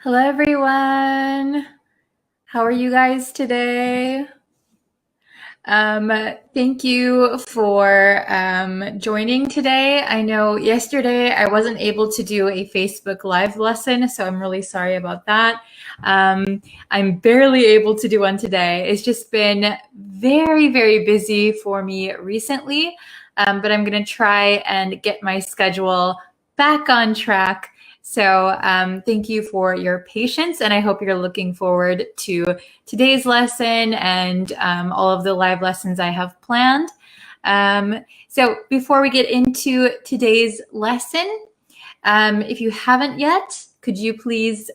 Hello, everyone. How are you guys today? Thank you for joining today. I know yesterday I wasn't able to do a Facebook Live lesson, so I'm really sorry about that. I'm barely able to do one today. It's just been very, very busy for me recently, but I'm going to try and get my schedule back on track. So thank you for your patience, and I hope you're looking forward to today's lesson and all of the live lessons I have planned. So before we get into today's lesson, if you haven't yet, could you please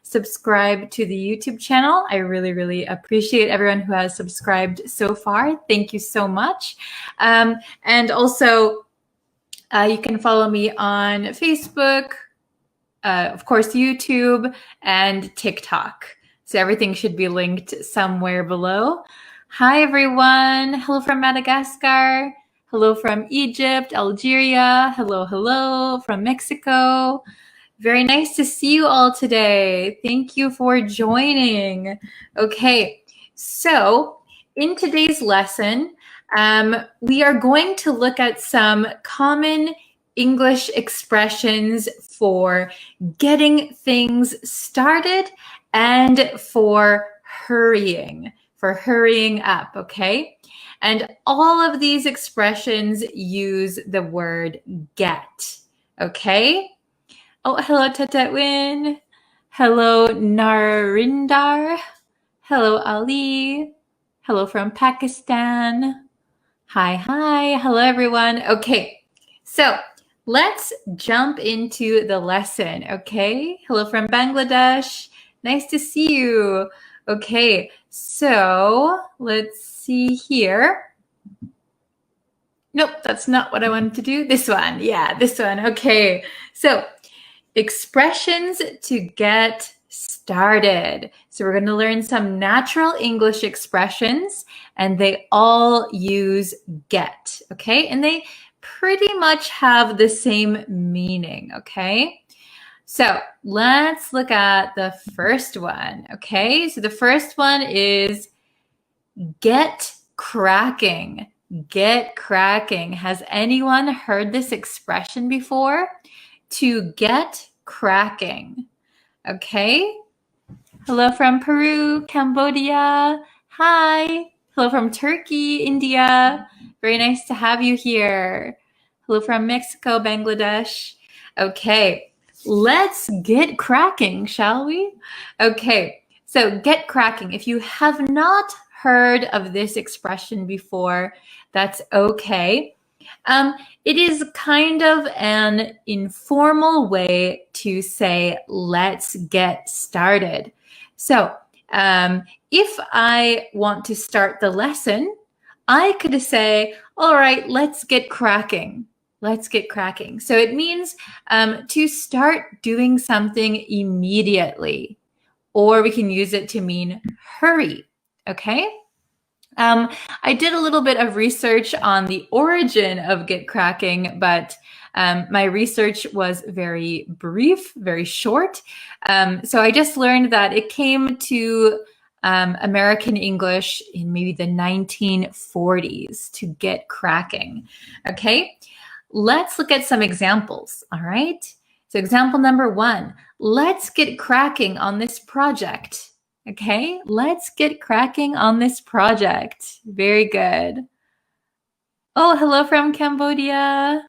subscribe to the YouTube channel? I really, really appreciate everyone who has subscribed so far. Thank you so much. And also, you can follow me on Facebook, of course, YouTube, and TikTok. So everything should be linked somewhere below. Hi, everyone. Hello from Madagascar. Hello from Egypt, Algeria. Hello, hello from Mexico. Very nice to see you all today. Thank you for joining. Okay, so in today's lesson, we are going to look at some common English expressions for getting things started and for hurrying up, okay? And all of these expressions use the word get, okay? Oh, hello, Tatatwin. Hello, Narindar. Hello, Ali. Hello from Pakistan. Hi. Hello, everyone. Okay, so let's jump into the lesson, okay? Hello from Bangladesh. Nice to see you. Okay, so let's see here. Nope, that's not what I wanted to do. This one. Yeah, this one. Okay, so expressions to get started. So we're going to learn some natural English expressions, and they all use get, okay? And they pretty much have the same meaning, okay? So let's look at the first one, okay? So the first one is get cracking. Get cracking. Has anyone heard this expression before? To get cracking, okay? Hello from Peru, Cambodia. Hi. Hello from Turkey, India. Very nice to have you here. Hello from Mexico, Bangladesh. Okay, let's get cracking, shall we? Okay, so get cracking. If you have not heard of this expression before, that's okay. It is kind of an informal way to say, let's get started. So if I want to start the lesson, I could say, all right, let's get cracking. Let's get cracking. So it means to start doing something immediately, or we can use it to mean hurry, okay? I did a little bit of research on the origin of get cracking, but my research was very brief, very short. So I just learned that it came to American English in maybe the 1940s to get cracking. Okay, let's look at some examples. All right. So example number 1, let's get cracking on this project. Okay, let's get cracking on this project. Very good. Oh, hello from Cambodia.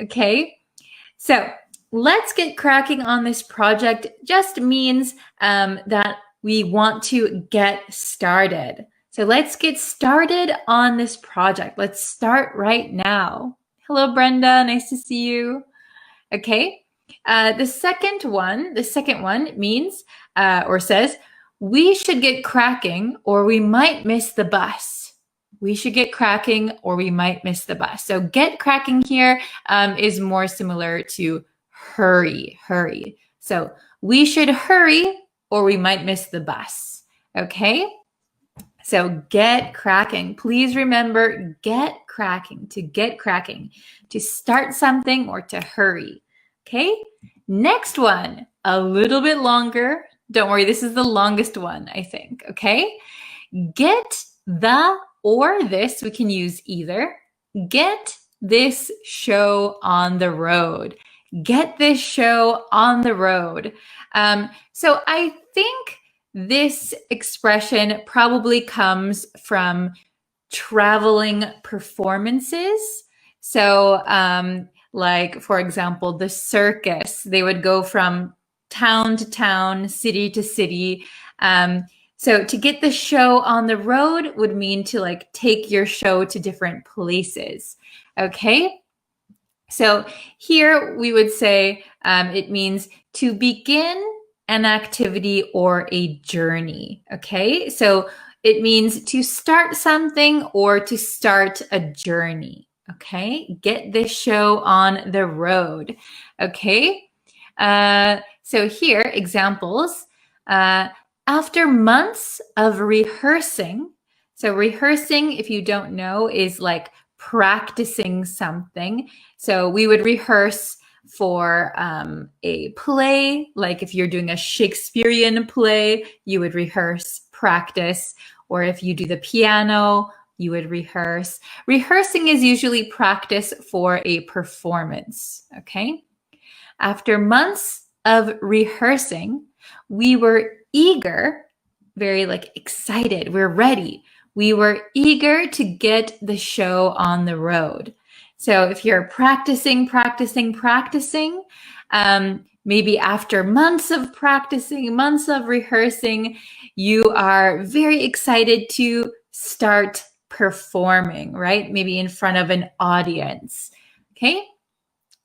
Okay, so let's get cracking on this project just means that we want to get started. So let's get started on this project. Let's start right now. Hello, Brenda. Nice to see you. Okay, the second one means or says, we should get cracking or we might miss the bus. We should get cracking or we might miss the bus. So get cracking here is more similar to hurry. So we should hurry or we might miss the bus. Okay? So get cracking. Please remember, get cracking, to start something or to hurry. Okay? Next one, a little bit longer. Don't worry, this is the longest one, I think, okay? Get the or this, we can use either. Get this show on the road. Get this show on the road. So I think this expression probably comes from traveling performances. So like, for example, the circus, they would go from town to town, city to city. So to get the show on the road would mean to like take your show to different places. Okay. So here we would say it means to begin an activity or a journey. Okay. So it means to start something or to start a journey. Okay. Get this show on the road. Okay. So here, examples. After months of rehearsing, so rehearsing, if you don't know, is like practicing something. So we would rehearse for a play, like if you're doing a Shakespearean play, you would rehearse, practice, or if you do the piano, you would rehearse. Rehearsing is usually practice for a performance, okay? After months of rehearsing, we were eager, very like excited, we're ready. We were eager to get the show on the road. So if you're practicing, maybe after months of practicing, months of rehearsing, you are very excited to start performing, right? Maybe in front of an audience, okay?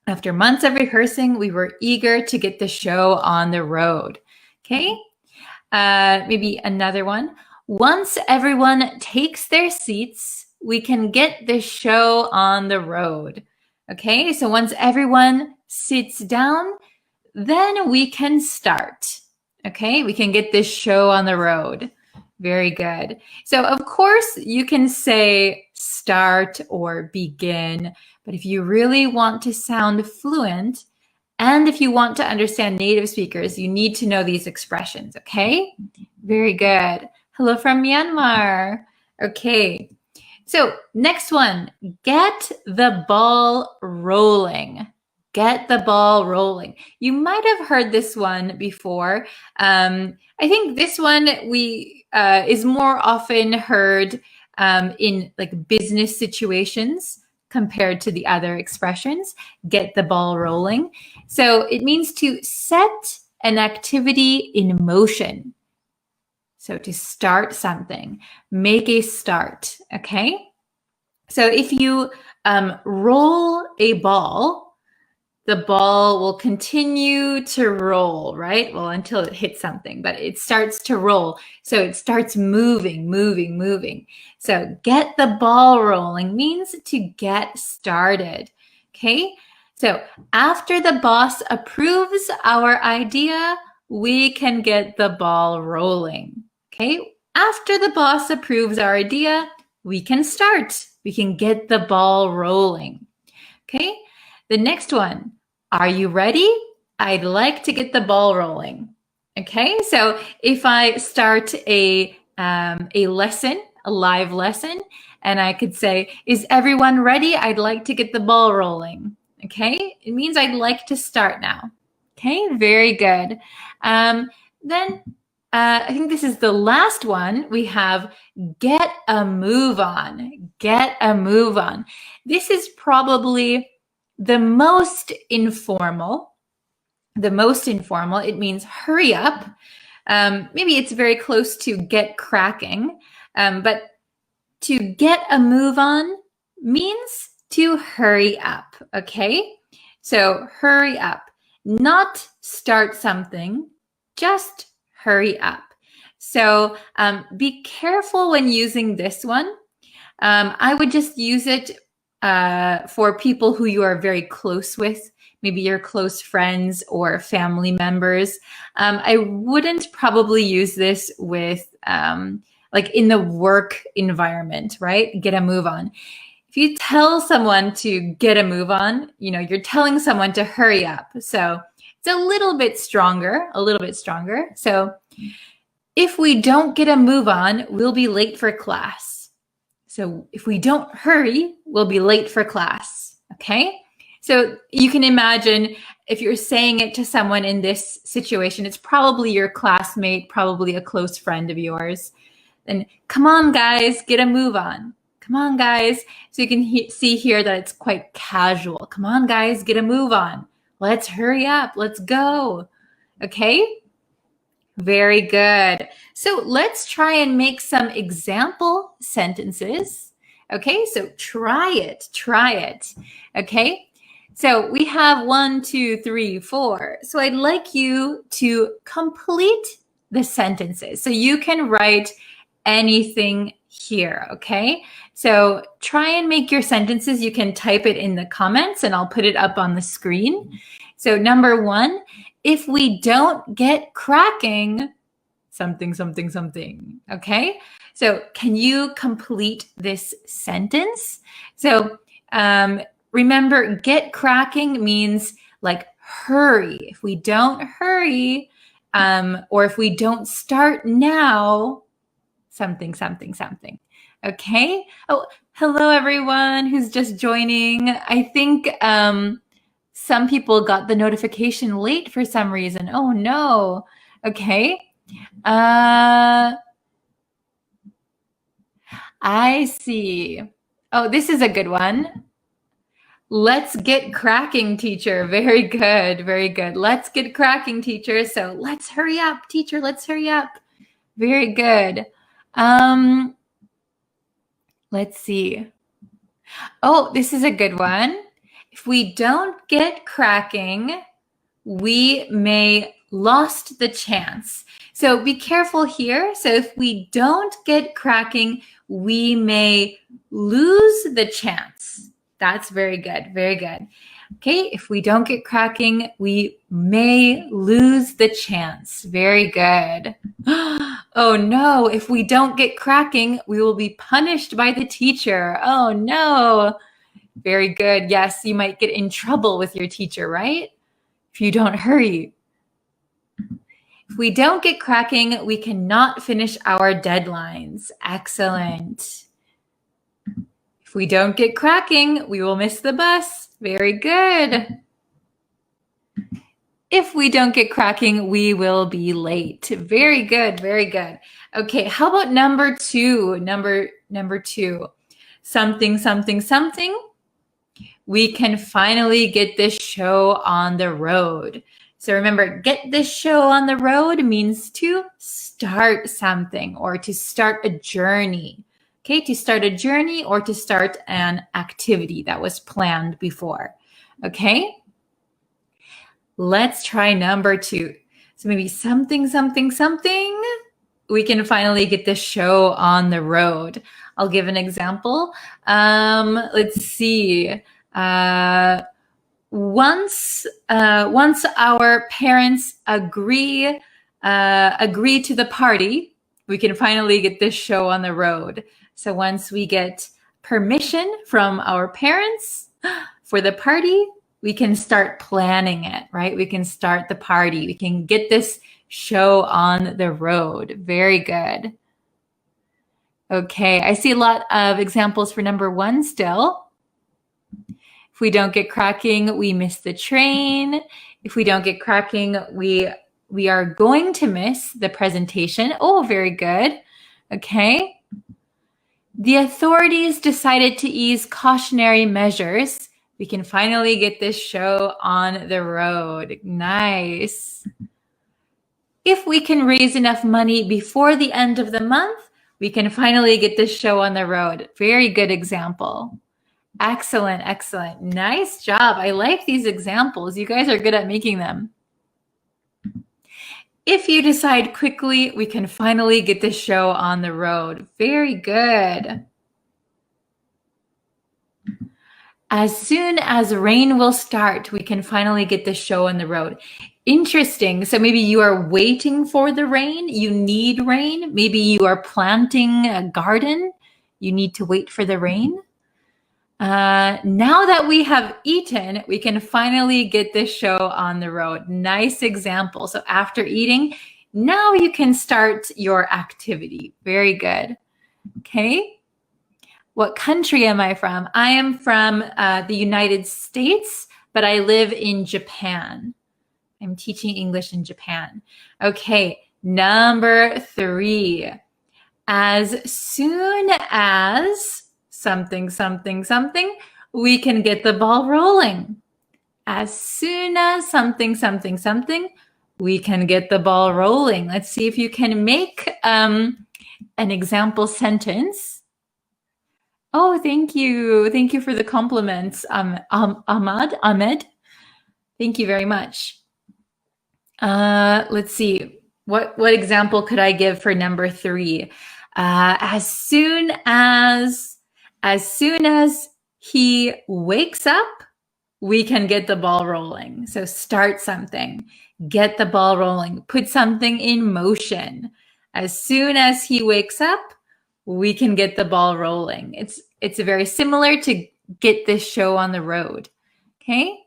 After months of rehearsing, we were eager to get the show on the road, okay? Maybe another one. Once everyone takes their seats, we can get the show on the road. Okay, so once everyone sits down, then we can start. Okay, we can get this show on the road. Very good. So of course you can say start or begin, but if you really want to sound fluent, and if you want to understand native speakers, you need to know these expressions, okay? Very good. Hello from Myanmar. Okay, so next one, get the ball rolling. Get the ball rolling. You might have heard this one before. I think this one is more often heard in like business situations compared to the other expressions, get the ball rolling. So it means to set an activity in motion. So to start something, make a start, okay? So if you roll a ball, the ball will continue to roll, right? Well, until it hits something, but it starts to roll. So it starts moving. So get the ball rolling means to get started, okay? So after the boss approves our idea, we can get the ball rolling, okay? After the boss approves our idea, we can start. We can get the ball rolling, okay? The next one, are you ready? I'd like to get the ball rolling. Okay, so if I start a lesson, a live lesson, and I could say, is everyone ready? I'd like to get the ball rolling. Okay, it means I'd like to start now. Okay, very good. Then I think this is the last one. We have get a move on. Get a move on. This is probably the most informal. It means hurry up. Maybe it's very close to get cracking, but to get a move on means to hurry up, okay? So hurry up, not start something, just hurry up. So be careful when using this one. I would just use it for people who you are very close with, maybe your close friends or family members. I wouldn't probably use this with like in the work environment, right? Get a move on. If you tell someone to get a move on, you know, you're telling someone to hurry up. So it's It's a little bit stronger, So if we don't get a move on, we'll be late for class. So if we don't hurry, we'll be late for class, okay? So you can imagine if you're saying it to someone in this situation, it's probably your classmate, probably a close friend of yours. Then, come on, guys, get a move on. Come on, guys. So you can see here that it's quite casual. Come on, guys, get a move on. Let's hurry up. Let's go. Okay? Very good. So let's try and make some example sentences. Okay, so try it. Okay, so we have 1, 2, 3, 4. So I'd like you to complete the sentences. So you can write anything here, okay? So try and make your sentences. You can type it in the comments and I'll put it up on the screen. So number 1, if we don't get cracking, something, okay? So can you complete this sentence? So remember, get cracking means like hurry. If we don't hurry, or if we don't start now, something. Okay? Oh, hello everyone who's just joining. I think some people got the notification late for some reason. Oh no. Okay. I see. Oh, this is a good one. Let's get cracking, teacher. Very good. Let's get cracking, teacher. So let's hurry up, teacher. Let's hurry up. Very good. Let's see. Oh, this is a good one. If we don't get cracking, we may lost the chance. So be careful here. So if we don't get cracking, we may lose the chance. That's very good. Okay, if we don't get cracking, we may lose the chance. Very good. Oh no, if we don't get cracking, we will be punished by the teacher. Oh no. Very good. Yes, you might get in trouble with your teacher, right? If you don't hurry. If we don't get cracking, we cannot finish our deadlines. Excellent. If we don't get cracking, we will miss the bus. Very good. If we don't get cracking, we will be late. Very good. Okay, how about number 2? Number 2. Something. We can finally get this show on the road. So remember, get this show on the road means to start something or to start a journey. Okay, to start a journey or to start an activity that was planned before. Okay, let's try number 2. So maybe something. We can finally get this show on the road. I'll give an example. Let's see. Once our parents agree to the party, we can finally get this show on the road. So once we get permission from our parents for the party, we can start planning it, right? We can start the party. We can get this show on the road. Very good. Okay, I see a lot of examples for number 1 still. If we don't get cracking, we miss the train. If we don't get cracking, we are going to miss the presentation. Oh, very good. Okay. The authorities decided to ease cautionary measures. We can finally get this show on the road. Nice. If we can raise enough money before the end of the month, we can finally get this show on the road. Very good example. Excellent. Nice job. I like these examples. You guys are good at making them. If you decide quickly, we can finally get this show on the road. Very good. As soon as rain will start, we can finally get this show on the road. Interesting. So maybe you are waiting for the rain. You need rain. Maybe you are planting a garden. You need to wait for the rain. Now that we have eaten, we can finally get this show on the road. Nice example. So after eating, now you can start your activity. Very good. Okay. What country am I from? I am from the United States, but I live in Japan. I'm teaching English in Japan. Okay. Number 3. As soon as something, something, something, we can get the ball rolling. As soon as something, something, something, we can get the ball rolling. Let's see if you can make an example sentence. Oh, thank you. Thank you for the compliments, Ahmed. Thank you very much. Let's see. What example could I give for number 3? As soon as he wakes up, we can get the ball rolling. So start something, get the ball rolling, put something in motion. As soon as he wakes up, we can get the ball rolling. It's very similar to get this show on the road. Okay?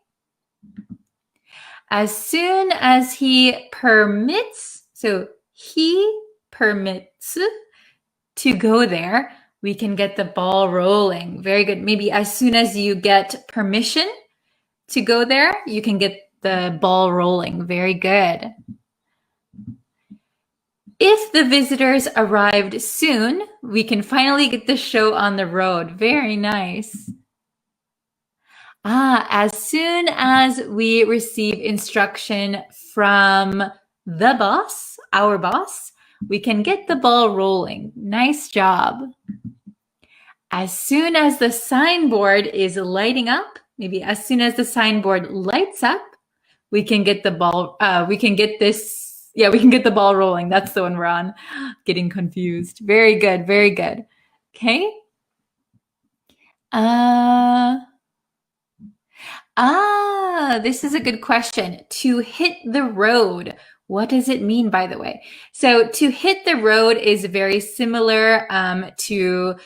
As soon as he permits, so he permits to go there, we can get the ball rolling. Very good. Maybe as soon as you get permission to go there, you can get the ball rolling. Very good. If the visitors arrived soon, we can finally get the show on the road. Very nice. As soon as we receive instruction from the boss, our boss, we can get the ball rolling. Nice job. As soon as the signboard is lighting up, maybe as soon as the signboard lights up, we can get the ball, we can get the ball rolling. That's the one we're on. Getting confused. Very good, very good. Okay. This is a good question. To hit the road. What does it mean, by the way? So to hit the road is very similar to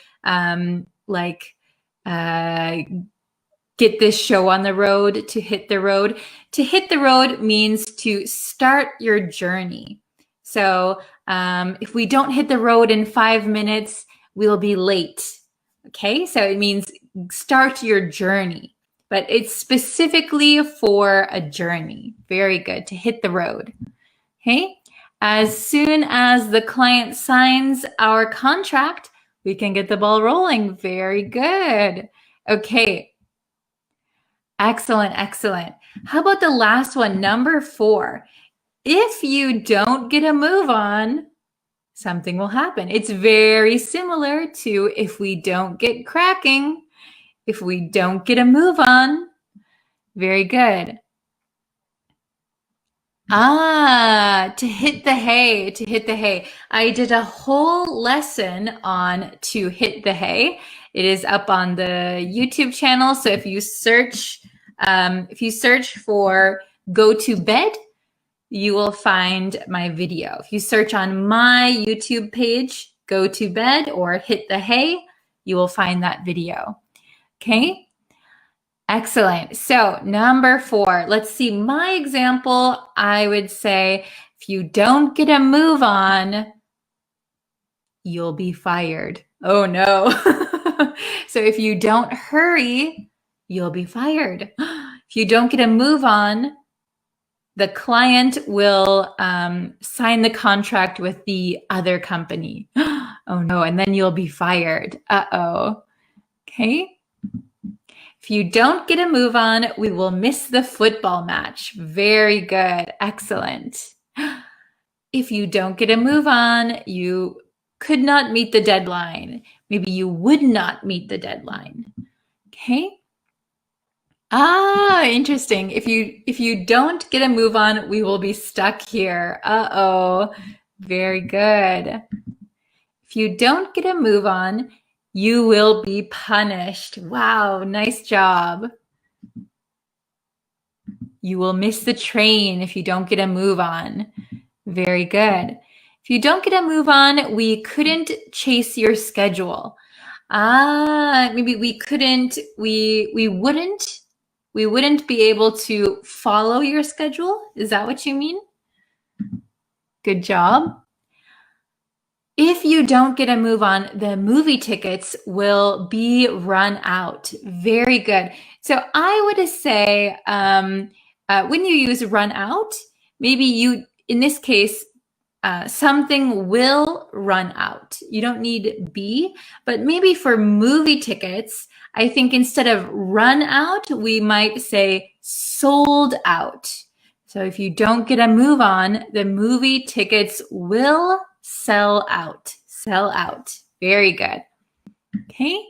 get this show on the road, to hit the road. To hit the road means to start your journey. So if we don't hit the road in 5 minutes, we'll be late. Okay, so it means start your journey, but it's specifically for a journey. Very good, to hit the road. Okay, as soon as the client signs our contract, we can get the ball rolling. Very good. Okay. Excellent, excellent. How about the last one, number 4? If you don't get a move on, something will happen. It's very similar to if we don't get cracking, if we don't get a move on. Very good. To hit the hay, to hit the hay. I did a whole lesson on to hit the hay. It is up on the YouTube channel. So if you search for go to bed, you will find my video. If you search on my YouTube page, go to bed or hit the hay, you will find that video. Okay. Excellent. So number 4, let's see my example. I would say, if you don't get a move on, you'll be fired. Oh no. So if you don't hurry, you'll be fired. If you don't get a move on, the client will sign the contract with the other company. Oh no, and then you'll be fired. Uh-oh. Okay. If you don't get a move on, we will miss the football match. Very good. Excellent. If you don't get a move on, you could not meet the deadline. Maybe you would not meet the deadline. Okay. Interesting. If you don't get a move on, we will be stuck here. Uh-oh. Very good. If you don't get a move on, you will be punished. Wow, nice job. You will miss the train if you don't get a move on. Very good. If you don't get a move on, we couldn't chase your schedule. Maybe we wouldn't be able to follow your schedule. Is that what you mean? Good job. If you don't get a move on, the movie tickets will be run out. Very good. So I would say when you use run out, maybe in this case, something will run out. You don't need be, but maybe for movie tickets, I think instead of run out, we might say sold out. So if you don't get a move on, the movie tickets will sell out. Sell out. Very good. Okay.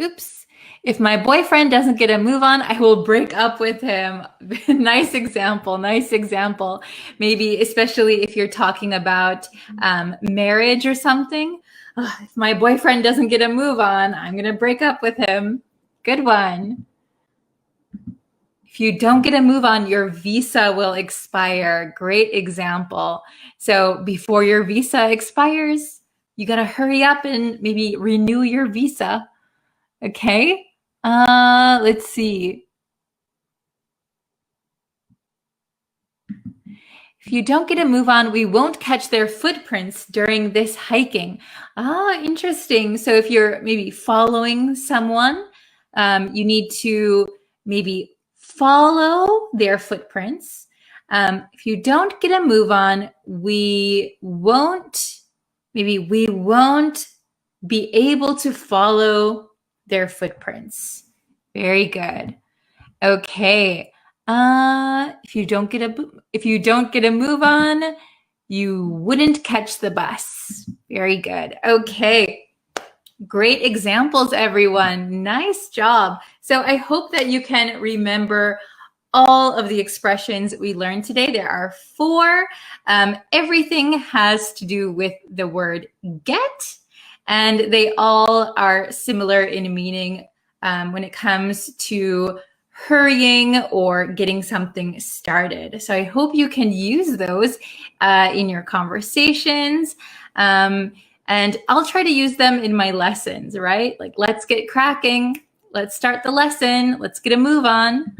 Oops. If my boyfriend doesn't get a move on, I will break up with him. Nice example. Nice example. Maybe especially if you're talking about marriage or something. If my boyfriend doesn't get a move on, I'm going to break up with him. Good one. If you don't get a move on, your visa will expire. Great example. So before your visa expires, you got to hurry up and maybe renew your visa. Okay. Let's see. If you don't get a move on, we won't catch their footprints during this hiking. Interesting. So if you're maybe following someone, you need to maybe follow their footprints. If you don't get a move on, we won't be able to follow their footprints. Very good. Okay. If you don't get a move on, you wouldn't catch the bus. Very good. Okay. Great examples, everyone. Nice job. So I hope that you can remember all of the expressions we learned today. There are 4. Everything has to do with the word get, and they all are similar in meaning when it comes to hurrying or getting something started. So I hope you can use those in your conversations. And I'll try to use them in my lessons, right? Like, let's get cracking. Let's start the lesson. Let's get a move on.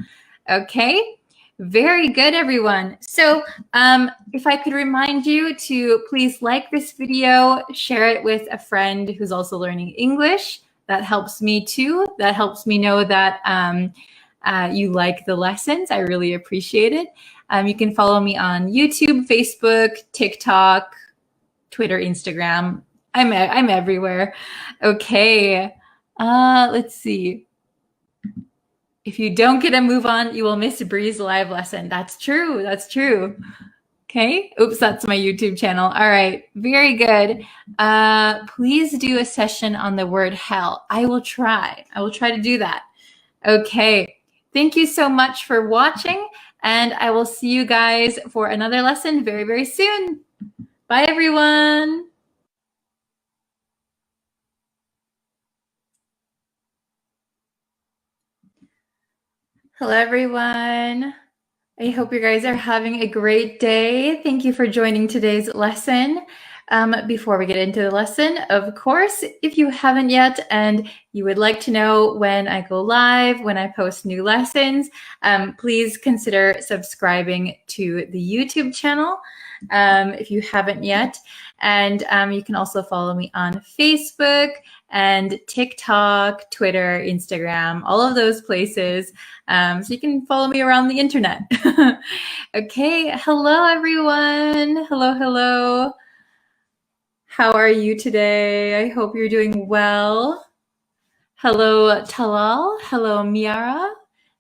Okay. Very good, everyone. So if I could remind you to please like this video, share it with a friend who's also learning English. That helps me too. That helps me know that you like the lessons. I really appreciate it. You can follow me on YouTube, Facebook, TikTok, Twitter, Instagram. I'm everywhere. Okay. Let's see. If you don't get a move on, you will miss Bree's live lesson. That's true. That's true. Okay. Oops, that's my YouTube channel. All right. Very good. Please do a session on the word hell. I will try. I will try to do that. Okay. Thank you so much for watching, and I will see you guys for another lesson very, very soon. Bye, everyone. Hello, everyone. I hope you guys are having a great day. Thank you for joining today's lesson. Before we get into the lesson, of course, if you haven't yet and you would like to know when I go live, when I post new lessons, please consider subscribing to the YouTube channel if you haven't yet. And you can also follow me on Facebook and TikTok, Twitter, Instagram, all of those places. So you can follow me around the internet. Okay, hello everyone. Hello, hello. How are you today? I hope you're doing well. Hello, Talal. Hello, Miara.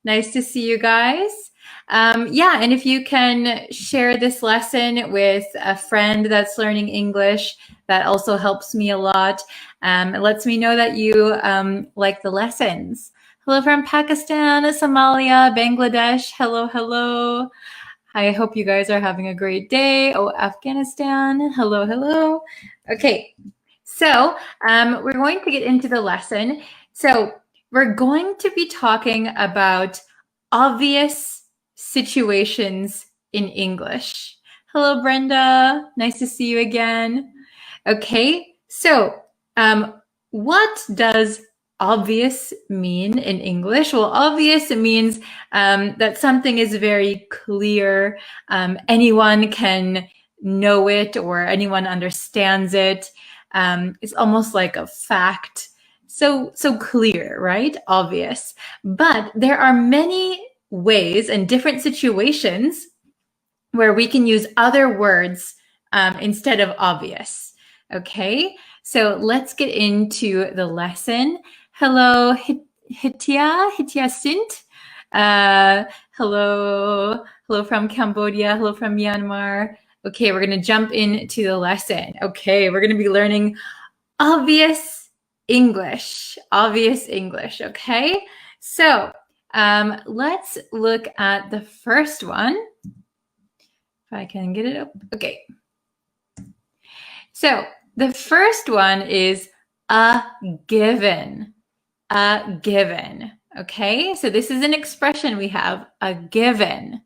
Nice to see you guys. Yeah, and if you can share this lesson with a friend that's learning English, that also helps me a lot. It lets me know that you like the lessons. Hello from Pakistan, Somalia, Bangladesh. Hello, hello. I hope you guys are having a great day. Oh, Afghanistan. Hello, hello. Okay, so we're going to get into the lesson. So we're going to be talking about obvious situations in English. Hello, Brenda. Nice to see you again. Okay, so what does obvious mean in English? Well, obvious means that something is very clear. Anyone can know it or anyone understands it. It's almost like a fact. So clear, right? Obvious. But there are many ways and different situations where we can use other words instead of obvious. Okay, so let's get into the lesson. Hello, Hitia Sint. Hello from Cambodia. Hello from Myanmar. Okay, we're going to jump into the lesson. Okay, we're going to be learning obvious English. Obvious English, okay? So let's look at the first one. If I can get it up. Okay. So the first one is a given. A given. Okay, so this is an expression we have, a given.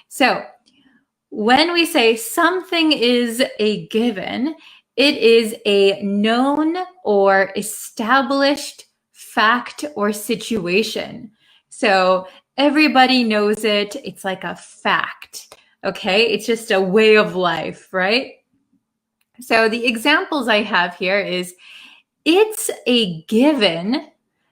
So when we say something is a given, it is a known or established fact or situation. So everybody knows it. It's like a fact. Okay, it's just a way of life, right? So the examples I have here is, it's a given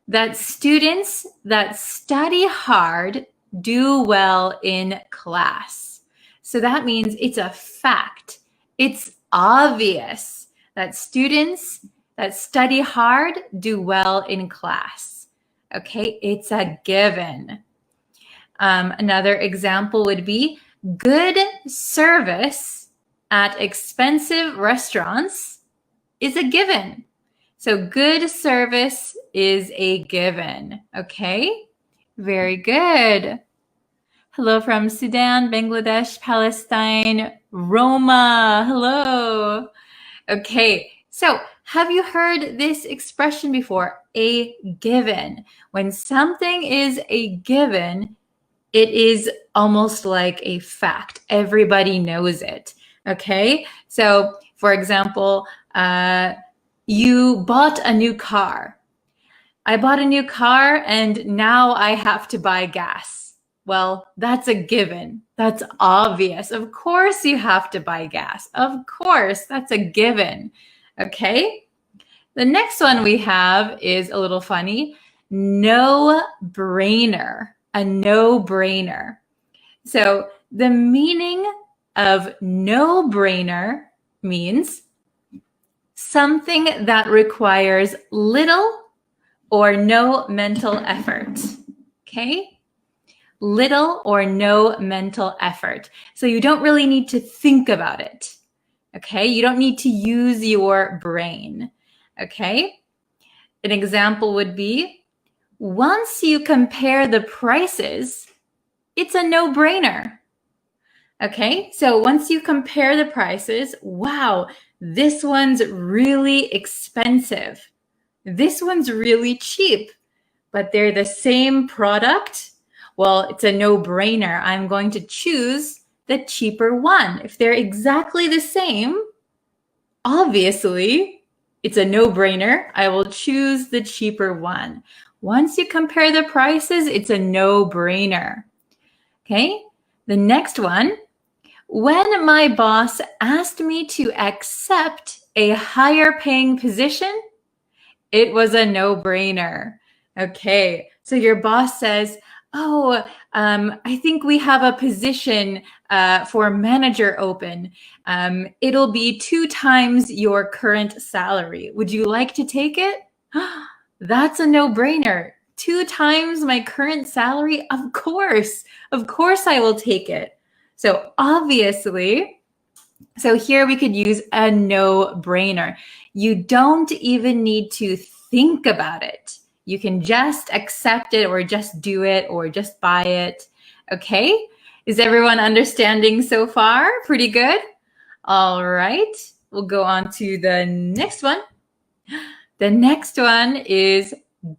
that students that study hard do well in class. So that means it's a fact. It's obvious that students that study hard do well in class. Okay, it's a given. Another example would be, good service at expensive restaurants is a given. So good service is a given. Okay, very good. Hello from Sudan, Bangladesh, Palestine, Roma. Hello. Okay, so have you heard this expression before? A given. When something is a given, it is almost like a fact. Everybody knows it. Okay, so for example, you bought a new car. I bought a new car and now I have to buy gas. Well, that's a given. That's obvious. Of course you have to buy gas. Of course, that's a given. Okay, the next one we have is a little funny. No-brainer. A no-brainer. So the meaning of no-brainer means something that requires little or no mental effort. Okay? Little or no mental effort. So you don't really need to think about it. Okay? You don't need to use your brain. Okay? An example would be, once you compare the prices, it's a no-brainer. Okay, so once you compare the prices, wow, this one's really expensive. This one's really cheap, but they're the same product. Well, it's a no-brainer. I'm going to choose the cheaper one. If they're exactly the same, obviously, it's a no-brainer. I will choose the cheaper one. Once you compare the prices, it's a no-brainer. Okay, the next one. When my boss asked me to accept a higher paying position, it was a no-brainer. Okay, so your boss says, oh, I think we have a position for manager open. It'll be 2 times your current salary. Would you like to take it? That's a no-brainer. 2 times my current salary? Of course I will take it. So obviously, so here we could use a no-brainer. You don't even need to think about it. You can just accept it or just do it or just buy it. Okay? Is everyone understanding so far? Pretty good? All right. We'll go on to the next one. The next one is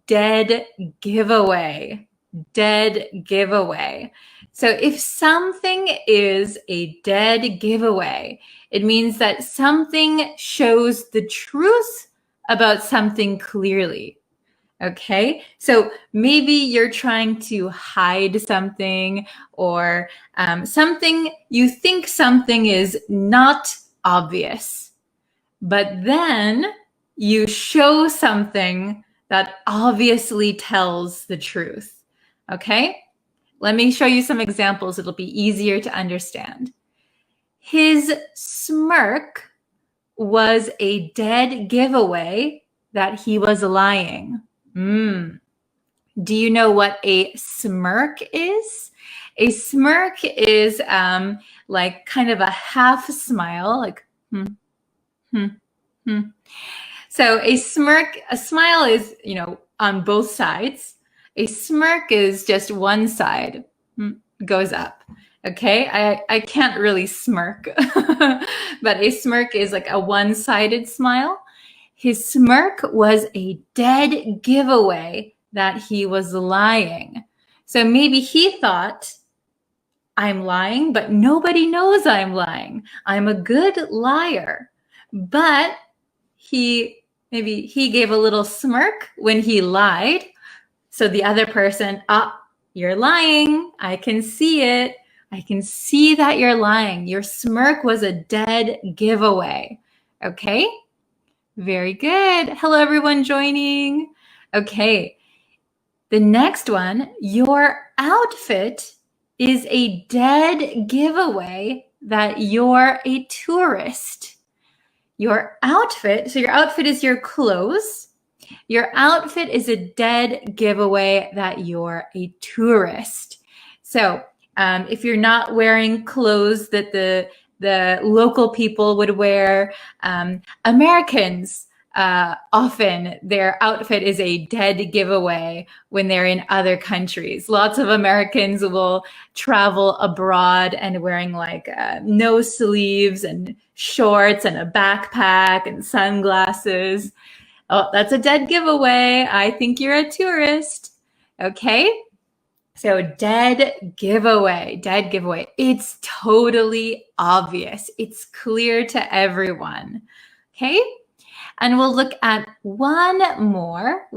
dead giveaway. dead giveaway. So if something is a dead giveaway, it means that something shows the truth about something clearly. Okay, so maybe you're trying to hide something, or something, you think something is not obvious, but then you show something that obviously tells the truth. Okay, let me show you some examples. It'll be easier to understand. His smirk was a dead giveaway that he was lying. Do you know what a smirk is? A smirk is like kind of a half smile, like So a smile is, on both sides. A smirk is just one side, goes up. Okay, I can't really smirk, but a smirk is like a one-sided smile. His smirk was a dead giveaway that he was lying. So maybe he thought, I'm lying, but nobody knows I'm lying. I'm a good liar. But maybe he gave a little smirk when he lied. So the other person, you're lying. I can see it. I can see that you're lying. Your smirk was a dead giveaway. Okay? Very good. Hello, everyone joining. Okay. The next one, your outfit is a dead giveaway that you're a tourist. Your outfit, so your outfit is your clothes. Your outfit is a dead giveaway that you're a tourist. So if you're not wearing clothes that the local people would wear, Americans, often their outfit is a dead giveaway when they're in other countries. Lots of Americans will travel abroad and wearing like no sleeves and shorts and a backpack and sunglasses. Oh, that's a dead giveaway. I think you're a tourist. Okay. So dead giveaway. It's totally obvious. It's clear to everyone. Okay. And we'll look at one more.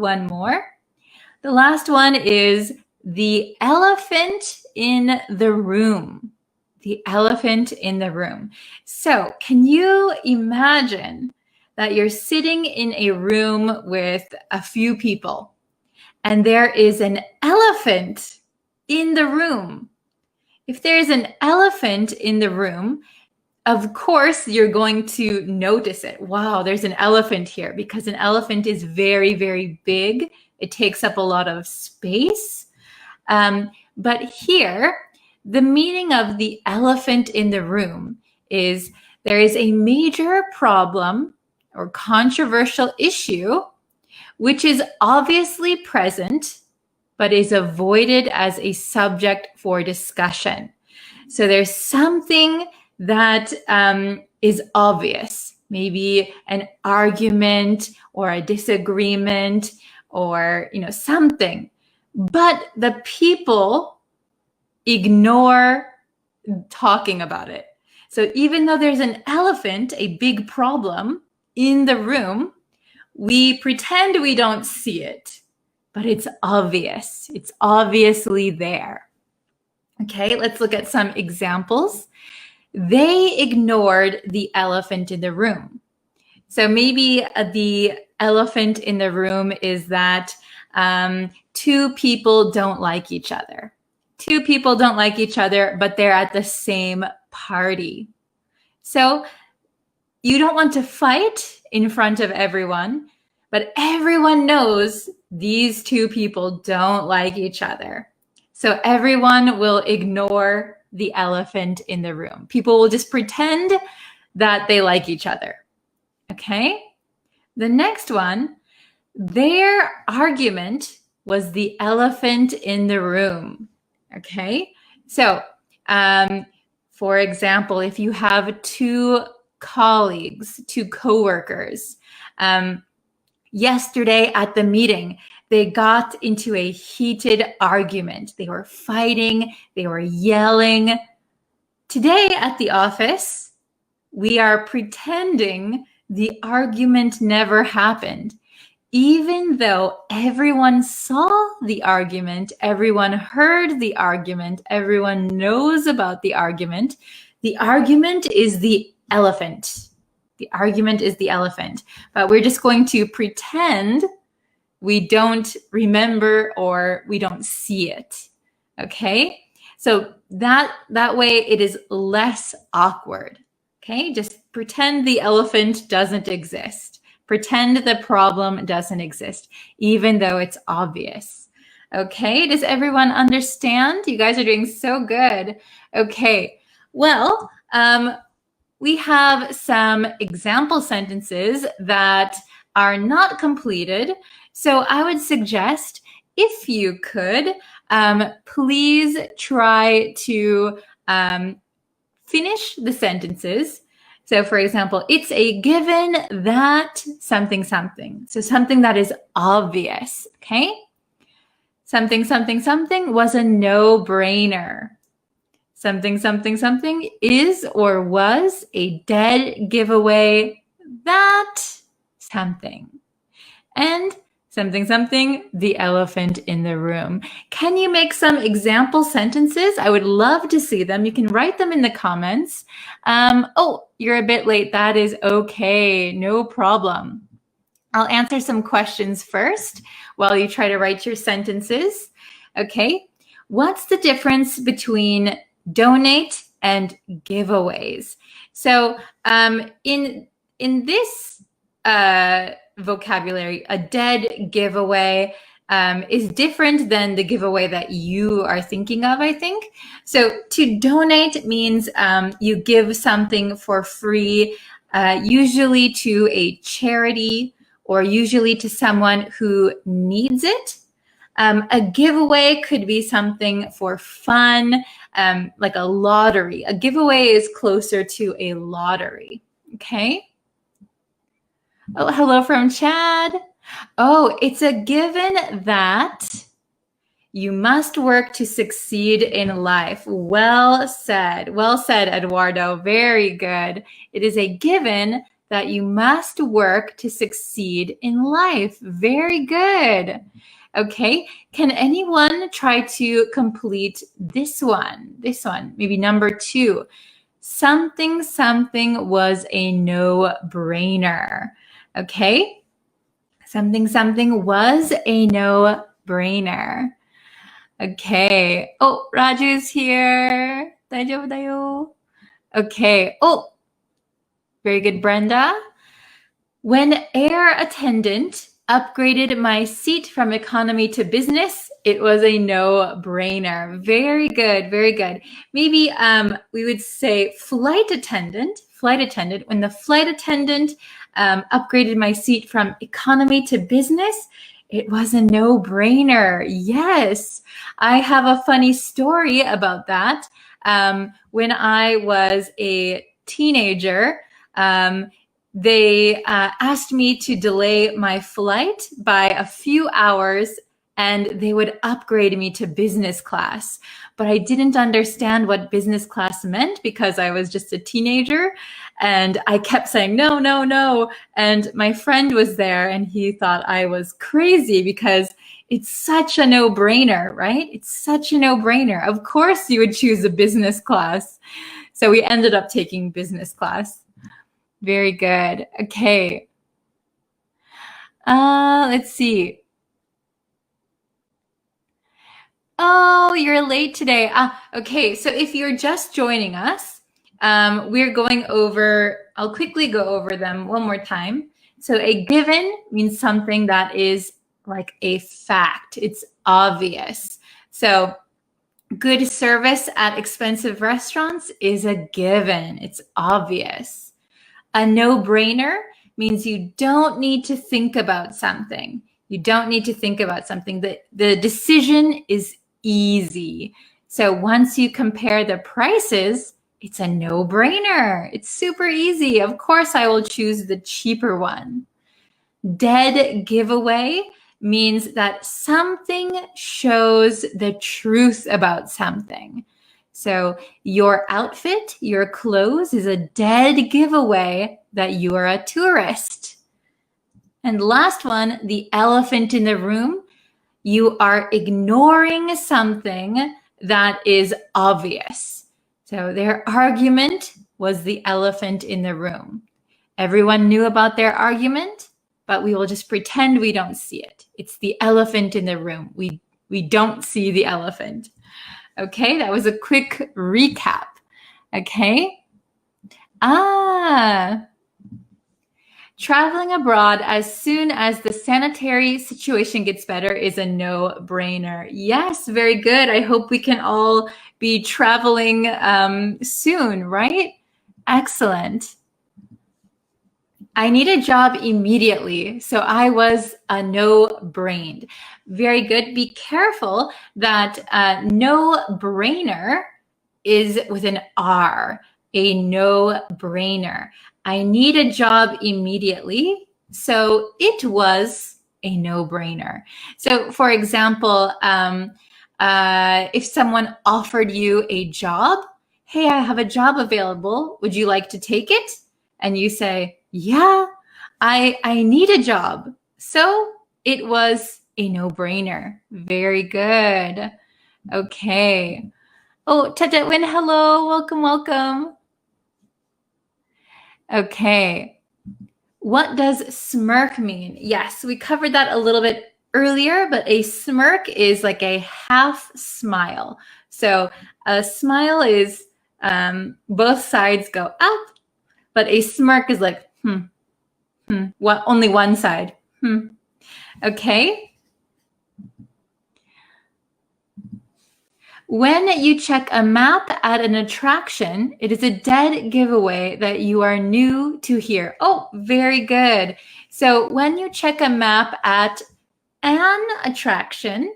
The last one is the elephant in the room. The elephant in the room. So can you imagine that you're sitting in a room with a few people and there is an elephant in the room? If there's an elephant in the room, of course, you're going to notice it. Wow, there's an elephant here, because an elephant is very, very big. It takes up a lot of space. But here, the meaning of the elephant in the room is there is a major problem or controversial issue which is obviously present but is avoided as a subject for discussion. So there's something that is obvious, maybe an argument or a disagreement or something, but the people ignore talking about it. So even though there's an elephant, a big problem in the room, we pretend we don't see it, but it's obvious. It's obviously there. Okay, let's look at some examples. They ignored the elephant in the room. So maybe the elephant in the room is that two people don't like each other. Two people don't like each other, but they're at the same party. So you don't want to fight in front of everyone, but everyone knows these two people don't like each other. So everyone will ignore the elephant in the room. People will just pretend that they like each other. Okay? The next one, their argument was the elephant in the room. Okay? So, for example, if you have two colleagues, two coworkers, yesterday at the meeting, they got into a heated argument. They were fighting, they were yelling. Today at the office, we are pretending the argument never happened. Even though everyone saw the argument, everyone heard the argument, everyone knows about the argument is the elephant. The argument is the elephant. But we're just going to pretend we don't remember or we don't see it. Okay? So that way it is less awkward. Okay? Just pretend the elephant doesn't exist. Pretend the problem doesn't exist, even though it's obvious. Okay, does everyone understand? You guys are doing so good. Okay, well, we have some example sentences that are not completed. So I would suggest, if you could, please try to finish the sentences. So for example, it's a given that something, something. So something that is obvious, okay? Something, something, something was a no-brainer. Something, something, something is or was a dead giveaway that something. And something, something, the elephant in the room. Can you make some example sentences? I would love to see them. You can write them in the comments. Oh, you're a bit late. That is okay. No problem. I'll answer some questions first while you try to write your sentences. Okay. What's the difference between donate and giveaways? So in this vocabulary, a dead giveaway is different than the giveaway that you are thinking of, I think. So to donate means you give something for free, usually to a charity or usually to someone who needs it. A giveaway could be something for fun, like a lottery. A giveaway is closer to a lottery, okay? Oh, hello from Chad. Oh, it's a given that you must work to succeed in life. Well said, Eduardo. Very good. It is a given that you must work to succeed in life. Very good. Okay, can anyone try to complete this one? This one, maybe number 2. Something, something was a no-brainer. Okay, something, something was a no-brainer. Okay. Oh, Raju's here. 大丈夫だよ. Okay. Oh, very good, Brenda. When air attendant upgraded my seat from economy to business, it was a no-brainer. Very good, very good. Maybe we would say flight attendant. When the flight attendant upgraded my seat from economy to business, it was a no-brainer. Yes, I have a funny story about that. When I was a teenager, they asked me to delay my flight by a few hours and they would upgrade me to business class. But I didn't understand what business class meant because I was just a teenager and I kept saying, no, no, no. And my friend was there and he thought I was crazy because it's such a no-brainer, right? It's such a no-brainer. Of course you would choose a business class. So we ended up taking business class. Very good. Okay. Let's see. Oh, you're late today. Okay, so if you're just joining us, we're going over, I'll quickly go over them one more time. So a given means something that is like a fact. It's obvious. So good service at expensive restaurants is a given. It's obvious. A no-brainer means you don't need to think about something. You don't need to think about something. The decision is easy. So once you compare the prices, it's a no-brainer. It's super easy. Of course, I will choose the cheaper one. Dead giveaway means that something shows the truth about something. So your outfit, your clothes is a dead giveaway that you are a tourist. And last one, the elephant in the room. You are ignoring something that is obvious. So their argument was the elephant in the room. Everyone knew about their argument, but we will just pretend we don't see it. It's the elephant in the room. We don't see the elephant. Okay, that was a quick recap. Okay. Traveling abroad as soon as the sanitary situation gets better is a no-brainer. Yes, very good. I hope we can all be traveling soon, right? Excellent. I need a job immediately, so I was a no-brained. Very good. Be careful that no-brainer is with an R, a no-brainer. I need a job immediately, so it was a no-brainer. So for example, if someone offered you a job, hey, I have a job available, would you like to take it? And you say, yeah, I need a job. So it was a no-brainer. Very good. Okay. Oh, Tatatwin, hello. Welcome, welcome. Okay. What does smirk mean? Yes, we covered that a little bit earlier, but a smirk is like a half smile. So a smile is both sides go up, but a smirk is like, only one side. Okay. When you check a map at an attraction, it is a dead giveaway that you are new to here. Oh, very good. So when you check a map at an attraction,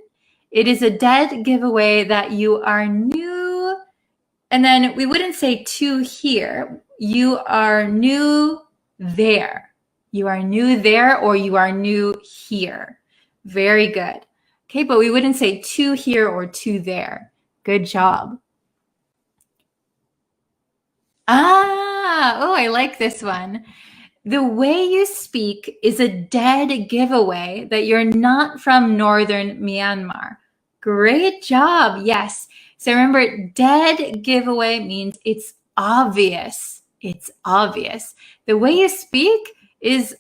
it is a dead giveaway that you are new. And then we wouldn't say to here. You are new there. You are new there or you are new here. Very good. Okay, but we wouldn't say to here or to there. Good job. Oh, I like this one. The way you speak is a dead giveaway that you're not from northern Myanmar. Great job. Yes. So remember, dead giveaway means it's obvious. It's obvious. The way you speak is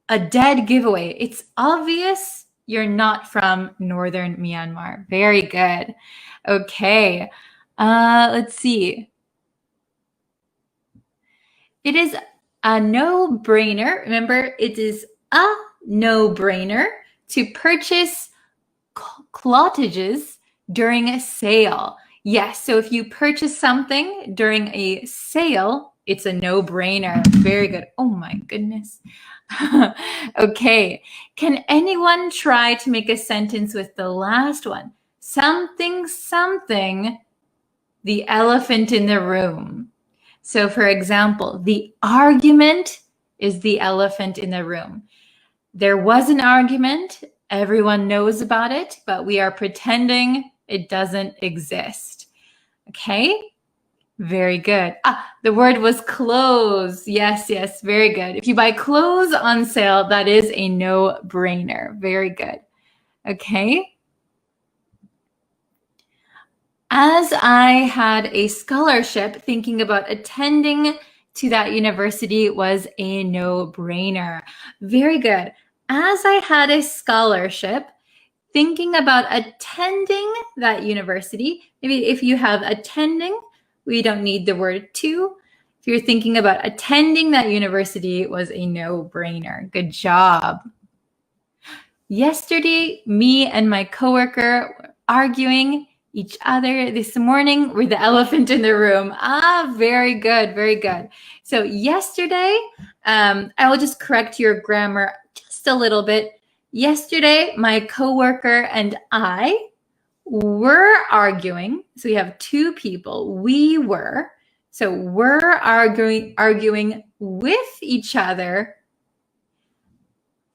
a dead giveaway. It's obvious you're not from northern Myanmar. Very good. Okay. Let's see. It is a no-brainer. Remember, it is a no-brainer to purchase clottages during a sale. Yes, so if you purchase something during a sale, it's a no-brainer. Very good. Oh my goodness. Okay. Can anyone try to make a sentence with the last one? Something, something, the elephant in the room. So for example, the argument is the elephant in the room. There was an argument. Everyone knows about it, but we are pretending it doesn't exist. Okay? Very good. The word was clothes. Yes, yes, very good. If you buy clothes on sale, that is a no-brainer. Very good. Okay? As I had a scholarship, thinking about attending to that university was a no-brainer. Very good. As I had a scholarship, thinking about attending that university, maybe if you have attending, we don't need the word to. If you're thinking about attending that university, was a no-brainer. Good job. Yesterday, me and my coworker were arguing each other. This morning, we're the elephant in the room. Very good, very good. So yesterday, I will just correct your grammar just a little bit. Yesterday, my coworker and I were arguing. So we have two people. We were. So we're arguing with each other.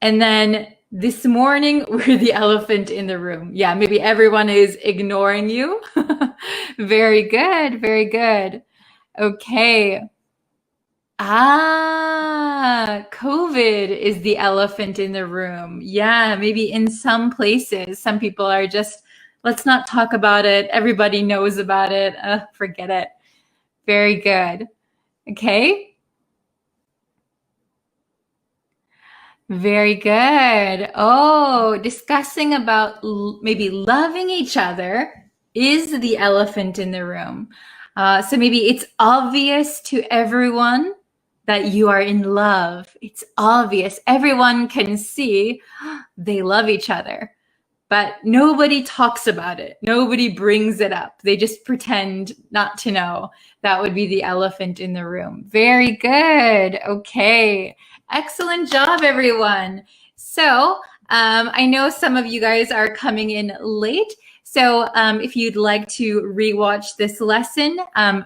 And then This morning, we're the elephant in the room. Yeah, maybe everyone is ignoring you. Very good, very good. Okay. COVID is the elephant in the room. Yeah, maybe in some places, some people are just, let's not talk about it. Everybody knows about it. Forget it. Very good. Okay. Very good. Oh, discussing about maybe loving each other is the elephant in the room. So maybe it's obvious to everyone that you are in love. It's obvious. Everyone can see they love each other, but nobody talks about it. Nobody brings it up. They just pretend not to know. That would be the elephant in the room. Very good. Okay. Excellent job, everyone. So I know some of you guys are coming in late. So if you'd like to rewatch this lesson,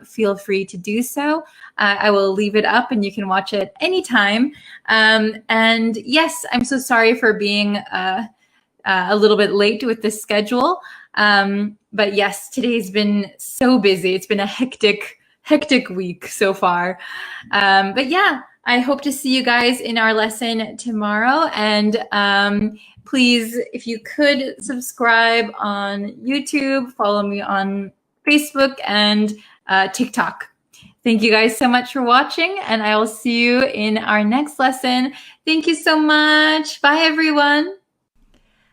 feel free to do so. I will leave it up and you can watch it anytime. And yes, I'm so sorry for being a little bit late with the schedule. But yes, today's been so busy. It's been a hectic week so far. But yeah, I hope to see you guys in our lesson tomorrow. And please, if you could subscribe on YouTube, follow me on Facebook and TikTok. Thank you guys so much for watching, and I will see you in our next lesson. Thank you so much. Bye, everyone.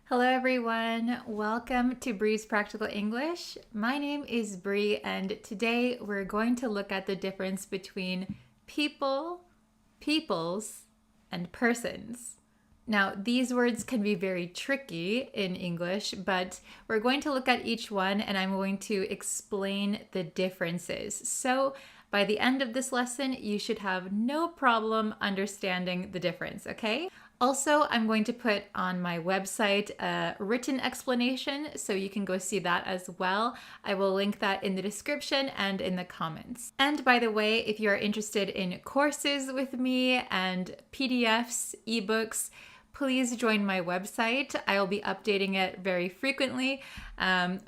Hello, everyone. Welcome to Bree's Practical English. My name is Bree, and today we're going to look at the difference between people, peoples, and persons. Now, these words can be very tricky in English, but we're going to look at each one and I'm going to explain the differences. So by the end of this lesson, you should have no problem understanding the difference, okay? Also, I'm going to put on my website a written explanation, so you can go see that as well. I will link that in the description and in the comments. And by the way, if you're interested in courses with me and PDFs, ebooks, please join my website. I will be updating it very frequently.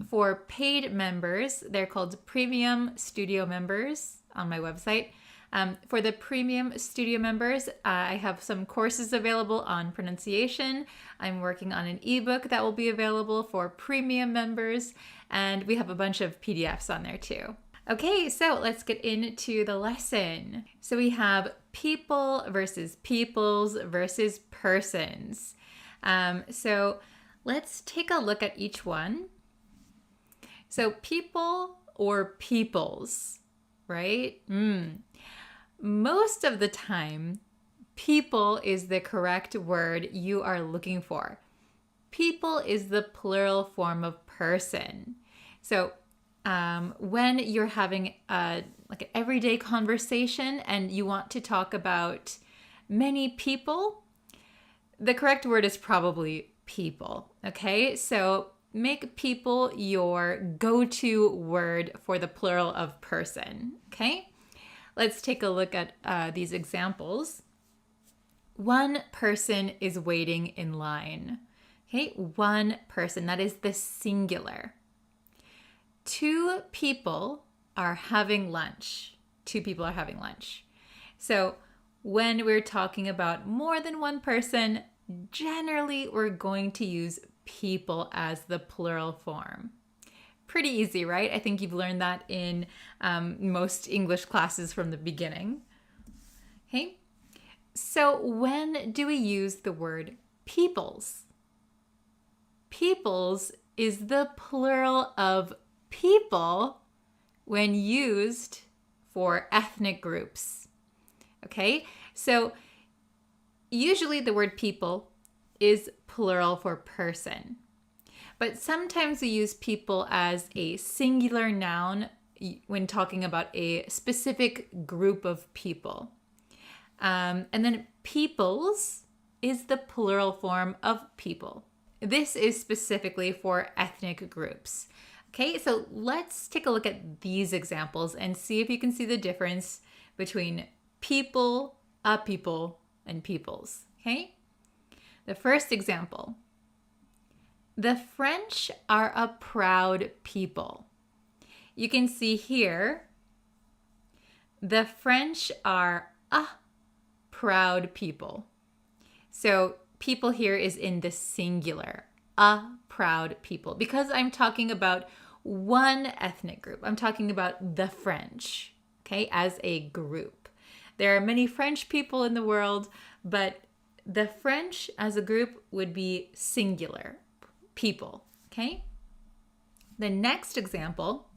For paid members, they're called Premium Studio members on my website. For the Premium Studio members, I have some courses available on pronunciation. I'm working on an ebook that will be available for premium members, and we have a bunch of PDFs on there too. Okay, so let's get into the lesson. So we have people versus peoples versus persons. So let's take a look at each one. So people or peoples, right? Most of the time, people is the correct word you are looking for. People is the plural form of person. So when you're having like an everyday conversation and you want to talk about many people, the correct word is probably people, okay? So make people your go-to word for the plural of person, okay? Let's take a look at these examples. One person is waiting in line. Okay, one person, that is the singular. Two people are having lunch. Two people are having lunch. So when we're talking about more than one person, generally we're going to use people as the plural form. Pretty easy, right? I think you've learned that in most English classes from the beginning. Okay, so when do we use the word peoples? Peoples is the plural of people when used for ethnic groups. Okay, so usually the word people is plural for person. But sometimes we use people as a singular noun when talking about a specific group of people. And then peoples is the plural form of people. This is specifically for ethnic groups. Okay, so let's take a look at these examples and see if you can see the difference between people, a people, and peoples. Okay? The first example. The French are a proud people. You can see here, the French are a proud people. So people here is in the singular, a proud people, because I'm talking about one ethnic group. I'm talking about the French, okay, as a group. There are many French people in the world, but the French as a group would be singular people, okay? The next example,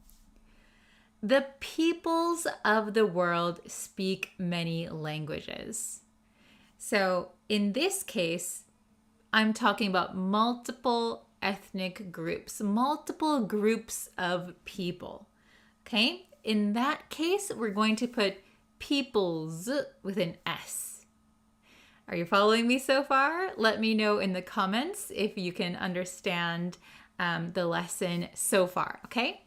the peoples of the world speak many languages. So in this case, I'm talking about multiple ethnic groups, multiple groups of people, okay? In that case, we're going to put peoples with an S. Are you following me so far? Let me know in the comments if you can understand the lesson so far, okay?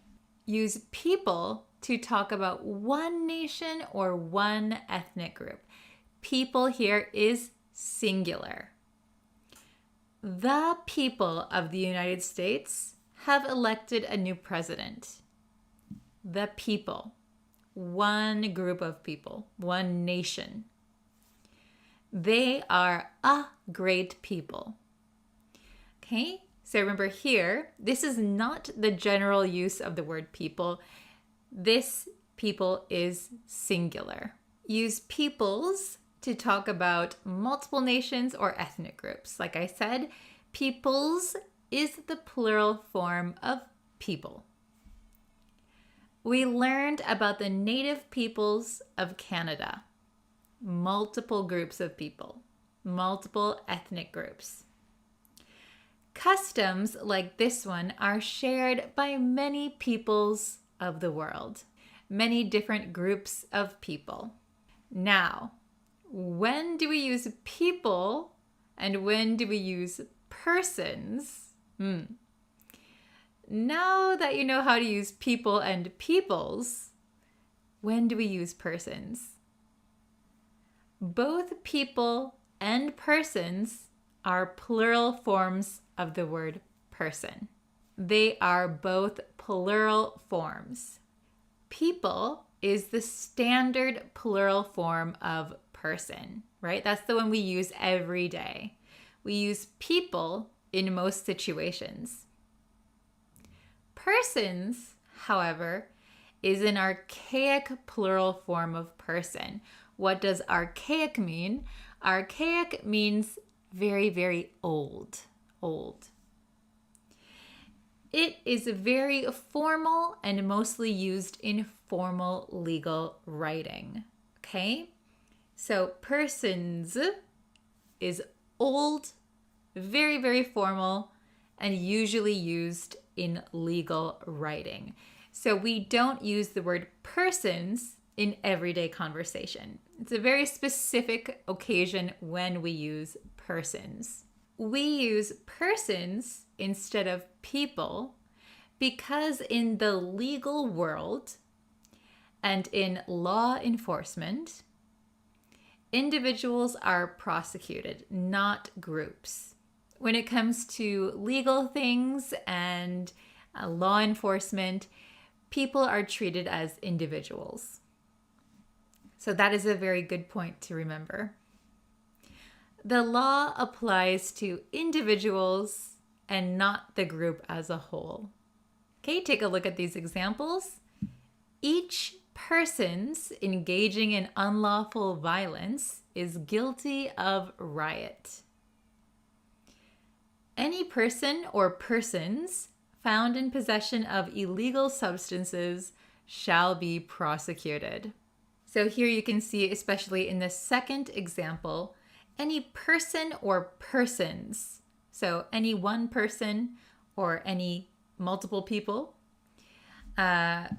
Use people to talk about one nation or one ethnic group. People here is singular. The people of the United States have elected a new president. The people. One group of people. One nation. They are a great people. Okay? So remember here, this is not the general use of the word people. This people is singular. Use peoples to talk about multiple nations or ethnic groups. Like I said, peoples is the plural form of people. We learned about the native peoples of Canada. Multiple groups of people, multiple ethnic groups. Customs like this one are shared by many peoples of the world, many different groups of people. Now, when do we use people and when do we use persons? Now that you know how to use people and peoples, when do we use persons? Both people and persons are plural forms of the word person. They are both plural forms. People is the standard plural form of person, right? That's the one we use every day. We use people in most situations. Persons, however, is an archaic plural form of person. What does archaic mean? Archaic means very, very old. Old. It is very formal and mostly used in formal legal writing. Okay? So persons is old, very, very formal, and usually used in legal writing. So we don't use the word persons in everyday conversation. It's a very specific occasion when we use persons. We use persons instead of people because in the legal world and in law enforcement, individuals are prosecuted, not groups. When it comes to legal things and law enforcement, people are treated as individuals. So that is a very good point to remember. The law applies to individuals and not the group as a whole. Okay, take a look at these examples. Each persons engaging in unlawful violence is guilty of riot. Any person or persons found in possession of illegal substances shall be prosecuted. So here you can see, especially in the second example, any person or persons. So any one person or any multiple people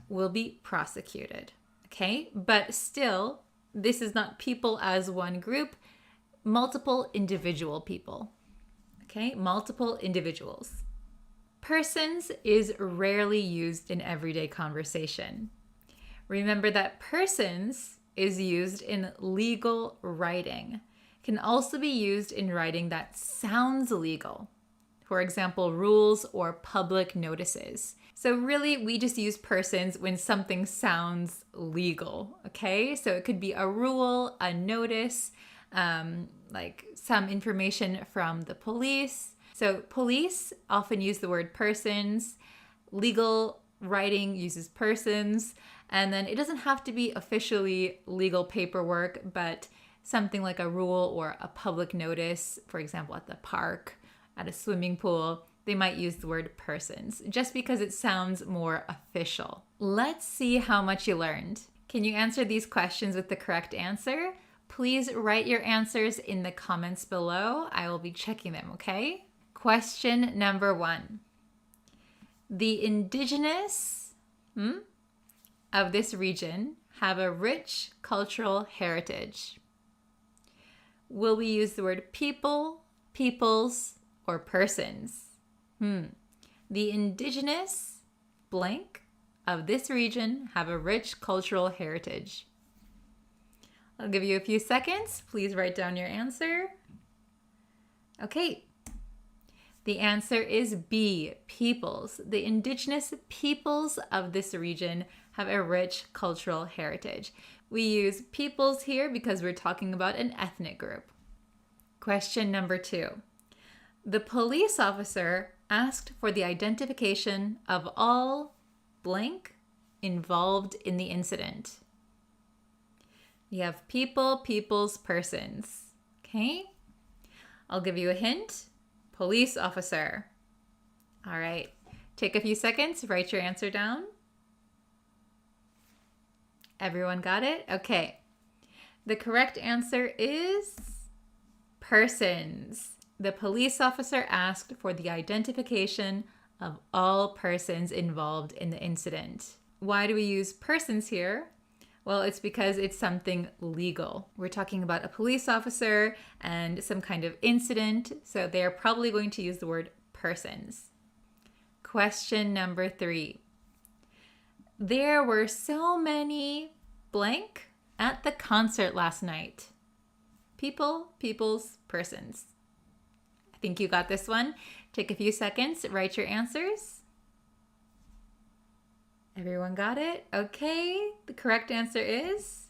will be prosecuted. Okay, but still, this is not people as one group, multiple individual people. Okay, multiple individuals. Persons is rarely used in everyday conversation. Remember that persons is used in legal writing. can also be used in writing that sounds legal. For example, rules or public notices. So really, we just use persons when something sounds legal, okay? So it could be a rule, a notice, like some information from the police. So police often use the word persons. Legal writing uses persons. And then it doesn't have to be officially legal paperwork, but something like a rule or a public notice, for example, at the park, at a swimming pool, they might use the word persons just because it sounds more official. Let's see how much you learned. Can you answer these questions with the correct answer? Please write your answers in the comments below. I will be checking them, okay? Question number 1. The indigenous of this region have a rich cultural heritage. Will we use the word people, peoples, or persons? The indigenous blank of this region have a rich cultural heritage. I'll give you a few seconds. Please write down your answer. Okay. The answer is B, peoples. The indigenous peoples of this region have a rich cultural heritage. We use peoples here because we're talking about an ethnic group. Question number 2. The police officer asked for the identification of all blank involved in the incident. You have people, peoples, persons. Okay? I'll give you a hint. Police officer. All right. Take a few seconds. Write your answer down. Everyone got it? Okay. The correct answer is persons. The police officer asked for the identification of all persons involved in the incident. Why do we use persons here? Well, it's because it's something legal. We're talking about a police officer and some kind of incident, so they're probably going to use the word persons. Question number 3. There were so many blank at the concert last night. People, peoples, persons. I think you got this one. Take a few seconds, write your answers. Everyone got it? Okay, the correct answer is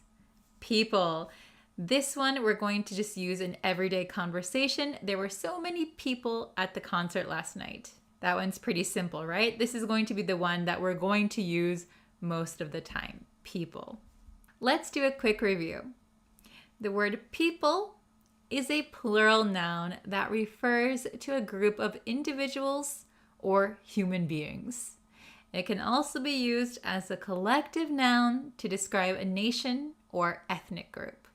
people. This one we're going to just use in everyday conversation. There were so many people at the concert last night. That one's pretty simple, right? This is going to be the one that we're going to use most of the time, people. Let's do a quick review. The word people is a plural noun that refers to a group of individuals or human beings. It can also be used as a collective noun to describe a nation or ethnic group.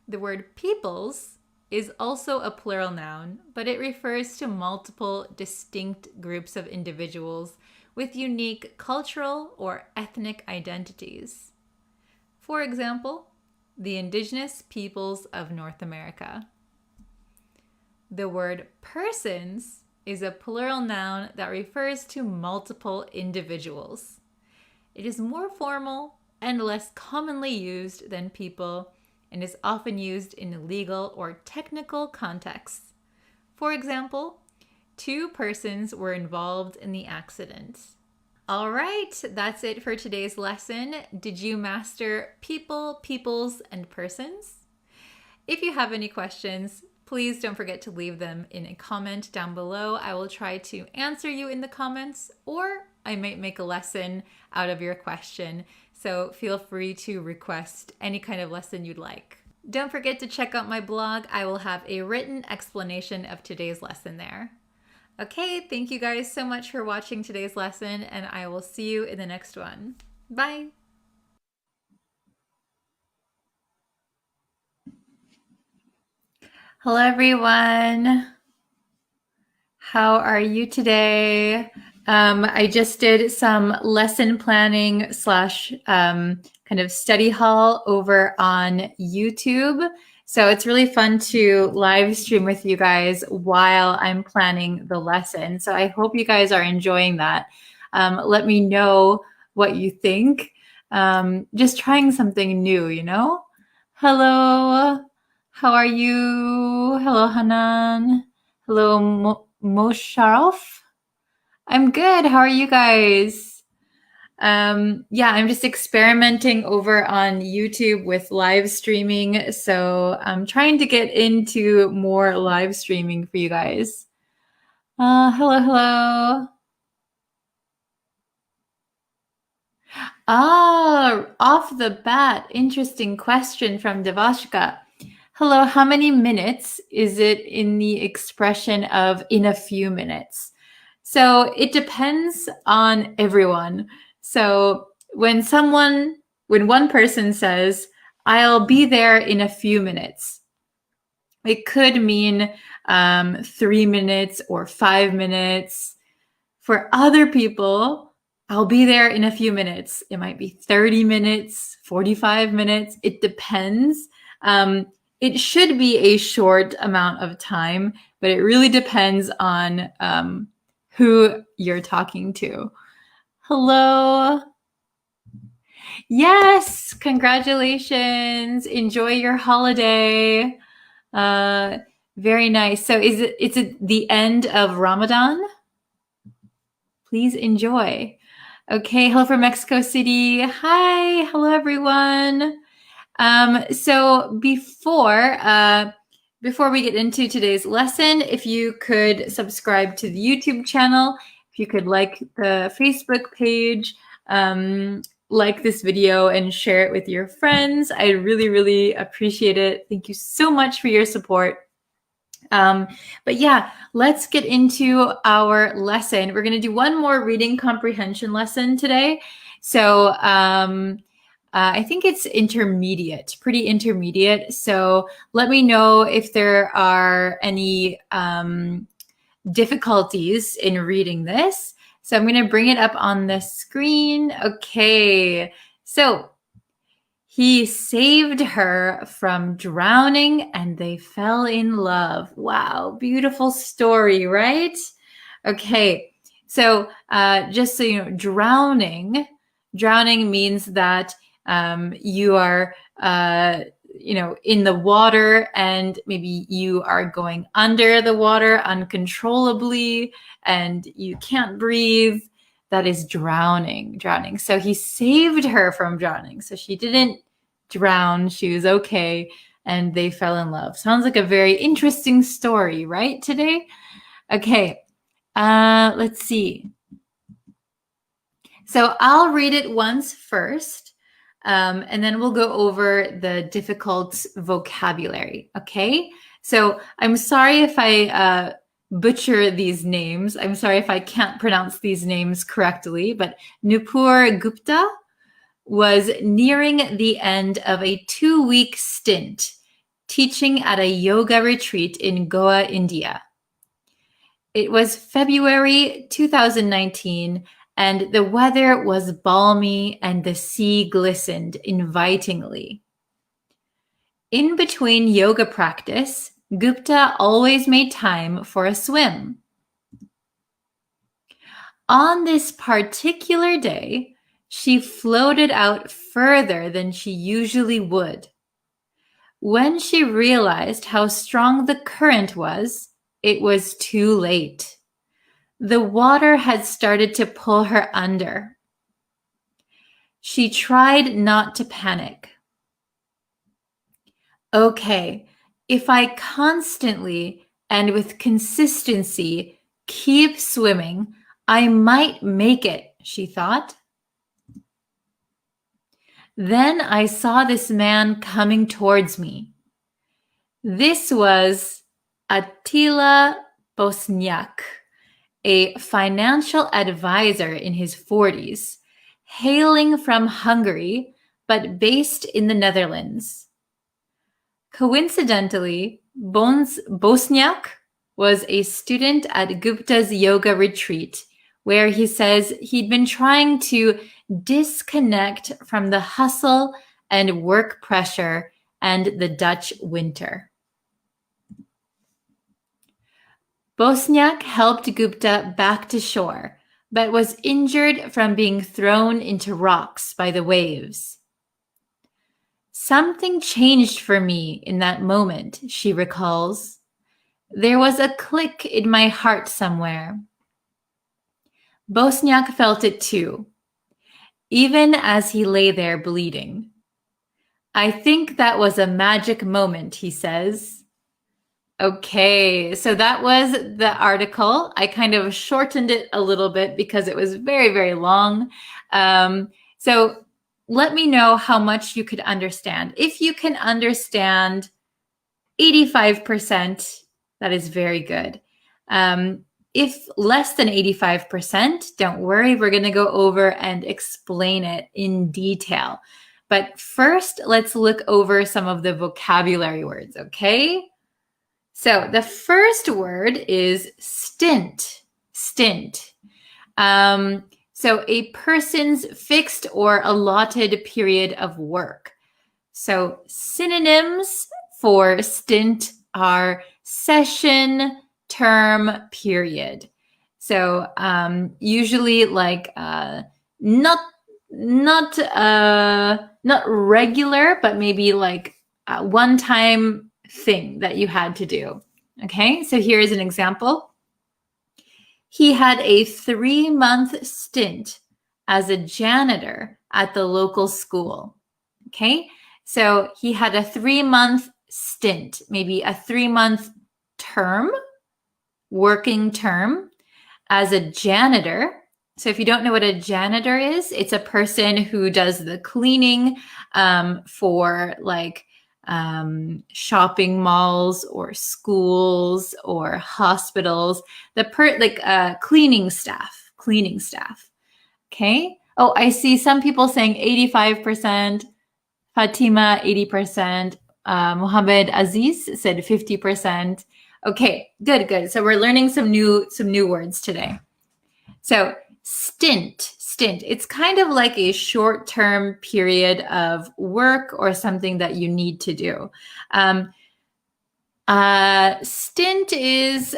The word peoples is also a plural noun, but it refers to multiple distinct groups of individuals with unique cultural or ethnic identities. For example, the indigenous peoples of North America. The word persons is a plural noun that refers to multiple individuals. It is more formal and less commonly used than people and is often used in legal or technical contexts. For example, 2 persons were involved in the accident. All right, that's it for today's lesson. Did you master people, peoples, and persons? If you have any questions, please don't forget to leave them in a comment down below. I will try to answer you in the comments, or I might make a lesson out of your question. So feel free to request any kind of lesson you'd like. Don't forget to check out my blog. I will have a written explanation of today's lesson there. Okay, thank you guys so much for watching today's lesson, and I will see you in the next one. Bye! Hello everyone! How are you today? I just did some lesson planning slash kind of study hall over on YouTube. So it's really fun to live stream with you guys while I'm planning the lesson. So I hope you guys are enjoying that. Let me know what you think. Just trying something new, you know? Hello. How are you? Hello, Hanan. Hello, Mosharaf. I'm good. How are you guys? Yeah, I'm just experimenting over on YouTube with live streaming. So I'm trying to get into more live streaming for you guys. Hello. Off the bat, interesting question from Devashka. Hello, how many minutes is it in the expression of in a few minutes? So it depends on everyone. So when one person says, I'll be there in a few minutes, it could mean 3 minutes or 5 minutes. For other people, I'll be there in a few minutes. It might be 30 minutes, 45 minutes. It depends. It should be a short amount of time, but it really depends on who you're talking to. Hello. Yes, congratulations. Enjoy your holiday. Very nice. So it's the end of Ramadan? Please enjoy. Okay, hello from Mexico City. Hi, hello everyone. So before we get into today's lesson, if you could subscribe to the YouTube channel, if you could like the Facebook page, like this video and share it with your friends, I really, really appreciate it. Thank you so much for your support. But yeah, let's get into our lesson. We're going to do one more reading comprehension lesson today. So I think it's intermediate, pretty intermediate. So let me know if there are any difficulties in reading this. So I'm going to bring it up on the screen. Okay, so he saved her from drowning and they fell in love. Wow, beautiful story, right? Okay, so just so you know, drowning means that you are in the water and maybe you are going under the water uncontrollably and you can't breathe. That is drowning. So he saved her from drowning. So she didn't drown. She was okay. And they fell in love. Sounds like a very interesting story, right, today? Okay. Let's see. So I'll read it once first, and then we'll go over the difficult vocabulary, okay? So I'm sorry if I butcher these names. I'm sorry if I can't pronounce these names correctly, but Nupur Gupta was nearing the end of a 2-week stint teaching at a yoga retreat in Goa, India. It was February 2019, and the weather was balmy and the sea glistened invitingly. In between yoga practice, Gupta always made time for a swim. On this particular day, she floated out further than she usually would. When she realized how strong the current was, it was too late. The water had started to pull her under. She tried not to panic. Okay, if I constantly and with consistency keep swimming, I might make it, she thought. Then I saw this man coming towards me. This was Attila Bosniak, a financial advisor in his 40s, hailing from Hungary, but based in the Netherlands. Coincidentally, Bosniak was a student at Gupta's yoga retreat, where he says he'd been trying to disconnect from the hustle and work pressure and the Dutch winter. Bosniak helped Gupta back to shore, but was injured from being thrown into rocks by the waves. Something changed for me in that moment, she recalls. There was a click in my heart somewhere. Bosniak felt it too, even as he lay there bleeding. I think that was a magic moment, he says. Okay, so that was the article. I kind of shortened it a little bit because it was very, very long. So let me know how much you could understand. If you can understand 85%, that is very good. If less than 85%, don't worry, we're going to go over and explain it in detail. But first, let's look over some of the vocabulary words, okay? So the first word is stint. Stint. So a person's fixed or allotted period of work. So synonyms for stint are session, term, period. So usually like not regular, but maybe like a one-time thing that you had to do. Okay, so here is an example. He had a 3-month stint as a janitor at the local school. Okay, so he had a 3-month stint, maybe a 3-month term, working term as a janitor. So if you don't know what a janitor is, it's a person who does the cleaning for like shopping malls or schools or hospitals, cleaning staff. Okay. Oh, I see some people saying 85%, Fatima 80%, Mohammed Aziz said 50%. Okay, good. So we're learning some new words today. So stint. It's kind of like a short-term period of work or something that you need to do. Stint is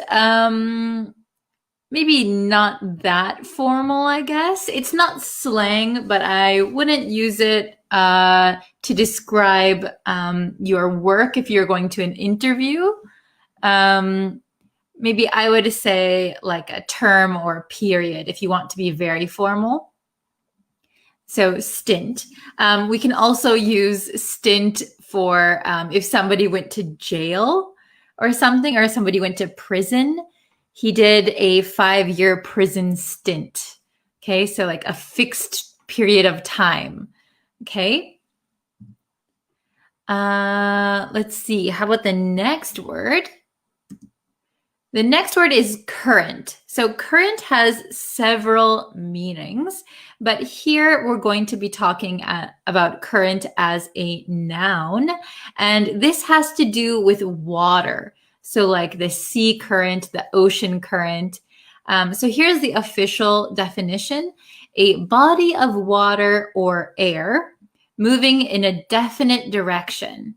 maybe not that formal, I guess. It's not slang, but I wouldn't use it to describe your work if you're going to an interview. Maybe I would say like a term or a period if you want to be very formal. So stint. We can also use stint for if somebody went to jail or something, or somebody went to prison. He did a 5-year prison stint. Okay, so like a fixed period of time. Okay. Let's see. How about the next word? The next word is current. So current has several meanings, but here we're going to be talking about current as a noun, and this has to do with water. So like the sea current, the ocean current. So here's the official definition: a body of water or air moving in a definite direction,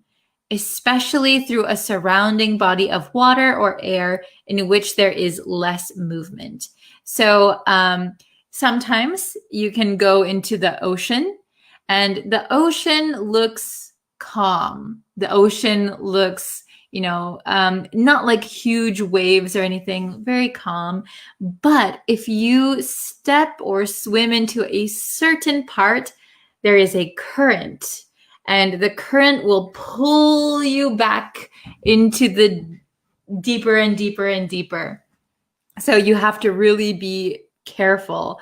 especially through a surrounding body of water or air in which there is less movement. So sometimes you can go into the ocean, and the ocean looks calm. The ocean looks, not like huge waves or anything, very calm. But if you step or swim into a certain part, there is a current. And the current will pull you back into the deeper and deeper and deeper. So you have to really be careful.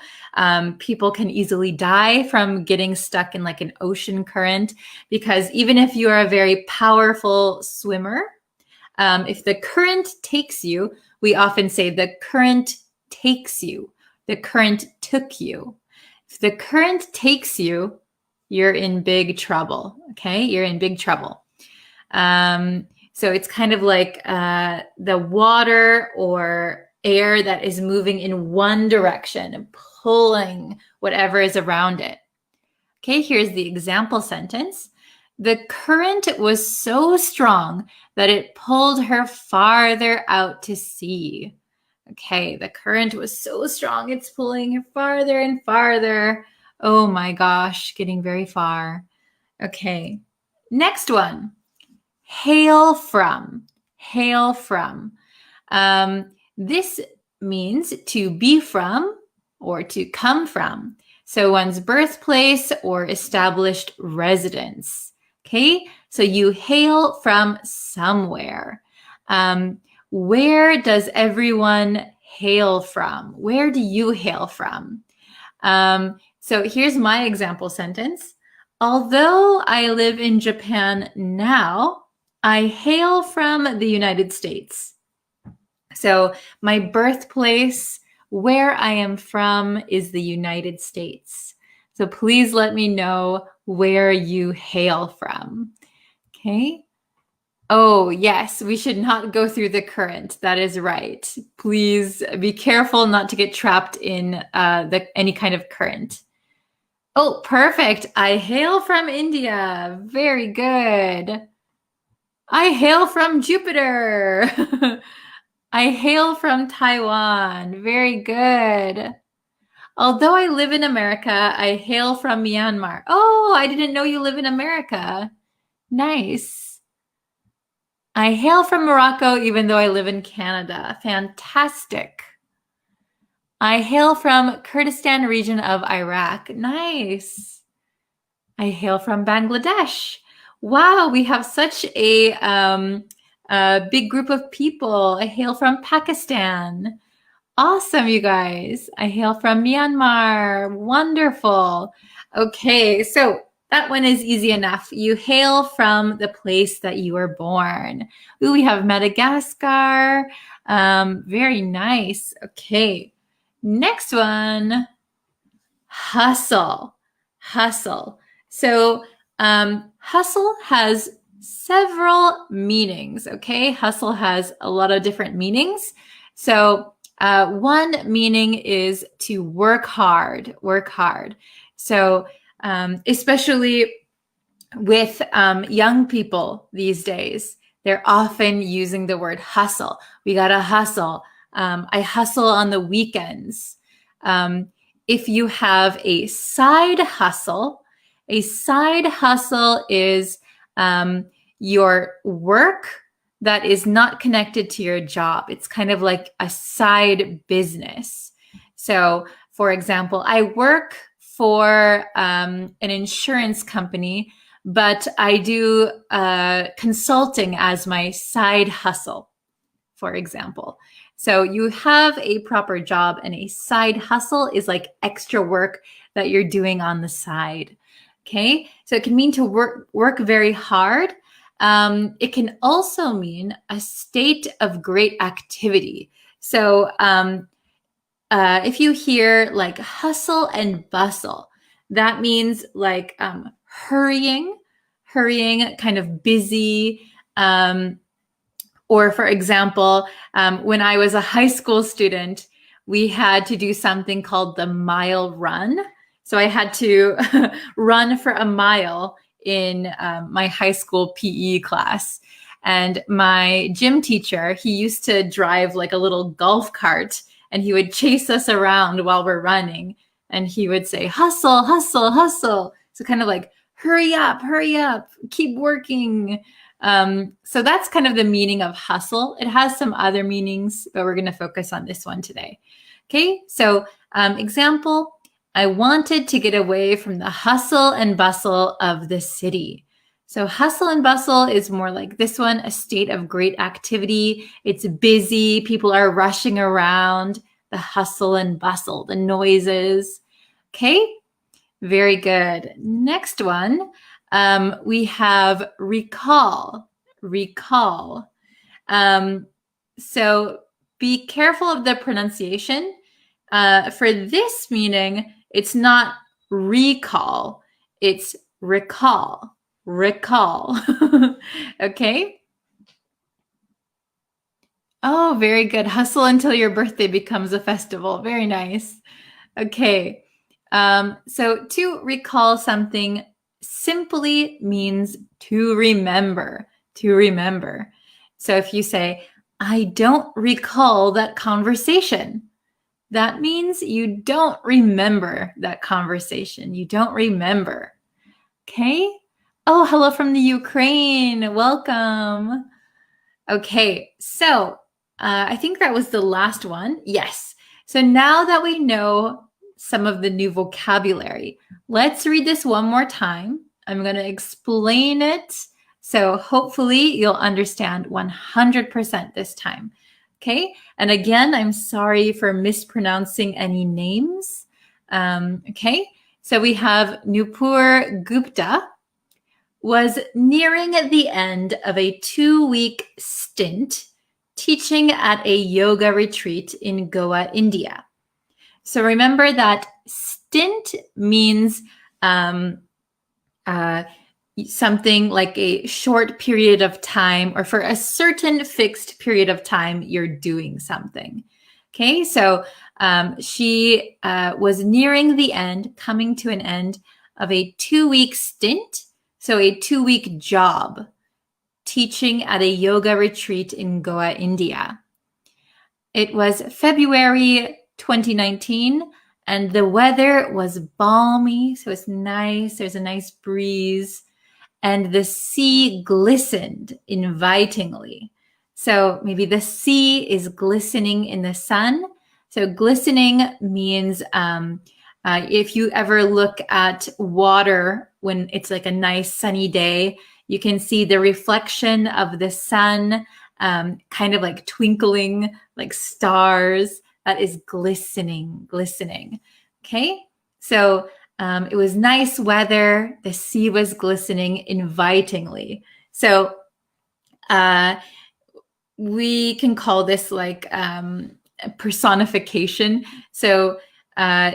People can easily die from getting stuck in like an ocean current, because even if you are a very powerful swimmer, if the current takes you, we often say the current takes you. The current took you. If the current takes you, you're in big trouble. Okay, you're in big trouble. So it's kind of like the water or air that is moving in one direction and pulling whatever is around it. Okay, here's the example sentence. The current was so strong that it pulled her farther out to sea. Okay, the current was so strong, it's pulling her farther and farther. Oh my gosh, getting very far. Okay. Next one, hail from. Hail from. This means to be from or to come from. So one's birthplace or established residence. Okay, so you hail from somewhere. Where does everyone hail from? Where do you hail from? So here's my example sentence. Although I live in Japan now, I hail from the United States. So my birthplace, where I am from, is the United States. So please let me know where you hail from. Okay. Oh, yes, we should not go through the current. That is right. Please be careful not to get trapped in any kind of current. Oh, perfect. I hail from India. Very good. I hail from Jupiter. I hail from Taiwan. Very good. Although I live in America, I hail from Myanmar. Oh, I didn't know you live in America. Nice. I hail from Morocco, even though I live in Canada. Fantastic. I hail from Kurdistan region of Iraq. Nice. I hail from Bangladesh. Wow, we have such a big group of people. I hail from Pakistan. Awesome, you guys. I hail from Myanmar. Wonderful. Okay, so that one is easy enough. You hail from the place that you were born. Ooh, we have Madagascar. Very nice. Okay, next one, hustle. Hustle. So hustle has several meanings, okay? Hustle has a lot of different meanings. So one meaning is to work hard, work hard. So especially with young people these days, they're often using the word hustle. We gotta hustle. I hustle on the weekends. If you have a side hustle is your work that is not connected to your job. It's kind of like a side business. So, for example, I work for an insurance company, but I do consulting as my side hustle, for example. So you have a proper job, and a side hustle is like extra work that you're doing on the side. Okay, so it can mean to work very hard. It can also mean a state of great activity. So if you hear like hustle and bustle, that means like hurrying, kind of busy. Or for example, when I was a high school student, we had to do something called the mile run. So I had to run for a mile in my high school PE class. And my gym teacher, he used to drive like a little golf cart, and he would chase us around while we're running. And he would say, hustle, hustle, hustle. So kind of like, hurry up, keep working. So that's kind of the meaning of hustle. It has some other meanings, but we're going to focus on this one today. Okay, so example, I wanted to get away from the hustle and bustle of the city. So hustle and bustle is more like this one, a state of great activity. It's busy. People are rushing around. The hustle and bustle, the noises. Okay, very good. Next one, we have recall. Recall. So be careful of the pronunciation. For this meaning, it's not recall, it's recall. Recall. Okay. Oh, very good. Hustle until your birthday becomes a festival. Very nice. Okay. So to recall something simply means to remember, to remember. So if you say, I don't recall that conversation, that means you don't remember that conversation. You don't remember. Okay. Oh, hello from the Ukraine. Welcome. Okay, so I think that was the last one. Yes. So now that we know some of the new vocabulary, let's read this one more time. I'm going to explain it. So hopefully you'll understand 100% this time. Okay. And again, I'm sorry for mispronouncing any names. Okay. So we have Nupur Gupta was nearing the end of a 2-week stint teaching at a yoga retreat in Goa, India. So remember that stint means something like a short period of time, or for a certain fixed period of time, you're doing something. Okay, so she was nearing the end, coming to an end of a 2-week stint. So a 2-week job teaching at a yoga retreat in Goa, India. It was February 2019 and the weather was balmy. So it's nice. There's a nice breeze and the sea glistened invitingly. So maybe the sea is glistening in the sun. So glistening means if you ever look at water when it's like a nice sunny day, you can see the reflection of the sun kind of like twinkling like stars. That is glistening, glistening. Okay, so it was nice weather. The sea was glistening invitingly. So we can call this like personification. So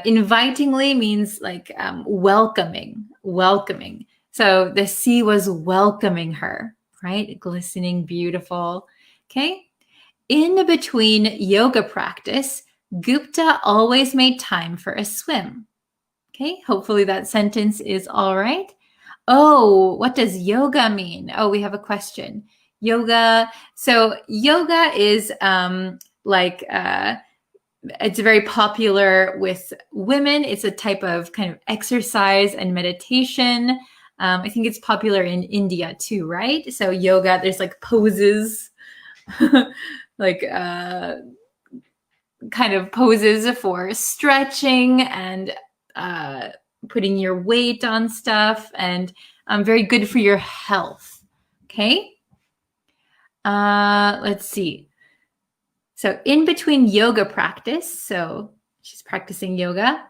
invitingly means like welcoming, welcoming. So the sea was welcoming her, right? Glistening, beautiful. Okay. In between yoga practice, Gupta always made time for a swim. Okay, hopefully that sentence is all right. Oh, what does yoga mean? Oh, we have a question. Yoga. So yoga is it's very popular with women. It's a type of kind of exercise and meditation. I think it's popular in India too, right? So yoga, there's like poses, like kind of poses for stretching and putting your weight on stuff, and very good for your health. Okay. Let's see. So in between yoga practice, so she's practicing yoga,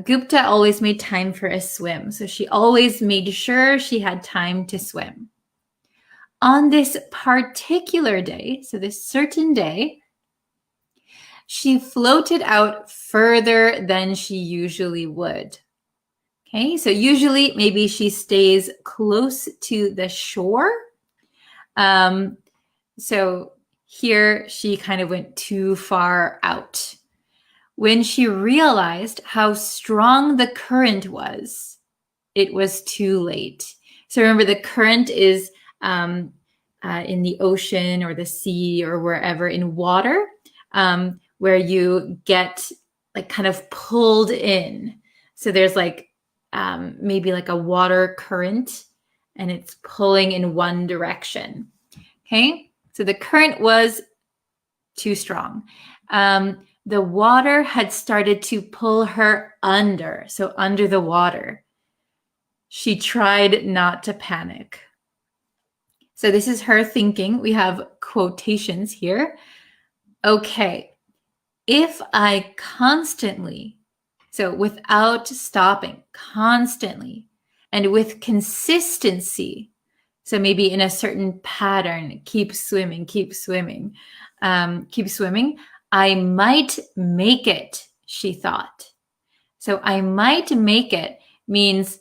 Gupta always made time for a swim. So she always made sure she had time to swim. On this particular day, so this certain day, she floated out further than she usually would. Okay, so usually maybe she stays close to the shore. So here she kind of went too far out. When she realized how strong the current was, it was too late. So remember, the current is in the ocean or the sea or wherever in water, where you get like kind of pulled in. So there's like maybe like a water current and it's pulling in one direction. Okay, so the current was too strong. The water had started to pull her under, so under the water. She tried not to panic. So this is her thinking. We have quotations here. Okay, if I constantly, so without stopping, constantly, and with consistency, so maybe in a certain pattern, keep swimming, keep swimming, keep swimming, I might make it, she thought. So I might make it means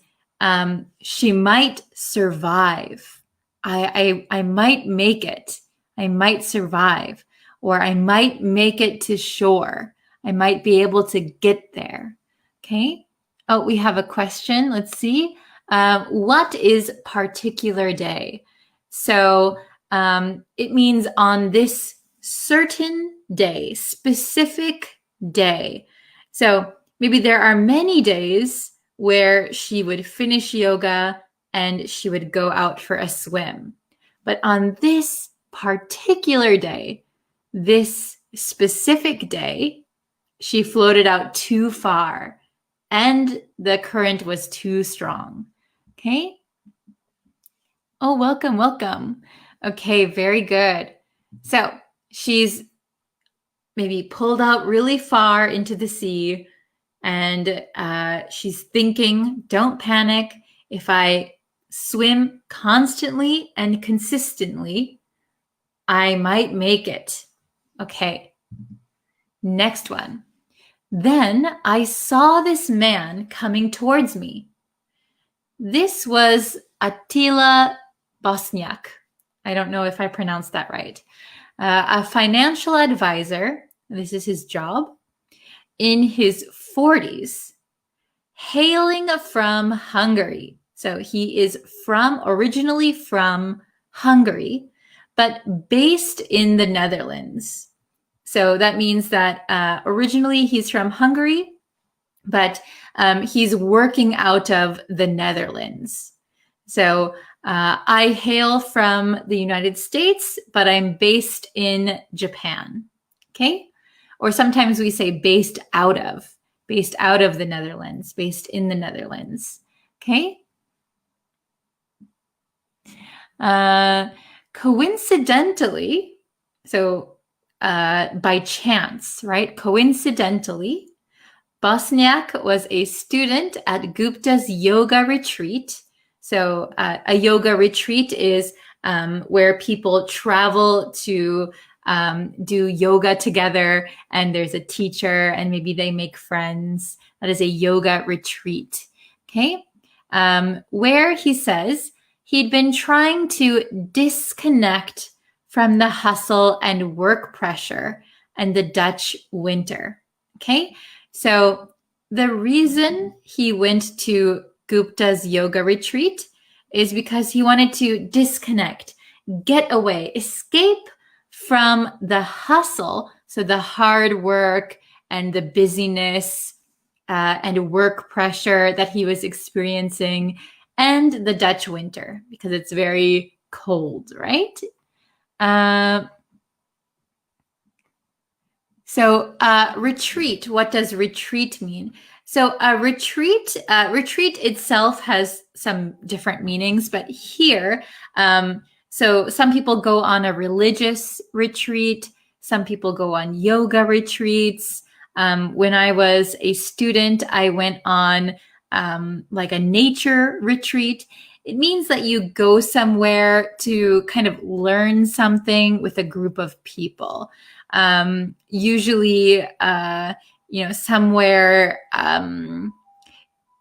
she might survive. I might make it. I might survive. Or I might make it to shore. I might be able to get there. Okay. Oh, we have a question. Let's see. What is particular day? So it means on this certain day, specific day. So maybe there are many days where she would finish yoga and she would go out for a swim. But on this particular day, this specific day, she floated out too far and the current was too strong. Okay. Oh, welcome, welcome. Okay, very good. So she's maybe pulled out really far into the sea and she's thinking, don't panic. If I swim constantly and consistently, I might make it. Okay. Next one. Then I saw this man coming towards me. This was Attila Bosniak. I don't know if I pronounced that right. A financial advisor, this is his job, in his 40s, hailing from Hungary. So he is originally from Hungary, but based in the Netherlands. So that means that originally he's from Hungary, but he's working out of the Netherlands. So I hail from the United States, but I'm based in Japan. Okay? Or sometimes we say based out of the Netherlands, based in the Netherlands. Okay? Coincidentally, so by chance, right? Coincidentally, Bosniak was a student at Gupta's yoga retreat. So a yoga retreat is where people travel to do yoga together, and there's a teacher and maybe they make friends. That is a yoga retreat. Okay. Where he says he'd been trying to disconnect from the hustle and work pressure and the Dutch winter. Okay. So the reason he went to Gupta's yoga retreat is because he wanted to disconnect, get away, escape from the hustle. So the hard work and the busyness and work pressure that he was experiencing, and the Dutch winter, because it's very cold, right? Retreat, what does retreat mean? So a retreat itself has some different meanings, but here, so some people go on a religious retreat, some people go on yoga retreats. When I was a student, I went on like a nature retreat. It means that you go somewhere to kind of learn something with a group of people. Usually, somewhere,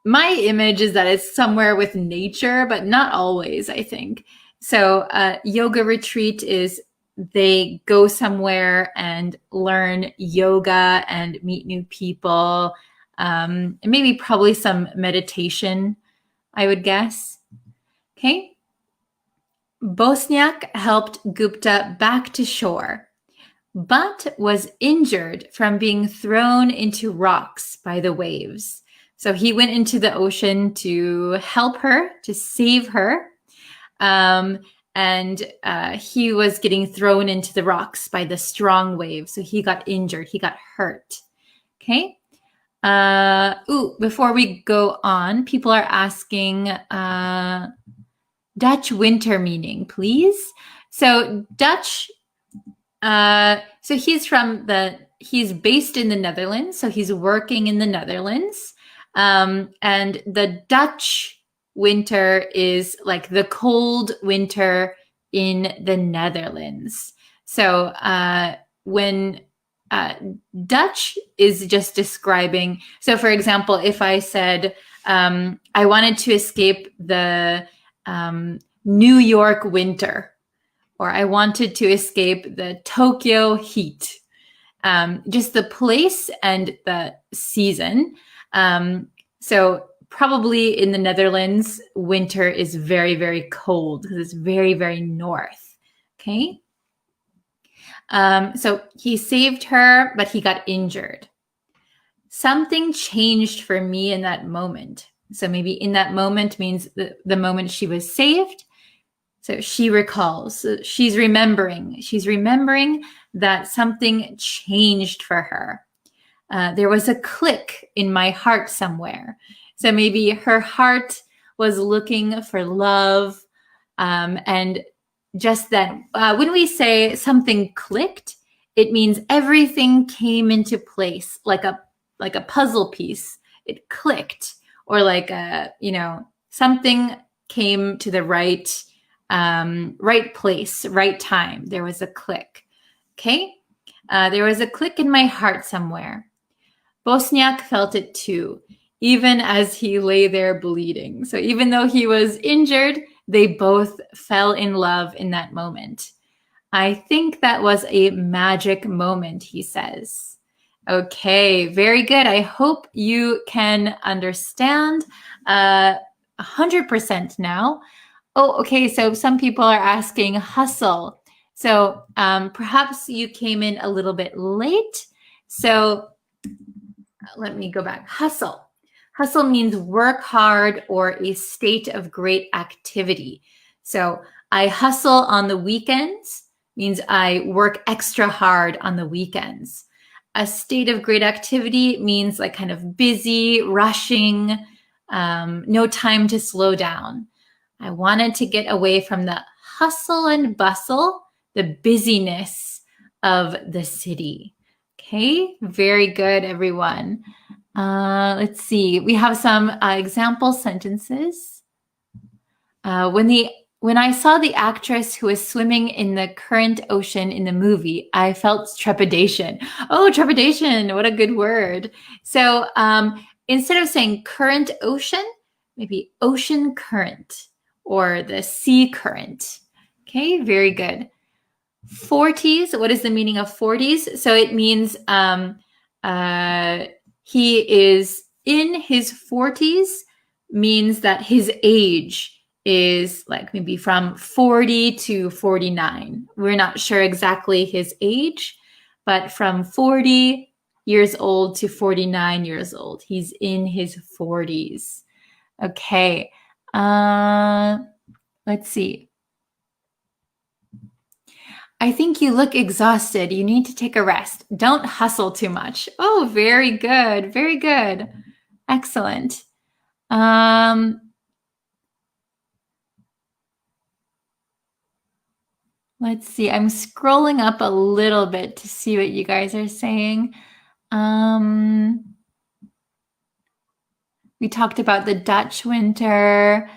my image is that it's somewhere with nature, but not always, I think. So yoga retreat is they go somewhere and learn yoga and meet new people, and maybe probably some meditation, I would guess. Okay. Bosniak helped Gupta back to shore, but was injured from being thrown into rocks by the waves. So he went into the ocean to help her, to save her. And he was getting thrown into the rocks by the strong waves. So he got injured. He got hurt. Okay. Before we go on, people are asking Dutch winter meaning, please. So Dutch, so he's based in the Netherlands. So he's working in the Netherlands. And the Dutch winter is like the cold winter in the Netherlands. So when Dutch is just describing, so for example, if I said I wanted to escape the New York winter, or I wanted to escape the Tokyo heat, just the place and the season. So probably in the Netherlands, winter is very, very cold because it's very, very north. Okay. So he saved her, but he got injured. Something changed for me in that moment. So maybe in that moment means the moment she was saved. So she recalls. So she's remembering. She's remembering that something changed for her. There was a click in my heart somewhere. So maybe her heart was looking for love. And just that when we say something clicked, it means everything came into place like a puzzle piece. It clicked, or like something came to the right place, right time. There was a click. Okay, there was a click in my heart somewhere. Bosniak felt it too, even as he lay there bleeding. So even though he was injured, they both fell in love in that moment. I think that was a magic moment, he says. Okay, very good. I hope you can understand 100% now. Oh, okay. So some people are asking hustle. So perhaps you came in a little bit late. So let me go back. Hustle. Hustle means work hard or a state of great activity. So I hustle on the weekends means I work extra hard on the weekends. A state of great activity means like kind of busy, rushing, no time to slow down. I wanted to get away from the hustle and bustle, the busyness of the city. Okay, very good, everyone. Let's see. We have some example sentences. When I saw the actress who was swimming in the current ocean in the movie, I felt trepidation. Oh, trepidation! What a good word. So instead of saying current ocean, maybe ocean current or the sea current. Okay, very good. 40s. What is the meaning of 40s? So it means he is in his 40s, means that his age is like maybe from 40 to 49. We're not sure exactly his age, but from 40 years old to 49 years old. He's in his 40s. Okay. Let's see. I think you look exhausted. You need to take a rest. Don't hustle too much. Oh, very good. Very good. Excellent. Let's see. I'm scrolling up a little bit to see what you guys are saying. We talked about the Dutch winter.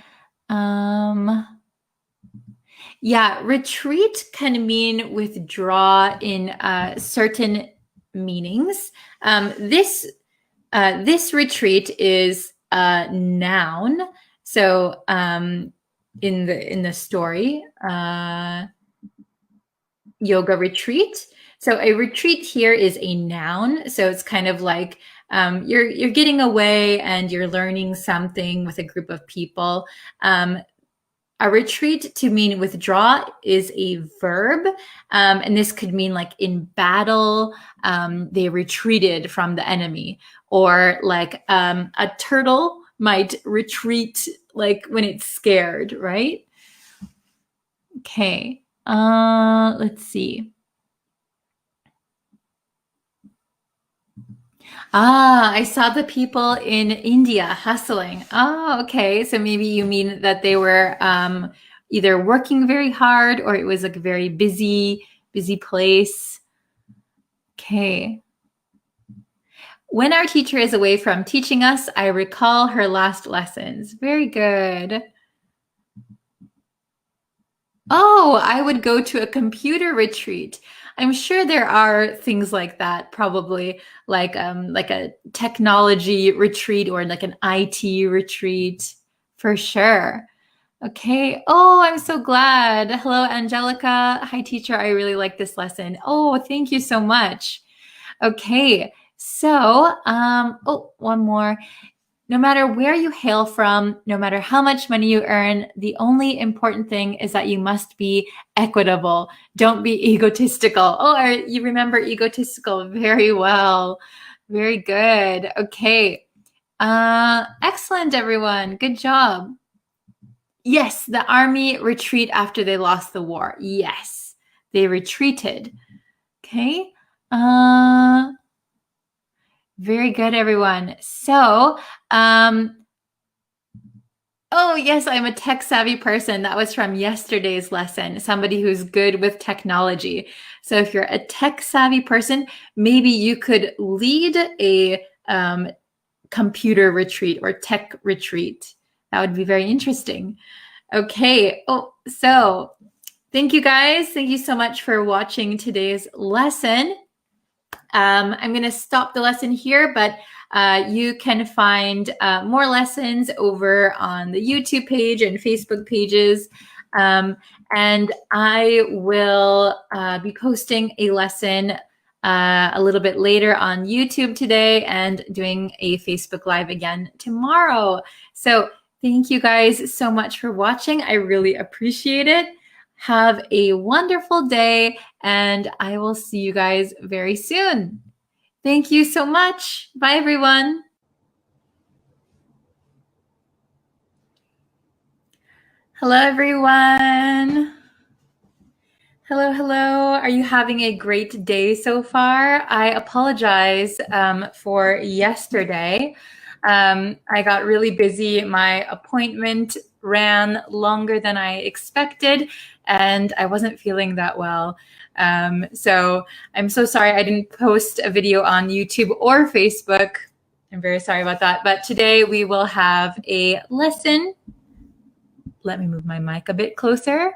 Yeah, retreat can mean withdraw in certain meanings. This retreat is a noun. So in the story, yoga retreat. So a retreat here is a noun. So it's kind of like you're getting away and you're learning something with a group of people. A retreat, to mean withdraw, is a verb. And this could mean like in battle, they retreated from the enemy. Or like a turtle might retreat like when it's scared, right? Okay, let's see. I saw the people in India hustling. Oh, okay. So maybe you mean that they were either working very hard or it was like a very busy place. Okay. When our teacher is away from teaching us, I recall her last lessons. Very good. Oh, I would go to a computer retreat. I'm sure there are things like that, probably like a technology retreat or like an IT retreat, for sure. Okay. Oh, I'm so glad. Hello, Angelica. Hi, teacher. I really like this lesson. Oh, thank you so much. Okay. So, one more. No matter where you hail from, no matter how much money you earn, the only important thing is that you must be equitable. Don't be egotistical. Oh, you remember egotistical very well. Very good. Okay. Excellent, everyone. Good job. Yes, the army retreat after they lost the war. Yes, they retreated. Okay. Very good, everyone. So, oh, yes, I'm a tech-savvy person. That was from yesterday's lesson, somebody who's good with technology. So if you're a tech-savvy person, maybe you could lead a computer retreat or tech retreat. That would be very interesting. Okay. Oh, so thank you, guys. Thank you so much for watching today's lesson. I'm going to stop the lesson here, but you can find more lessons over on the YouTube page and Facebook pages. And I will be posting a lesson a little bit later on YouTube today and doing a Facebook Live again tomorrow. So thank you guys so much for watching. I really appreciate it. Have a wonderful day, and I will see you guys very soon. Thank you so much. Bye, everyone. Hello, everyone. Hello, hello. Are you having a great day so far? I apologize for yesterday. I got really busy. My appointment ran longer than I expected, and I wasn't feeling that well. So I'm so sorry I didn't post a video on YouTube or Facebook. I'm very sorry about that. But today we will have a lesson. Let me move my mic a bit closer.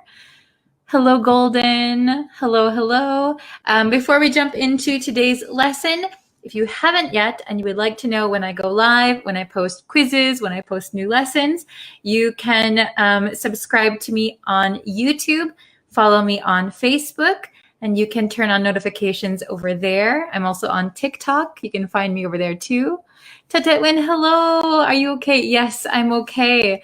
Hello, Golden. Hello, hello. Before we jump into today's lesson, if you haven't yet and you would like to know when I go live, when I post quizzes, when I post new lessons, you can subscribe to me on YouTube, follow me on Facebook, and you can turn on notifications over there. I'm also on TikTok. You can find me over there too. Tatetwin, hello. Are you okay? Yes, I'm okay.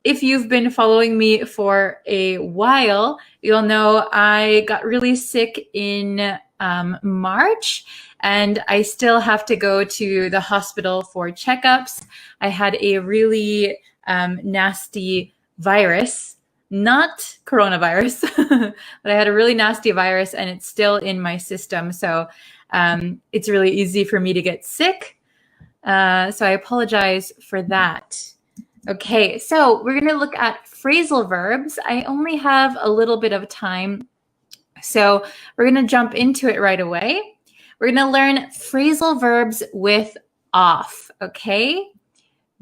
If you've been following me for a while, you'll know I got really sick in March, and I still have to go to the hospital for checkups. I had a really nasty virus, not coronavirus, but I had a really nasty virus, and it's still in my system. So it's really easy for me to get sick. So I apologize for that. Okay, so we're going to look at phrasal verbs. I only have a little bit of time, so we're going to jump into it right away. We're going to learn phrasal verbs with off, okay?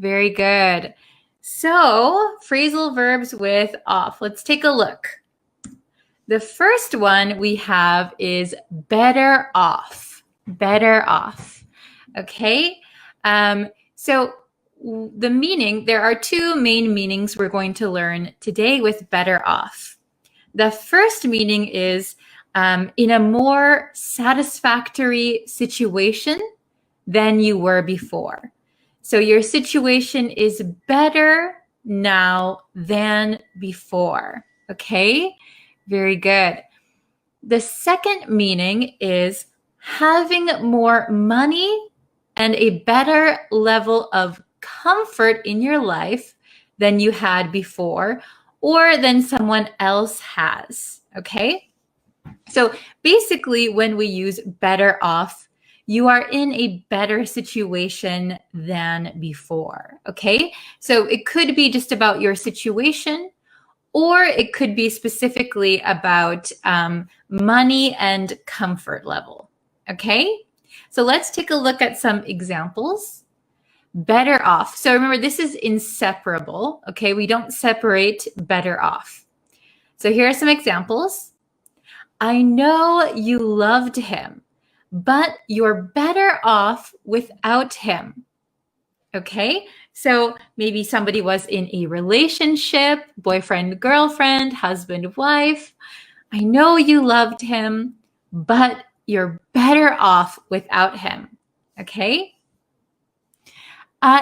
Very good. So phrasal verbs with off. Let's take a look. The first one we have is better off. Better off, okay? So the meaning, there are two main meanings we're going to learn today with better off. The first meaning is in a more satisfactory situation than you were before. So your situation is better now than before. Okay, very good. The second meaning is having more money and a better level of comfort in your life than you had before or than someone else has, okay? So basically, when we use better off, you are in a better situation than before, okay? So it could be just about your situation, or it could be specifically about money and comfort level, okay? So let's take a look at some examples. Better off. So remember, this is inseparable, okay? We don't separate better off. So here are some examples. I know you loved him, but you're better off without him. Okay? So maybe somebody was in a relationship, boyfriend, girlfriend, husband, wife. I know you loved him, but you're better off without him. Okay?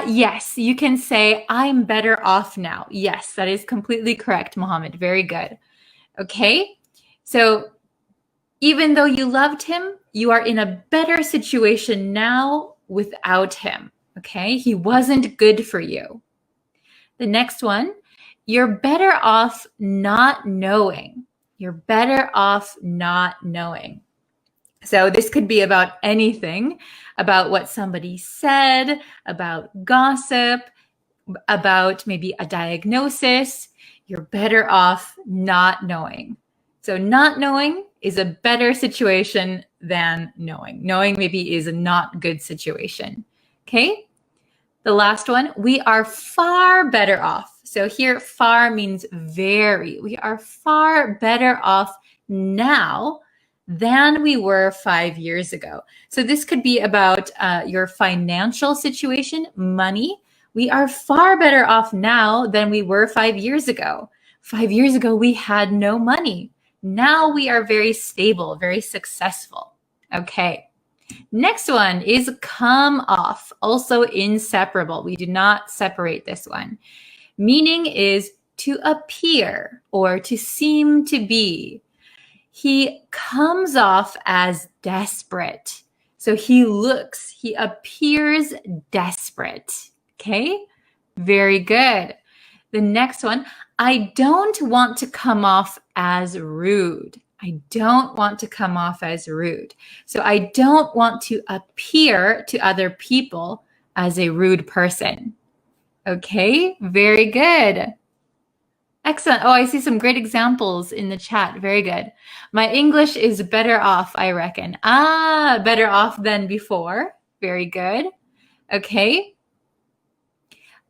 Yes, you can say, I'm better off now. Yes, that is completely correct, Mohammed. Very good. Okay, so even though you loved him, you are in a better situation now without him. Okay, he wasn't good for you. The next one, you're better off not knowing. You're better off not knowing. So this could be about anything, about what somebody said, about gossip, about maybe a diagnosis. You're better off not knowing. So not knowing is a better situation than knowing. Knowing maybe is a not good situation. Okay? The last one, we are far better off. So here, far means very. We are far better off now than we were 5 years ago. So this could be about your financial situation, money. We are far better off now than we were 5 years ago. 5 years ago, we had no money. Now we are very stable, very successful. Okay. Next one is come off, also inseparable. We do not separate this one. Meaning is to appear or to seem to be. He comes off as desperate. So he appears desperate. Okay, very good. The next one, I don't want to come off as rude. I don't want to come off as rude. So I don't want to appear to other people as a rude person. Okay, very good. Excellent. Oh, I see some great examples in the chat. Very good. My English is better off, I reckon. Better off than before. Very good. Okay.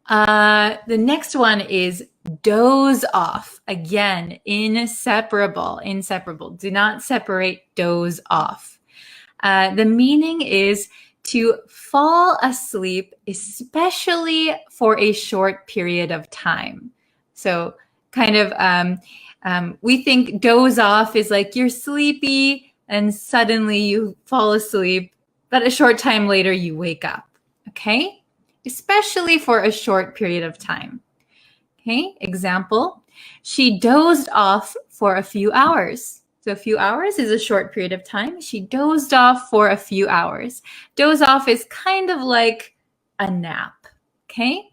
The next one is doze off. Again, inseparable. Inseparable. Do not separate doze off. The meaning is to fall asleep, especially for a short period of time. So kind of, we think doze off is like you're sleepy and suddenly you fall asleep, but a short time later you wake up. Okay? Especially for a short period of time. Okay, example, she dozed off for a few hours. So a few hours is a short period of time. She dozed off for a few hours. Doze off is kind of like a nap. Okay?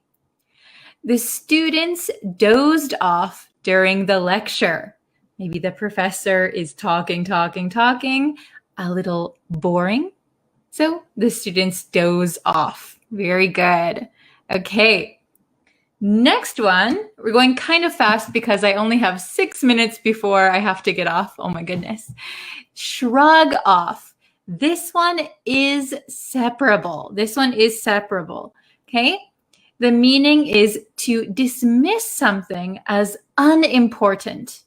The students dozed off during the lecture. Maybe the professor is talking, a little boring. So the students doze off. Very good. Okay. Next one, we're going kind of fast because I only have 6 minutes before I have to get off. Oh my goodness. Shrug off. This one is separable. This one is separable. Okay. The meaning is to dismiss something as unimportant.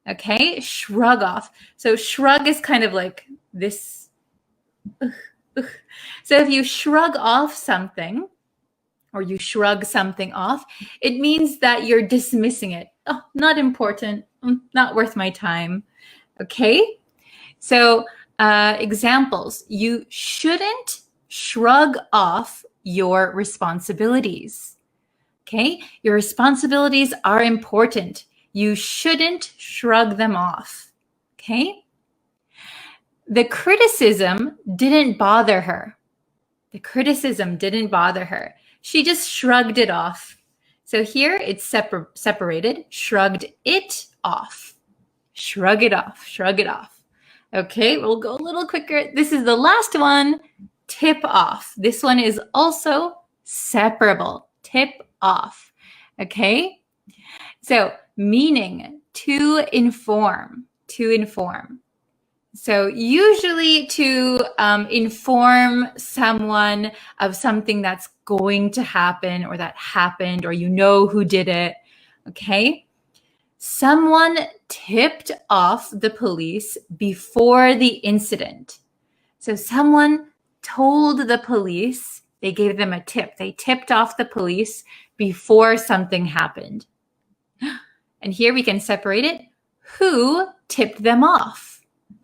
Okay. Shrug off. So shrug is kind of like this. So if you shrug off something, or you shrug something off, it means that you're dismissing it. Oh, not important, not worth my time. Okay? So examples, you shouldn't shrug off your responsibilities. Okay? Your responsibilities are important. You shouldn't shrug them off. Okay? The criticism didn't bother her. The criticism didn't bother her. She just shrugged it off. So here it's separated. Shrugged it off. Shrug it off. Shrug it off. Okay, we'll go a little quicker. This is the last one. Tip off. This one is also separable. Tip off. Okay? So meaning to inform. To inform. So usually to inform someone of something that's going to happen or that happened or you know who did it, okay? Someone tipped off the police before the incident. So someone told the police, they gave them a tip. They tipped off the police before something happened. And here we can separate it. Who tipped them off?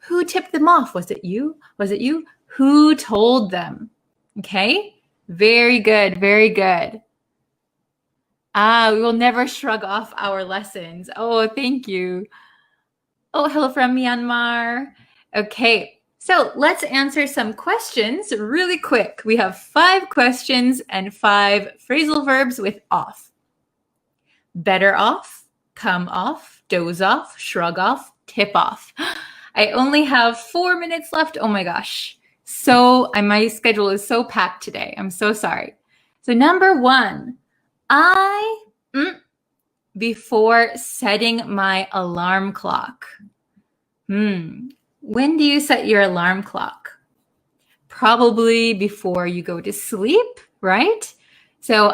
Who tipped them off? Was it you? Was it you? Who told them? Okay? Very good. Very good. We will never shrug off our lessons. Oh, thank you. Oh, hello from Myanmar. Okay. So let's answer some questions really quick. We have 5 questions and 5 phrasal verbs with off. Better off, come off, doze off, shrug off, tip off. I only have 4 minutes left. Oh my gosh. My schedule is so packed today. I'm so sorry. So number 1, before setting my alarm clock. When do you set your alarm clock? Probably before you go to sleep, right? So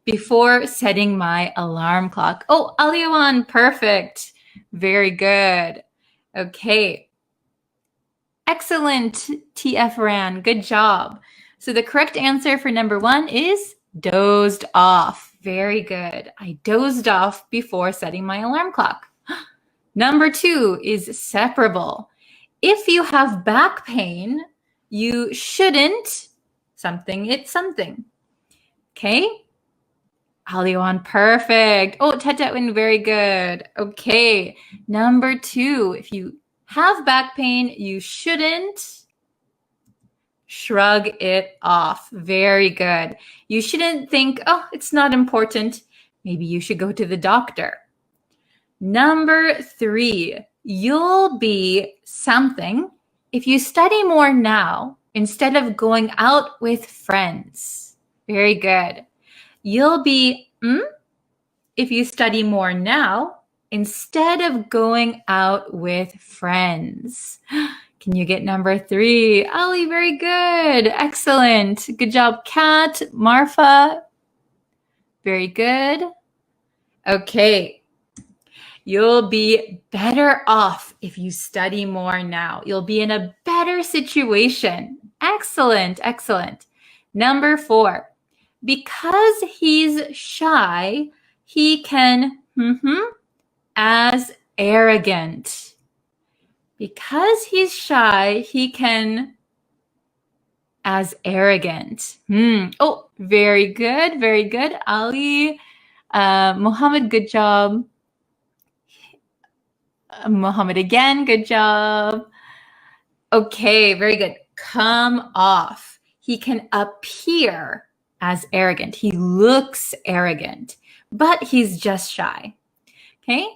before setting my alarm clock. Oh, Aliawan, perfect. Very good. Okay. Excellent, TF Ran. Good job. So the correct answer for number 1 is dozed off. Very good. I dozed off before setting my alarm clock. Number 2 is separable. If you have back pain, you shouldn't it's something. Okay? Aliwan, perfect. Oh, Tetetwin, very good. Okay. Number 2, if you have back pain, you shouldn't shrug it off. Very good. You shouldn't think, oh, it's not important. Maybe you should go to the doctor. Number 3, you'll be something if you study more now instead of going out with friends. Very good. You'll be if you study more now instead of going out with friends. Can you get number 3? Ali, very good. Excellent. Good job, Kat. Marfa. Very good. Okay. You'll be better off if you study more now. You'll be in a better situation. Excellent, excellent. Number 4, because he's shy, he can as arrogant. Because he's shy, he can as arrogant. Oh, very good, very good. Ali, Mohammed, good job. Mohammed again, good job. Okay, very good. Come off. He can appear as arrogant. He looks arrogant, but he's just shy. Okay?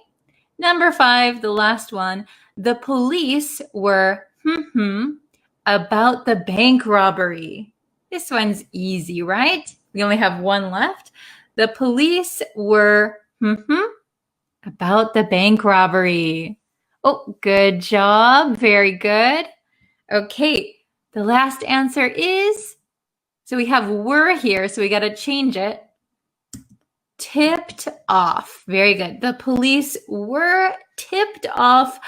Number 5, the last one. The police were about the bank robbery. This one's easy, right? We only have 1 left. The police were about the bank robbery. Oh, good job. Very good. Okay, the last answer is, so we have were here, so we got to change it. Tipped off. Very good. The police were tipped off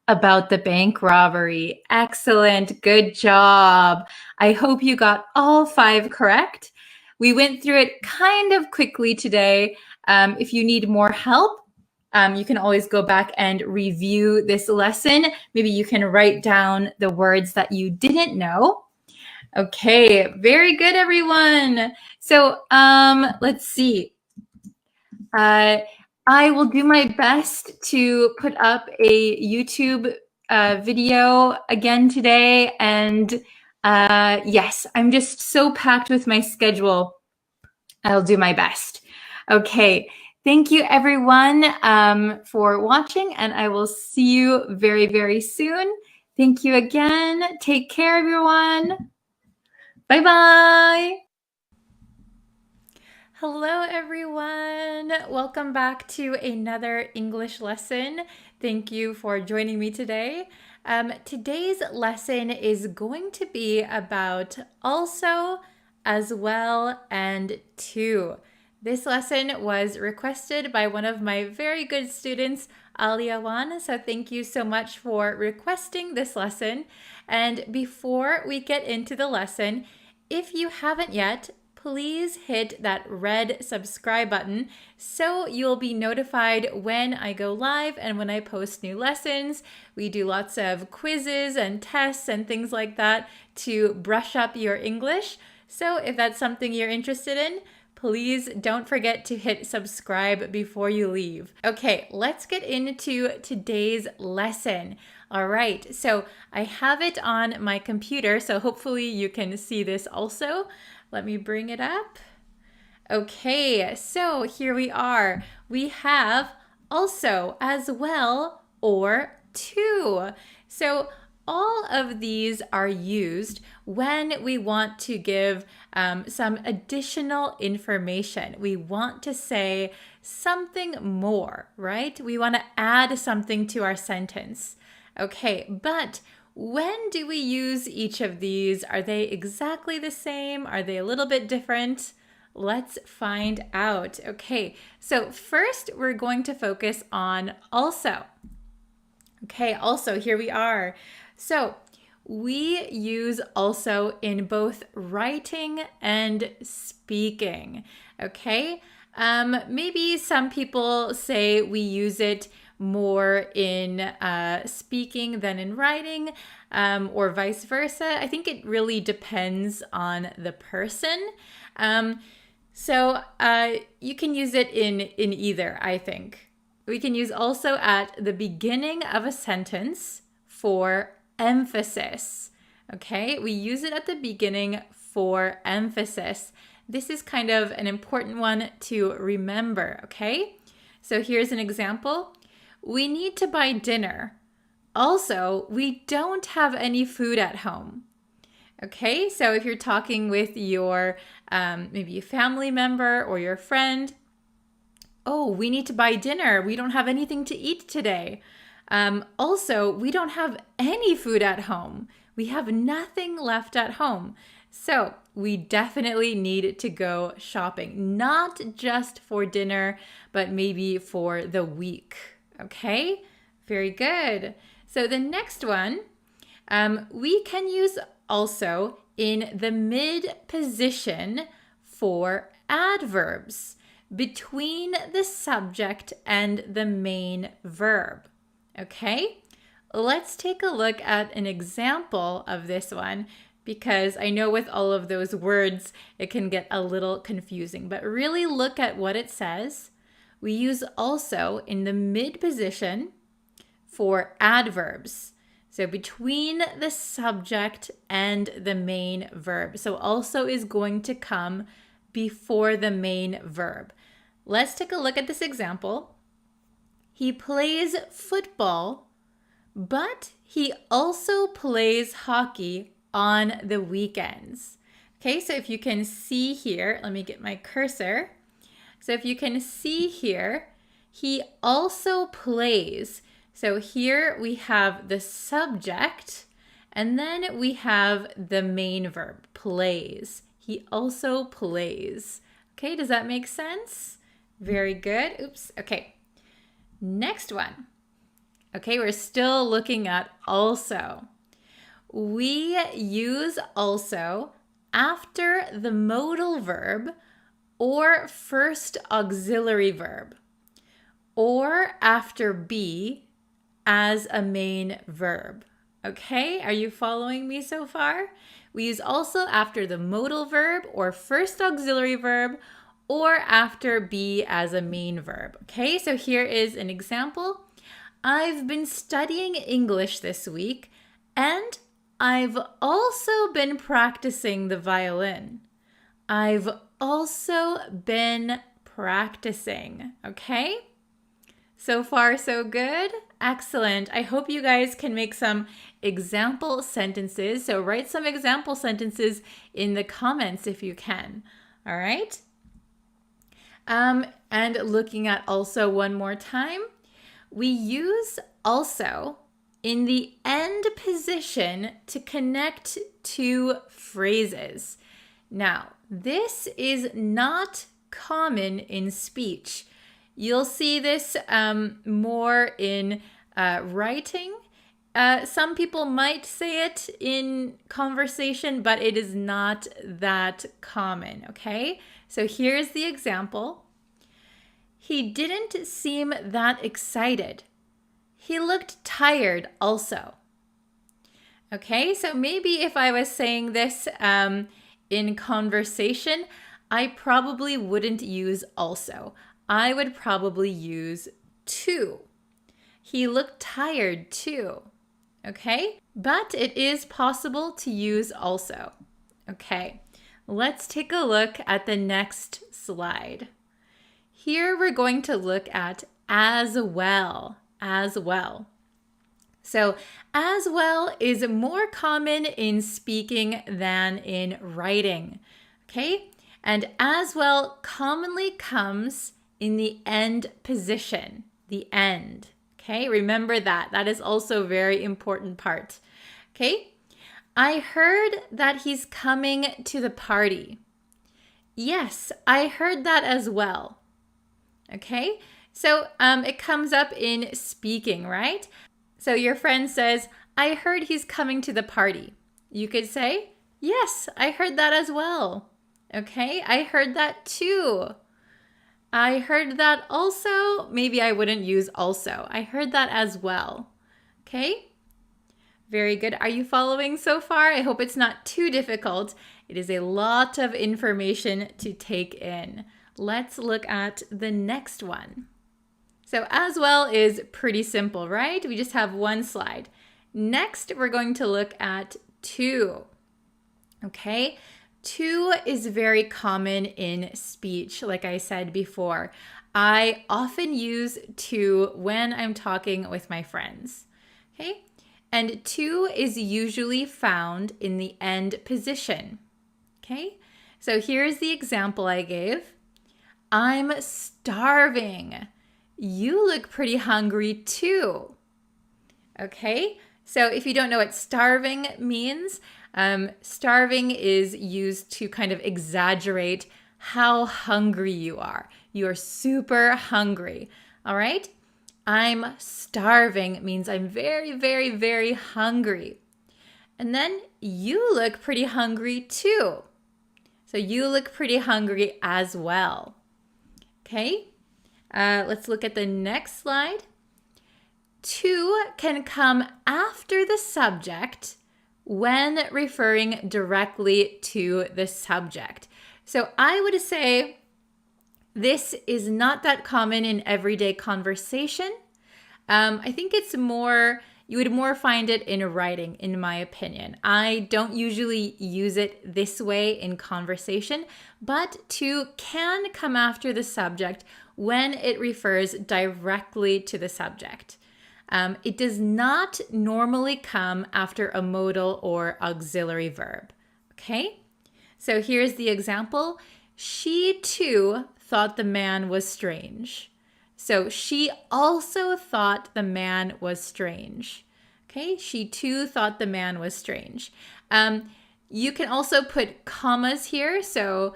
about the bank robbery. Excellent. Good job. I hope you got all 5 correct. We went through it kind of quickly today. If you need more help, you can always go back and review this lesson. Maybe you can write down the words that you didn't know. Okay, very good, everyone. So let's see. I will do my best to put up a YouTube video again today. And yes, I'm just so packed with my schedule. I'll do my best. Okay. Thank you, everyone, for watching, and I will see you very, very soon. Thank you again. Take care, everyone. Bye-bye. Hello, everyone. Welcome back to another English lesson. Thank you for joining me today. Today's lesson is going to be about also, as well, and to. This lesson was requested by one of my very good students, Aliawan. So thank you so much for requesting this lesson. And before we get into the lesson, if you haven't yet, please hit that red subscribe button so you'll be notified when I go live and when I post new lessons. We do lots of quizzes and tests and things like that to brush up your English. So if that's something you're interested in, please don't forget to hit subscribe before you leave. Okay, let's get into today's lesson. All right, so I have it on my computer, so hopefully you can see this also. Let me bring it up. Okay, so here we are. We have also, as well, or to. So all of these are used when we want to give some additional information. We want to say something more, right? We want to add something to our sentence. Okay, but when do we use each of these? Are they exactly the same? Are they a little bit different? Let's find out. Okay, so first we're going to focus on also. Okay, also, here we are. So we use also in both writing and speaking. Okay, maybe some people say we use it more in speaking than in writing, or vice versa. I think it really depends on the person. So you can use it in either, I think. We can use also at the beginning of a sentence for emphasis. Okay, we use it at the beginning for emphasis. This is kind of an important one to remember, okay? So here's an example. We need to buy dinner. Also, we don't have any food at home. Okay, so if you're talking with your maybe a family member or your friend, oh, we need to buy dinner. We don't have anything to eat today. Also, we don't have any food at home. We have nothing left at home. So we definitely need to go shopping, not just for dinner, but maybe for the week. Okay, very good. So the next one, we can use also in the mid position for adverbs between the subject and the main verb. Okay, let's take a look at an example of this one, because I know with all of those words, it can get a little confusing, but really look at what it says. We use also in the mid position for adverbs. So between the subject and the main verb. So also is going to come before the main verb. Let's take a look at this example. He plays football, but he also plays hockey on the weekends. Okay, so if you can see here, let me get my cursor. So if you can see here, he also plays. So here we have the subject, and then we have the main verb, plays. He also plays. Okay, does that make sense? Very good. Oops, okay. Next one. Okay, we're still looking at also. We use also after the modal verb or first auxiliary verb, or after be as a main verb. Okay, are you following me so far? We use also after the modal verb or first auxiliary verb, or after be as a main verb. Okay, so here is an example. I've been studying English this week, and I've also been practicing the violin. I've also been practicing, okay? So far, so good? Excellent. I hope you guys can make some example sentences. So write some example sentences in the comments if you can. All right? And looking at also one more time, we use also in the end position to connect two phrases. Now, this is not common in speech. You'll see this more in writing. Some people might say it in conversation, but it is not that common, okay? So here's the example. He didn't seem that excited. He looked tired also. Okay, so maybe if I was saying this in conversation, I probably wouldn't use also. I would probably use too. He looked tired too. Okay? But it is possible to use also. Okay, let's take a look at the next slide. Here we're going to look at as well. As well. So, as well is more common in speaking than in writing. Okay? And as well commonly comes in the end position, the end. Okay? Remember that. That is also a very important part. Okay? I heard that he's coming to the party. Yes, I heard that as well. Okay? So it comes up in speaking, right? So your friend says, I heard he's coming to the party. You could say, yes, I heard that as well. Okay? I heard that too. I heard that also. Maybe I wouldn't use also. I heard that as well. Okay? Very good. Are you following so far? I hope it's not too difficult. It is a lot of information to take in. Let's look at the next one. So as well is pretty simple, right? We just have one slide. Next, we're going to look at to. Okay? To is very common in speech, like I said before. I often use to when I'm talking with my friends. Okay? And to is usually found in the end position. Okay? So here's the example I gave. I'm starving. You look pretty hungry too. Okay? So if you don't know what starving means, starving is used to kind of exaggerate how hungry you are. You are super hungry. All right? I'm starving means I'm very, very, very hungry. And then you look pretty hungry too. So you look pretty hungry as well. Okay, let's look at the next slide. To can come after the subject when referring directly to the subject. So I would say this is not that common in everyday conversation. I think it's more, you would more find it in writing, in my opinion. I don't usually use it this way in conversation, but to can come after the subject when it refers directly to the subject. It does not normally come after a modal or auxiliary verb. Okay? So here's the example. She too thought the man was strange. So she also thought the man was strange. Okay, she too thought the man was strange. You can also put commas here. So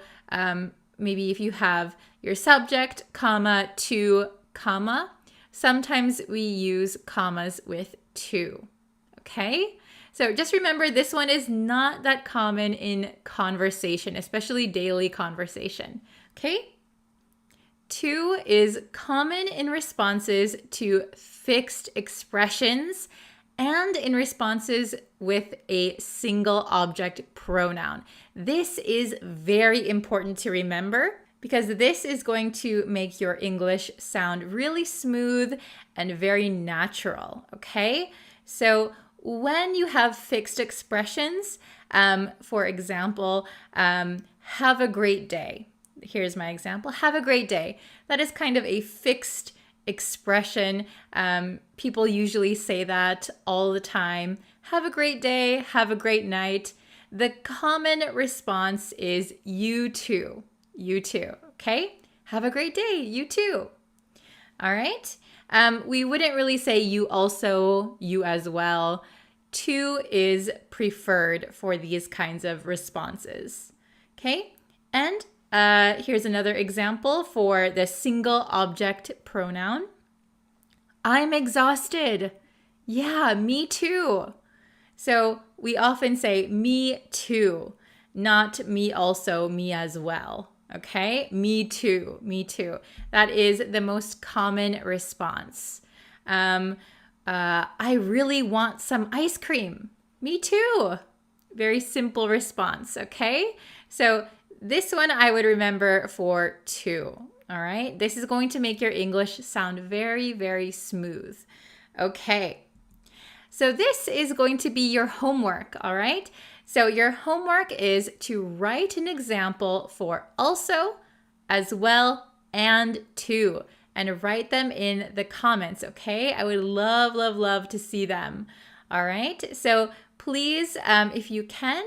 maybe if you have your subject, comma, to, comma. Sometimes we use commas with to. Okay, so just remember this one is not that common in conversation, especially daily conversation. Okay. To is common in responses to fixed expressions and in responses with a single object pronoun. This is very important to remember because this is going to make your English sound really smooth and very natural, okay? So when you have fixed expressions, for example, have a great day. Here's my example. Have a great day. That is kind of a fixed expression. People usually say that all the time. Have a great day. Have a great night. The common response is you too. You too. Okay? Have a great day. You too. All right? We wouldn't really say you also, you as well. To is preferred for these kinds of responses. Okay? And here's another example for the single object pronoun. I'm exhausted. Yeah, me too. So we often say me too, not me also, me as well. Okay, me too, me too. That is the most common response. I really want some ice cream. Me too. Very simple response, okay? So this one I would remember for 2. All right. This is going to make your English sound very, very smooth. Okay. So this is going to be your homework. All right. So your homework is to write an example for also, as well, and to, and write them in the comments. Okay. I would love, love, love to see them. All right. So please, if you can,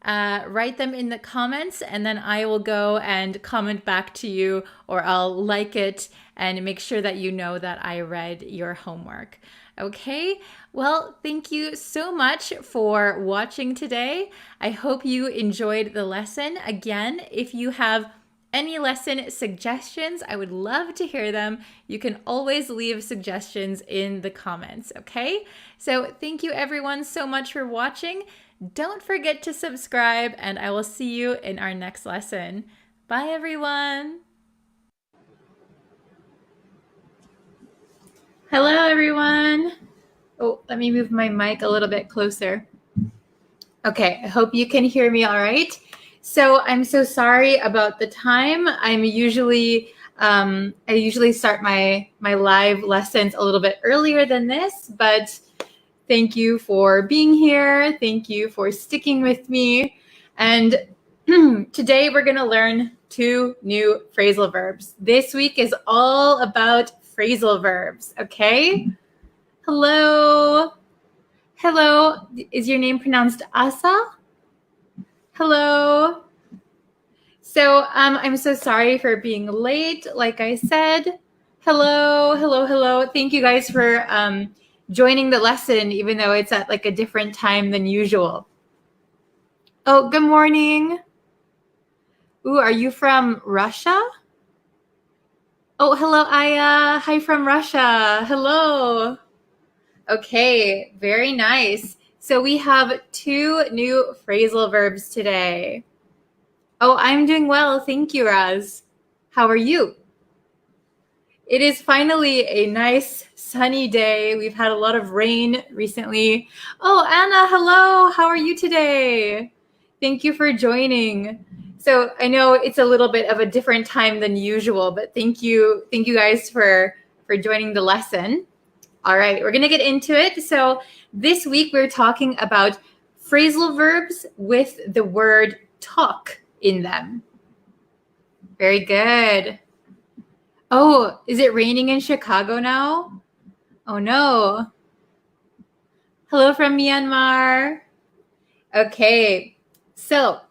write them in the comments, and then I will go and comment back to you, or I'll like it and make sure that you know that I read your homework. Okay, well, thank you so much for watching today. I hope you enjoyed the lesson. Again, if you have any lesson suggestions, I would love to hear them. You can always leave suggestions in the comments, okay? So thank you everyone so much for watching. Don't forget to subscribe, and I will see you in our next lesson. Bye, everyone. Hello, everyone. Oh, let me move my mic a little bit closer. Okay, I hope you can hear me all right. So I'm so sorry about the time. I usually start my live lessons a little bit earlier than this, but thank you for being here. Thank you for sticking with me. And today we're going to learn 2 new phrasal verbs. This week is all about phrasal verbs, okay? Hello. Hello. Is your name pronounced Asa? Hello. So I'm so sorry for being late, like I said. Hello, hello, hello. Thank you guys for joining the lesson, even though it's at like a different time than usual. Oh, good morning. Ooh, are you from Russia? Oh, hello, Aya. Hi from Russia. Hello. Okay, very nice. So we have 2 new phrasal verbs today. Oh, I'm doing well. Thank you, Raz. How are you? It is finally a nice sunny day. We've had a lot of rain recently. Oh, Anna, hello. How are you today? Thank you for joining. So I know it's a little bit of a different time than usual, but thank you guys for joining the lesson. All right, we're going to get into it. So this week we're talking about phrasal verbs with the word talk in them. Very good. Oh, is it raining in Chicago now? Oh no. Hello from Myanmar. Okay, so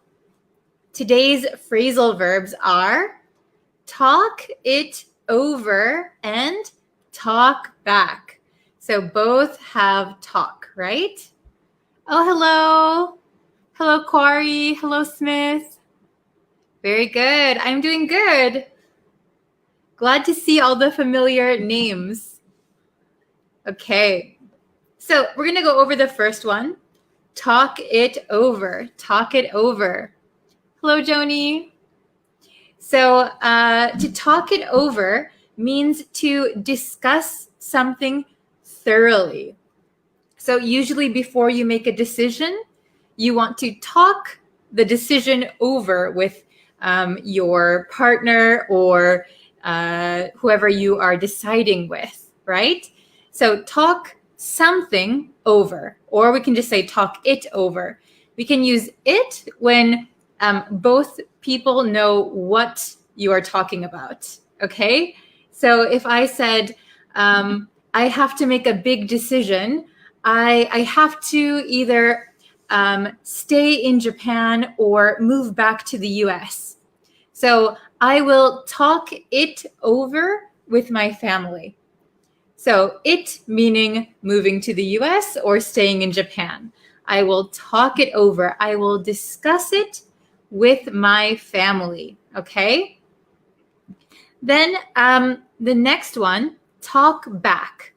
today's phrasal verbs are talk it over and talk back. So both have talk, right? Oh, hello. Hello, Quarry. Hello, Smith. Very good. I'm doing good. Glad to see all the familiar names. Okay. So we're going to go over the first one. Talk it over. Talk it over. Hello, Joni. So to talk it over means to discuss something thoroughly. So usually before you make a decision, you want to talk the decision over with your partner or whoever you are deciding with, right? So talk something over, or we can just say talk it over. We can use it when both people know what you are talking about, okay? So if I said, I have to make a big decision, I have to either stay in Japan or move back to the US. So I will talk it over with my family. So it meaning moving to the US or staying in Japan. I will talk it over. I will discuss it with my family, okay? Then the next one, talk back.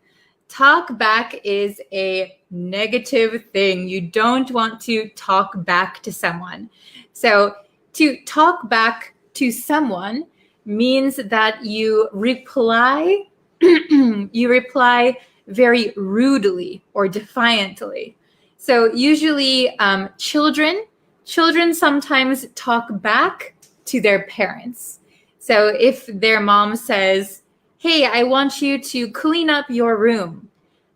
Talk back is a negative thing. You don't want to talk back to someone. So to talk back to someone means that you reply very rudely or defiantly. So usually children sometimes talk back to their parents. So if their mom says, hey, I want you to clean up your room,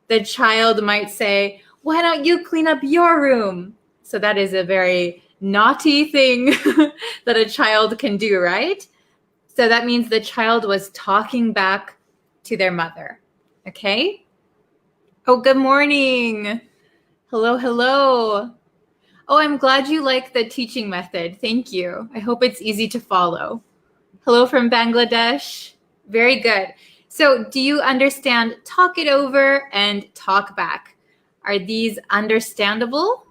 the child might say, why don't you clean up your room? So that is a very naughty thing that a child can do, right? So that means the child was talking back to their mother. Okay? Oh, good morning. Hello, hello. Oh, I'm glad you like the teaching method. Thank you. I hope it's easy to follow. Hello from Bangladesh. Very good. So do you understand talk it over and talk back? Are these understandable?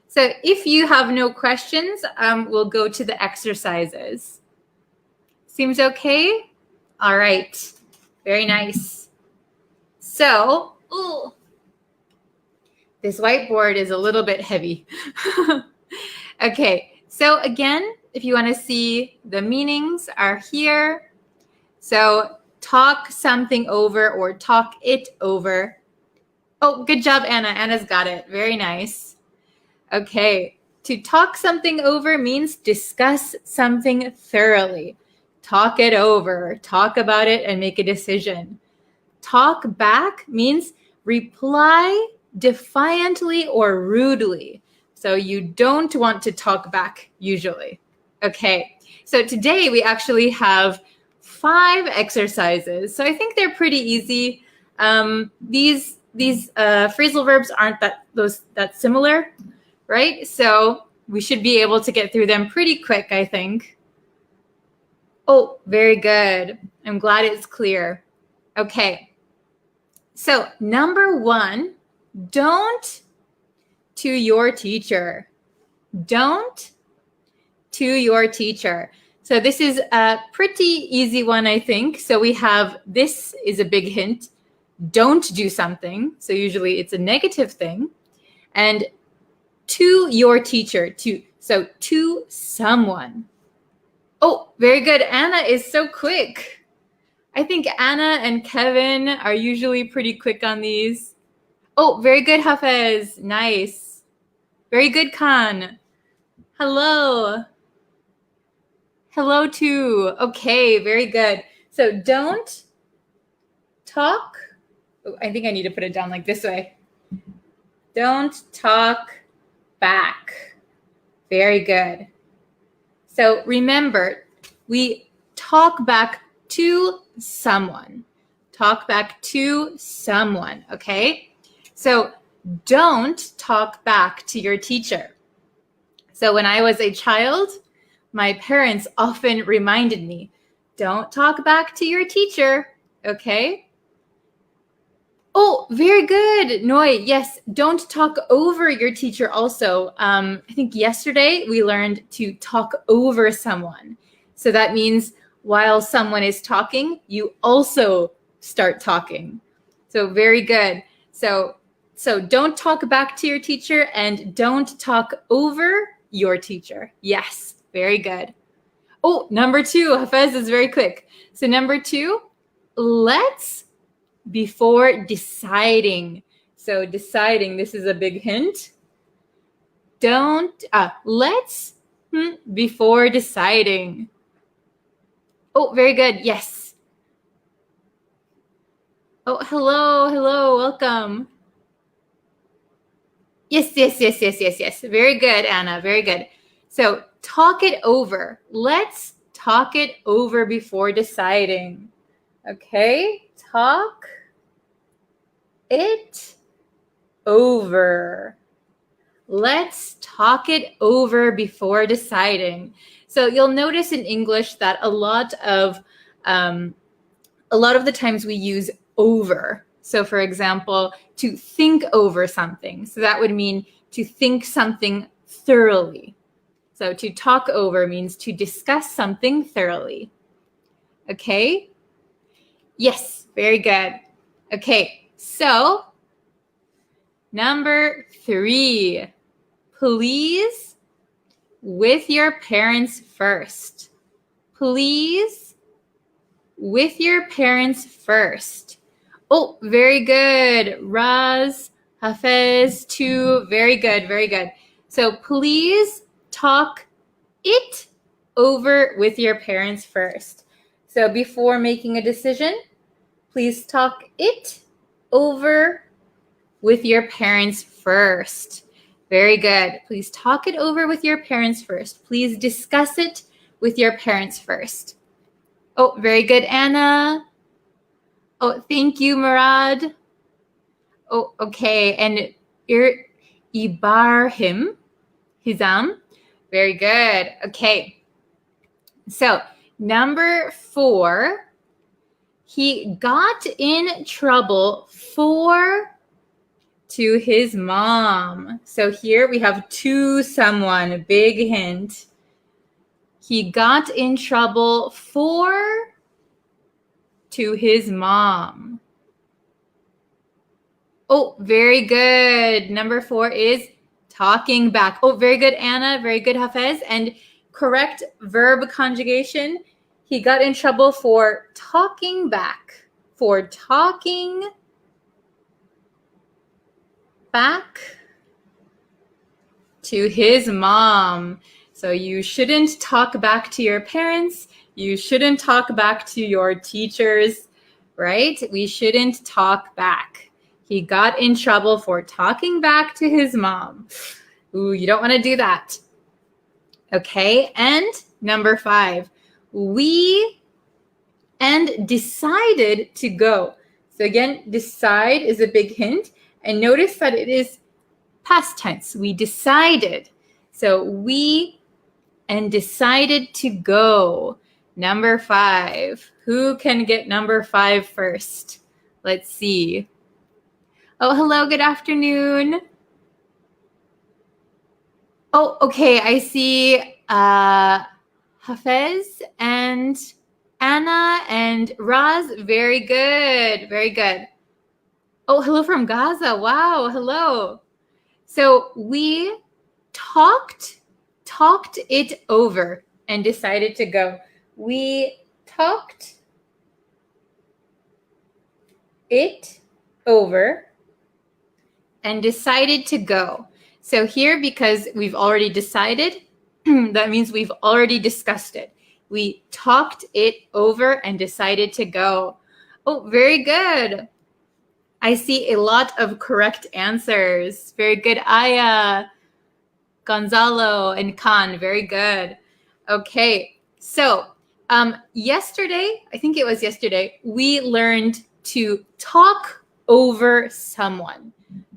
So if you have no questions, we'll go to the exercises. Seems okay? All right. Very nice. So, this whiteboard is a little bit heavy. Okay, so again, if you want to see the meanings are here. So talk something over or talk it over. Oh, good job, Anna. Anna's got it. Very nice. Okay, to talk something over means discuss something thoroughly. Talk it over, talk about it and make a decision. Talk back means reply defiantly or rudely. So you don't want to talk back usually. Okay, so today we actually have 5 exercises. So I think they're pretty easy. These phrasal verbs aren't that similar, right? So we should be able to get through them pretty quick, I think. Oh, very good. I'm glad it's clear. Okay. So number 1, don't to your teacher. Don't to your teacher. So this is a pretty easy one, I think. So we have, this is a big hint. Don't do something. So usually it's a negative thing. And to your teacher, so to someone. Oh, very good. Anna is so quick. I think Anna and Kevin are usually pretty quick on these. Oh, very good, Hafez. Nice. Very good, Khan. Hello. Hello, too. Okay, very good. So don't talk. Oh, I think I need to put it down like this way. Don't talk back. Very good. So remember, we talk back to someone. Talk back to someone, okay? So don't talk back to your teacher. So when I was a child, my parents often reminded me, don't talk back to your teacher, okay? Oh, very good, Noi. Yes, don't talk over your teacher also. I think yesterday we learned to talk over someone. So that means while someone is talking, you also start talking. So very good. So don't talk back to your teacher and don't talk over your teacher. Yes, very good. Oh, number 2, Hafez is very quick. So number 2, let's before deciding. So deciding, this is a big hint. Let's before deciding. Oh, very good. Yes. Oh, hello, welcome. Yes. Very good, Anna, very good. So talk it over. Let's talk it over before deciding. Okay, talk it over. Let's talk it over before deciding. So you'll notice in English that a lot of the times we use over. So for example, to think over something. So that would mean to think something thoroughly. So to talk over means to discuss something thoroughly. Okay? Yes, very good. Okay, so number 3, please with your parents first. Please with your parents first. Oh, very good. Raz, Hafez, 2. Very good, very good. So please talk it over with your parents first. So before making a decision, please talk it over with your parents first. Very good. Please talk it over with your parents first. Please discuss it with your parents first. Oh, very good, Anna. Oh, thank you, Murad. Oh, okay. And Ibrahim, Hizam. Very good. Okay. So, number 4, he got in trouble to his mom. So here we have to someone, big hint. He got in trouble to his mom. Oh, very good. Number 4 is talking back. Oh, very good, Anna. Very good, Hafez. And correct verb conjugation. He got in trouble for talking back. For talking back to his mom. So you shouldn't talk back to your parents. You shouldn't talk back to your teachers, right? We shouldn't talk back. He got in trouble for talking back to his mom. Ooh, you don't want to do that. Okay, and number 5, we and decided to go. So again, decide is a big hint. And notice that it is past tense. We decided. So we and decided to go. Number 5. Who can get number 5 first? Let's see. Oh, hello. Good afternoon. Oh, okay. I see Hafez and Anna and Raz. Very good. Very good. Oh, hello from Gaza. Wow. Hello. So we talked it over and decided to go. We talked it over and decided to go. So here, because we've already decided, that means we've already discussed it. We talked it over and decided to go. Oh, very good. I see a lot of correct answers. Very good, Aya, Gonzalo, and Khan. Very good. Okay, so yesterday, I think it was yesterday, we learned to talk over someone.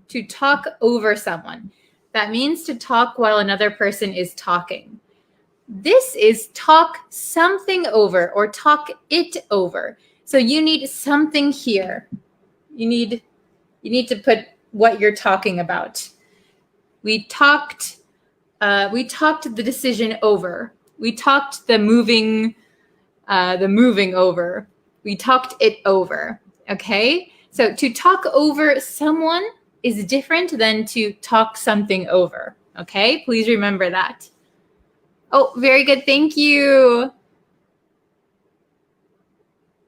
To talk over someone. That means to talk while another person is talking. This is talk something over or talk it over. So you need something here. You need to put what you're talking about. We talked the decision over. We talked the moving over. We talked it over. Okay? So to talk over someone is different than to talk something over. Okay? Please remember that. Oh, very good. Thank you.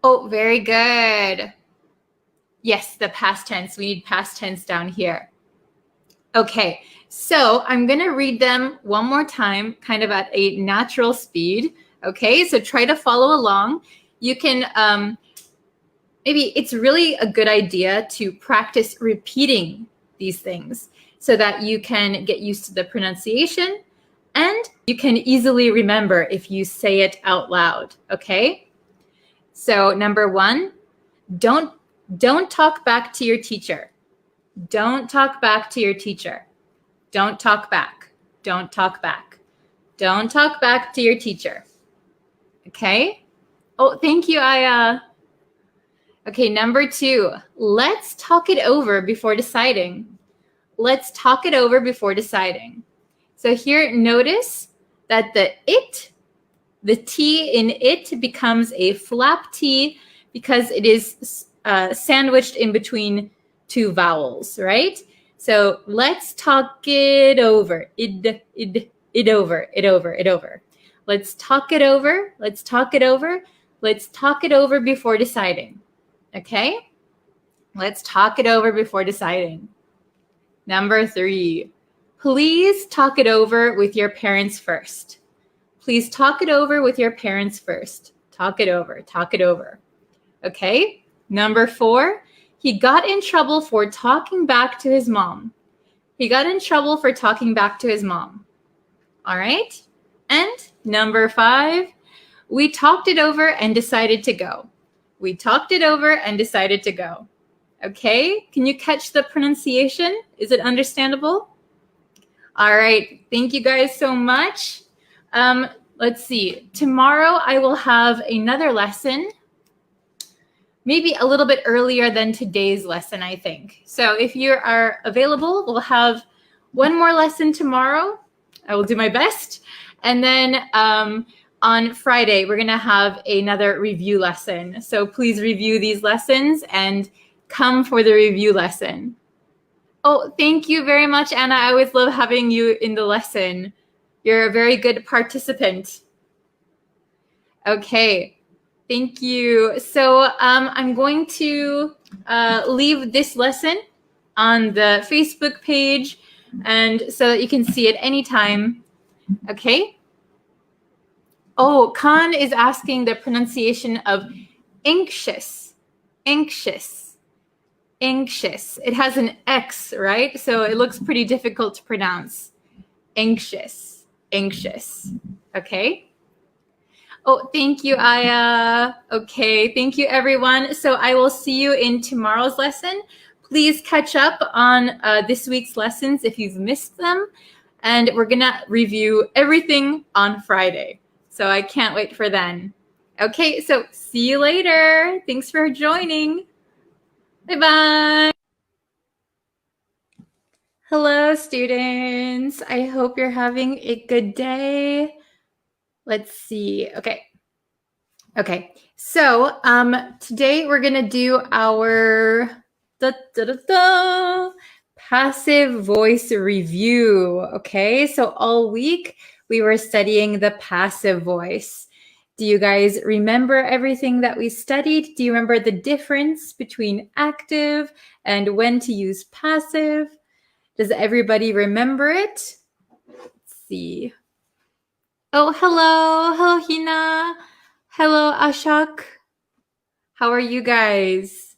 Oh, very good. Yes, the past tense. We need past tense down here. Okay, so I'm going to read them one more time, kind of at a natural speed. Okay, so try to follow along. You can, maybe it's really a good idea to practice repeating these things so that you can get used to the pronunciation and you can easily remember if you say it out loud. Okay, so number 1, don't talk back to your teacher. Don't talk back to your teacher. Don't talk back. Don't talk back. Don't talk back to your teacher. Okay? Oh, thank you, Aya. Okay, number 2. Let's talk it over before deciding. Let's talk it over before deciding. So here, notice that the T in it becomes a flap T because it is sandwiched in between 2 vowels, right? So let's talk it over. It over. Let's talk it over. Let's talk it over. Let's talk it over before deciding. Okay? Let's talk it over before deciding. Number 3, please talk it over with your parents first. Please talk it over with your parents first. Talk it over. Talk it over. Okay? Number 4, he got in trouble for talking back to his mom. He got in trouble for talking back to his mom. All right? And number 5, we talked it over and decided to go. We talked it over and decided to go. Okay? Can you catch the pronunciation? Is it understandable? All right. Thank you guys so much. Let's see. Tomorrow I will have another lesson, maybe a little bit earlier than today's lesson, I think. So if you are available, we'll have one more lesson tomorrow. I will do my best. And then on Friday, we're going to have another review lesson. So please review these lessons and come for the review lesson. Oh, thank you very much, Anna. I always love having you in the lesson. You're a very good participant. Okay, thank you. So I'm going to leave this lesson on the Facebook page, and so that you can see it anytime. Okay. Oh, Khan is asking the pronunciation of anxious, anxious, anxious. It has an X, right? So it looks pretty difficult to pronounce. Anxious, anxious. Okay. Oh, thank you, Aya. Okay, thank you, everyone. So I will see you in tomorrow's lesson. Please catch up on this week's lessons if you've missed them. And we're going to review everything on Friday. So I can't wait for then. Okay, so see you later. Thanks for joining. Bye-bye. Hello, students. I hope you're having a good day. Let's see. Okay. So today we're going to do our passive voice review. Okay, so all week we were studying the passive voice. Do you guys remember everything that we studied? Do you remember the difference between active and when to use passive? Does everybody remember it? Let's see. Oh, hello. Hello, Hina. Hello, Ashok. How are you guys?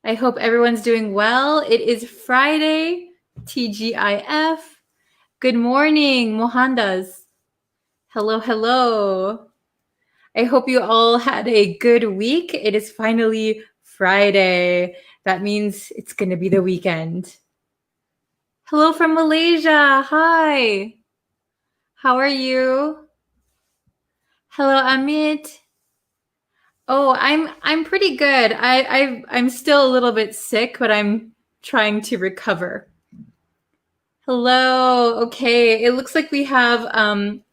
I hope everyone's doing well. It is Friday, TGIF. Good morning, Mohandas. Hello, hello. I hope you all had a good week. It is finally Friday. That means it's going to be the weekend. Hello from Malaysia. Hi. How are you? Hello, Amit. Oh, I'm pretty good. I'm still a little bit sick, but I'm trying to recover. Hello. Okay, it looks like we have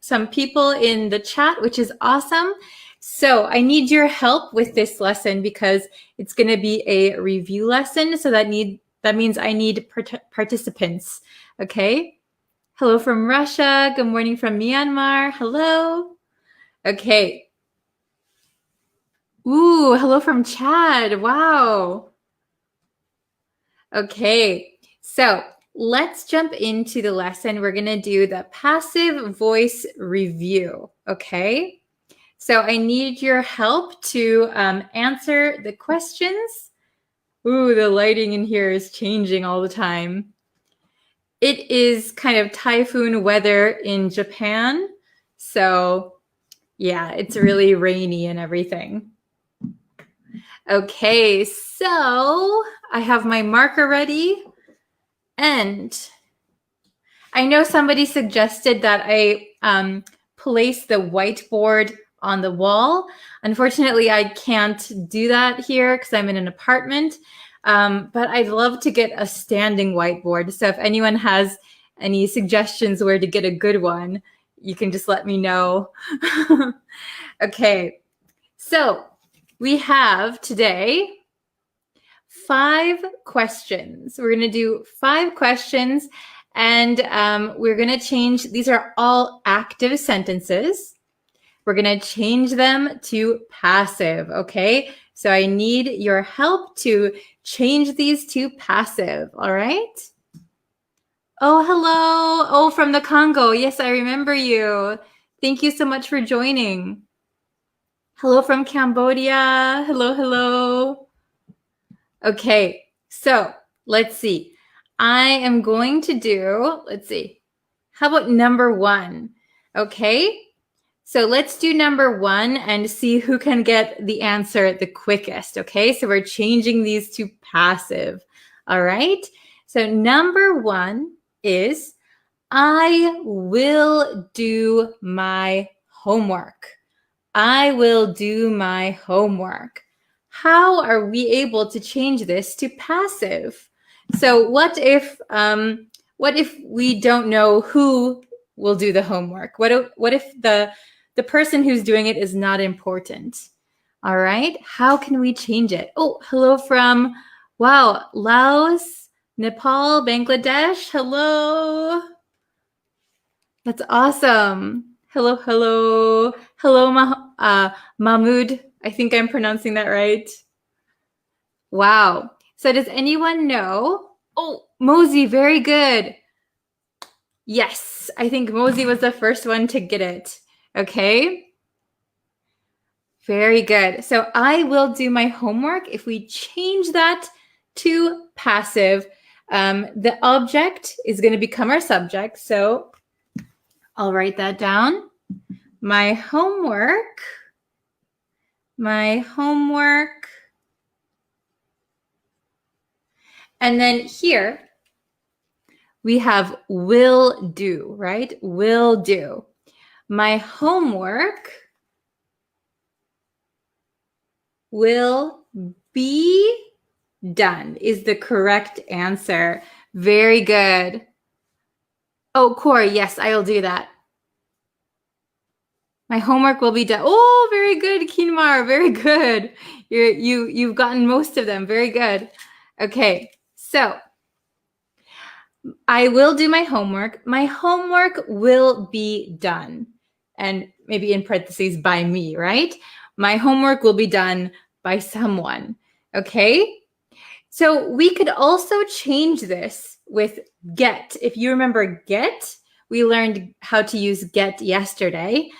some people in the chat, which is awesome. So I need your help with this lesson because it's going to be a review lesson. So that means I need participants. Okay. Hello from Russia. Good morning from Myanmar. Hello. Okay. Ooh, hello from Chad. Wow. Okay, so let's jump into the lesson. We're going to do the passive voice review, okay? So I need your help to answer the questions. Ooh, the lighting in here is changing all the time. It is kind of typhoon weather in Japan. So yeah, it's really rainy and everything. Okay, so I have my marker ready. And I know somebody suggested that I place the whiteboard on the wall. Unfortunately, I can't do that here because I'm in an apartment. But I'd love to get a standing whiteboard. So if anyone has any suggestions where to get a good one, you can just let me know. Okay, so we have today 5 questions. We're going to do 5 questions, and we're going to change. These are all active sentences. We're going to change them to passive, okay? So I need your help to change these to passive, all right? Oh, hello. Oh, from the Congo. Yes, I remember you. Thank you so much for joining. Hello from Cambodia. Hello, hello. Okay, so let's see. I am going to do, let's see. How about number 1? Okay, so let's do number 1 and see who can get the answer the quickest. Okay, so we're changing these to passive. All right, so number 1 is I will do my homework. I will do my homework. How are we able to change this to passive? So what if we don't know who will do the homework? What if the person who's doing it is not important? All right, how can we change it? Oh, hello from, wow, Laos, Nepal, Bangladesh. Hello. That's awesome. Hello, hello. Hello, Mahmoud. I think I'm pronouncing that right. Wow. So does anyone know? Oh, Mosey, very good. Yes, I think Mosey was the first one to get it. Okay. Very good. So I will do my homework. If we change that to passive, the object is going to become our subject. So I'll write that down. My homework. My homework. And then here we have will do, right? Will do. My homework will be done is the correct answer. Very good. Oh, Corey, yes, I'll do that. My homework will be done. Oh, very good, Kinmar. Very good. You've gotten most of them. Very good. Okay, so I will do my homework. My homework will be done. And maybe in parentheses, by me, right? My homework will be done by someone. Okay? So we could also change this with get. If you remember get, we learned how to use get yesterday.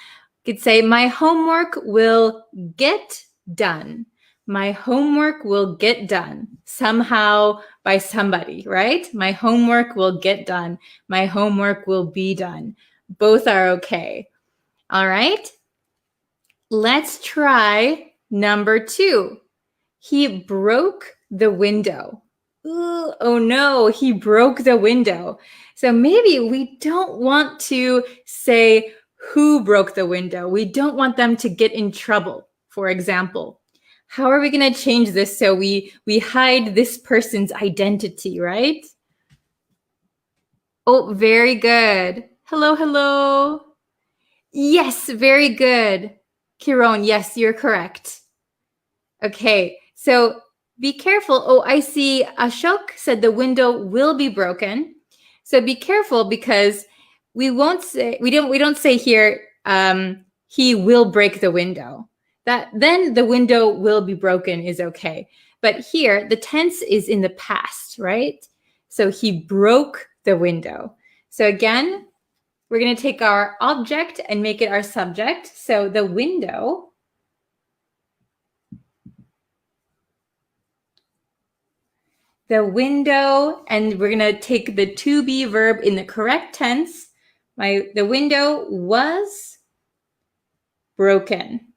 You could say, my homework will get done. My homework will get done somehow by somebody, right? My homework will get done. My homework will be done. Both are okay. All right. Let's try number 2. He broke the window. Ooh, oh no, he broke the window. So maybe we don't want to say who broke the window. We don't want them to get in trouble, for example. How are we going to change this so we hide this person's identity, right? Oh, very good. Hello, hello. Yes, very good. Kiron, yes, you're correct. Okay, so be careful. Oh, I see Ashok said the window will be broken. So be careful because we don't say here he will break the window. That then the window will be broken is okay. But here the tense is in the past, right? So he broke the window. So again, we're going to take our object and make it our subject. So the window and we're going to take the to be verb in the correct tense. The window was broken.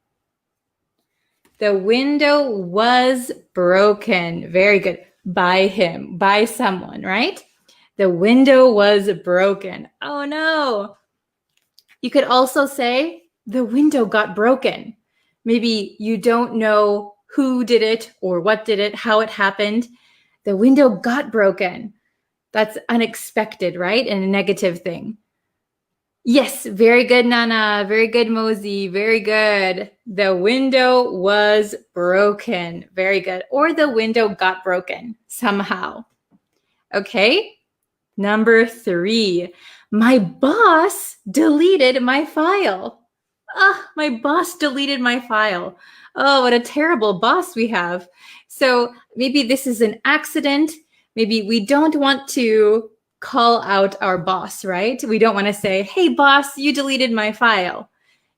The window was broken. Very good. By him, by someone, right? The window was broken. Oh no. You could also say the window got broken. Maybe you don't know who did it or what did it, how it happened. The window got broken. That's unexpected, right? And a negative thing. Yes, very good, Nana. Very good, Mosey. Very good. The window was broken. Very good. Or the window got broken somehow. Okay. Number 3. My boss deleted my file. My boss deleted my file. Oh, what a terrible boss we have. So maybe this is an accident. Maybe we don't want to call out our boss, right? We don't want to say, hey, boss, you deleted my file.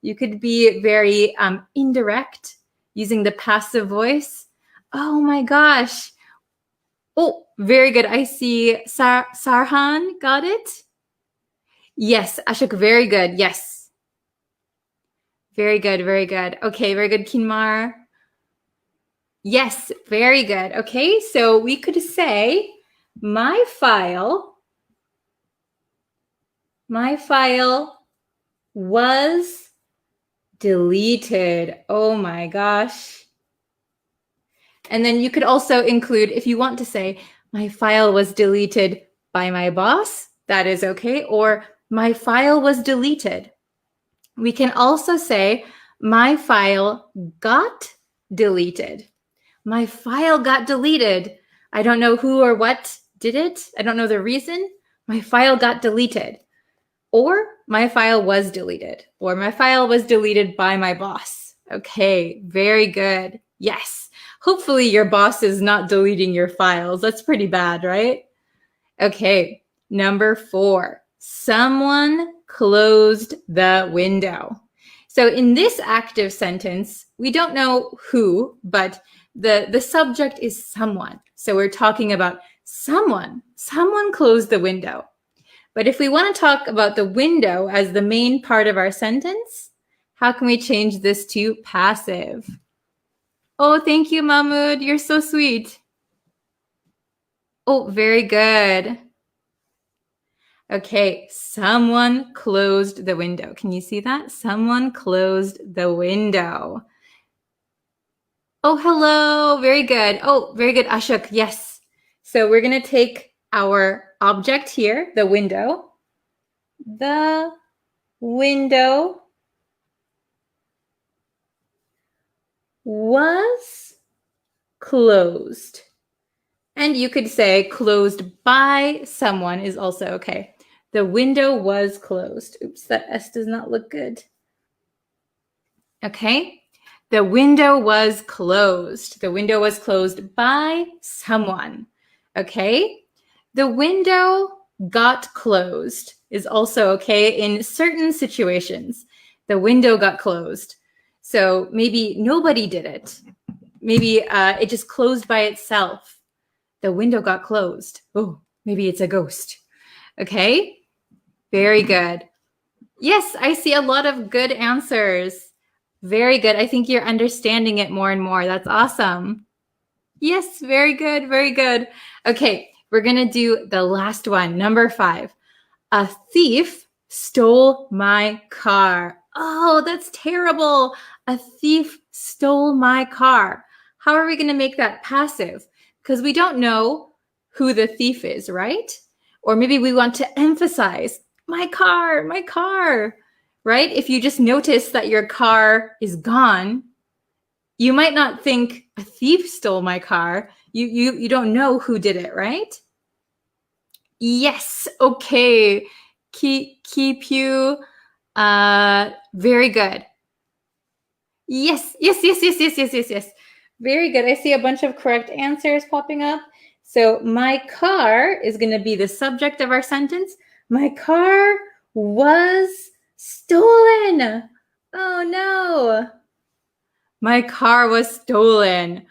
You could be very indirect, using the passive voice. Oh my gosh. Oh, very good. I see Sarhan got it. Yes, Ashok, very good. Yes. Very good, very good. Okay, very good, Kinmar. Yes, very good. Okay, so we could say my file was deleted. Oh my gosh. And then you could also include, if you want to say, my file was deleted by my boss, that is okay. Or my file was deleted. We can also say, my file got deleted. My file got deleted. I don't know who or what did it. I don't know the reason. My file got deleted. Or my file was deleted. Or my file was deleted by my boss. Okay, very good. Yes. Hopefully your boss is not deleting your files. That's pretty bad, right? Okay, number 4. Someone closed the window. So in this active sentence, we don't know who, but the subject is someone. So we're talking about someone. Someone closed the window. But if we want to talk about the window as the main part of our sentence, how can we change this to passive? Oh, thank you, Mahmoud. You're so sweet. Oh, very good. Okay, someone closed the window. Can you see that? Someone closed the window. Oh, hello. Very good. Oh, very good, Ashok. Yes. So we're going to take our object here, the window. The window was closed. And you could say closed by someone is also okay. The window was closed. Oops, that S does not look good. Okay. The window was closed. The window was closed by someone. Okay. The window got closed is also okay in certain situations. The window got closed. So maybe nobody did it. Maybe it just closed by itself. The window got closed. Oh, maybe it's a ghost. Okay. Very good. Yes, I see a lot of good answers. Very good. I think you're understanding it more and more. That's awesome. Yes, very good. Very good. Okay, we're going to do the last one, number 5. A thief stole my car. Oh, that's terrible. A thief stole my car. How are we going to make that passive? Because we don't know who the thief is, right? Or maybe we want to emphasize, my car, right? If you just notice that your car is gone, you might not think a thief stole my car. You don't know who did it, right? Yes, okay. Keep you, very good. Yes. Very good. I see a bunch of correct answers popping up. So my car is going to be the subject of our sentence. My car was stolen. Oh no. My car was stolen.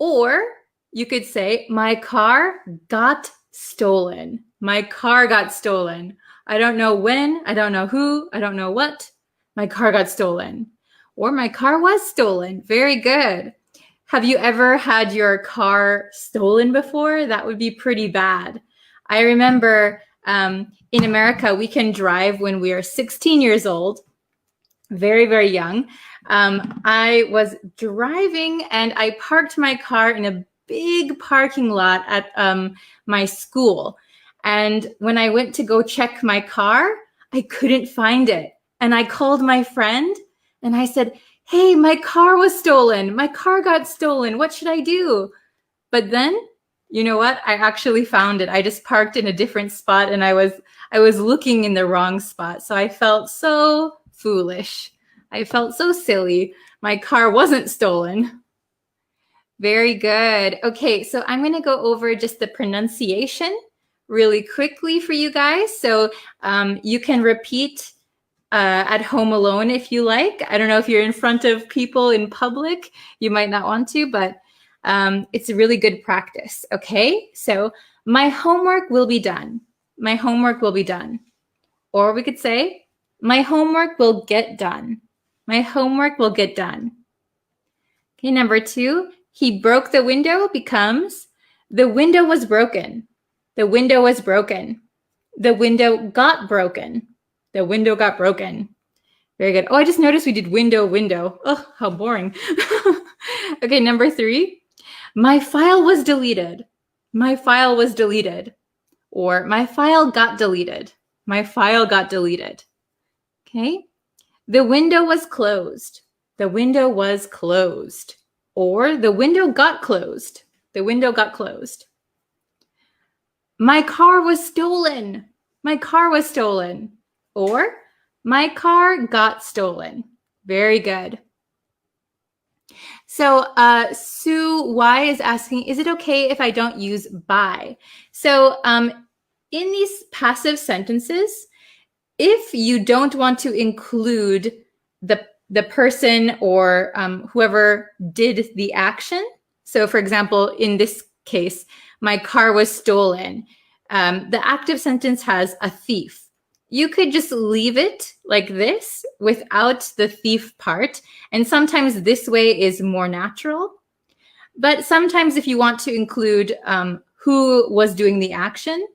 Or you could say, my car got stolen. My car got stolen. I don't know when, I don't know who, I don't know what. My car got stolen. Or my car was stolen. Very good. Have you ever had your car stolen before? That would be pretty bad. I remember in America, we can drive when we are 16 years old, very, very young. I was driving and I parked my car in a big parking lot at my school. And when I went to go check my car, I couldn't find it. And I called my friend and I said, hey, my car was stolen. My car got stolen. What should I do? But then, you know what? I actually found it. I just parked in a different spot and I was looking in the wrong spot. So I felt so foolish. I felt so silly. My car wasn't stolen. Very good. Okay, so I'm going to go over just the pronunciation really quickly for you guys. So you can repeat at home alone if you like. I don't know if you're in front of people in public, you might not want to, but it's a really good practice. Okay, so my homework will be done. My homework will be done. Or we could say, my homework will get done. My homework will get done. Okay, number 2, he broke the window becomes, the window was broken. The window was broken. The window got broken. The window got broken. Very good. Oh, I just noticed we did window, window. Oh, how boring. Okay, number 3. My file was deleted. My file was deleted. Or my file got deleted. My file got deleted. Okay. The window was closed. The window was closed. Or the window got closed. The window got closed. My car was stolen. My car was stolen. Or my car got stolen. Very good. So Sue Y is asking, is it okay if I don't use by? So in these passive sentences, if you don't want to include the person or whoever did the action, so for example, in this case, my car was stolen, the active sentence has a thief. You could just leave it like this without the thief part. And sometimes this way is more natural. But sometimes if you want to include who was doing the action,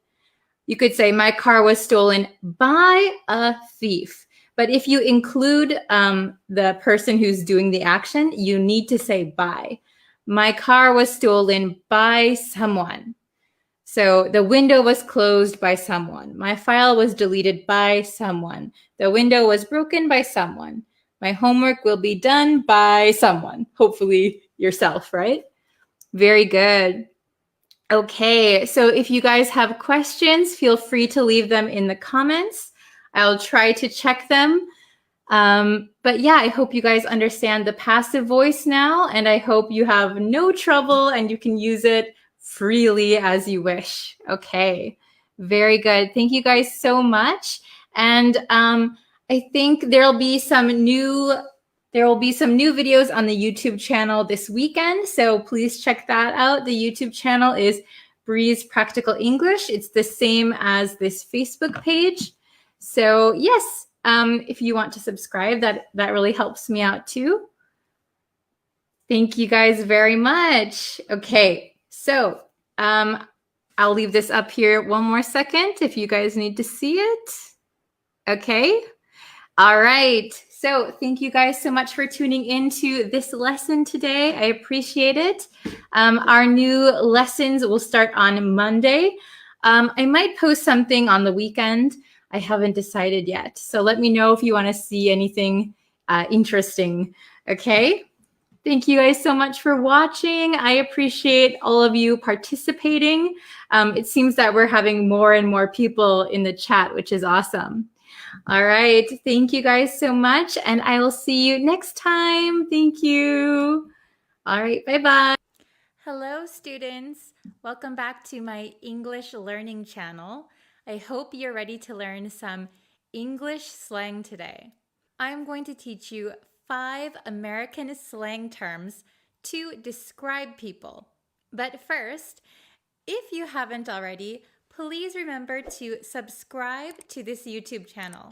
you could say, my car was stolen by a thief. But if you include the person who's doing the action, you need to say by. My car was stolen by someone. So the window was closed by someone. My file was deleted by someone. The window was broken by someone. My homework will be done by someone. Hopefully yourself, right? Very good. Okay, so if you guys have questions, feel free to leave them in the comments. I'll try to check them. But yeah, I hope you guys understand the passive voice now, and I hope you have no trouble and you can use it freely as you wish. Okay, very good. Thank you guys so much. And I think there'll be some new videos on the YouTube channel this weekend, so please check that out. The YouTube channel is Breeze Practical English. It's the same as this Facebook page. So yes, if you want to subscribe, that really helps me out too. Thank you guys very much. Okay, so I'll leave this up here one more second if you guys need to see it. Okay. All right. So thank you guys so much for tuning into this lesson today. I appreciate it. Our new lessons will start on Monday. I might post something on the weekend. I haven't decided yet. So let me know if you want to see anything interesting. Okay. Thank you guys so much for watching. I appreciate all of you participating. It seems that we're having more and more people in the chat, which is awesome. All right. Thank you guys so much. And I will see you next time. Thank you. All right. Bye-bye. Hello, students. Welcome back to my English learning channel. I hope you're ready to learn some English slang today. I'm going to teach you 5 American slang terms to describe people. But first, if you haven't already, please remember to subscribe to this YouTube channel.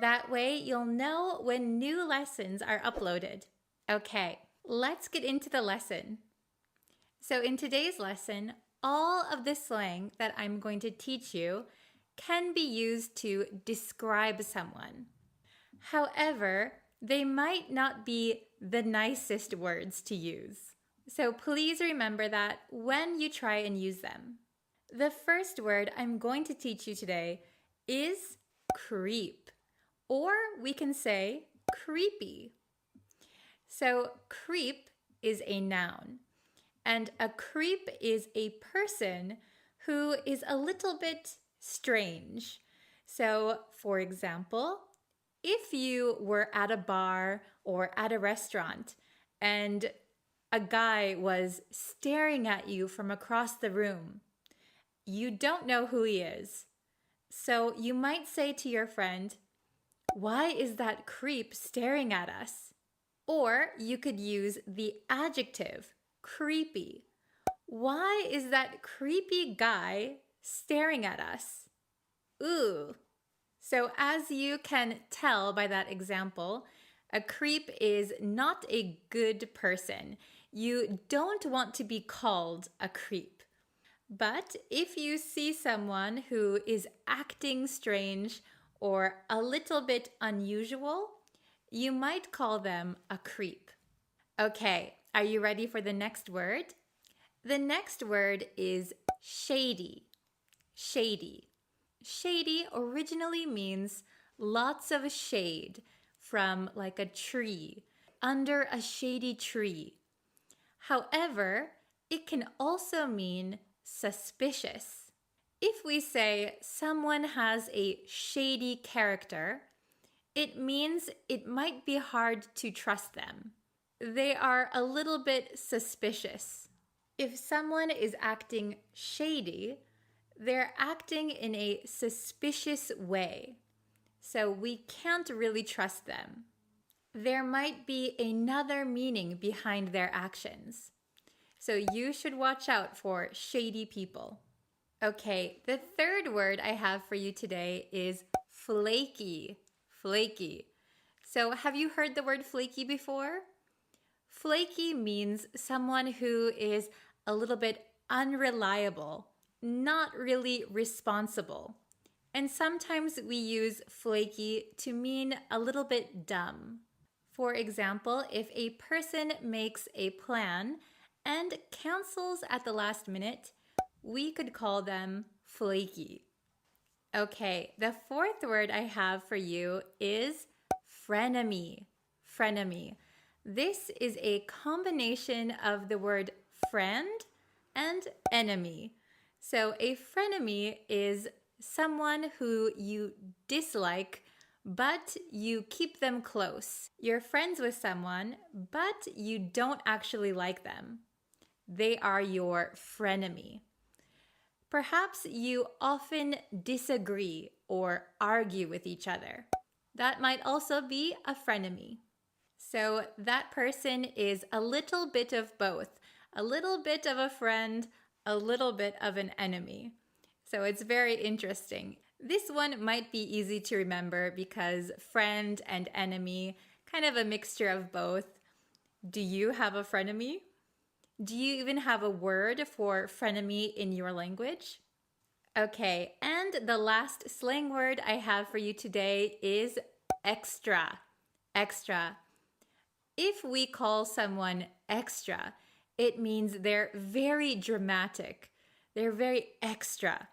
That way you'll know when new lessons are uploaded. Okay, let's get into the lesson. So in today's lesson, all of the slang that I'm going to teach you can be used to describe someone. However, they might not be the nicest words to use. So please remember that when you try and use them. The first word I'm going to teach you today is creep, or we can say creepy. So creep is a noun, and a creep is a person who is a little bit strange. So, for example, if you were at a bar or at a restaurant and a guy was staring at you from across the room, You don't know who he is. So you might say to your friend, "Why is that creep staring at us?" Or you could use the adjective, creepy. Why is that creepy guy staring at us? Ooh. So as you can tell by that example, a creep is not a good person. You don't want to be called a creep. But if you see someone who is acting strange or a little bit unusual, you might call them a creep. Okay, are you ready for the next word? The next word is shady. Shady. Shady originally means lots of shade from like a tree, under a shady tree. However, it can also mean suspicious. If we say someone has a shady character, it means it might be hard to trust them. They are a little bit suspicious. If someone is acting shady, they're acting in a suspicious way. So we can't really trust them. There might be another meaning behind their actions. So you should watch out for shady people. Okay, the third word I have for you today is flaky. Flaky. So have you heard the word flaky before? Flaky means someone who is a little bit unreliable, not really responsible. And sometimes we use flaky to mean a little bit dumb. For example, if a person makes a plan and cancels at the last minute, we could call them flaky. Okay, the fourth word I have for you is frenemy. Frenemy. This is a combination of the word friend and enemy. So a frenemy is someone who you dislike, but you keep them close. You're friends with someone, but you don't actually like them. They are your frenemy. Perhaps you often disagree or argue with each other. That might also be a frenemy. So that person is a little bit of both, a little bit of a friend, a little bit of an enemy. So it's very interesting. This one might be easy to remember because friend and enemy, kind of a mixture of both. Do you have a frenemy? Do you even have a word for frenemy in your language? Okay, and the last slang word I have for you today is extra. Extra. If we call someone extra, it means they're very dramatic. They're very extra.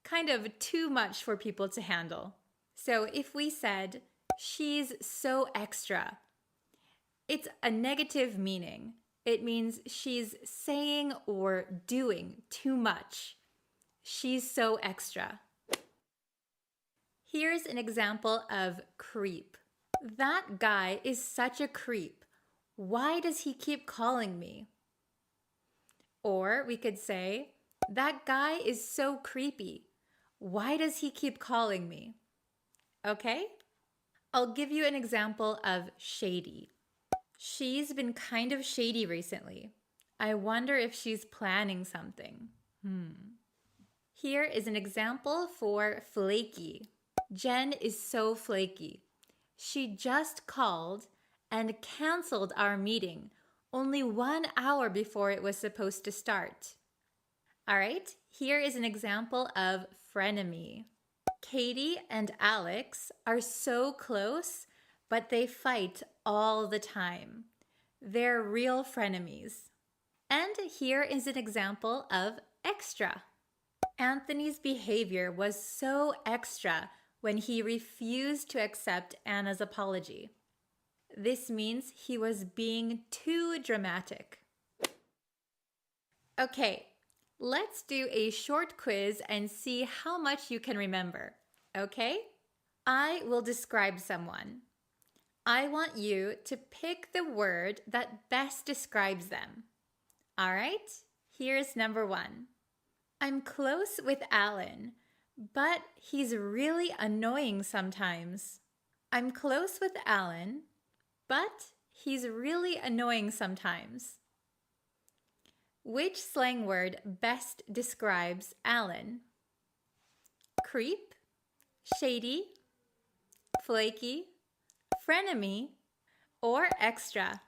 Kind of too much for people to handle. So if we said, "She's so extra," it's a negative meaning. It means she's saying or doing too much. She's so extra. Here's an example of creep. That guy is such a creep. Why does he keep calling me? Or we could say, that guy is so creepy. Why does he keep calling me? Okay? I'll give you an example of shady. She's been kind of shady recently. I wonder if she's planning something. Here is an example for flaky. Jen is so flaky. She just called and canceled our meeting only 1 hour before it was supposed to start. All right, here is an example of frenemy. Katie and Alex are so close, but they fight all the time. They're real frenemies. And here is an example of extra. Anthony's behavior was so extra when he refused to accept Anna's apology. This means he was being too dramatic. Okay, let's do a short quiz and see how much you can remember. Okay? I will describe someone. I want you to pick the word that best describes them. All right? Here's number 1. I'm close with Alan, but he's really annoying sometimes. I'm close with Alan, but he's really annoying sometimes. Which slang word best describes Alan? Creep, shady, flaky, frenemy, or extra?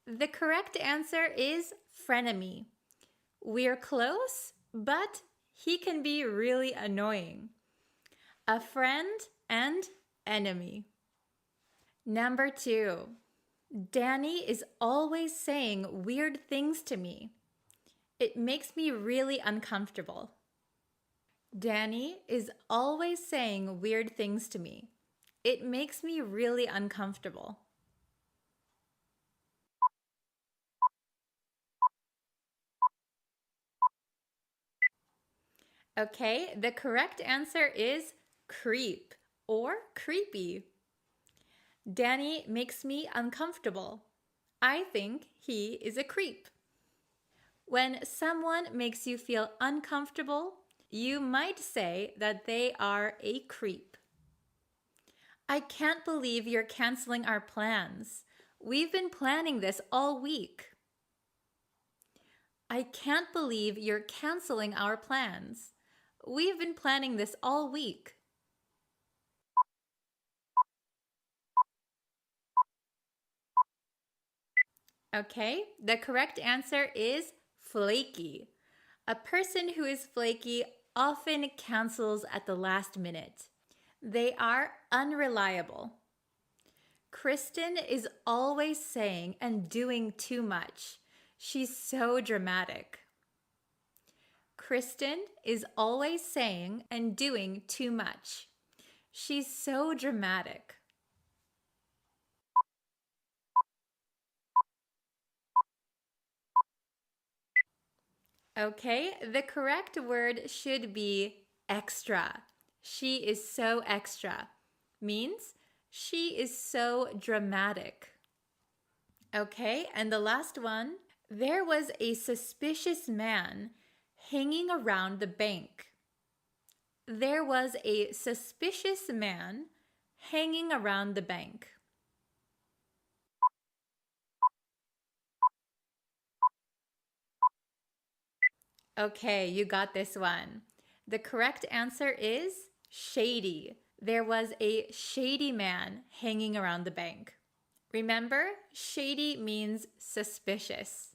The correct answer is frenemy. We're close, but he can be really annoying. A friend and enemy. Number 2. Danny is always saying weird things to me. It makes me really uncomfortable. Danny is always saying weird things to me. It makes me really uncomfortable. Okay, the correct answer is creep or creepy. Danny makes me uncomfortable. I think he is a creep. When someone makes you feel uncomfortable, you might say that they are a creep. I can't believe you're canceling our plans. We've been planning this all week. I can't believe you're canceling our plans. We've been planning this all week. Okay, the correct answer is flaky. A person who is flaky often cancels at the last minute. They are unreliable. Kristen is always saying and doing too much. She's so dramatic. Kristen is always saying and doing too much. She's so dramatic. Okay, the correct word should be extra. She is so extra. Means she is so dramatic. Okay, and the last one. There was a suspicious man hanging around the bank. There was a suspicious man hanging around the bank. Okay, you got this one. The correct answer is shady. There was a shady man hanging around the bank. Remember, shady means suspicious.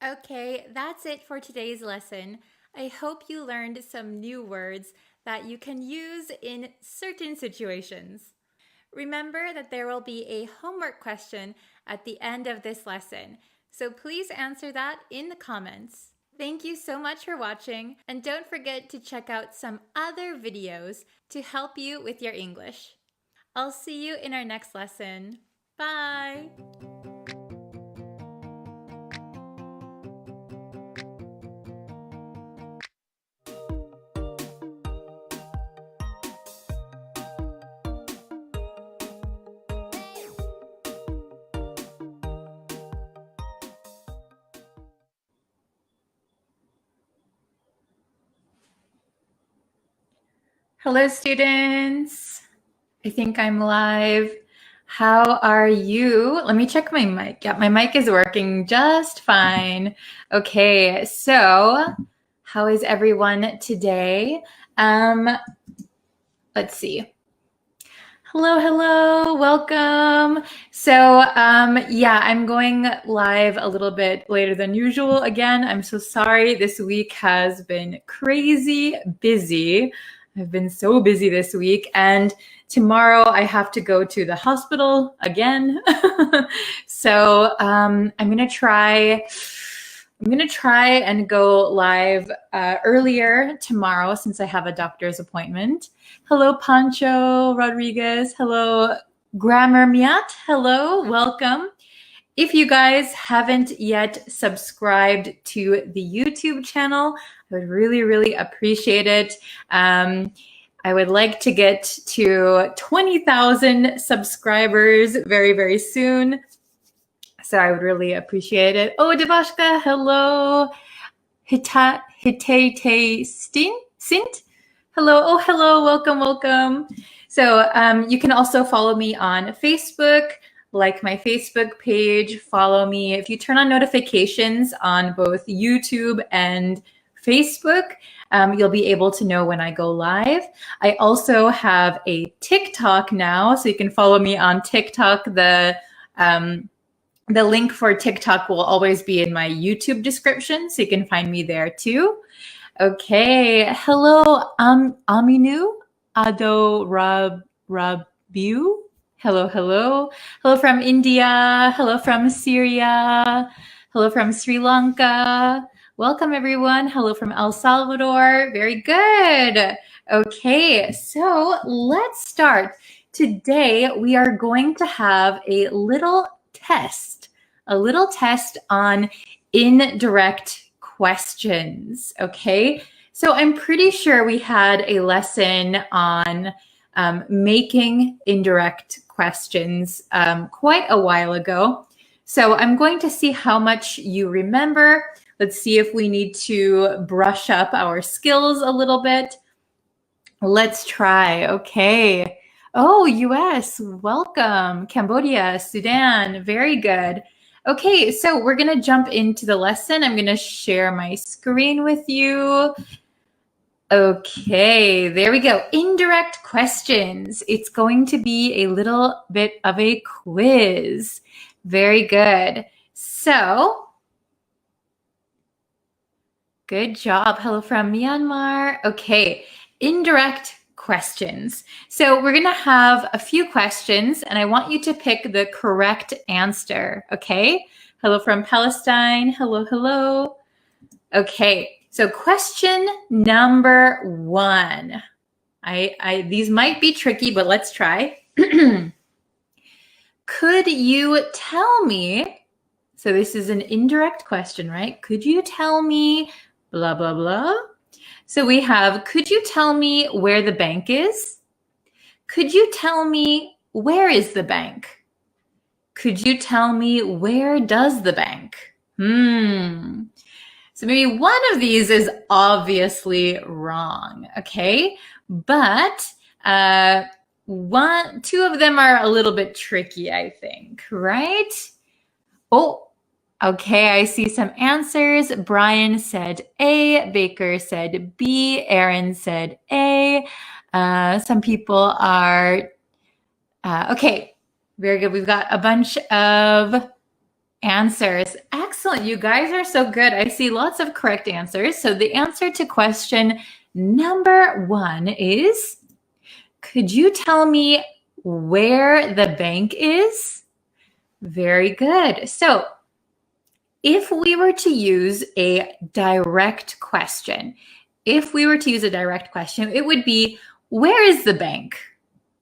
Okay, that's it for today's lesson. I hope you learned some new words that you can use in certain situations. Remember that there will be a homework question at the end of this lesson, so please answer that in the comments. Thank you so much for watching, and don't forget to check out some other videos to help you with your English. I'll see you in our next lesson. Bye! Hello, students. I think I'm live. How are you? Let me check my mic. Yeah, my mic is working just fine. Okay, so how is everyone today? Let's see. Hello, welcome. So yeah, I'm going live a little bit later than usual. Again, I'm so sorry. This week has been crazy busy. I've been so busy this week, and tomorrow I have to go to the hospital again. So I'm gonna try and go live earlier tomorrow since I have a doctor's appointment. Hello, Pancho Rodriguez. Hello, Grammar Miat. Hello, welcome. If you guys haven't yet subscribed to the YouTube channel, I would really, really appreciate it. I would like to get to 20,000 subscribers very, very soon. So I would really appreciate it. Oh, Devashka, hello. Hitete Sint. Hello. Oh, hello. Welcome, welcome. So you can also follow me on Facebook, like my Facebook page, follow me. If you turn on notifications on both YouTube and Facebook, you'll be able to know when I go live. I also have a TikTok now, so you can follow me on TikTok. The link for TikTok will always be in my YouTube description, so you can find me there too. Okay, hello, Aminu Ado Rabiu. Hello, hello. Hello from India. Hello from Syria. Hello from Sri Lanka. Welcome, everyone. Hello from El Salvador. Very good. Okay, so let's start. Today, we are going to have a little test on indirect questions, okay? So I'm pretty sure we had a lesson on making indirect questions quite a while ago. So I'm going to see how much you remember. Let's see if we need to brush up our skills a little bit. Let's try, okay. Oh, US, welcome. Cambodia, Sudan, very good. Okay, so we're gonna jump into the lesson. I'm gonna share my screen with you. Okay, there we go. Indirect questions. It's going to be a little bit of a quiz. Very good. So, good job. Hello from Myanmar. Okay, indirect questions. So we're going to have a few questions, and I want you to pick the correct answer, okay? Hello from Palestine. Hello, hello. Okay, so question number 1. These might be tricky, but let's try. Could you tell me, so this is an indirect question, right? Could you tell me blah, blah, blah? So we have, could you tell me where the bank is? Could you tell me where is the bank? Could you tell me where does the bank? So maybe one of these is obviously wrong, okay? But two of them are a little bit tricky, I think, right? Oh, okay, I see some answers. Brian said A, Baker said B, Aaron said A. Some people are, okay, very good. We've got a bunch of answers. Excellent. You guys are so good. I see lots of correct answers. So the answer to question number 1 is, could you tell me where the bank is? Very good. So if we were to use a direct question, it would be, where is the bank?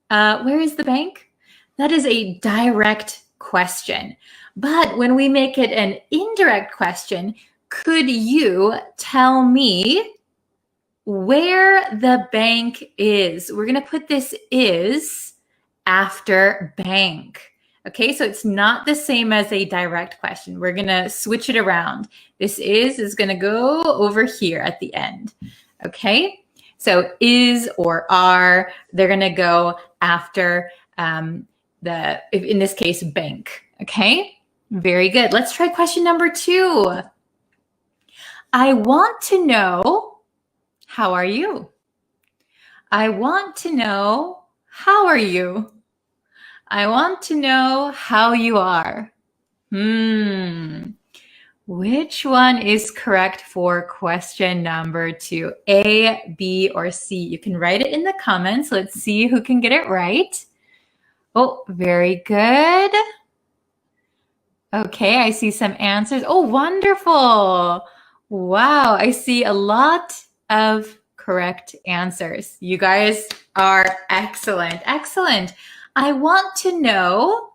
Where is the bank? That is a direct question. But when we make it an indirect question, could you tell me where the bank is? We're going to put this is after bank. Okay, so it's not the same as a direct question. We're going to switch it around. This is going to go over here at the end. Okay, so is or are, they're going to go after in this case, bank. Okay, very good. Let's try question number 2. I want to know, how are you? I want to know, how are you? I want to know how you are. Which one is correct for question number 2? A, B, or C? You can write it in the comments. Let's see who can get it right. Oh, very good. Okay, I see some answers. Oh, wonderful. Wow, I see a lot of correct answers. You guys are excellent. Excellent. I want to know,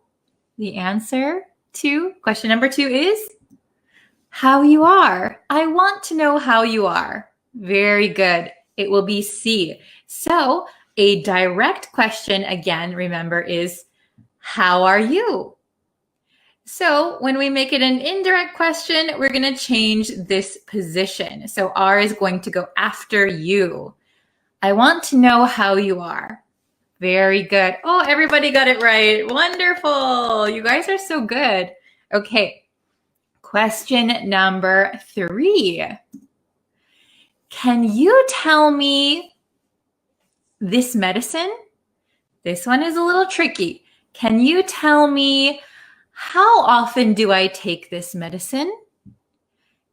the answer to question number 2 is how you are. I want to know how you are. Very good. It will be C. So A direct question, again, remember, is how are you? So when we make it an indirect question, we're going to change this position. So are is going to go after you. I want to know how you are. Very good. Oh, everybody got it right. Wonderful. You guys are so good. Okay. Question number 3. Can you tell me this medicine? This one is a little tricky. Can you tell me how often do I take this medicine?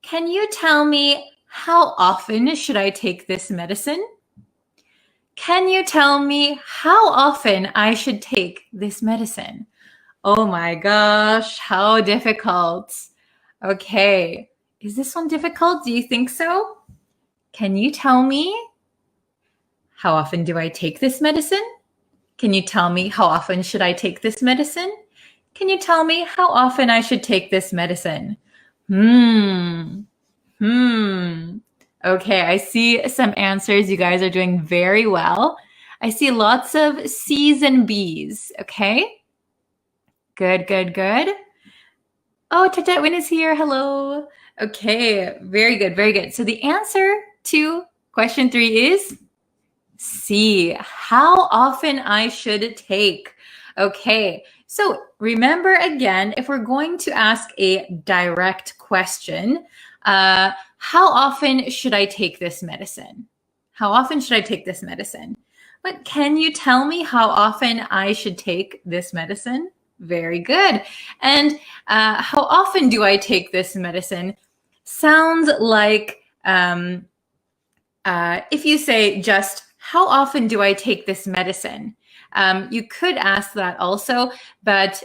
Can you tell me how often should I take this medicine? Can you tell me how often I should take this medicine? Oh my gosh, how difficult. Okay, is this one difficult? Do you think so? Can you tell me how often do I take this medicine? Can you tell me how often should I take this medicine? Can you tell me how often I should take this medicine? Okay, I see some answers. You guys are doing very well. I see lots of C's and B's, okay? Good, good, good. Oh, Tatetwin is here. Hello. Okay, very good, very good. So the answer to question 3 is C, how often I should take. Okay, so remember again, if we're going to ask a direct question, how often should I take this medicine? How often should I take this medicine? But can you tell me how often I should take this medicine? Very good. And how often do I take this medicine? Sounds like if you say just, how often do I take this medicine? You could ask that also, but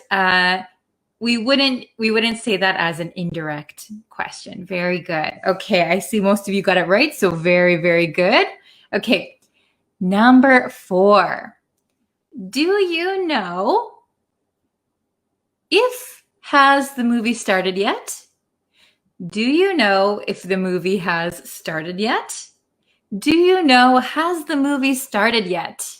we wouldn't say that as an indirect question. Very good. Okay, I see most of you got it right, so very, very good. Okay, number 4. Do you know if has the movie started yet? Do you know if the movie has started yet? Do you know, has the movie started yet?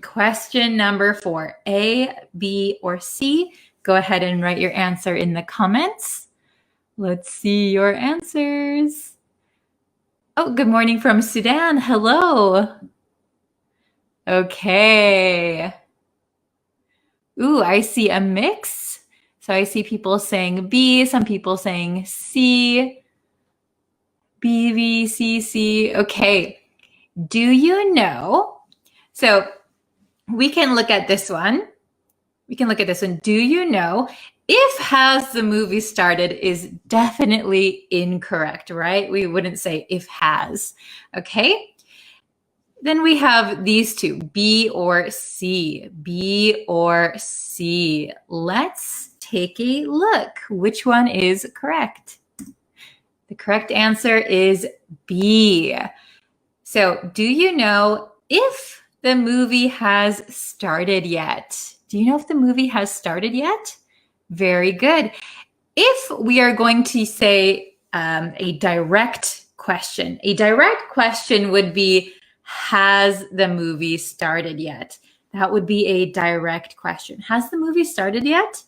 Question number 4, A, B, or C? Go ahead and write your answer in the comments. Let's see your answers. Oh, good morning from Sudan. Hello. Okay. Ooh, I see a mix. So I see people saying B, some people saying C. B, B, C, C. Okay. Do you know? So we can look at this one. Do you know if has the movie started is definitely incorrect, right? We wouldn't say if has. Okay. Then we have these two, B or C. B or C. Let's take a look. Which one is correct? The correct answer is B. So, do you know if the movie has started yet? Do you know if the movie has started yet? Very good. If we are going to say a direct question would be, has the movie started yet? That would be a direct question. Has the movie started yet?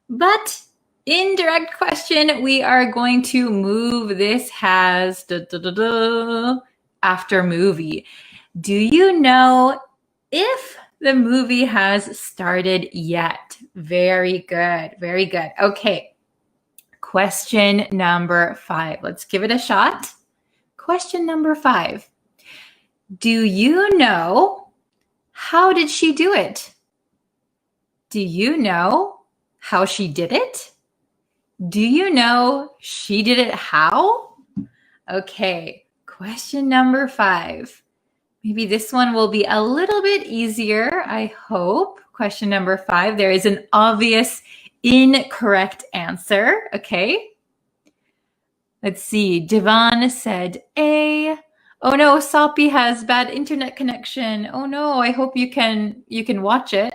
But indirect question, we are going to move this has after movie. Do you know if the movie has started yet? Very good, very good. Okay, question number 5. Let's give it a shot. Question number 5. Do you know how did she do it? Do you know how she did it? Do you know she did it how? Okay, question number 5. Maybe this one will be a little bit easier, I hope. Question number 5, there is an obvious incorrect answer, okay? Let's see, Divan said A. Oh no, Soppy has bad internet connection. Oh no, I hope you can watch it.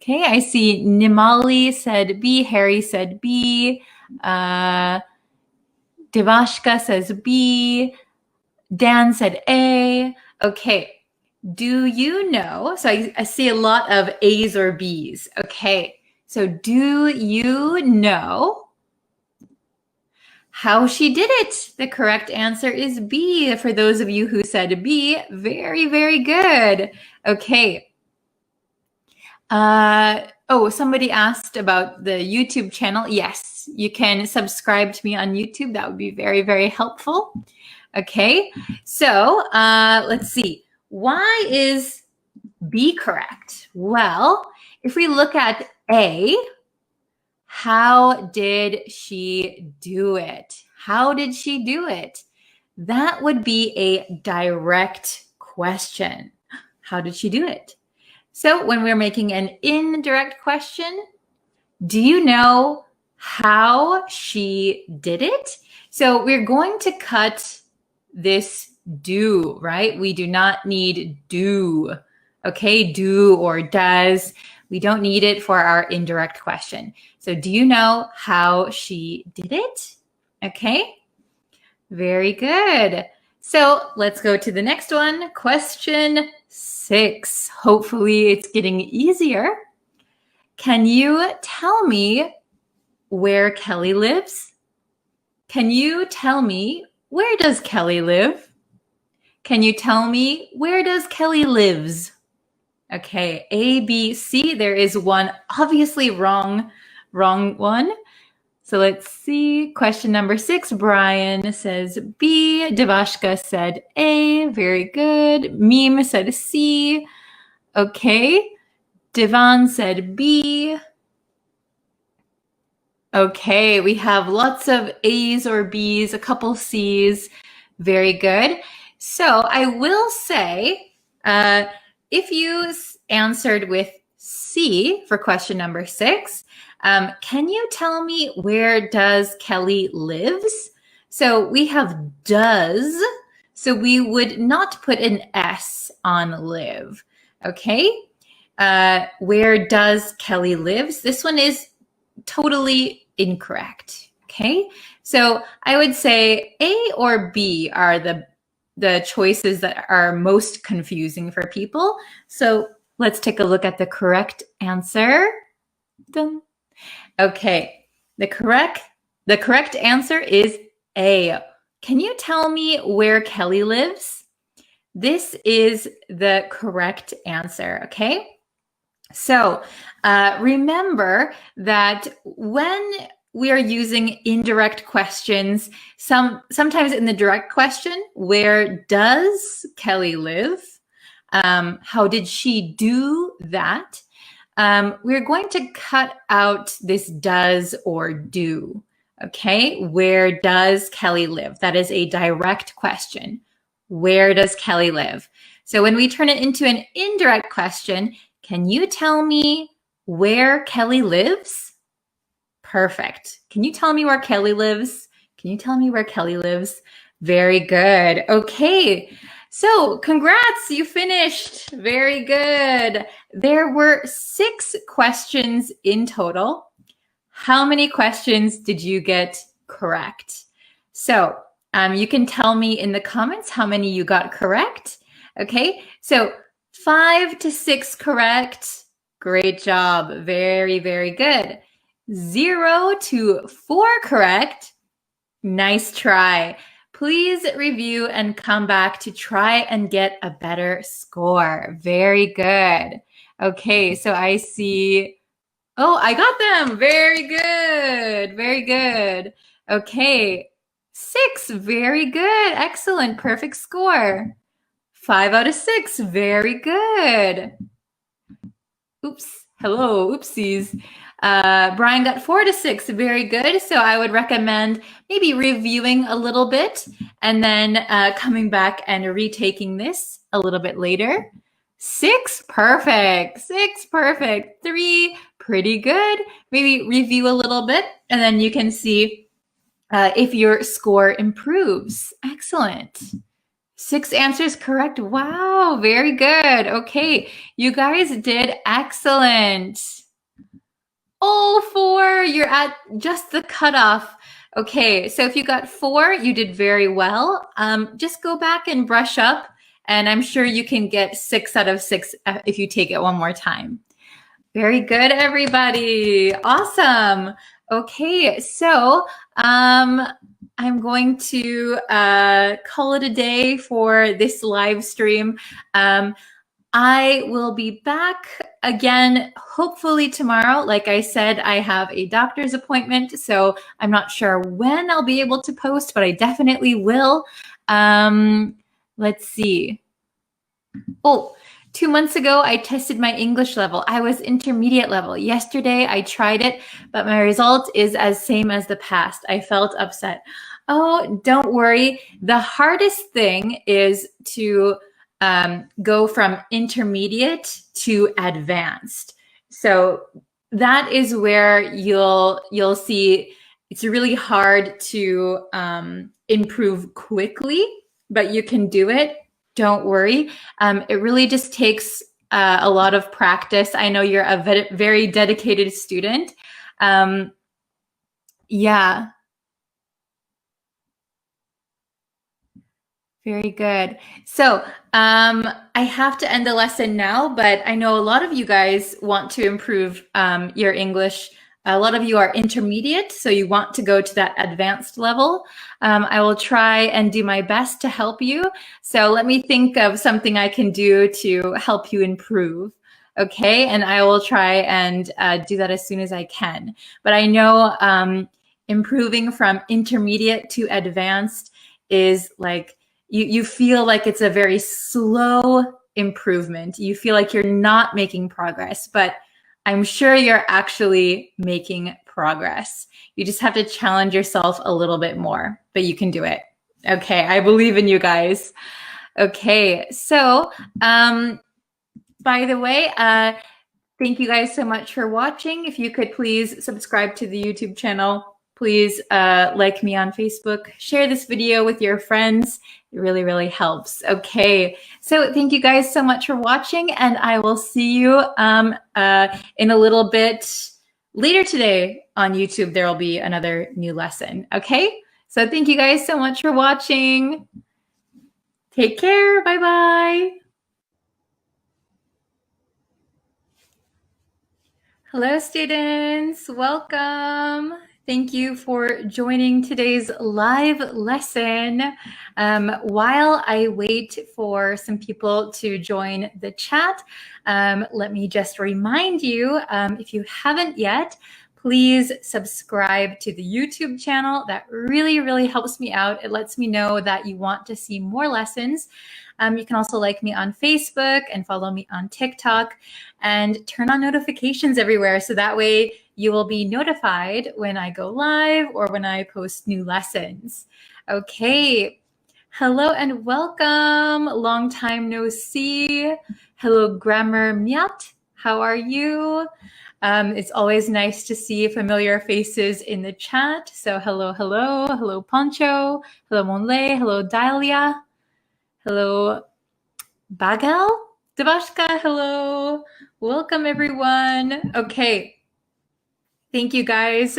Okay, I see Nimali said B, Harry said B, Devashka says B, Dan said A. Okay, Do you know? So I see a lot of A's or B's. Okay, so do you know how she did it? The correct answer is B. For those of you who said B, very, very good. Okay. Somebody asked about the YouTube channel. Yes, you can subscribe to me on YouTube. That would be very, very helpful. Okay, so let's see. Why is B correct? Well, if we look at A, how did she do it? How did she do it? That would be a direct question. How did she do it? So when we're making an indirect question, do you know how she did it? So we're going to cut this do, right? We do not need do, okay? Do or does. We don't need it for our indirect question. So do you know how she did it? Okay, very good. So let's go to the next one. Question 6. Hopefully it's getting easier. Can you tell me where Kelly lives? Can you tell me where does Kelly live? Can you tell me where does Kelly lives? Okay, A, B, C. There is one obviously wrong one. So let's see. Question number 6. Brian says B. Devashka said A. Very good. Meme said C. Okay. Divan said B. Okay, we have lots of A's or B's, a couple C's. Very good. So I will say, if you answered with C for question number 6, can you tell me where does Kelly lives? So we have does, so we would not put an S on live, okay? Where does Kelly lives? This one is totally incorrect, okay? So I would say A or B are the choices that are most confusing for people. So let's take a look at the correct answer. Dun. Okay, the correct answer is A. Can you tell me where Kelly lives? This is the correct answer, okay? So remember that when we are using indirect questions, sometimes in the direct question, where does Kelly live? How did she do that? We're going to cut out this does or do, okay? Where does Kelly live? That is a direct question. Where does Kelly live? So when we turn it into an indirect question, can you tell me where Kelly lives? Perfect. Can you tell me where Kelly lives? Can you tell me where Kelly lives? Very good. Okay. So congrats, you finished. Very good. There were 6 questions in total. How many questions did you get correct? So you can tell me in the comments how many you got correct. Okay, so 5 to 6 correct. Great job. Very, very good. 0 to 4 correct. Nice try. Please review and come back to try and get a better score. Very good. Okay, so I see. Oh, I got them. Very good. Very good. Okay, 6. Very good. Excellent. Perfect score. 5 out of 6. Very good. Oops. Hello. Oopsies. Brian got 4 to 6. Very good. So I would recommend maybe reviewing a little bit and then coming back and retaking this a little bit later. 6, perfect. 6, perfect. 3, pretty good. Maybe review a little bit and then you can see if your score improves. Excellent. 6 answers correct. Wow, very good. Okay, you guys did excellent. All 4, you're at just the cutoff. Okay, so if you got 4, you did very well. Just go back and brush up And I'm sure you can get 6 out of 6 if you take it one more time. Very good, everybody. Awesome. Okay, so I'm going to call it a day for this live stream. I will be back again, hopefully tomorrow. Like I said, I have a doctor's appointment, so I'm not sure when I'll be able to post, but I definitely will. Let's see. Oh, 2 months ago, I tested my English level. I was intermediate level. Yesterday, I tried it, but my result is as same as the past. I felt upset. Oh, don't worry. The hardest thing is to go from intermediate to advanced. So that is where you'll see it's really hard to improve quickly, but you can do it. Don't worry. It really just takes a lot of practice. I know you're a very dedicated student. Yeah. Very good. So I have to end the lesson now, but I know a lot of you guys want to improve your English. A lot of you are intermediate, so you want to go to that advanced level. I will try and do my best to help you. So let me think of something I can do to help you improve. Okay, and I will try and do that as soon as I can. But I know improving from intermediate to advanced is like, you feel like it's a very slow improvement. You feel like you're not making progress, but I'm sure you're actually making progress. You just have to challenge yourself a little bit more, but you can do it. Okay, I believe in you guys. Okay, so by the way, thank you guys so much for watching. If you could please subscribe to the YouTube channel. Please like me on Facebook. Share this video with your friends. It really, really helps. Okay, so thank you guys so much for watching, and I will see you in a little bit later today on YouTube. There will be another new lesson. Okay, so thank you guys so much for watching. Take care. Bye-bye. Hello, students. Welcome. Thank you for joining today's live lesson. While I wait for some people to join the chat, let me just remind you, if you haven't yet, please subscribe to the YouTube channel. That really, really helps me out. It lets me know that you want to see more lessons. You can also like me on Facebook and follow me on TikTok and turn on notifications everywhere. So that way you will be notified when I go live or when I post new lessons. Okay. Hello and welcome. Long time no see. Hello, Grammar Myat. How are you? It's always nice to see familiar faces in the chat. So hello, hello. Hello, Poncho. Hello, Monley. Hello, Dahlia. Hello, Bagel? Devashka, hello. Welcome, everyone. Okay. Thank you guys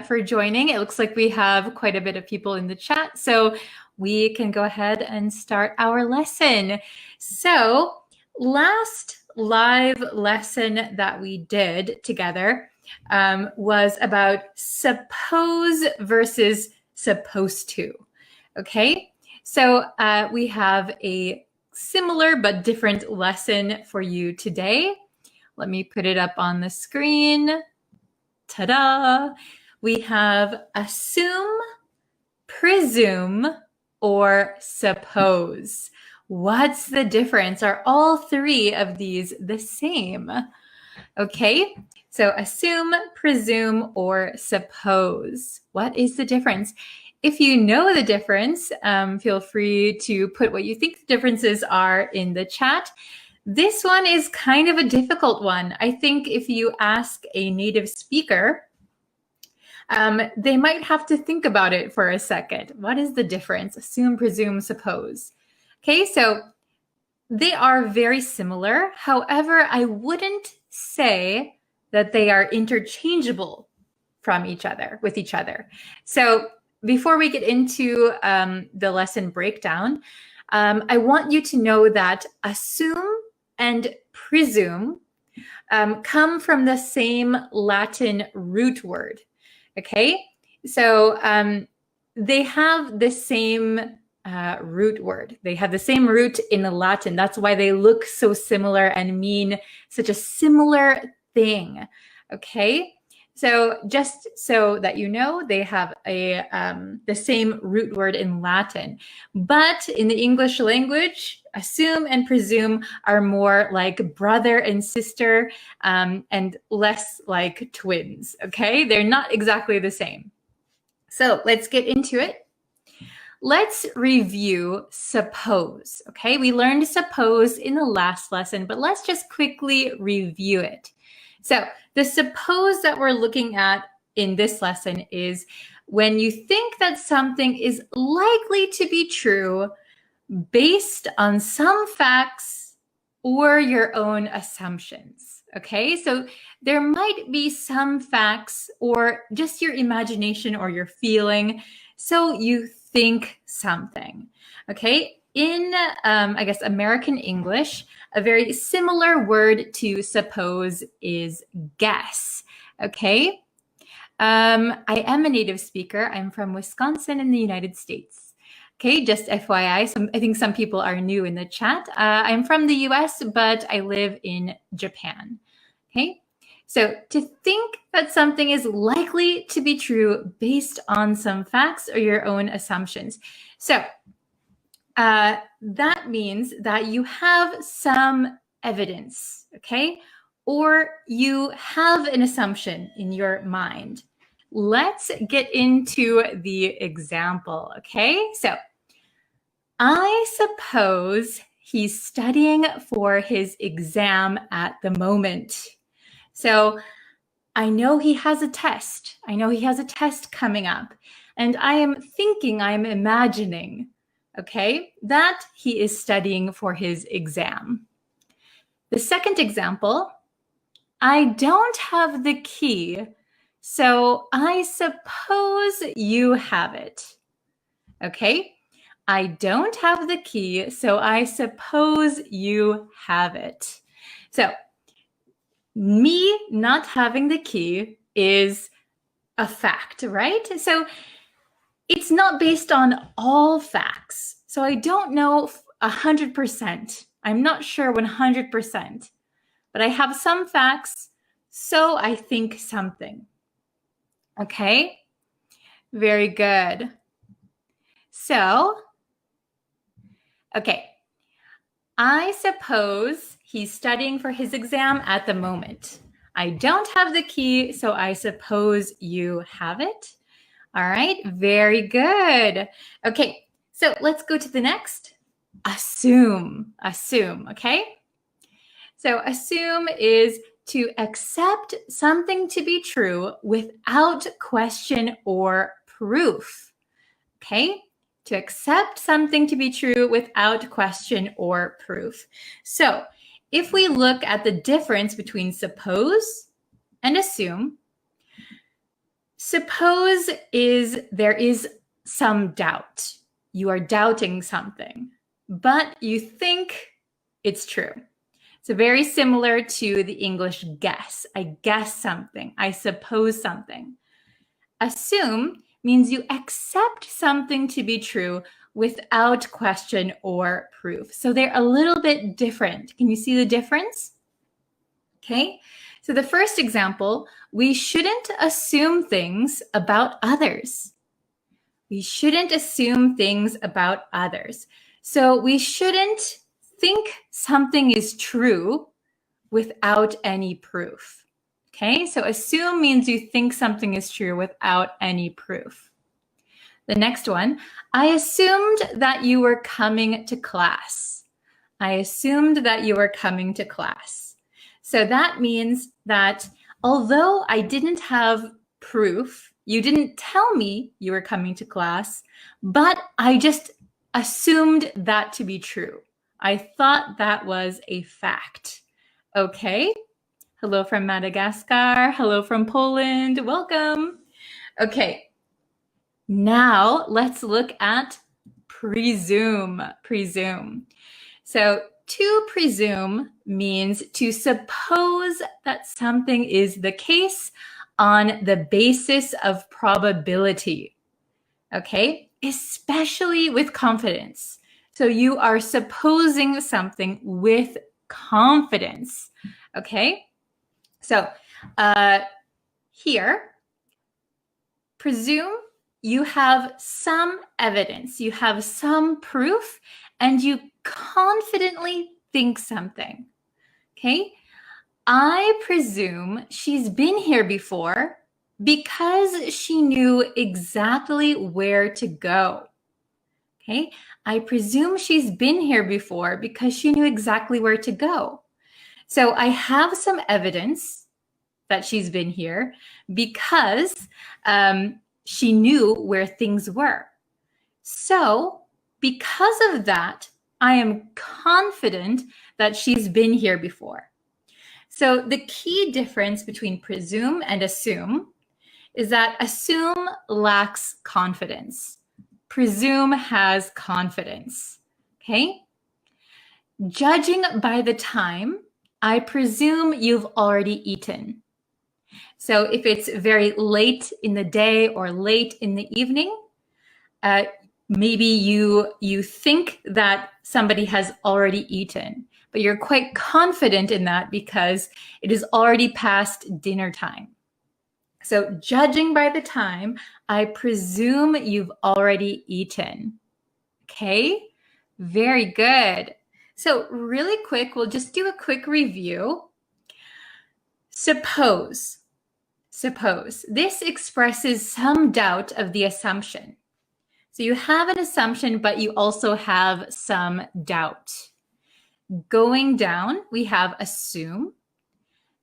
for joining. It looks like we have quite a bit of people in the chat, so we can go ahead and start our lesson. So last live lesson that we did together was about suppose versus supposed to. Okay. So we have a similar but different lesson for you today. Let me put it up on the screen. Ta-da! We have assume, presume, or suppose. What's the difference? Are all three of these the same? Okay, so assume, presume, or suppose. What is the difference? If you know the difference, feel free to put what you think the differences are in the chat. This one is kind of a difficult one. I think if you ask a native speaker, they might have to think about it for a second. What is the difference? Assume, presume, suppose. Okay, so they are very similar. However, I wouldn't say that they are interchangeable from each other, with each other. So before we get into the lesson breakdown, I want you to know that assume and presume come from the same Latin root word. Okay, so they have the same root word. They have the same root in the Latin. That's why they look so similar and mean such a similar thing. Okay, so just so that you know, they have the same root word in Latin. But in the English language, assume and presume are more like brother and sister and less like twins. Okay, they're not exactly the same. So let's get into it. Let's review suppose. Okay, we learned suppose in the last lesson, but let's just quickly review it. So the suppose that we're looking at in this lesson is when you think that something is likely to be true based on some facts or your own assumptions. Okay, so there might be some facts or just your imagination or your feeling, so you think something. Okay, in I guess American English, a very similar word to suppose is guess. Okay, I am a native speaker. I'm from Wisconsin in the United States. Okay, just FYI, I think some people are new in the chat. I'm from the US, but I live in Japan. Okay, so to think that something is likely to be true based on some facts or your own assumptions. So that means that you have some evidence, okay? Or you have an assumption in your mind. Let's get into the example, okay? So I suppose he's studying for his exam at the moment. So I know he has a test. I know he has a test coming up. And I am imagining, okay, that he is studying for his exam. The second example, I don't have the key, so I suppose you have it. Okay, I don't have the key, so I suppose you have it. So me not having the key is a fact, right? So it's not based on all facts. So I don't know 100%. I'm not sure 100%, but I have some facts, so I think something. Okay, very good. So, okay, I suppose he's studying for his exam at the moment. I don't have the key, so I suppose you have it. All right, very good. Okay, so let's go to the next. Assume, okay? So assume is to accept something to be true without question or proof, okay? To accept something to be true without question or proof. So if we look at the difference between suppose and assume, suppose is there is some doubt. You are doubting something, but you think it's true. So very similar to the English guess. I guess something. I suppose something. Assume means you accept something to be true without question or proof. So they're a little bit different. Can you see the difference? Okay. So the first example, we shouldn't assume things about others. We shouldn't assume things about others. So we shouldn't think something is true without any proof. Okay, so assume means you think something is true without any proof. The next one, I assumed that you were coming to class. I assumed that you were coming to class. So that means that although I didn't have proof, you didn't tell me you were coming to class, but I just assumed that to be true. I thought that was a fact. Okay. Hello from Madagascar. Hello from Poland. Welcome. Okay. Now let's look at presume, presume. So to presume means to suppose that something is the case on the basis of probability, okay? Especially with confidence. So you are supposing something with confidence, okay? So here, presume, you have some evidence, you have some proof, and you confidently think something, okay? I presume she's been here before because she knew exactly where to go, okay? I presume she's been here before because she knew exactly where to go. So I have some evidence that she's been here because she knew where things were. So because of that, I am confident that she's been here before. So the key difference between presume and assume is that assume lacks confidence. Presume has confidence, okay? Judging by the time, I presume you've already eaten. So if it's very late in the day or late in the evening, maybe you think that somebody has already eaten, but you're quite confident in that because it is already past dinner time. So judging by the time, I presume you've already eaten. Okay, very good. So really quick, we'll just do a quick review. Suppose. This expresses some doubt of the assumption. So you have an assumption, but you also have some doubt. Going down, we have assume.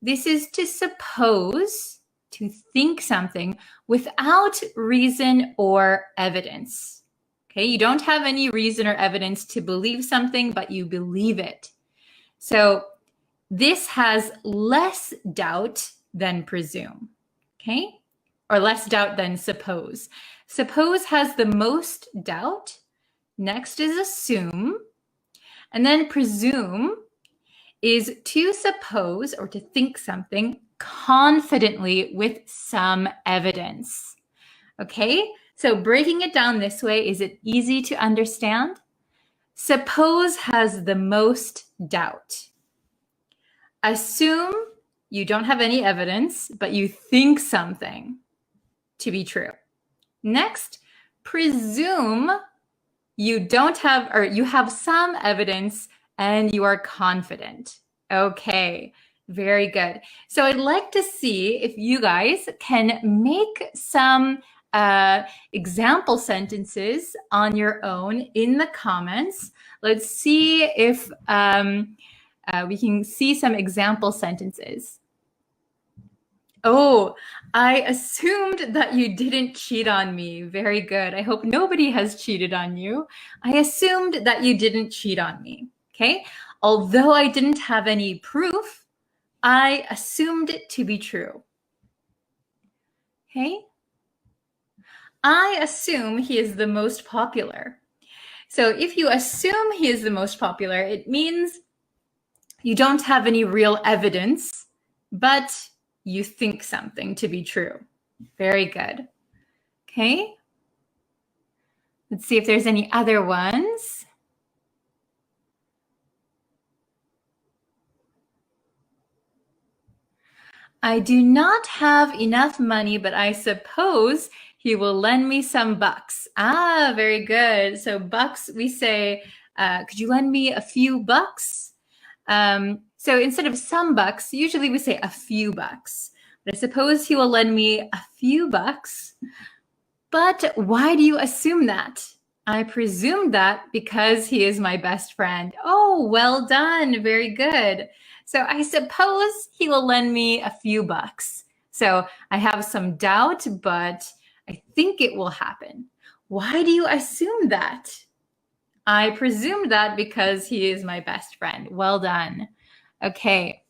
This is to suppose, to think something without reason or evidence. Okay, you don't have any reason or evidence to believe something, but you believe it. So this has less doubt than presume, okay? Or less doubt than suppose. Suppose has the most doubt. Next is assume. And then presume is to suppose or to think something confidently with some evidence. Okay, so breaking it down this way, is it easy to understand? Suppose has the most doubt. Assume you don't have any evidence, but you think something to be true. Next, presume you don't have, or you have some evidence and you are confident. Okay, very good. So I'd like to see if you guys can make some example sentences on your own in the comments. Let's see if we can see some example sentences. Oh, I assumed that you didn't cheat on me. Very good. I hope nobody has cheated on you. I assumed that you didn't cheat on me. Okay. Although I didn't have any proof, I assumed it to be true. Okay. I assume he is the most popular. So if you assume he is the most popular, it means you don't have any real evidence, but you think something to be true. Very good. Okay. Let's see if there's any other ones. I do not have enough money, but I suppose he will lend me some bucks. Ah, very good. So bucks, we say, could you lend me a few bucks? So instead of some bucks, usually we say a few bucks. But I suppose he will lend me a few bucks. But why do you assume that? I presume that because he is my best friend. Oh, well done. Very good. So I suppose he will lend me a few bucks. So I have some doubt, but I think it will happen. Why do you assume that? I presume that because he is my best friend. Well done. Okay.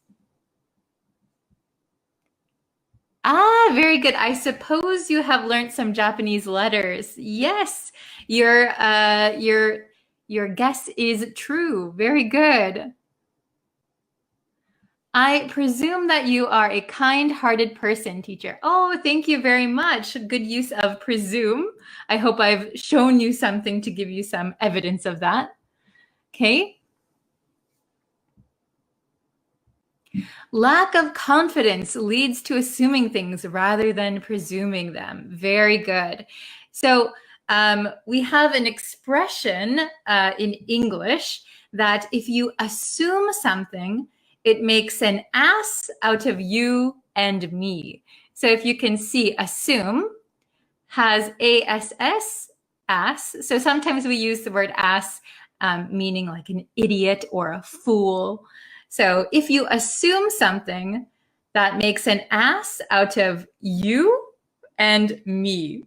Ah, very good. I suppose you have learned some Japanese letters. Yes, your guess is true. Very good. I presume that you are a kind-hearted person, teacher. Oh, thank you very much. Good use of presume. I hope I've shown you something to give you some evidence of that. Okay. Lack of confidence leads to assuming things rather than presuming them. Very good. So we have an expression in English that if you assume something, it makes an ass out of you and me. So if you can see, assume has ass, ass. So sometimes we use the word ass meaning like an idiot or a fool. So if you assume something, that makes an ass out of you and me.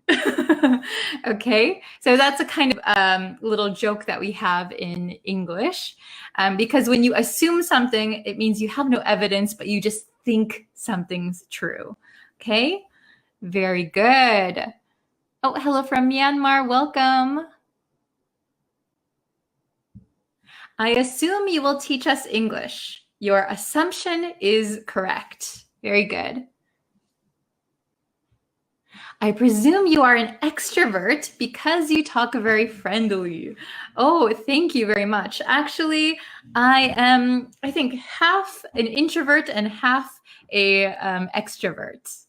Okay, so that's a kind of little joke that we have in English, because when you assume something, it means you have no evidence, but you just think something's true. Okay, very good. Oh, hello from Myanmar. Welcome. I assume you will teach us English. Your assumption is correct. Very good. I presume you are an extrovert because you talk very friendly. Oh, thank you very much. Actually, I am, I think, half an introvert and half a extrovert.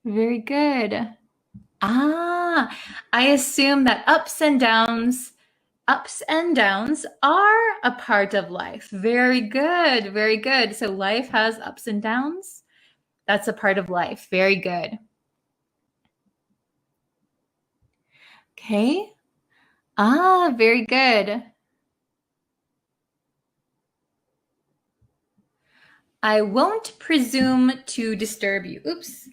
Very good. Ah, I assume that ups and downs are a part of life. Very good, very good. So life has ups and downs. That's a part of life. Very good. Okay. Ah, very good. I won't presume to disturb you. Oops.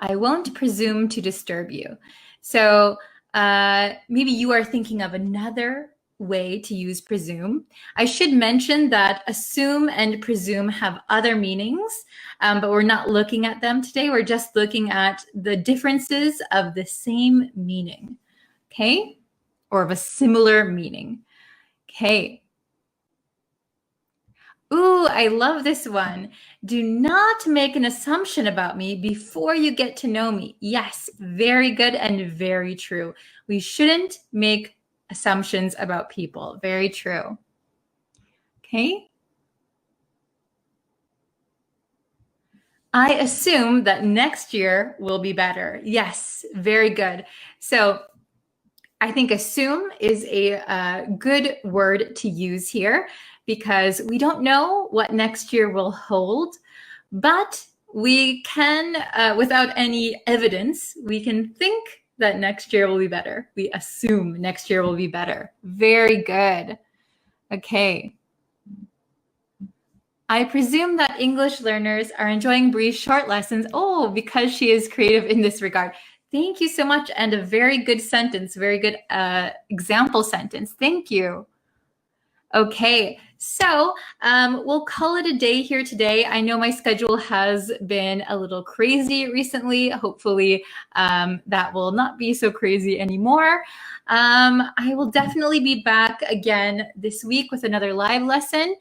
I won't presume to disturb you. So maybe you are thinking of another way to use presume. I should mention that assume and presume have other meanings, but we're not looking at them today. We're just looking at the differences of the same meaning, okay? Or of a similar meaning. Okay. Ooh, I love this one. Do not make an assumption about me before you get to know me. Yes, very good and very true. We shouldn't make assumptions about people. Very true. Okay. I assume that next year will be better. Yes, very good. So I think assume is a good word to use here because we don't know what next year will hold, but we can, without any evidence, we can think that next year will be better. We assume next year will be better. Very good. Okay. I presume that English learners are enjoying Bree's short lessons. Oh, because she is creative in this regard. Thank you so much. And a very good sentence, very good example sentence. Thank you. Okay, so we'll call it a day here today. I know my schedule has been a little crazy recently. Hopefully that will not be so crazy anymore. I will definitely be back again this week with another live lesson.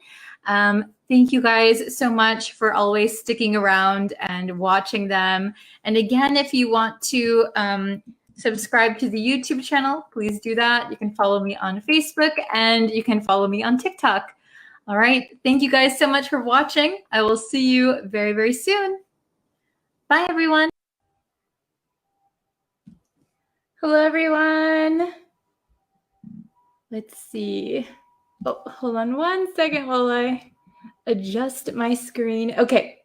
Thank you guys so much for always sticking around and watching them. And again, if you want to subscribe to the YouTube channel, please do that. You can follow me on Facebook and you can follow me on TikTok. All right. Thank you guys so much for watching. I will see you very, very soon. Bye, everyone. Hello, everyone. Let's see. Oh, hold on one second while I adjust my screen. Okay.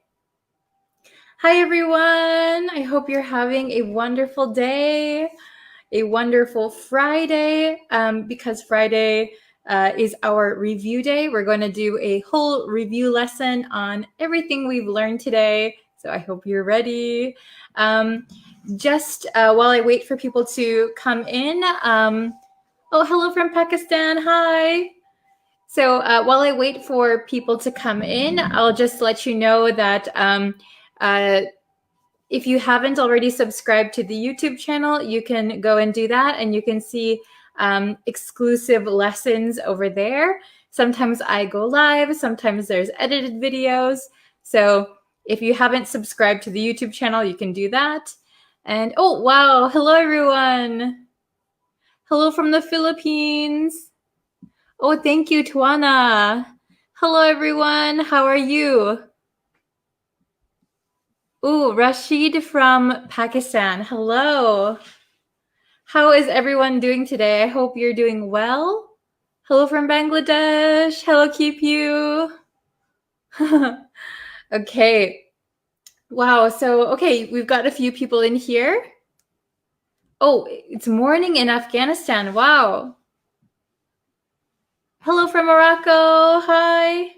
Hi, everyone. I hope you're having a wonderful day, a wonderful Friday, because Friday is our review day. We're going to do a whole review lesson on everything we've learned today. So I hope you're ready. Just while I wait for people to come in. Oh, hello from Pakistan. Hi. So while I wait for people to come in, I'll just let you know that if you haven't already subscribed to the YouTube channel, you can go and do that, and you can see exclusive lessons over there. Sometimes I go live, sometimes there's edited videos. So if you haven't subscribed to the YouTube channel, you can do that. And oh, wow, hello everyone. Hello from the Philippines. Oh, thank you, Tuana. Hello everyone, how are you? Ooh, Rashid from Pakistan. Hello. How is everyone doing today? I hope you're doing well. Hello from Bangladesh. Hello, keep you. Okay. Wow. So, okay, we've got a few people in here. Oh, it's morning in Afghanistan. Wow. Hello from Morocco. Hi.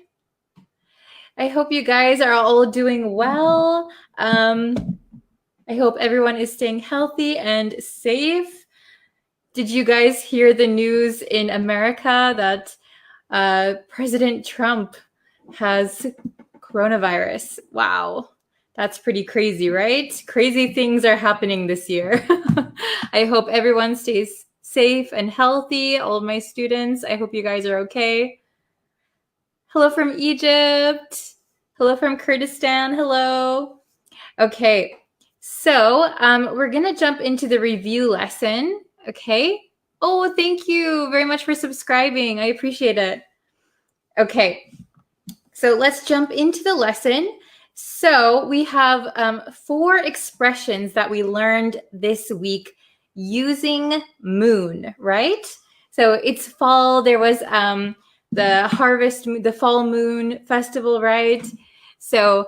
I hope you guys are all doing well. I hope everyone is staying healthy and safe. Did you guys hear the news in America that President Trump has coronavirus? Wow, that's pretty crazy, right? Crazy things are happening this year. I hope everyone stays safe and healthy. All of my students, I hope you guys are okay. Hello from Egypt. Hello from Kurdistan. Hello. Okay, so we're going to jump into the review lesson. Okay. Oh, thank you very much for subscribing. I appreciate it. Okay, so let's jump into the lesson. So we have 4 expressions that we learned this week using moon, right? So it's fall. There was the harvest, the fall moon festival, right? So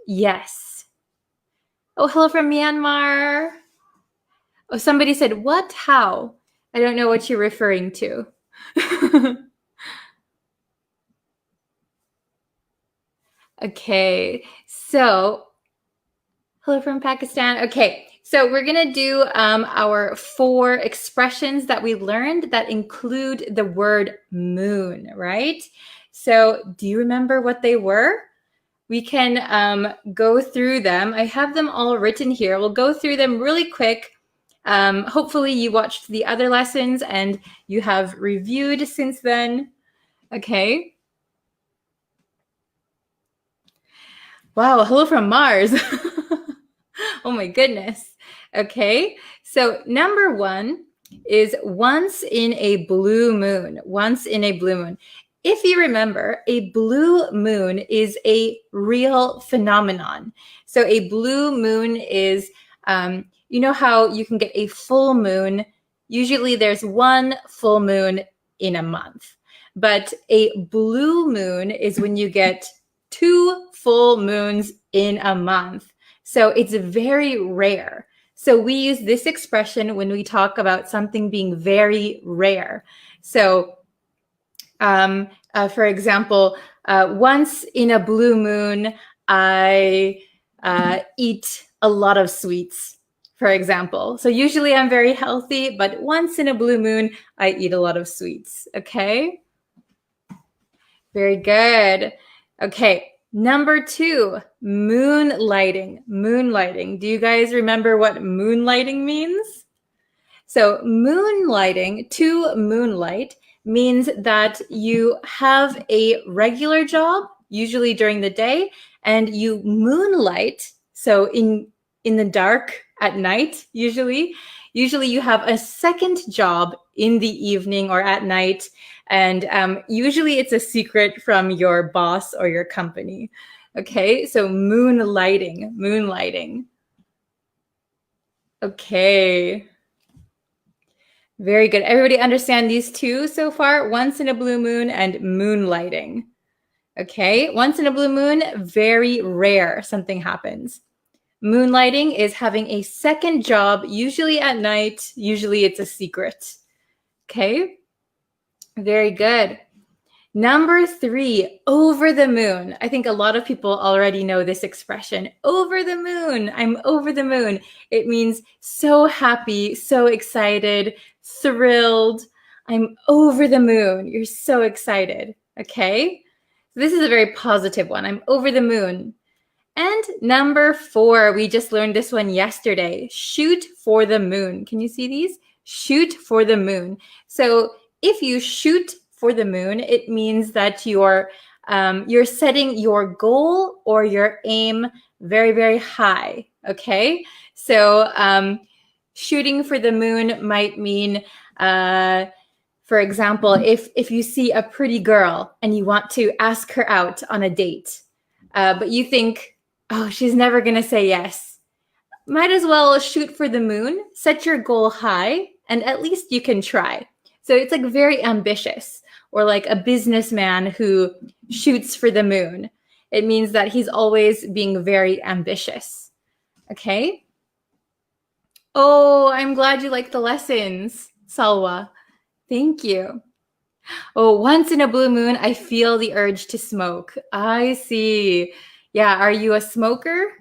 yes. Oh, hello from Myanmar. Oh, somebody said, what? How? I don't know what you're referring to. Okay, so hello from Pakistan. Okay, so we're going to do our 4 expressions that we learned that include the word moon, right? So do you remember what they were? We can go through them. I have them all written here. We'll go through them really quick. Hopefully you watched the other lessons and you have reviewed since then. Okay. Wow, hello from Mars. Oh my goodness. Okay, so number 1 is once in a blue moon. Once in a blue moon. If you remember, a blue moon is a real phenomenon. So a blue moon is, you know how you can get a full moon? Usually there's one full moon in a month. But a blue moon is when you get 2 full moons in a month. So it's very rare. So we use this expression when we talk about something being very rare. So for example, once in a blue moon, I eat a lot of sweets, for example. So usually I'm very healthy, but once in a blue moon, I eat a lot of sweets. Okay? Very good. Okay. Number 2, moonlighting. Moonlighting. Do you guys remember what moonlighting means? So moonlighting, to moonlight, means that you have a regular job, usually during the day, and you moonlight, so in the dark at night, usually you have a second job in the evening or at night, and usually it's a secret from your boss or your company. Okay, so moonlighting. Okay. Very good. Everybody understand these 2 so far? Once in a blue moon and moonlighting. Okay, once in a blue moon, very rare something happens. Moonlighting is having a second job, usually at night. Usually it's a secret. Okay, very good. Number 3, over the moon. I think a lot of people already know this expression. Over the moon. I'm over the moon. It means so happy, so excited, thrilled. I'm over the moon. You're so excited. Okay? This is a very positive one. I'm over the moon. And number 4, we just learned this one yesterday. Shoot for the moon. Can you see these? Shoot for the moon. So if you shoot for the moon, it means that you're setting your goal or your aim very, very high. Okay? So shooting for the moon might mean, for example, if you see a pretty girl and you want to ask her out on a date, but you think, oh, she's never going to say yes. Might as well shoot for the moon, set your goal high, and at least you can try. So it's like very ambitious, or like a businessman who shoots for the moon. It means that he's always being very ambitious. Okay? Oh, I'm glad you like the lessons, Salwa. Thank you. Oh, once in a blue moon, I feel the urge to smoke. I see. Yeah, are you a smoker?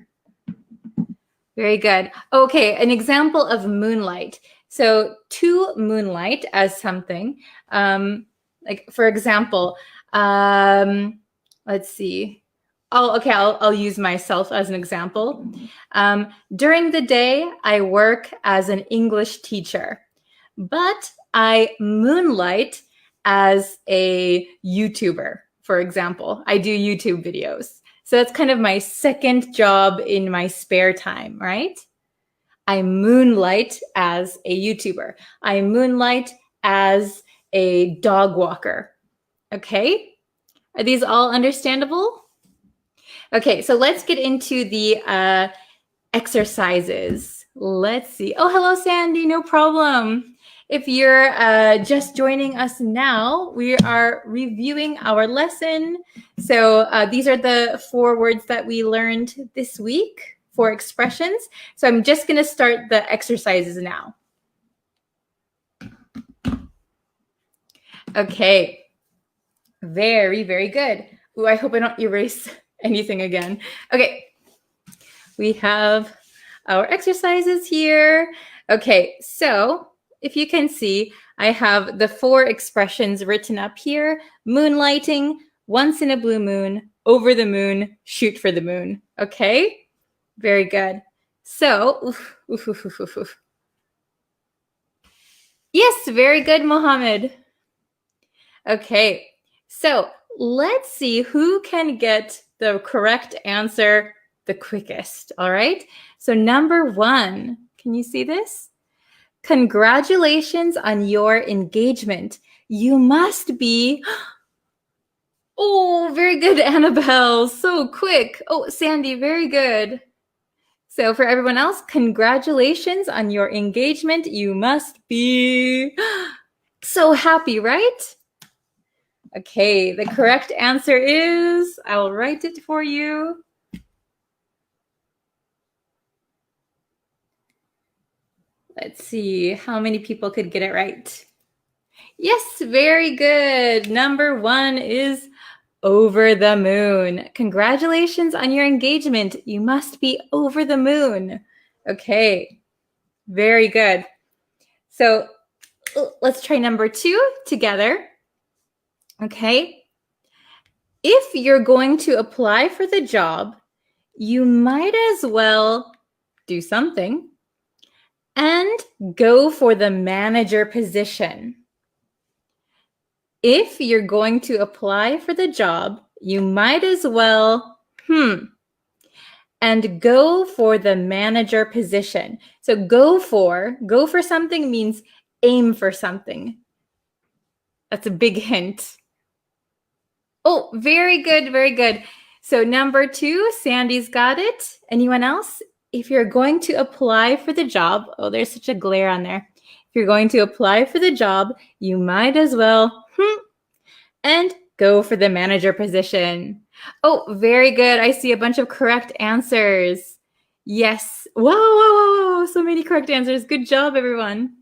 Very good. Okay, an example of moonlight. So to moonlight as something, like for example, let's see. I'll use myself as an example. During the day, I work as an English teacher, but I moonlight as a YouTuber, for example. I do YouTube videos. So that's kind of my second job in my spare time, right? I moonlight as a YouTuber. I moonlight as a dog walker. Okay? Are these all understandable? Okay, so let's get into the exercises. Let's see. Oh, hello, Sandy. No problem. If you're just joining us now, we are reviewing our lesson. So these are the 4 words that we learned this week, 4 expressions. So I'm just going to start the exercises now. Okay. Very, very good. Ooh, I hope I don't erase anything again. Okay. We have our exercises here. Okay, so if you can see, I have the 4 expressions written up here. Moonlighting, once in a blue moon, over the moon, shoot for the moon. Okay? Very good. So, yes, very good, Mohammed. Okay, so let's see who can get the correct answer the quickest, all right? So number 1, can you see this? Congratulations on your engagement. You must be... Oh, very good, Annabelle. So quick. Oh, Sandy, very good. So for everyone else, congratulations on your engagement. You must be so happy, right? Okay, the correct answer is, I'll write it for you. Let's see how many people could get it right. Yes, very good. Number 1 is over the moon. Congratulations on your engagement. You must be over the moon. Okay, very good. So let's try number 2 together. Okay. If you're going to apply for the job, you might as well do something and go for the manager position. If you're going to apply for the job, you might as well, and go for the manager position. So go for something means aim for something. That's a big hint. Oh, very good, very good. So number 2, Sandy's got it. Anyone else? If you're going to apply for the job, oh, there's such a glare on there. If you're going to apply for the job, you might as well, and go for the manager position. Oh, very good. I see a bunch of correct answers. Yes. Whoa. So many correct answers. Good job, everyone.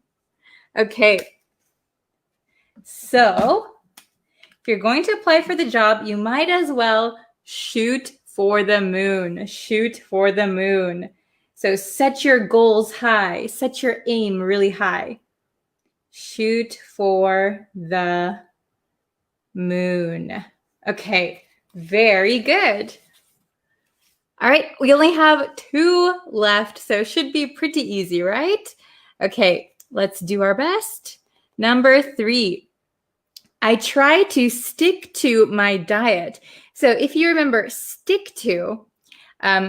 Okay. So if you're going to apply for the job, you might as well shoot for the moon. Shoot for the moon. So set your goals high. Set your aim really high. Shoot for the moon. Okay, very good. All right, we only have 2 left, so it should be pretty easy, right? Okay, let's do our best. Number 3. I try to stick to my diet. So if you remember, stick to,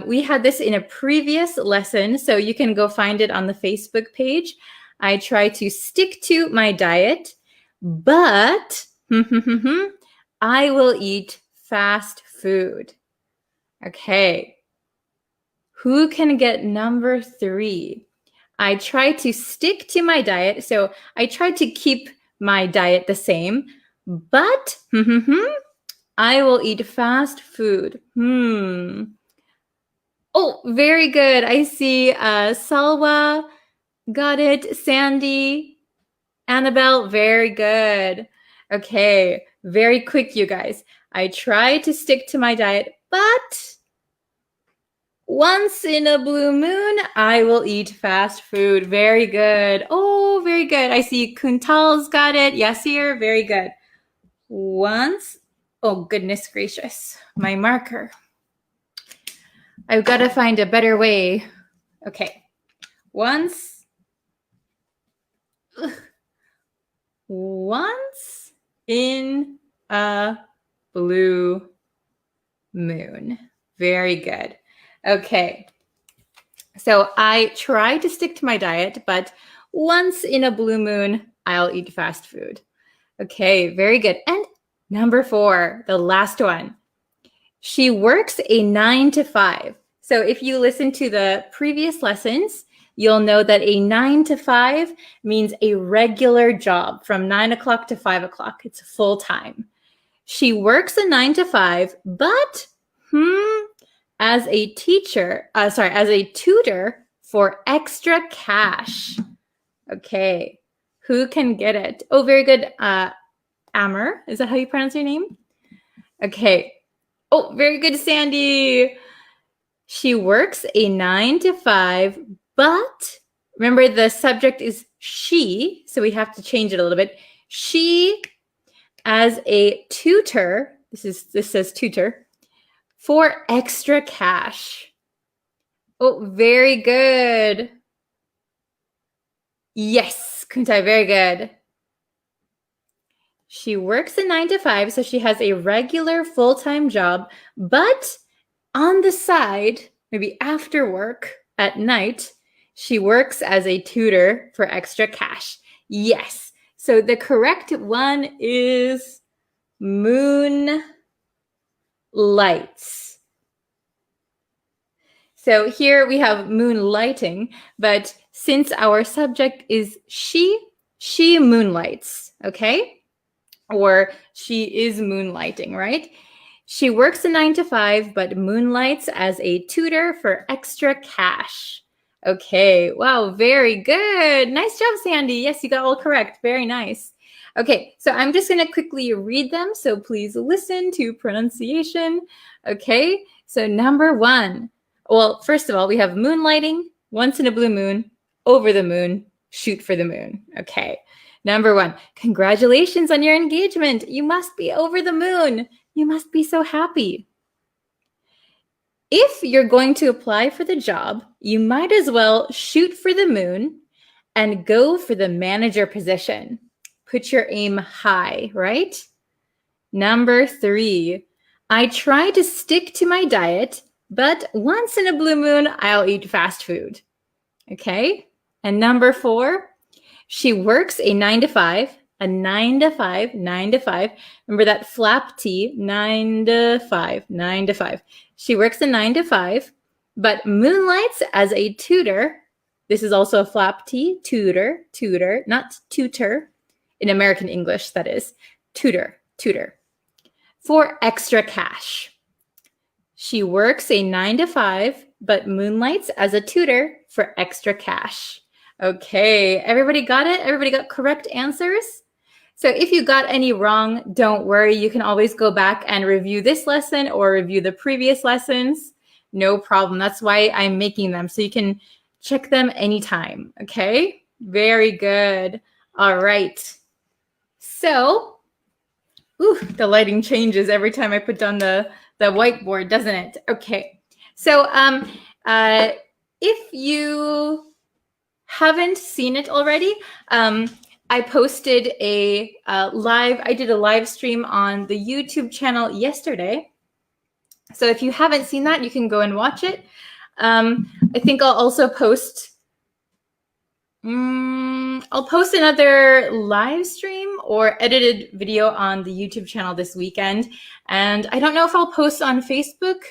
we had this in a previous lesson, so you can go find it on the Facebook page. I try to stick to my diet, but I will eat fast food. Okay. Who can get number 3? I try to stick to my diet. So I try to keep my diet the same, but I will eat fast food. Oh, very good. I see Salwa got it. Sandy, Annabelle, very good. Okay, very quick, you guys. I try to stick to my diet, but once in a blue moon, I will eat fast food. Very good. Oh, very good. I see Kuntal's got it. Yasir, very good. Once, oh goodness gracious, my marker. I've got to find a better way. Okay. Once in a blue moon. Very good. Okay. So I try to stick to my diet, but once in a blue moon, I'll eat fast food. Okay, very good. And number 4, the last one. She works a 9 to 5. So if you listen to the previous lessons, you'll know that a 9 to 5 means a regular job from 9 o'clock to 5 o'clock. It's full time. She works a 9 to 5, but as a tutor for extra cash. Okay, who can get it? Oh, very good. Amr, is that how you pronounce your name? Okay. Oh, very good, Sandy. She works a 9 to 5, but remember the subject is she, so we have to change it a little bit. She, as a tutor, this says tutor, for extra cash. Oh, very good. Yes, Kuntai, very good. She works a 9 to 5, so she has a regular full-time job, but on the side, maybe after work at night, she works as a tutor for extra cash. Yes. So the correct one is moonlights. So here we have moonlighting, but since our subject is she moonlights, okay? Or she is moonlighting, right? She works a 9 to 5, but moonlights as a tutor for extra cash. Okay, wow, very good. Nice job, Sandy. Yes, you got all correct. Very nice. Okay, so I'm just going to quickly read them, so please listen to pronunciation. Okay, so number 1. Well, first of all, we have moonlighting, once in a blue moon, over the moon, shoot for the moon. Okay, number 1, congratulations on your engagement. You must be over the moon. You must be so happy. If you're going to apply for the job, you might as well shoot for the moon and go for the manager position. Put your aim high, right? Number 3, I try to stick to my diet, but once in a blue moon, I'll eat fast food. Okay? And number 4, she works a 9 to 5. A 9 to 5, 9 to 5. Remember that flap T, 9 to 5, 9 to 5. She works a 9 to 5, but moonlights as a tutor. This is also a flap T, tutor, not tutor. In American English, that is. Tutor. For extra cash. She works a 9 to 5, but moonlights as a tutor for extra cash. Okay, everybody got it? Everybody got correct answers? So if you got any wrong, don't worry. You can always go back and review this lesson or review the previous lessons. No problem. That's why I'm making them, so you can check them anytime. Okay? Very good. All right. So, the lighting changes every time I put down the whiteboard, doesn't it? Okay. So, if you haven't seen it already, I posted I did a live stream on the YouTube channel yesterday. So if you haven't seen that, you can go and watch it. I think I'll also post another live stream or edited video on the YouTube channel this weekend. And I don't know if I'll post on Facebook.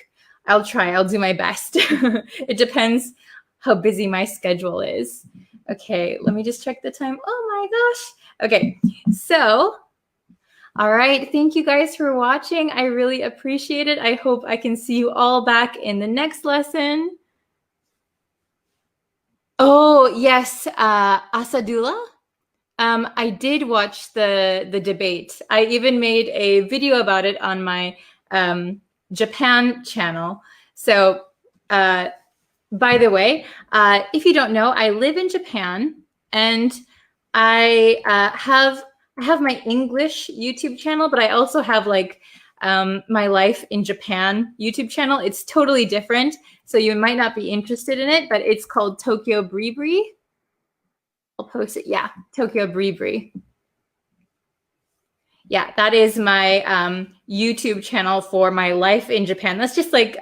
I'll try. I'll do my best. It depends how busy my schedule is. Okay, let me just check the time. Oh my gosh. Okay, so, all right. Thank you guys for watching. I really appreciate it. I hope I can see you all back in the next lesson. Oh, yes, Asadula. I did watch the debate. I even made a video about it on my Japan channel. So, by the way, if you don't know, I live in Japan, and I have my English YouTube channel, but I also have like my life in Japan YouTube channel. It's totally different, so you might not be interested in it, but it's called Tokyo Bribri. I'll post it. Yeah, Tokyo Bribri. Yeah, that is my YouTube channel for my life in Japan. That's just like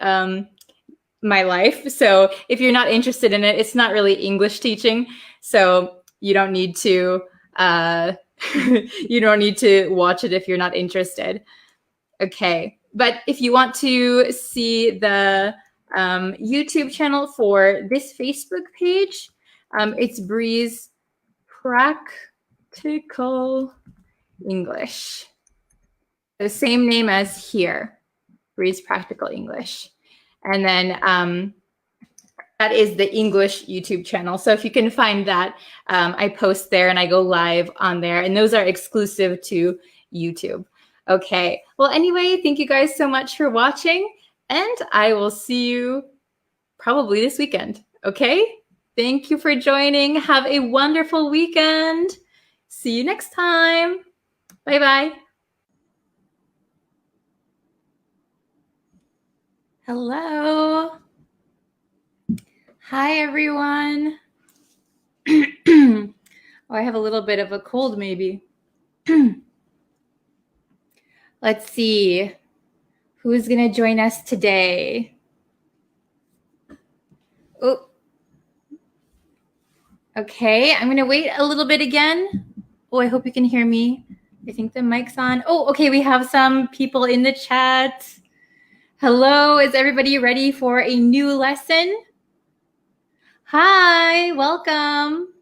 my life. So if you're not interested in it, it's not really English teaching. So you don't need to you don't need to watch it if you're not interested. Okay, but if you want to see the YouTube channel for this Facebook page, it's Bree's Practical English. The same name as here, Bree's Practical English. And then that is the English YouTube channel. So if you can find that, I post there and I go live on there. And those are exclusive to YouTube. Okay. Well, anyway, thank you guys so much for watching. And I will see you probably this weekend. Okay? Thank you for joining. Have a wonderful weekend. See you next time. Bye-bye. Hello. Hi, everyone. Oh, I have a little bit of a cold, maybe. Let's see. Who's going to join us today? Oh. Okay, I'm going to wait a little bit again. Oh, I hope you can hear me. I think the mic's on. Oh, okay, we have some people in the chat. Hello, is everybody ready for a new lesson? Hi, welcome.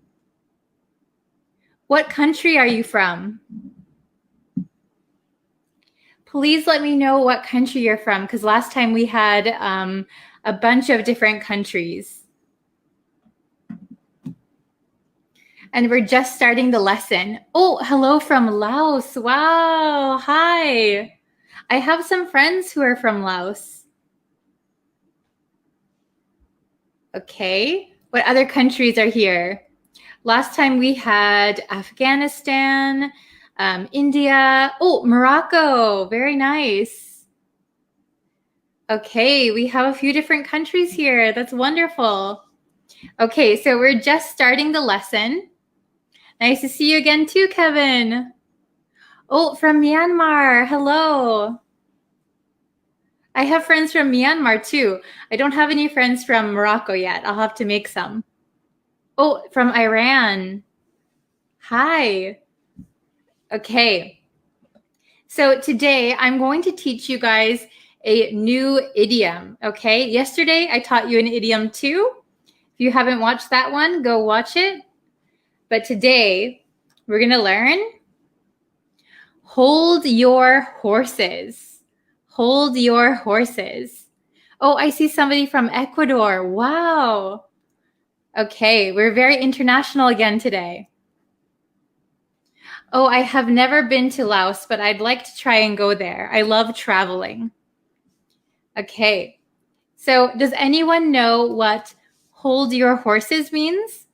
What country are you from? Please let me know what country you're from, because last time we had a bunch of different countries. And we're just starting the lesson. Oh, hello from Laos. Wow, hi. I have some friends who are from Laos. Okay, what other countries are here? Last time we had Afghanistan, India. Oh, Morocco, very nice. Okay, we have a few different countries here. That's wonderful. Okay, so we're just starting the lesson. Nice to see you again too, Kevin. Oh, from Myanmar. Hello. I have friends from Myanmar too. I don't have any friends from Morocco yet. I'll have to make some. Oh, from Iran. Hi. Okay. So today I'm going to teach you guys a new idiom. Okay. Yesterday I taught you an idiom too. If you haven't watched that one, go watch it. But today we're going to learn hold your horses. Hold your horses. Oh, I see somebody from Ecuador. Wow. Okay, we're very international again today. Oh, I have never been to Laos, but I'd like to try and go there. I love traveling. Okay, so does anyone know what hold your horses means?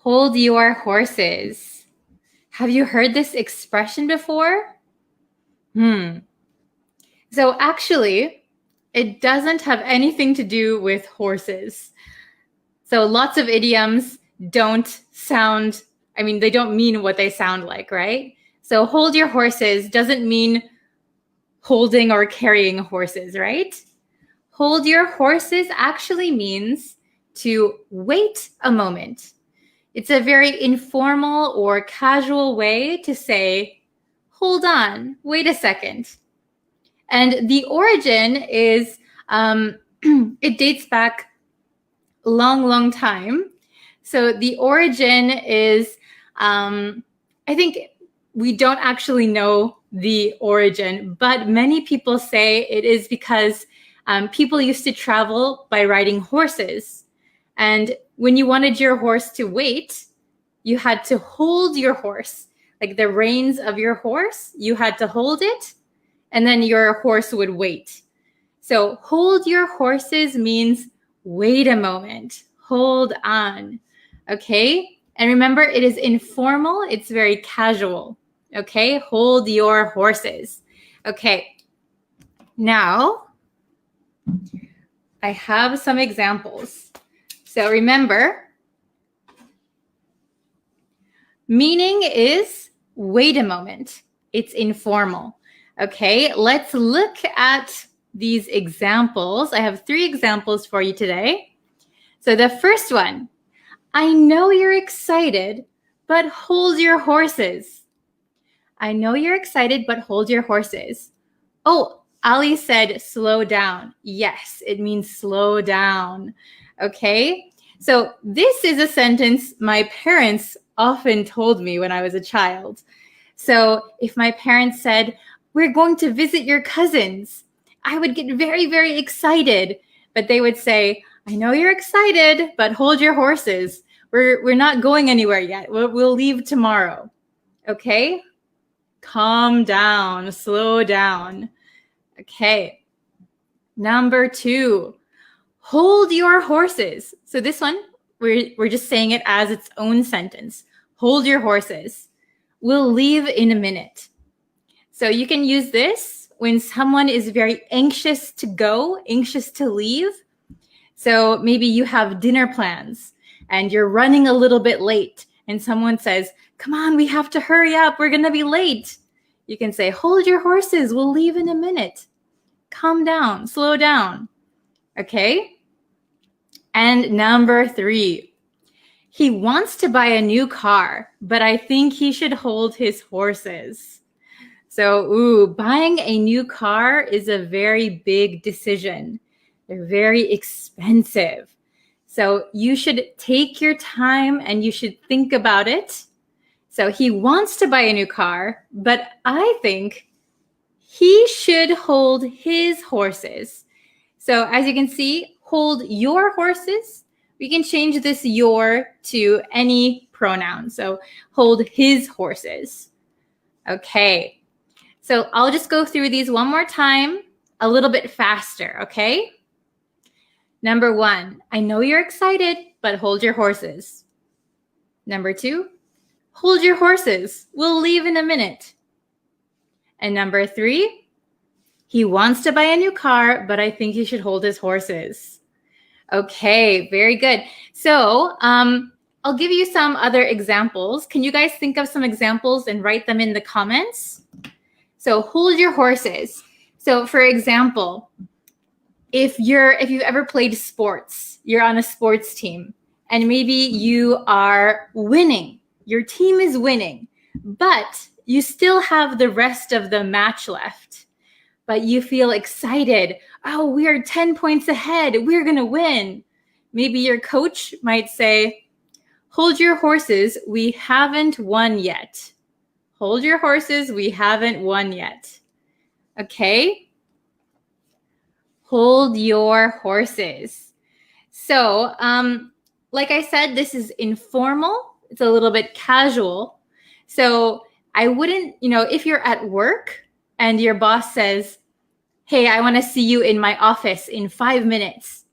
Hold your horses. Have you heard this expression before? So actually, it doesn't have anything to do with horses. So lots of idioms don't sound, they don't mean what they sound like, right? So hold your horses doesn't mean holding or carrying horses, right? Hold your horses actually means to wait a moment. It's a very informal or casual way to say, hold on, wait a second. And the origin is, it dates back a long time. So the origin is, I think we don't actually know the origin, but many people say it is because people used to travel by riding horses. And when you wanted your horse to wait, you had to hold your horse, like the reins of your horse, you had to hold it, and then your horse would wait. So hold your horses means wait a moment, hold on, okay? And remember, it is informal, it's very casual, okay? Hold your horses. Okay, now I have some examples. So remember, meaning is wait a moment. It's informal. Okay, let's look at these examples. I have 3 examples for you today. So the first one, I know you're excited, but hold your horses. I know you're excited, but hold your horses. Oh, Ali said slow down. Yes, it means slow down. Okay, so this is a sentence my parents often told me when I was a child. So if my parents said, we're going to visit your cousins, I would get very excited. But they would say, I know you're excited, but hold your horses. We're not going anywhere yet. We'll leave tomorrow. Okay? Calm down, slow down. Okay. Number 2, hold your horses. So this one, we're just saying it as its own sentence. Hold your horses. We'll leave in a minute. So you can use this when someone is very anxious to go, anxious to leave. So maybe you have dinner plans and you're running a little bit late and someone says, come on, we have to hurry up. We're going to be late. You can say, hold your horses. We'll leave in a minute. Calm down, slow down. Okay? And number 3, he wants to buy a new car, but I think he should hold his horses. So, buying a new car is a very big decision. They're very expensive. So you should take your time and you should think about it. So he wants to buy a new car, but I think he should hold his horses. So as you can see, hold your horses. We can change this your to any pronoun. So hold his horses. Okay. So I'll just go through these one more time, a little bit faster, okay? Number 1, I know you're excited, but hold your horses. Number 2, hold your horses. We'll leave in a minute. And number 3, he wants to buy a new car, but I think he should hold his horses. Okay, very good. So I'll give you some other examples. Can you guys think of some examples and write them in the comments? So hold your horses. So for example, if you've ever played sports, you're on a sports team, and maybe you are winning. Your team is winning, but you still have the rest of the match left. But you feel excited. Oh, we are 10 points ahead. We're going to win. Maybe your coach might say, hold your horses. We haven't won yet. Hold your horses. We haven't won yet. Okay? Hold your horses. So, like I said, this is informal. It's a little bit casual. So I wouldn't, if you're at work and your boss says, hey, I want to see you in my office in 5 minutes.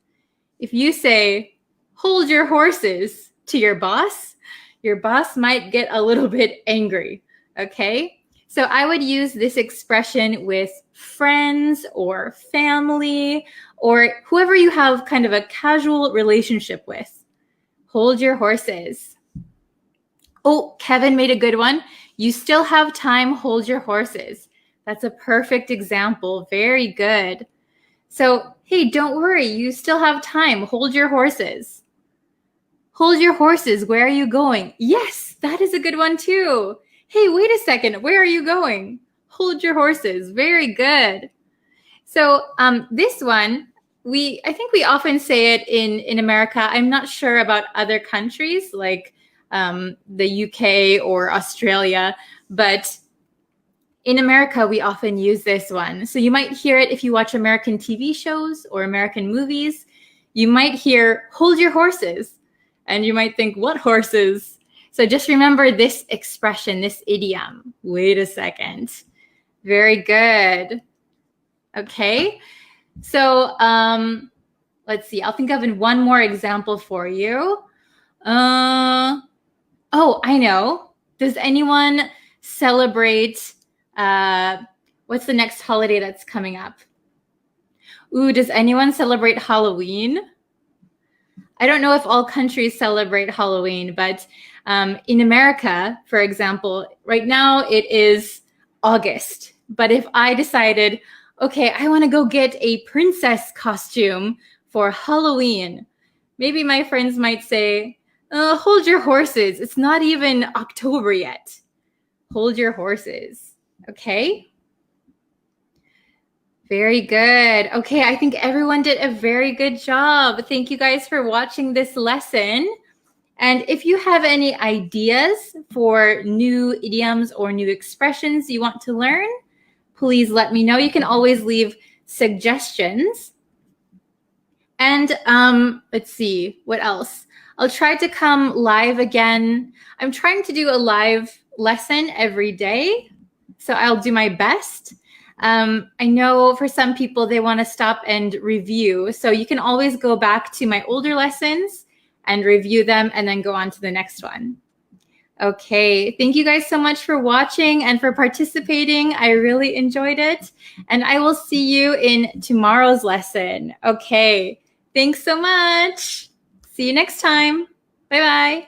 If you say, hold your horses to your boss, Your boss might get a little bit angry, okay? So I would use this expression with friends or family or whoever you have kind of a casual relationship with. Hold your horses. Oh, Kevin made a good one. You still have time, hold your horses. That's a perfect example. Very good. So, hey, don't worry. You still have time. Hold your horses. Hold your horses. Where are you going? Yes, that is a good one too. Hey, wait a second. Where are you going? Hold your horses. Very good. So this one, I think we often say it in America. I'm not sure about other countries like the UK or Australia, but in America, we often use this one. So you might hear it if you watch American TV shows or American movies. You might hear, hold your horses. And you might think, what horses? So just remember this expression, this idiom. Wait a second. Very good. Okay. So let's see. I'll think of one more example for you. Oh, I know. Does anyone celebrate what's the next holiday that's coming up? Ooh, does anyone celebrate Halloween? I don't know if all countries celebrate Halloween, but in America, for example, right now it is August. But if I decided, okay, I want to go get a princess costume for Halloween, maybe my friends might say, hold your horses. It's not even October yet. Hold your horses. Okay? Very good. Okay, I think everyone did a very good job. Thank you guys for watching this lesson. And if you have any ideas for new idioms or new expressions you want to learn, please let me know. You can always leave suggestions. And let's see, what else? I'll try to come live again. I'm trying to do a live lesson every day, so I'll do my best. I know for some people, they want to stop and review. So you can always go back to my older lessons and review them and then go on to the next one. Okay, thank you guys so much for watching and for participating. I really enjoyed it. And I will see you in tomorrow's lesson. Okay, thanks so much. See you next time. Bye-bye.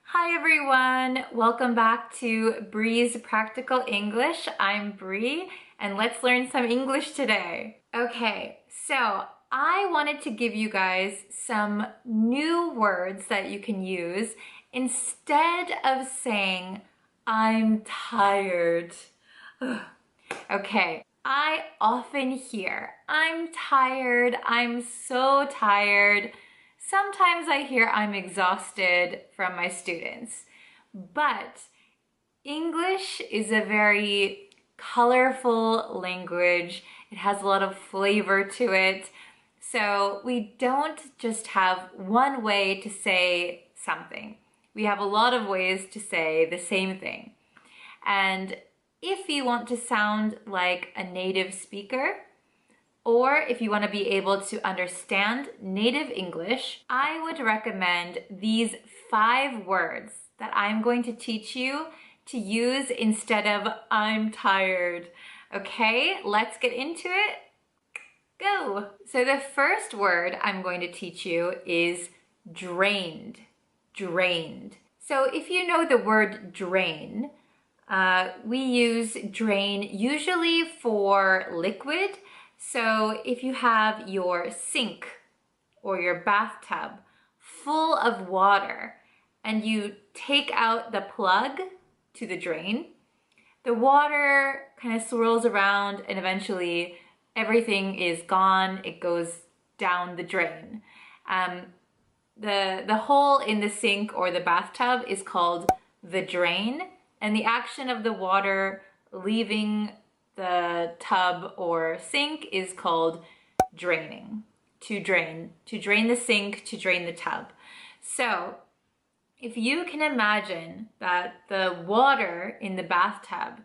Hi everyone, welcome back to Bree's Practical English. I'm Bree and let's learn some English today. Okay, so I wanted to give you guys some new words that you can use instead of saying, I'm tired. Ugh. Okay, I often hear, I'm tired, I'm so tired. Sometimes I hear I'm exhausted from my students, but English is a very colorful language. It has a lot of flavor to it. So we don't just have one way to say something. We have a lot of ways to say the same thing. And if you want to sound like a native speaker, or if you want to be able to understand native English, I would recommend these 5 words that I'm going to teach you to use instead of I'm tired. Okay, let's get into it. Go! So the first word I'm going to teach you is drained. Drained. So if you know the word drain, we use drain usually for liquid. So if you have your sink or your bathtub full of water and you take out the plug to the drain, the water kind of swirls around and eventually everything is gone. It goes down the drain. The hole in the sink or the bathtub is called the drain, and the action of the water leaving the tub or sink is called draining. To drain the sink, to drain the tub. So if you can imagine that the water in the bathtub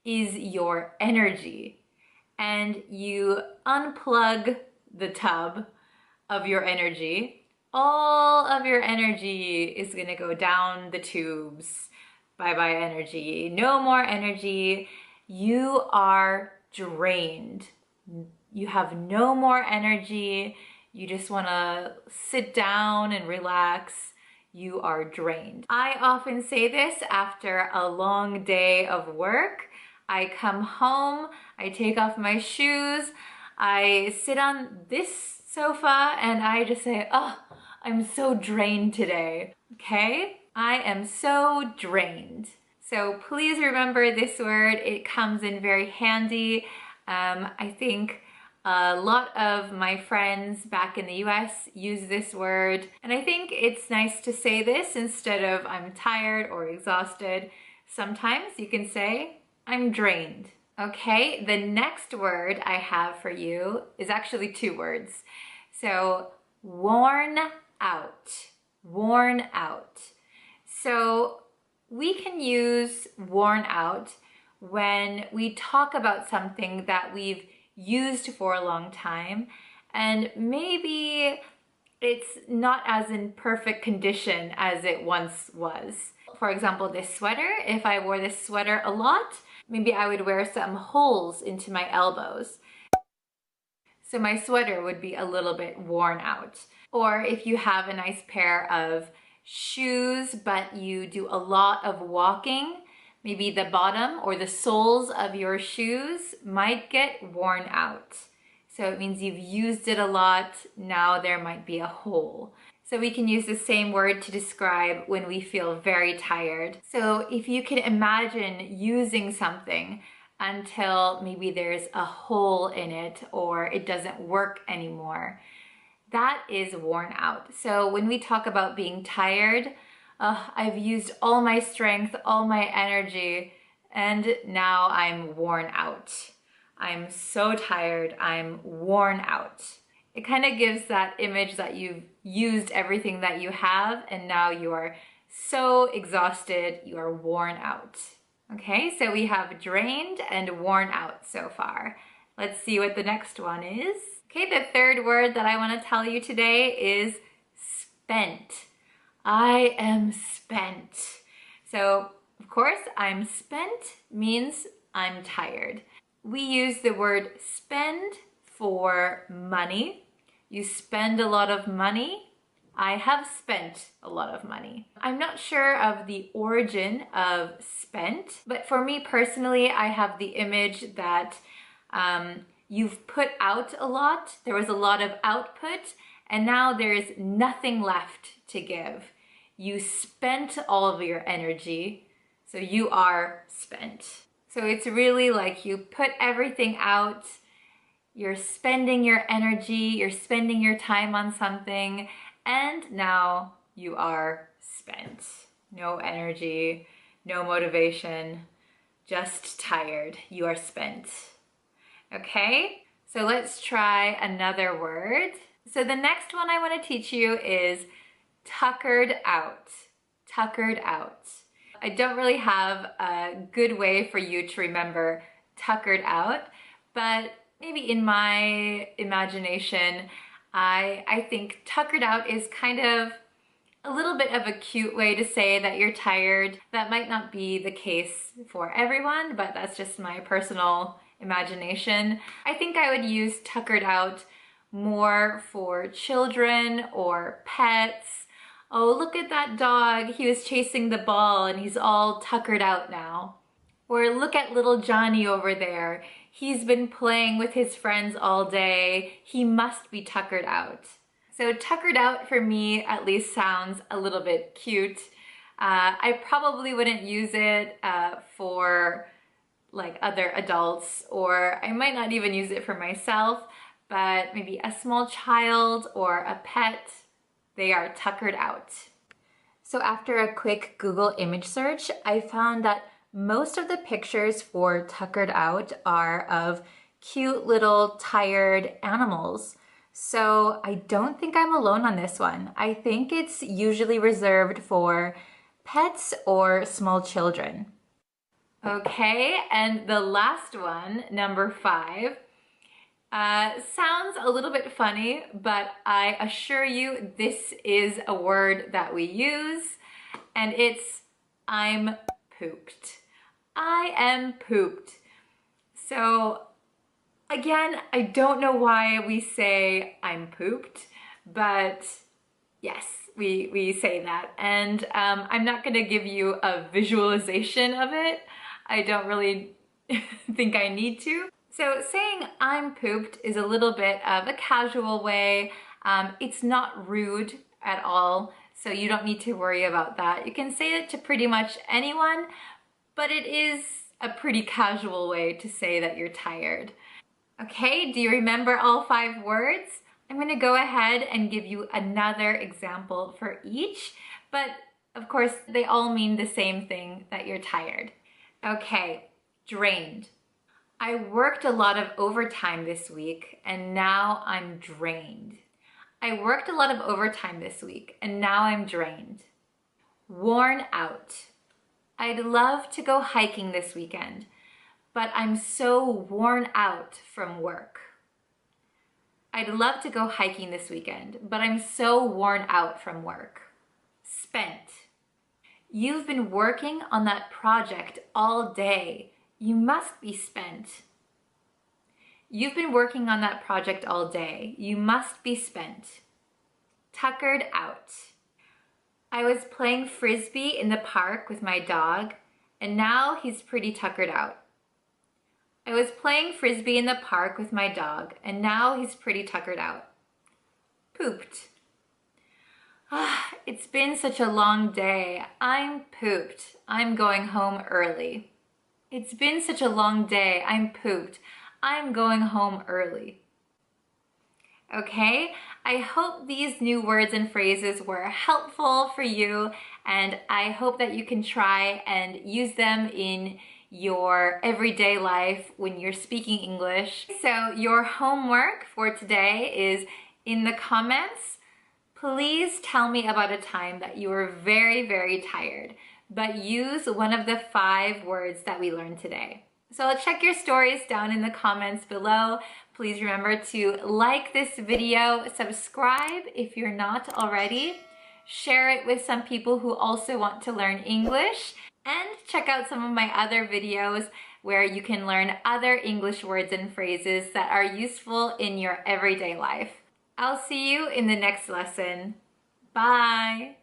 is your energy and you unplug the tub of your energy, all of your energy is gonna go down the tubes. Bye-bye energy. No more energy. You are drained. You have no more energy. You just wanna sit down and relax. You are drained. I often say this after a long day of work. I come home, I take off my shoes, I sit on this sofa and I just say, oh, I'm so drained today, okay? I am so drained. So please remember this word. It comes in very handy. I think a lot of my friends back in the US use this word, and I think it's nice to say this instead of I'm tired or exhausted. Sometimes you can say, I'm drained. Okay, the next word I have for you is actually two words. So, worn out, worn out. So, we can use worn out when we talk about something that we've used for a long time and maybe it's not as in perfect condition as it once was. For example, this sweater, if I wore this sweater a lot, maybe I would wear some holes into my elbows. So my sweater would be a little bit worn out. Or if you have a nice pair of shoes, but you do a lot of walking, maybe the bottom or the soles of your shoes might get worn out. So it means you've used it a lot, now there might be a hole. So we can use the same word to describe when we feel very tired. So if you can imagine using something until maybe there's a hole in it or it doesn't work anymore, that is worn out. So when we talk about being tired, I've used all my strength, all my energy, and now I'm worn out. I'm so tired, I'm worn out. It kind of gives that image that you've used everything that you have and now you are so exhausted, you are worn out. Okay, so we have drained and worn out so far. Let's see what the next one is. Okay, the third word that I want to tell you today is spent. I am spent. So, of course, I'm spent means I'm tired. We use the word spend for money. You spend a lot of money. I have spent a lot of money. I'm not sure of the origin of spent, but for me personally, I have the image that you've put out a lot. There was a lot of output, and now there's nothing left to give. You spent all of your energy, so you are spent. So it's really like you put everything out, you're spending your energy, you're spending your time on something, and now you are spent. No energy, no motivation, just tired. You are spent. Okay, so let's try another word. So the next one I want to teach you is tuckered out. Tuckered out. I don't really have a good way for you to remember tuckered out, but maybe in my imagination, I think tuckered out is kind of a little bit of a cute way to say that you're tired. That might not be the case for everyone, but that's just my personal imagination. I think I would use tuckered out more for children or pets. Oh, look at that dog. He was chasing the ball and he's all tuckered out now. Or look at little Johnny over there. He's been playing with his friends all day. He must be tuckered out. So tuckered out for me at least sounds a little bit cute. I probably wouldn't use it for like other adults, or I might not even use it for myself, but maybe a small child or a pet, they are tuckered out. So after a quick Google image search, I found that most of the pictures for tuckered out are of cute little tired animals. So I don't think I'm alone on this one. I think it's usually reserved for pets or small children. Okay, and the last one, number 5, Sounds a little bit funny, but I assure you this is a word that we use, and it's I'm pooped. I am pooped. So again, I don't know why we say I'm pooped, but yes, we say that. And I'm not gonna give you a visualization of it. I don't really think I need to. So saying I'm pooped is a little bit of a casual way. It's not rude at all, so you don't need to worry about that. You can say it to pretty much anyone, but it is a pretty casual way to say that you're tired. Okay, do you remember all 5 words? I'm gonna go ahead and give you another example for each, but of course they all mean the same thing, that you're tired. Okay, drained. I worked a lot of overtime this week and now I'm drained. I worked a lot of overtime this week and now I'm drained. Worn out. I'd love to go hiking this weekend, but I'm so worn out from work. I'd love to go hiking this weekend, but I'm so worn out from work. Spent. You've been working on that project all day. You must be spent. You've been working on that project all day. You must be spent. Tuckered out. I was playing frisbee in the park with my dog, and now he's pretty tuckered out. I was playing frisbee in the park with my dog, and now he's pretty tuckered out. Pooped. It's been such a long day. I'm pooped. I'm going home early. It's been such a long day. I'm pooped. I'm going home early. Okay, I hope these new words and phrases were helpful for you, and I hope that you can try and use them in your everyday life when you're speaking English. So your homework for today is in the comments. Please tell me about a time that you were very, very tired, but use one of the 5 words that we learned today. So I'll check your stories down in the comments below. Please remember to like this video, subscribe if you're not already, share it with some people who also want to learn English, and check out some of my other videos where you can learn other English words and phrases that are useful in your everyday life. I'll see you in the next lesson. Bye!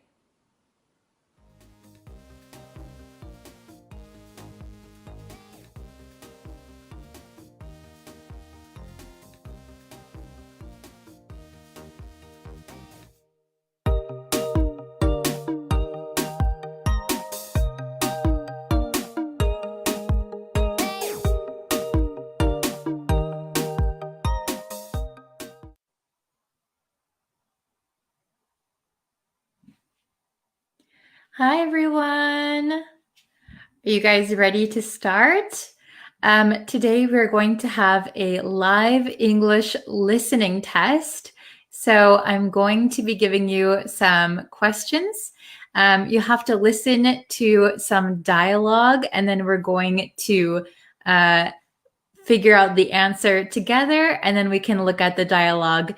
Hi everyone! Are you guys ready to start? Today we're going to have a live English listening test. So I'm going to be giving you some questions. You have to listen to some dialogue and then we're going to figure out the answer together and then we can look at the dialogue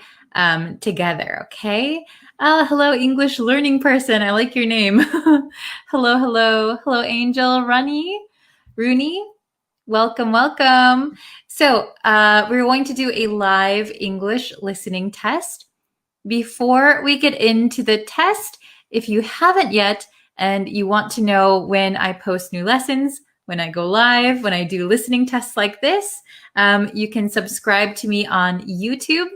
together, okay? Hello, English learning person. I like your name. Hello, hello. Hello, Angel, Rooney. Welcome, welcome. So we're going to do a live English listening test. Before we get into the test, if you haven't yet and you want to know when I post new lessons, when I go live, when I do listening tests like this, you can subscribe to me on YouTube.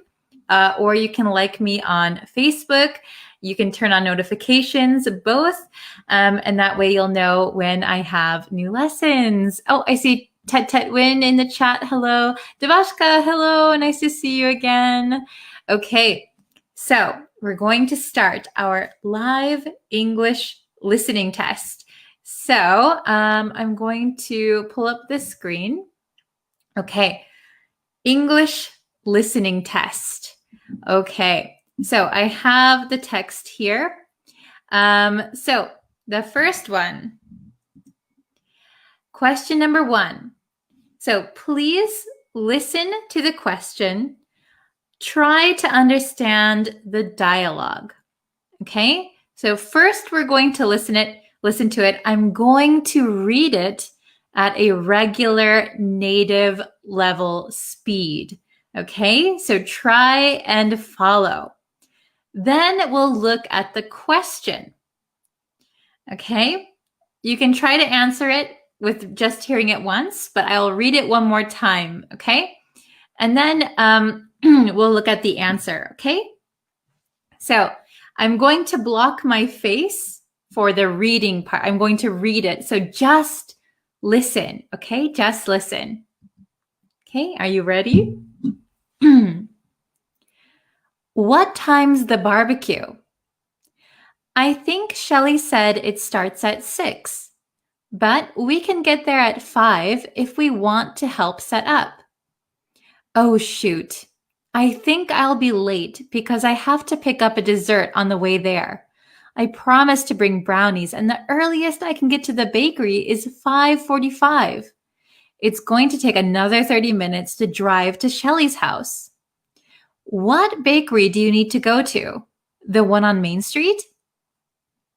Or you can like me on Facebook. You can turn on notifications, both. And that way you'll know when I have new lessons. Oh, I see Tet Win in the chat. Hello. Devashka, hello. Nice to see you again. Okay, so we're going to start our live English listening test. So I'm going to pull up the screen. Okay, English listening test. Okay, so I have the text here. So the first one, question number 1. So please listen to the question. Try to understand the dialogue. Okay? So first we're going to listen to it. I'm going to read it at a regular native level speed. Okay? So try and follow. Then we'll look at the question. Okay? You can try to answer it with just hearing it once, but I'll read it one more time. Okay? And then we'll look at the answer. Okay? So I'm going to block my face for the reading part. I'm going to read it. So just listen. Okay? Just listen. Okay? Are you ready? What time's the barbecue? I think Shelley said it starts at 6, but we can get there at 5 if we want to help set up. Oh, shoot. I think I'll be late because I have to pick up a dessert on the way there. I promised to bring brownies, and the earliest I can get to the bakery is 5:45. It's going to take another 30 minutes to drive to Shelley's house. What bakery do you need to go to? The one on Main Street?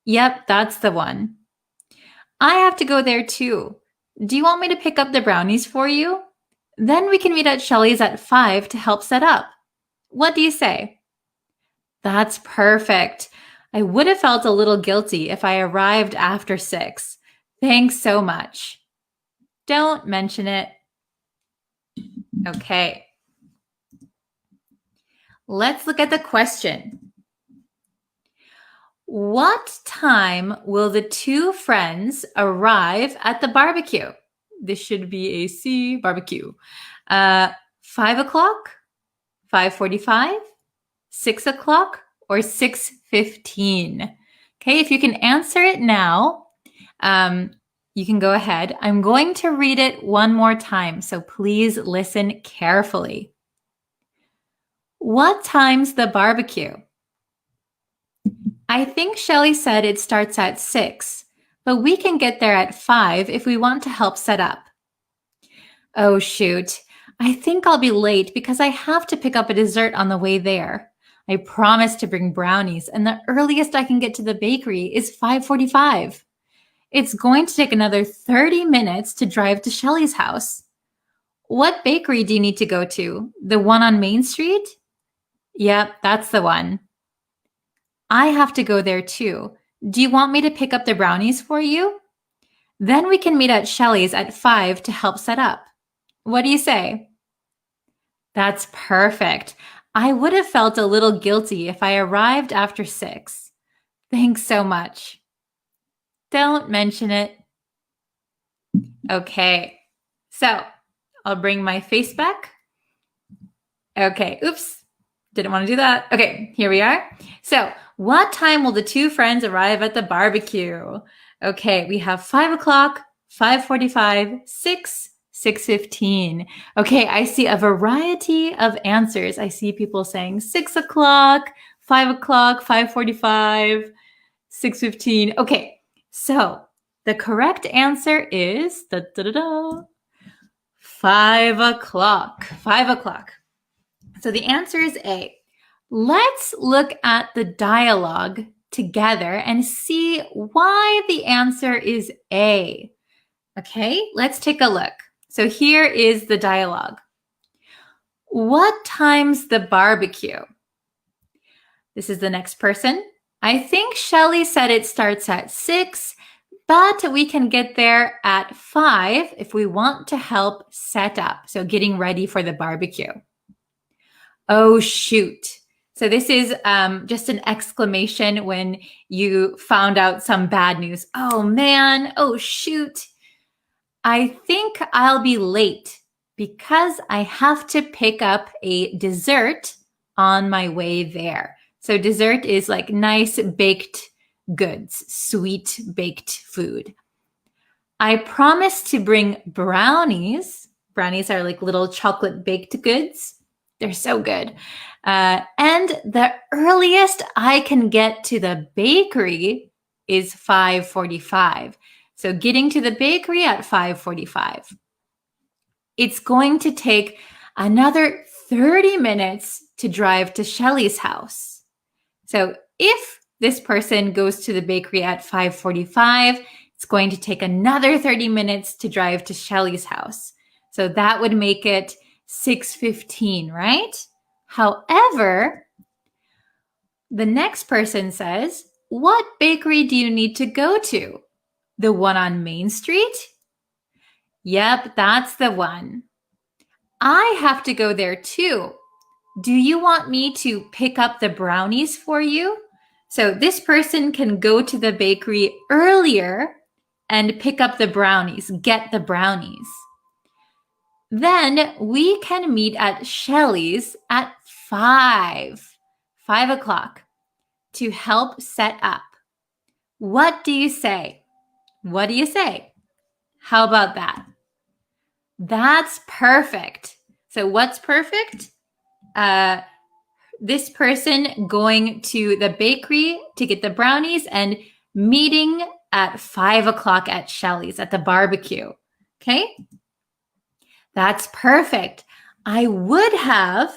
Yep, that's the one. I have to go there too. Do you want me to pick up the brownies for you? Then we can meet at Shelley's at 5 to help set up. What do you say? That's perfect. I would have felt a little guilty if I arrived after 6. Thanks so much. Don't mention it. Okay. Let's look at the question. What time will the two friends arrive at the barbecue? This should be a C, barbecue. 5 o'clock, 5:45, 6 o'clock, or 6:15? Okay, if you can answer it now, you can go ahead. I'm going to read it one more time, so please listen carefully. What time's the barbecue? I think Shelley said it starts at 6, but we can get there at 5 if we want to help set up. Oh, shoot. I think I'll be late because I have to pick up a dessert on the way there. I promised to bring brownies, and the earliest I can get to the bakery is 5:45. It's going to take another 30 minutes to drive to Shelley's house. What bakery do you need to go to? The one on Main Street? Yep, that's the one. I have to go there too. Do you want me to pick up the brownies for you? Then we can meet at Shelley's at 5 to help set up. What do you say? That's perfect. I would have felt a little guilty if I arrived after 6. Thanks so much. Don't mention it. Okay, so I'll bring my face back. Okay, oops, didn't want to do that. Okay, here we are. So, what time will the two friends arrive at the barbecue? Okay, we have 5 o'clock, 5:45, 6, 6:15. Okay, I see a variety of answers. I see people saying 6 o'clock, 5 o'clock, 5:45, 6:15. Okay, so the correct answer is 5 o'clock. 5 o'clock. So the answer is A. Let's look at the dialogue together and see why the answer is A. Okay, let's take a look. So here is the dialogue. What time's the barbecue? This is the next person. I think Shelley said it starts at 6, but we can get there at 5 if we want to help set up. So getting ready for the barbecue. Oh, shoot. So this is just an exclamation when you found out some bad news. Oh, man. Oh, shoot. I think I'll be late because I have to pick up a dessert on my way there. So dessert is like nice baked goods, sweet baked food. I promised to bring brownies. Brownies are like little chocolate baked goods. They're so good. And the earliest I can get to the bakery is 5:45. So getting to the bakery at 5:45. it's going to take another 30 minutes to drive to Shelly's house. So if this person goes to the bakery at 5:45, it's going to take another 30 minutes to drive to Shelly's house. So that would make it 6:15, right? However, the next person says, what bakery do you need to go to? The one on Main Street? Yep, that's the one. I have to go there too. Do you want me to pick up the brownies for you? So this person can go to the bakery earlier and pick up the brownies, get the brownies. Then we can meet at Shelly's at 5 o'clock to help set up. What do you say? What do you say? How about that? That's perfect. So what's perfect? This person going to the bakery to get the brownies and meeting at 5 o'clock at Shelly's at the barbecue. Okay? That's perfect. I would have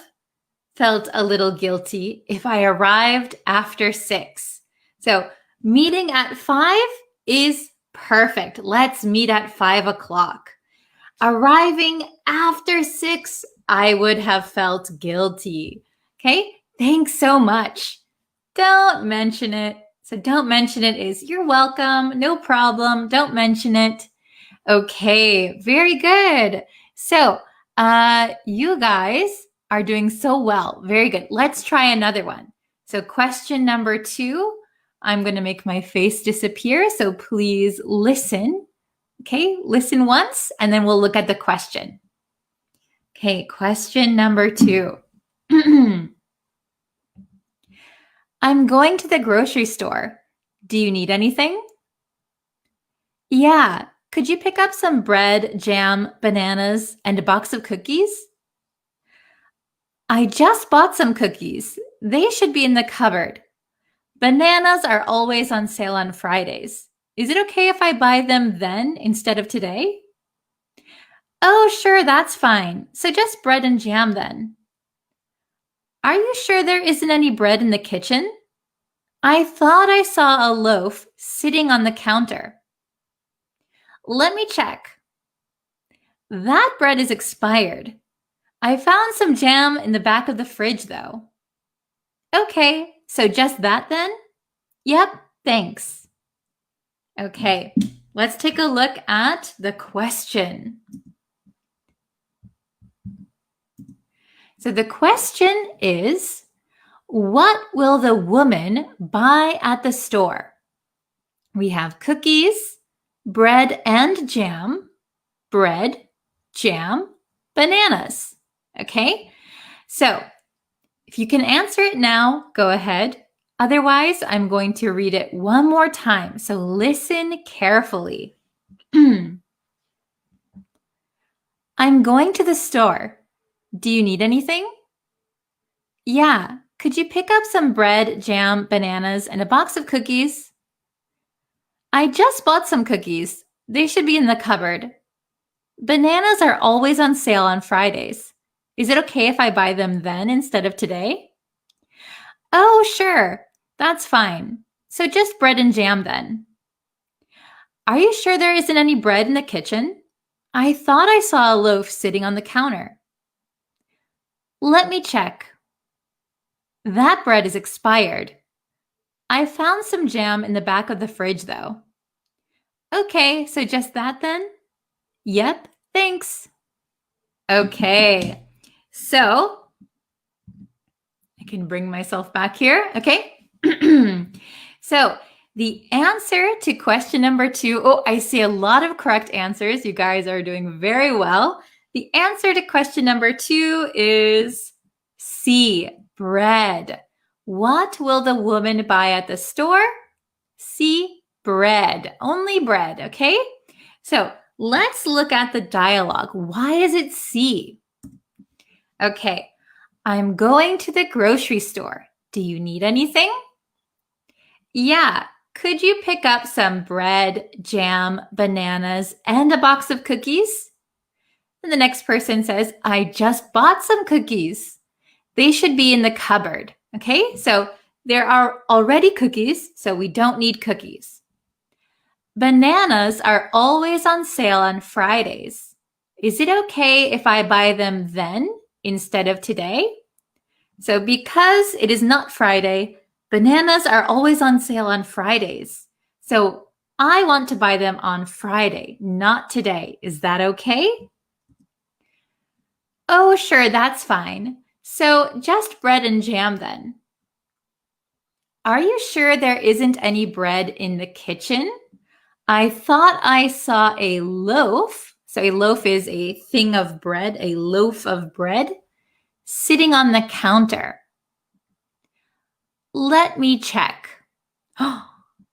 felt a little guilty if I arrived after 6. So meeting at 5 is perfect. Let's meet at 5 o'clock. Arriving after 6, I would have felt guilty. Okay? Thanks so much. Don't mention it. So don't mention it is you're welcome. No problem. Don't mention it. Okay, very good. So you guys are doing so well. Very good. Let's try another one. So question number 2, I'm going to make my face disappear. So please listen. Okay, listen once, and then we'll look at the question. Okay, question number 2. I'm going to the grocery store. Do you need anything? Yeah, could you pick up some bread, jam, bananas, and a box of cookies? I just bought some cookies. They should be in the cupboard. Bananas are always on sale on Fridays. Is it okay if I buy them then instead of today? Oh, sure, that's fine. So just bread and jam then. Are you sure there isn't any bread in the kitchen? I thought I saw a loaf sitting on the counter. Let me check. That bread is expired. I found some jam in the back of the fridge though. Okay, so just that then? Yep, thanks. Okay, let's take a look at the question. So the question is, what will the woman buy at the store? We have cookies, bread and jam, bread, jam, bananas. Okay, so if you can answer it now, go ahead. Otherwise, I'm going to read it one more time. So listen carefully. I'm going to the store. Do you need anything? Yeah. Could you pick up some bread, jam, bananas, and a box of cookies? I just bought some cookies. They should be in the cupboard. Bananas are always on sale on Fridays. Is it okay if I buy them then instead of today? Oh, sure. That's fine. So just bread and jam then. Are you sure there isn't any bread in the kitchen? I thought I saw a loaf sitting on the counter. Let me check. That bread is expired. I found some jam in the back of the fridge though. Okay, so just that then? Yep, thanks. Okay, so I can bring myself back here. Okay, so the answer to question number 2, oh, I see a lot of correct answers. You guys are doing very well. The answer to question number 2 is C, bread. What will the woman buy at the store? C, bread. Only bread, okay? So let's look at the dialogue. Why is it C? Okay, I'm going to the grocery store. Do you need anything? Yeah, could you pick up some bread, jam, bananas, and a box of cookies? And the next person says, I just bought some cookies. They should be in the cupboard. Okay, so there are already cookies, so we don't need cookies. Bananas are always on sale on Fridays. Is it okay if I buy them then instead of today? So because it is not Friday, bananas are always on sale on Fridays. So I want to buy them on Friday, not today. Is that okay? Oh, sure, that's fine. So just bread and jam then. Are you sure there isn't any bread in the kitchen? I thought I saw a loaf. So a loaf is a thing of bread, a loaf of bread, sitting on the counter. Let me check.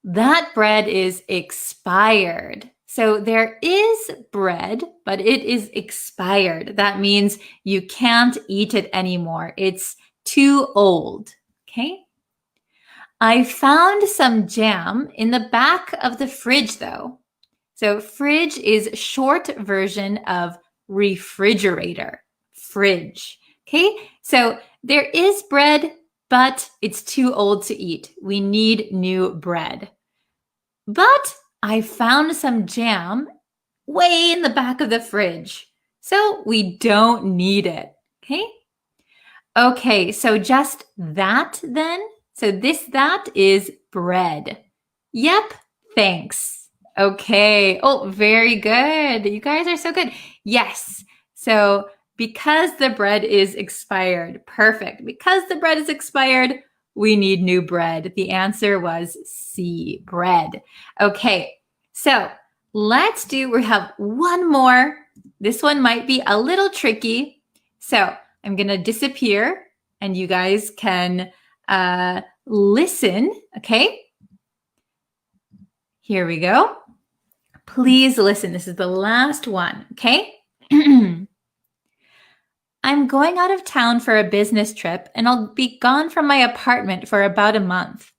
That bread is expired. So there is bread, but it is expired. That means you can't eat it anymore. It's too old. Okay? I found some jam in the back of the fridge, though. So fridge is short version of refrigerator. Fridge. Okay? So there is bread, but it's too old to eat. We need new bread. But I found some jam way in the back of the fridge. So we don't need it. Okay? Okay, so just that then. So that is bread. Yep, thanks. Okay. Oh, very good. You guys are so good. Yes. So because the bread is expired. Perfect. Because the bread is expired, we need new bread. The answer was C, bread. Okay. So we have one more. This one might be a little tricky. So I'm going to disappear and you guys can listen. Okay. Here we go. Please listen. This is the last one. Okay. I'm going out of town for a business trip and I'll be gone from my apartment for about a month.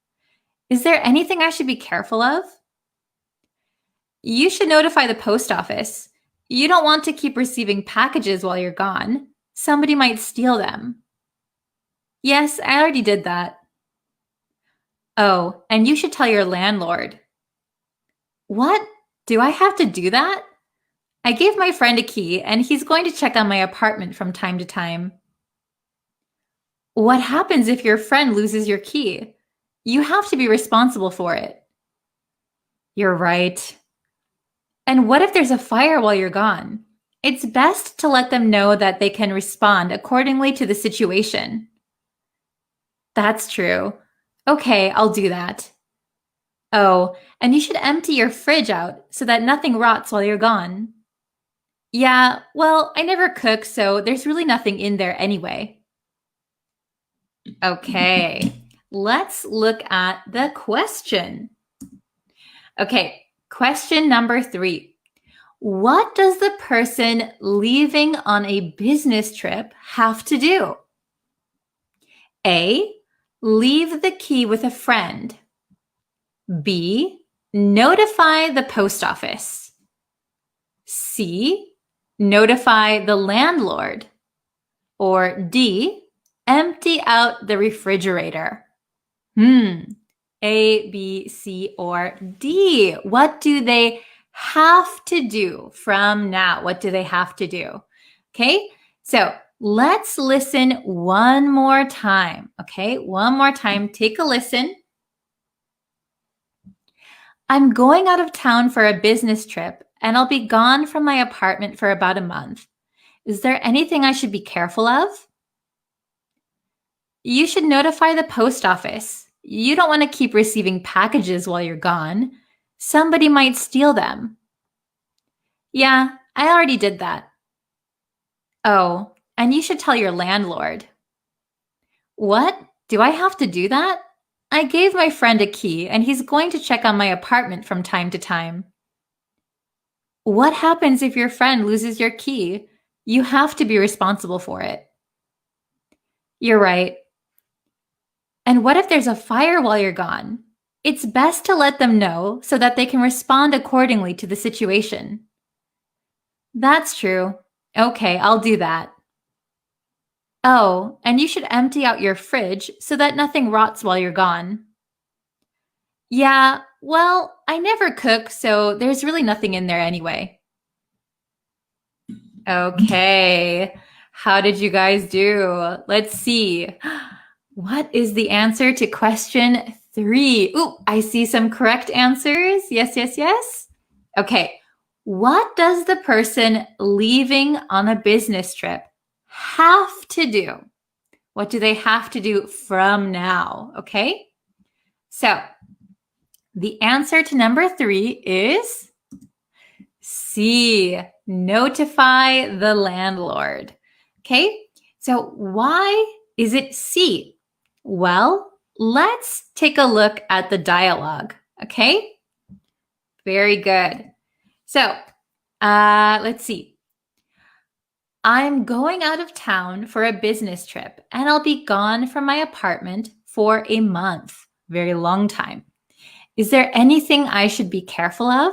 Is there anything I should be careful of? You should notify the post office. You don't want to keep receiving packages while you're gone. Somebody might steal them. Yes, I already did that. Oh, and you should tell your landlord. What? Do I have to do that? I gave my friend a key and he's going to check on my apartment from time to time. What happens if your friend loses your key? You have to be responsible for it. You're right. And what if there's a fire while you're gone? It's best to let them know that they can respond accordingly to the situation. That's true. Okay, I'll do that. Oh, and you should empty your fridge out so that nothing rots while you're gone. Yeah, well, I never cook, so there's really nothing in there anyway. Okay, let's look at the question. Okay, question number 3. What does the person leaving on a business trip have to do? A, leave the key with a friend. B, notify the post office. C, notify the landlord. Or D, empty out the refrigerator. A, B, C, or D. What do they have to do from now? What do they have to do? Okay, so let's listen one more time. Okay, one more time. Take a listen. I'm going out of town for a business trip and I'll be gone from my apartment for about a month. Is there anything I should be careful of? You should notify the post office. You don't want to keep receiving packages while you're gone. Somebody might steal them. Yeah, I already did that. Oh, and you should tell your landlord. What? Do I have to do that? I gave my friend a key and he's going to check on my apartment from time to time. What happens if your friend loses your key? You have to be responsible for it. You're right. And what if there's a fire while you're gone? It's best to let them know so that they can respond accordingly to the situation. That's true. Okay, I'll do that. Oh, and you should empty out your fridge so that nothing rots while you're gone. Yeah, well, I never cook, so there's really nothing in there anyway. Okay, how did you guys do? Let's see. What is the answer to question 3? Ooh, I see some correct answers. Yes, yes, yes. Okay, what does the person leaving on a business trip have to do? What do they have to do from now? Okay, so the answer to number 3 is C, notify the landlord. Okay, so why is it C? Well, let's take a look at the dialogue. Okay, very good. So let's see. I'm going out of town for a business trip and I'll be gone from my apartment for a month. Very long time. Is there anything I should be careful of?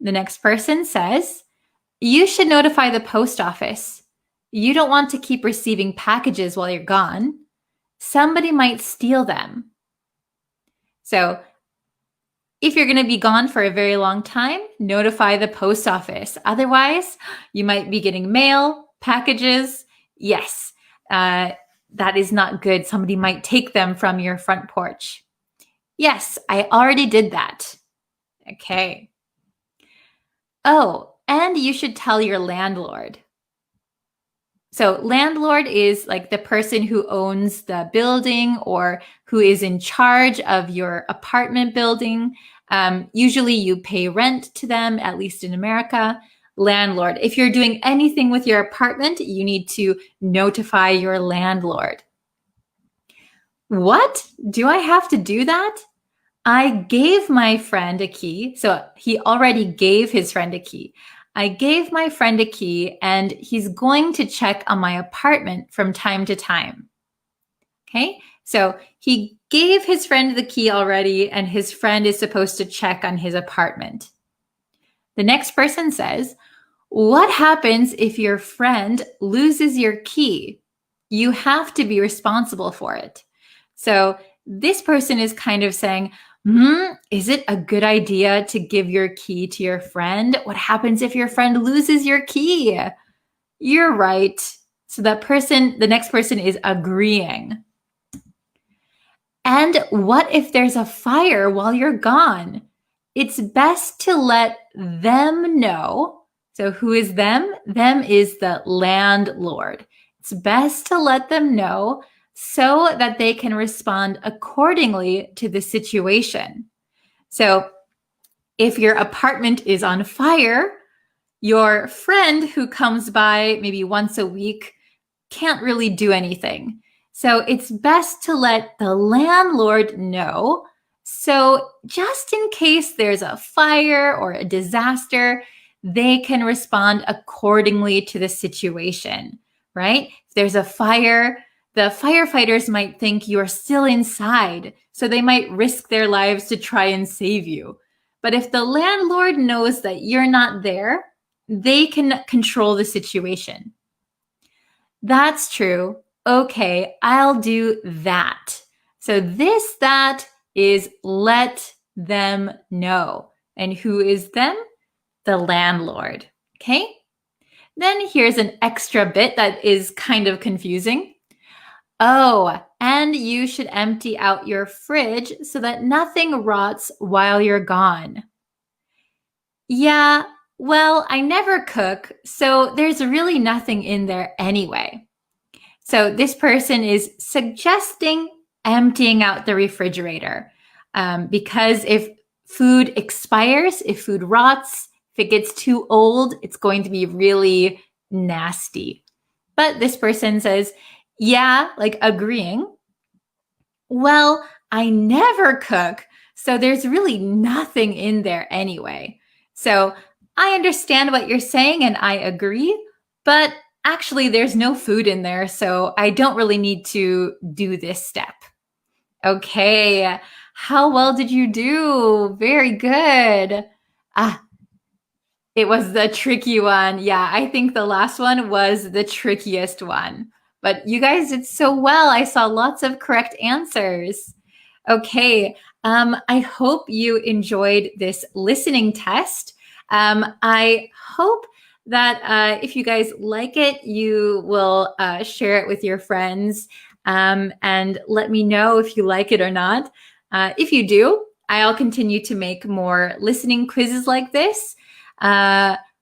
The next person says, you should notify the post office. You don't want to keep receiving packages while you're gone. Somebody might steal them. So if you're going to be gone for a very long time, notify the post office. Otherwise, you might be getting mail, packages. Yes, that is not good. Somebody might take them from your front porch. Yes, I already did that. Okay. Oh, and you should tell your landlord. So landlord is like the person who owns the building or who is in charge of your apartment building. Usually you pay rent to them, at least in America. Landlord. If you're doing anything with your apartment, you need to notify your landlord. What? Do I have to do that? I gave my friend a key. So he already gave his friend a key. I gave my friend a key and he's going to check on my apartment from time to time. Okay, so he gave his friend the key already and his friend is supposed to check on his apartment. The next person says, what happens if your friend loses your key? You have to be responsible for it. So this person is kind of saying, is it a good idea to give your key to your friend? What happens if your friend loses your key? You're right. So the next person is agreeing. And what if there's a fire while you're gone? It's best to let them know. So who is them? Them is the landlord. It's best to let them know so that they can respond accordingly to the situation. So if your apartment is on fire, your friend who comes by maybe once a week can't really do anything. So it's best to let the landlord know. So just in case there's a fire or a disaster, they can respond accordingly to the situation, right? If there's a fire, the firefighters might think you're still inside, so they might risk their lives to try and save you. But if the landlord knows that you're not there, they can control the situation. That's true. Okay, I'll do that. So that is let them know. And who is them? The landlord. Okay? Then here's an extra bit that is kind of confusing. Oh, and you should empty out your fridge so that nothing rots while you're gone. Yeah, well, I never cook, so there's really nothing in there anyway. So this person is suggesting emptying out the refrigerator because if food expires, if food rots, if it gets too old, it's going to be really nasty. But this person says, yeah, like agreeing. Well, I never cook, so there's really nothing in there anyway. So I understand what you're saying and I agree, but actually there's no food in there, so I don't really need to do this step. Okay, how well did you do? Very good. It was the tricky one. Yeah, I think the last one was the trickiest one. But you guys did so well. I saw lots of correct answers. Okay, I hope you enjoyed this listening test. I hope that if you guys like it, you will share it with your friends and let me know if you like it or not. If you do, I'll continue to make more listening quizzes like this.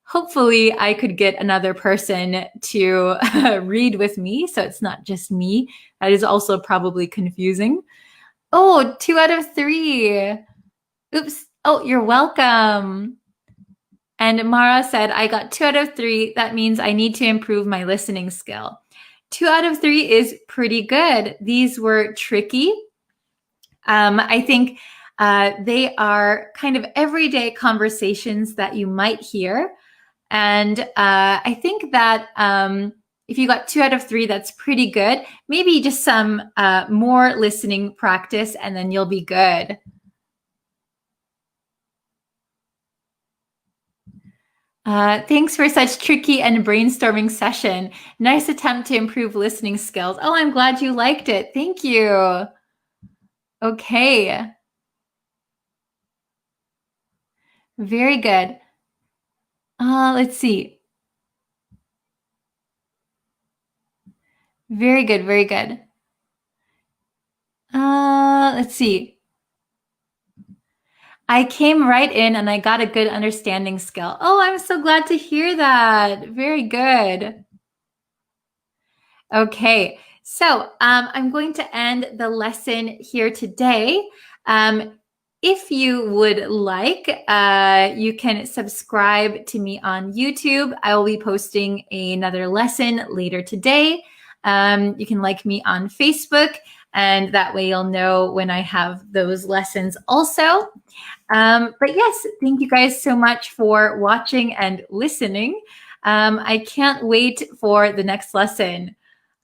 Hopefully, I could get another person to read with me, so it's not just me. That is also probably confusing. Oh, 2 out of 3. Oops. Oh, you're welcome. And Mara said, I got 2 out of 3. That means I need to improve my listening skill. 2 out of 3 is pretty good. These were tricky. I think they are kind of everyday conversations that you might hear. And I think that if you got 2 out of 3, that's pretty good. Maybe just some more listening practice, and then you'll be good. Thanks for such tricky and brainstorming session. Nice attempt to improve listening skills. Oh, I'm glad you liked it. Thank you. Okay. Very good. Let's see. Very good. Very good. Let's see. I came right in and I got a good understanding skill. Oh, I'm so glad to hear that. Very good. Okay, so I'm going to end the lesson here today. If you would like, you can subscribe to me on YouTube. I will be posting another lesson later today. You can like me on Facebook, and that way you'll know when I have those lessons also. But yes, thank you guys so much for watching and listening. I can't wait for the next lesson.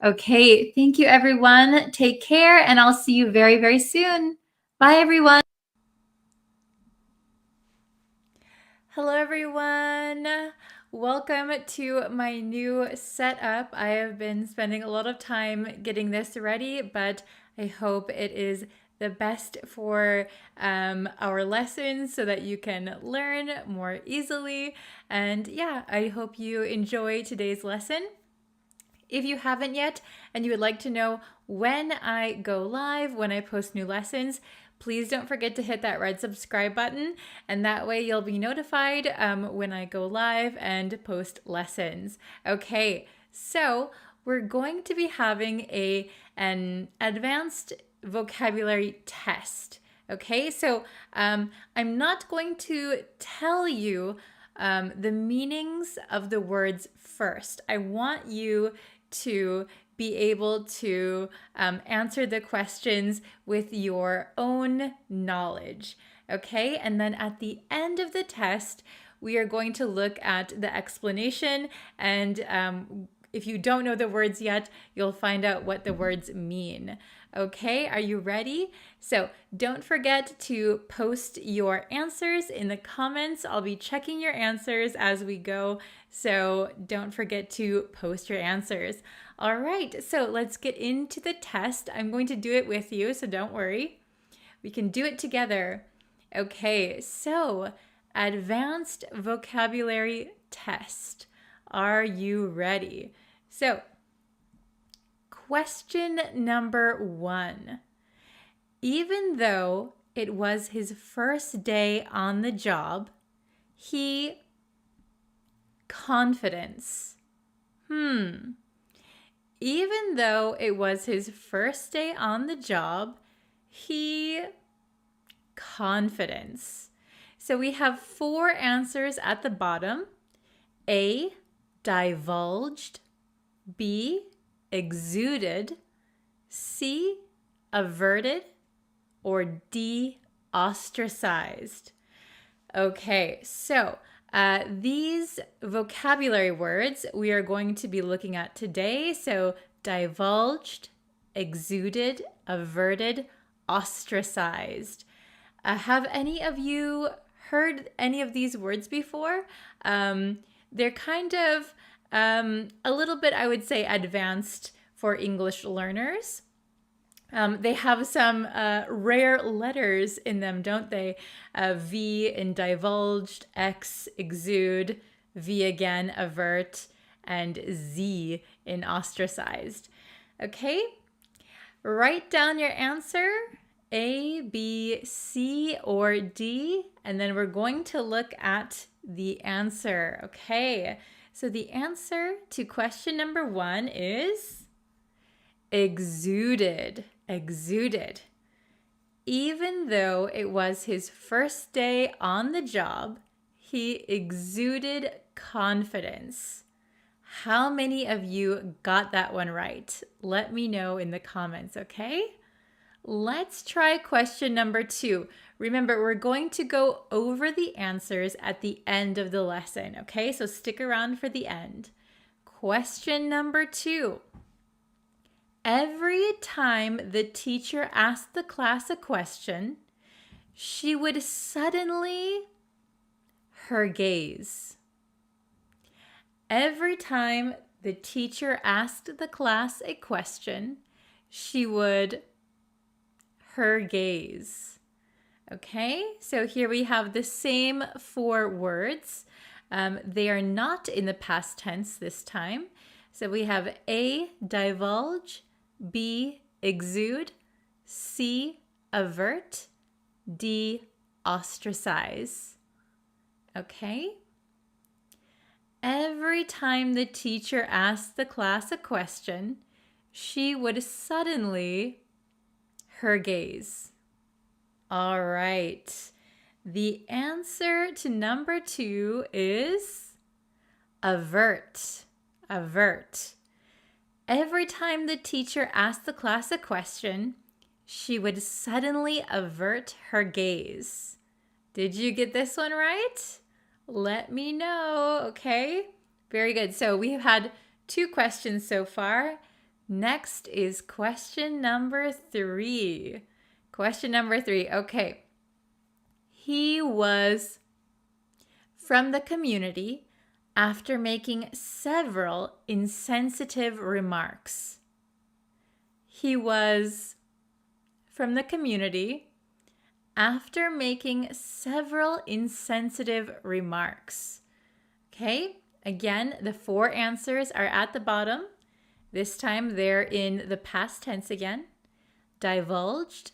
Okay, thank you everyone. Take care, and I'll see you very, very soon. Bye everyone. Hello everyone. Welcome to my new setup. I have been spending a lot of time getting this ready, but I hope it is the best for our lessons so that you can learn more easily. And yeah, I hope you enjoy today's lesson. If you haven't yet and you would like to know when I go live, when I post new lessons, please don't forget to hit that red subscribe button, and that way you'll be notified when I go live and post lessons. Okay, so we're going to be having an advanced vocabulary test. Okay, so I'm not going to tell you the meanings of the words first. I want you to be able to answer the questions with your own knowledge. Okay, and then at the end of the test, we are going to look at the explanation, and if you don't know the words yet, you'll find out what the words mean. Okay, are you ready? So don't forget to post your answers in the comments. I'll be checking your answers as we go, so don't forget to post your answers. All right, so let's get into the test. I'm going to do it with you, so don't worry. We can do it together. Okay, so advanced vocabulary test. Are you ready? So, question number 1. Even though it was his first day on the job, he confidence. Even though it was his first day on the job, he confidence. So we have 4 answers at the bottom. A, divulged. B, exuded. C, averted. Or D, ostracized. Okay, so these vocabulary words we are going to be looking at today. So divulged, exuded, averted, ostracized. Have any of you heard any of these words before. They're kind of a little bit, I would say, advanced for English learners. They have some rare letters in them, don't they? V in divulged, X, exude, V again, avert, and Z in ostracized. Okay, write down your answer, A, B, C, or D, and then we're going to look at the answer. Okay, so the answer to question number 1 is exuded. Exuded. Even though it was his first day on the job, he exuded confidence. How many of you got that one right? Let me know in the comments, okay? Let's try question number 2. Remember, we're going to go over the answers at the end of the lesson, okay? So stick around for the end. Question number 2. Every time the teacher asked the class a question, she would suddenly her gaze. Every time the teacher asked the class a question, she would her gaze. Okay, so here we have the same 4 words. They are not in the past tense this time. So we have A, divulge, B, exude, C, avert, D, ostracize. Okay? Every time the teacher asked the class a question, she would suddenly her gaze. All right. The answer to number 2 is avert. Avert. Every time the teacher asked the class a question, she would suddenly avert her gaze. Did you get this one right? Let me know, okay? Very good. So we've had 2 questions so far. Next is question number 3. Question number 3. Okay. He was from the community after making several insensitive remarks. He was from the community after making several insensitive remarks. Okay, again, the 4 answers are at the bottom. This time they're in the past tense again. Divulged,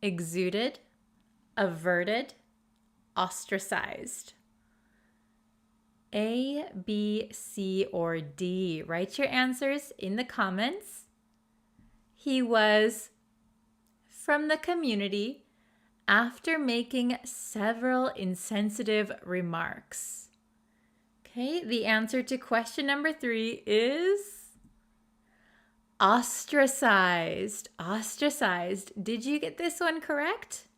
exuded, averted, ostracized. A, B, C, or D. Write your answers in the comments. He was from the community after making several insensitive remarks. Okay, the answer to question number 3 is ostracized. Ostracized. Did you get this one correct?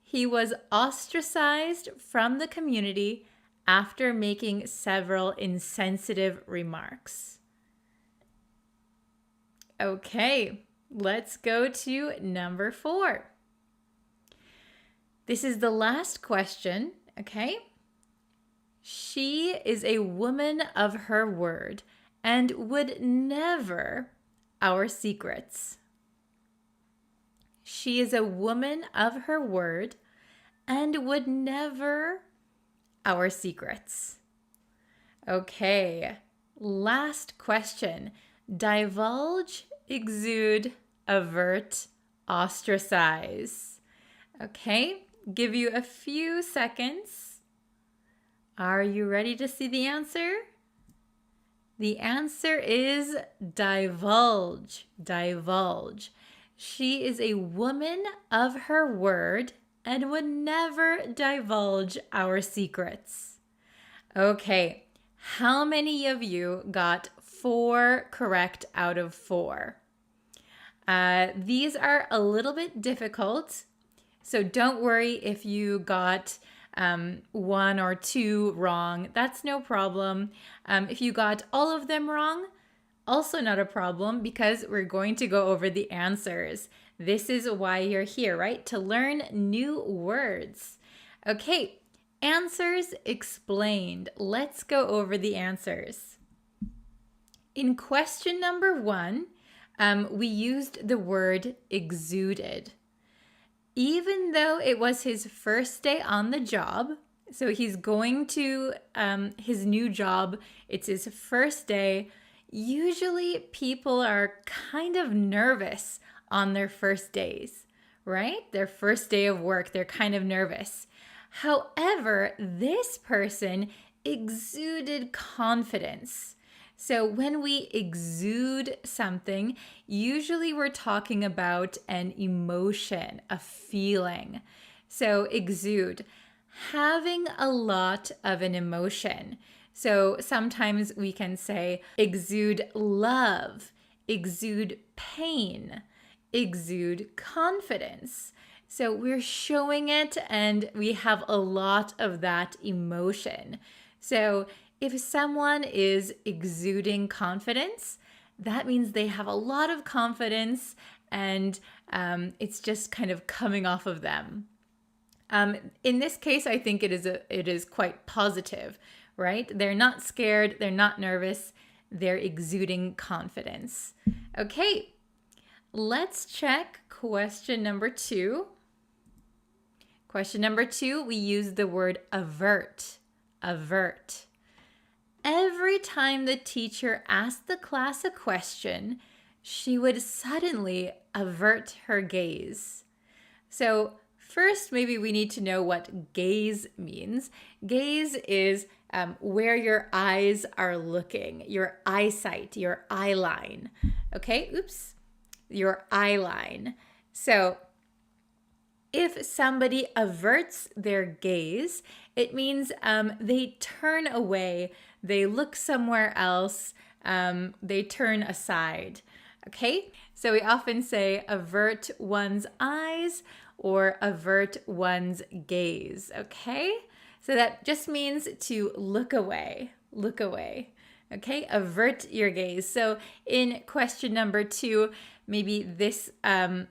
He was ostracized from the community after making several insensitive remarks. Okay, let's go to number 4. This is the last question, okay? She is a woman of her word and would never our secrets. She is a woman of her word and would never our secrets. Okay, last question. Divulge, exude, avert, ostracize. Okay, give you a few seconds. Are you ready to see the answer? The answer is divulge. Divulge. She is a woman of her word and would never divulge our secrets. Okay, how many of you got 4 correct out of 4? These are a little bit difficult, so don't worry if you got 1 or 2 wrong. That's no problem. If you got all of them wrong, also not a problem, because we're going to go over the answers. This is why you're here, right? To learn new words. Okay, Answers explained. Let's go over the answers. In question number 1, we used the word exuded. Even though it was his first day on the job, so he's going to his new job, it's his first day, usually people are kind of nervous on their first days, right? Their first day of work, they're kind of nervous. However, this person exuded confidence. So when we exude something, usually we're talking about an emotion, a feeling. So exude, having a lot of an emotion. So sometimes we can say exude love, exude pain, exude confidence. So we're showing it and we have a lot of that emotion. So if someone is exuding confidence, that means they have a lot of confidence and it's just kind of coming off of them. In this case, I think it is quite positive, right? They're not scared, they're not nervous, they're exuding confidence. Okay, let's check question number 2. Question number 2, we use the word avert. Avert. Every time the teacher asked the class a question, she would suddenly avert her gaze. So first, maybe we need to know what gaze means. Gaze is where your eyes are looking, your eyesight, your eye line. Okay, oops, your eye line. So if somebody averts their gaze, it means they turn away, they look somewhere else, they turn aside. Okay, so we often say avert one's eyes or avert one's gaze. Okay, so that just means to look away, look away. Okay, avert your gaze. So in question number 2, maybe this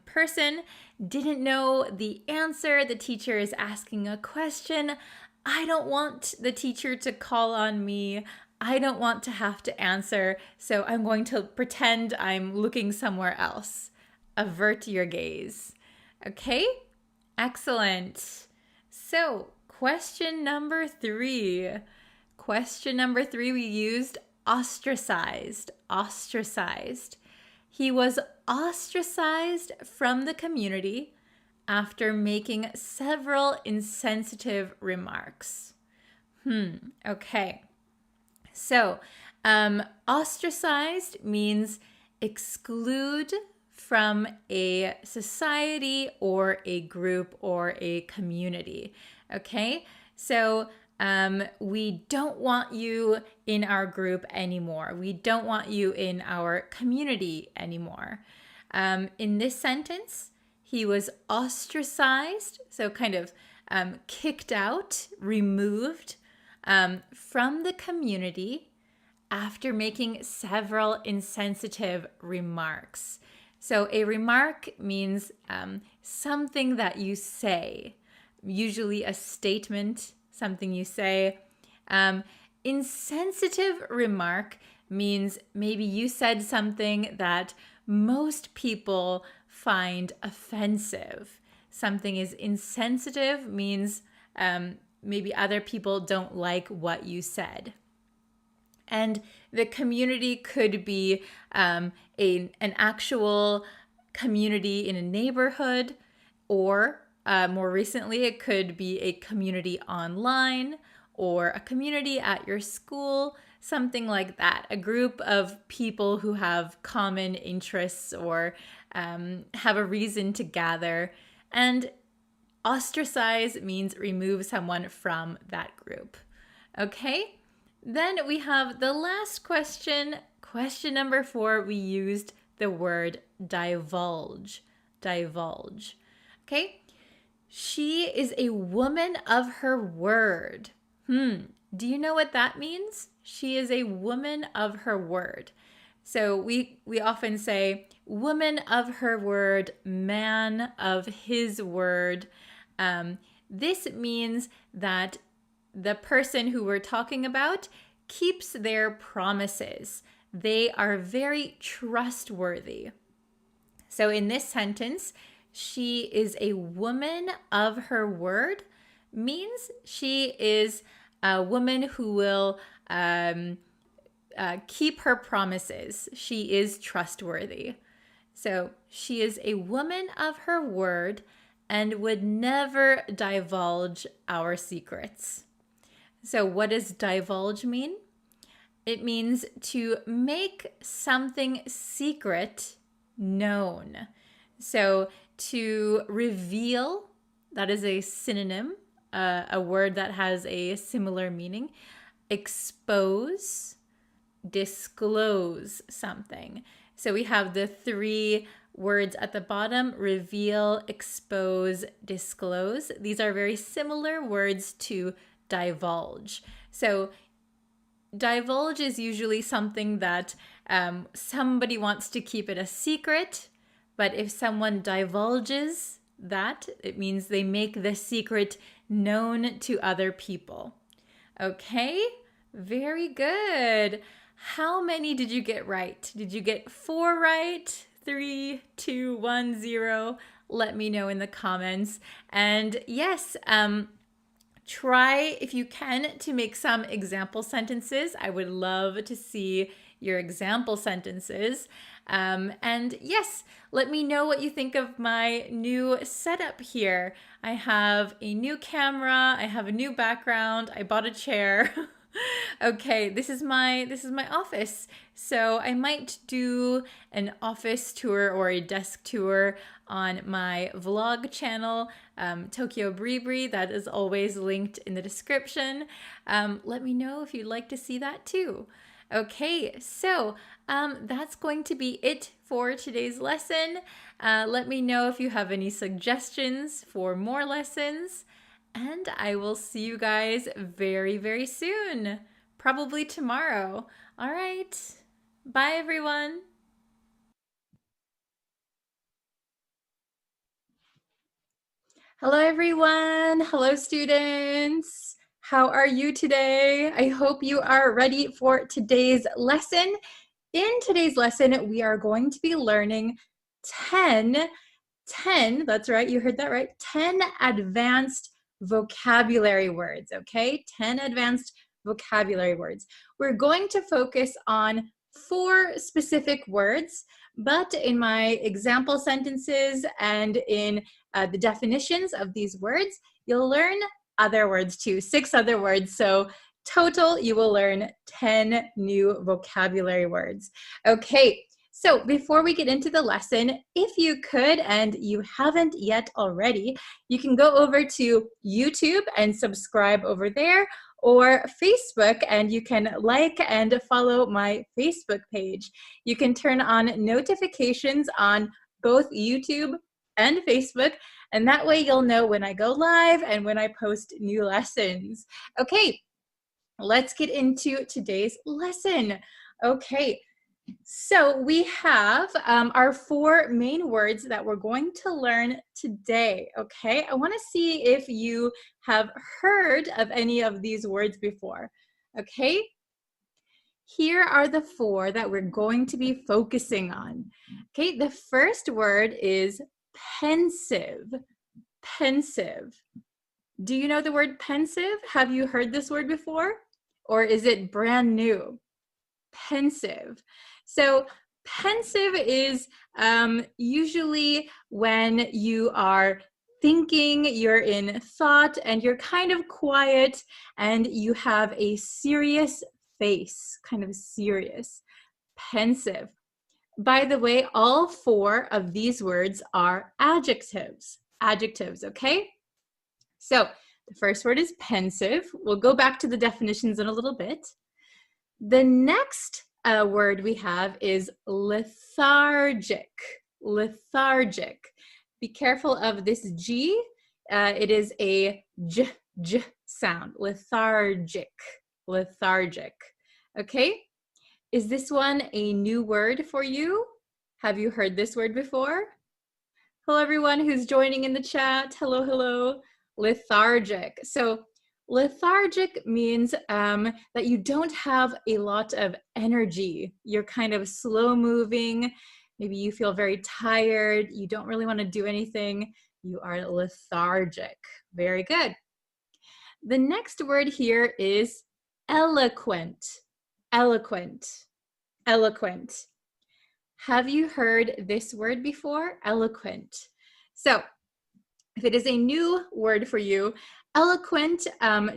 person didn't know the answer. The teacher is asking a question. I don't want the teacher to call on me. I don't want to have to answer, so I'm going to pretend I'm looking somewhere else. Avert your gaze. Okay? Excellent. So, question number 3. Question number 3, we used ostracized. Ostracized. He was ostracized from the community after making several insensitive remarks. Okay. So, ostracized means exclude from a society or a group or a community. Okay? So, we don't want you in our group anymore. We don't want you in our community anymore. In this sentence, he was ostracized, so kind of kicked out, removed from the community after making several insensitive remarks. So a remark means something that you say, usually a statement, something you say. Insensitive remark means maybe you said something that most people find offensive. Something is insensitive means maybe other people don't like what you said. And the community could be an actual community in a neighborhood, or more recently, it could be a community online or a community at your school, something like that. A group of people who have common interests or have a reason to gather. And ostracize means remove someone from that group. Okay? Then we have the last question. Question number 4, we used the word divulge. Divulge. Okay? She is a woman of her word. Do you know what that means? She is a woman of her word. So we often say woman of her word, man of his word. This means that the person who we're talking about keeps their promises. They are very trustworthy. So in this sentence, she is a woman of her word means she is a woman who will keep her promises. She is trustworthy. So she is a woman of her word and would never divulge our secrets. So what does divulge mean? It means to make something secret known. So to reveal, that is a synonym, a word that has a similar meaning. Expose, disclose something. So we have the three words at the bottom: reveal, expose, disclose. These are very similar words to divulge. So divulge is usually something that somebody wants to keep it a secret, but if someone divulges that, it means they make the secret known to other people. Okay, very good. How many did you get right? Did you get 4 right? 3, 2, 1, 0? Let me know in the comments. And yes, try, if you can, to make some example sentences. I would love to see your example sentences. And yes, let me know what you think of my new setup here. I have a new camera, I have a new background, I bought a chair. Okay, this is my office. So I might do an office tour or a desk tour on my vlog channel, Tokyo Bribri. That is always linked in the description. Let me know if you'd like to see that too. Okay, so that's going to be it for today's lesson. Let me know if you have any suggestions for more lessons. And I will see you guys very, very soon. Probably tomorrow. All right. Bye, everyone. Hello, everyone. Hello, students. How are you today? I hope you are ready for today's lesson. In today's lesson, we are going to be learning 10, that's right, you heard that right, 10 advanced vocabulary words, okay? 10 advanced vocabulary words. We're going to focus on 4 specific words, but in my example sentences and in the definitions of these words, you'll learn other words too, 6 other words. So total, you will learn 10 new vocabulary words. Okay. So before we get into the lesson, if you could, and you haven't yet already, you can go over to YouTube and subscribe over there, or Facebook, and you can like and follow my Facebook page. You can turn on notifications on both YouTube and Facebook, and that way you'll know when I go live and when I post new lessons. Okay, let's get into today's lesson. Okay. So we have our 4 main words that we're going to learn today, okay? I want to see if you have heard of any of these words before, okay? Here are the 4 that we're going to be focusing on, okay? The first word is pensive, pensive. Do you know the word pensive? Have you heard this word before? Or is it brand new? Pensive. So pensive is usually when you are thinking, you're in thought, and you're kind of quiet, and you have a serious face, kind of serious. Pensive. By the way, all 4 of these words are adjectives. Adjectives, okay? So the first word is pensive. We'll go back to the definitions in a little bit. The next word we have is lethargic. Lethargic. Be careful of this G. It is a j sound. Lethargic. Lethargic. Okay? Is this one a new word for you? Have you heard this word before? Hello, everyone who's joining in the chat. Hello, hello. Lethargic. So Lethargic means that you don't have a lot of energy. You're kind of slow moving. Maybe you feel very tired. You don't really want to do anything. You are lethargic. Very good. The next word here is eloquent. Eloquent. Eloquent. Have you heard this word before? Eloquent. So, if it is a new word for you, eloquent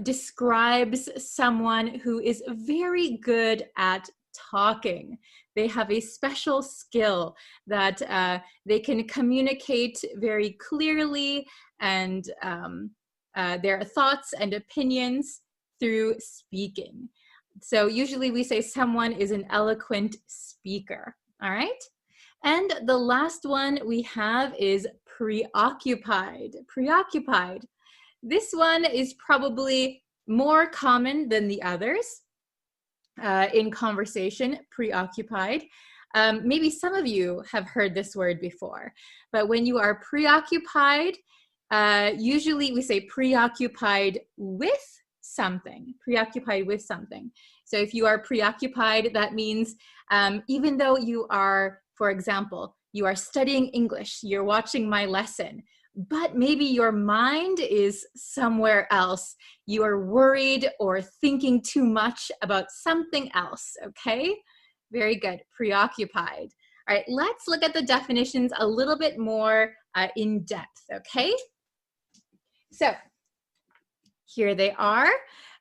describes someone who is very good at talking. They have a special skill that they can communicate very clearly and their thoughts and opinions through speaking. So usually we say someone is an eloquent speaker, all right? And the last one we have is preoccupied. Preoccupied. This one is probably more common than the others in conversation, preoccupied. Maybe some of you have heard this word before, but when you are preoccupied, usually we say preoccupied with something, preoccupied with something. So if you are preoccupied, that means even though you are, for example, you are studying English, you're watching my lesson, but maybe your mind is somewhere else. You are worried or thinking too much about something else, okay? Very good, preoccupied. All right, let's look at the definitions a little bit more in depth, okay? So here they are.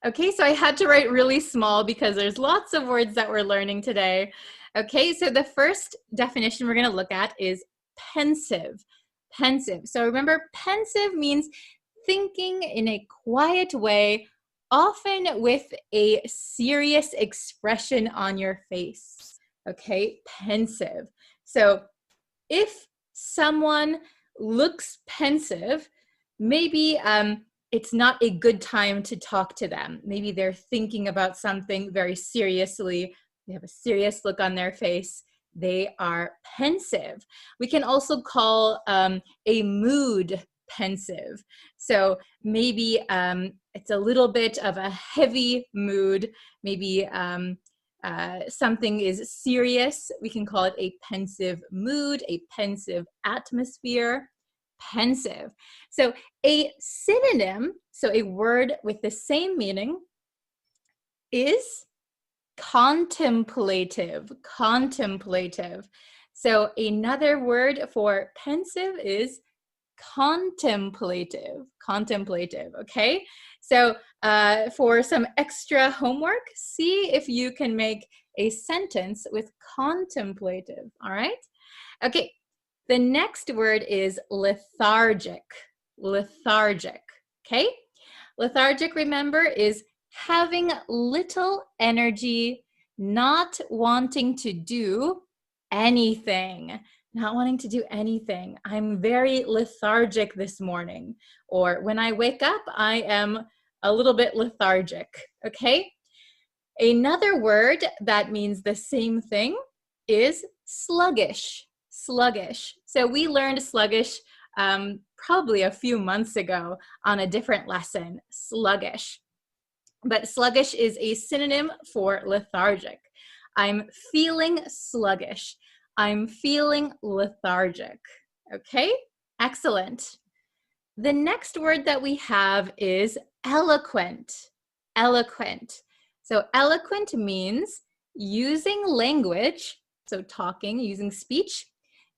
Okay, so I had to write really small because there's lots of words that we're learning today. Okay, so the first definition we're going to look at is pensive. Pensive. So remember, pensive means thinking in a quiet way, often with a serious expression on your face. Okay, pensive. So if someone looks pensive, maybe it's not a good time to talk to them. Maybe they're thinking about something very seriously. They have a serious look on their face. They are pensive. We can also call a mood pensive. So maybe it's a little bit of a heavy mood. Maybe something is serious. We can call it a pensive mood, a pensive atmosphere. Pensive. So a synonym, so a word with the same meaning, is contemplative. Contemplative. So another word for pensive is contemplative. Contemplative, okay? So for some extra homework, see if you can make a sentence with contemplative, all right? Okay, the next word is lethargic. Lethargic, okay? Lethargic, remember, is having little energy, not wanting to do anything. Not wanting to do anything. I'm very lethargic this morning. Or when I wake up, I am a little bit lethargic, okay? Another word that means the same thing is sluggish. Sluggish. So we learned sluggish probably a few months ago on a different lesson, sluggish. But sluggish is a synonym for lethargic. I'm feeling sluggish. I'm feeling lethargic. Okay, excellent. The next word that we have is eloquent. Eloquent. So eloquent means using language, so talking, using speech,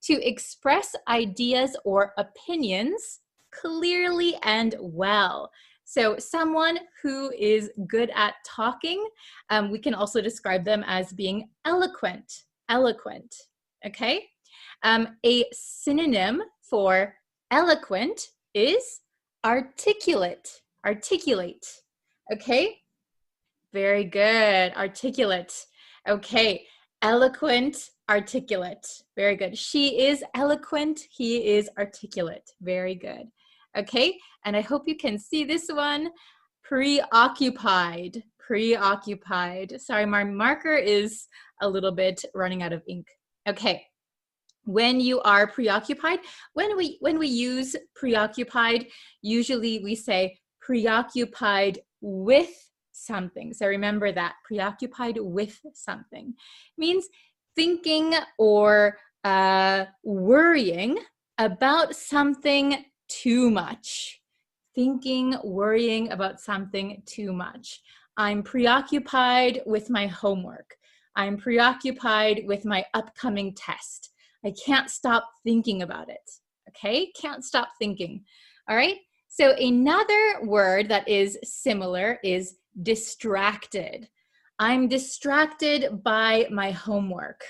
to express ideas or opinions clearly and well. So someone who is good at talking, we can also describe them as being eloquent. Eloquent, okay? A synonym for eloquent is articulate. Articulate, okay? Very good, articulate. Okay, eloquent, articulate. Very good. She is eloquent, he is articulate. Very good. Okay, and I hope you can see this one. Preoccupied, preoccupied. Sorry, my marker is a little bit running out of ink. Okay, when you are preoccupied, when we use preoccupied, usually we say preoccupied with something. So remember that, preoccupied with something. Means thinking or worrying about something too much. Thinking, worrying about something too much. I'm preoccupied with my homework. I'm preoccupied with my upcoming test. I can't stop thinking about it. Okay, can't stop thinking. All right, so another word that is similar is distracted. I'm distracted by my homework.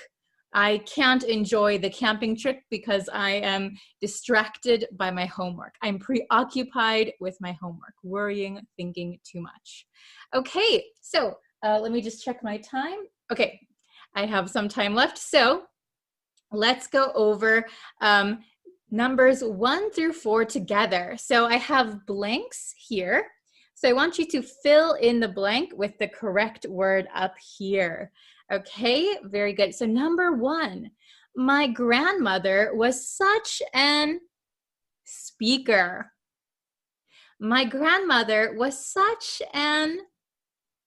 I can't enjoy the camping trip because I am distracted by my homework. I'm preoccupied with my homework, worrying, thinking too much. Okay, so let me just check my time. Okay, I have some time left. So let's go over numbers 1 through 4 together. So I have blanks here. So I want you to fill in the blank with the correct word up here. Okay, very good. So number 1, my grandmother was such an speaker. My grandmother was such an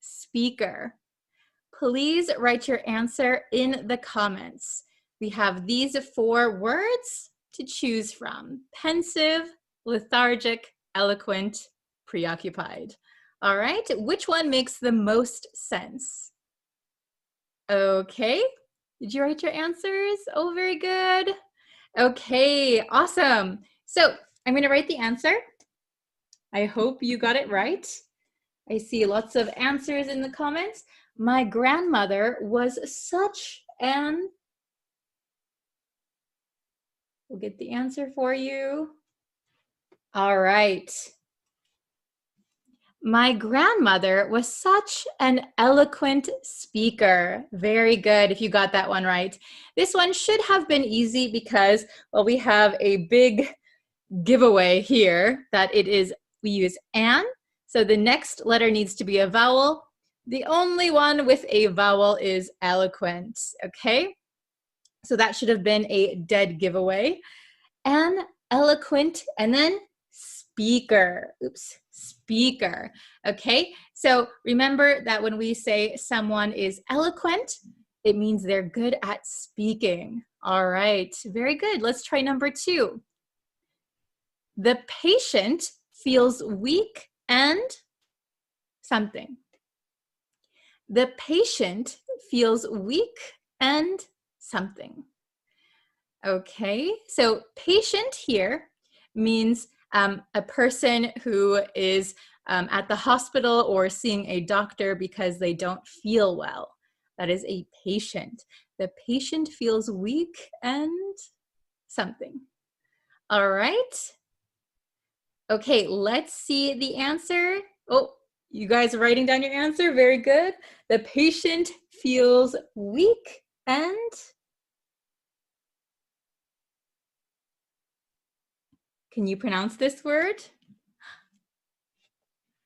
speaker. Please write your answer in the comments. We have these 4 words to choose from: pensive, lethargic, eloquent, preoccupied. All right, which one makes the most sense? Okay, did you write your answers? Oh, very good. Okay, awesome. So I'm going to write the answer. I hope you got it right. I see lots of answers in the comments. My grandmother was such an... We'll get the answer for you. All right. My grandmother was such an eloquent speaker. Very good if you got that one right. This one should have been easy because, well, we have a big giveaway here that we use an. So the next letter needs to be a vowel. The only one with a vowel is eloquent, okay? So that should have been a dead giveaway. An, eloquent, and then speaker. Oops, speaker. Okay, so remember that when we say someone is eloquent, it means they're good at speaking. All right, very good. Let's try number 2. The patient feels weak and something. The patient feels weak and something. Okay, so patient here means a person who is at the hospital or seeing a doctor because they don't feel well. That is a patient. The patient feels weak and something. All right. Okay, let's see the answer. Oh, you guys are writing down your answer. Very good. The patient feels weak and... Can you pronounce this word?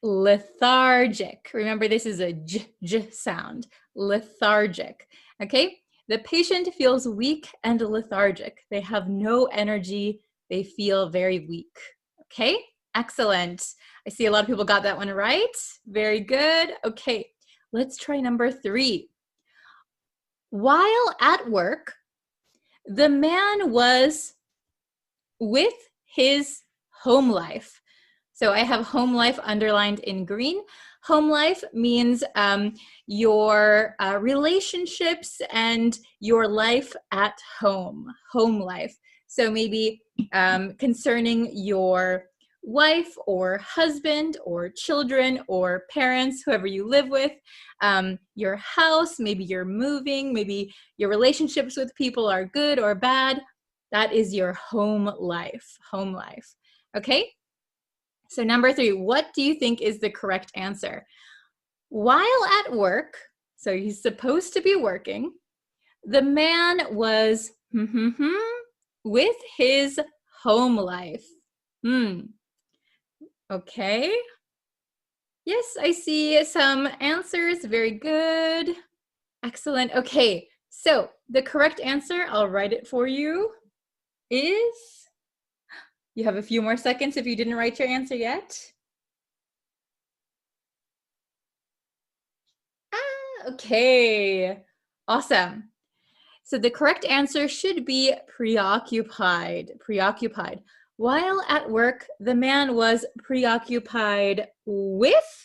Lethargic. Remember, this is a j sound. Lethargic. Okay? The patient feels weak and lethargic. They have no energy. They feel very weak. Okay? Excellent. I see a lot of people got that one right. Very good. Okay, let's try number 3. While at work, the man was with his home life. So I have home life underlined in green. Home life means your relationships and your life at home, home life. So maybe concerning your wife or husband or children or parents, whoever you live with, your house, maybe you're moving, maybe your relationships with people are good or bad. That is your home life, home life. Okay? So number 3, what do you think is the correct answer? While at work, so he's supposed to be working, the man was with his home life. Okay. Yes, I see some answers. Very good. Excellent. Okay, so the correct answer, I'll write it for you, is... You have a few more seconds if you didn't write your answer yet. Okay, awesome. So the correct answer should be preoccupied. Preoccupied. While at work, the man was preoccupied with.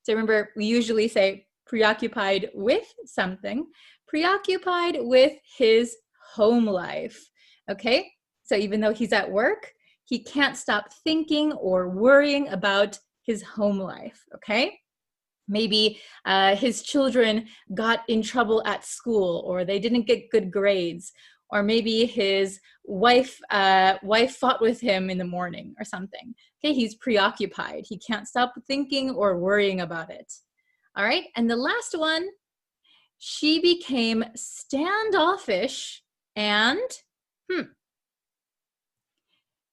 So remember, we usually say preoccupied with something. Preoccupied with his home life. Okay, so even though he's at work, he can't stop thinking or worrying about his home life. Okay. Maybe his children got in trouble at school, or they didn't get good grades, or maybe his wife fought with him in the morning or something. Okay, he's preoccupied. He can't stop thinking or worrying about it. All right, and the last one, she became standoffish and,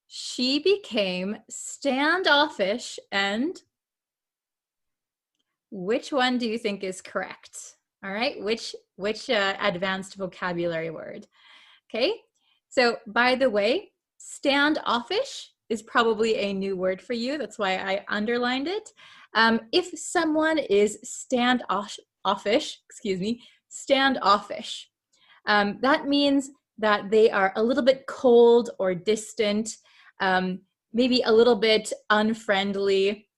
she became standoffish and, which one do you think is correct? All right, which advanced vocabulary word? Okay, so by the way, standoffish is probably a new word for you. That's why I underlined it. If someone is standoffish, standoffish, that means that they are a little bit cold or distant, maybe a little bit unfriendly.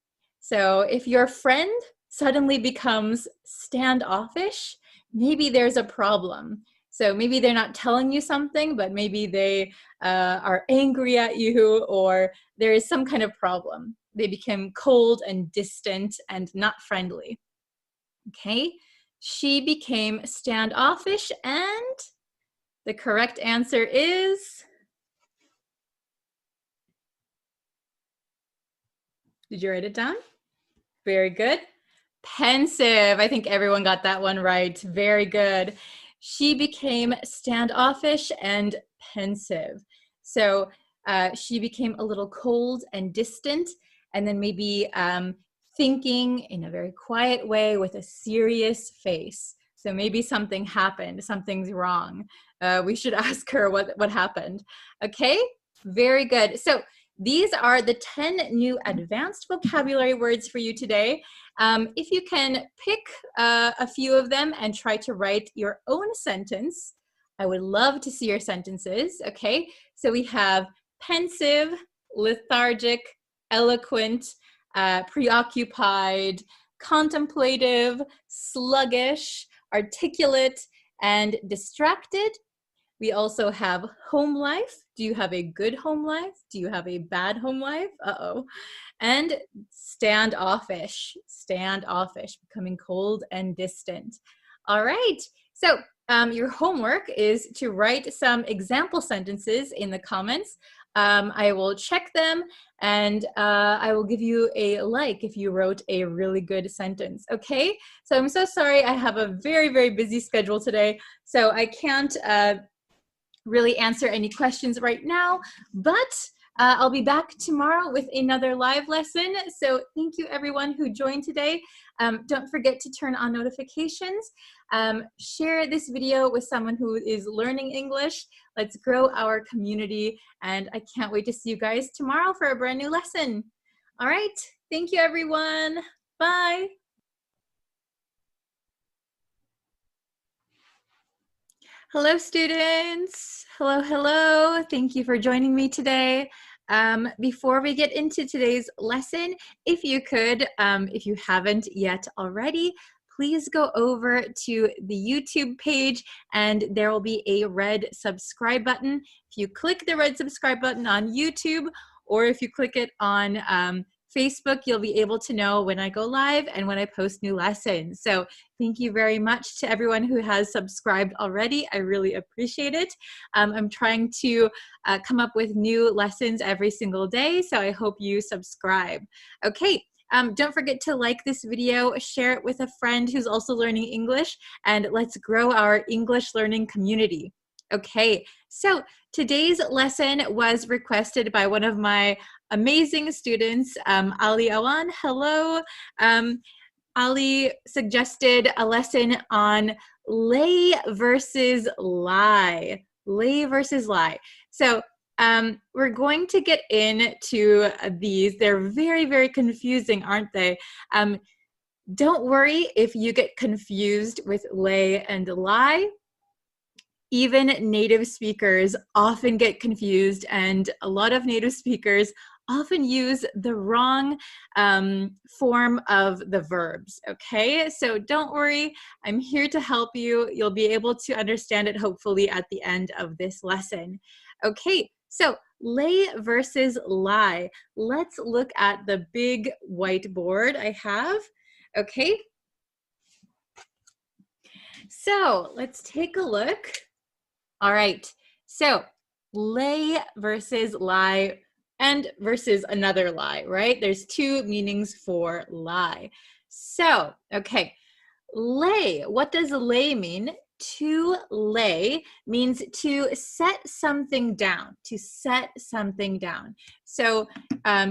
So if your friend suddenly becomes standoffish, maybe there's a problem. So maybe they're not telling you something, but maybe they are angry at you, or there is some kind of problem. They become cold and distant and not friendly. Okay, she became standoffish, and the correct answer is, did you write it down? Very good. Pensive. I think everyone got that one right. Very good. She became standoffish and pensive. So she became a little cold and distant, and then maybe thinking in a very quiet way with a serious face. So maybe something happened, something's wrong. We should ask her what happened. Okay, very good. So these are the 10 new advanced vocabulary words for you today. If you can pick a few of them and try to write your own sentence, I would love to see your sentences. Okay, so we have pensive, lethargic, eloquent, preoccupied, contemplative, sluggish, articulate, and distracted. We also have home life. Do you have a good home life? Do you have a bad home life? Uh-oh. And standoffish, becoming cold and distant. All right. So your homework is to write some example sentences in the comments. I will check them, and I will give you a like if you wrote a really good sentence. Okay? So I'm so sorry. I have a very, very busy schedule today, so I can't really answer any questions right now, but I'll be back tomorrow with another live lesson. So thank you everyone who joined today. Don't forget to turn on notifications. Share this video with someone who is learning English. Let's grow our community, and I can't wait to see you guys tomorrow for a brand new lesson. All right, thank you everyone. Bye. Hello, students. Hello, hello. Thank you for joining me today. Before we get into today's lesson, if you could, if you haven't yet already, please go over to the YouTube page, and there will be a red subscribe button. If you click the red subscribe button on YouTube, or if you click it on Facebook, you'll be able to know when I go live and when I post new lessons. So thank you very much to everyone who has subscribed already. I really appreciate it. I'm trying to come up with new lessons every single day, so I hope you subscribe. Okay, don't forget to like this video, share it with a friend who's also learning English, and let's grow our English learning community. Okay, so today's lesson was requested by one of my amazing students, Ali Awan. Hello. Ali suggested a lesson on lay versus lie. Lay versus lie. So we're going to get into these. They're very, very confusing, aren't they? Don't worry if you get confused with lay and lie. Even native speakers often get confused, and a lot of native speakers often use the wrong form of the verbs, okay? So don't worry, I'm here to help you. You'll be able to understand it hopefully at the end of this lesson. Okay, so lay versus lie. Let's look at the big whiteboard I have, okay? So let's take a look. All right, so lay versus lie and versus another lie, right? There's two meanings for lie. So, okay, lay, what does lay mean? To lay means to set something down, to set something down. So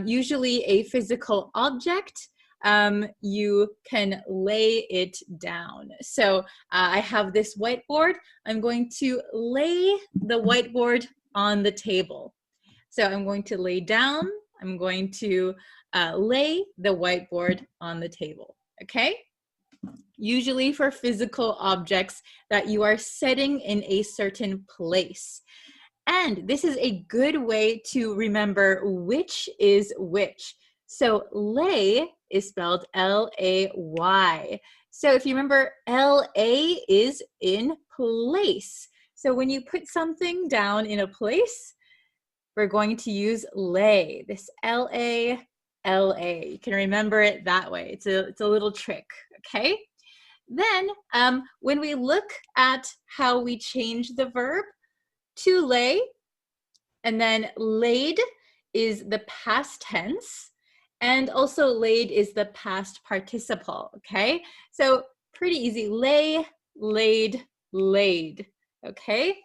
usually a physical object, you can lay it down. So I have this whiteboard. I'm going to lay the whiteboard on the table. So I'm going to lay down. I'm going to lay the whiteboard on the table, okay? Usually for physical objects that you are setting in a certain place. And this is a good way to remember which is which. So lay is spelled L-A-Y. So if you remember, L-A is in place. So when you put something down in a place, we're going to use lay, this L-A, L-A. You can remember it that way. It's a little trick, okay? Then when we look at how we change the verb, to lay, and then laid is the past tense, and also laid is the past participle, okay? So pretty easy, lay, laid, laid, okay?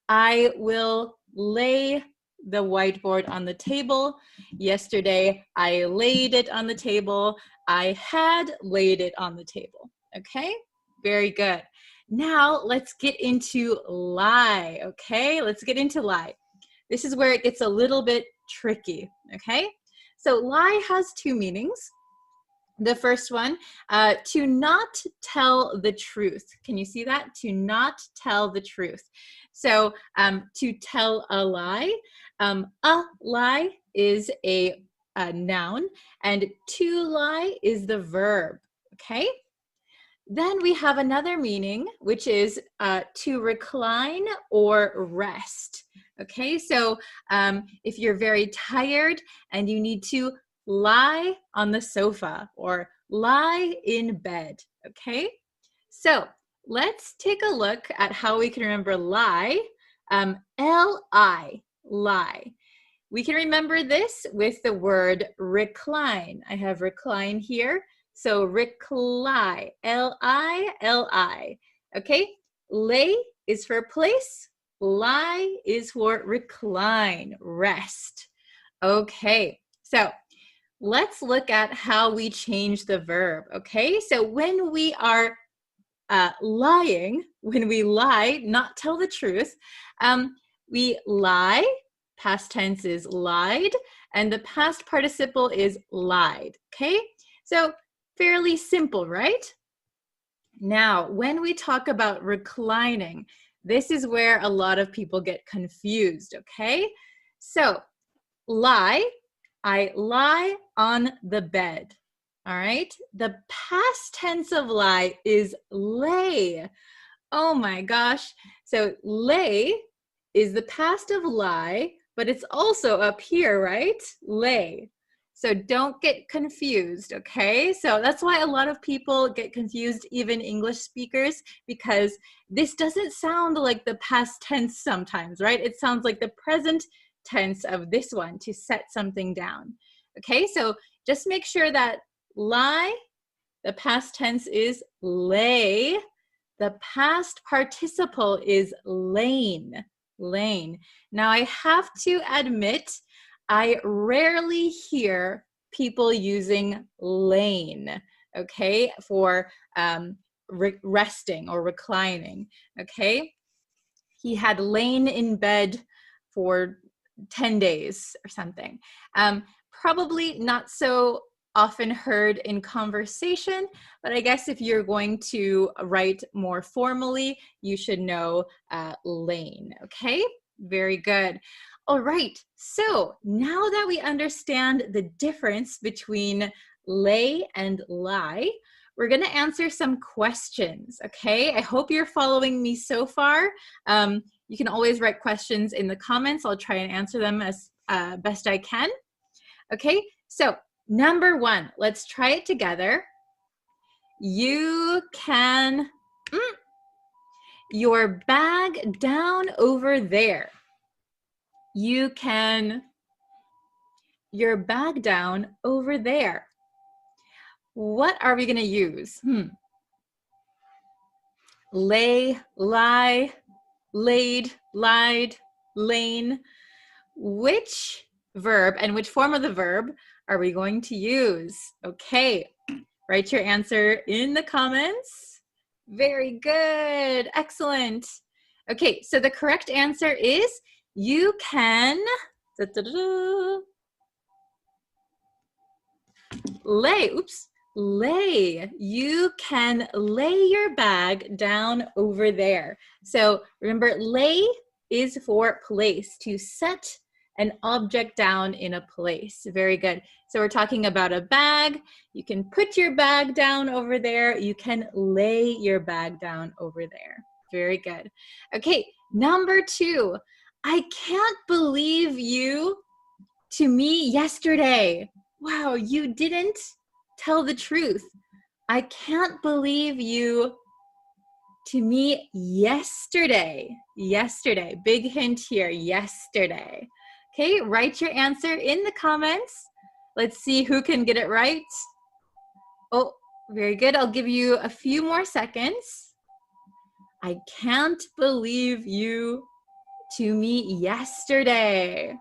I will lay the whiteboard on the table. Yesterday, I laid it on the table. I had laid it on the table, okay? Very good. Now let's get into lie, okay? Let's get into lie. This is where it gets a little bit tricky, okay? So lie has two meanings. The first one, to not tell the truth. Can you see that? To not tell the truth. So to tell a lie is a noun, and to lie is the verb, okay? Then we have another meaning, which is to recline or rest. Okay, so if you're very tired and you need to lie on the sofa or lie in bed, okay? So let's take a look at how we can remember lie. L-I, lie. We can remember this with the word recline. I have recline here. So recline, L-I, okay? Lay is for place, lie is for recline, rest. Okay, so let's look at how we change the verb, okay? So when we are lying, when we lie, not tell the truth, we lie, past tense is lied, and the past participle is lied, okay? So fairly simple, right? Now, when we talk about reclining, this is where a lot of people get confused, okay? So, lie, I lie on the bed, all right? The past tense of lie is lay. Oh my gosh. So, lay is the past of lie, but it's also up here, right? Lay. So don't get confused, okay? So that's why a lot of people get confused, even English speakers, because this doesn't sound like the past tense sometimes, right? It sounds like the present tense of this one, to set something down. Okay, so just make sure that lie, the past tense is lay, the past participle is lain, lain. Now I have to admit, I rarely hear people using lain, okay, for resting or reclining, okay? He had lain in bed for 10 days or something. Probably not so often heard in conversation, but I guess if you're going to write more formally, you should know lane, okay? Very good. All right, so now that we understand the difference between lay and lie, we're gonna answer some questions, okay? I hope you're following me so far. You can always write questions in the comments. I'll try and answer them as best I can. Okay, so number one, let's try it together. You can, your bag down over there. You can, your bag down over there. What are we gonna use? Lay, lie, laid, lied, lane. Which verb and which form of the verb are we going to use? Okay, write your answer in the comments. Very good, excellent. Okay, so the correct answer is you can lay, lay. You can lay your bag down over there. So remember, lay is for place, to set an object down in a place. Very good. So we're talking about a bag. You can put your bag down over there. You can lay your bag down over there. Very good. Okay, number two. I can't believe you to me yesterday. Wow, you didn't tell the truth. I can't believe you to me yesterday. Yesterday. Big hint here, yesterday. Okay, write your answer in the comments. Let's see who can get it right. Oh, very good. I'll give you a few more seconds. I can't believe you to me yesterday.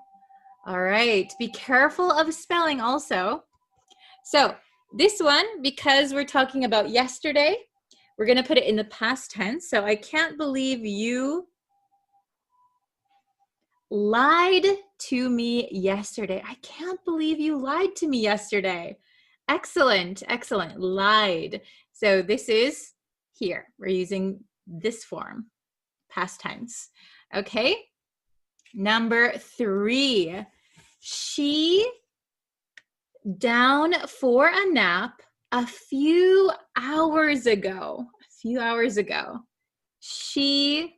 All right, be careful of spelling also. So this one, because we're talking about yesterday, we're gonna put it in the past tense. So I can't believe you lied to me yesterday. I can't believe you lied to me yesterday. Excellent, excellent, lied. So this is here, we're using this form, past tense. Okay, number three, she down for a nap a few hours ago. A few hours ago. She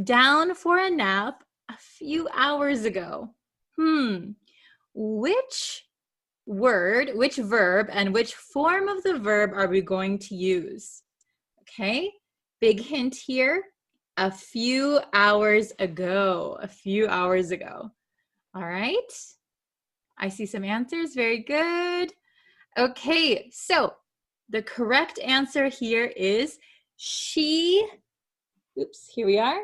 down for a nap a few hours ago. Which word, which verb, and which form of the verb are we going to use? Okay, big hint here. A few hours ago. A few hours ago. All right. I see some answers. Very good. Okay, so the correct answer here is she, here we are.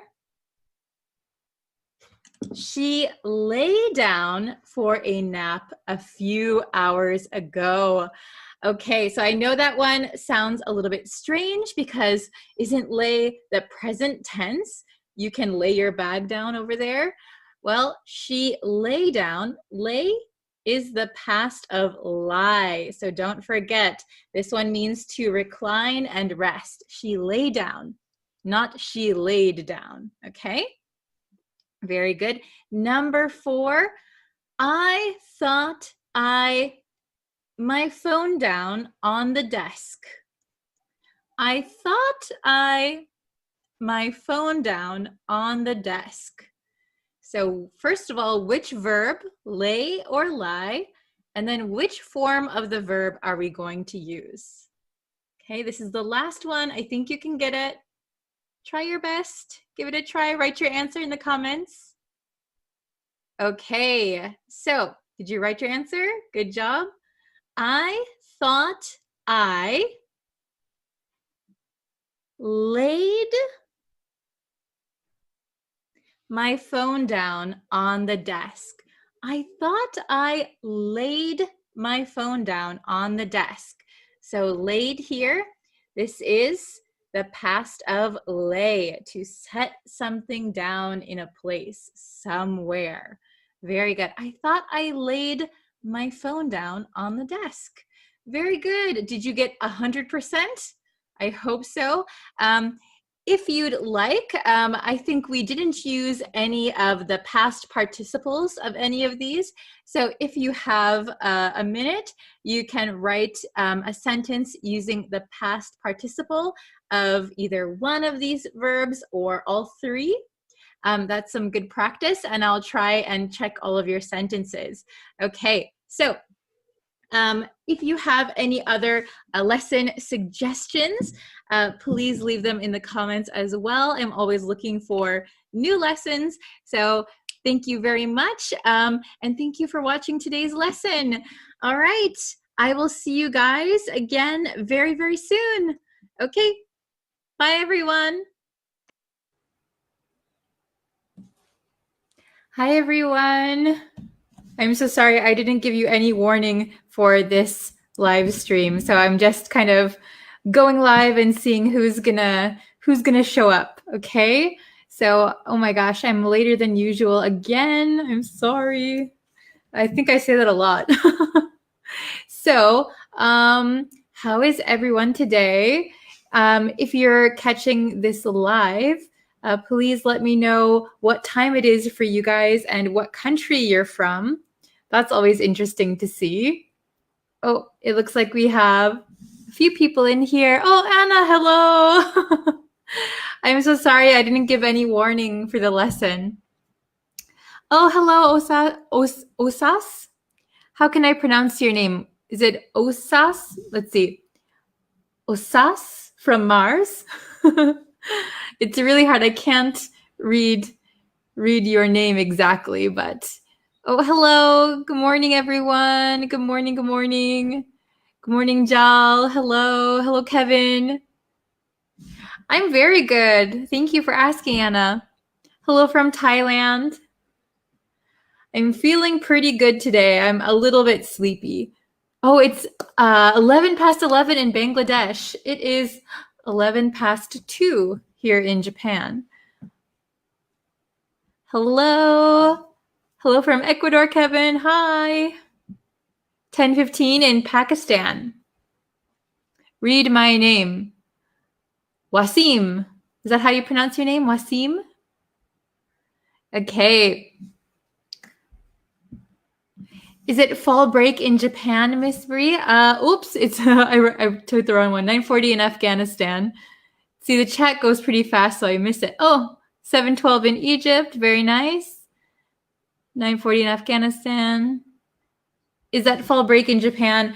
She lay down for a nap a few hours ago. Okay, so I know that one sounds a little bit strange because isn't lay the present tense? You can lay your bag down over there. Well, she lay down. Lay is the past of lie. So don't forget, this one means to recline and rest. She lay down, not she laid down, okay? Very good. Number four, I thought my phone down on the desk. I thought my phone down on the desk. So first of all, which verb, lay or lie, and then which form of the verb are we going to use? Okay, this is the last one. I think you can get it. Try your best. Give it a try. Write your answer in the comments. Okay, so did you write your answer? Good job. I thought I laid my phone down on the desk. I thought I laid my phone down on the desk. So laid here, this is the past of lay, to set something down in a place, somewhere. Very good. I thought I laid my phone down on the desk. Very good. Did you get 100%? I hope so. If you'd like, I think we didn't use any of the past participles of any of these. So if you have a minute, you can write a sentence using the past participle of either one of these verbs or all three. That's some good practice, and I'll try and check all of your sentences. Okay, so if you have any other lesson suggestions, please leave them in the comments as well. I'm always looking for new lessons. So thank you very much. And thank you for watching today's lesson. All right, I will see you guys again very, very soon. Okay, bye everyone. Hi everyone. I'm so sorry I didn't give you any warning for this live stream. So I'm just kind of going live and seeing who's gonna show up, okay? So, oh my gosh, I'm later than usual again. I'm sorry. I think I say that a lot. So, how is everyone today? If you're catching this live, please let me know what time it is for you guys and what country you're from. That's always interesting to see. Oh, it looks like we have a few people in here. Oh, Anna, hello. I'm so sorry I didn't give any warning for the lesson. Oh, hello, Osas. How can I pronounce your name? Is it Osas? Let's see. Osas from Mars? It's really hard. I can't read your name exactly, but oh, hello. Good morning, everyone. Good morning, good morning. Good morning, Jal. Hello. Hello, Kevin. I'm very good. Thank you for asking, Anna. Hello from Thailand. I'm feeling pretty good today. I'm a little bit sleepy. Oh, it's 11 past 11 in Bangladesh. It is 11 past 2 here in Japan. Hello. Hello from Ecuador, Kevin. Hi. 10:15 in Pakistan. Read my name. Wasim. Is that how you pronounce your name? Wasim? Okay. Is it fall break in Japan, Miss Brie? Oops, it's I took the wrong one. 9:40 in Afghanistan. See, the chat goes pretty fast, so I missed it. Oh, 7:12 in Egypt. Very nice. 9:40 in Afghanistan. Is that fall break in Japan?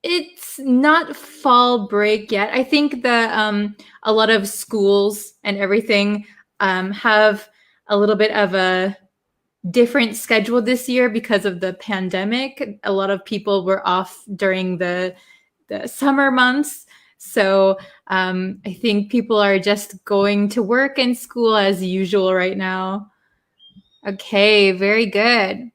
It's not fall break yet. I think the a lot of schools and everything have a little bit of a different schedule this year because of the pandemic. A lot of people were off during the summer months. So I think people are just going to work and school as usual right now. Okay, very good.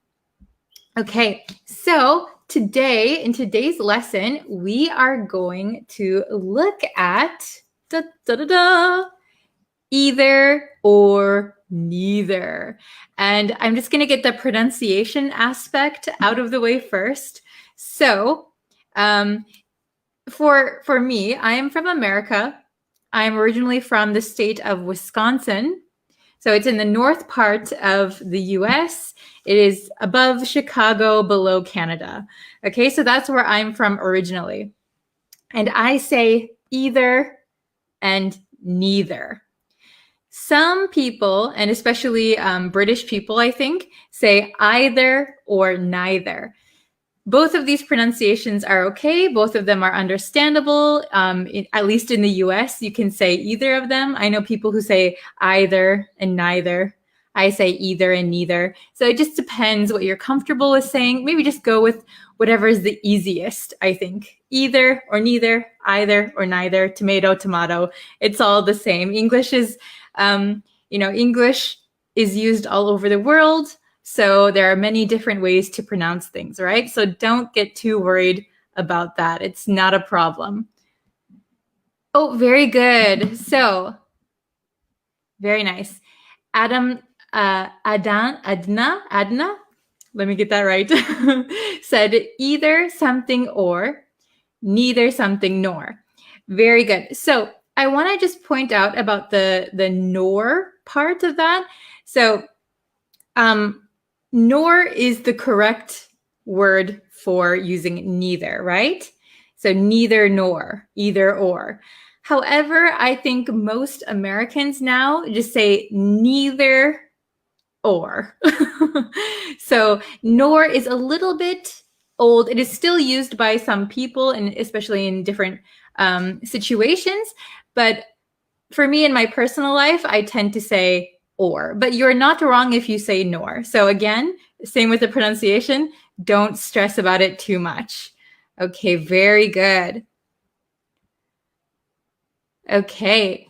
Okay, so today, in today's lesson, we are going to look at either or neither. And I'm just going to get the pronunciation aspect out of the way first. So for me, I am from America. I'm originally from the state of Wisconsin. So it's in the north part of the US. It is above Chicago, below Canada. Okay, so that's where I'm from originally. And I say either and neither. Some people, and especially British people, I think, say either or neither. Both of these pronunciations are okay. Both of them are understandable. At least in the US, you can say either of them. I know people who say either and neither. I say either and neither. So it just depends what you're comfortable with saying. Maybe just go with whatever is the easiest, I think. Either or neither, either or neither, tomato, tomato. It's all the same. English is, English is used all over the world. So there are many different ways to pronounce things, right? So don't get too worried about that. It's not a problem. Oh, very good. So, very nice. Adna, let me get that right, said either something or, neither something nor. Very good. So I want to just point out about the nor part of that. So nor is the correct word for using neither, right? So neither nor, either or. However, I think most Americans now just say neither or. So nor is a little bit old. It is still used by some people, and especially in different situations. But for me in my personal life, I tend to say or. But you're not wrong if you say nor. So again, same with the pronunciation. Don't stress about it too much. Okay, very good. Okay.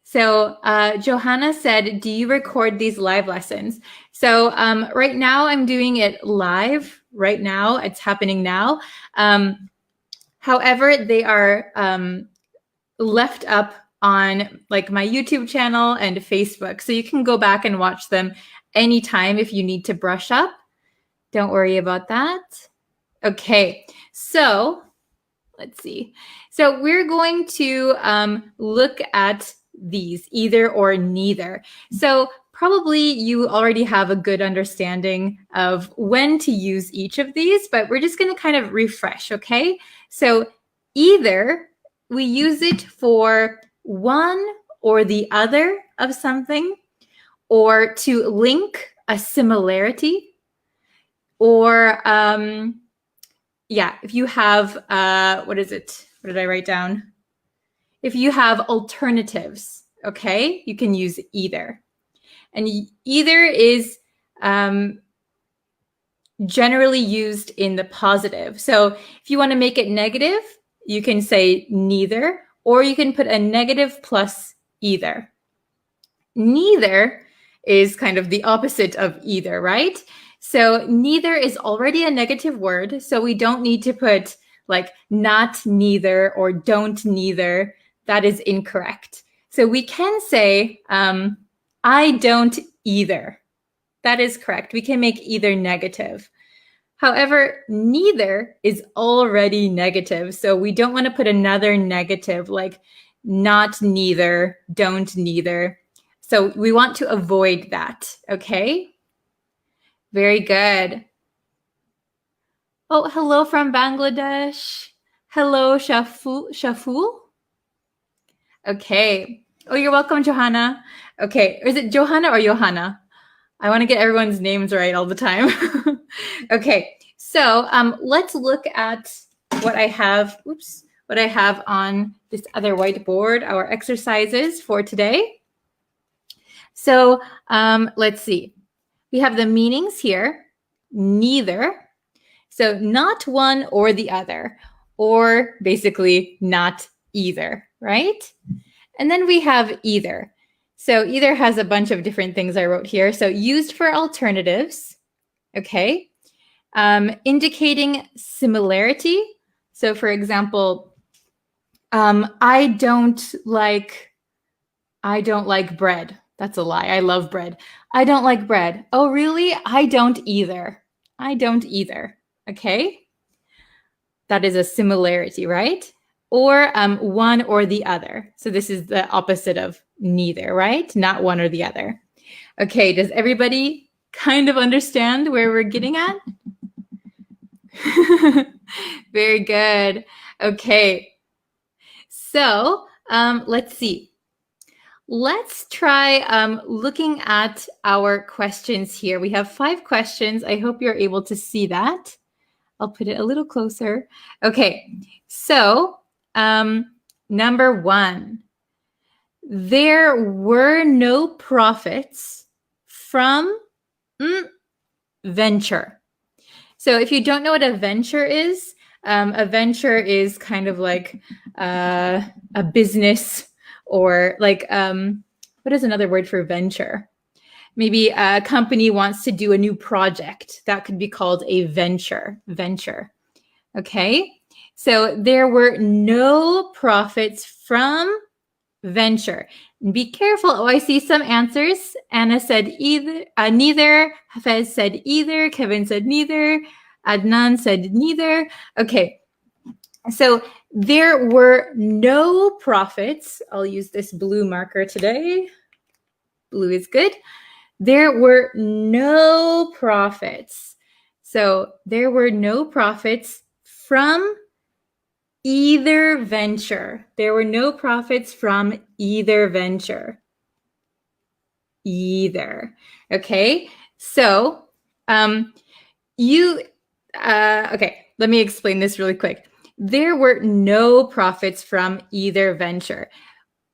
So Johanna said, do you record these live lessons? So right now I'm doing it live right now. It's happening now. However, they are left up on like my YouTube channel and Facebook. So you can go back and watch them anytime if you need to brush up. Don't worry about that. Okay, so let's see. So we're going to look at these, either or neither. So probably you already have a good understanding of when to use each of these, but we're just going to kind of refresh, okay? So either, we use it for one or the other of something, or to link a similarity, or yeah, if you have, what is it? What did I write down? If you have alternatives, okay, you can use either. And either is generally used in the positive. So if you want to make it negative, you can say neither, or you can put a negative plus either. Neither is kind of the opposite of either, right? So neither is already a negative word, so we don't need to put like not neither or don't neither. That is incorrect. So we can say, I don't either. That is correct. We can make either negative. However, neither is already negative, so we don't want to put another negative like not neither, don't neither. So we want to avoid that, okay? Very good. Oh, hello from Bangladesh. Hello, Shaful. Okay. Oh, you're welcome, Johanna. Okay, is it Johanna or Johanna? I want to get everyone's names right all the time. Okay, so let's look at what I have. Oops, what I have on this other whiteboard. Our exercises for today. So let's see. We have the meanings here. Neither. So not one or the other, or basically not either, right? And then we have either. So either has a bunch of different things I wrote here. So used for alternatives, okay? Indicating similarity. So for example, I don't like bread. That's a lie. I love bread. I don't like bread. Oh, really? I don't either. I don't either. Okay? That is a similarity, right? Or one or the other. So this is the opposite of neither, right? Not one or the other. Okay, does everybody kind of understand where we're getting at? Very good. Okay, so let's see. Let's try looking at our questions here. We have 5 questions. I hope you're able to see that. I'll put it a little closer. Okay, so number 1. There were no profits from venture. So if you don't know what a venture is kind of like a business, or like, what is another word for venture? Maybe a company wants to do a new project. That could be called a venture. Okay? So there were no profits from venture. Be careful. Oh, I see some answers. Anna said neither. Hafez said either. Kevin said neither. Adnan said neither. Okay. So there were no prophets. I'll use this blue marker today. Blue is good. There were no prophets. So there were no prophets from either venture. There were no prophets from either venture. Either. Okay. So okay, let me explain this really quick. There were no prophets from either venture.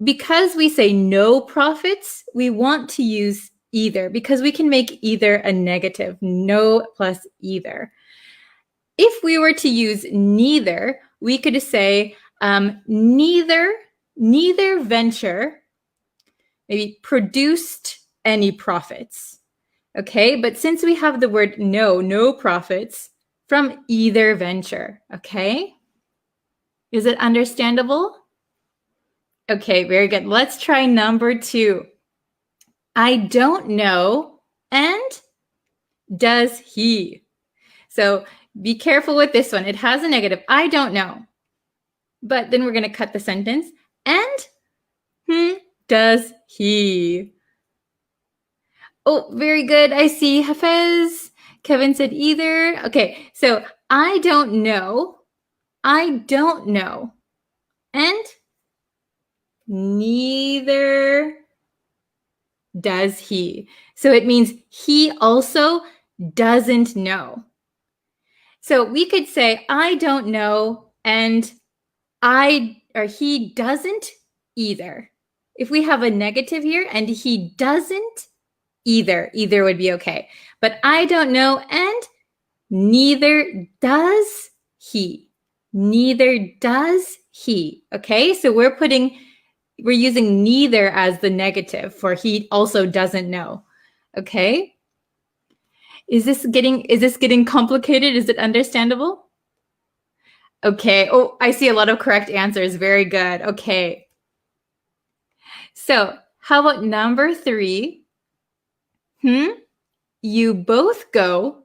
Because we say no prophets, we want to use either because we can make either a negative, no plus either. If we were to use neither, we could say neither venture maybe produced any profits. Okay, but since we have the word no profits from either venture, okay? Is it understandable? Okay, very good. Let's try number 2. I don't know, and does he? So be careful with this one. It has a negative. I don't know. But then we're going to cut the sentence. And does he? Oh, very good. I see Hafez. Kevin said either. Okay, so I don't know. I don't know. And neither does he. So it means he also doesn't know. So we could say, I don't know, and he doesn't either. If we have a negative here and he doesn't either would be okay. But I don't know, and neither does he. Neither does he. Okay, so we're using neither as the negative for he also doesn't know. Okay? Is this getting complicated? Is it understandable? Okay. Oh, I see a lot of correct answers. Very good. Okay. So, how about number 3? You both go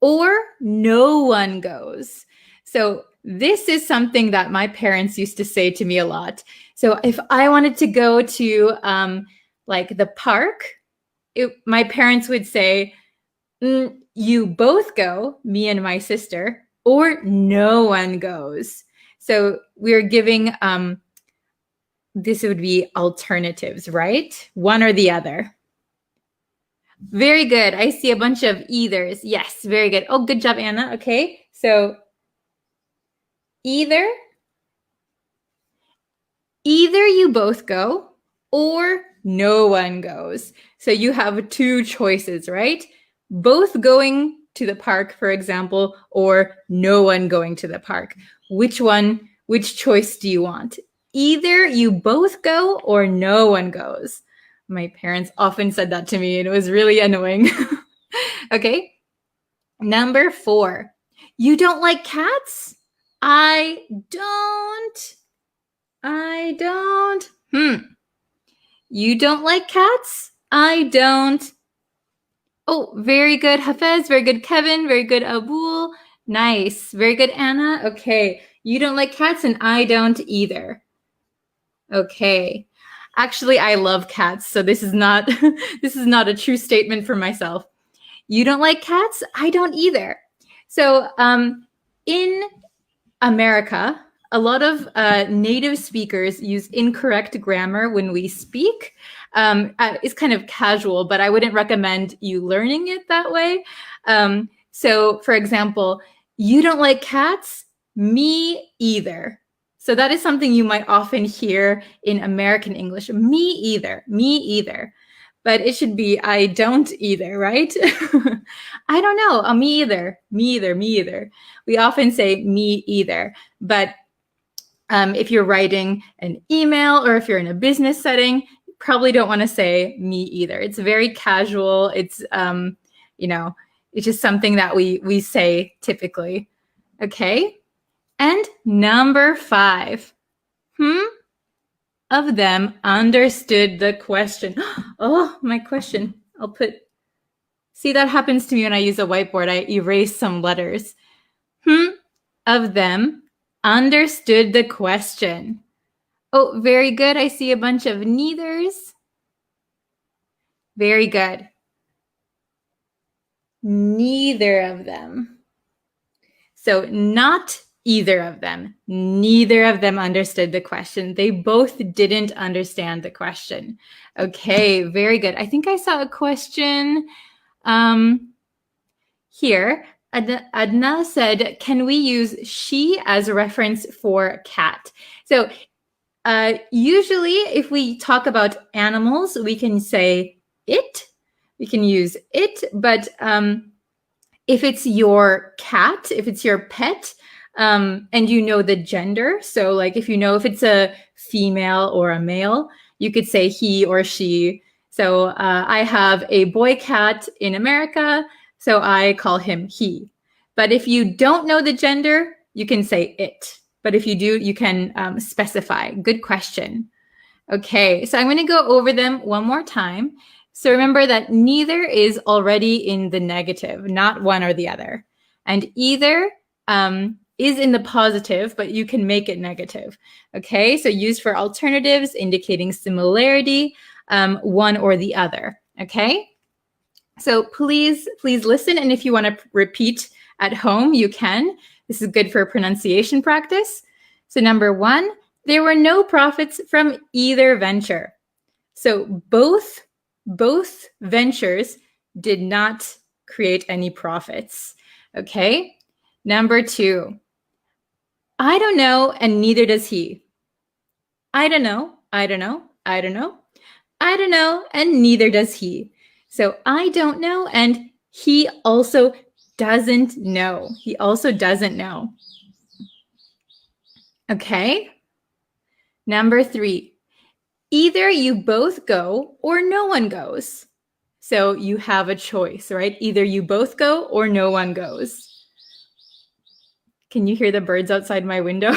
or no one goes. So, this is something that my parents used to say to me a lot. So if I wanted to go to like the park, my parents would say, you both go, me and my sister, or no one goes. So we're giving, this would be alternatives, right? One or the other. Very good. I see a bunch of eithers. Yes, very good. Oh, good job, Anna. Okay, so either you both go or no one goes. So you have 2 choices, right? Both going to the park, for example, or no one going to the park. Which choice do you want? Either you both go or no one goes. My parents often said that to me and it was really annoying. Okay. Number 4. You don't like cats? I don't. You don't like cats? I don't. Oh, very good, Hafez. Very good, Kevin. Very good, Abul. Nice. Very good, Anna. Okay. You don't like cats and I don't either. Okay. Actually, I love cats, so this is not a true statement for myself. You don't like cats? I don't either. So, in America, a lot of native speakers use incorrect grammar when we speak. It's kind of casual, but I wouldn't recommend you learning it that way. So, for example, you don't like cats? Me either. So that is something you might often hear in American English. Me either. But it should be, I don't either, right? I don't know. Me either. We often say me either. But if you're writing an email or if you're in a business setting, you probably don't want to say me either. It's very casual. It's, it's just something that we say typically. Okay. And number 5. of them understood the question. Oh, my question. See, that happens to me when I use a whiteboard. I erase some letters. Of them understood the question. Oh, very good. I see a bunch of neithers. Very good. Neither of them. So not either of them. Neither of them understood the question. They both didn't understand the question. Okay, very good. I think I saw a question here. Adna said, can we use she as a reference for cat? So usually if we talk about animals, we can say it. We can use it, but if it's your cat, if it's your pet, and you know the gender, so like if you know if it's a female or a male, you could say he or she. So I have a boy cat in America, so I call him he. But if you don't know the gender, you can say it. But if you do, you can specify. Good question. Okay, so I'm going to go over them one more time. So remember that neither is already in the negative, not one or the other. And either is in the positive, but you can make it negative. Okay, so used for alternatives, indicating similarity, one or the other. Okay, so please listen. And if you want to repeat at home, you can. This is good for pronunciation practice. So number one, there were no profits from either venture. So both ventures did not create any profits. Okay. Number two, I don't know, and neither does he. I don't know, I don't know, I don't know, I don't know, and neither does he. So I don't know, and he also doesn't know. He also doesn't know. Okay. Number three, either you both go or no one goes. So you have a choice, right? Either you both go or no one goes. Can you hear the birds outside my window?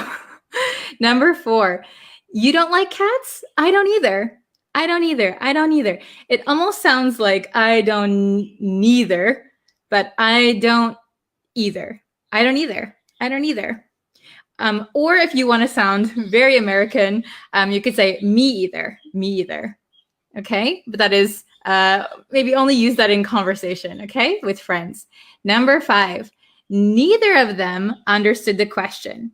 Number four, you don't like cats? I don't either. I don't either. I don't either. It almost sounds like I don't neither, but I don't either. I don't either. I don't either. Or if you want to sound very American, you could say me either. Me either. Okay, but that is maybe only use that in conversation, okay, with friends. Number five, neither of them understood the question.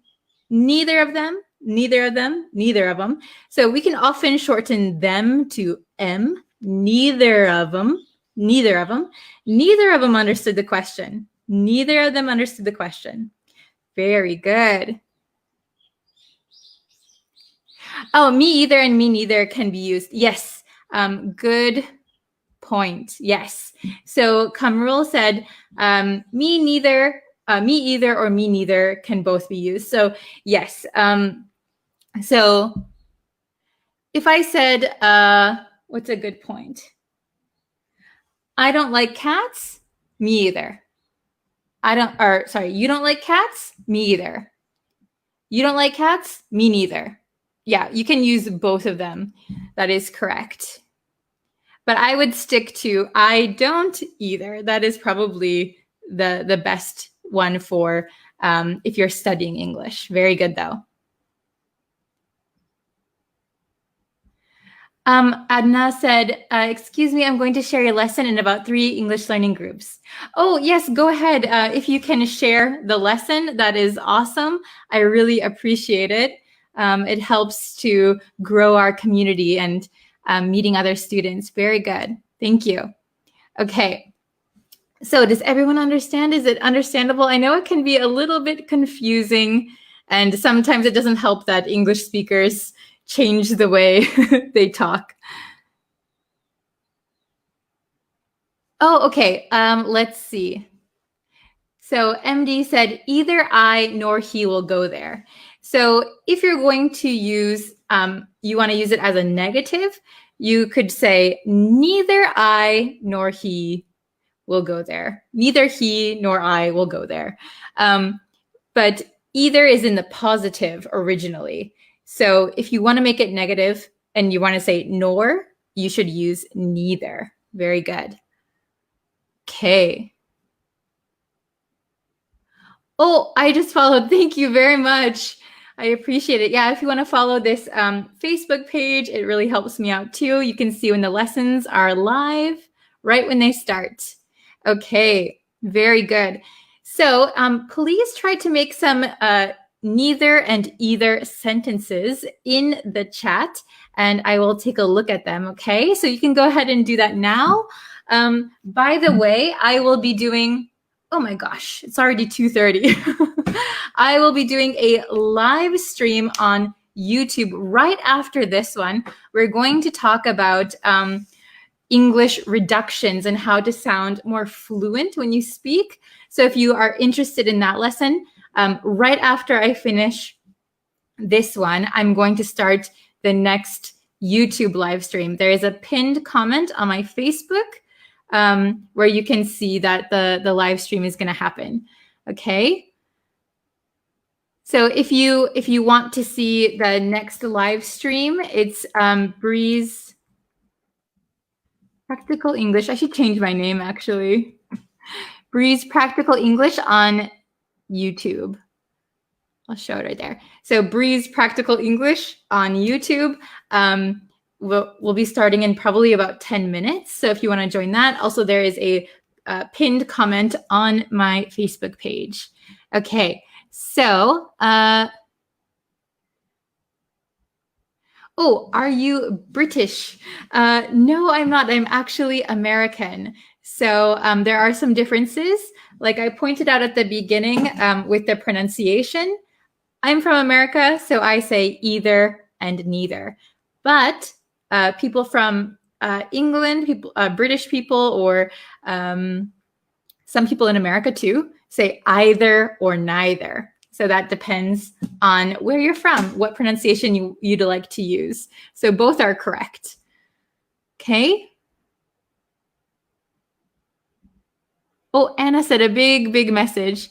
Neither of them, neither of them, neither of them. So we can often shorten them to M. Neither of them, neither of them. Neither of them understood the question. Neither of them understood the question. Very good. Oh, me either and me neither can be used. Yes. Good point. Yes. So Kamrul said, me neither, me either or me neither can both be used. So yes. So if I said, what's a good point? I don't like cats. Me either. You don't like cats? Me either. You don't like cats? Me neither. Yeah, you can use both of them. That is correct. But I would stick to I don't either. That is probably the best one for if you're studying English. Very good, though. Adna said, excuse me, I'm going to share your lesson in about 3 English learning groups. Oh, yes, go ahead. If you can share the lesson, that is awesome. I really appreciate it. It helps to grow our community and meeting other students. Very good. Thank you. Okay. So does everyone understand? Is it understandable? I know it can be a little bit confusing, and sometimes it doesn't help that English speakers change the way they talk. Oh, okay. Let's see. So MD said, either I nor he will go there. So if you're going to use, you want to use it as a negative, you could say, neither I nor he will go there. Neither he nor I will go there. But either is in the positive originally. So if you want to make it negative and you want to say nor, you should use neither. Very good. Okay. Oh, I just followed. Thank you very much. I appreciate it. Yeah, if you want to follow this Facebook page, it really helps me out too. You can see when the lessons are live, right when they start. Okay, very good. So please try to make some neither and either sentences in the chat, and I will take a look at them, okay? So you can go ahead and do that now. By the way, I will be doing... Oh my gosh, it's already 2:30. I will be doing a live stream on YouTube right after this one. We're going to talk about English reductions and how to sound more fluent when you speak. So if you are interested in that lesson, right after I finish this one, I'm going to start the next YouTube live stream. There is a pinned comment on my Facebook where you can see that the live stream is going to happen. Okay. So if you want to see the next live stream, it's Breeze Practical English. I should change my name actually. Breeze Practical English on YouTube. I'll show it right there. So Breeze Practical English on YouTube. We'll be starting in probably about 10 minutes. So if you want to join that, also there is a pinned comment on my Facebook page. Okay, so oh, are you British? No, I'm not. I'm actually American. So there are some differences. Like I pointed out at the beginning with the pronunciation, I'm from America, so I say either and neither. But people from England, British people, or some people in America too, say either or neither. So that depends on where you're from, what pronunciation you'd like to use. So both are correct. Okay. Oh, Anna said a big message.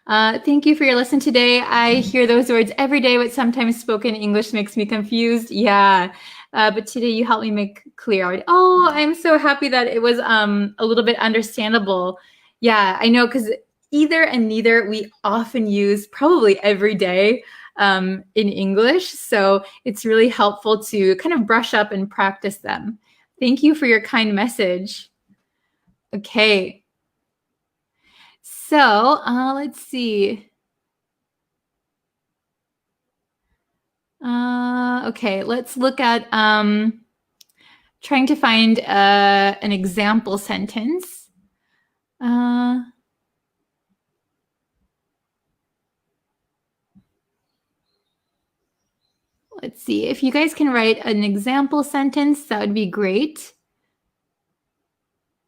Thank you for your lesson today. I hear those words every day, but sometimes spoken English makes me confused. Yeah, but today you helped me make clear. Oh, I'm so happy that it was a little bit understandable. Yeah, I know, because either and neither we often use probably every day in English. So it's really helpful to kind of brush up and practice them. Thank you for your kind message. Okay. So let's see. Okay, let's look at trying to find an example sentence. Let's see. If you guys can write an example sentence, that would be great.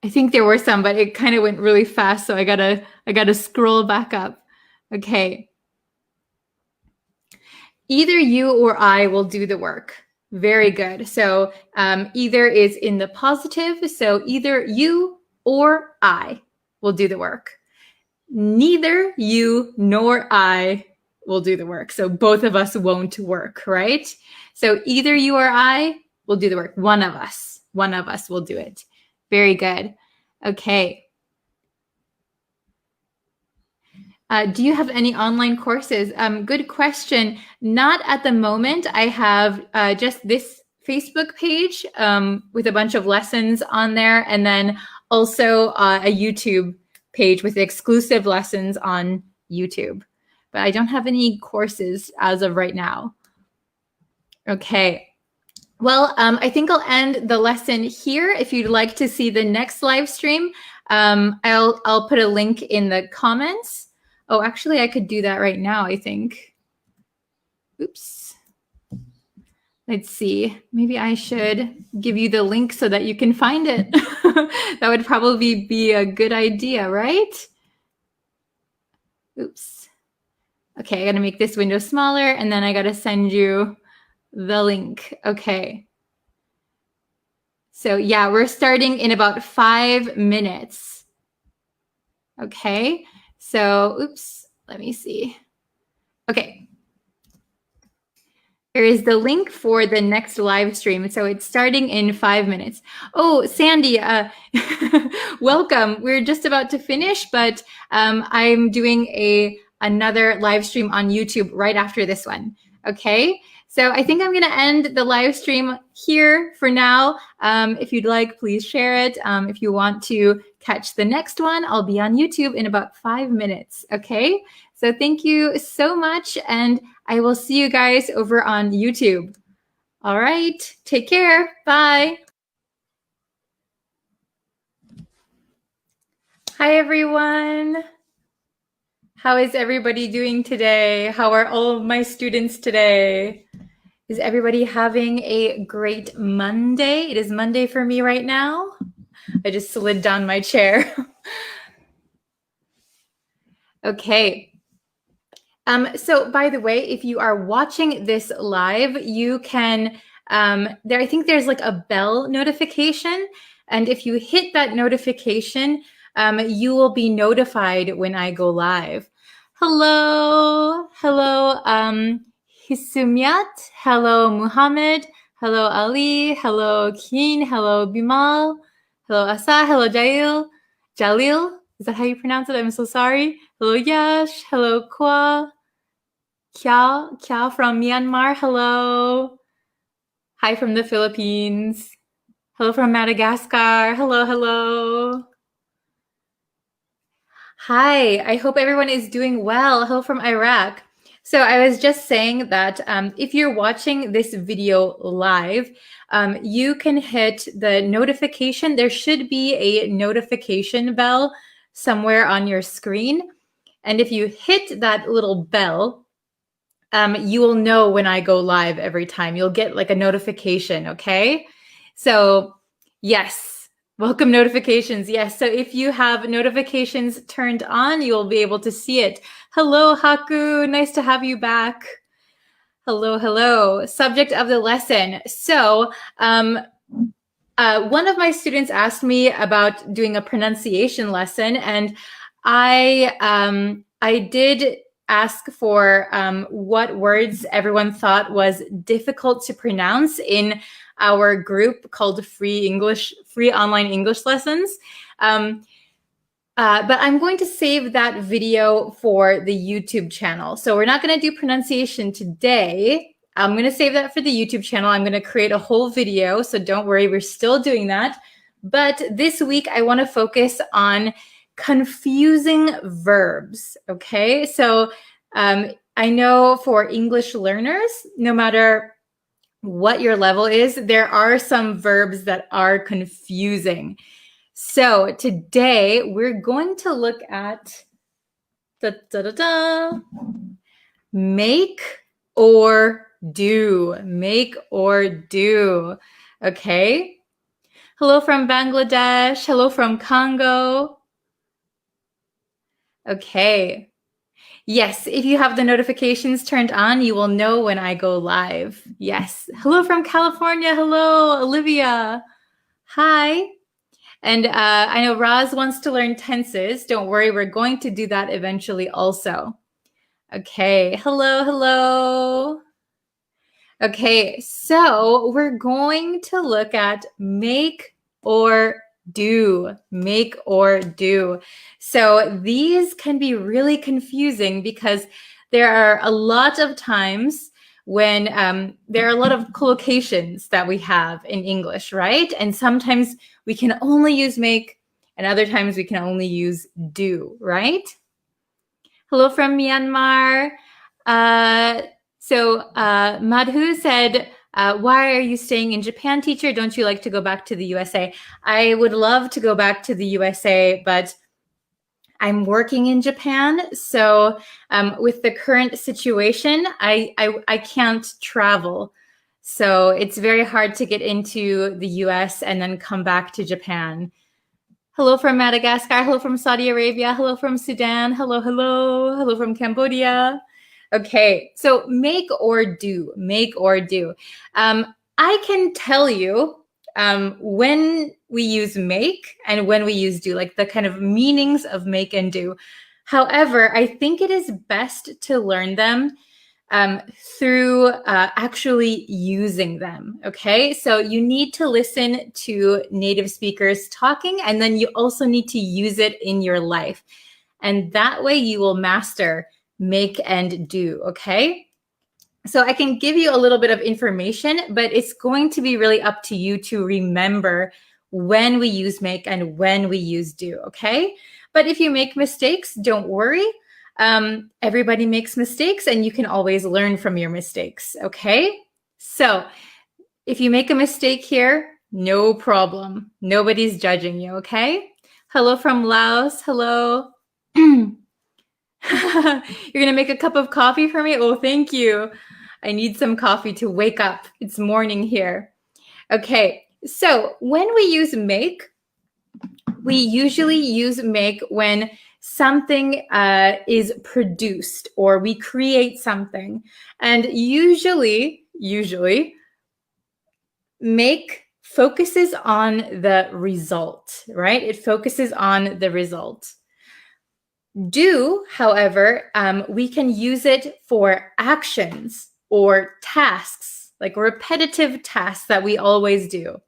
I think there were some, but it kind of went really fast, so I gotta scroll back up. Okay. Either you or I will do the work. Very good. So either is in the positive. So either you or I will do the work. Neither you nor I will do the work. So both of us won't work, right? So either you or I will do the work. One of us will do it. Very good. Okay. Do you have any online courses? Good question. Not at the moment. I have just this Facebook page with a bunch of lessons on there, and then also a YouTube page with exclusive lessons on YouTube. But I don't have any courses as of right now. Okay. Well, I think I'll end the lesson here. If you'd like to see the next live stream, I'll put a link in the comments. Oh, actually, I could do that right now, I think. Oops. Let's see. Maybe I should give you the link so that you can find it. That would probably be a good idea, right? Oops. Okay, I got to make this window smaller, and then I got to send you the link. Okay. So yeah, we're starting in about 5 minutes. Okay. So, oops, let me see. Okay. here is the link for the next live stream. So it's starting in 5 minutes. Oh, Sandy, welcome. We're just about to finish, but I'm doing another live stream on YouTube right after this one. Okay, so I think I'm going to end the live stream here for now. If you'd like, please share it. If you want to catch the next one, I'll be on YouTube in about 5 minutes. Okay, so thank you so much, and I will see you guys over on YouTube. All right, take care. Bye. Hi, everyone. How is everybody doing today? How are all of my students today? Is everybody having a great Monday? It is Monday for me right now. I just slid down my chair. Okay. So by the way, if you are watching this live, you can, I think there's like a bell notification. And if you hit that notification, you will be notified when I go live. Hello, Hisumyat, hello, Muhammad, hello, Ali, hello, Keen, hello, Bimal, hello, Asa, hello, Jalil, is that how you pronounce it? I'm so sorry. Hello, Yash, hello, Kwa, Kiao from Myanmar, hello. Hi from the Philippines. Hello from Madagascar, hello. Hi, I hope everyone is doing well. Hello from Iraq. So I was just saying that if you're watching this video live, you can hit the notification. There should be a notification bell somewhere on your screen. And if you hit that little bell, you will know when I go live every time. You'll get like a notification, okay? So yes, welcome notifications. Yes, so if you have notifications turned on, you'll be able to see it. Hello, Haku, nice to have you back. Hello. Subject of the lesson. So one of my students asked me about doing a pronunciation lesson, and I did ask for what words everyone thought was difficult to pronounce in our group called Free Online English Lessons. But I'm going to save that video for the YouTube channel. So we're not going to do pronunciation today. I'm going to save that for the YouTube channel. I'm going to create a whole video, so don't worry, we're still doing that. But this week, I want to focus on confusing verbs, okay? So I know for English learners, no matter what your level is, there are some verbs that are confusing. So today we're going to look at make or do. Make or do. Okay. Hello from Bangladesh. Hello from Congo. Okay. Yes, if you have the notifications turned on, you will know when I go live. Yes. Hello from California. Hello, Olivia. Hi. And I know Roz wants to learn tenses. Don't worry, we're going to do that eventually also. Okay, hello. Okay, so we're going to look at make or do. Make or do. So these can be really confusing because there are a lot of times when there are a lot of collocations that we have in English, right? And sometimes we can only use make, and other times we can only use do, right? Hello from Myanmar. So Madhu said, why are you staying in Japan, teacher? Don't you like to go back to the USA? I would love to go back to the USA, but I'm working in Japan. So with the current situation, I can't travel. So it's very hard to get into the US and then come back to Japan. Hello from Madagascar. Hello from Saudi Arabia. Hello from Sudan. Hello. Hello from Cambodia. Okay, so make or do. Make or do. I can tell you when we use make and when we use do, like the kind of meanings of make and do. However, I think it is best to learn them through actually using them, okay? So you need to listen to native speakers talking, and then you also need to use it in your life. And that way you will master make and do, okay? So I can give you a little bit of information, but it's going to be really up to you to remember when we use make and when we use do, okay? But if you make mistakes, don't worry. Everybody makes mistakes and you can always learn from your mistakes, okay? So if you make a mistake here, no problem. Nobody's judging you, okay? Hello from Laos, hello. You're gonna make a cup of coffee for me? Oh, thank you. I need some coffee to wake up. It's morning here. Okay, so when we use make, we usually use make when something is produced or we create something. And usually, make focuses on the result, right? It focuses on the result. Do, however, we can use it for actions or tasks, like repetitive tasks that we always do,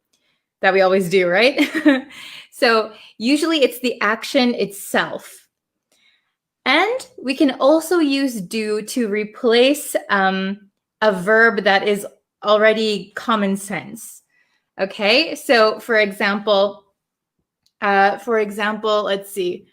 right? So usually it's the action itself. And we can also use do to replace a verb that is already common sense. Okay, so for example, let's see.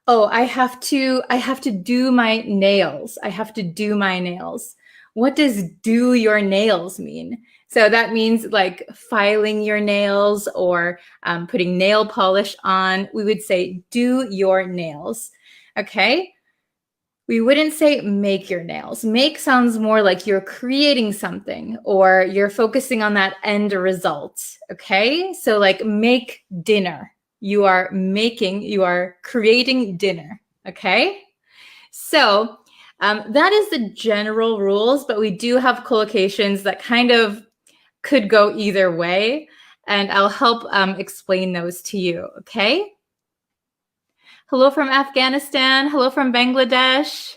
Oh, I have to do my nails. I have to do my nails. What does do your nails mean? So that means like filing your nails or putting nail polish on. We would say do your nails. Okay. We wouldn't say make your nails. Make sounds more like you're creating something or you're focusing on that end result. Okay. So like make dinner. You are creating dinner, okay? So that is the general rules, but we do have collocations that kind of could go either way, and I'll help explain those to you, okay? Hello from Afghanistan. Hello from Bangladesh.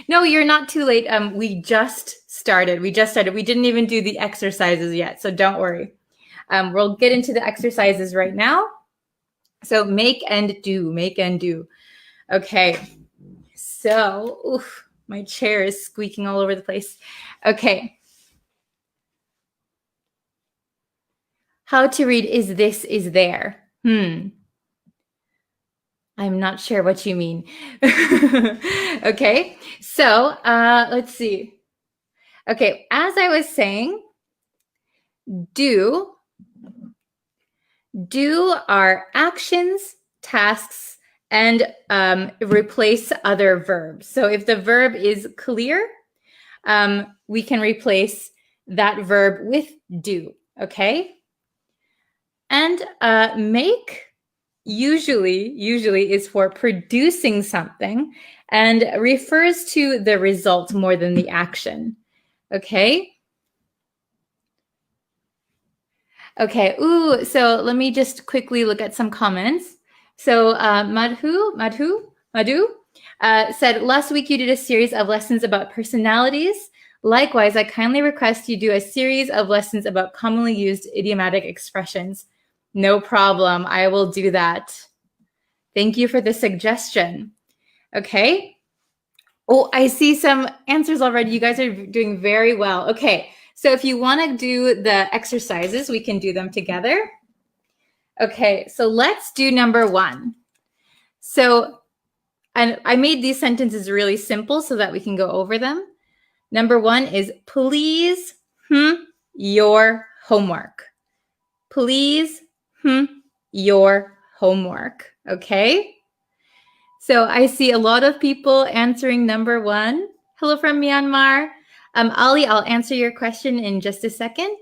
No, you're not too late. We just started. We didn't even do the exercises yet, so don't worry. We'll get into the exercises right now. So make and do. Okay, so oof, my chair is squeaking all over the place. Okay. How to read is this, is there? I'm not sure what you mean. Okay, so let's see. Okay, as I was saying, do are actions, tasks, and replace other verbs. So if the verb is clear, we can replace that verb with do, okay? And make usually is for producing something and refers to the result more than the action, okay? Okay, so let me just quickly look at some comments. So Madhu said, last week you did a series of lessons about personalities. Likewise, I kindly request you do a series of lessons about commonly used idiomatic expressions. No problem, I will do that. Thank you for the suggestion. Okay. Oh, I see some answers already. You guys are doing very well. Okay. So if you want to do the exercises, we can do them together. Okay, so let's do number 1. So, and I made these sentences really simple so that we can go over them. Number 1 is please your homework. Please your homework. Okay. So I see a lot of people answering number 1. Hello from Myanmar. Ali, I'll answer your question in just a second.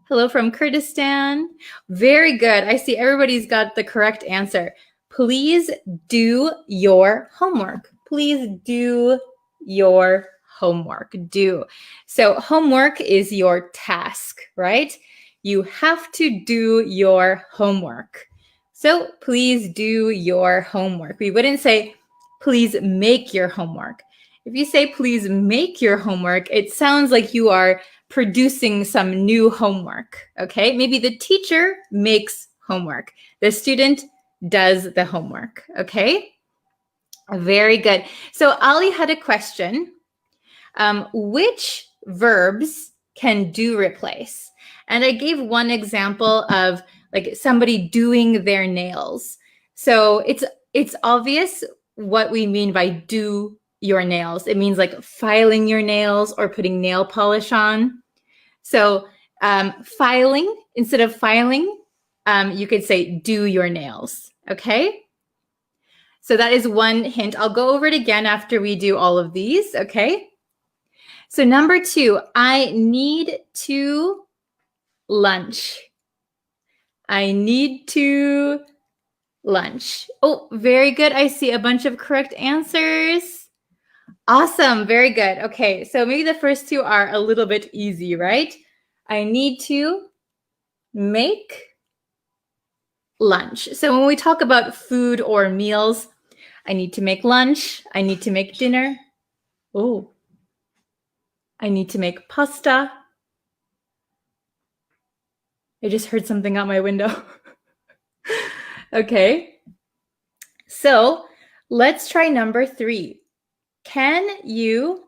Hello from Kurdistan. Very good. I see everybody's got the correct answer. Please do your homework. Please do your homework. Do. So homework is your task, right? You have to do your homework. So please do your homework. We wouldn't say, please make your homework. If you say, please make your homework, it sounds like you are producing some new homework, okay? Maybe the teacher makes homework. The student does the homework, okay? Very good. So Ali had a question. Which verbs can do replace? And I gave one example of like somebody doing their nails. So it's obvious what we mean by do your nails. It means like filing your nails or putting nail polish on. So filing, instead of filing, you could say do your nails, okay? So that is one hint. I'll go over it again after we do all of these, okay? So number 2, I need to lunch. I need to lunch. Oh, very good. I see a bunch of correct answers. Awesome. Very good. Okay, so maybe the first 2 are a little bit easy, right? I need to make lunch. So when we talk about food or meals, I need to make lunch. I need to make dinner. Oh, I need to make pasta. I just heard something out my window. Okay. So let's try number 3. Can you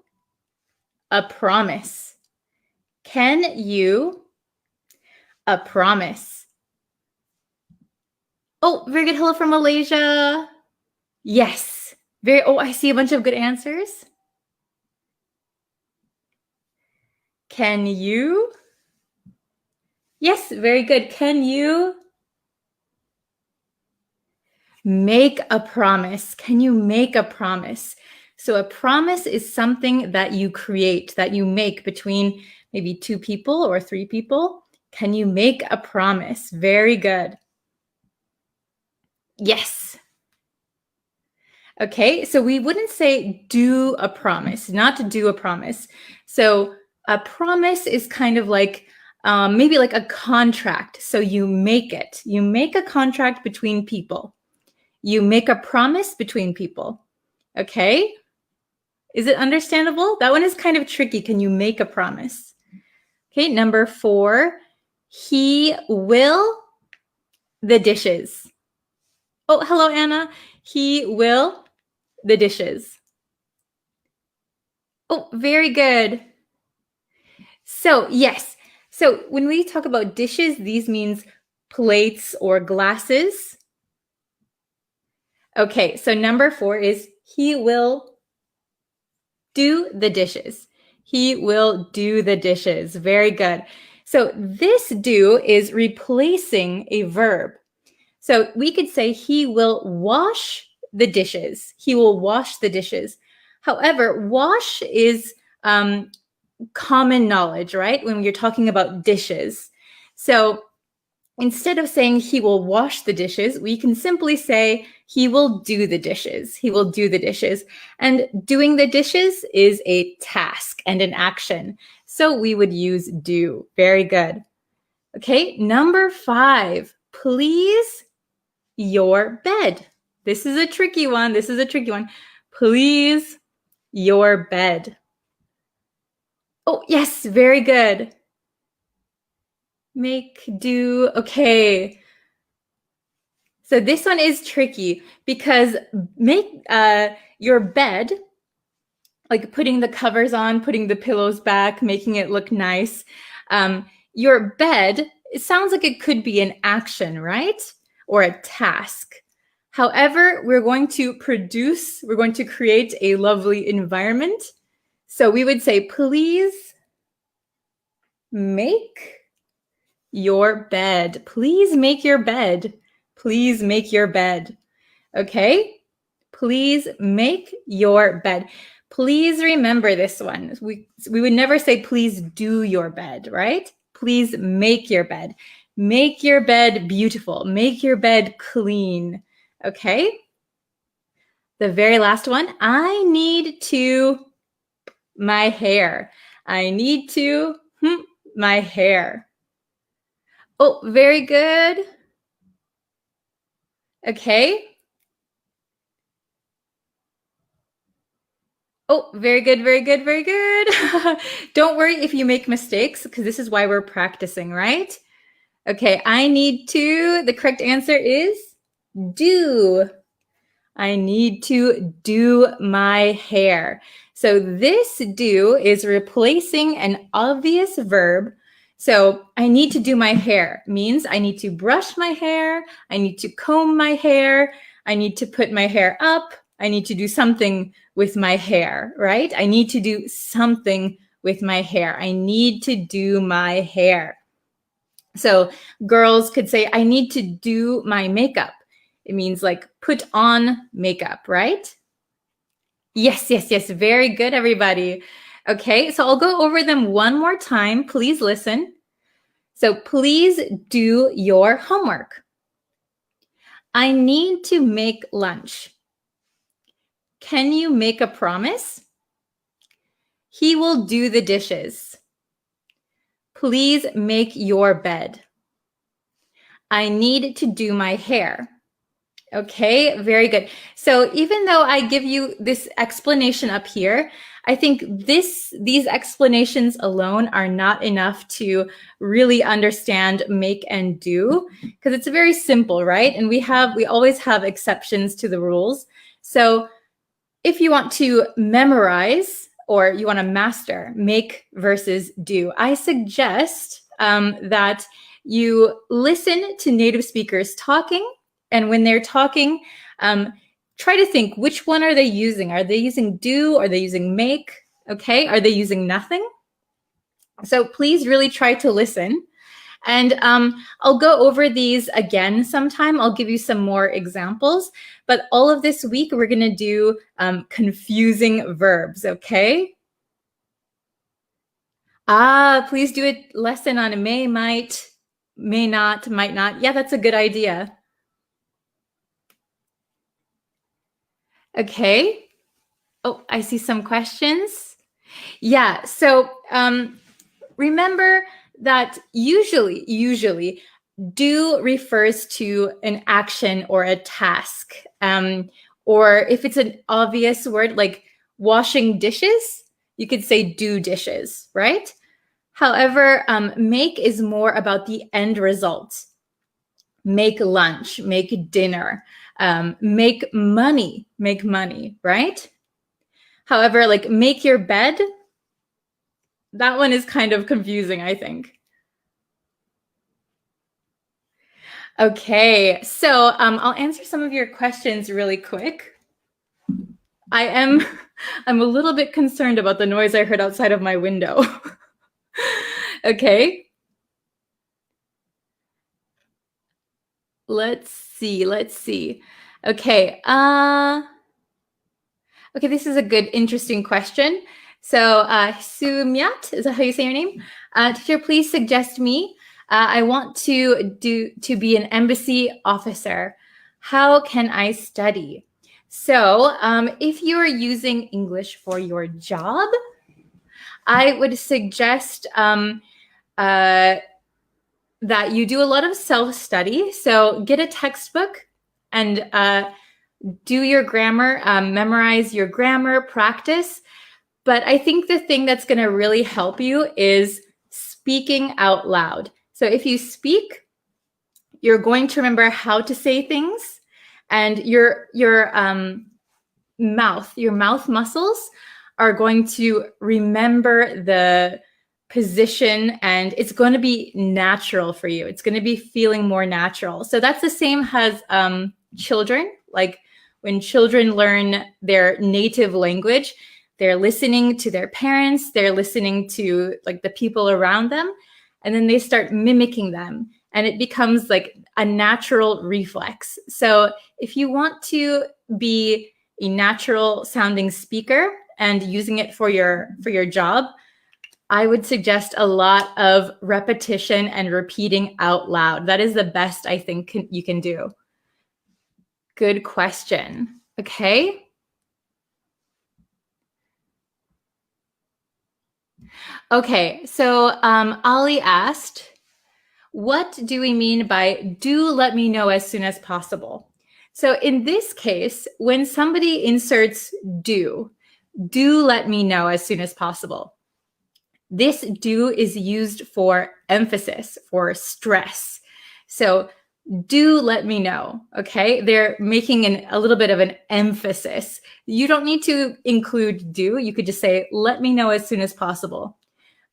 a promise? Can you a promise? Oh, very good. Hello from Malaysia. Yes. Oh, I see a bunch of good answers. Can you? Yes, very good. Can you make a promise? Can you make a promise? So a promise is something that you create, that you make between maybe 2 people or 3 people. Can you make a promise? Very good. Yes. Okay, so we wouldn't say do a promise, not to do a promise. So a promise is kind of like maybe like a contract. So you make it. You make a contract between people. You make a promise between people. Okay? Is it understandable? That one is kind of tricky. Can you make a promise? Okay, number 4. He will the dishes. Oh, hello, Anna. He will the dishes. Oh, very good. So, yes. So when we talk about dishes, these means plates or glasses. Okay, so number 4 is he will do the dishes. He will do the dishes. Very good. So this do is replacing a verb. So we could say he will wash the dishes. He will wash the dishes. However, wash is common knowledge, right? When you're talking about dishes. So instead of saying he will wash the dishes, we can simply say he will do the dishes. He will do the dishes. And doing the dishes is a task and an action. So we would use do. Very good. Okay, number 5, please your bed. This is a tricky one. This is a tricky one. Please your bed. Oh, yes, very good. Make, do, okay. So this one is tricky because make your bed, like putting the covers on, putting the pillows back, making it look nice. Your bed, it sounds like it could be an action, right? Or a task. However, we're going to create a lovely environment. So we would say, please make your bed. Please make your bed. Please make your bed. Okay? Please make your bed. Please remember this one. We would never say, please do your bed, right? Please make your bed. Make your bed beautiful. Make your bed clean. Okay? The very last one, I need to my hair. I need to my hair. Oh, very good. Okay. Oh, very good, very good, very good. Don't worry if you make mistakes, because this is why we're practicing, right? Okay, I need to, the correct answer is do. I need to do my hair. So this do is replacing an obvious verb. So I need to do my hair means I need to brush my hair. I need to comb my hair. I need to put my hair up. I need to do something with my hair, right? I need to do something with my hair. I need to do my hair. So girls could say, I need to do my makeup. It means like put on makeup, right? Yes, yes, yes. Very good, everybody. Okay, so I'll go over them one more time. Please listen. So please do your homework. I need to make lunch. Can you make a promise? He will do the dishes. Please make your bed. I need to do my hair. Okay, very good. So even though I give you this explanation up here, I think these explanations alone are not enough to really understand make and do, because it's very simple, right? And we always have exceptions to the rules. So if you want to memorize or you want to master make versus do, I suggest that you listen to native speakers talking. And when they're talking, try to think, which one are they using? Are they using do? Are they using make? Okay, are they using nothing? So please really try to listen. And I'll go over these again sometime. I'll give you some more examples. But all of this week, we're going to do confusing verbs, okay? Please do a lesson on may, might, may not, might not. Yeah, that's a good idea. Okay. Oh, I see some questions. Yeah, so remember that usually do refers to an action or a task. Or if it's an obvious word like washing dishes, you could say do dishes, right? However, make is more about the end result. Make lunch, make dinner, make money, right? However, like make your bed, that one is kind of confusing, I think. Okay, so I'll answer some of your questions really quick. I'm a little bit concerned about the noise I heard outside of my window. Okay. Let's see. Okay. Okay, this is a good, interesting question. So, Sumyat, is that how you say your name? Teacher, please suggest me. I want to be an embassy officer. How can I study? So, if you are using English for your job, I would suggest that you do a lot of self-study. So get a textbook and do your grammar, memorize your grammar, practice. But I think the thing that's going to really help you is speaking out loud. So if you speak, you're going to remember how to say things, and your mouth muscles are going to remember the position, and it's going to be natural for you. It's going to be feeling more natural. So that's the same as children. Like when children learn their native language, they're listening to their parents, they're listening to like the people around them, and then they start mimicking them, and it becomes like a natural reflex. So if you want to be a natural sounding speaker and using it for your job, I would suggest a lot of repetition and repeating out loud. That is the best I think you can do. Good question. Okay. Okay, so Ali asked, what do we mean by do let me know as soon as possible? So in this case, when somebody inserts do, do let me know as soon as possible. This do is used for emphasis, for stress. So do let me know, okay? They're making a little bit of an emphasis. You don't need to include do. You could just say, let me know as soon as possible.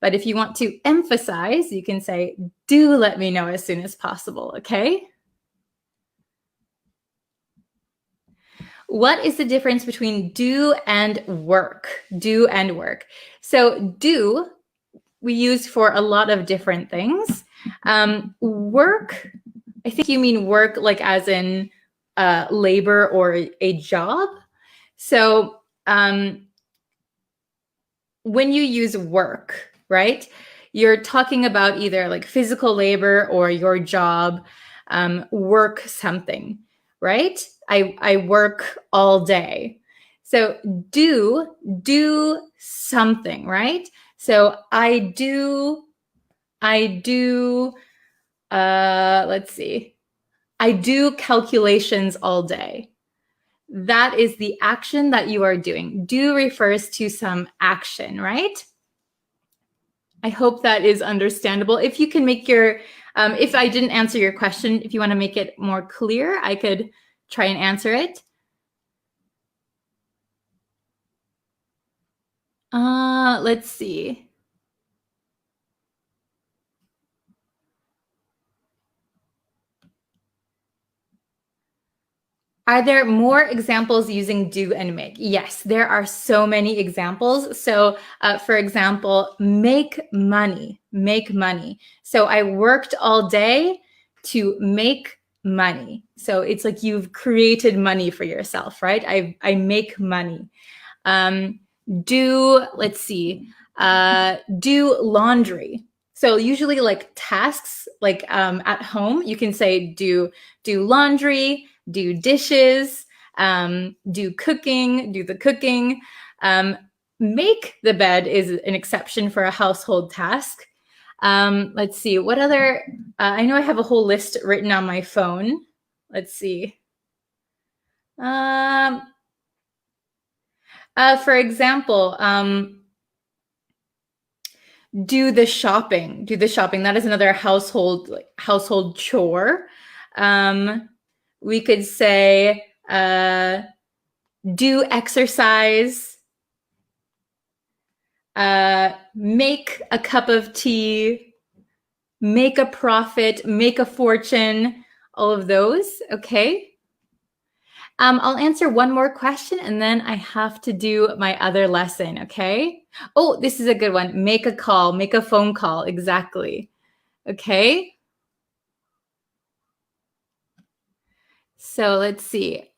But if you want to emphasize, you can say, do let me know as soon as possible, okay? What is the difference between do and work? Do and work. So do, we use for a lot of different things. Work, I think you mean work like as in labor or a job. So when you use work, right, you're talking about either like physical labor or your job, work something, right? I work all day. So do something, right? So I do, let's see. I do calculations all day. That is the action that you are doing. Do refers to some action, right? I hope that is understandable. If you can make your, if I didn't answer your question, if you want to make it more clear, I could try and answer it. Let's see. Are there more examples using do and make? Yes, there are so many examples. So for example, make money, make money. So I worked all day to make money. So it's like you've created money for yourself, right? I make money. Do, let's see, do laundry. So usually like tasks, like at home, you can say do laundry, do dishes, do cooking, do the cooking. Make the bed is an exception for a household task. Let's see, what other, I know I have a whole list written on my phone. Let's see. For example, do the shopping. Do the shopping. That is another household chore. We could say do exercise. Make a cup of tea. Make a profit. Make a fortune. All of those. Okay. I'll answer one more question and then I have to do my other lesson, okay? Oh, this is a good one. Make a call, make a phone call, exactly. Okay? So let's see.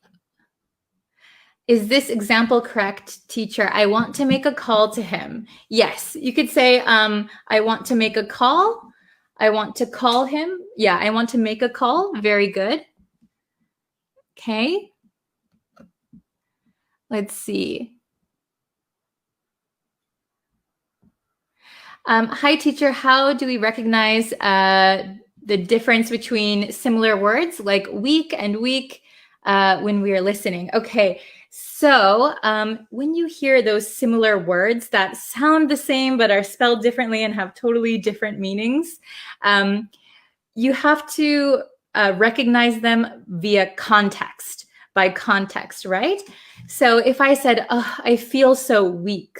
Is this example correct, teacher? I want to make a call to him. Yes, you could say, I want to make a call. I want to call him. Yeah, I want to make a call. Very good. Okay. Let's see. Hi, teacher. How do we recognize the difference between similar words like week and week when we are listening? Okay, so when you hear those similar words that sound the same but are spelled differently and have totally different meanings, you have to recognize them via context, by context, right? So if I said, oh, I feel so weak,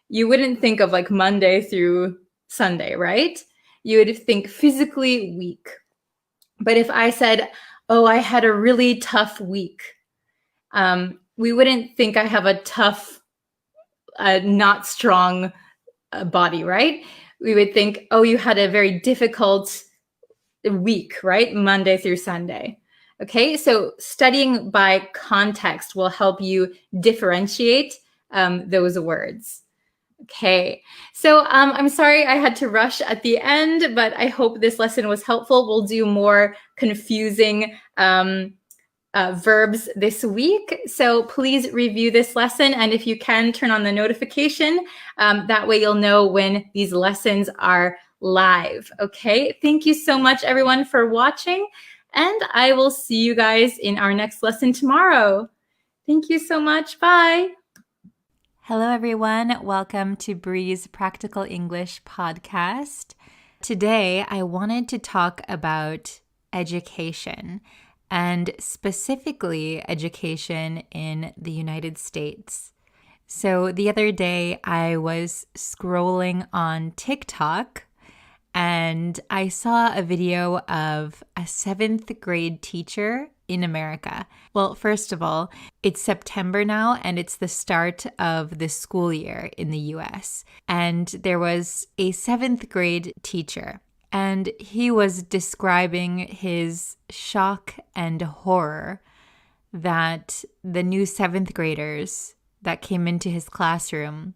you wouldn't think of like Monday through Sunday, right? You would think physically weak. But if I said, oh, I had a really tough week, we wouldn't think I have a tough, not strong body, right? We would think, oh, you had a very difficult week, right? Monday through Sunday. Okay, so studying by context will help you differentiate those words. Okay, so I'm sorry I had to rush at the end, but I hope this lesson was helpful. We'll do more confusing verbs this week. So please review this lesson. And if you can, turn on the notification. That way you'll know when these lessons are live. Okay, thank you so much, everyone, for watching. And I will see you guys in our next lesson tomorrow. Thank you so much. Bye. Hello, everyone. Welcome to Bree's Practical English podcast. Today, I wanted to talk about education, and specifically education in the United States. So the other day, I was scrolling on TikTok, and I saw a video of a 7th grade teacher in America. Well, first of all, it's September now, and it's the start of the school year in the US. And there was a 7th grade teacher, and he was describing his shock and horror that the new 7th graders that came into his classroom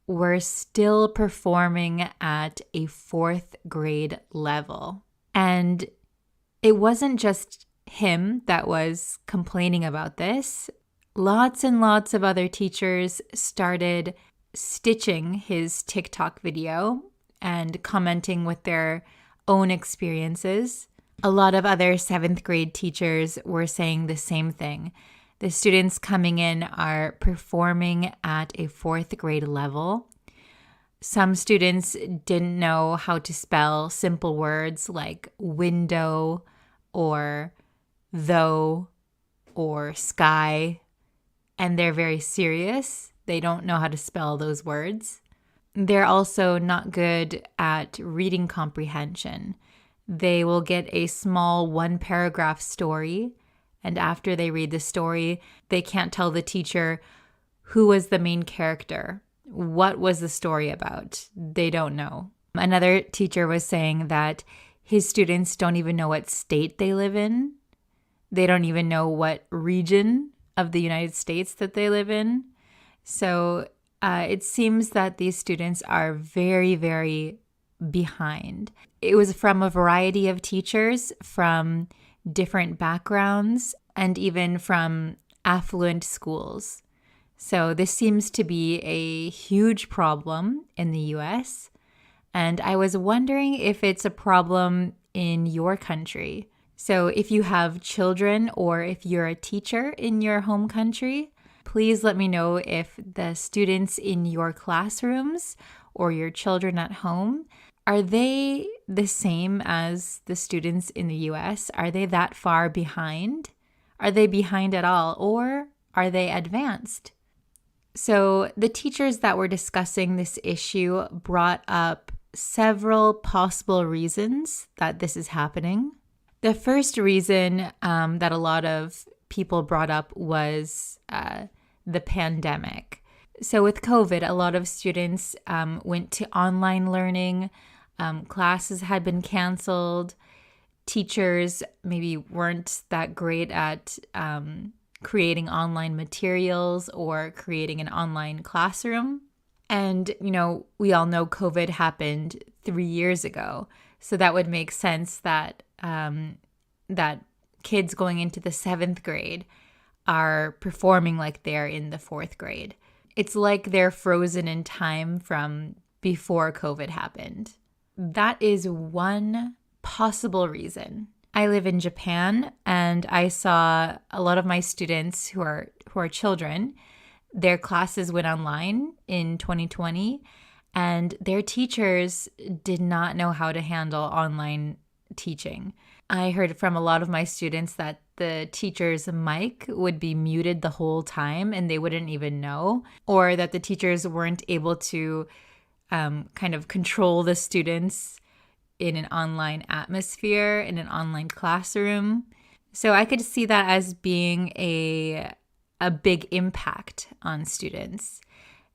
were still performing at a 4th grade level. And it wasn't just him that was complaining about this. Lots and lots of other teachers started stitching his TikTok video and commenting with their own experiences. A lot of other 7th grade teachers were saying the same thing. The students coming in are performing at a 4th grade level. Some students didn't know how to spell simple words like window or though or sky, and they're very serious. They don't know how to spell those words. They're also not good at reading comprehension. They will get a small 1-paragraph story, and after they read the story, they can't tell the teacher who was the main character. What was the story about? They don't know. Another teacher was saying that his students don't even know what state they live in. They don't even know what region of the United States that they live in. So it seems that these students are very, very behind. It was from a variety of teachers from different backgrounds and even from affluent schools. So this seems to be a huge problem in the US. And I was wondering if it's a problem in your country. So if you have children or if you're a teacher in your home country, please let me know if the students in your classrooms or your children at home, are they the same as the students in the US? Are they that far behind? Are they behind at all, or are they advanced? So the teachers that were discussing this issue brought up several possible reasons that this is happening. The first reason that a lot of people brought up was the pandemic. So with COVID, a lot of students went to online learning. Classes had been canceled. Teachers maybe weren't that great at creating online materials or creating an online classroom. And, we all know COVID happened 3 years ago. So that would make sense that that kids going into the 7th grade are performing like they're in the 4th grade. It's like they're frozen in time from before COVID happened. That is one possible reason. I live in Japan, and I saw a lot of my students who are children, their classes went online in 2020, and their teachers did not know how to handle online teaching. I heard from a lot of my students that the teacher's mic would be muted the whole time and they wouldn't even know, or that the teachers weren't able to kind of control the students in an online atmosphere, in an online classroom. So I could see that as being a big impact on students.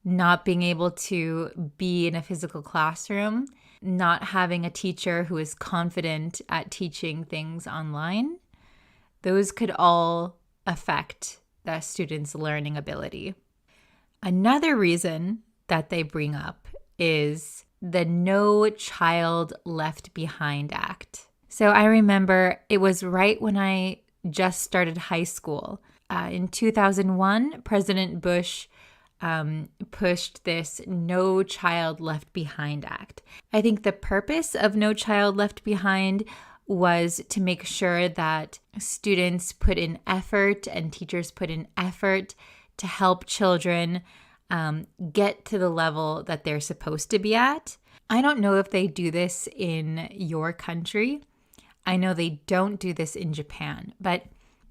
Not being able to be in a physical classroom, not having a teacher who is confident at teaching things online, those could all affect the students' learning ability. Another reason that they bring up is the No Child Left Behind Act. So I remember it was right when I just started high school. In 2001, President Bush pushed this No Child Left Behind Act. I think the purpose of No Child Left Behind was to make sure that students put in effort and teachers put in effort to help children get to the level that they're supposed to be at. I don't know if they do this in your country. I know they don't do this in Japan, but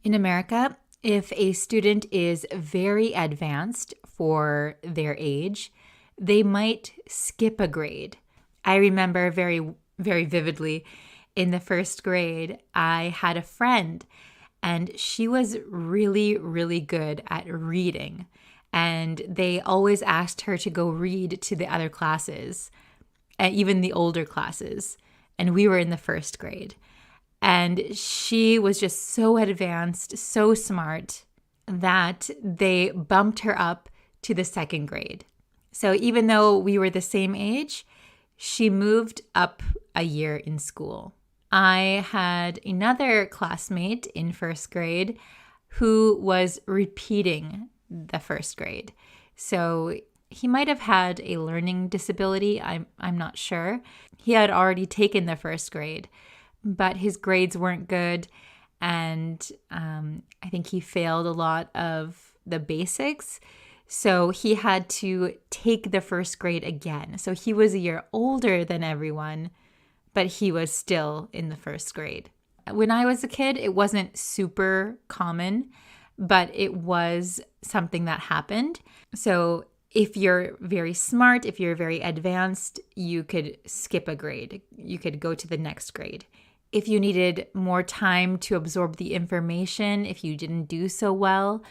in America, if a student is very advanced for their age, they might skip a grade. I remember very, very vividly in the first grade, I had a friend and she was really, really good at reading. And they always asked her to go read to the other classes, even the older classes. And we were in the first grade. And she was just so advanced, so smart, that they bumped her up to the second grade. So even though we were the same age, she moved up a year in school. I had another classmate in first grade who was repeating the first grade. So he might have had a learning disability. I'm not sure. He had already taken the first grade, but his grades weren't good. And I think he failed a lot of the basics. So he had to take the first grade again. So he was a year older than everyone, but he was still in the first grade. When I was a kid, it wasn't super common, but it was something that happened. So if you're very smart, if you're very advanced, you could skip a grade. You could go to the next grade. If you needed more time to absorb the information, if you didn't do so well,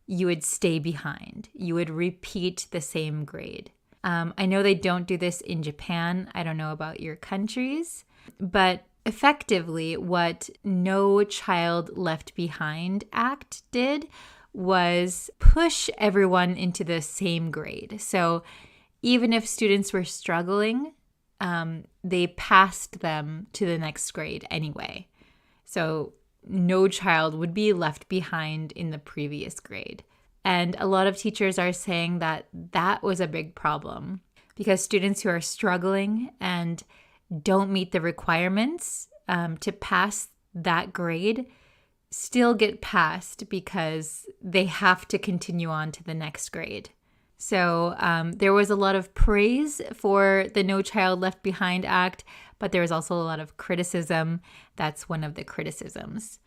you would stay behind. You would repeat the same grade. I know they don't do this in Japan. I don't know about your countries, but effectively what No Child Left Behind Act did was push everyone into the same grade. So even if students were struggling, they passed them to the next grade anyway. So no child would be left behind in the previous grade. And a lot of teachers are saying that that was a big problem because students who are struggling and don't meet the requirements to pass that grade still get passed because they have to continue on to the next grade. So there was a lot of praise for the No Child Left Behind Act, but there was also a lot of criticism. That's one of the criticisms.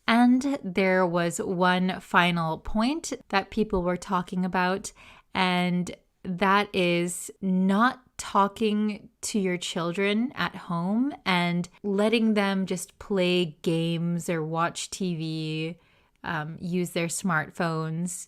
And there was one final point that people were talking about, and that is not talking to your children at home and letting them just play games or watch TV, use their smartphones.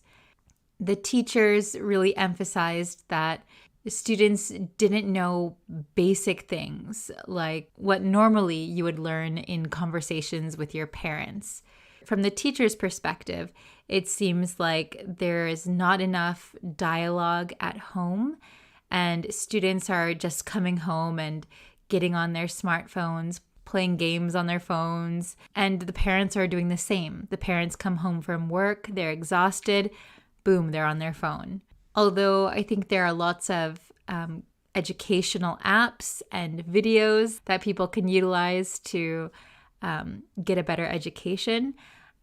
The teachers really emphasized that students didn't know basic things like what normally you would learn in conversations with your parents. From the teacher's perspective, it seems like there is not enough dialogue at home, and students are just coming home and getting on their smartphones, playing games on their phones, and the parents are doing the same. The parents come home from work, they're exhausted, boom, they're on their phone. Although I think there are lots of educational apps and videos that people can utilize to get a better education.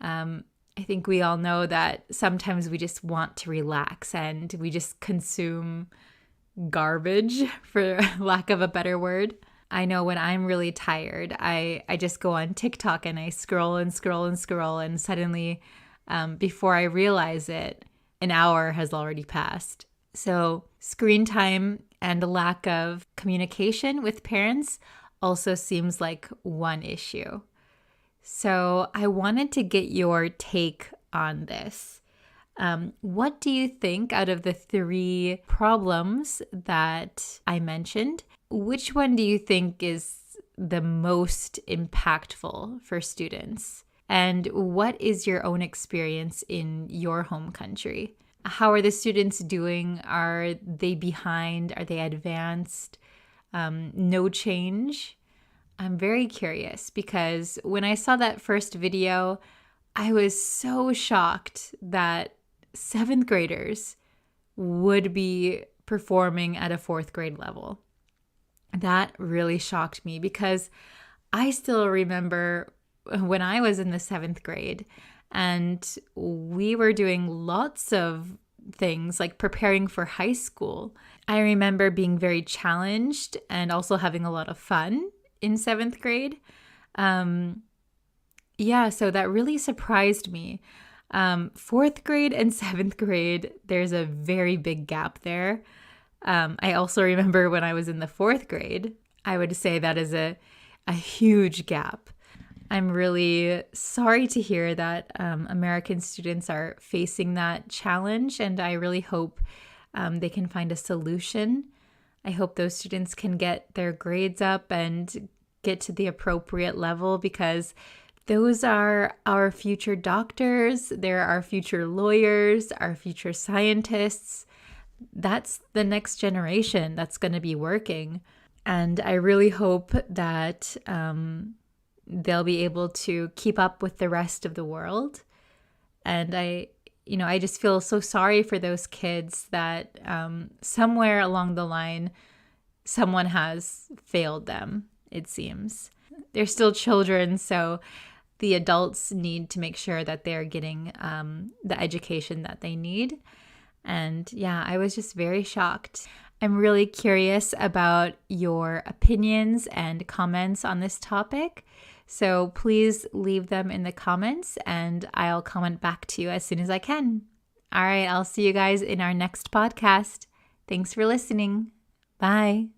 I think we all know that sometimes we just want to relax and we just consume garbage, for lack of a better word. I know when I'm really tired, I just go on TikTok and I scroll and scroll and scroll, and suddenly, before I realize it, an hour has already passed. So screen time and a lack of communication with parents also seems like one issue. So I wanted to get your take on this. What do you think out of the 3 problems that I mentioned? Which one do you think is the most impactful for students? And what is your own experience in your home country? How are the students doing? Are they behind? Are they advanced? No change? I'm very curious because when I saw that first video, I was so shocked that 7th graders would be performing at a 4th grade level. That really shocked me because I still remember when I was in the 7th grade and we were doing lots of things like preparing for high school. I remember being very challenged and also having a lot of fun in 7th grade. Yeah, so that really surprised me. 4th grade and 7th grade, there's a very big gap there. I also remember when I was in the 4th grade, I would say that is a huge gap. I'm really sorry to hear that American students are facing that challenge, and I really hope they can find a solution. I hope those students can get their grades up and get to the appropriate level, because those are our future doctors, they're our future lawyers, our future scientists. That's the next generation that's going to be working. And I really hope that they'll be able to keep up with the rest of the world. And I just feel so sorry for those kids that somewhere along the line, someone has failed them, it seems. They're still children, so the adults need to make sure that they're getting the education that they need. And yeah, I was just very shocked. I'm really curious about your opinions and comments on this topic. So please leave them in the comments and I'll comment back to you as soon as I can. All right, I'll see you guys in our next podcast. Thanks for listening. Bye.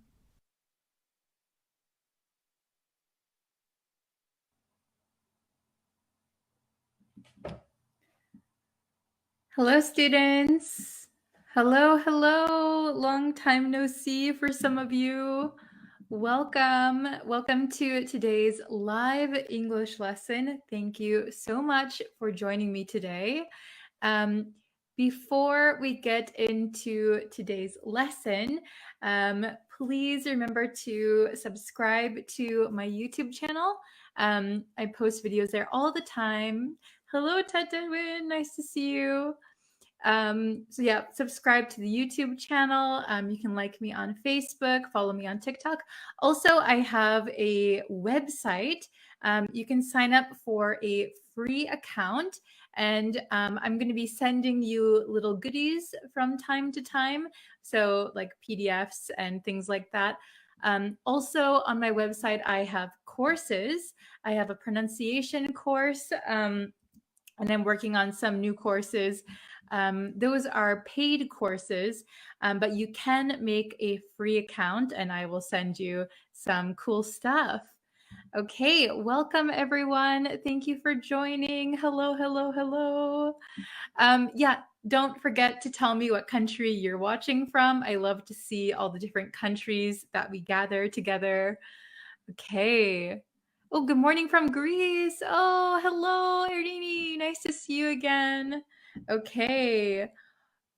Hello, students. Hello. Long time no see for some of you. Welcome to today's live English lesson. Thank you so much for joining me today. Before we get into today's lesson, please remember to subscribe to my YouTube channel. I post videos there all the time. Hello, Tedwin. Nice to see you. So yeah, subscribe to the YouTube channel. You can like me on Facebook, follow me on TikTok. Also, I have a website. You can sign up for a free account, and I'm going to be sending you little goodies from time to time. So like PDFs and things like that. Also on my website, I have courses. I have a pronunciation course, and I'm working on some new courses. Those are paid courses, but you can make a free account and I will send you some cool stuff. Okay, welcome everyone. Thank you for joining. Hello. Yeah, don't forget to tell me what country you're watching from. I love to see all the different countries that we gather together. Okay. Oh, good morning from Greece. Oh, hello, Irini. Nice to see you again. Okay.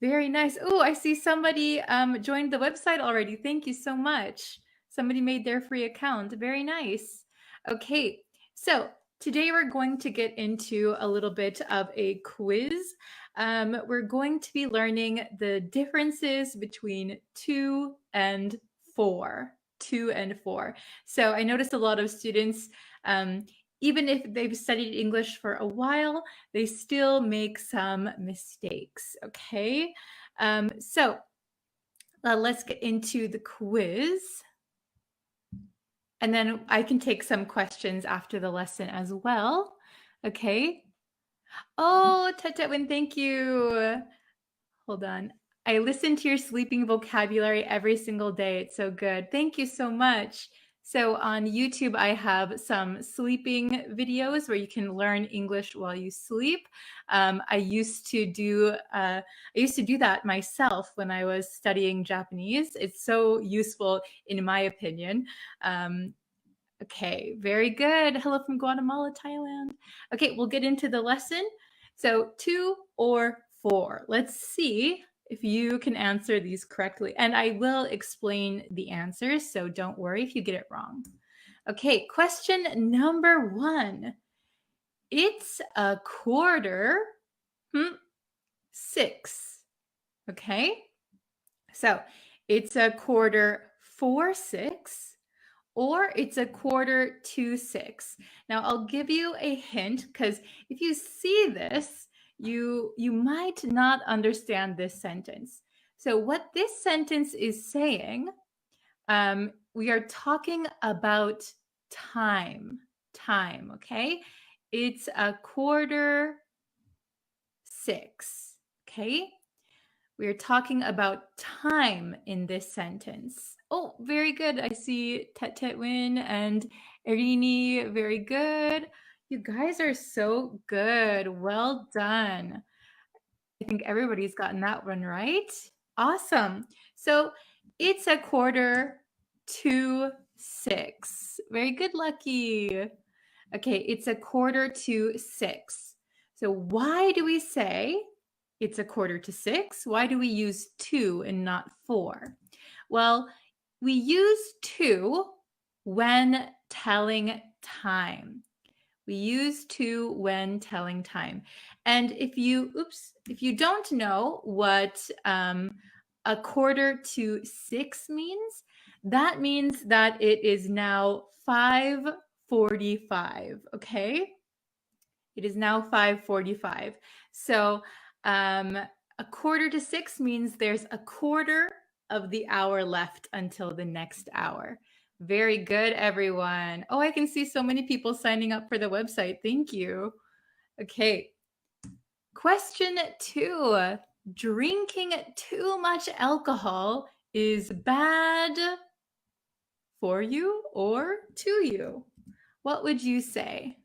Very nice. Oh, I see somebody joined the website already. Thank you so much. Somebody made their free account. Very nice. Okay. So today we're going to get into a little bit of a quiz. We're going to be learning the differences between 2 and 4. 2 and 4. So I noticed a lot of students, even if they've studied English for a while, they still make some mistakes, okay? So let's get into the quiz. And then I can take some questions after the lesson as well, okay? Oh, Tetwin, thank you. Hold on. I listen to your sleeping vocabulary every single day. It's so good. Thank you so much. So on YouTube, I have some sleeping videos where you can learn English while you sleep. I used to do that myself when I was studying Japanese. It's so useful, in my opinion. Okay, very good. Hello from Guatemala, Thailand. Okay, we'll get into the lesson. So 2 or 4. Let's see if you can answer these correctly. And I will explain the answers, so don't worry if you get it wrong. Okay, question number 1. It's a quarter 6. Okay, so it's a quarter 4 6. Or it's a quarter to 6. Now, I'll give you a hint because if you see this, you might not understand this sentence. So what this sentence is saying, we are talking about time, okay? It's 5:45, okay? We are talking about time in this sentence. Oh, very good. I see Tetwin and Erini. Very good. You guys are so good. Well done. I think everybody's gotten that one right. Awesome. So it's 5:45. Very good, Lucky. Okay, it's 5:45. So why do we say it's 5:45? Why do we use 2 and not 4? Well, we use 2 when telling time. We use 2 when telling time. And if you don't know what 5:45 means, that means that it is now 5:45, okay? It is now 5:45. So 5:45 means there's a quarter of the hour left until the next hour. Very good, everyone. Oh, I can see so many people signing up for the website. Thank you. Okay. Question 2. Drinking too much alcohol is bad for you or to you? What would you say?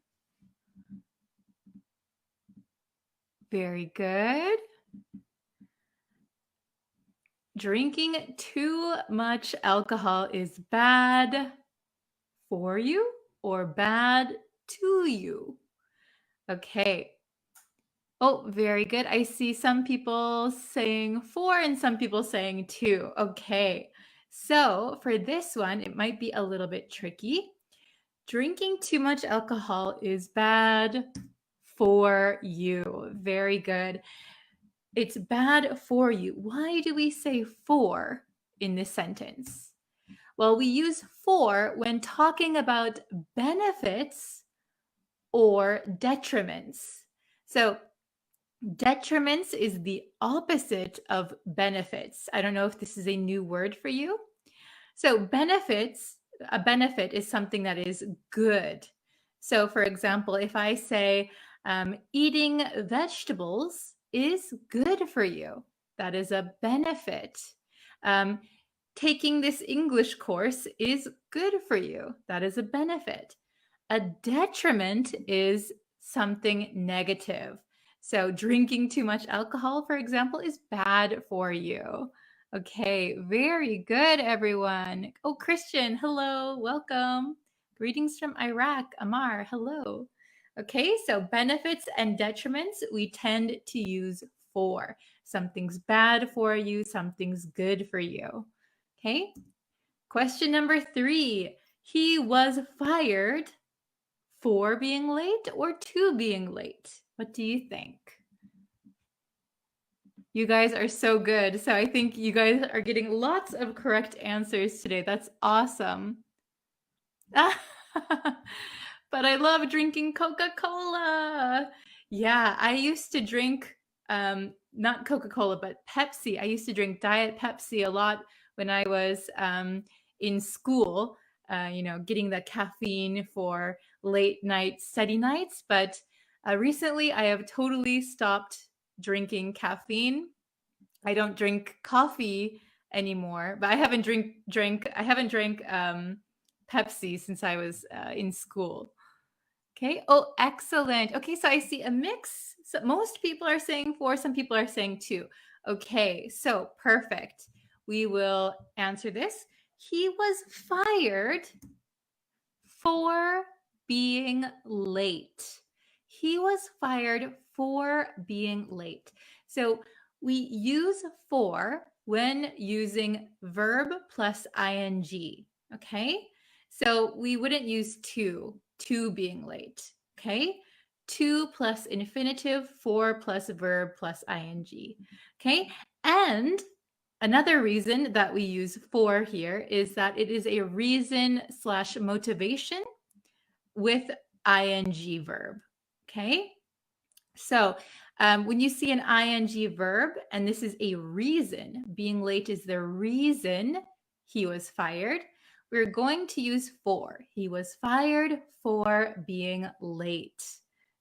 Very good. Drinking too much alcohol is bad for you or bad to you? Okay. Oh, very good. I see some people saying 4 and some people saying 2. Okay. So for this one, it might be a little bit tricky. Drinking too much alcohol is bad for you. Very good. It's bad for you. Why do we say for in this sentence? Well, we use for when talking about benefits or detriments. So detriments is the opposite of benefits. I don't know if this is a new word for you. So benefits, a benefit is something that is good. So for example, if I say eating vegetables is good for you, that is a benefit. Taking this English course is good for you, that is a benefit. A detriment is something negative. So drinking too much alcohol, for example, is bad for you. Okay, very good, everyone. Oh, Christian, hello, welcome. Greetings from Iraq. Amar, hello. Okay, so benefits and detriments, we tend to use for. Something's bad for you, something's good for you. Okay, question number 3. He was fired for being late or to being late? What do you think? You guys are so good. So I think you guys are getting lots of correct answers today. That's awesome. But I love drinking Coca-Cola. Yeah, I used to drink not Coca-Cola, but Pepsi. I used to drink Diet Pepsi a lot when I was in school, getting the caffeine for late night study nights. But recently I have totally stopped drinking caffeine. I don't drink coffee anymore, but I haven't drank Pepsi since I was in school. Okay. Oh, excellent. Okay, so I see a mix. So most people are saying 4, some people are saying 2. Okay, so perfect. We will answer this. He was fired for being late. He was fired for being late. So we use for when using verb plus ing, okay? So we wouldn't use to being late, okay? To plus infinitive, for plus verb plus ing, okay? And another reason that we use for here is that it is a reason / motivation with ing verb, okay? So When you see an ing verb, and this is a reason, being late is the reason he was fired, we're going to use for. He was fired for being late.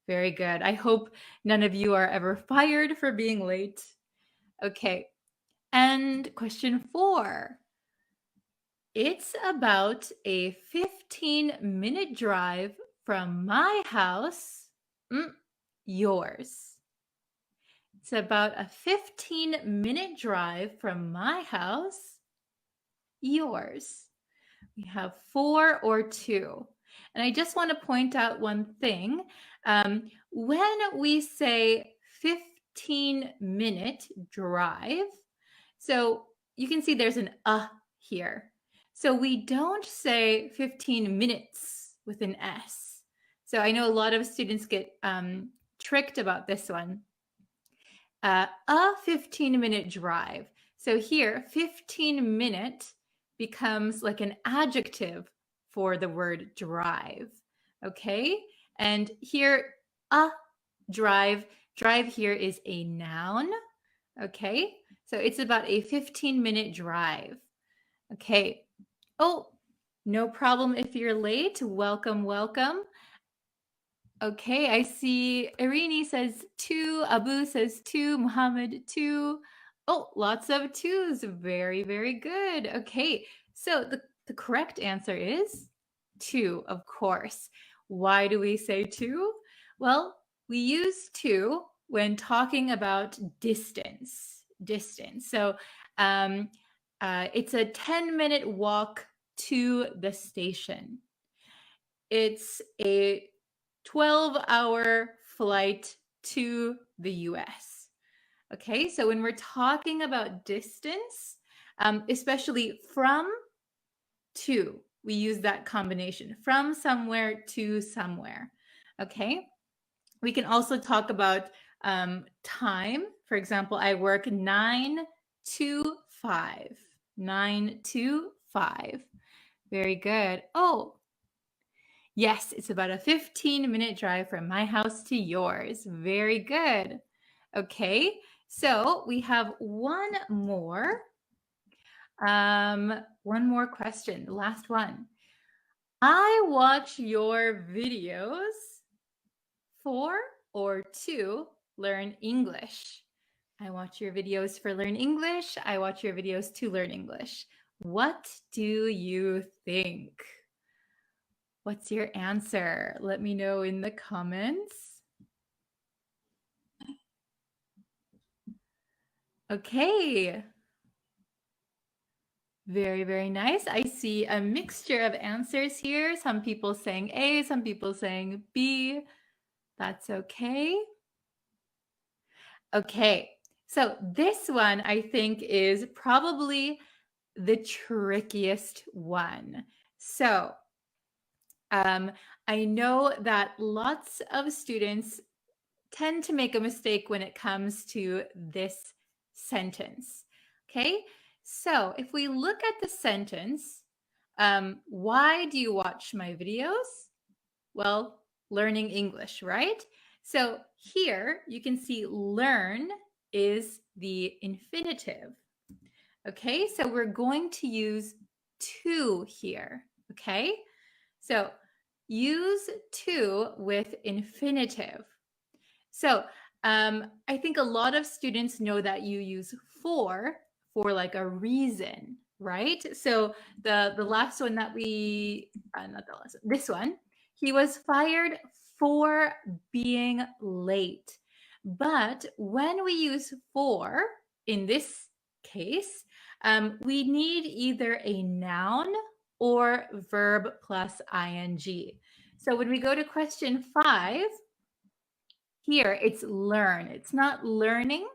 Very good. I hope none of you are ever fired for being late. Okay. And question 4. It's about a 15-minute drive from my house, yours. It's about a 15-minute drive from my house, yours. We have for or to. And I just want to point out one thing. When we say 15-minute drive, so you can see there's an here. So we don't say 15 minutes with an S. So I know a lot of students get tricked about this one. A 15-minute drive. So here, 15-minute becomes like an adjective for the word drive. Okay? And here, a drive here is a noun. Okay? So it's about a 15-minute drive. Okay. Oh, no problem if you're late. Welcome, welcome. Okay, I see Irini says 2, Abu says 2, Muhammad 2. Oh, lots of 2s. Very, very good. Okay, so the correct answer is 2, of course. Why do we say 2? Well, we use 2 when talking about distance. So it's a 10-minute walk to the station. It's a 12-hour flight to the US. Okay, so when we're talking about distance, especially from to, we use that combination, from somewhere to somewhere. Okay, we can also talk about time. For example, I work 9 to 5. 9 to 5. Very good. Oh, yes, it's about a 15-minute drive from my house to yours. Very good. Okay, so we have one more question, the last one. I watch your videos for or to learn English. I watch your videos for learn English. I watch your videos to learn English. What do you think? What's your answer? Let me know in the comments. Okay. Very, very nice. I see a mixture of answers here. Some people saying A, some people saying B. That's okay. Okay. So this one I think is probably the trickiest one. So I know that lots of students tend to make a mistake when it comes to this sentence. Okay, so if we look at the sentence, why do you watch my videos? Well, learning English, right? So here you can see learn is the infinitive. Okay, so we're going to use to here. Okay, so use to with infinitive. So I think a lot of students know that you use for like a reason, right? So the last one that we, not the last one, this one, he was fired for being late. But when we use for in this case, we need either a noun or verb plus ing. So when we go to question 5, here it's learn. It's not learning,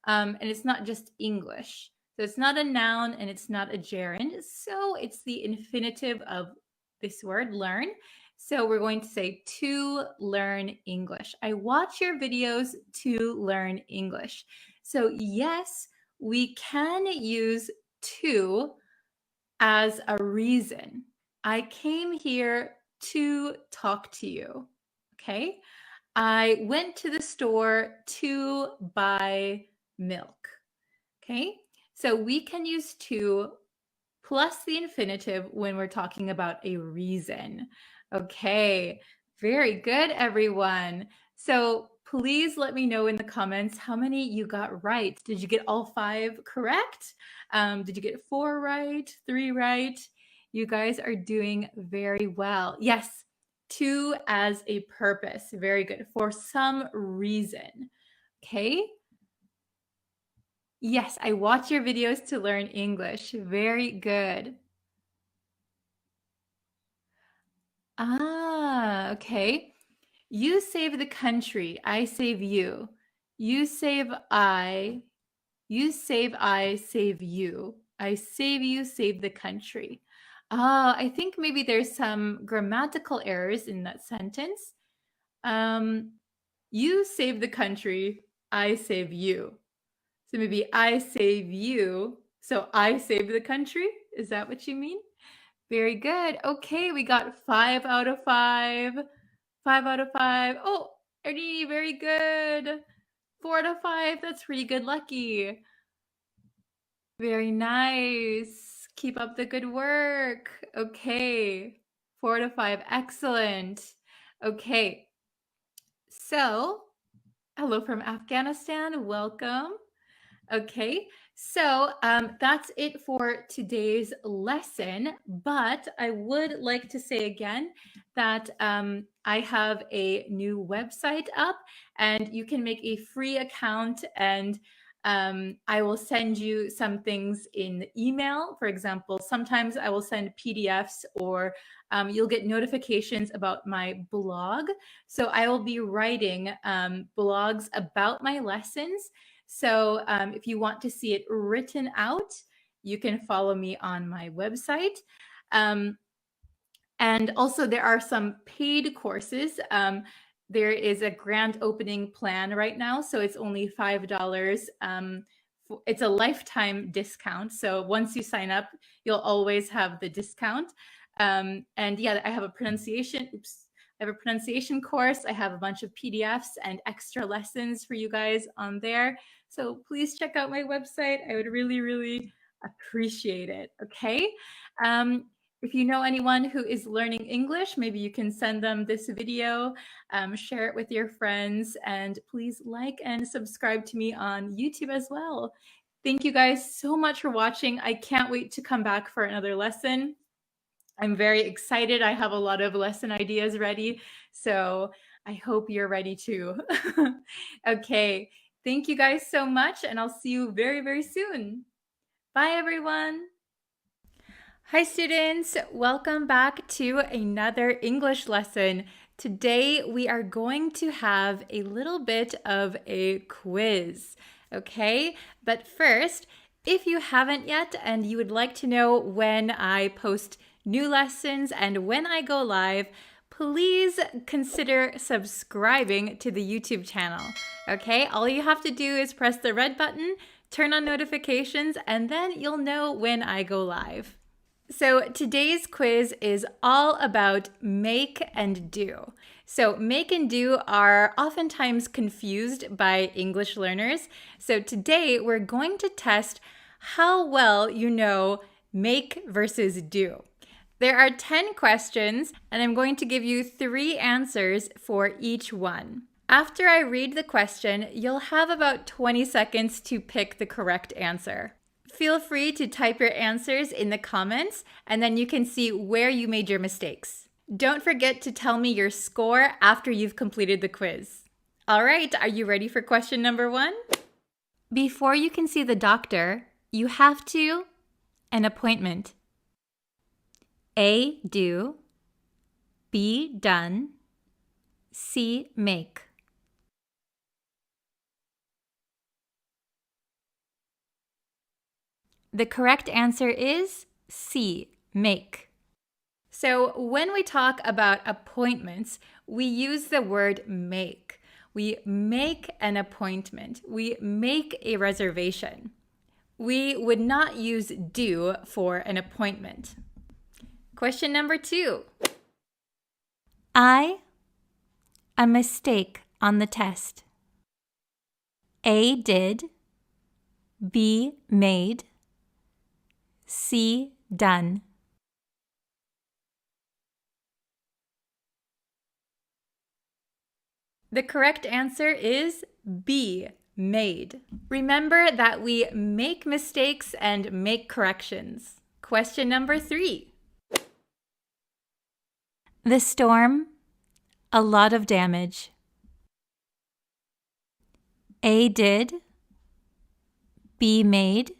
and it's not just English. So it's not a noun and it's not a gerund. So it's the infinitive of this word, learn. So we're going to say to learn English. I watch your videos to learn English. So yes, we can use to as a reason. I came here to talk to you. Okay. I went to the store to buy milk. Okay, so we can use to plus the infinitive when we're talking about a reason. Okay, very good, everyone. So please let me know in the comments how many you got right. Did you get all 5 correct? Did you get 4 right, 3 right? You guys are doing very well. Yes, to as a purpose. Very good. For some reason. Okay. Yes, I watch your videos to learn English. Very good. Ah, okay. You save the country, I save you. You save I, you save I, save you. I save you, save the country. Ah, I think maybe there's some grammatical errors in that sentence. You save the country, I save you. So maybe I save you, so I save the country? Is that what you mean? Very good. Okay, we got 5 out of 5. 5 out of 5. Oh, Ernie, very good. 4 out of 5. That's pretty good. Lucky. Very nice. Keep up the good work. Okay. 4 out of 5. Excellent. Okay. So, hello from Afghanistan. Welcome. Okay, so that's it for today's lesson, but I would like to say again that I have a new website up and you can make a free account and I will send you some things in email. For example, sometimes I will send PDFs or you'll get notifications about my blog. So I will be writing blogs about my lessons. So if you want to see it written out, you can follow me on my website. And also there are some paid courses. There is a grand opening plan right now, so it's only $5. It's a lifetime discount. So once you sign up, you'll always have the discount. And yeah, I have a pronunciation. I have a pronunciation course. I have a bunch of PDFs and extra lessons for you guys on there. So please check out my website. I would really, really appreciate it. Okay. If you know anyone who is learning English, maybe you can send them this video, share it with your friends, and please like and subscribe to me on YouTube as well. Thank you guys so much for watching. I can't wait to come back for another lesson. I'm very excited. I have a lot of lesson ideas ready, so I hope you're ready too. Okay, thank you guys so much, and I'll see you very, very soon. Bye, everyone. Hi, students. Welcome back to another English lesson. Today, we are going to have a little bit of a quiz, okay? But first, if you haven't yet and you would like to know when I post new lessons and when I go live, please consider subscribing to the YouTube channel, okay? All you have to do is press the red button, turn on notifications, and then you'll know when I go live. So today's quiz is all about make and do. So make and do are oftentimes confused by English learners. So today we're going to test how well you know make versus do. There are 10 questions, and I'm going to give you 3 answers for each one. After I read the question, you'll have about 20 seconds to pick the correct answer. Feel free to type your answers in the comments, and then you can see where you made your mistakes. Don't forget to tell me your score after you've completed the quiz. All right, are you ready for question number 1? Before you can see the doctor, you have to an appointment. A, do. B, done. C, make. The correct answer is C, make. So when we talk about appointments, we use the word make. We make an appointment. We make a reservation. We would not use do for an appointment. Question number 2. I a mistake on the test. A did, B made, C done. The correct answer is B, made. Remember that we make mistakes and make corrections. Question number 3. The storm, a lot of damage. A did, B made,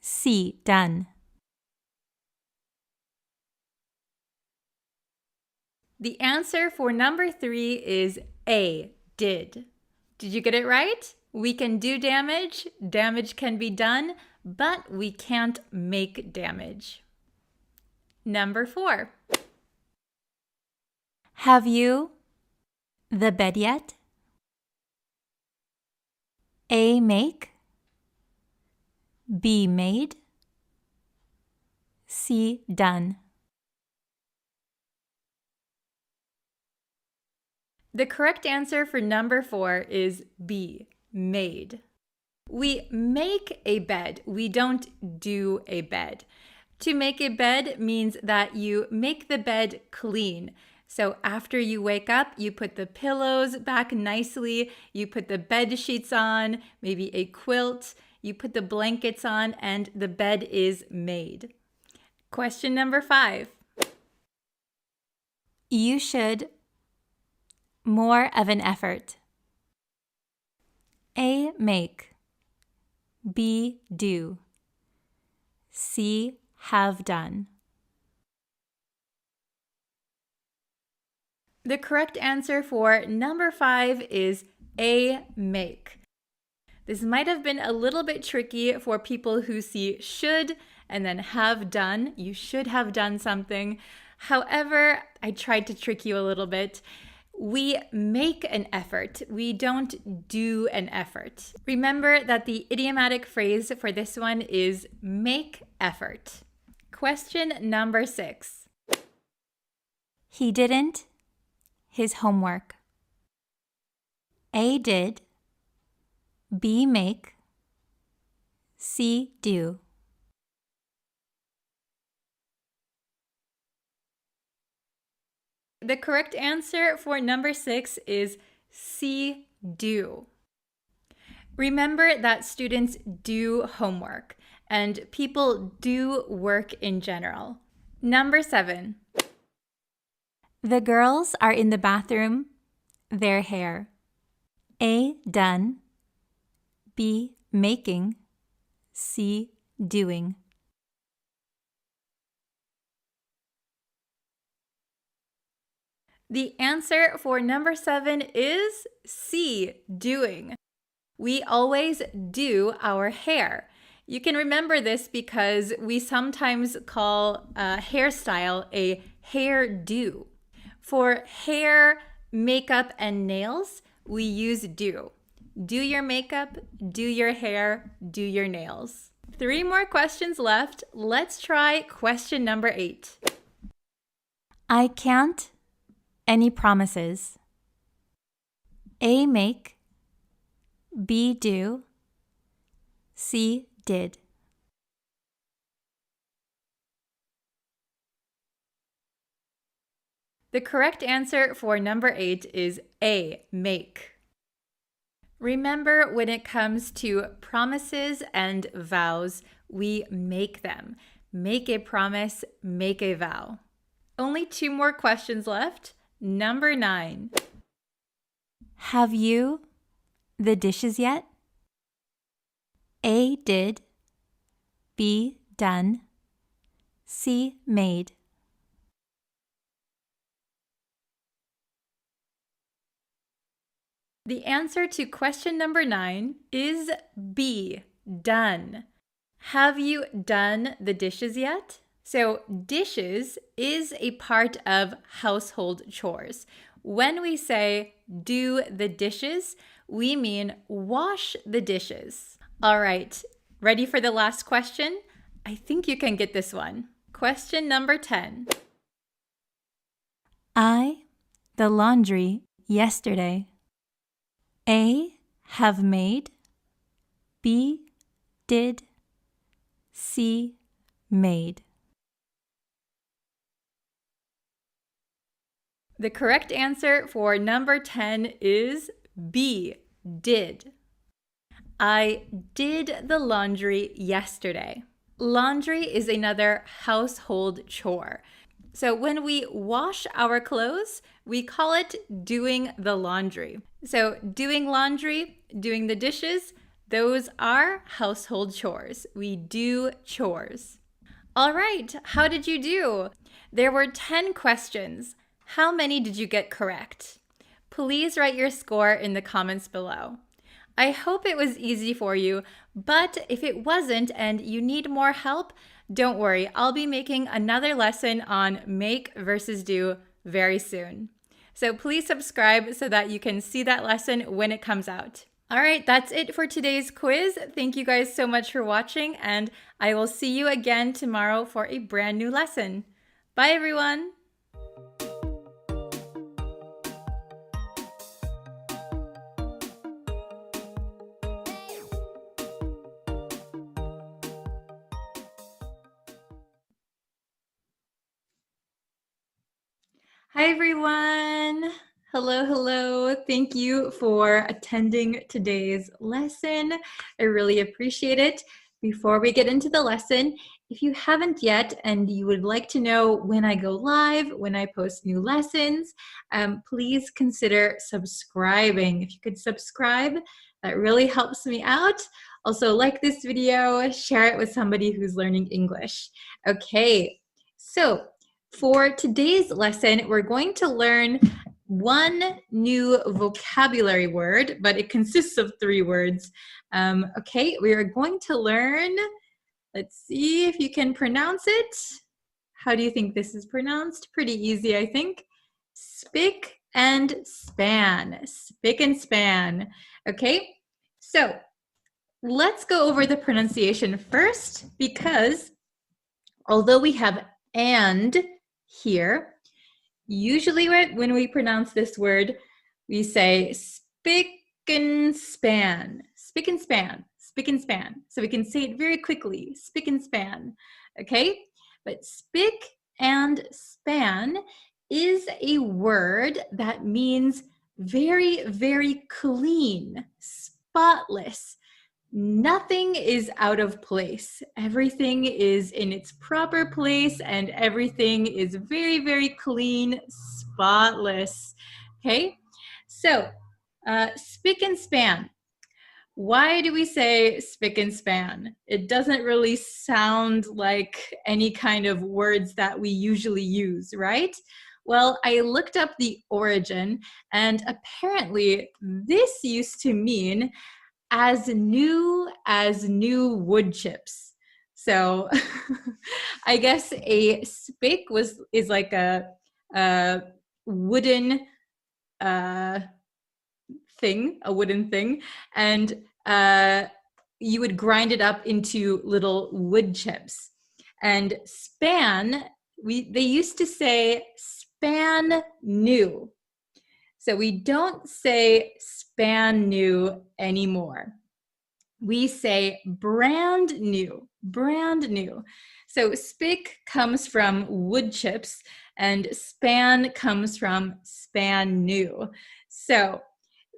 C done. The answer for number 3 is A, did. Did you get it right? We can do damage, damage can be done, but we can't make damage. Number 4. Have you the bed yet? A make, B made, C done. The correct answer for number 4 is B, made. We make a bed. We don't do a bed. To make a bed means that you make the bed clean. So after you wake up, you put the pillows back nicely, you put the bed sheets on, maybe a quilt, you put the blankets on, and the bed is made. Question number 5. You should more of an effort. A make, B do, C have done. The correct answer for number 5 is A make. This might have been a little bit tricky for people who see should and then have done. You should have done something. However, I tried to trick you a little bit. We make an effort. We don't do an effort. Remember that the idiomatic phrase for this one is make effort. Question number 6. He didn't his homework. A did, B make, C do. The correct answer for number 6 is C do. Remember that students do homework and people do work in general. Number 7. The girls are in the bathroom, their hair. A done, B making, C doing. The answer for number 7 is C, doing. We always do our hair. You can remember this because we sometimes call a hairstyle a hairdo. For hair, makeup, and nails, we use do. Do your makeup, do your hair, do your nails. 3 more questions left. Let's try question number 8. I can't any promises. A make, B do, C did. The correct answer for number 8 is A, make. Remember, when it comes to promises and vows, we make them. Make a promise, make a vow. Only 2 more questions left. Number 9. Have you the dishes yet? A did, B done, C made. The answer to question number 9 is B, done. Have you done the dishes yet? So dishes is a part of household chores. When we say do the dishes, we mean wash the dishes. All right, ready for the last question? I think you can get this one. Question number 10. I, the laundry yesterday. A, have made. B, did. C, made. The correct answer for number 10 is B, did. I did the laundry yesterday. Laundry is another household chore. So when we wash our clothes, we call it doing the laundry. So doing laundry, doing the dishes, those are household chores. We do chores. All right, how did you do? There were 10 questions. How many did you get correct? Please write your score in the comments below. I hope it was easy for you, but if it wasn't and you need more help, don't worry. I'll be making another lesson on make versus do very soon. So please subscribe so that you can see that lesson when it comes out. All right, that's it for today's quiz. Thank you guys so much for watching, and I will see you again tomorrow for a brand new lesson. Bye, everyone. Hi, everyone. Hello. Thank you for attending today's lesson. I really appreciate it. Before we get into the lesson, if you haven't yet and you would like to know when I go live, when I post new lessons, please consider subscribing. If you could subscribe, that really helps me out. Also, like this video, share it with somebody who's learning English. Okay, so for today's lesson, we're going to learn one new vocabulary word, but it consists of 3 words. Okay, we are going to learn, let's see if you can pronounce it. How do you think this is pronounced? Pretty easy, I think. Spic and span. Spic and span. Okay, so let's go over the pronunciation first, because although we have and here, usually when we pronounce this word, we say spick and span, spick and span, spick and span. So we can say it very quickly, spick and span, okay? But spick and span is a word that means very, very clean, spotless. Nothing is out of place. Everything is in its proper place and everything is very, very clean, spotless. Okay, so spick and span. Why do we say spick and span? It doesn't really sound like any kind of words that we usually use, right? Well, I looked up the origin, and apparently this used to mean as new wood chips. So I guess a spick is like a wooden thing, and you would grind it up into little wood chips. And span, they used to say span new. So we don't say span new anymore. We say brand new, brand new. So spick comes from wood chips and span comes from span new. So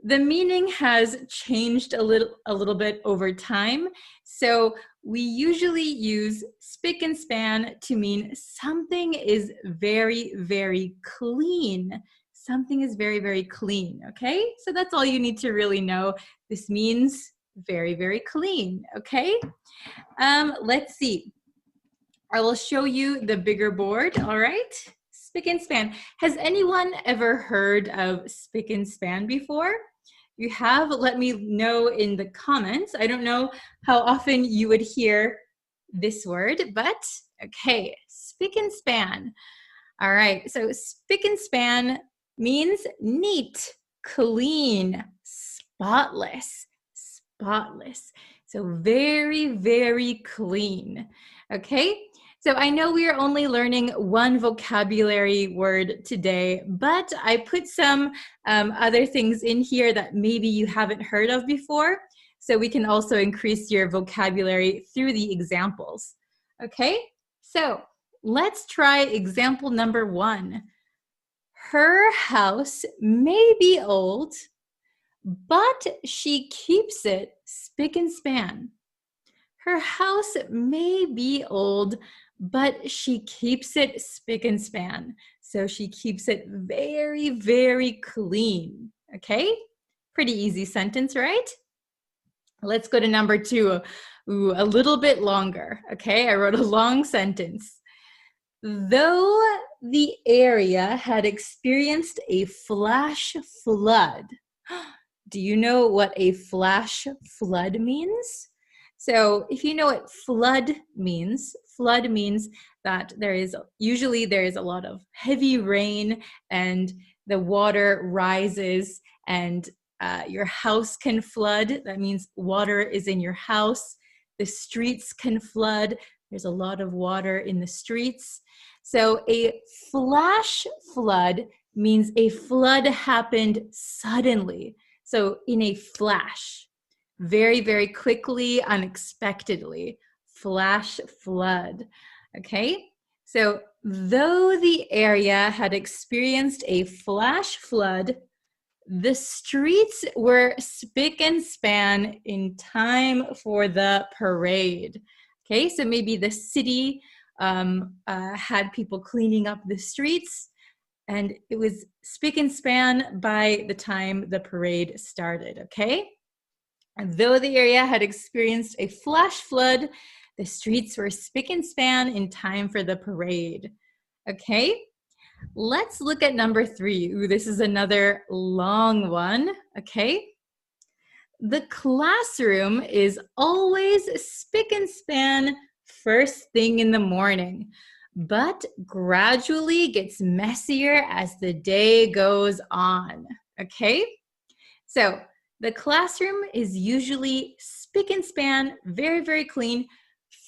the meaning has changed a little bit over time. So we usually use spick and span to mean something is very, very clean. Something is very, very clean, okay? So that's all you need to really know. This means very, very clean, okay? Let's see. I will show you the bigger board, all right? Spick and span. Has anyone ever heard of spick and span before? You have, let me know in the comments. I don't know how often you would hear this word, but okay, spick and span. All right, so spick and span means neat, clean, spotless, spotless. So very, very clean, okay? So I know we are only learning one vocabulary word today, but I put some other things in here that maybe you haven't heard of before, so we can also increase your vocabulary through the examples. Okay, so let's try example number 1. Her house may be old, but she keeps it spick and span. Her house may be old, but she keeps it spick and span. So she keeps it very, very clean. Okay? Pretty easy sentence, right? Let's go to number 2. Ooh, a little bit longer. Okay, I wrote a long sentence. Though the area had experienced a flash flood. Do you know what a flash flood means? So if you know what flood means that there is a lot of heavy rain and the water rises and your house can flood. That means water is in your house. The streets can flood. There's a lot of water in the streets. So a flash flood means a flood happened suddenly. So in a flash, very, very quickly, unexpectedly, flash flood, okay? So though the area had experienced a flash flood, the streets were spick and span in time for the parade. Okay, so maybe the city had people cleaning up the streets, and it was spick and span by the time the parade started, okay? And though the area had experienced a flash flood, the streets were spick and span in time for the parade, okay? Let's look at number 3. Ooh, this is another long one, okay? The classroom is always spick and span first thing in the morning, but gradually gets messier as the day goes on, okay? So the classroom is usually spick and span, very, very clean,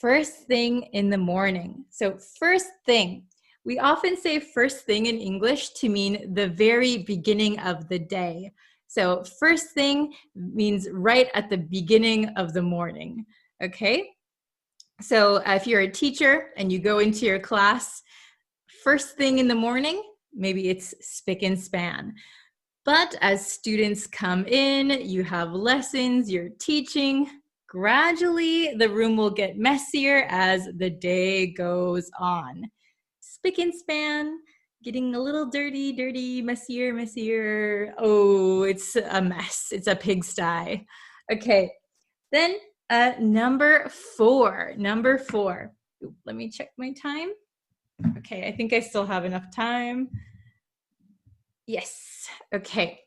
first thing in the morning. So first thing. We often say first thing in English to mean the very beginning of the day. So first thing means right at the beginning of the morning, okay? So if you're a teacher and you go into your class, first thing in the morning, maybe it's spick and span. But as students come in, you have lessons, you're teaching, gradually the room will get messier as the day goes on. Spick and span, getting a little dirty, messier. Oh, it's a mess. It's a pigsty. Okay, then number 4. Ooh, let me check my time. Okay, I think I still have enough time. Yes, okay.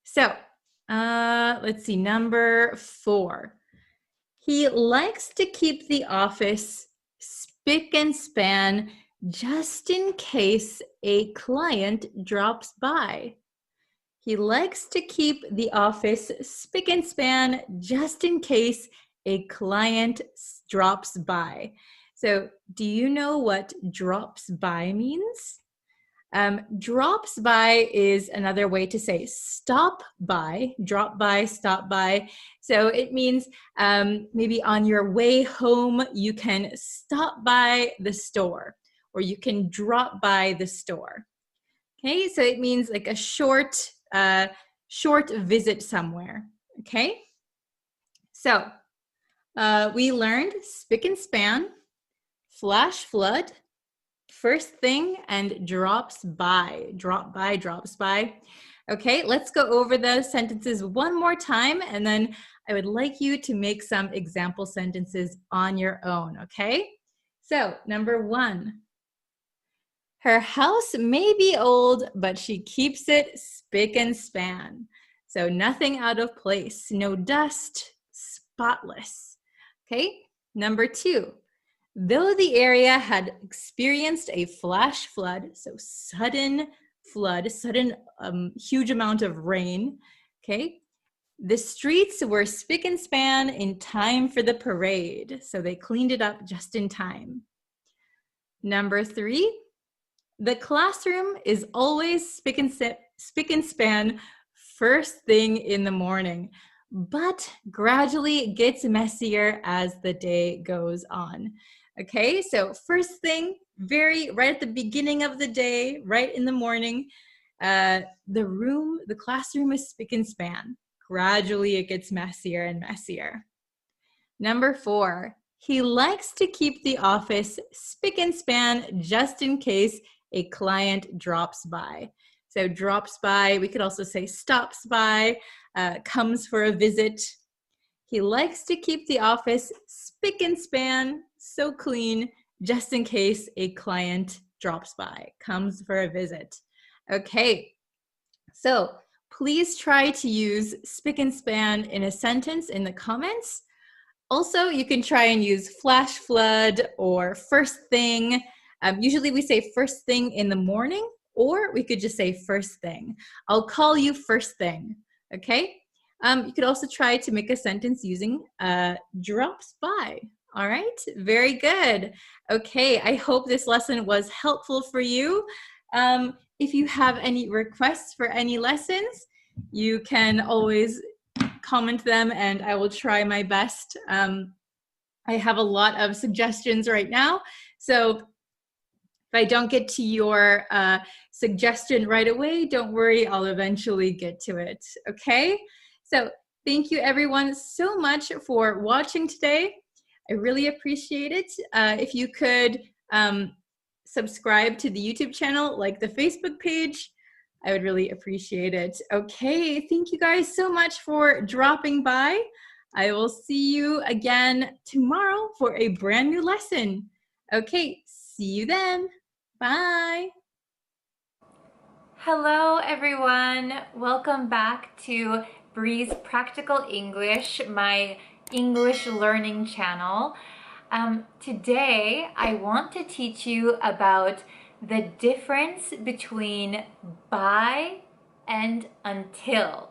So let's see, number 4. He likes to keep the office spick and span just in case a client drops by. He likes to keep the office spick and span just in case a client drops by. So do you know what drops by means? Drops by is another way to say stop by, drop by, stop by. So it means maybe on your way home, you can stop by the store or you can drop by the store. Okay, so it means like a short visit somewhere. Okay, so we learned spick and span, flash flood, first thing, and drops by, drops by. Okay, let's go over those sentences one more time, and then I would like you to make some example sentences on your own, okay? So, number 1. Her house may be old, but she keeps it spick and span. So nothing out of place, no dust, spotless. Okay, number 2. Though the area had experienced a flash flood, so sudden flood, huge amount of rain, okay, the streets were spick and span in time for the parade, so they cleaned it up just in time. Number 3, the classroom is always spick and span first thing in the morning, but gradually gets messier as the day goes on. Okay, so first thing, right at the beginning of the day, right in the morning, the classroom is spick and span. Gradually it gets messier and messier. Number 4, he likes to keep the office spick and span just in case a client drops by. So drops by, we could also say stops by, comes for a visit. He likes to keep the office spick and span, so clean, just in case a client drops by, comes for a visit. Okay, so please try to use spick and span in a sentence in the comments. Also, you can try and use flash flood or first thing. Usually we say first thing in the morning, or we could just say first thing. I'll call you first thing, okay? You could also try to make a sentence using drops by. All right, very good. Okay, I hope this lesson was helpful for you. If you have any requests for any lessons, you can always comment them and I will try my best. I have a lot of suggestions right now, so if I don't get to your suggestion right away, don't worry, I'll eventually get to it, okay? So thank you everyone so much for watching today. I really appreciate it. If you could subscribe to the YouTube channel, like the Facebook page, I would really appreciate it. Okay, thank you guys so much for dropping by. I will see you again tomorrow for a brand new lesson. Okay, see you then. Bye. Hello, everyone. Welcome back to Bree's Practical English, my English learning channel. Today, I want to teach you about the difference between by and until.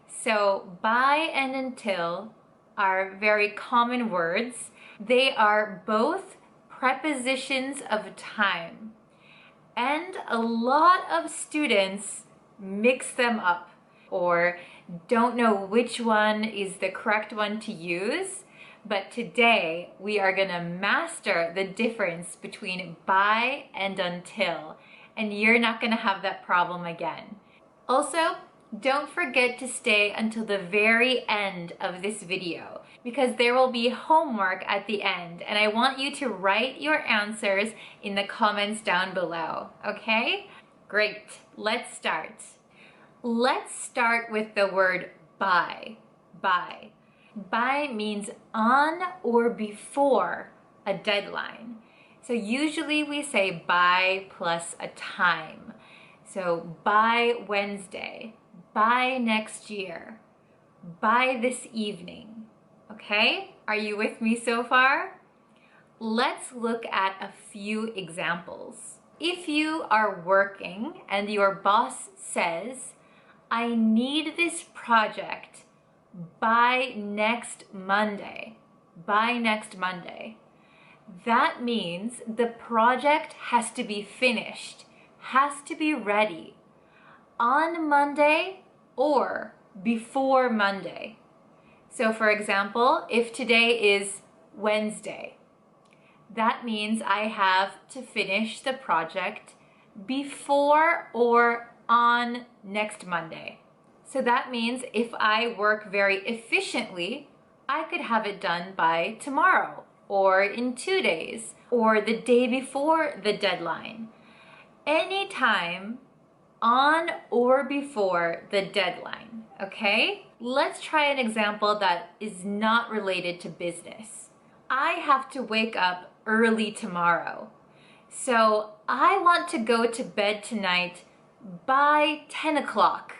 So by and until are very common words. They are both prepositions of time. And a lot of students mix them up or don't know which one is the correct one to use. But today we are going to master the difference between by and until, and you're not going to have that problem again. Also, don't forget to stay until the very end of this video because there will be homework at the end and I want you to write your answers in the comments down below, okay? Great, let's start. Let's start with the word by. By. By means on or before a deadline. So usually we say by plus a time. So by Wednesday, by next year, by this evening. Okay? Are you with me so far? Let's look at a few examples. If you are working and your boss says, I need this project by next Monday, that means the project has to be finished, has to be ready on Monday or before Monday. So for example, if today is Wednesday, that means I have to finish the project before or on next Monday. So that means if I work very efficiently, I could have it done by tomorrow or in 2 days or the day before the deadline. Anytime on or before the deadline, okay? Let's try an example that is not related to business. I have to wake up early tomorrow. So I want to go to bed tonight by 10 o'clock.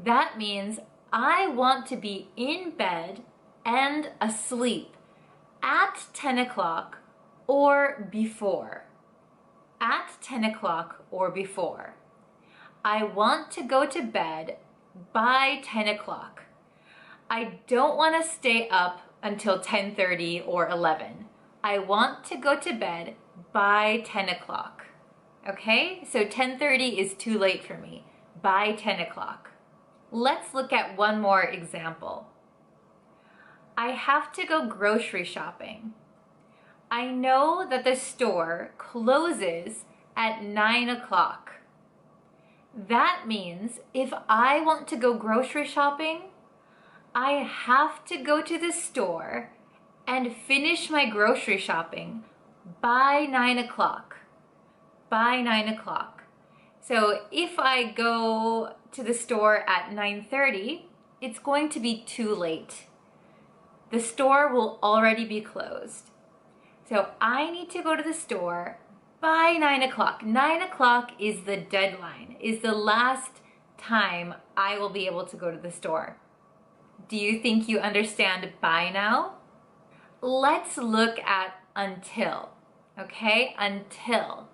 That means I want to be in bed and asleep at 10 o'clock or before. At 10 o'clock or before. I want to go to bed by 10 o'clock. I don't want to stay up until 10:30 or 11. I want to go to bed by 10 o'clock. Okay, so 10:30 is too late for me. By 10 o'clock. Let's look at one more example. I have to go grocery shopping. I know that the store closes at 9 o'clock. That means if I want to go grocery shopping, I have to go to the store and finish my grocery shopping by 9 o'clock. By 9 o'clock. So if I go to the store at 9:30, it's going to be too late. The store will already be closed. So I need to go to the store by 9 o'clock. 9 o'clock is the deadline, is the last time I will be able to go to the store. Do you think you understand by now? Let's look at until, okay? Until.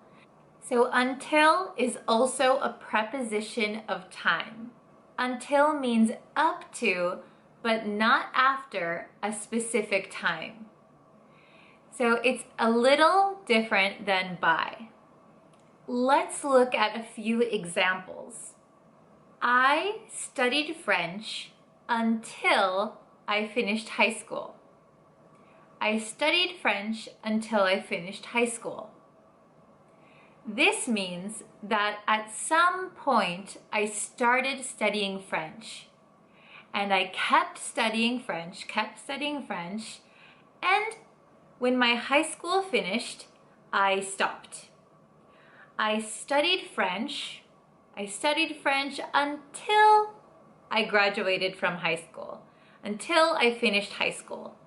So until is also a preposition of time. Until means up to, but not after a specific time. So it's a little different than by. Let's look at a few examples. I studied French until I finished high school. I studied French until I finished high school. This means that at some point I started studying French. And I kept studying French, and when my high school finished, I stopped. I studied French until I graduated from high school, until I finished high school.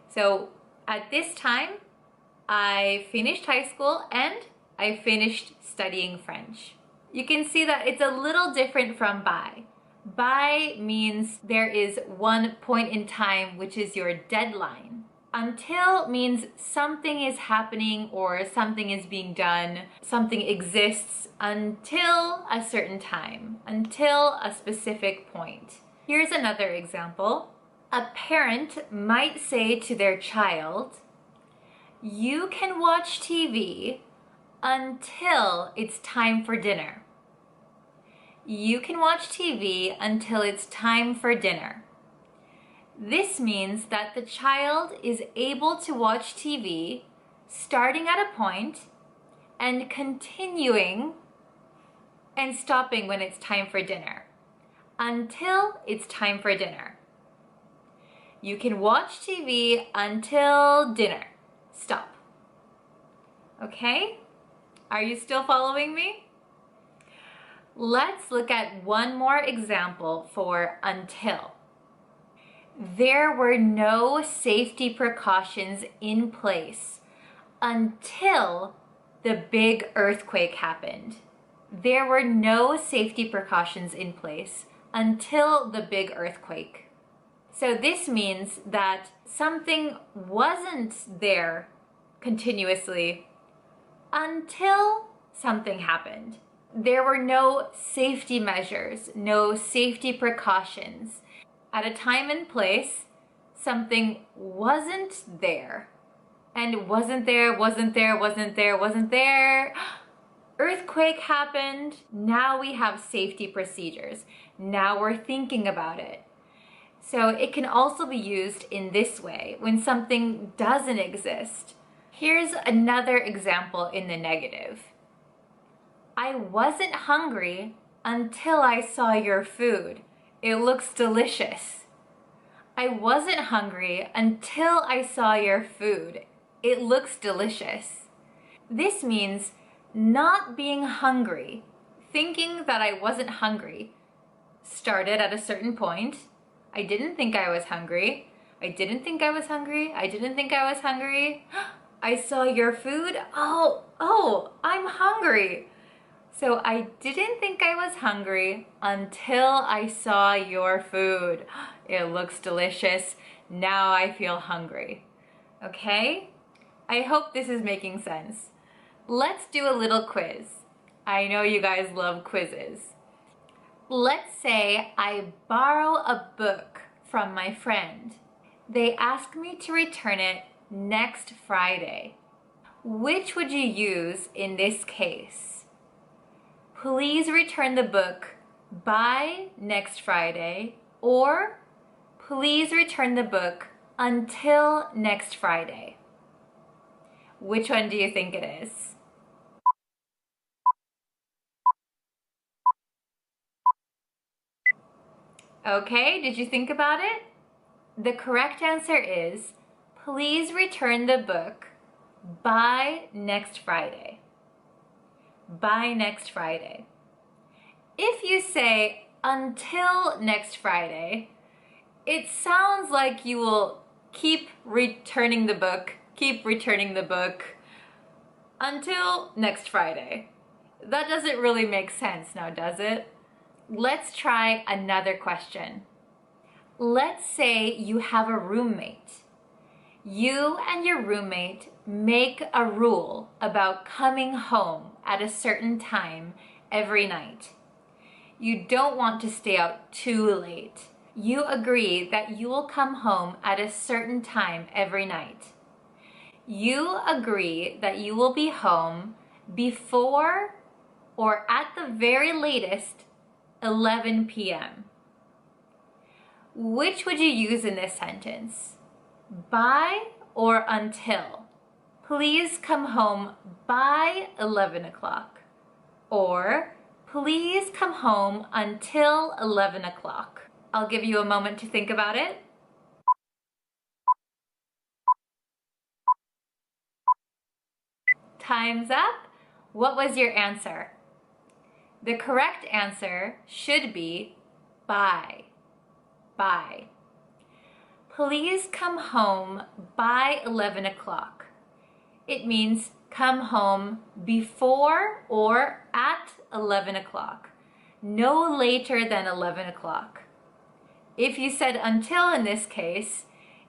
So at this time, I finished high school and I finished studying French. You can see that it's a little different from by. By means there is one point in time which is your deadline. Until means something is happening or something is being done, something exists until a certain time, until a specific point. Here's another example. A parent might say to their child, "You can watch TV until it's time for dinner." You can watch TV until it's time for dinner. This means that the child is able to watch TV starting at a point and continuing and stopping when it's time for dinner, until it's time for dinner. You can watch TV until dinner. Stop. Okay? Are you still following me? Let's look at one more example for until. There were no safety precautions in place until the big earthquake happened. There were no safety precautions in place until the big earthquake. So this means that something wasn't there continuously until something happened. There were no safety measures, no safety precautions. At a time and place, something wasn't there. And wasn't there. Earthquake happened. Now we have safety procedures. Now we're thinking about it. So it can also be used in this way when something doesn't exist. Here's another example in the negative. I wasn't hungry until I saw your food. It looks delicious. I wasn't hungry until I saw your food. It looks delicious. This means not being hungry, thinking that I wasn't hungry, started at a certain point. I didn't think I was hungry. I saw your food. Oh, I'm hungry. So I didn't think I was hungry until I saw your food. It looks delicious. Now I feel hungry. Okay? I hope this is making sense. Let's do a little quiz. I know you guys love quizzes. Let's say I borrow a book from my friend. They ask me to return it next Friday. Which would you use in this case? Please return the book by next Friday, or please return the book until next Friday. Which one do you think it is? Okay, did you think about it? The correct answer is, please return the book by next Friday. By next Friday. If you say until next Friday, it sounds like you will keep returning the book until next Friday. That doesn't really make sense now, does it? Let's try another question. Let's say you have a roommate. You and your roommate make a rule about coming home at a certain time every night. You don't want to stay out too late. You agree that you will come home at a certain time every night. You agree that you will be home before or at the very latest 11 p.m. Which would you use in this sentence? By or until? Please come home by 11 o'clock. Or please come home until 11 o'clock. I'll give you a moment to think about it. Time's up. What was your answer? The correct answer should be by. By. Please come home by 11 o'clock. It means come home before or at 11 o'clock. No later than 11 o'clock. If you said until in this case,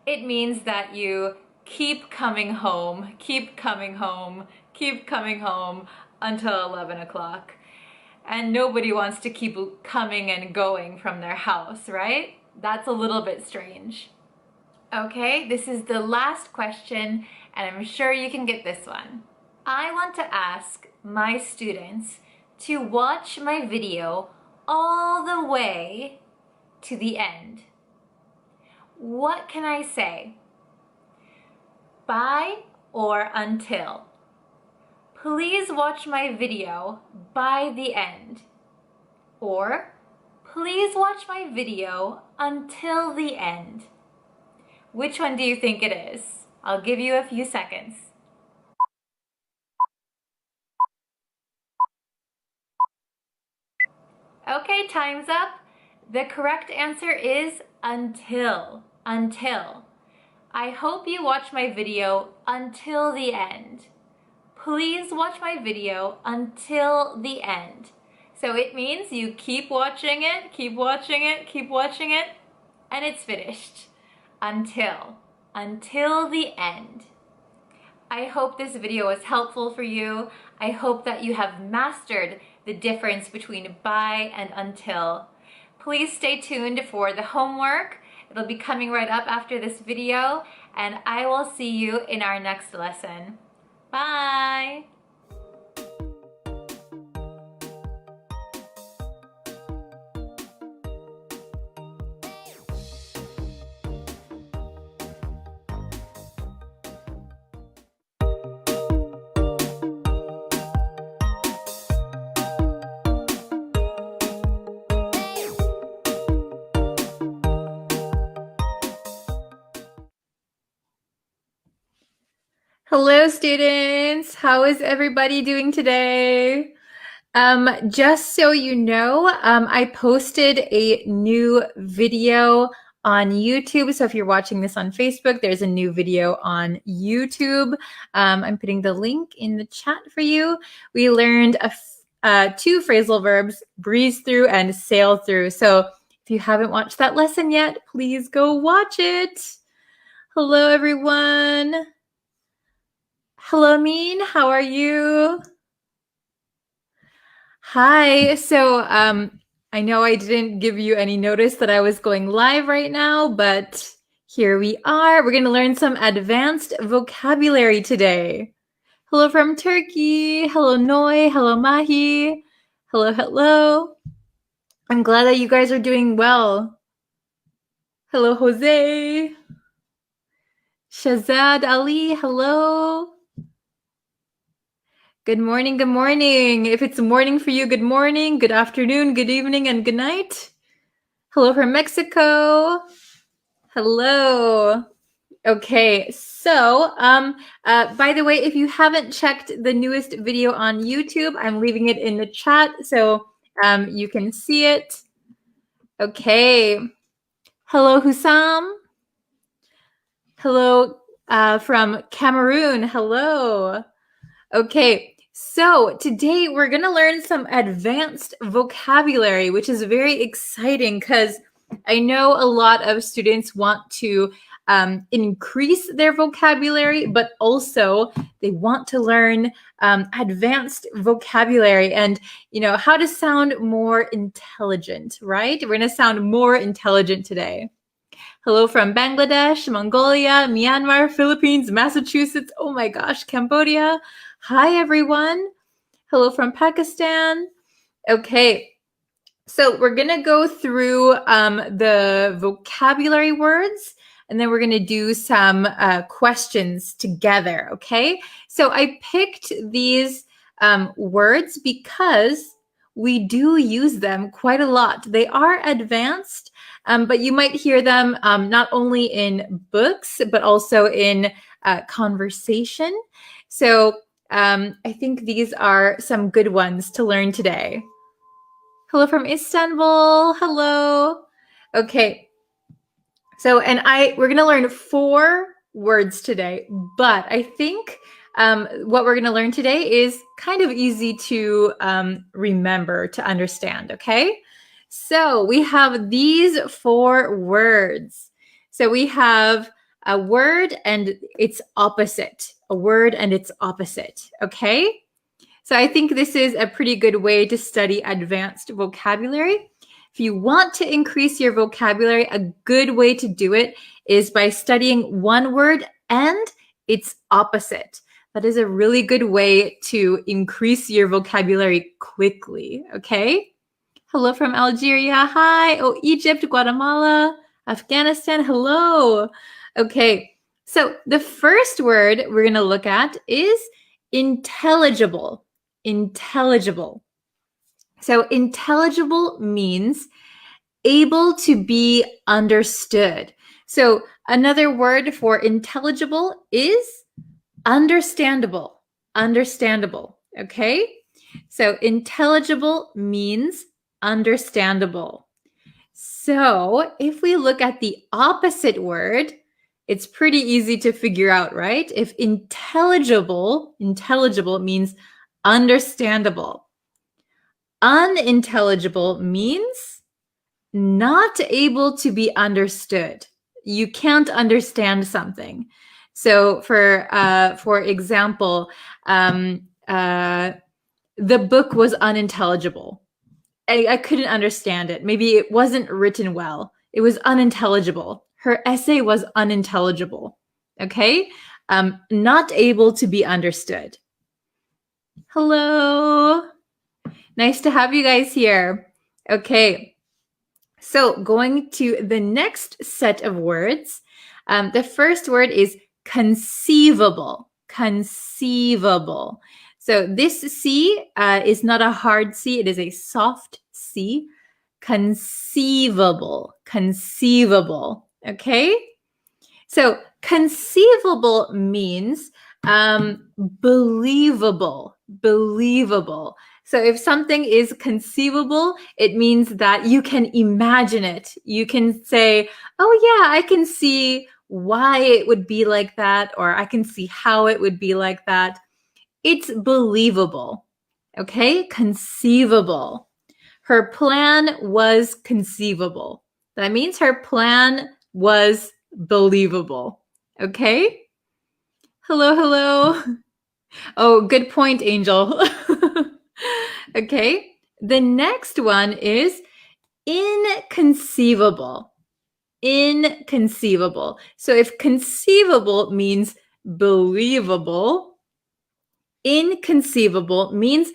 it means that you keep coming home until 11 o'clock. And nobody wants to keep coming and going from their house, right? That's a little bit strange. Okay, this is the last question, and I'm sure you can get this one. I want to ask my students to watch my video all the way to the end. What can I say? By or until? Please watch my video by the end. Or, please watch my video until the end. Which one do you think it is? I'll give you a few seconds. Okay, time's up. The correct answer is until. Until. I hope you watch my video until the end. Please watch my video until the end. So it means you keep watching it, and it's finished. Until the end. I hope this video was helpful for you. I hope that you have mastered the difference between by and until. Please stay tuned for the homework. It'll be coming right up after this video, and I will see you in our next lesson. Bye! Hello students, how is everybody doing today? Just so you know, I posted a new video on YouTube. So if you're watching this on Facebook, there's a new video on YouTube. I'm putting the link in the chat for you. We learned two phrasal verbs, breeze through and sail through. So if you haven't watched that lesson yet, please go watch it. Hello, everyone. Hello, Amin. How are you? Hi. So I know I didn't give you any notice that I was going live right now, but here we are. We're going to learn some advanced vocabulary today. Hello from Turkey. Hello, Noi. Hello, Mahi. Hello, hello. I'm glad that you guys are doing well. Hello, Jose. Shazad Ali, hello. Good morning, good morning. If it's morning for you, good morning, good afternoon, good evening, and good night. Hello from Mexico. Hello. Okay, so by the way, if you haven't checked the newest video on YouTube, I'm leaving it in the chat so you can see it. Okay. Hello, Hussam. Hello from Cameroon. Hello. Okay, so today we're going to learn some advanced vocabulary, which is very exciting because I know a lot of students want to increase their vocabulary, but also they want to learn advanced vocabulary and, you know, how to sound more intelligent, right? We're going to sound more intelligent today. Hello from Bangladesh, Mongolia, Myanmar, Philippines, Massachusetts. Oh my gosh, Cambodia. Hi, everyone. Hello from Pakistan. Okay, so we're going to go through the vocabulary words, and then we're going to do some questions together, okay? So I picked these words because we do use them quite a lot. They are advanced, but you might hear them not only in books, but also in conversation. So I think these are some good ones to learn today. Hello from Istanbul. Hello. Okay. So, we're going to learn 4 words today, but I think what we're going to learn today is kind of easy to remember, to understand, okay? So we have these 4 words. So we have a word and its opposite, a word and its opposite, okay? So I think this is a pretty good way to study advanced vocabulary. If you want to increase your vocabulary, a good way to do it is by studying one word and its opposite. That is a really good way to increase your vocabulary quickly, okay? Hello from Algeria. Hi. Oh, Egypt, Guatemala, Afghanistan. Hello. Okay. So the first word we're going to look at is intelligible. Intelligible. So intelligible means able to be understood. So another word for intelligible is understandable. Understandable. Okay? So intelligible means understandable. So if we look at the opposite word, it's pretty easy to figure out, right? If intelligible means understandable. Unintelligible means not able to be understood. You can't understand something. So for example, the book was unintelligible. I couldn't understand it. Maybe it wasn't written well. It was unintelligible. Her essay was unintelligible. Okay? Not able to be understood. Hello. Nice to have you guys here. Okay. So going to the next set of words, the first word is conceivable. Conceivable. So this C is not a hard C. It is a soft C. Conceivable. Conceivable. Okay? So conceivable means believable. Believable. So if something is conceivable, it means that you can imagine it. You can say, oh yeah, I can see why it would be like that, or I can see how it would be like that. It's believable. Okay? Conceivable. Her plan was conceivable. That means her plan was believable. Okay? Hello, hello. Oh, good point, Angel. Okay. The next one is inconceivable. Inconceivable. So if conceivable means believable, Inconceivable means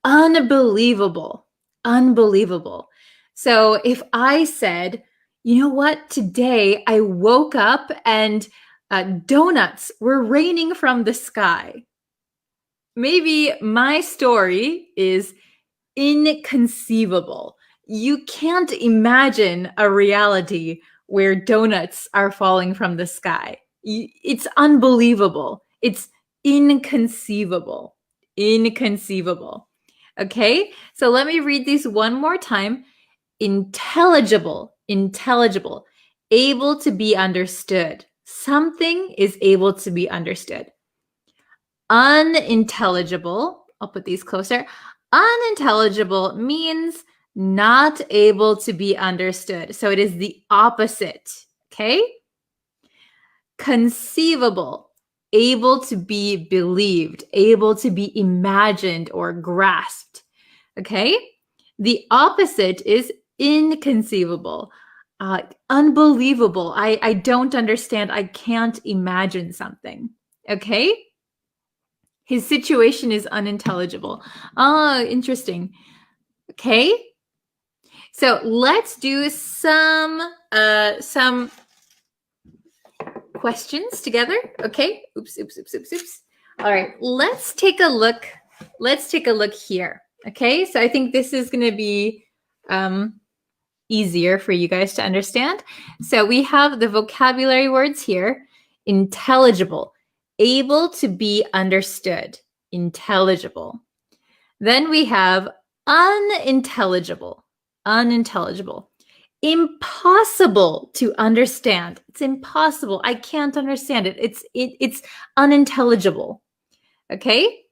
unbelievable. Unbelievable. So if I said, you know what, today I woke up and donuts were raining from the sky. Maybe my story is inconceivable. You can't imagine a reality where donuts are falling from the sky. It's unbelievable. It's inconceivable. Inconceivable. Okay, so let me read these one more time. Intelligible, intelligible, able to be understood. Something is able to be understood. Unintelligible, I'll put these closer. Unintelligible means not able to be understood. So it is the opposite, okay? Conceivable, able to be believed, able to be imagined or grasped, okay? The opposite is inconceivable, unbelievable. I don't understand. I can't imagine something, okay? His situation is unintelligible. Oh, interesting. Okay. So let's do some questions together. Okay. Oops. All right. Let's take a look. Let's take a look here. Okay. So I think this is going to be easier for you guys to understand. So we have the vocabulary words here. Intelligible, able to be understood, intelligible. Then we have unintelligible, unintelligible, impossible to understand. It's impossible. I can't understand it. It's unintelligible. Okay?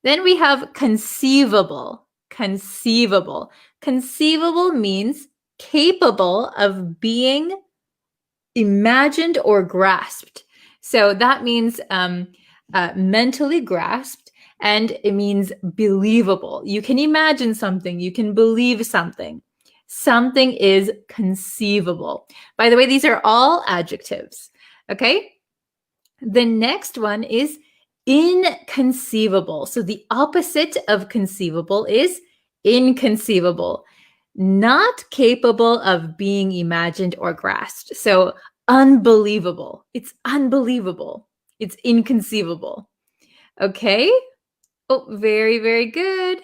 Then we have conceivable, conceivable. Conceivable means capable of being imagined or grasped. So that means mentally grasped, and it means believable. You can imagine something, you can believe something. Something is conceivable. By the way, these are all adjectives. Okay? The next one is inconceivable. So the opposite of conceivable is inconceivable. Not capable of being imagined or grasped. So unbelievable. It's unbelievable. It's inconceivable. Okay? Oh, very, very good.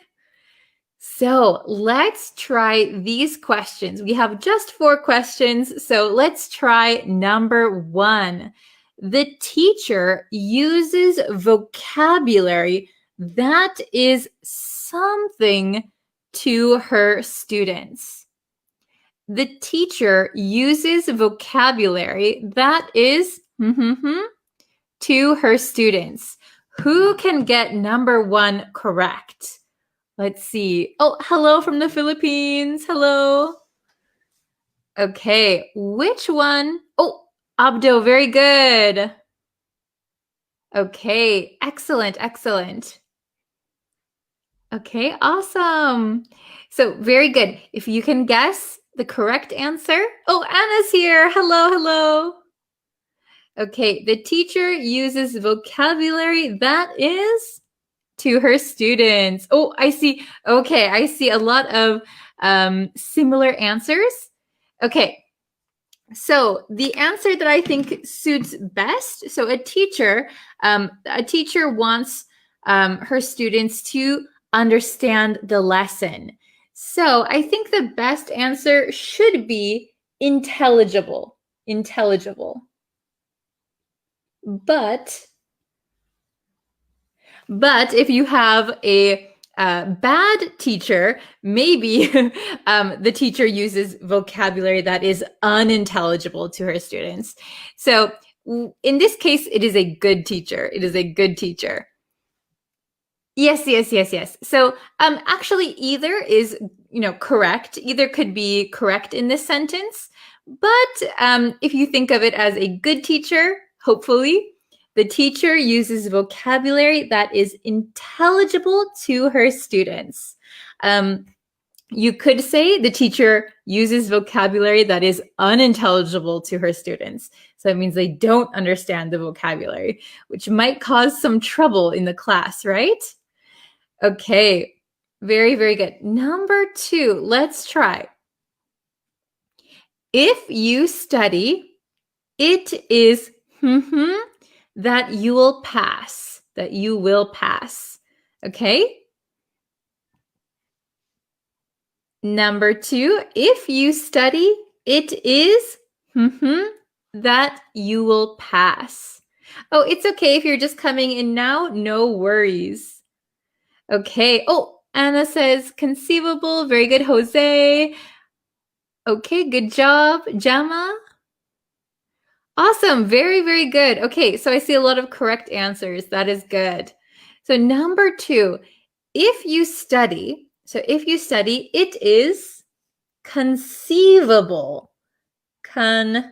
So let's try these questions. We have just 4 questions. So let's try number 1. The teacher uses vocabulary that is something to her students. The teacher uses vocabulary that is to her students. Who can get number 1 correct? Let's see. Oh, hello from the Philippines. Hello. Okay, which one? Oh, Abdo, very good. Okay, excellent, excellent. Okay, awesome. So very good. If you can guess the correct answer. Oh, Anna's here. Hello, hello. Okay, the teacher uses vocabulary that is to her students. Oh, I see. Okay, I see a lot of similar answers. Okay, so the answer that I think suits best. So a teacher wants her students to understand the lesson. So I think the best answer should be intelligible. Intelligible. But if you have a bad teacher, maybe the teacher uses vocabulary that is unintelligible to her students. So in this case, it is a good teacher. It is a good teacher. Yes. So actually either is, correct. Either could be correct in this sentence. But if you think of it as a good teacher, hopefully, the teacher uses vocabulary that is intelligible to her students. You could say the teacher uses vocabulary that is unintelligible to her students. So it means they don't understand the vocabulary, which might cause some trouble in the class, right? Okay, very, very good. Number 2, let's try. If you study, it is that you will pass, that you will pass. Okay? Number 2, if you study, it is that you will pass. Oh, it's okay if you're just coming in now. No worries. Okay. Oh, Anna says conceivable. Very good, Jose. Okay, good job. Jama? Awesome. Very, very good. Okay, so I see a lot of correct answers. That is good. So number 2, if you study, it is conceivable. Conceivable.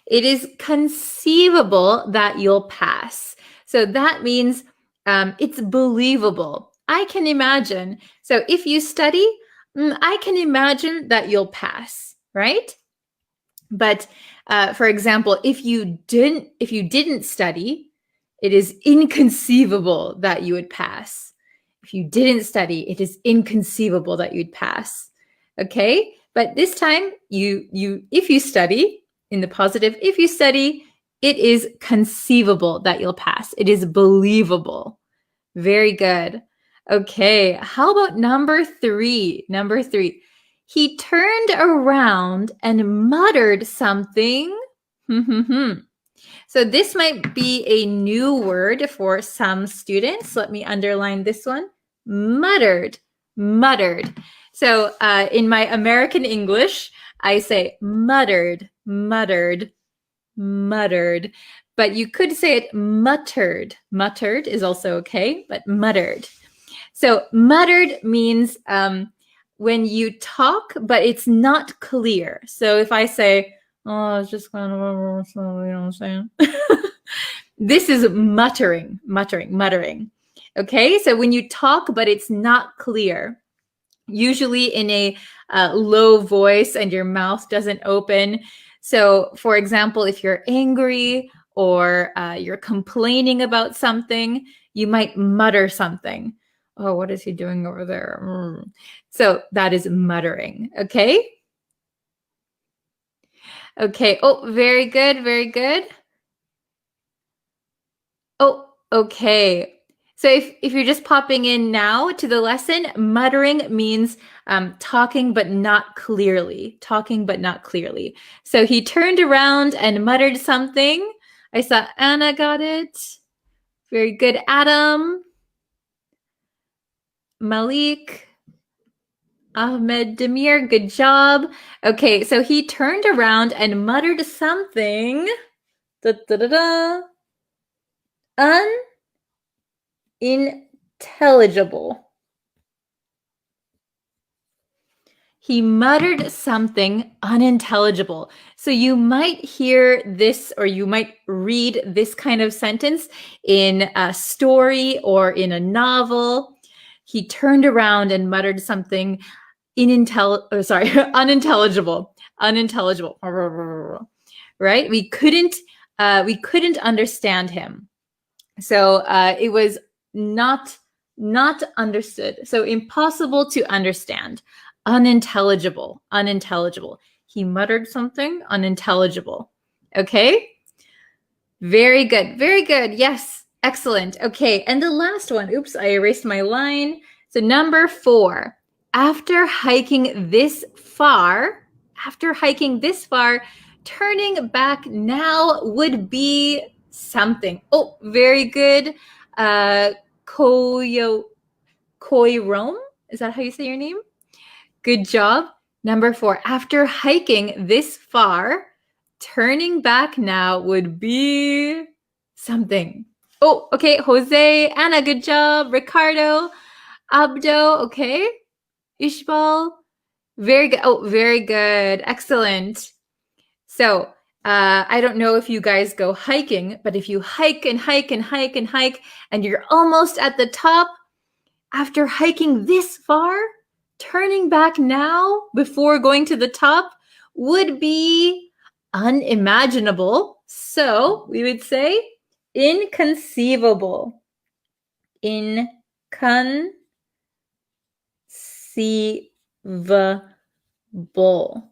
It is conceivable that you'll pass. So that means it's believable. I can imagine. So if you study, I can imagine that you'll pass, right? But for example, if you didn't study, it is inconceivable that you would pass. If you didn't study, it is inconceivable that you'd pass. Okay? But this time, if you study, in the positive, if you study, it is conceivable that you'll pass. It is believable. Very good. Okay, how about number 3? Number 3. He turned around and muttered something. So this might be a new word for some students. Let me underline this one. Muttered. Muttered. So in my American English, I say muttered, muttered, muttered. But you could say it muttered. Muttered is also okay, but muttered. So muttered means when you talk, but it's not clear. So if I say, oh, it's just kind of, you know what I'm saying? This is muttering, muttering, muttering. Okay, so when you talk, but it's not clear, usually in a low voice and your mouth doesn't open. So for example, if you're angry or you're complaining about something, you might mutter something. Oh, what is he doing over there? So that is muttering, okay? Okay, oh, very good, very good. Oh, okay. So if you're just popping in now to the lesson, muttering means talking but not clearly. Talking but not clearly. So he turned around and muttered something. I saw Anna got it. Very good, Adam. Malik. Ahmed Demir, good job. Okay, so he turned around and muttered something. Unintelligible. He muttered something unintelligible. So you might hear this or you might read this kind of sentence in a story or in a novel. He turned around and muttered something unintelligible. Unintelligible. Right? We couldn't understand him. So it was not understood. So impossible to understand. Unintelligible. Unintelligible. He muttered something unintelligible. Okay? Very good. Very good. Yes. Excellent. Okay. And the last one. Oops, I erased my line. So number 4. After hiking this far, turning back now would be something. Oh, very good. Koirom? Is that how you say your name? Good job. Number 4, after hiking this far, turning back now would be something. Oh, okay. Jose, Anna, good job. Ricardo, Abdo, okay. Ishbal, very good. Oh, very good. Excellent. So I don't know if you guys go hiking, but if you hike and hike and hike and hike, and you're almost at the top, after hiking this far, turning back now before going to the top would be unimaginable. So we would say inconceivable. Inconceivable.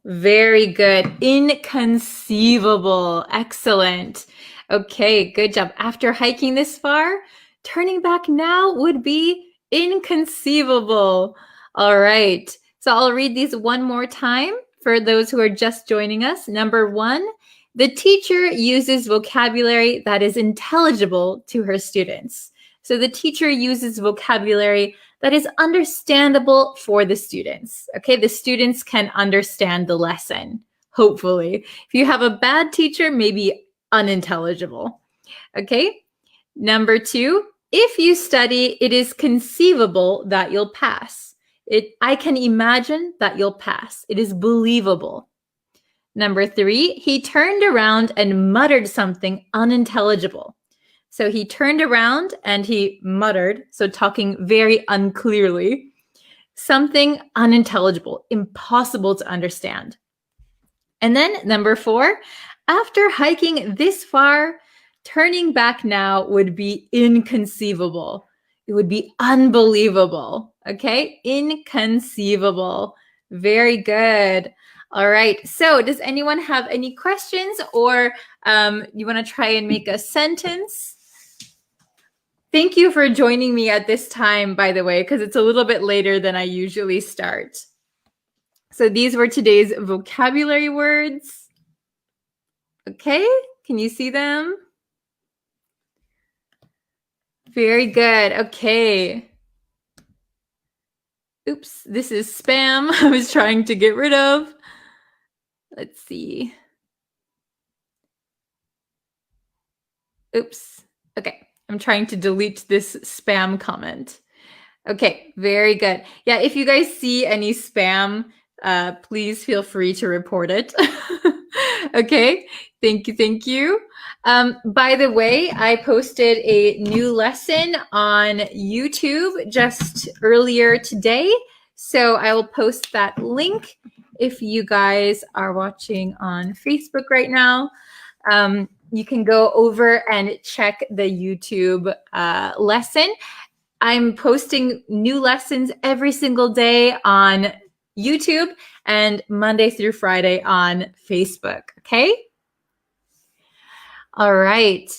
Very good. Inconceivable. Excellent. Okay, good job. After hiking this far, turning back now would be inconceivable. All right. So I'll read these one more time for those who are just joining us. Number 1, the teacher uses vocabulary that is intelligible to her students. So the teacher uses vocabulary that is understandable for the students. Okay, the students can understand the lesson, hopefully. If you have a bad teacher, maybe unintelligible. Okay, number 2, if you study, it is conceivable that you'll pass. I can imagine that you'll pass. It is believable. Number 3, he turned around and muttered something unintelligible. So he turned around and he muttered, so talking very unclearly, something unintelligible, impossible to understand. And then number 4, after hiking this far, turning back now would be inconceivable. It would be unbelievable. Okay, inconceivable. Very good. All right. So does anyone have any questions, or you want to try and make a sentence? Thank you for joining me at this time, by the way, because it's a little bit later than I usually start. So these were today's vocabulary words. Okay, can you see them? Very good. Okay. Oops, this is spam I was trying to get rid of. Let's see. Oops. Okay. I'm trying to delete this spam comment. Okay, very good. Yeah, if you guys see any spam, please feel free to report it. Okay, thank you, thank you. By the way, I posted a new lesson on YouTube just earlier today, so I will post that link if you guys are watching on Facebook right now. You can go over and check the YouTube lesson. I'm posting new lessons every single day on YouTube and Monday through Friday on Facebook, okay? All right.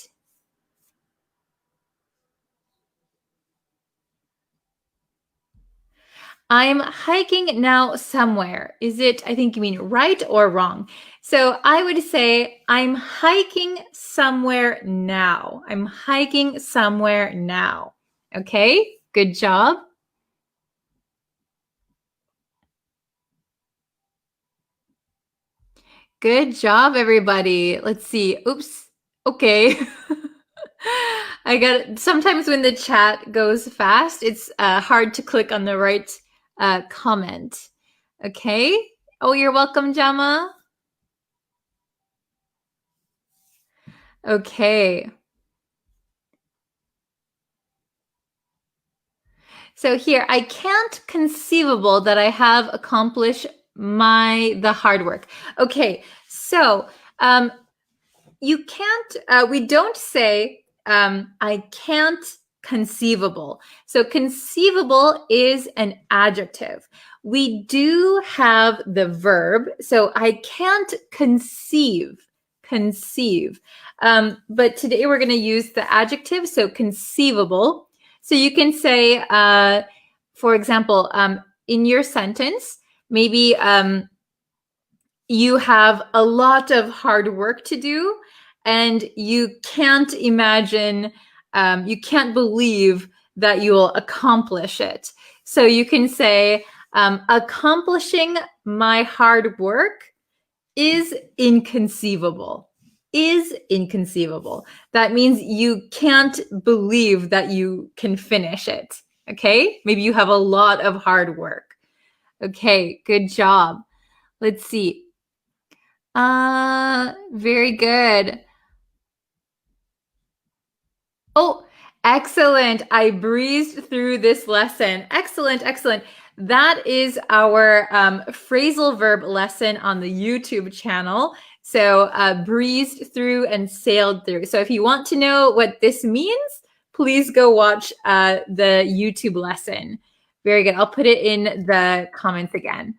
I'm hiking now somewhere. Is it, I think you mean right or wrong? So I would say I'm hiking somewhere now. I'm hiking somewhere now. Okay, good job. Good job, everybody. Let's see. Oops. Okay. Sometimes when the chat goes fast, it's hard to click on the right comment. Okay. Oh, you're welcome, Jama. Okay. So here, I can't conceivable that I have accomplished the hard work. Okay. So you can't, we don't say I can't conceivable. So conceivable is an adjective. We do have the verb. So I can't conceive. But today we're going to use the adjective. So conceivable. So you can say, for example, in your sentence, maybe you have a lot of hard work to do and you can't imagine, you can't believe that you will accomplish it. So you can say, accomplishing my hard work is inconceivable. Is inconceivable. That means you can't believe that you can finish it. Okay? Maybe you have a lot of hard work. Okay, good job. Let's see. Very good. Oh, excellent. I breezed through this lesson. Excellent, excellent. That is our phrasal verb lesson on the YouTube channel. So breezed through and sailed through. So if you want to know what this means, please go watch the YouTube lesson. Very good. I'll put it in the comments again.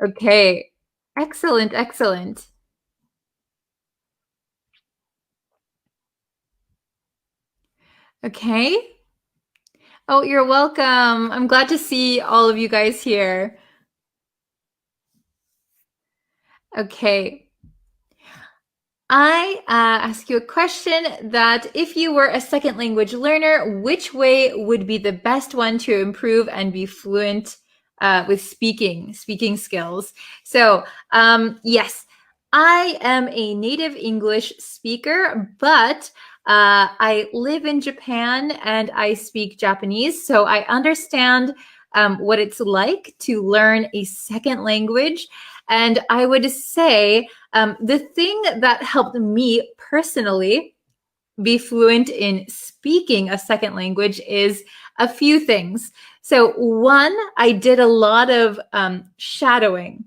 Okay. Excellent, excellent. Okay. Oh, you're welcome. I'm glad to see all of you guys here. Okay. I ask you a question that if you were a second language learner, which way would be the best one to improve and be fluent with speaking skills? So yes, I am a native English speaker, but I live in Japan and I speak Japanese, so I understand what it's like to learn a second language. And I would say the thing that helped me personally be fluent in speaking a second language is a few things. So one, I did a lot of shadowing.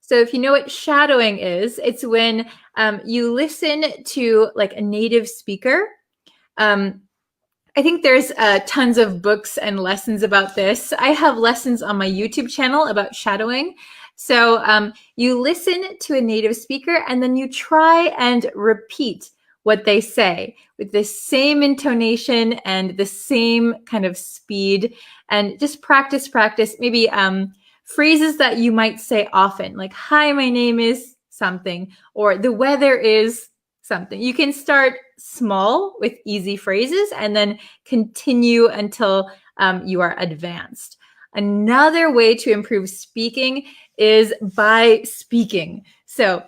So if you know what shadowing is, it's when you listen to like a native speaker. I think there's tons of books and lessons about this. I have lessons on my YouTube channel about shadowing. So you listen to a native speaker and then you try and repeat what they say with the same intonation and the same kind of speed, and just practice, maybe phrases that you might say often, like, hi, my name is something, or the weather is something. You can start small with easy phrases and then continue until you are advanced. Another way to improve speaking is by speaking. So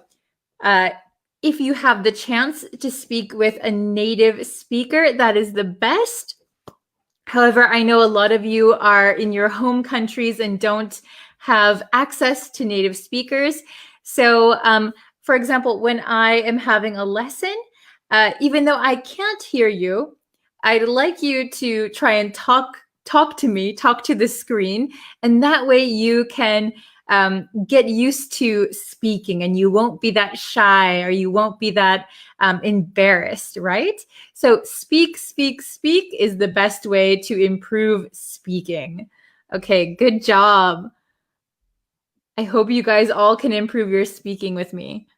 if you have the chance to speak with a native speaker, that is the best. However, I know a lot of you are in your home countries and don't have access to native speakers. So for example, when I am having a lesson, even though I can't hear you, I'd like you to try and talk to me, talk to the screen, and that way you can get used to speaking and you won't be that shy or you won't be that embarrassed, right? So speak is the best way to improve speaking. Okay, good job. I hope you guys all can improve your speaking with me.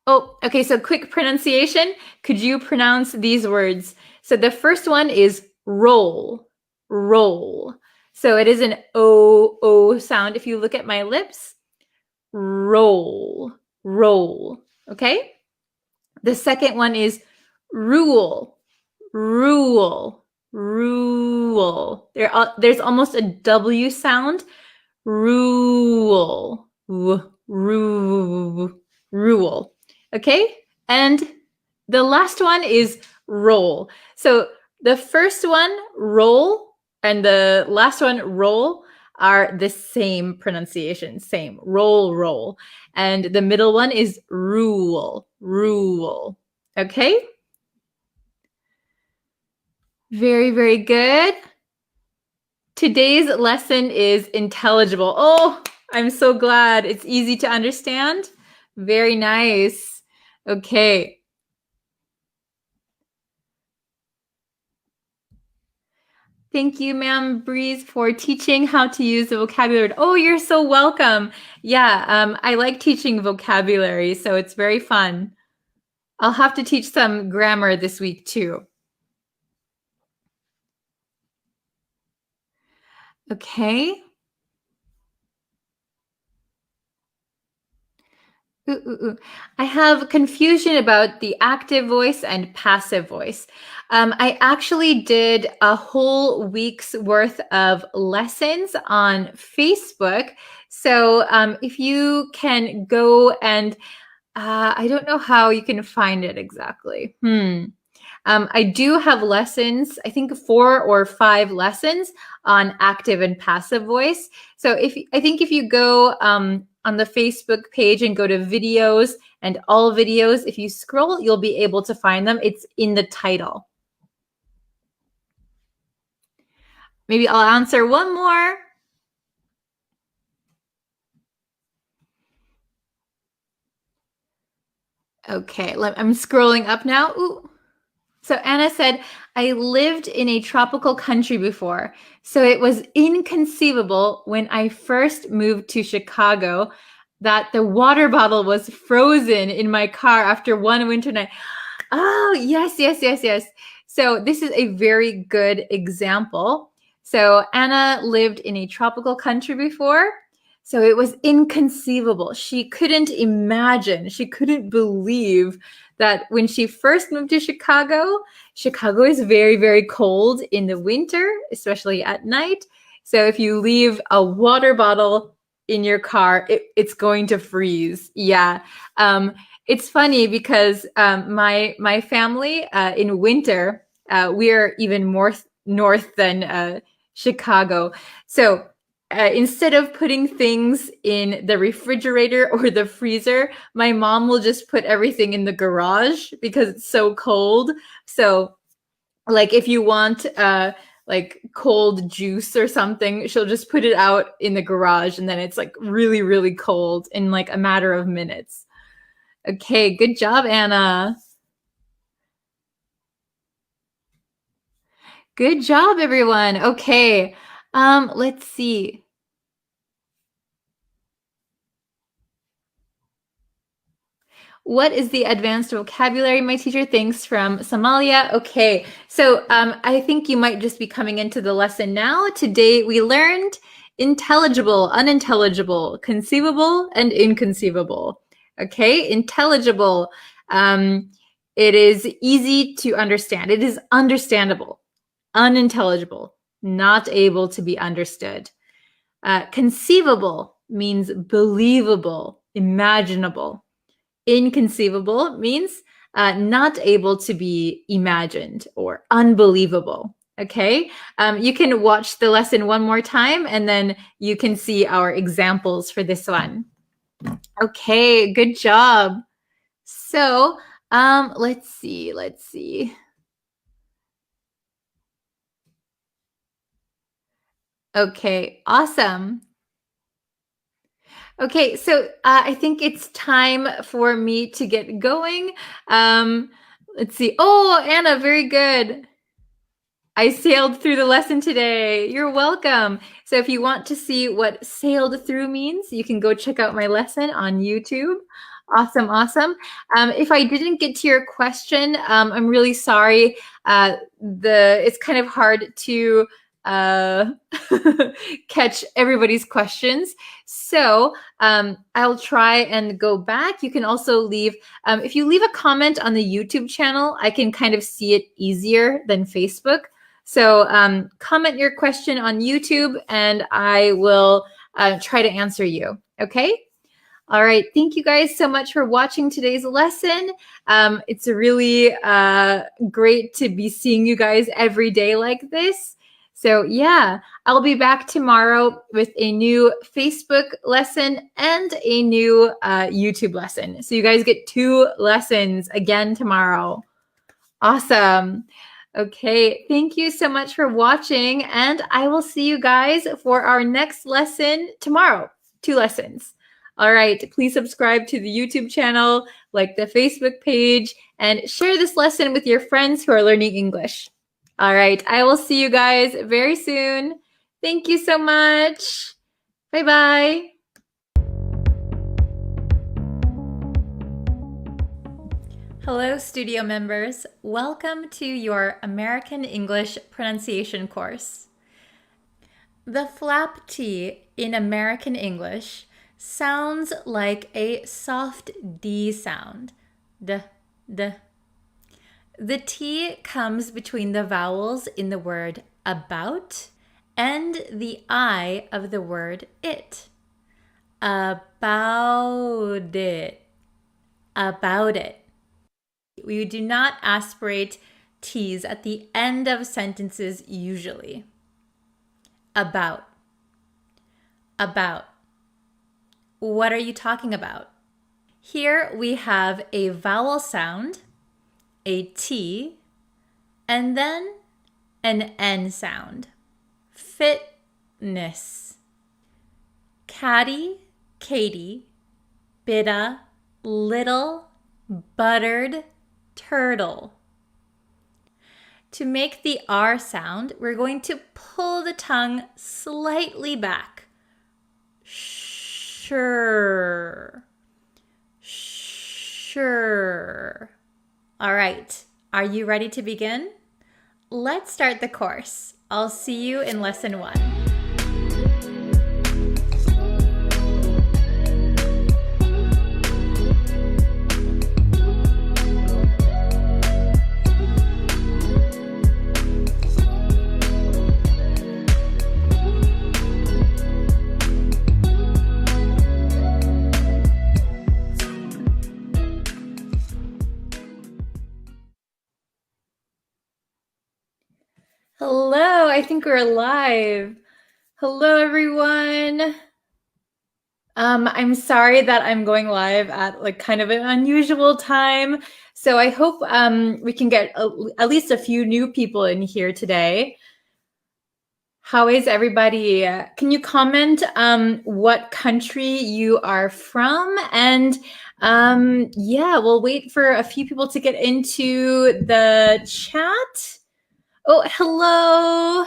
Oh, okay, so quick pronunciation. Could you pronounce these words? So the first one is roll, roll. So it is an O sound. If you look at my lips, roll, roll, okay? The second one is rule, rule, rule. There's almost a W sound. Rule, rule, rule. Okay? And the last one is roll. So the first one, roll, and the last one, roll, are the same pronunciation, same, roll, roll. And the middle one is rule, rule. Okay? Very, very good. Today's lesson is intelligible. Oh, I'm so glad. It's easy to understand. Very nice. Okay. Thank you, Ma'am Breeze, for teaching how to use the vocabulary. Oh, you're so welcome. Yeah, I like teaching vocabulary, so it's very fun. I'll have to teach some grammar this week too. Okay. I have confusion about the active voice and passive voice. I actually did a whole week's worth of lessons on Facebook. So if you can go and I don't know how you can find it exactly. I do have lessons, I think 4 or 5 lessons on active and passive voice. So if you go on the Facebook page and go to videos and all videos. If you scroll, you'll be able to find them. It's in the title. Maybe I'll answer one more. Okay, I'm scrolling up now. Ooh. So Anna said, I lived in a tropical country before, so it was inconceivable when I first moved to Chicago that the water bottle was frozen in my car after one winter night. Oh, yes. So this is a very good example. So Anna lived in a tropical country before, so it was inconceivable. She couldn't imagine, she couldn't believe that when she first moved to Chicago, Chicago is very, very cold in the winter, especially at night. So if you leave a water bottle in your car, it's going to freeze. Yeah. It's funny because my family in winter, we are even more north than Chicago. So instead of putting things in the refrigerator or the freezer, my mom will just put everything in the garage because it's so cold. So like if you want like cold juice or something, she'll just put it out in the garage and then it's like really, really cold in like a matter of minutes. Okay, good job, Anna. Good job, everyone. Okay, let's see. What is the advanced vocabulary my teacher thinks from Somalia? Okay, so I think you might just be coming into the lesson now. Today we learned intelligible, unintelligible, conceivable, and inconceivable. Okay, intelligible. It is easy to understand. It is understandable. Unintelligible, not able to be understood. Conceivable means believable, imaginable. Inconceivable means not able to be imagined or unbelievable. Okay, you can watch the lesson one more time and then you can see our examples for this one. Okay, good job. So let's see. Okay, awesome. Okay, so I think it's time for me to get going. Let's see. Oh, Anna, very good. I sailed through the lesson today. You're welcome. So if you want to see what sailed through means, you can go check out my lesson on YouTube. Awesome. If I didn't get to your question, I'm really sorry. It's kind of hard to catch everybody's questions. So I'll try and go back. You can also leave, if you leave a comment on the YouTube channel, I can kind of see it easier than Facebook. So comment your question on YouTube and I will try to answer you. Okay? All right. Thank you guys so much for watching today's lesson. It's really great to be seeing you guys every day like this. So yeah, I'll be back tomorrow with a new Facebook lesson and a new YouTube lesson. So you guys get 2 lessons again tomorrow. Awesome. Okay, thank you so much for watching, and I will see you guys for our next lesson tomorrow. 2 lessons. All right, please subscribe to the YouTube channel, like the Facebook page, and share this lesson with your friends who are learning English. All right, I will see you guys very soon. Thank you so much. Bye-bye. Hello, studio members. Welcome to your American English pronunciation course. The flap T in American English sounds like a soft D sound. D. The T comes between the vowels in the word about and the I of the word it. About it. About it. We do not aspirate T's at the end of sentences usually. About. What are you talking about? Here we have a vowel sound, a T, and then an N sound. Fitness. Caddy, Katie, bidda, little, buttered, turtle. To make the R sound, we're going to pull the tongue slightly back. Sure. Sure. All right. Are you ready to begin? Let's start the course. I'll see you in lesson 1. Hello, I think we're live. Hello, everyone. I'm sorry that I'm going live at like kind of an unusual time. So I hope we can get at least a few new people in here today. How is everybody? Can you comment what country you are from? And yeah, we'll wait for a few people to get into the chat. Oh, hello.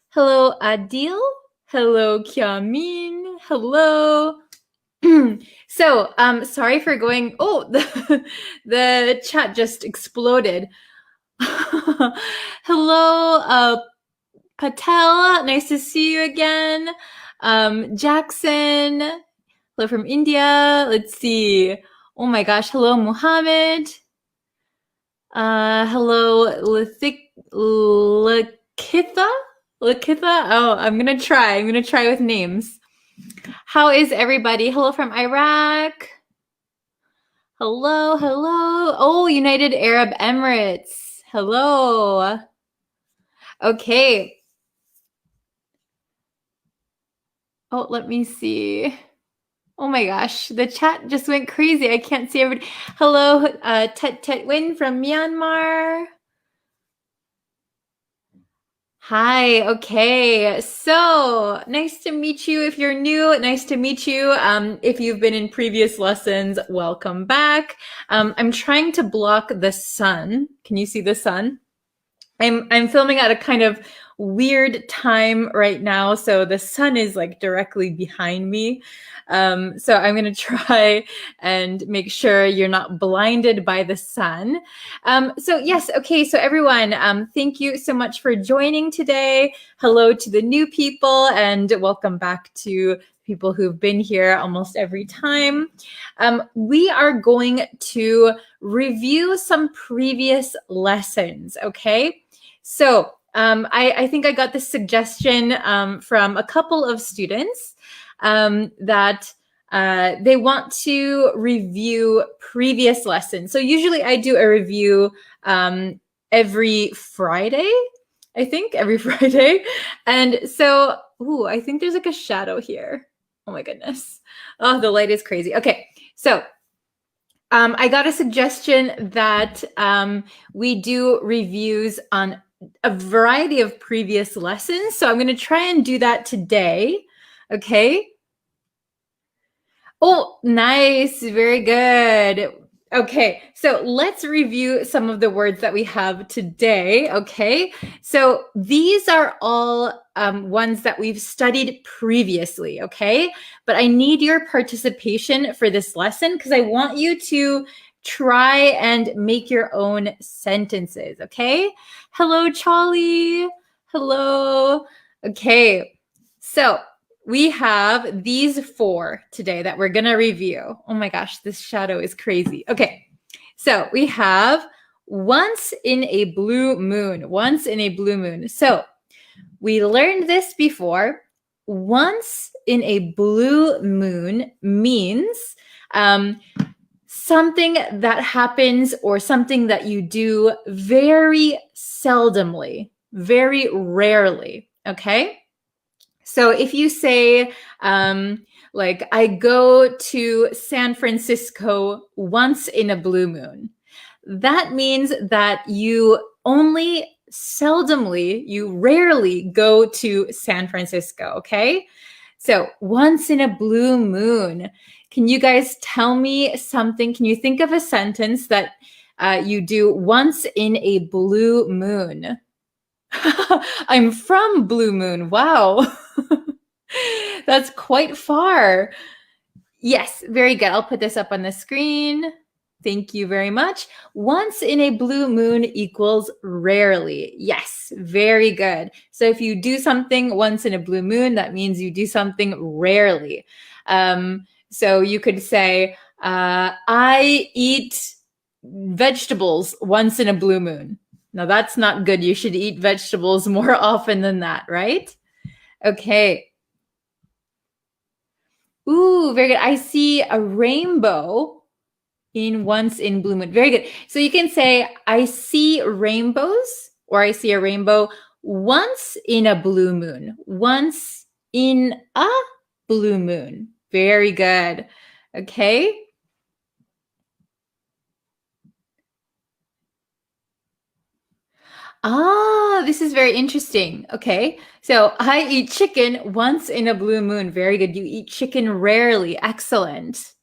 Hello, Adil. Hello, Kiamin. Hello. So, sorry for going. Oh, the chat just exploded. Hello, Patel. Nice to see you again. Jackson. Hello from India. Let's see. Oh my gosh. Hello, Muhammad. Hello, Lakitha? Oh, I'm gonna try with names. How is everybody? Hello from Iraq. Hello. Oh, United Arab Emirates. Hello. Okay. Oh, let me see. Oh my gosh, the chat just went crazy. I can't see everybody. Hello, Tet Win from Myanmar. Hi, okay. So nice to meet you. If you're new, nice to meet you. If you've been in previous lessons, welcome back. I'm trying to block the sun. Can you see the sun? I'm filming at a kind of weird time right now, so the sun is like directly behind me. So I'm going to try and make sure you're not blinded by the sun. So yes, okay, so everyone, thank you so much for joining today. Hello to the new people and welcome back to people who've been here almost every time. We are going to review some previous lessons, okay? So I think I got this suggestion from a couple of students that they want to review previous lessons. So usually I do a review every Friday, I think, every Friday. And so, ooh, I think there's like a shadow here. Oh my goodness. Oh, the light is crazy. Okay, so I got a suggestion that we do reviews on a variety of previous lessons. So I'm going to try and do that today. Okay. Oh, nice. Very good. Okay, so let's review some of the words that we have today, okay? So these are all ones that we've studied previously, okay? But I need your participation for this lesson because I want you to try and make your own sentences, okay? Hello, Charlie. Hello. Okay, so we have these 4 today that we're going to review. Oh my gosh, this shadow is crazy. Okay, so we have once in a blue moon. Once in a blue moon. So we learned this before. Once in a blue moon means something that happens or something that you do very seldomly, very rarely. Okay? So if you say, Like, I go to San Francisco once in a blue moon. That means that you rarely go to San Francisco, okay? So once in a blue moon. Can you guys tell me something? Can you think of a sentence that you do once in a blue moon? I'm from Blue Moon. Wow. That's quite far. Yes, very good. I'll put this up on the screen. Thank you very much. Once in a blue moon equals rarely. Yes, very good. So if you do something once in a blue moon, that means you do something rarely. So you could say, I eat vegetables once in a blue moon. Now that's not good. You should eat vegetables more often than that, right? Okay. Ooh, very good. I see a rainbow once in blue moon. Very good. So you can say, I see rainbows, or I see a rainbow once in a blue moon. Once in a blue moon. Very good. Okay. This is very interesting. Okay. So I eat chicken once in a blue moon. Very good. You eat chicken rarely. Excellent.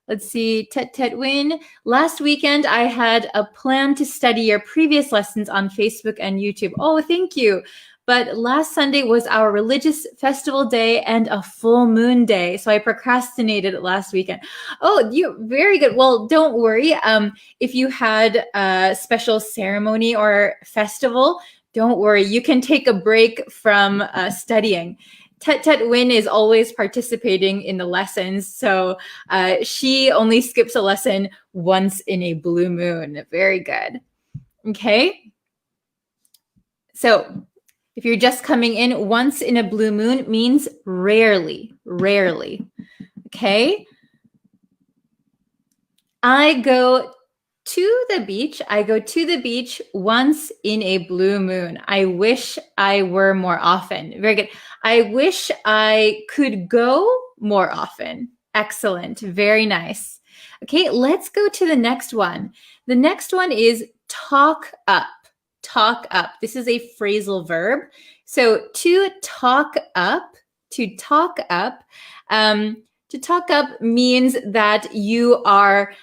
Let's see, Tet Win. Last weekend, I had a plan to study your previous lessons on Facebook and YouTube. Oh, thank you. But last Sunday was our religious festival day and a full moon day. So I procrastinated last weekend. Oh, very good. Well, don't worry. If you had a special ceremony or festival, don't worry. You can take a break from studying. Tet Win is always participating in the lessons. So she only skips a lesson once in a blue moon. Very good. Okay. So if you're just coming in, once in a blue moon means rarely. Okay. I go to the beach once in a blue moon. I wish I were more often. Very good. I wish I could go more often. Excellent. Very nice. Okay, let's go to the next one. The next one is talk up. Talk up. This is a phrasal verb. So to talk up means that you are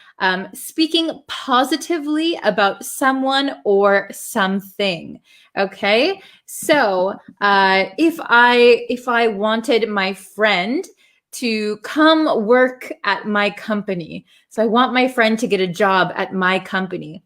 speaking positively about someone or something. Okay, so if I wanted my friend to come work at my company, so I want my friend to get a job at my company,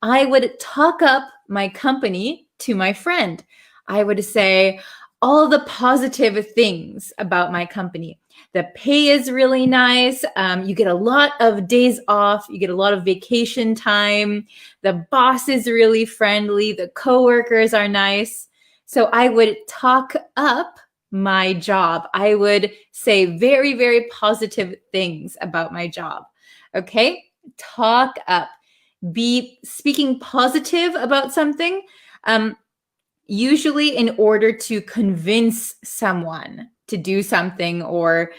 I would talk up my company to my friend. I would say all the positive things about my company. The pay is really nice. You get a lot of days off. You get a lot of vacation time. The boss is really friendly. The coworkers are nice. So I would talk up my job. I would say very, very positive things about my job. Okay? Talk up. Be speaking positive about something, usually in order to convince someone to do something or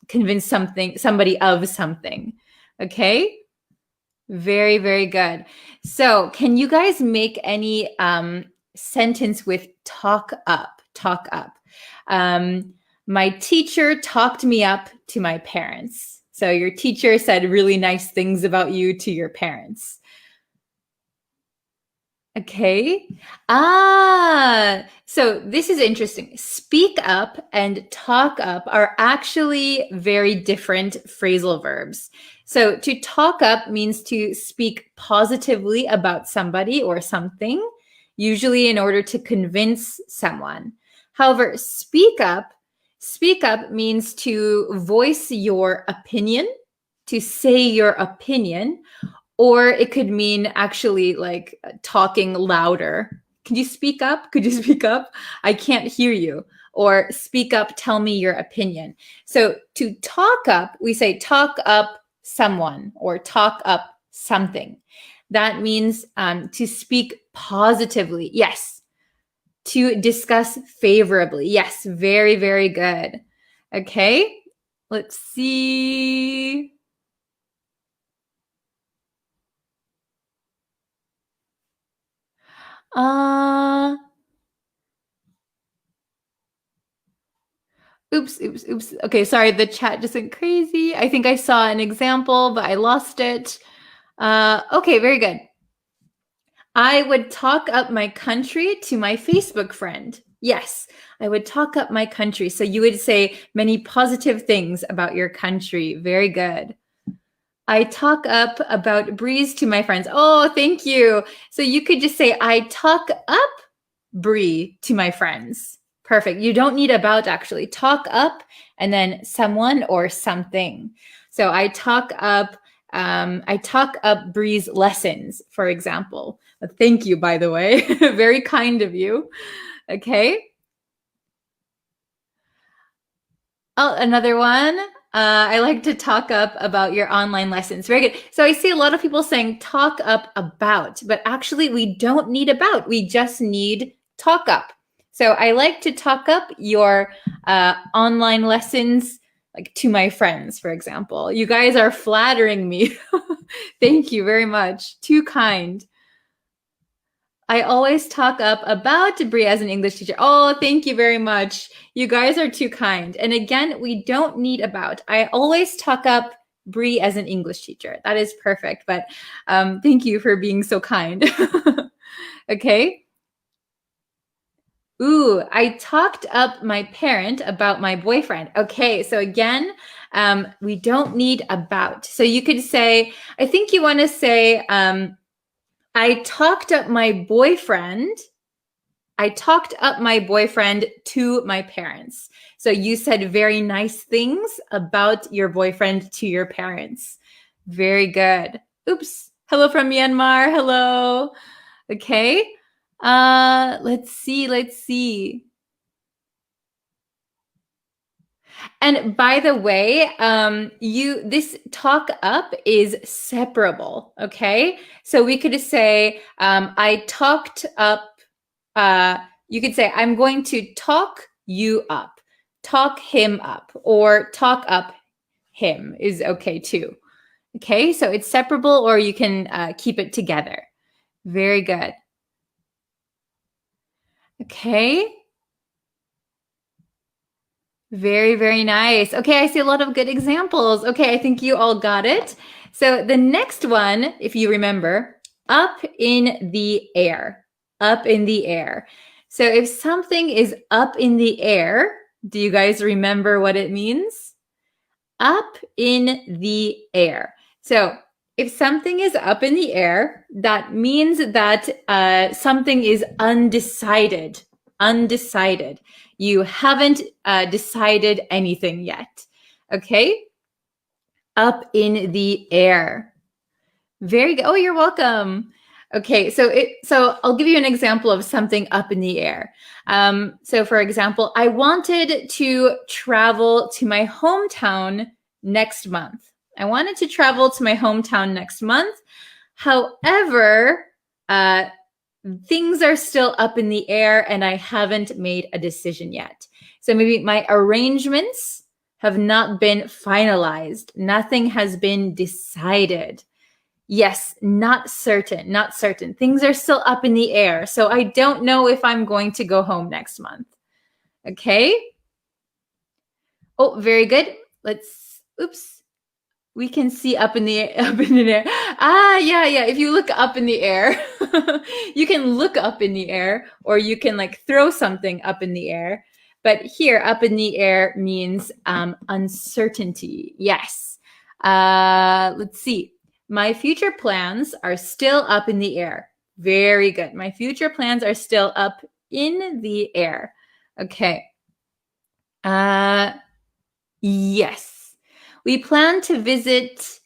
convince somebody of something. Okay? Very, very good. So can you guys make any sentence with talk up? Talk up. My teacher talked me up to my parents. So your teacher said really nice things about you to your parents. Okay. So this is interesting. Speak up and talk up are actually very different phrasal verbs. So to talk up means to speak positively about somebody or something, usually in order to convince someone. However, speak up means to voice your opinion, to say your opinion, or it could mean actually like talking louder. Can you speak up? Could you speak up? I can't hear you. Or speak up, tell me your opinion. So to talk up, we say talk up someone or talk up something. That means to speak positively. Yes. To discuss favorably. Yes, very, very good. Okay. Let's see. Oops. Okay, sorry, the chat just went crazy. I think I saw an example, but I lost it. Okay, very good. I would talk up my country to my Facebook friend. Yes, I would talk up my country. So you would say many positive things about your country. Very good. I talk up about Breeze to my friends. Oh, thank you. So you could just say, I talk up Bree to my friends. Perfect. You don't need about actually. Talk up and then someone or something. So I talk up Bree's lessons, for example. Thank you, by the way. Very kind of you. Okay. Oh, another one. I like to talk up about your online lessons. Very good. So I see a lot of people saying talk up about, but actually we don't need about. We just need talk up. So I like to talk up your online lessons, like to my friends, for example. You guys are flattering me. Thank you very much. Too kind. I always talk up about Brie as an English teacher. Oh, thank you very much. You guys are too kind. And again, we don't need about. I always talk up Brie as an English teacher. That is perfect. But thank you for being so kind. Okay. Ooh, I talked up my parent about my boyfriend. Okay, so again, we don't need about. So you could say, I think you want to say, I talked up my boyfriend. I talked up my boyfriend to my parents. So you said very nice things about your boyfriend to your parents. Very good. Oops. Hello from Myanmar. Hello. Okay. Let's see. And by the way, this talk up is separable. Okay. So we could say, I talked up. You could say, I'm going to talk you up, talk him up, or talk up him is okay too. Okay, so it's separable, or you can keep it together. Very good. Okay. Very, very nice. Okay, I see a lot of good examples. Okay, I think you all got it. So the next one, if you remember, up in the air, up in the air. So if something is up in the air, do you guys remember what it means? Up in the air. So if something is up in the air, that means that something is undecided. Undecided. You haven't decided anything yet. Okay? Up in the air. Very good. Oh, you're welcome. Okay, so I'll give you an example of something up in the air. So for example, I wanted to travel to my hometown next month. I wanted to travel to my hometown next month. However, things are still up in the air and I haven't made a decision yet. So maybe my arrangements have not been finalized. Nothing has been decided. Yes, not certain. Things are still up in the air. So I don't know if I'm going to go home next month. Okay. Oh, very good. Oops. We can see up in the air. Yeah. If you look up in the air, you can look up in the air, or you can like throw something up in the air. But here, up in the air means uncertainty. Yes. Let's see. My future plans are still up in the air. Very good. My future plans are still up in the air. Okay. Yes. We plan to visit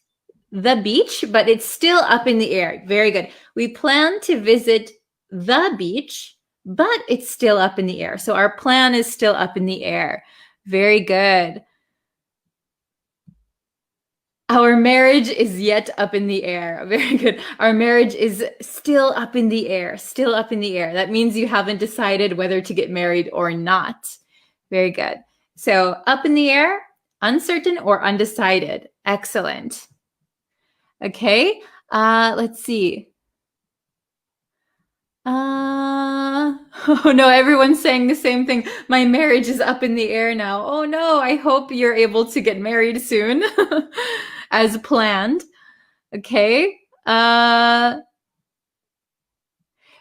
the beach, but it's still up in the air. Very good. We plan to visit the beach, but it's still up in the air. So our plan is still up in the air. Very good. Our marriage is yet up in the air. Very good. Our marriage is still up in the air. Still up in the air. That means you haven't decided whether to get married or not. Very good. So up in the air, Uncertain or undecided. Excellent. Okay, let's see. Oh no, everyone's saying the same thing. My marriage is up in the air now. Oh no, I hope you're able to get married soon as planned. Okay.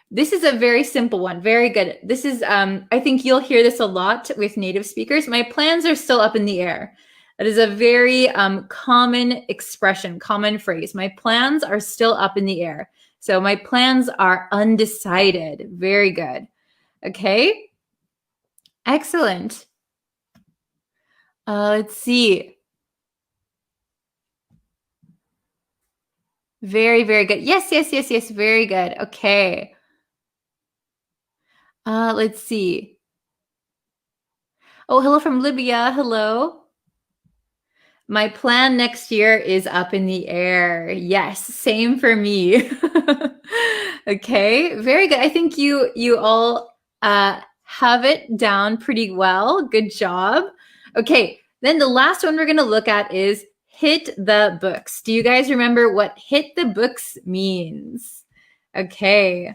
This is a very simple one. Very good. This is, I think you'll hear this a lot with native speakers. My plans are still up in the air. That is a very common expression, common phrase. My plans are still up in the air. So my plans are undecided. Very good. Okay. Excellent. Let's see. Very, very good. Yes, yes, yes, yes. Very good. Okay. Let's see. Oh, hello from Libya. Hello. My plan next year is up in the air. Yes, same for me. Okay, very good. I think you all have it down pretty well. Good job. Okay, then the last one we're going to look at is hit the books. Do you guys remember what hit the books means? Okay,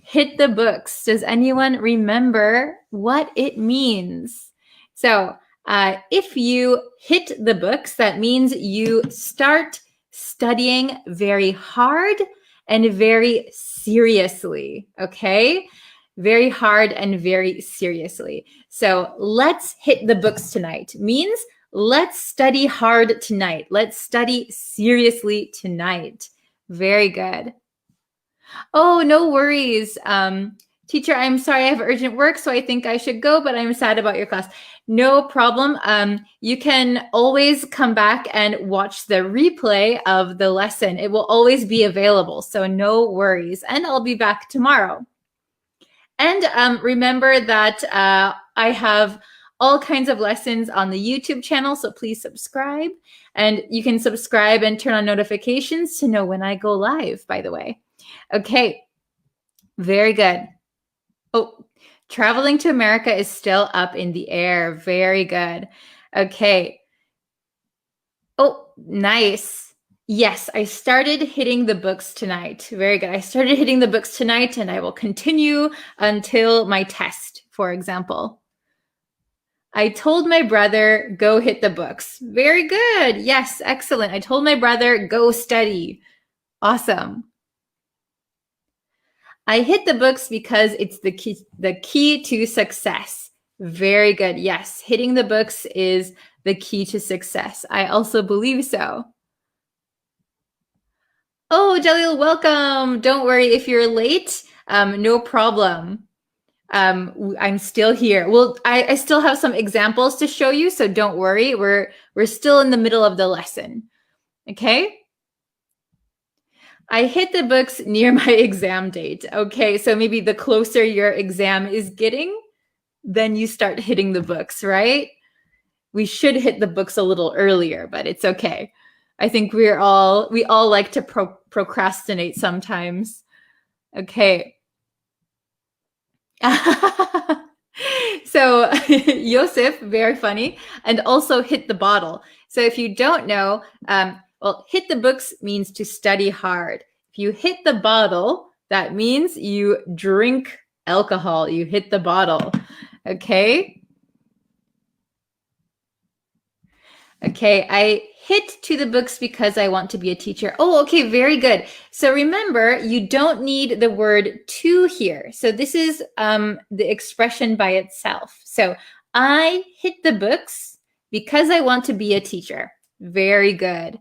hit the books. Does anyone remember what it means? So, if you hit the books, that means you start studying very hard and very seriously, okay? Very hard and very seriously. So let's hit the books tonight means let's study hard tonight. Let's study seriously tonight. Very good. Oh, no worries. Teacher, I'm sorry, I have urgent work, so I think I should go, but I'm sad about your class. No problem. You can always come back and watch the replay of the lesson. It will always be available, so no worries. And I'll be back tomorrow. And remember that I have all kinds of lessons on the YouTube channel, so please subscribe. And you can subscribe and turn on notifications to know when I go live, by the way. Okay, very good. Oh, traveling to America is still up in the air. Very good. Okay. Oh, nice. Yes, I started hitting the books tonight. Very good. I started hitting the books tonight and I will continue until my test, for example. I told my brother, go hit the books. Very good. Yes, excellent. I told my brother, go study. Awesome. I hit the books because it's the key to success. Very good. Yes, hitting the books is the key to success. I also believe so. Oh, Jalil, welcome. Don't worry if you're late. No problem. I'm still here. Well, I still have some examples to show you, so don't worry. We're still in the middle of the lesson. Okay? I hit the books near my exam date. Okay, so maybe the closer your exam is getting, then you start hitting the books, right? We should hit the books a little earlier, but it's okay. I think we all like to procrastinate sometimes. Okay. So Yosef, very funny, and also hit the bottle. So if you don't know, well, hit the books means to study hard. If you hit the bottle, that means you drink alcohol. You hit the bottle. Okay. Okay, I hit to the books because I want to be a teacher. Oh, okay, very good. So remember, you don't need the word to here. So this is the expression by itself. So I hit the books because I want to be a teacher. Very good.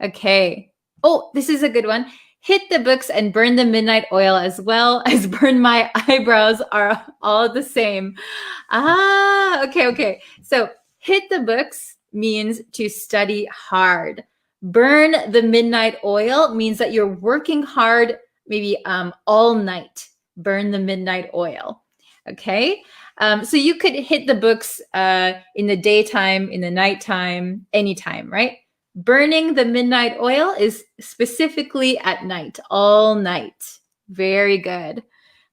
Okay. Oh, this is a good one. Hit the books and burn the midnight oil as well as burn my eyebrows are all the same. Okay. So hit the books means to study hard. Burn the midnight oil means that you're working hard, maybe all night. Burn the midnight oil. Okay. So you could hit the books in the daytime, in the nighttime, anytime, right? Burning the midnight oil is specifically at night, all night. Very good.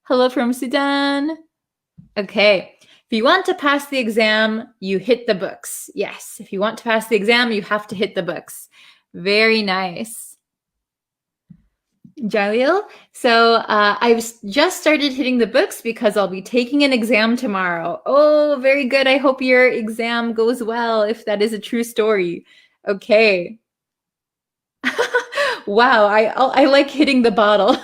Hello from Sudan. Okay. If you want to pass the exam, you hit the books. Yes, if you want to pass the exam, you have to hit the books. Very nice. Jalil, so I've just started hitting the books because I'll be taking an exam tomorrow. Oh, very good. I hope your exam goes well, if that is a true story. Okay. Wow, I like hitting the bottle.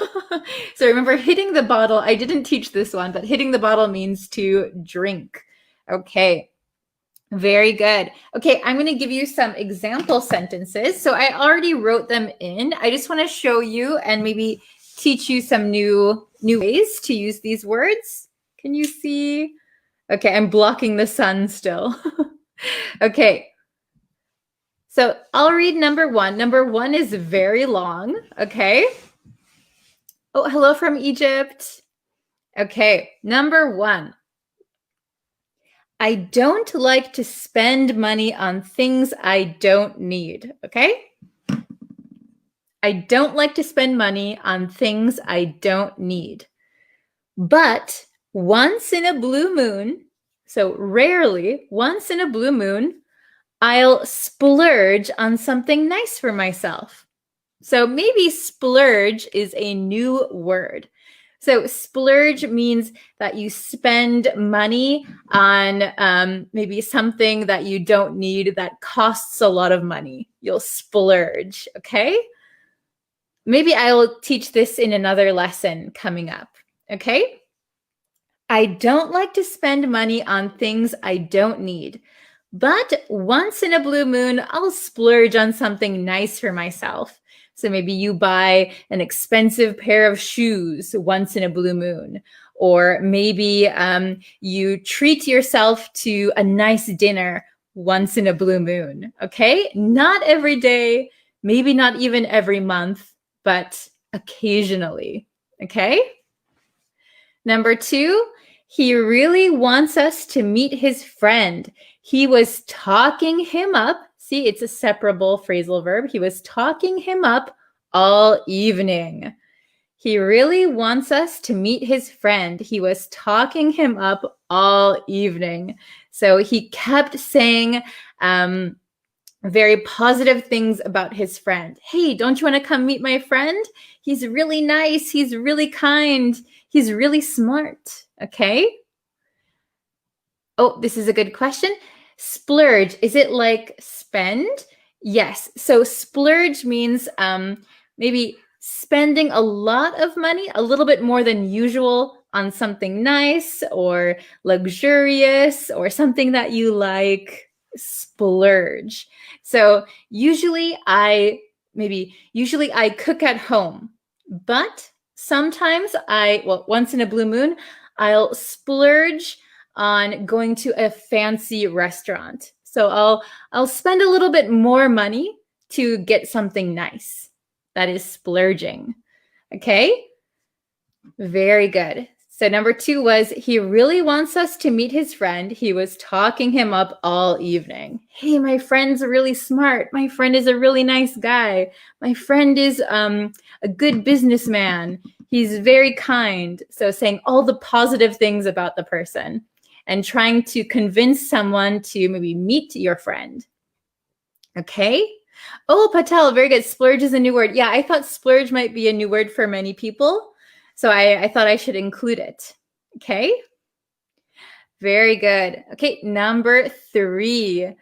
So remember, hitting the bottle, I didn't teach this one, but hitting the bottle means to drink. Okay, very good. Okay, I'm going to give you some example sentences. So I already wrote them in. I just want to show you and maybe teach you some new ways to use these words. Can you see? Okay, I'm blocking the sun still. Okay. So I'll read number one. Number one is very long, okay? Oh, hello from Egypt. Okay, number one. I don't like to spend money on things I don't need, okay? I don't like to spend money on things I don't need. But once in a blue moon, so rarely, once in a blue moon, I'll splurge on something nice for myself. So maybe splurge is a new word. So splurge means that you spend money on maybe something that you don't need that costs a lot of money. You'll splurge, okay? Maybe I will teach this in another lesson coming up, okay? I don't like to spend money on things I don't need. But once in a blue moon, I'll splurge on something nice for myself. So maybe you buy an expensive pair of shoes once in a blue moon. Or maybe you treat yourself to a nice dinner once in a blue moon. Okay? Not every day, maybe not even every month, but occasionally. Okay? Number two, he really wants us to meet his friend. He was talking him up. See, it's a separable phrasal verb. He was talking him up all evening. He really wants us to meet his friend. He was talking him up all evening. So he kept saying very positive things about his friend. Hey, don't you want to come meet my friend? He's really nice. He's really kind. He's really smart. Okay. Oh, this is a good question. Splurge, is it like spend? Yes. So splurge means maybe spending a lot of money, a little bit more than usual on something nice or luxurious or something that you like. Splurge. So usually I cook at home, but sometimes once in a blue moon, I'll splurge on going to a fancy restaurant. So I'll spend a little bit more money to get something nice. That is splurging. Okay? Very good. So number two was, he really wants us to meet his friend. He was talking him up all evening. Hey, my friend's really smart. My friend is a really nice guy. My friend is a good businessman. He's very kind. So saying all the positive things about the person and trying to convince someone to maybe meet your friend. Okay? Oh, Patel, very good. Splurge is a new word. Yeah, I thought splurge might be a new word for many people. So I thought I should include it. Okay? Very good. Okay, number three.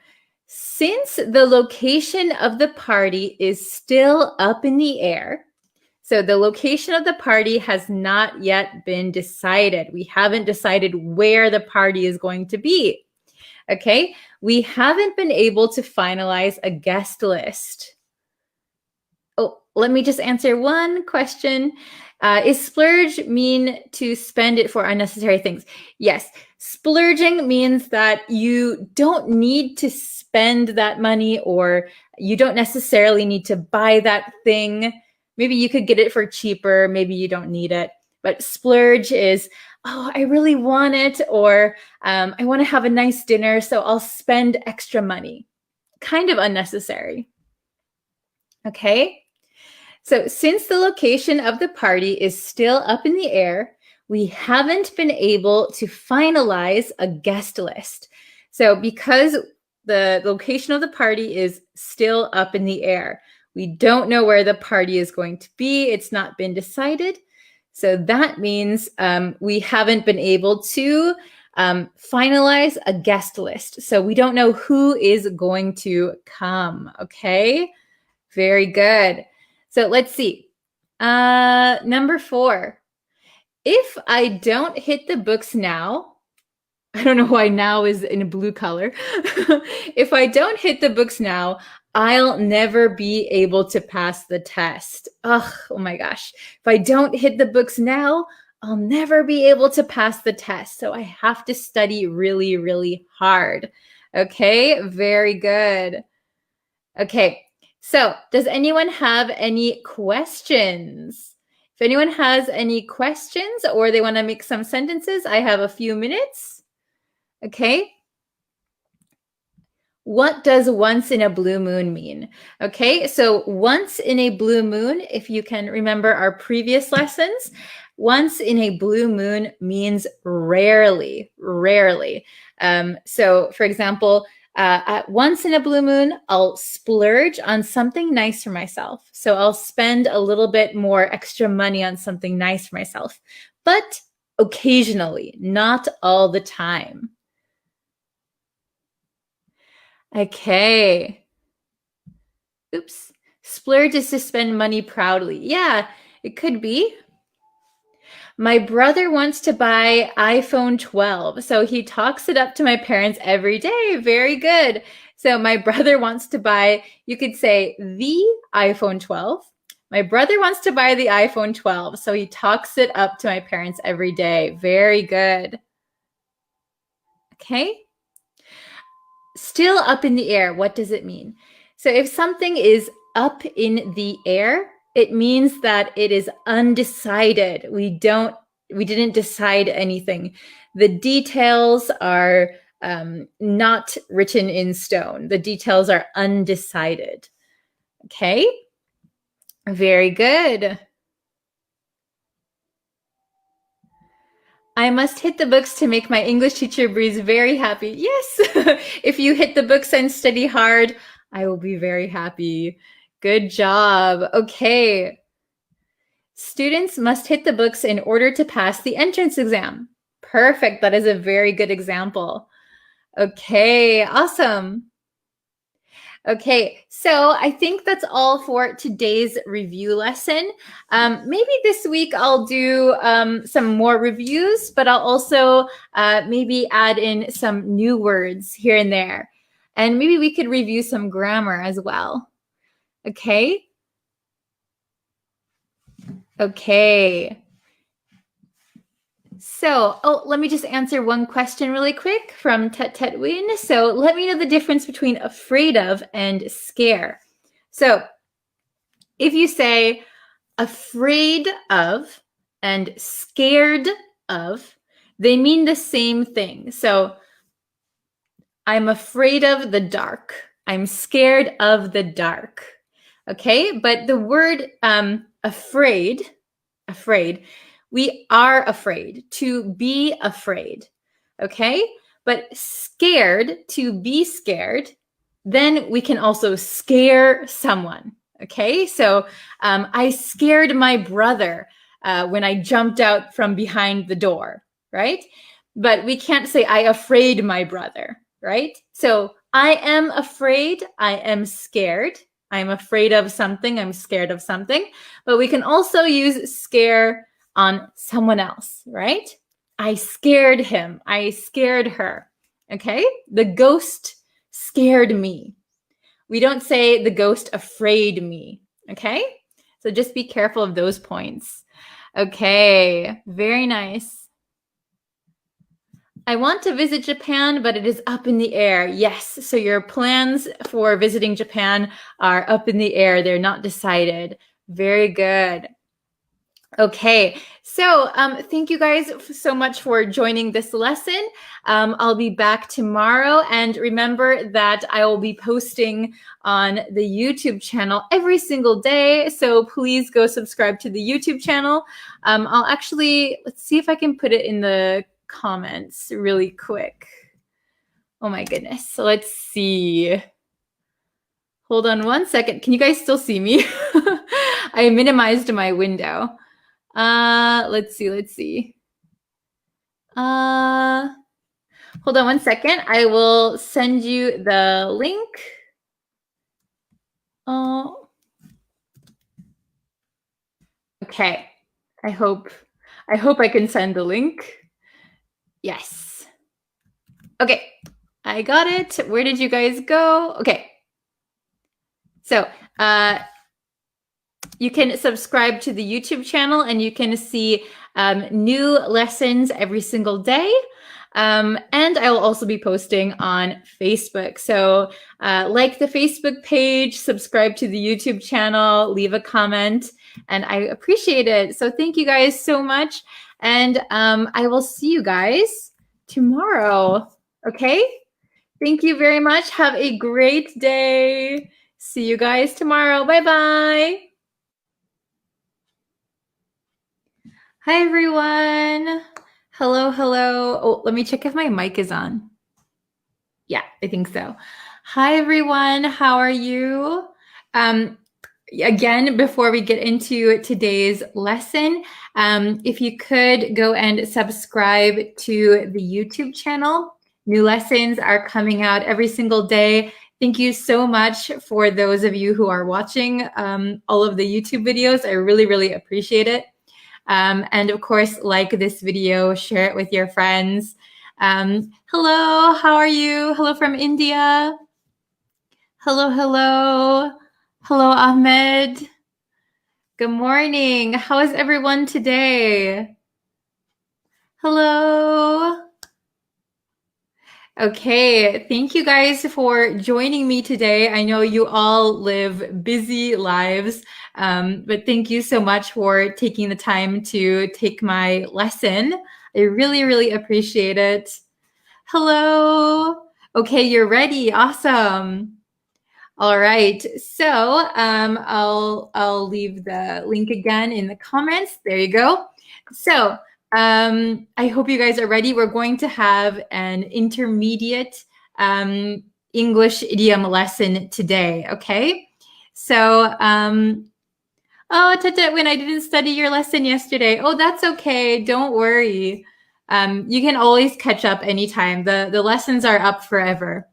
Since the location of the party is still up in the air, so the location of the party has not yet been decided. We haven't decided where the party is going to be. Okay, we haven't been able to finalize a guest list. Oh, let me just answer one question. Is splurge mean to spend it for unnecessary things? Yes, splurging means that you don't need to spend that money, or you don't necessarily need to buy that thing. Maybe you could get it for cheaper. Maybe you don't need it. But splurge is, oh, I really want it, or I want to have a nice dinner, so I'll spend extra money. Kind of unnecessary. Okay? So since the location of the party is still up in the air, we haven't been able to finalize a guest list. So because the location of the party is still up in the air, we don't know where the party is going to be. It's not been decided. So that means we haven't been able to finalize a guest list. So we don't know who is going to come, okay? Very good. So let's see. Number 4. If I don't hit the books now, I don't know why now is in a blue color. If I don't hit the books now, I'll never be able to pass the test. Oh my gosh. If I don't hit the books now, I'll never be able to pass the test. So I have to study really, really hard. Okay, very good. Okay, so does anyone have any questions? If anyone has any questions or they want to make some sentences, I have a few minutes. Okay. What does once in a blue moon mean? Okay, so once in a blue moon, if you can remember our previous lessons, once in a blue moon means rarely, rarely. So for example, at once in a blue moon, I'll splurge on something nice for myself. So I'll spend a little bit more extra money on something nice for myself, but occasionally, not all the time. Okay. Oops. Splurge is to spend money proudly. Yeah, it could be. My brother wants to buy iPhone 12, so he talks it up to my parents every day. Very good. So my brother wants to buy, you could say the iPhone 12. My brother wants to buy the iPhone 12, so he talks it up to my parents every day. Very good. Okay. Still up in the air, what does it mean? So if something is up in the air, it means that it is undecided. We didn't decide anything. The details are not written in stone. The details are undecided. Okay, very good. I must hit the books to make my English teacher Breeze very happy. Yes, if you hit the books and study hard, I will be very happy. Good job. Okay. Students must hit the books in order to pass the entrance exam. Perfect. That is a very good example. Okay, awesome. Okay, so I think that's all for today's review lesson. Maybe this week I'll do some more reviews, but I'll also maybe add in some new words here and there. And maybe we could review some grammar as well. Okay? Okay. So, let me just answer one question really quick from Tet Win. So let me know the difference between afraid of and scare. So if you say afraid of and scared of, they mean the same thing. So I'm afraid of the dark. I'm scared of the dark. Okay, but the word afraid, we are afraid, to be afraid, okay? But scared, to be scared, then we can also scare someone, okay? So I scared my brother when I jumped out from behind the door, right? But we can't say I afraid my brother, right? So I am afraid, I am scared. I'm afraid of something, I'm scared of something. But we can also use scare on someone else, right? I scared him. I scared her. Okay? The ghost scared me. We don't say the ghost afraid me. Okay? So just be careful of those points. Okay, very nice. I want to visit Japan, but it is up in the air. Yes, so your plans for visiting Japan are up in the air. They're not decided. Very good. Okay, so thank you guys so much for joining this lesson. I'll be back tomorrow, and remember that I will be posting on the YouTube channel every single day, so please go subscribe to the YouTube channel. I'll actually, let's see if I can put it in the comments really quick. Oh my goodness, so let's see. Hold on one second. Can you guys still see me? I minimized my window. Let's see. Hold on one second. I will send you the link. Okay. I hope I can send the link. Yes. Okay. I got it. Where did you guys go? Okay. So, you can subscribe to the YouTube channel and you can see new lessons every single day. And I will also be posting on Facebook. So like the Facebook page, subscribe to the YouTube channel, leave a comment, and I appreciate it. So thank you guys so much. And I will see you guys tomorrow. Okay? Thank you very much. Have a great day. See you guys tomorrow. Bye-bye. Hi, everyone. Hello. Oh, let me check if my mic is on. Yeah, I think so. Hi, everyone. How are you? Again, before we get into today's lesson, if you could go and subscribe to the YouTube channel. New lessons are coming out every single day. Thank you so much for those of you who are watching all of the YouTube videos. I really, really appreciate it. And of course, like this video, share it with your friends. Hello, how are you? Hello from India. Hello, Ahmed. Good morning. How is everyone today? Hello. Okay, thank you guys for joining me today. I know you all live busy lives, but thank you so much for taking the time to take my lesson. I really, really appreciate it. Hello. Okay, you're ready. Awesome. All right, so I'll leave the link again in the comments. There you go. So I hope you guys are ready. We're going to have an intermediate English idiom lesson today, okay? So, oh, Tata, when I didn't study your lesson yesterday. Oh, that's okay. Don't worry. You can always catch up anytime. The lessons are up forever.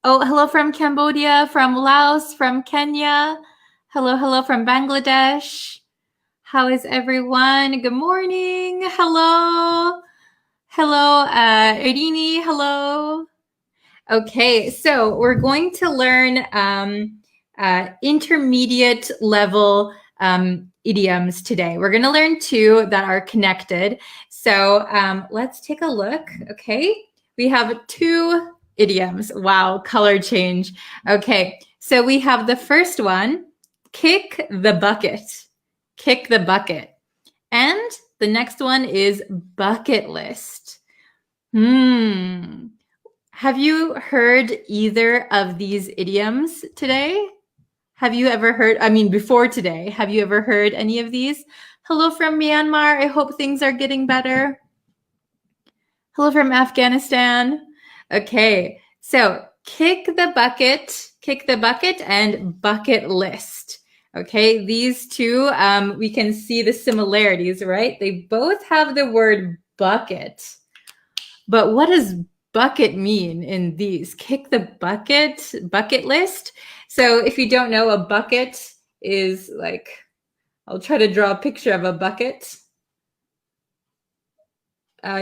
Oh, hello from Cambodia, from Laos, from Kenya. Hello from Bangladesh. How is everyone? Good morning. Hello, Irini. Hello. Okay, so we're going to learn intermediate level idioms today. We're going to learn two that are connected. So let's take a look. Okay, we have two idioms. Wow, color change. Okay, so we have the first one, kick the bucket. Kick the bucket. And the next one is bucket list. Have you heard either of these idioms today? Have you ever heard, before today, have you ever heard any of these? Hello from Myanmar. I hope things are getting better. Hello from Afghanistan. Okay, so kick the bucket and bucket list. Okay, these two, we can see the similarities, right? They both have the word bucket. But what does bucket mean in these? Kick the bucket list. So if you don't know, a bucket is like, I'll try to draw a picture of a bucket.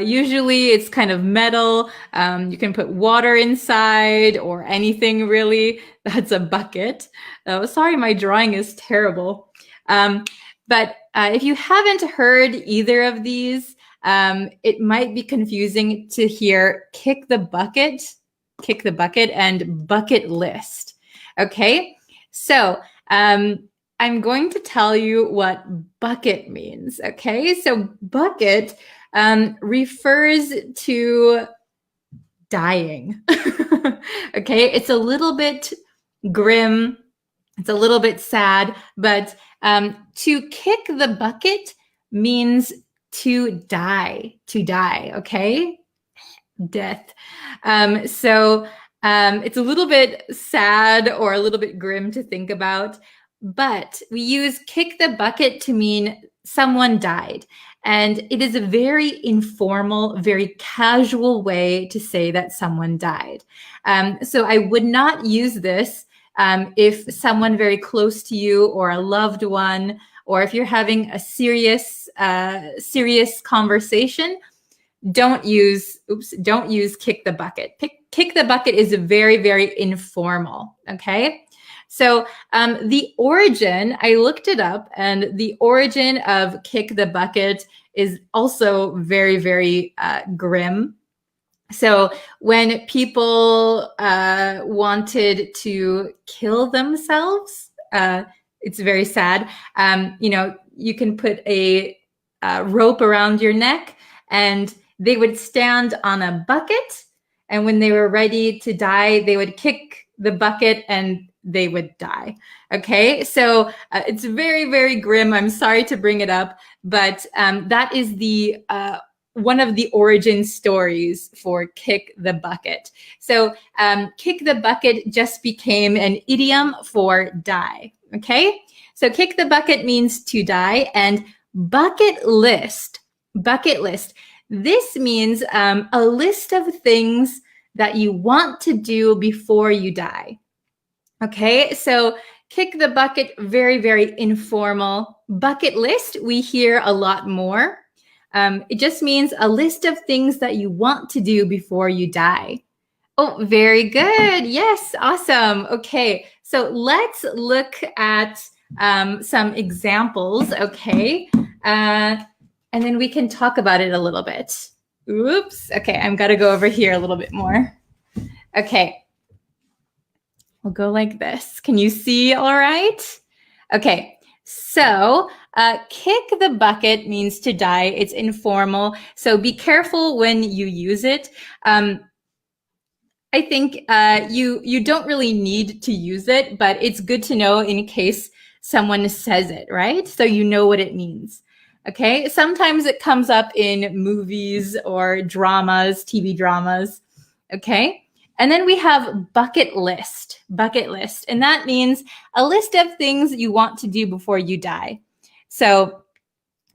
Usually it's kind of metal. You can put water inside or anything really. That's a bucket. Oh, sorry, my drawing is terrible. But if you haven't heard either of these, it might be confusing to hear kick the bucket and bucket list. Okay, so I'm going to tell you what bucket means, okay? So bucket refers to dying, okay? It's a little bit grim, it's a little bit sad, but to kick the bucket means to die, okay? Death. So it's a little bit sad or a little bit grim to think about, but we use kick the bucket to mean someone died. And it is a very informal, very casual way to say that someone died. So I would not use this if someone very close to you or a loved one, or if you're having a serious conversation. Don't use kick the bucket. Kick the bucket is very, very informal, okay? So the origin, I looked it up, and the origin of kick the bucket is also very, very grim. So when people wanted to kill themselves, it's very sad. You can put a rope around your neck, and they would stand on a bucket, and when they were ready to die, they would kick the bucket and they would die. Okay, so it's very, very grim. I'm sorry to bring it up, but that is the one of the origin stories for kick the bucket. So kick the bucket just became an idiom for die. Okay, so kick the bucket means to die, and bucket list. This means a list of things that you want to do before you die. Okay, so kick the bucket, very, very informal. Bucket list, we hear a lot more. It just means a list of things that you want to do before you die. Oh, very good. Yes, awesome. Okay, so let's look at some examples, okay? And then we can talk about it a little bit. Oops. Okay, I'm got to go over here a little bit more. Okay. We'll go like this. Can you see all right? Okay, so kick the bucket means to die. It's informal, so be careful when you use it. I think you don't really need to use it, but it's good to know in case someone says it, right? So you know what it means. Okay, sometimes it comes up in movies or dramas, TV dramas. Okay, and then we have bucket list, and that means a list of things you want to do before you die. So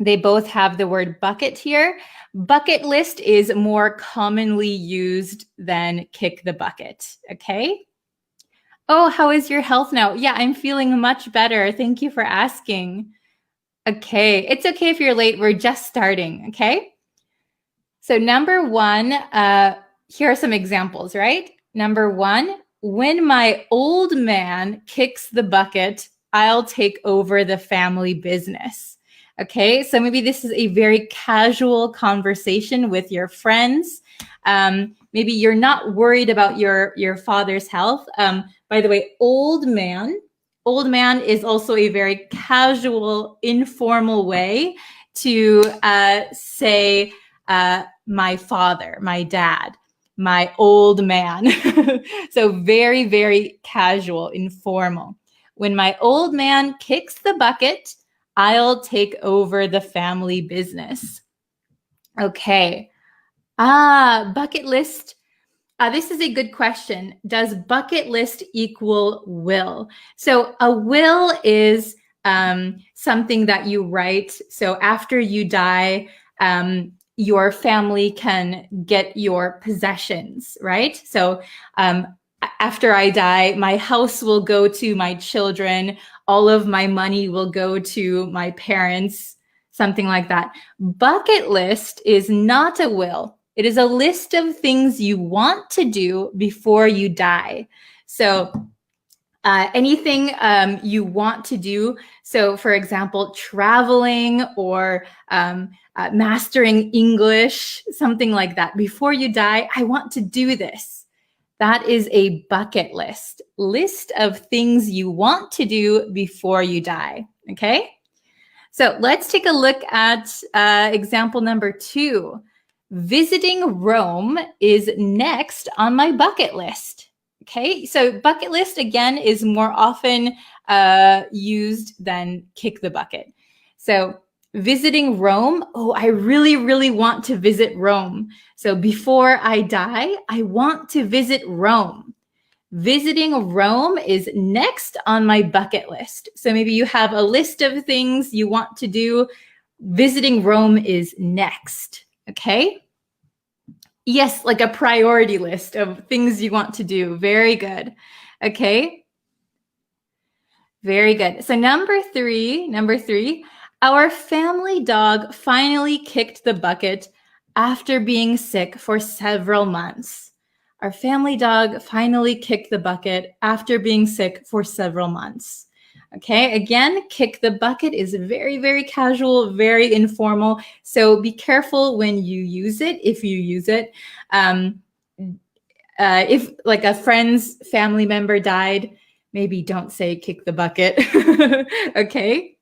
they both have the word bucket here. Bucket list is more commonly used than kick the bucket. Okay. Oh, how is your health now? Yeah, I'm feeling much better. Thank you for asking. Okay, it's okay if you're late. We're just starting, okay? So number one, here are some examples, right? Number one, when my old man kicks the bucket, I'll take over the family business. Okay, so maybe this is a very casual conversation with your friends. Maybe you're not worried about your father's health. By the way, old man is also a very casual, informal way to say my father, my dad, my old man. So very, very casual, informal. When my old man kicks the bucket, I'll take over the family business. Okay. Bucket list. This is a good question. Does bucket list equal will? So a will is something that you write. So after you die, your family can get your possessions, right? So after I die, my house will go to my children. All of my money will go to my parents, something like that. Bucket list is not a will. It is a list of things you want to do before you die. So anything you want to do. So for example, traveling or mastering English, something like that. Before you die, I want to do this. That is a bucket list. List of things you want to do before you die. Okay? So let's take a look at example number 2. Visiting Rome is next on my bucket list. Okay, so bucket list again is more often used than kick the bucket. So visiting Rome, oh, I really, really want to visit Rome. So before I die, I want to visit Rome. Visiting Rome is next on my bucket list. So maybe you have a list of things you want to do. Visiting Rome is next, okay? Yes, like a priority list of things you want to do. Very good. Okay. Very good. So number three, our family dog finally kicked the bucket after being sick for several months. Our family dog finally kicked the bucket after being sick for several months. Okay, again, kick the bucket is very, very casual, very informal. So be careful when you use it, if you use it. If like a friend's family member died, maybe don't say kick the bucket. Okay.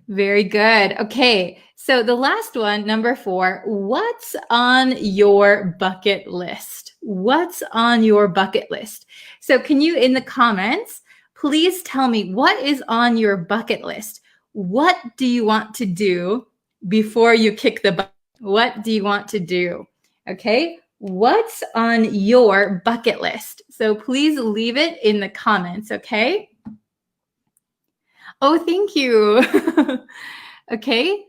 Very good. Okay. So the last one, number 4, what's on your bucket list? What's on your bucket list? So can you, in the comments, please tell me what is on your bucket list? What do you want to do before you kick the bucket? What do you want to do? Okay. What's on your bucket list? So please leave it in the comments, okay? Oh, thank you. Okay.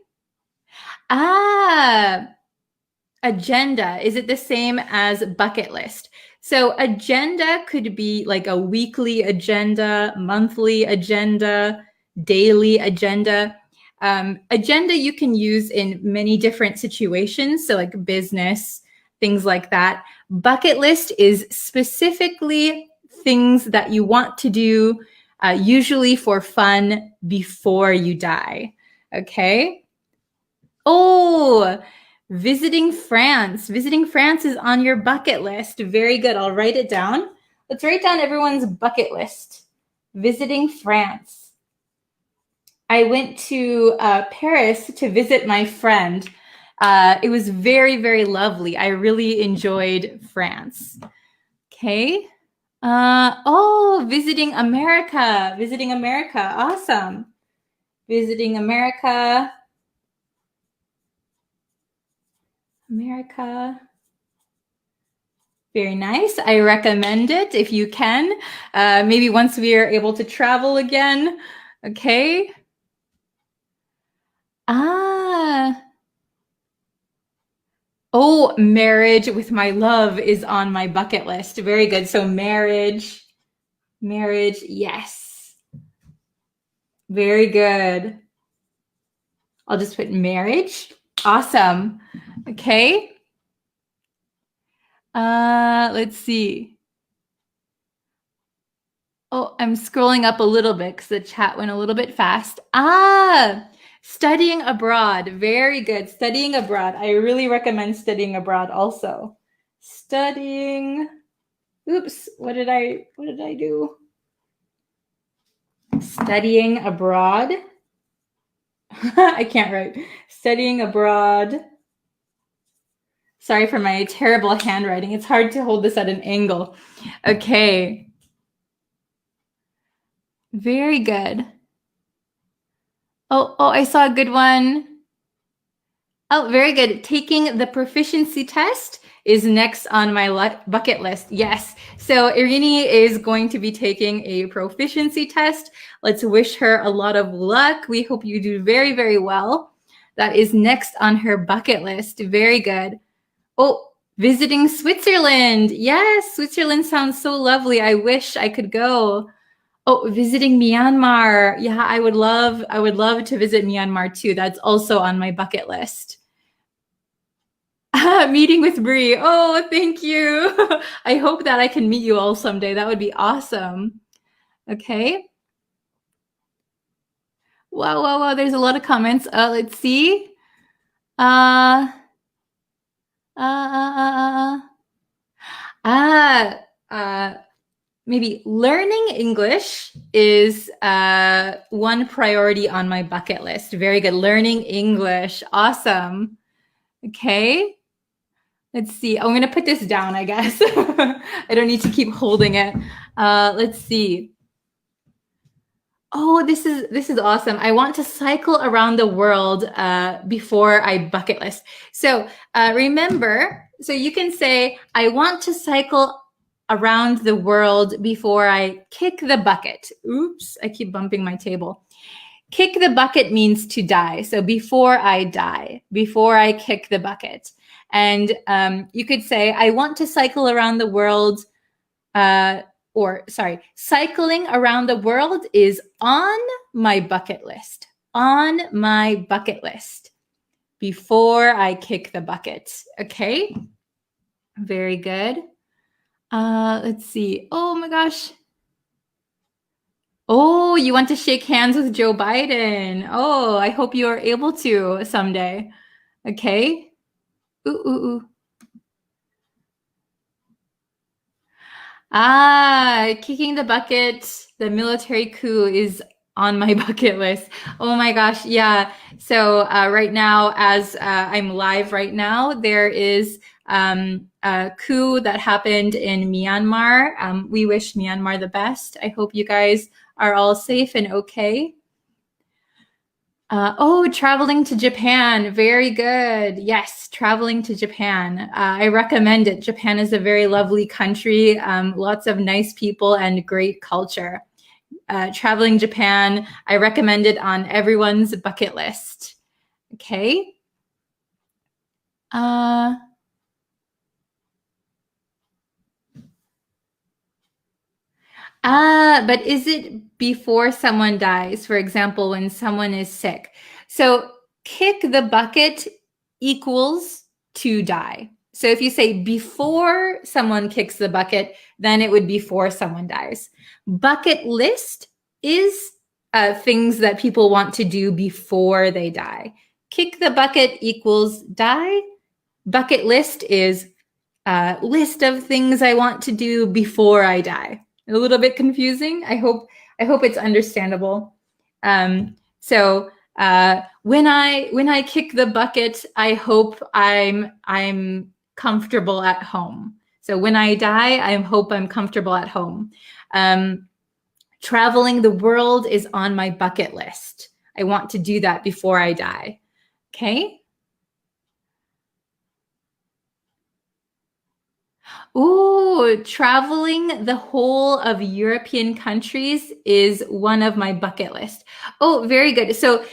Agenda. Is it the same as bucket list? So agenda could be like a weekly agenda, monthly agenda, daily agenda. Agenda you can use in many different situations. So like business, things like that. Bucket list is specifically things that you want to do, usually for fun before you die. Okay. Oh, visiting France. Visiting France is on your bucket list. Very good. I'll write it down. Let's write down everyone's bucket list. Visiting France. I went to Paris to visit my friend. It was very, very lovely. I really enjoyed France. Okay. Visiting America. Visiting America. Awesome. Visiting America. America. Very nice. I recommend it if you can. Maybe once we are able to travel again. Okay. Oh, marriage with my love is on my bucket list. Very good. So marriage, yes. Very good. I'll just put marriage. Awesome. Okay. Let's see. Oh, I'm scrolling up a little bit because the chat went a little bit fast. Studying abroad. Very good. Studying abroad. I really recommend studying abroad also. Studying. Oops, what did I do? Studying abroad. I can't write. Studying abroad. Sorry for my terrible handwriting. It's hard to hold this at an angle. Okay. Very good. Oh, I saw a good one. Oh, very good. Taking the proficiency test is next on my bucket list. Yes. So Irini is going to be taking a proficiency test. Let's wish her a lot of luck. We hope you do very, very well. That is next on her bucket list. Very good. Oh, visiting Switzerland. Yes, Switzerland sounds so lovely. I wish I could go. Oh, visiting Myanmar. Yeah, I would love to visit Myanmar too. That's also on my bucket list. Meeting with Bree. Oh, thank you. I hope that I can meet you all someday. That would be awesome. Okay. Wow. There's a lot of comments. Let's see. Maybe learning English is one priority on my bucket list. Very good. Learning English. Awesome. Okay. Let's see. I'm going to put this down, I guess. I don't need to keep holding it. Let's see. Oh, this is awesome. I want to cycle around the world before I bucket list. So remember, so you can say, I want to cycle around the world before I kick the bucket. Oops, I keep bumping my table. Kick the bucket means to die. So before I die, before I kick the bucket. And you could say, I want to cycle around the world cycling around the world is on my bucket list. On my bucket list before I kick the bucket. Okay. Very good. Let's see. Oh my gosh. Oh, you want to shake hands with Joe Biden. Oh, I hope you are able to someday. Okay. Ooh. Kicking the bucket, the military coup is on my bucket list. Oh my gosh, yeah. So right now, as I'm live right now, there is a coup that happened in Myanmar. We wish Myanmar the best. I hope you guys are all safe and okay. Traveling to Japan. Very good. Yes, traveling to Japan. I recommend it. Japan is a very lovely country, lots of nice people and great culture. Traveling Japan, I recommend it on everyone's bucket list. Okay. But is it before someone dies? For example, when someone is sick. So kick the bucket equals to die. So if you say before someone kicks the bucket, then it would be before someone dies. Bucket list is things that people want to do before they die. Kick the bucket equals die. Bucket list is a list of things I want to do before I die. A little bit confusing. I hope it's understandable. So when I kick the bucket, I hope I'm comfortable at home. So when I die, I hope I'm comfortable at home. Traveling the world is on my bucket list. I want to do that before I die. Okay. Ooh, traveling the whole of European countries is one of my bucket list. Oh, very good. So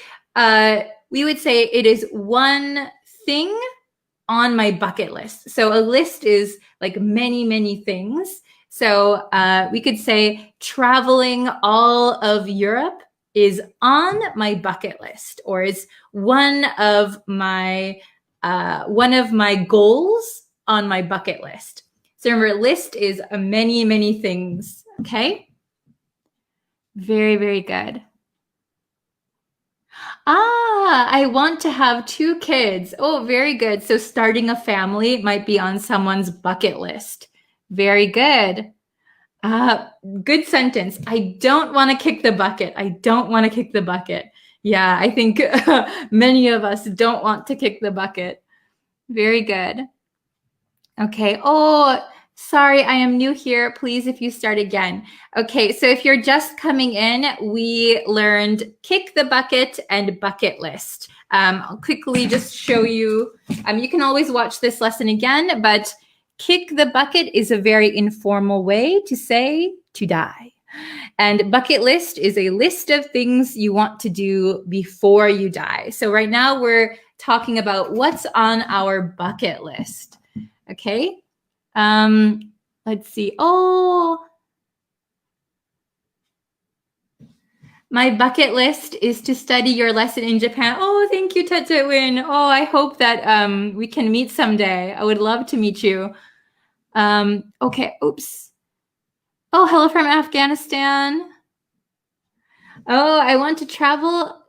we would say it is one thing on my bucket list. So a list is like many, many things. So we could say traveling all of Europe is on my bucket list, or is one of my goals on my bucket list. So remember, list is many, many things. Okay. Very, very good. I want to have 2 kids. Oh, very good. So starting a family might be on someone's bucket list. Very good. Good sentence. I don't want to kick the bucket. I don't want to kick the bucket. Yeah, I think many of us don't want to kick the bucket. Very good. Okay. Oh, sorry, I am new here. Please, if you start again. Okay, so if you're just coming in, we learned kick the bucket and bucket list. I'll quickly just show you. You can always watch this lesson again, but kick the bucket is a very informal way to say to die. And bucket list is a list of things you want to do before you die. So right now we're talking about what's on our bucket list. Okay. Let's see. Oh, my bucket list is to study your lesson in Japan. Oh, thank you, Tetsuwin. Oh, I hope that we can meet someday. I would love to meet you. Okay, oops. Oh, hello from Afghanistan. Oh, I want to travel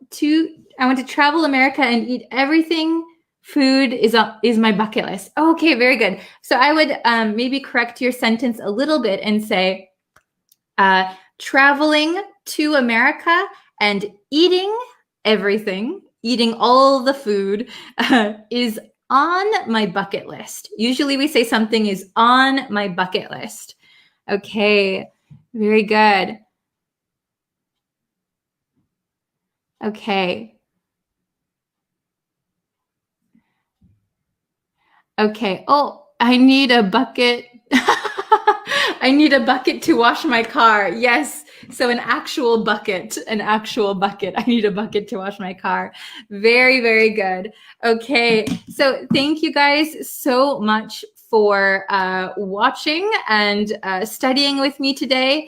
America and eat everything Food is my bucket list. Okay, very good. So I would maybe correct your sentence a little bit and say, traveling to America and eating everything, eating all the food is on my bucket list. Usually we say something is on my bucket list. Okay, very good. Okay. Okay. Oh, I need a bucket. I need a bucket to wash my car. Yes. So an actual bucket, an actual bucket. I need a bucket to wash my car. Very, very good. Okay. So thank you guys so much for watching and studying with me today.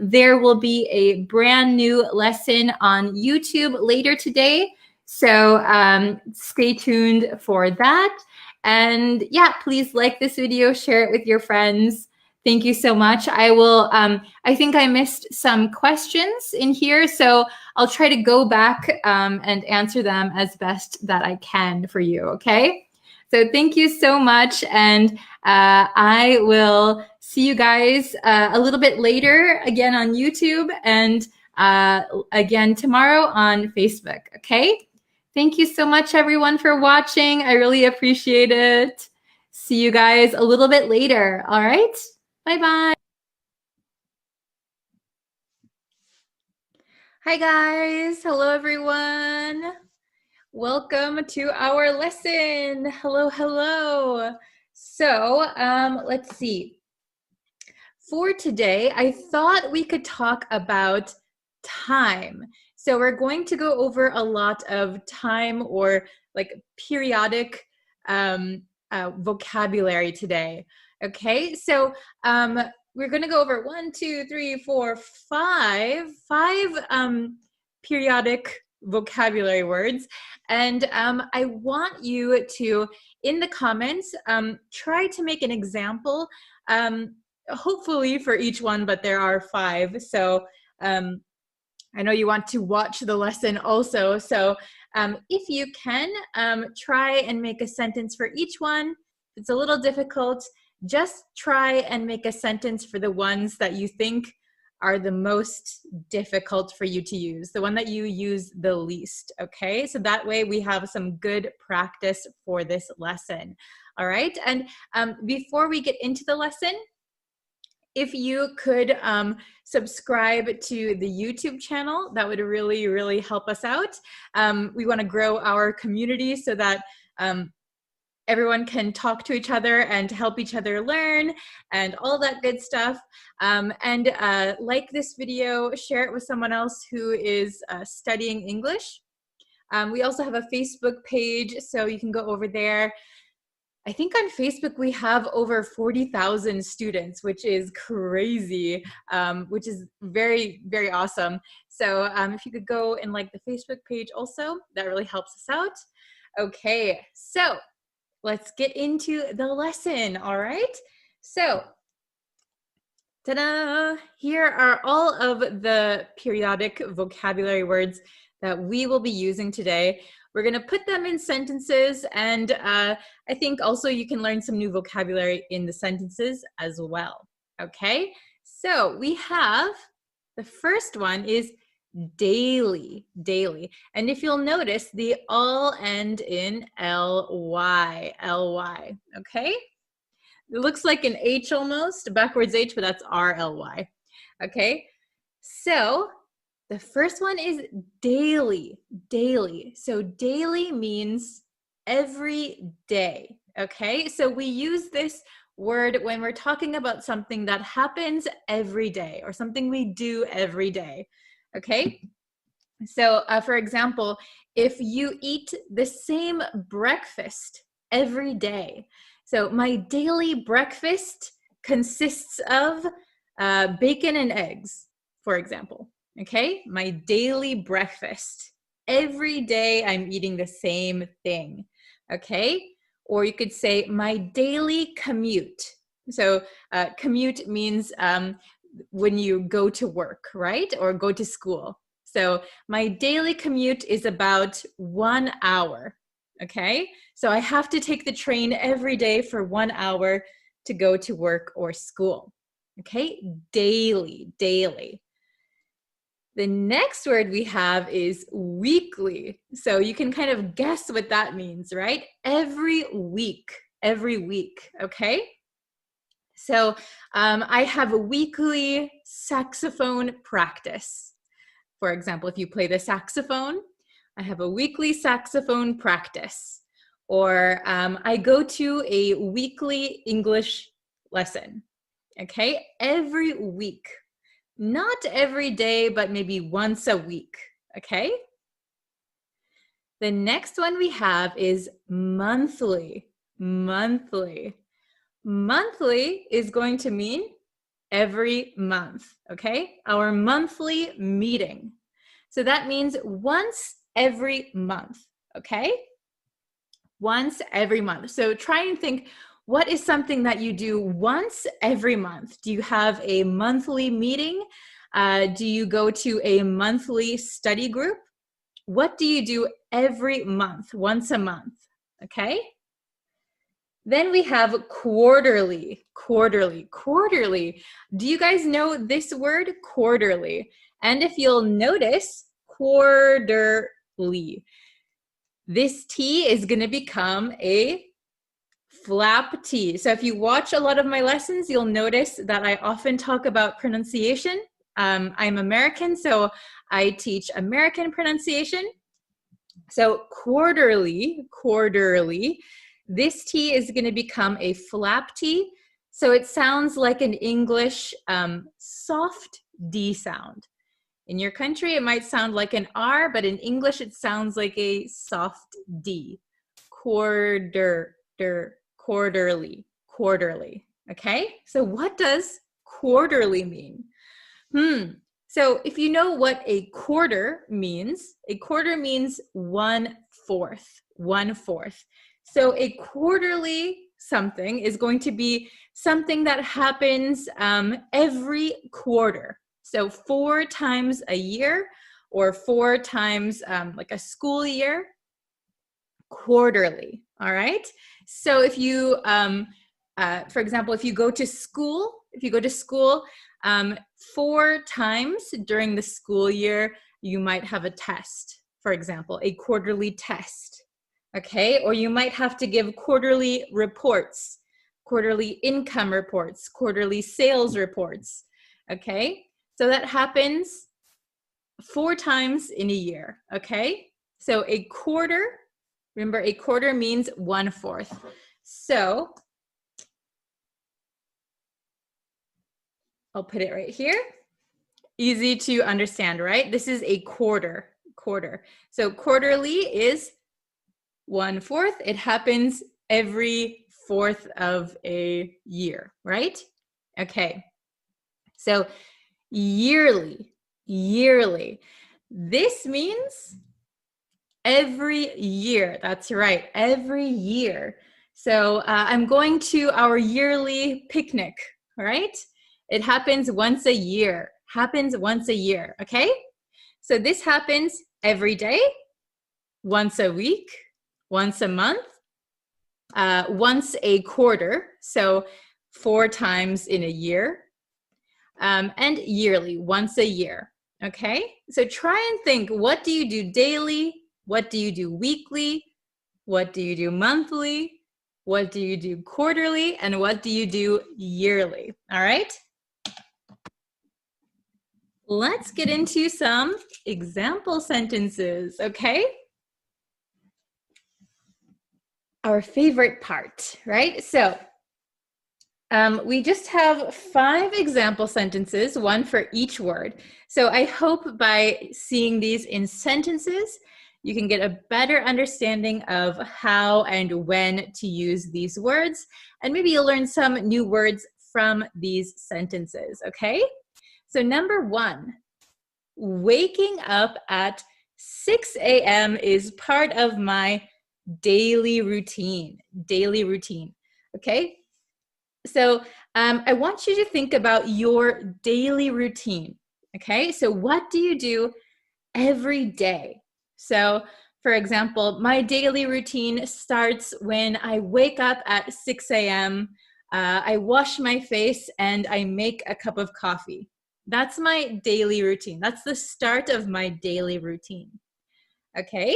There will be a brand new lesson on YouTube later today. So stay tuned for that. And yeah, please like this video, share it with your friends. Thank you so much. I will, I think I missed some questions in here, so I'll try to go back and answer them as best that I can for you, okay? So thank you so much, and I will see you guys a little bit later again on YouTube and again tomorrow on Facebook, okay? Thank you so much, everyone, for watching. I really appreciate it. See you guys a little bit later. All right? Bye-bye. Hi, guys. Hello, everyone. Welcome to our lesson. Hello, hello. So let's see. For today, I thought we could talk about time. So we're going to go over a lot of time or like periodic vocabulary today. Okay, so we're going to go over 5 periodic vocabulary words. And I want you to, in the comments, try to make an example, hopefully for each one, but there are 5. So I know you want to watch the lesson also. So if you can, try and make a sentence for each one. If it's a little difficult, just try and make a sentence for the ones that you think are the most difficult for you to use, the one that you use the least, okay? So that way we have some good practice for this lesson, all right? And before we get into the lesson, if you could subscribe to the YouTube channel, that would really, really help us out. We want to grow our community so that everyone can talk to each other and help each other learn and all that good stuff. And like this video, share it with someone else who is studying English. We also have a Facebook page, so you can go over there. I think on Facebook we have over 40,000 students, which is crazy, which is very, very awesome. So if you could go and like the Facebook page also, that really helps us out. Okay, so let's get into the lesson, all right? So, ta-da! Here are all of the periodic vocabulary words that we will be using today. We're going to put them in sentences, and I think also you can learn some new vocabulary in the sentences as well, okay? So we have, the first one is daily, daily. And if you'll notice, the all end in ly, ly, okay? It looks like an H almost, a backwards H, but that's RLY, okay? So the first one is daily, daily. So daily means every day, okay? So we use this word when we're talking about something that happens every day or something we do every day, okay? So for example, if you eat the same breakfast every day, so my daily breakfast consists of bacon and eggs, for example. Okay, my daily breakfast. Every day I'm eating the same thing, okay? Or you could say my daily commute. So commute means when you go to work, right? Or go to school. So my daily commute is about 1 hour, okay? So I have to take the train every day for 1 hour to go to work or school, okay? Daily, daily. The next word we have is weekly. So you can kind of guess what that means, right? Every week, okay? So I have a weekly saxophone practice. For example, if you play the saxophone, I have a weekly saxophone practice. Or I go to a weekly English lesson, okay? Every week. Not every day, but maybe once a week, okay? The next one we have is monthly, monthly. Monthly is going to mean every month, okay? Our monthly meeting. So that means once every month, okay? Once every month. So try and think, what is something that you do once every month? Do you have a monthly meeting? Do you go to a monthly study group? What do you do every month, once a month? Okay? Then we have quarterly, quarterly, quarterly. Do you guys know this word, quarterly? And if you'll notice, quarterly. This T is going to become a flap T. So if you watch a lot of my lessons, you'll notice that I often talk about pronunciation. I'm American, so I teach American pronunciation. So quarterly, quarterly, this T is going to become a flap T. So it sounds like an English soft D sound. In your country, it might sound like an R, but in English, it sounds like a soft D. Quarterly, quarterly. Okay, so what does quarterly mean? So if you know what a quarter means 1/4, 1/4. So a quarterly something is going to be something that happens every quarter. So 4 times a year or 4 times like a school year, quarterly, all right? So if you, for example, if you go to school, 4 times during the school year, you might have a test, for example, a quarterly test, okay? Or you might have to give quarterly reports, quarterly income reports, quarterly sales reports, okay? So that happens 4 times in a year, okay? So a quarter, remember a quarter means 1/4. So I'll put it right here. Easy to understand, right? This is a quarter. So quarterly is 1/4. It happens every 4th of a year, right? Okay. So yearly. This means every year. That's right, every year. So I'm going to our yearly picnic, right? It happens once a year, okay? So this happens every day, once a week, once a month, once a quarter, so 4 times in a year, and yearly, once a year, okay? So try and think, what do you do daily? What do you do weekly? What do you do monthly? What do you do quarterly? And what do you do yearly? All right? Let's get into some example sentences, okay? Our favorite part, right? So we just have 5 example sentences, 1 for each word. So I hope by seeing these in sentences, you can get a better understanding of how and when to use these words, and maybe you'll learn some new words from these sentences, okay? So number 1, waking up at 6 a.m. is part of my daily routine, okay? So I want you to think about your daily routine, okay? So what do you do every day? So For example, my daily routine starts when I wake up at 6 a.m., I wash my face, and I make a cup of coffee. That's my daily routine. That's the start of my daily routine. Okay?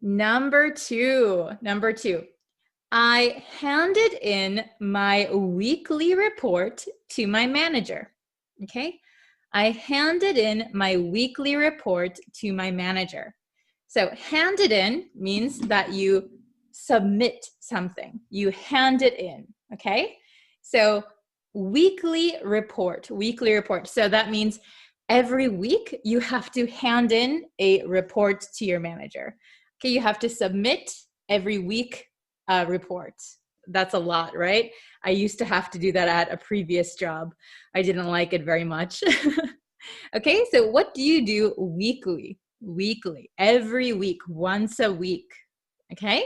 Number two. I handed in my weekly report to my manager. Okay? I handed in my weekly report to my manager. So handed in means that you submit something. You hand it in, okay? So weekly report. So that means every week you have to hand in a report to your manager. Okay, you have to submit every week a report. That's a lot, right? I used to have to do that at a previous job. I didn't like it very much. Okay, so what do you do weekly? Every week, once a week. Okay?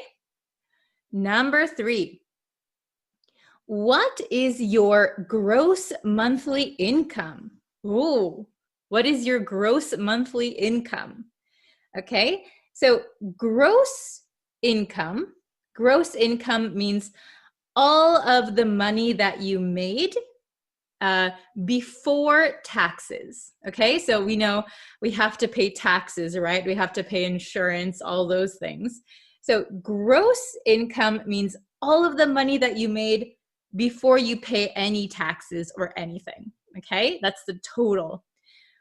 Number 3. What is your gross monthly income? Ooh, what is your gross monthly income? Okay, so gross income means all of the money that you made before taxes. Okay, so we know we have to pay taxes, right? We have to pay insurance, all those things. So gross income means all of the money that you made before you pay any taxes or anything. Okay, that's the total.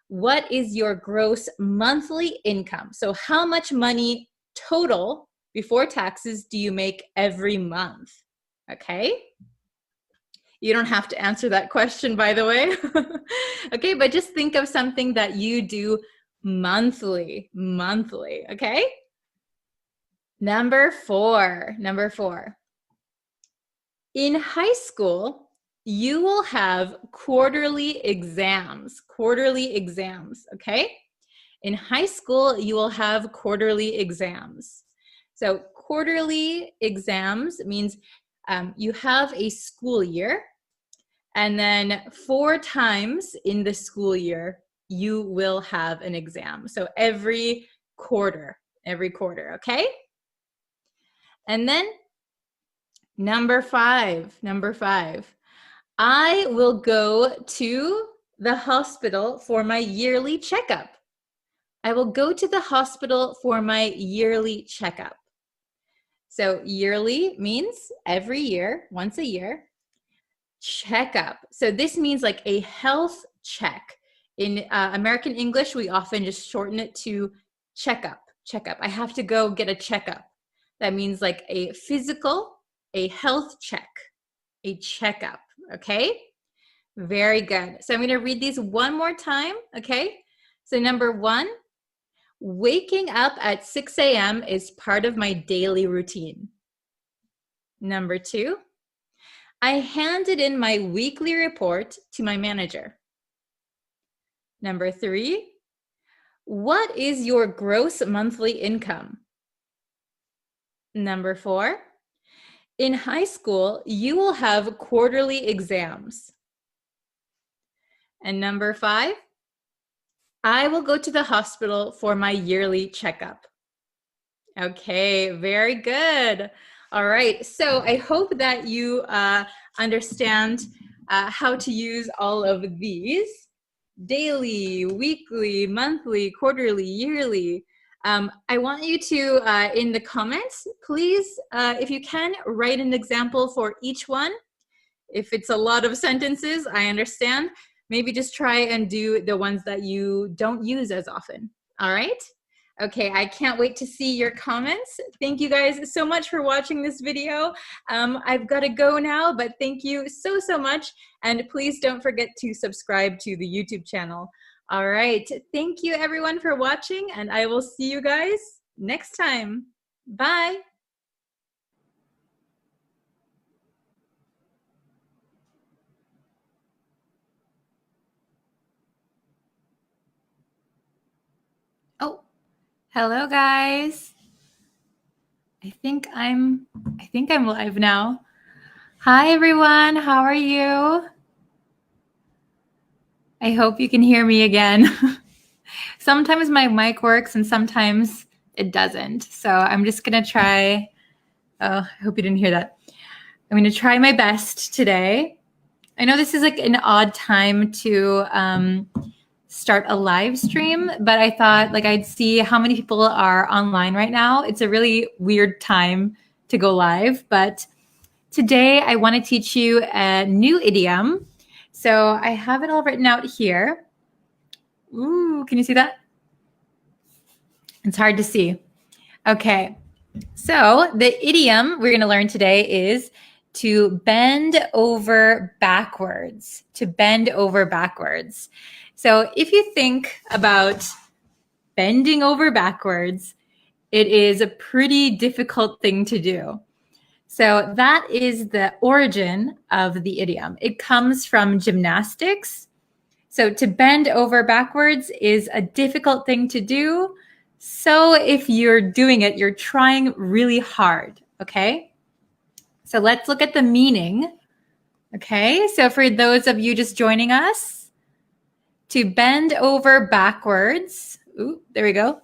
What is your gross monthly income? So how much money total before taxes do you make every month? Okay. You don't have to answer that question, by the way. Okay, but just think of something that you do monthly, okay? Number four. In high school, you will have quarterly exams, okay? In high school, you will have quarterly exams. So quarterly exams means you have a school year, and then 4 times in the school year, you will have an exam. So every quarter, okay? And then number five. I will go to the hospital for my yearly checkup. I will go to the hospital for my yearly checkup. So yearly means every year, once a year. Checkup. So this means like a health check. In American English, we often just shorten it to checkup. I have to go get a checkup. That means like a physical, a health check, a checkup. Okay? Very good. So I'm going to read these one more time. Okay? So number 1, waking up at 6 a.m. is part of my daily routine. Number 2, I handed in my weekly report to my manager. Number 3, what is your gross monthly income? Number 4, in high school, you will have quarterly exams. And number 5, I will go to the hospital for my yearly checkup. Okay, very good. All right, so I hope that you understand how to use all of these: daily, weekly, monthly, quarterly, yearly. I want you to, in the comments, please, if you can, write an example for each one. If it's a lot of sentences, I understand. Maybe just try and do the ones that you don't use as often. All right? Okay, I can't wait to see your comments. Thank you guys so much for watching this video. I've got to go now, but thank you so much. And please don't forget to subscribe to the YouTube channel. All right, thank you everyone for watching, and I will see you guys next time. Bye. Oh, hello guys. I think I'm live now. Hi everyone, how are you? I hope you can hear me again. Sometimes my mic works and sometimes it doesn't. So I'm just going to try. Oh, I hope you didn't hear that. I'm going to try my best today. I know this is like an odd time to start a live stream, but I thought like I'd see how many people are online right now. It's a really weird time to go live, but today I want to teach you a new idiom. So I have it all written out here. Ooh, can you see that? It's hard to see. Okay. So the idiom we're going to learn today is to bend over backwards. To bend over backwards. So if you think about bending over backwards, it is a pretty difficult thing to do. So that is the origin of the idiom. It comes from gymnastics. So to bend over backwards is a difficult thing to do. So if you're doing it, you're trying really hard, okay? So let's look at the meaning, okay? So for those of you just joining us, to bend over backwards, ooh, there we go.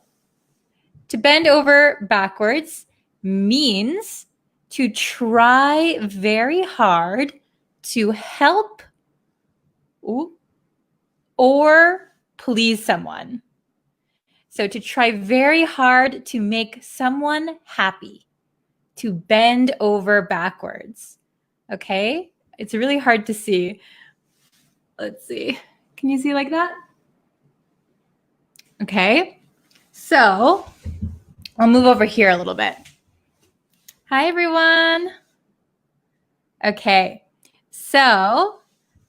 To bend over backwards means to try very hard to help or please someone. So to try very hard to make someone happy, to bend over backwards. Okay? It's really hard to see. Let's see. Can you see like that? Okay. So I'll move over here a little bit. Hi, everyone. Okay. So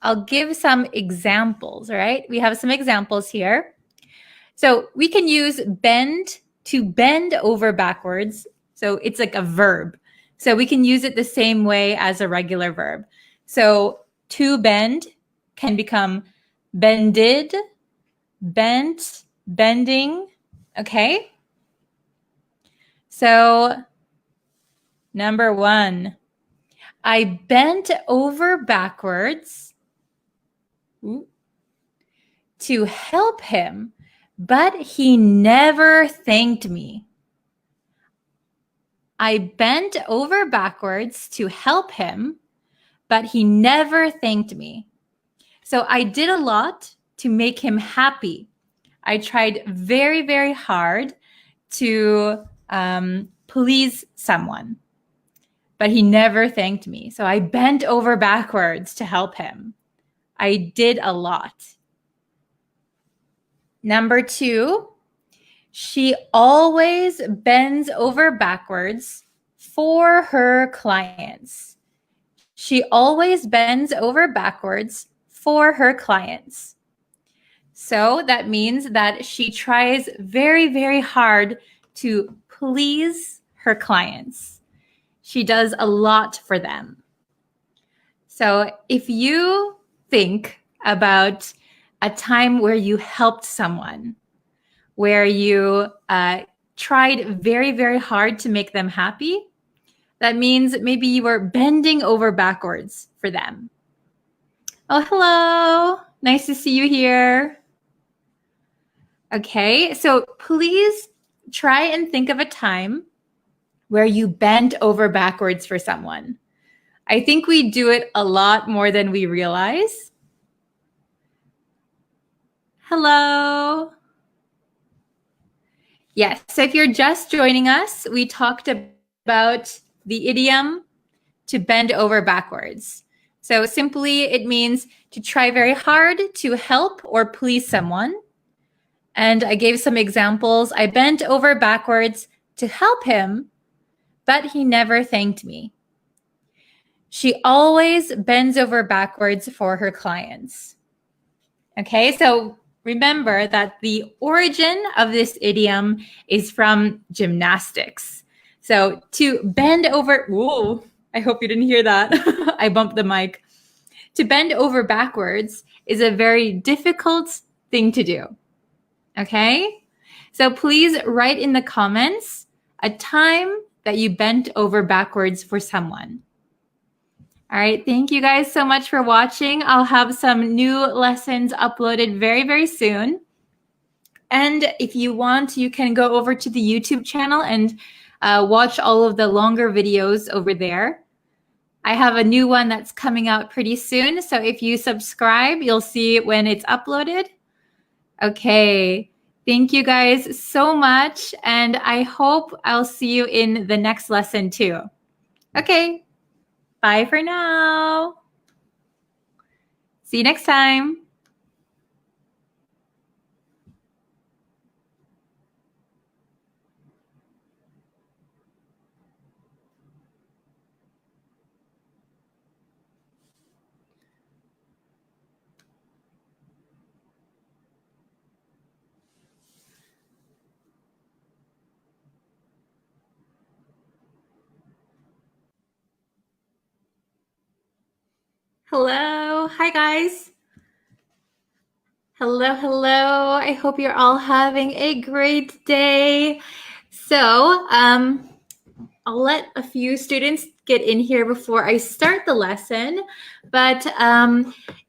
I'll give some examples, all right? We have some examples here. So we can use bend to bend over backwards. So it's like a verb. So we can use it the same way as a regular verb. So to bend can become bended, bent, bending. Okay. So number one, I bent over backwards to help him, but he never thanked me. I bent over backwards to help him, but he never thanked me. So I did a lot to make him happy. I tried very, very hard to please someone, but he never thanked me. So I bent over backwards to help him. I did a lot. Number two, she always bends over backwards for her clients. She always bends over backwards for her clients. So that means that she tries very, very hard to please her clients. She does a lot for them. So if you think about a time where you helped someone, where you tried very, very hard to make them happy, that means maybe you were bending over backwards for them. Oh, hello. Nice to see you here. Okay, so please try and think of a time where you bent over backwards for someone. I think we do it a lot more than we realize. Hello. Yes, so if you're just joining us, we talked about the idiom to bend over backwards. So simply it means to try very hard to help or please someone. And I gave some examples. I bent over backwards to help him, but he never thanked me. She always bends over backwards for her clients. Okay, so remember that the origin of this idiom is from gymnastics. So to bend over, whoa, I hope you didn't hear that. I bumped the mic. To bend over backwards is a very difficult thing to do. Okay, so please write in the comments a time that you bent over backwards for someone. All right, thank you guys so much for watching. I'll have some new lessons uploaded very, very soon. And if you want, you can go over to the YouTube channel and watch all of the longer videos over there. I have a new one that's coming out pretty soon. So if you subscribe, you'll see when it's uploaded. Okay. Thank you guys so much. And I hope I'll see you in the next lesson too. Okay. Bye for now. See you next time. Hello. Hi, guys. Hello, hello. I hope you're all having a great day. So, I'll let a few students get in here before I start the lesson. But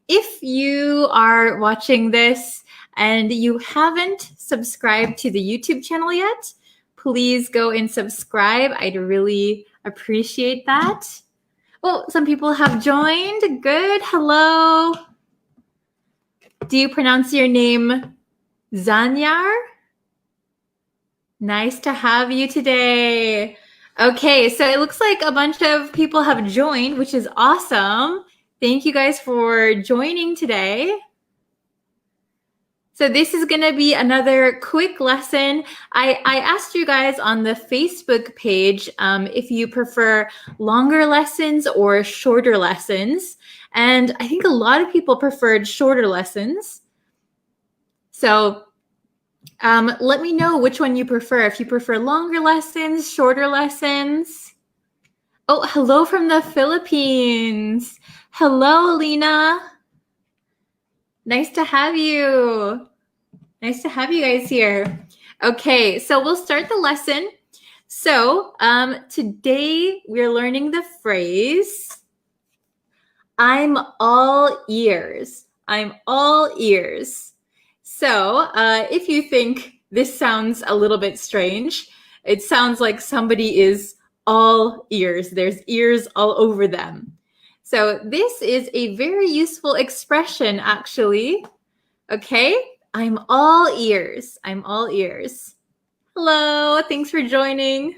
if you are watching this and you haven't subscribed to the YouTube channel yet, please go and subscribe. I'd really appreciate that. Oh, some people have joined. Good. Hello. Do you pronounce your name Zanyar? Nice to have you today. Okay, so it looks like a bunch of people have joined, which is awesome. Thank you guys for joining today. So this is going to be another quick lesson. I asked you guys on the Facebook page if you prefer longer lessons or shorter lessons. And I think a lot of people preferred shorter lessons. So let me know which one you prefer. If you prefer longer lessons, shorter lessons. Oh, hello from the Philippines. Hello, Alina. Nice to have you. Nice to have you guys here. Okay, so we'll start the lesson. So today we're learning the phrase, I'm all ears. I'm all ears. So if you think this sounds a little bit strange, it sounds like somebody is all ears. There's ears all over them. So this is a very useful expression, actually. Okay, I'm all ears. I'm all ears. Hello, thanks for joining.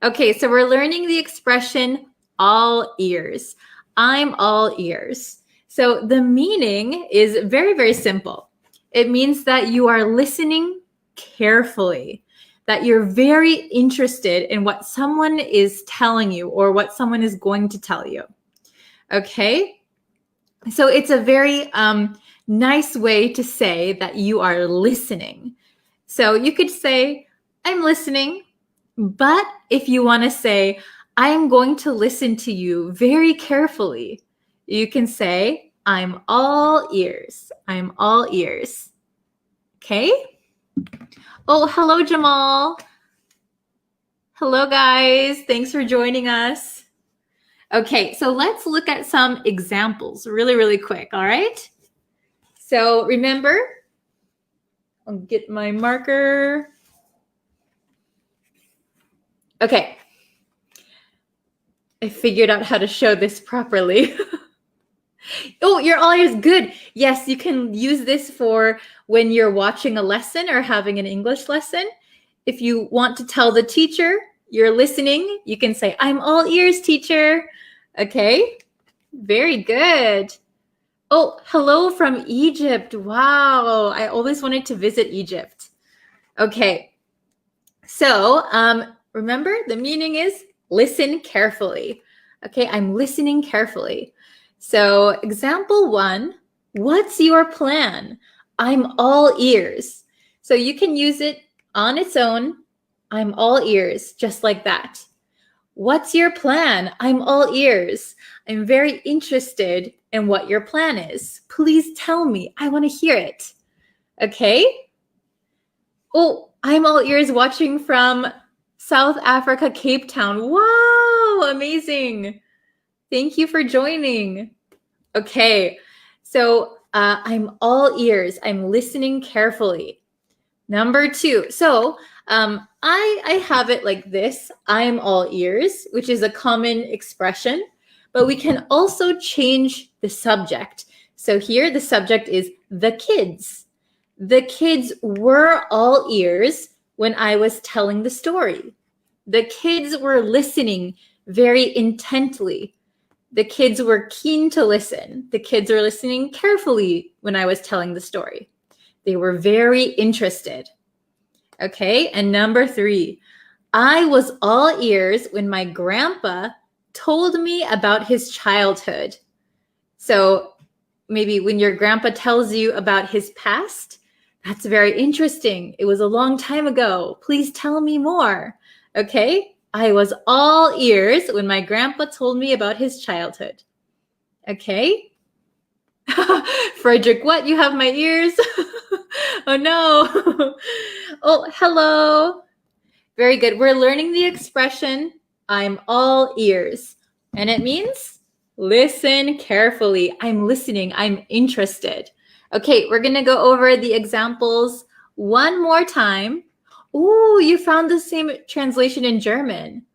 Okay, so we're learning the expression all ears. I'm all ears. So the meaning is very, very simple. It means that you are listening carefully, that you're very interested in what someone is telling you or what someone is going to tell you. Okay, so it's a very nice way to say that you are listening. So you could say, I'm listening, but if you want to say, I am going to listen to you very carefully, you can say, I'm all ears. I'm all ears. Okay? Oh, hello, Jamal. Hello, guys. Thanks for joining us. Okay, so let's look at some examples really, really quick, all right? So remember, I'll get my marker. Okay, I figured out how to show this properly. Oh, you're all ears. Good. Yes, you can use this for when you're watching a lesson or having an English lesson. If you want to tell the teacher you're listening, you can say, I'm all ears, teacher. Okay, very good. Oh, hello from Egypt. Wow, I always wanted to visit Egypt. Okay, so remember the meaning is listen carefully. Okay, I'm listening carefully. So example 1, what's your plan? I'm all ears. So you can use it on its own. I'm all ears, just like that. What's your plan? I'm all ears. I'm very interested in what your plan is. Please tell me. I want to hear it. Okay? Oh, I'm all ears watching from South Africa, Cape Town. Wow, amazing. Thank you for joining. Okay, so I'm all ears. I'm listening carefully. Number 2. So I have it like this. I'm all ears, which is a common expression, but we can also change the subject. So here the subject is the kids. The kids were all ears when I was telling the story. The kids were listening very intently. The kids were keen to listen. The kids were listening carefully when I was telling the story. They were very interested. Okay, and number 3, I was all ears when my grandpa told me about his childhood. So maybe when your grandpa tells you about his past, that's very interesting. It was a long time ago. Please tell me more. Okay, I was all ears when my grandpa told me about his childhood. Okay. Frederick, what? You have my ears? Oh no. Oh, hello. Very good. We're learning the expression, I'm all ears. And it means listen carefully. I'm listening. I'm interested. Okay, we're going to go over the examples one more time. Oh, you found the same translation in German.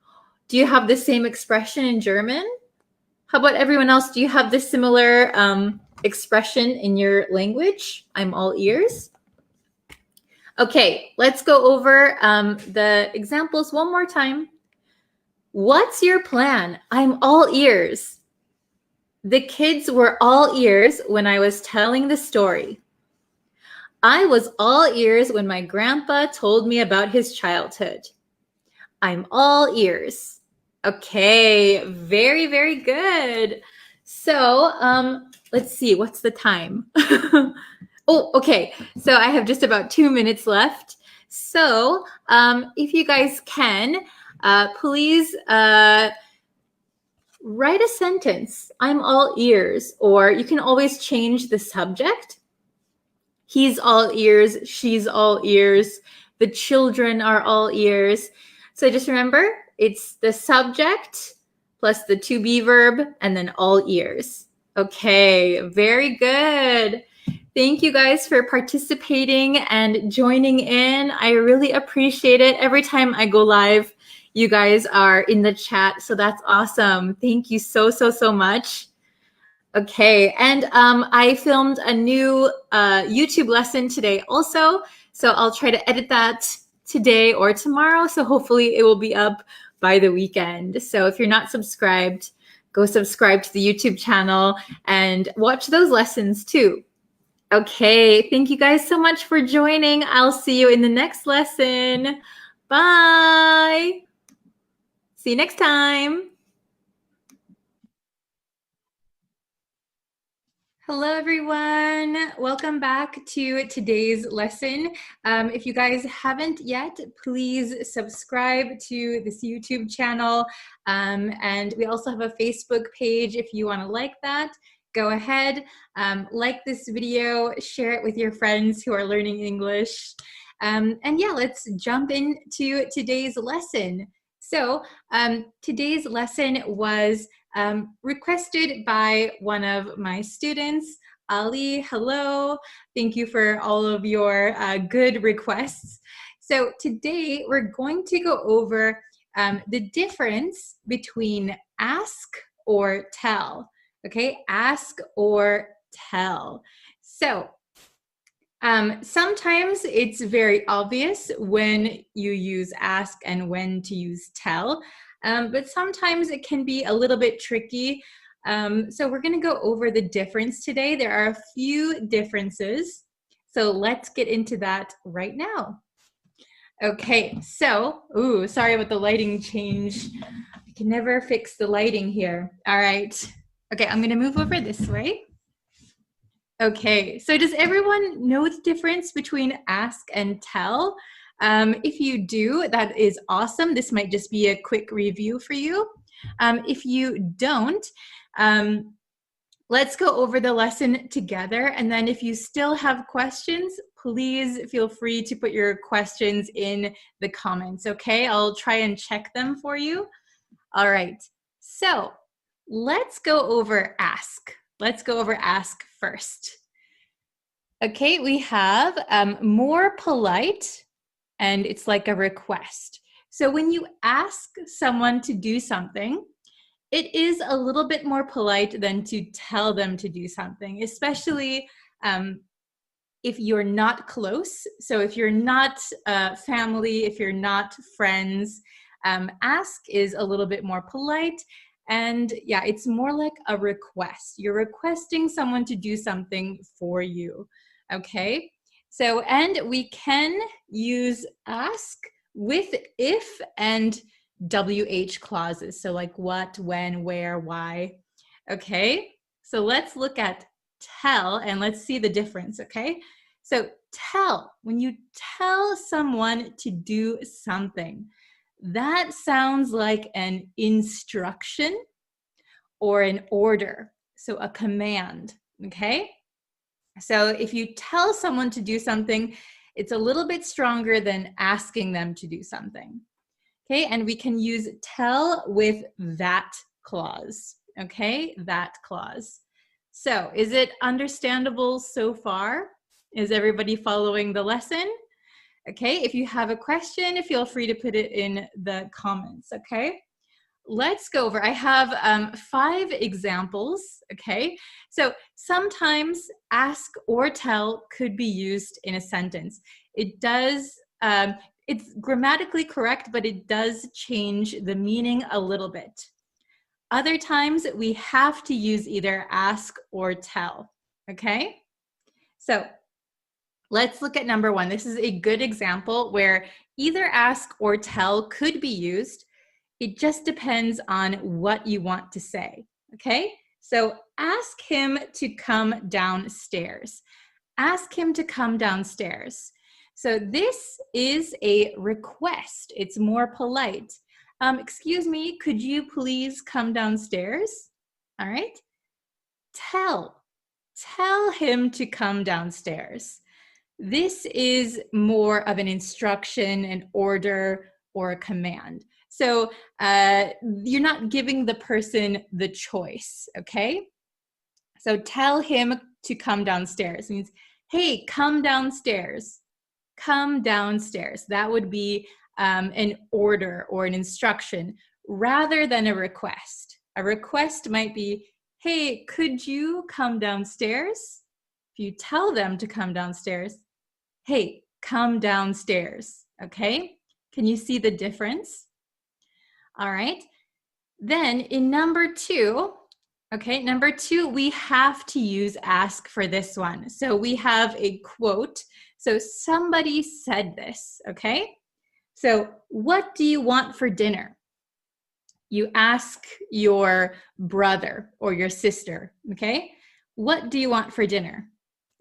Do you have the same expression in German? How about everyone else? Do you have this similar expression in your language? I'm all ears. Okay, let's go over the examples one more time. What's your plan? I'm all ears. The kids were all ears when I was telling the story. I was all ears when my grandpa told me about his childhood. I'm all ears. Okay, very, very good. So let's see, what's the time? Oh, okay. So I have just about 2 minutes left. So if you guys can, please write a sentence. I'm all ears. Or you can always change the subject. He's all ears. She's all ears. The children are all ears. So just remember, it's the subject plus the to be verb and then all ears. Okay, very good. Thank you guys for participating and joining in. I really appreciate it. Every time I go live, you guys are in the chat. So that's awesome. Thank you so, so, so much. Okay, and I filmed a new YouTube lesson today also. So I'll try to edit that today or tomorrow. So hopefully it will be up by the weekend. So if you're not subscribed, go subscribe to the YouTube channel and watch those lessons too. Okay, thank you guys so much for joining. I'll see you in the next lesson. Bye. See you next time. Hello, everyone. Welcome back to today's lesson. If you guys haven't yet, please subscribe to this YouTube channel. And we also have a Facebook page if you want to like that. Go ahead, like this video, share it with your friends who are learning English. And yeah, let's jump into today's lesson. So today's lesson was requested by one of my students, Ali. Hello. Thank you for all of your good requests. So today we're going to go over the difference between ask or tell. Okay, ask or tell. So sometimes it's very obvious when you use ask and when to use tell. But sometimes it can be a little bit tricky. So we're going to go over the difference today. There are a few differences. So let's get into that right now. Okay, so, ooh, sorry about the lighting change. I can never fix the lighting here. All right. Okay, I'm going to move over this way. Okay, so does everyone know the difference between ask and tell? If you do, that is awesome. This might just be a quick review for you. If you don't, let's go over the lesson together. And then if you still have questions, please feel free to put your questions in the comments, okay? I'll try and check them for you. All right, so let's go over ask. Let's go over ask first. Okay, we have more polite, and it's like a request. So when you ask someone to do something, it is a little bit more polite than to tell them to do something, especially if you're not close. So if you're not family, if you're not friends, ask is a little bit more polite. And yeah, it's more like a request. You're requesting someone to do something for you. Okay. So, and we can use ask with if and WH clauses. So, like what, when, where, why. Okay. So, let's look at tell and let's see the difference. Okay. So, tell, when you tell someone to do something, that sounds like an instruction or an order, so a command, okay? So if you tell someone to do something, it's a little bit stronger than asking them to do something, okay? And we can use tell with that clause, okay? That clause. So is it understandable so far? Is everybody following the lesson? Okay, if you have a question, feel free to put it in the comments, okay? Let's go over. I have 5 examples, okay? So sometimes ask or tell could be used in a sentence. It does, it's grammatically correct, but it does change the meaning a little bit. Other times we have to use either ask or tell, okay? So let's look at number 1. This is a good example where either ask or tell could be used. It just depends on what you want to say, okay? So ask him to come downstairs. Ask him to come downstairs. So this is a request. It's more polite. Excuse me, could you please come downstairs? All right. Tell him to come downstairs. This is more of an instruction, an order, or a command. So you're not giving the person the choice, okay? So tell him to come downstairs. It means, hey, come downstairs. Come downstairs. That would be an order or an instruction rather than a request. A request might be, hey, could you come downstairs? If you tell them to come downstairs, hey, come downstairs, okay? Can you see the difference? All right. Then in number 2, okay, number 2, we have to use ask for this one. So we have a quote. So somebody said this, okay? So what do you want for dinner? You ask your brother or your sister, okay? What do you want for dinner?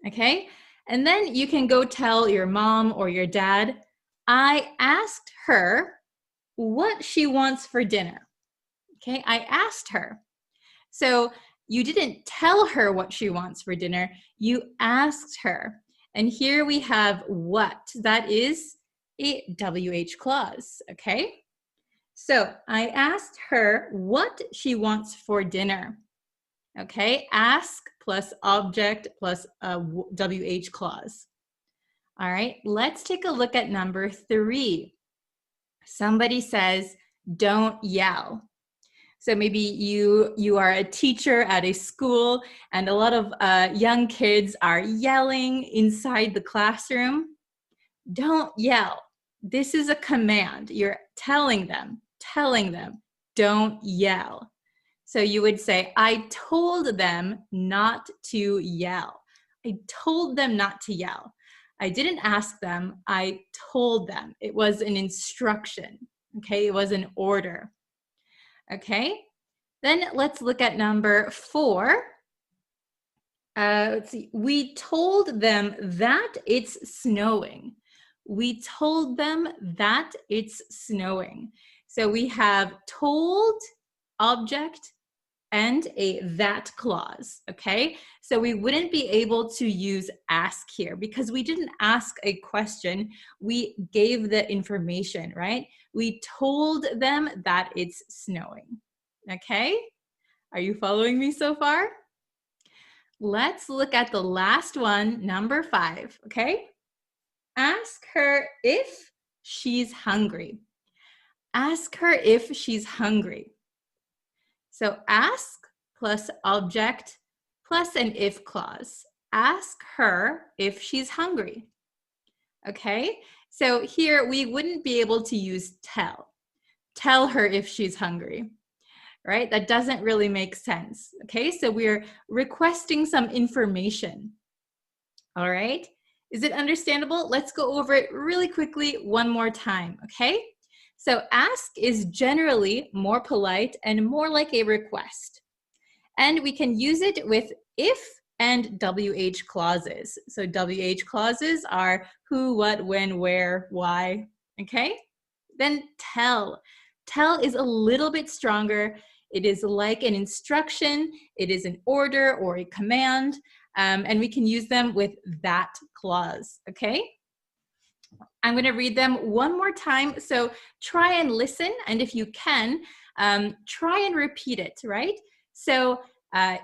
Okay? And then you can go tell your mom or your dad, I asked her what she wants for dinner. Okay? I asked her. So you didn't tell her what she wants for dinner, you asked her. And here we have what. That is a WH clause, okay? So I asked her what she wants for dinner. Okay, ask plus object plus a WH clause. All right, let's take a look at number 3. Somebody says, don't yell. So maybe you are a teacher at a school and a lot of young kids are yelling inside the classroom. Don't yell. This is a command. You're telling them, don't yell. So you would say, I told them not to yell. I told them not to yell. I didn't ask them, I told them. It was an instruction, okay? It was an order, okay? Then let's look at number 4. Let's see, we told them that it's snowing. We told them that it's snowing. So we have told, object, and a that clause, okay? So we wouldn't be able to use ask here because we didn't ask a question, we gave the information, right? We told them that it's snowing, okay? Are you following me so far? let's look at the last one, number 5, okay? Ask her if she's hungry. Ask her if she's hungry. So ask plus object plus an if clause. Ask her if she's hungry. Okay, so here we wouldn't be able to use tell. Tell her if she's hungry, right? That doesn't really make sense. Okay, so we're requesting some information. All right, is it understandable? Let's go over it really quickly one more time, okay? So ask is generally more polite and more like a request. And we can use it with if and WH clauses. So WH clauses are who, what, when, where, why, okay? Then tell. Tell is a little bit stronger. It is like an instruction. It is an order or a command. And we can use them with that clause, okay? I'm going to read them one more time. So try and listen. And if you can, try and repeat it, right? So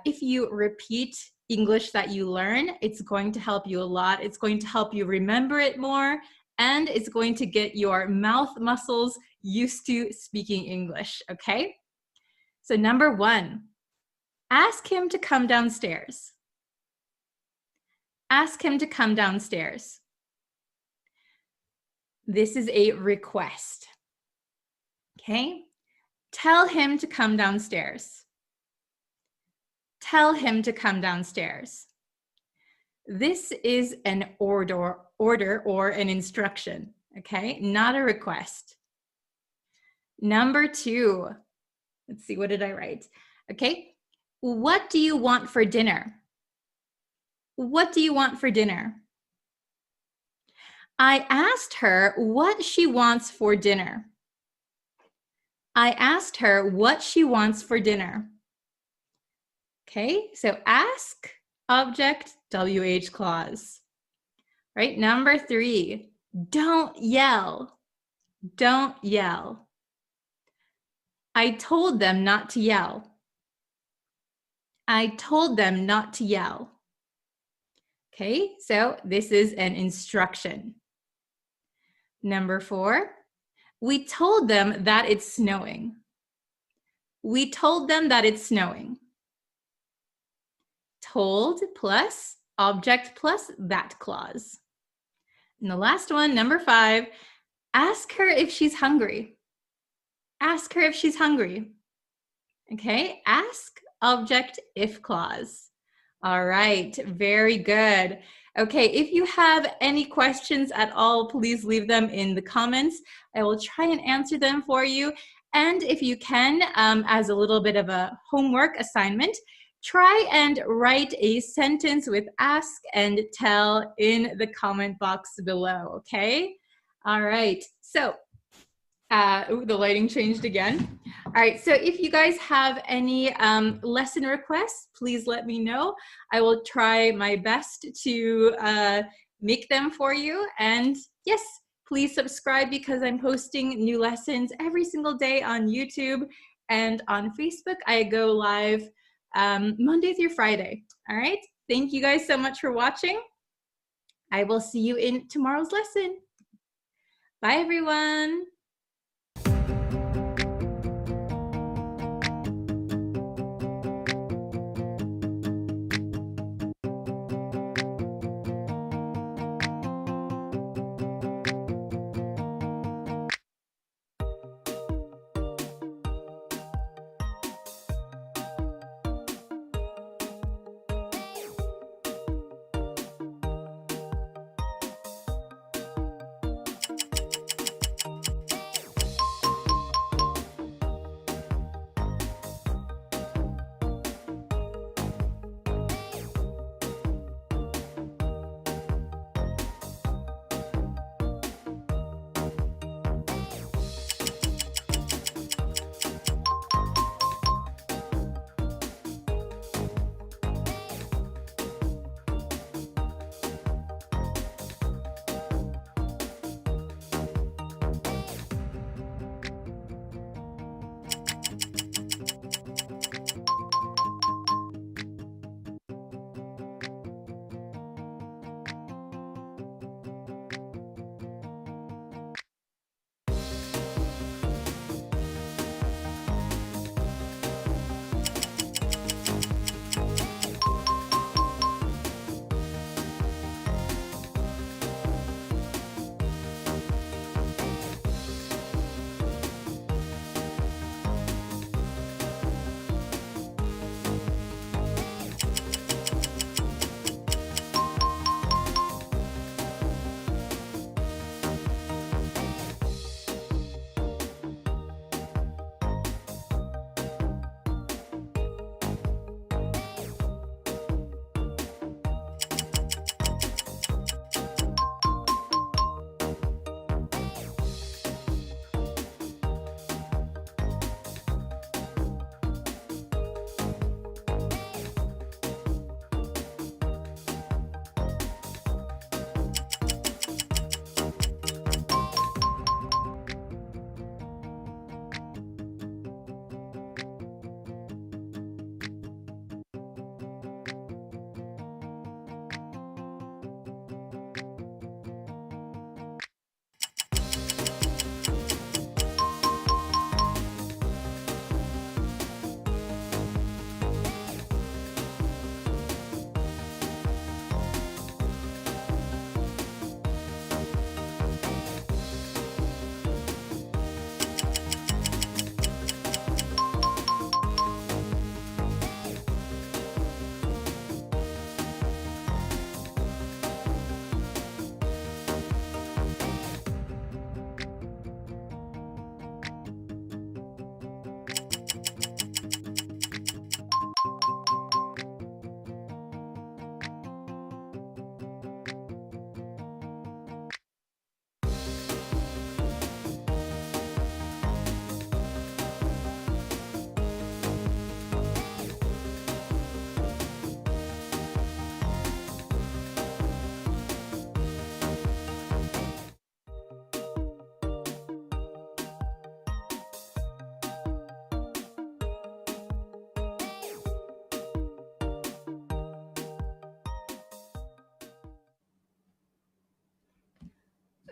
if you repeat English that you learn, it's going to help you a lot. It's going to help you remember it more, and it's going to get your mouth muscles used to speaking English, okay? So number 1, ask him to come downstairs. Ask him to come downstairs. This is a request, okay? Tell him to come downstairs. Tell him to come downstairs. This is an order or an instruction, okay? Not a request. Number 2, let's see, what did I write? Okay, what do you want for dinner? What do you want for dinner? I asked her what she wants for dinner. I asked her what she wants for dinner. Okay, so ask, object, WH clause. Right, number 3, don't yell. Don't yell. I told them not to yell. I told them not to yell. Okay, so this is an instruction. Number 4, we told them that it's snowing. We told them that it's snowing. Told plus object plus that clause. And the last one, number 5, ask her if she's hungry. Ask her if she's hungry. Okay, ask, object, if clause. All right, very good. Okay, if you have any questions at all, please leave them in the comments. I will try and answer them for you. And if you can, as a little bit of a homework assignment, try and write a sentence with ask and tell in the comment box below, okay? All right, so the lighting changed again. All right, so if you guys have any lesson requests, please let me know. I will try my best to make them for you. And yes, please subscribe because I'm posting new lessons every single day on YouTube and on Facebook. I go live Monday through Friday. All right, thank you guys so much for watching. I will see you in tomorrow's lesson. Bye, everyone.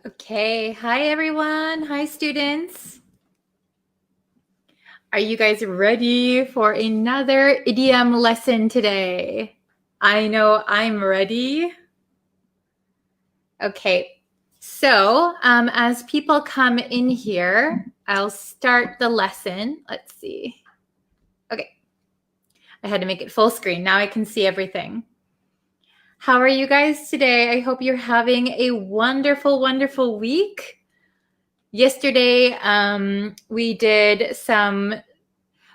Okay, hi everyone. Hi students. Are you guys ready for another idiom lesson today? I know I'm ready. Okay, so as people come in here, I'll start the lesson. Let's see. Okay, I had to make it full screen. Now I can see everything. How are you guys today? I hope you're having a wonderful, wonderful week. Yesterday, we did some,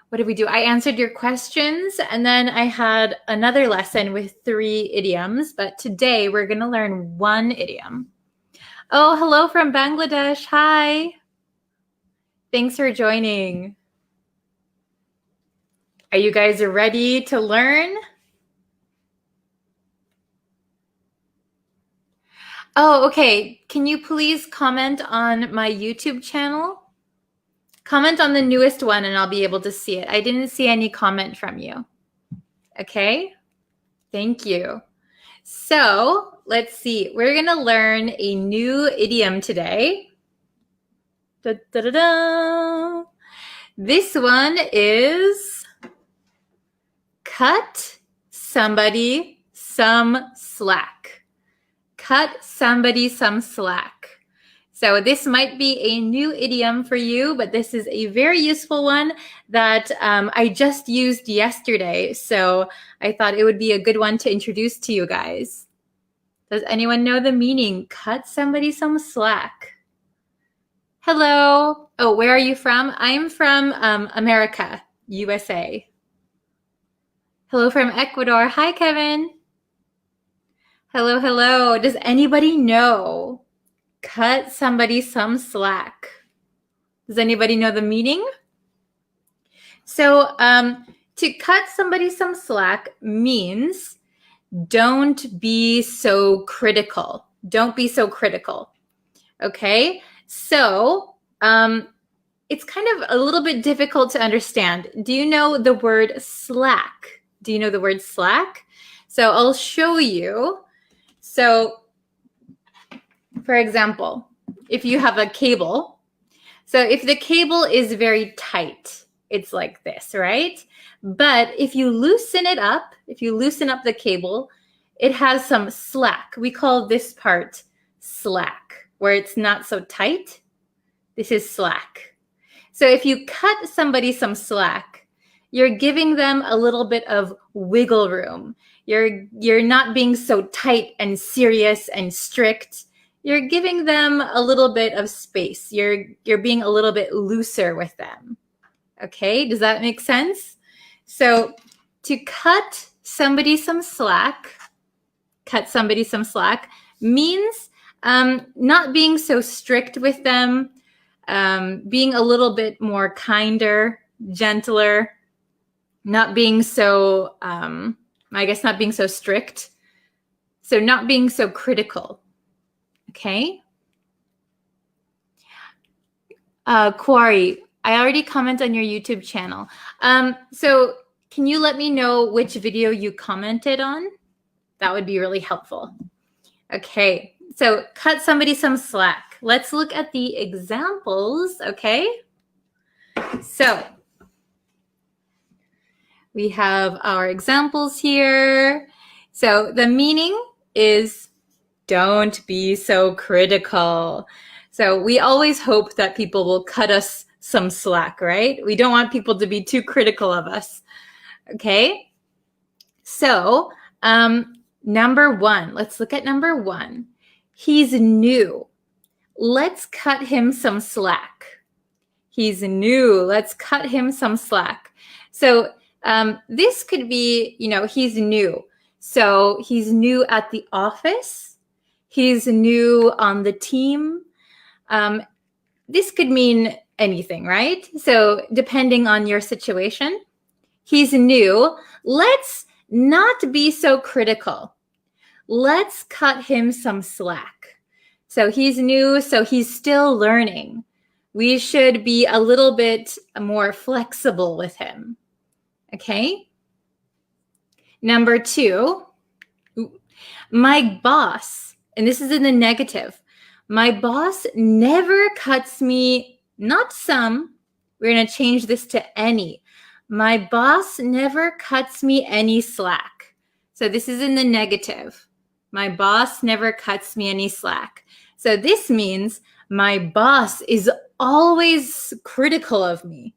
what did we do? I answered your questions, and then I had another lesson with 3 idioms, but today we're going to learn 1 idiom. Oh, hello from Bangladesh. Hi. Thanks for joining. Are you guys ready to learn? Oh, okay. Can you please comment on my YouTube channel? Comment on the newest one and I'll be able to see it. I didn't see any comment from you. Okay? Thank you. So let's see. We're going to learn a new idiom today. Da, da, da, da. This one is cut somebody some slack. Cut somebody some slack. So this might be a new idiom for you, but this is a very useful one that I just used yesterday. So I thought it would be a good one to introduce to you guys. Does anyone know the meaning? Cut somebody some slack. Hello. Oh, where are you from? I'm from America, USA. Hello from Ecuador. Hi, Kevin. Hello, hello. Does anybody know? Cut somebody some slack. Does anybody know the meaning? So to cut somebody some slack means don't be so critical. Don't be so critical. Okay? So it's kind of a little bit difficult to understand. Do you know the word slack? Do you know the word slack? So I'll show you. So for example, if you have a cable, so if the cable is very tight, it's like this, right? But if you loosen it up, if you loosen up the cable, it has some slack. We call this part slack, where it's not so tight. This is slack. So if you cut somebody some slack, you're giving them a little bit of wiggle room. You're not being so tight and serious and strict. You're giving them a little bit of space. You're being a little bit looser with them. Okay, does that make sense? So to cut somebody some slack means not being so strict with them, being a little bit more kinder, gentler, not being so, not being so strict. So not being so critical. Okay. Quarry, I already commented on your YouTube channel. So can you let me know which video you commented on? That would be really helpful. Okay. So cut somebody some slack. Let's look at the examples. Okay. So we have our examples here. So the meaning is don't be so critical. So we always hope that people will cut us some slack, right? We don't want people to be too critical of us. Okay. So number 1, let's look at number 1. He's new. Let's cut him some slack. He's new. Let's cut him some slack. So this could be, he's new. So he's new at the office. He's new on the team. This could mean anything, right? So depending on your situation, he's new. Let's not be so critical. Let's cut him some slack. So he's new, so he's still learning. We should be a little bit more flexible with him. Okay? Number 2, my boss, and this is in the negative. My boss never cuts me, not some. We're going to change this to any. My boss never cuts me any slack. So this is in the negative. My boss never cuts me any slack. So this means my boss is always critical of me.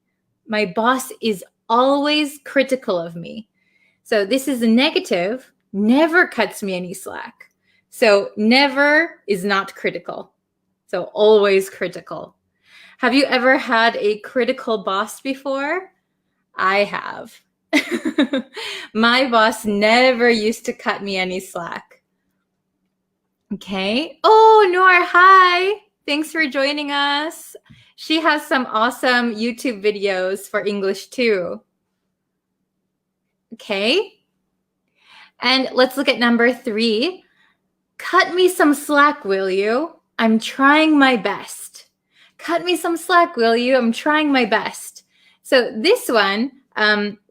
My boss is always critical of me. So this is a negative, never cuts me any slack. So never is not critical. So always critical. Have you ever had a critical boss before? I have. My boss never used to cut me any slack. Okay. Oh, Noor, hi. Thanks for joining us. She has some awesome YouTube videos for English too. Okay. And let's look at number 3. Cut me some slack, will you? I'm trying my best. Cut me some slack, will you? I'm trying my best. So this one,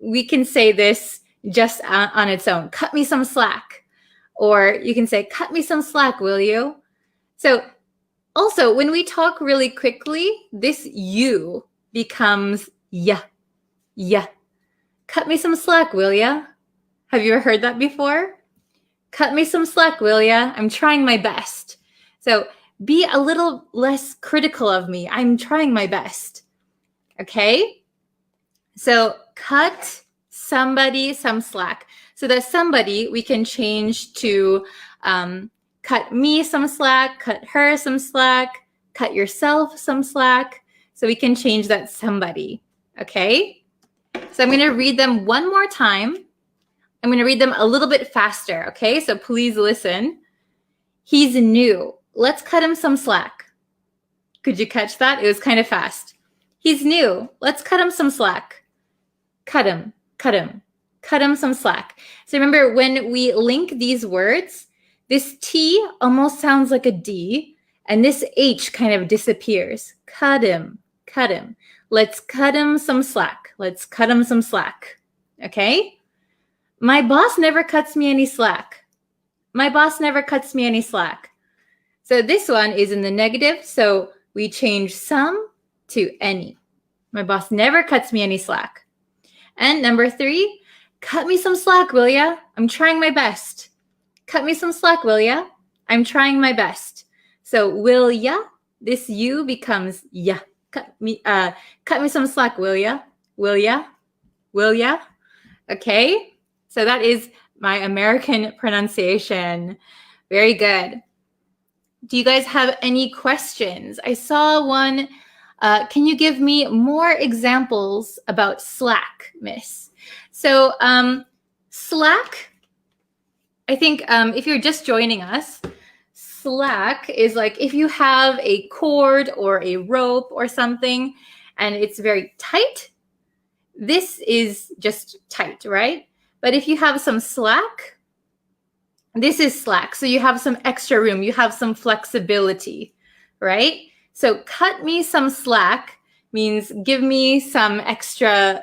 we can say this just on its own. Cut me some slack. Or you can say, cut me some slack, will you? So also, when we talk really quickly, this you becomes ya. Ya. Cut me some slack, will ya? Have you ever heard that before? Cut me some slack, will ya? I'm trying my best. So be a little less critical of me. I'm trying my best. Okay? So cut somebody some slack. So that somebody we can change to cut me some slack, cut her some slack, cut yourself some slack. So we can change that somebody. Okay? So I'm going to read them one more time. I'm going to read them a little bit faster. Okay? So please listen. He's new. Let's cut him some slack. Could you catch that? It was kind of fast. He's new. Let's cut him some slack. Cut him, cut him, cut him some slack. So remember, when we link these words, this T almost sounds like a D, and this H kind of disappears. Cut him, cut him. Let's cut him some slack. Let's cut him some slack. Okay? My boss never cuts me any slack. My boss never cuts me any slack. So this one is in the negative, so we change some to any. My boss never cuts me any slack. And number 3, cut me some slack, will ya? I'm trying my best. Cut me some slack, will ya? I'm trying my best. So will ya, this you becomes ya. Cut me some slack, will ya? Will ya? Will ya? Okay? So that is my American pronunciation. Very good. Do you guys have any questions? I saw one. Can you give me more examples about slack, miss? So slack, I think if you're just joining us, slack is like if you have a cord or a rope or something and it's very tight, this is just tight, right? But if you have some slack, this is slack. So you have some extra room, you have some flexibility, right? So cut me some slack means give me some extra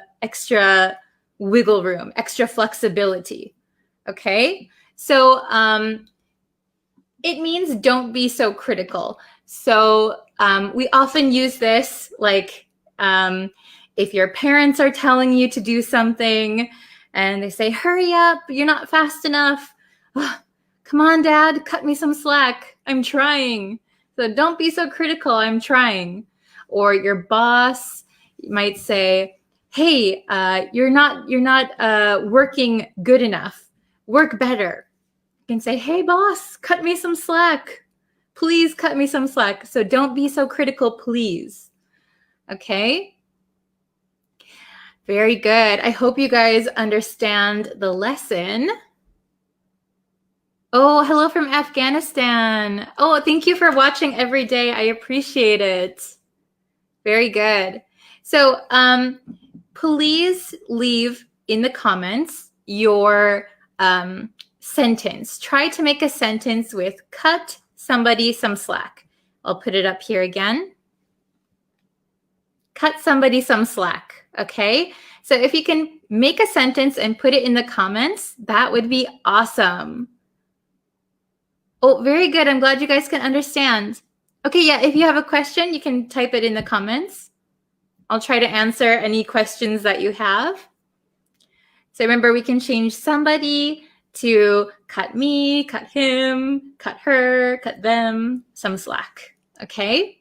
wiggle room, extra flexibility. Okay? So it means don't be so critical. So we often use this like if your parents are telling you to do something and they say, hurry up, you're not fast enough. Oh, come on, Dad, cut me some slack. I'm trying. So don't be so critical. I'm trying. Or your boss might say, hey, you're not working good enough. Work better. You can say, hey, boss, cut me some slack. Please cut me some slack. So don't be so critical, please. Okay? Very good. I hope you guys understand the lesson. Oh, hello from Afghanistan. Oh, thank you for watching every day. I appreciate it. Very good. So please leave in the comments your sentence. Try to make a sentence with cut somebody some slack. I'll put it up here again. Cut somebody some slack. Okay? So if you can make a sentence and put it in the comments, that would be awesome. Oh, very good. I'm glad you guys can understand. Okay, yeah, if you have a question, you can type it in the comments. I'll try to answer any questions that you have. So remember, we can change somebody to cut me, cut him, cut her, cut them, some slack. Okay?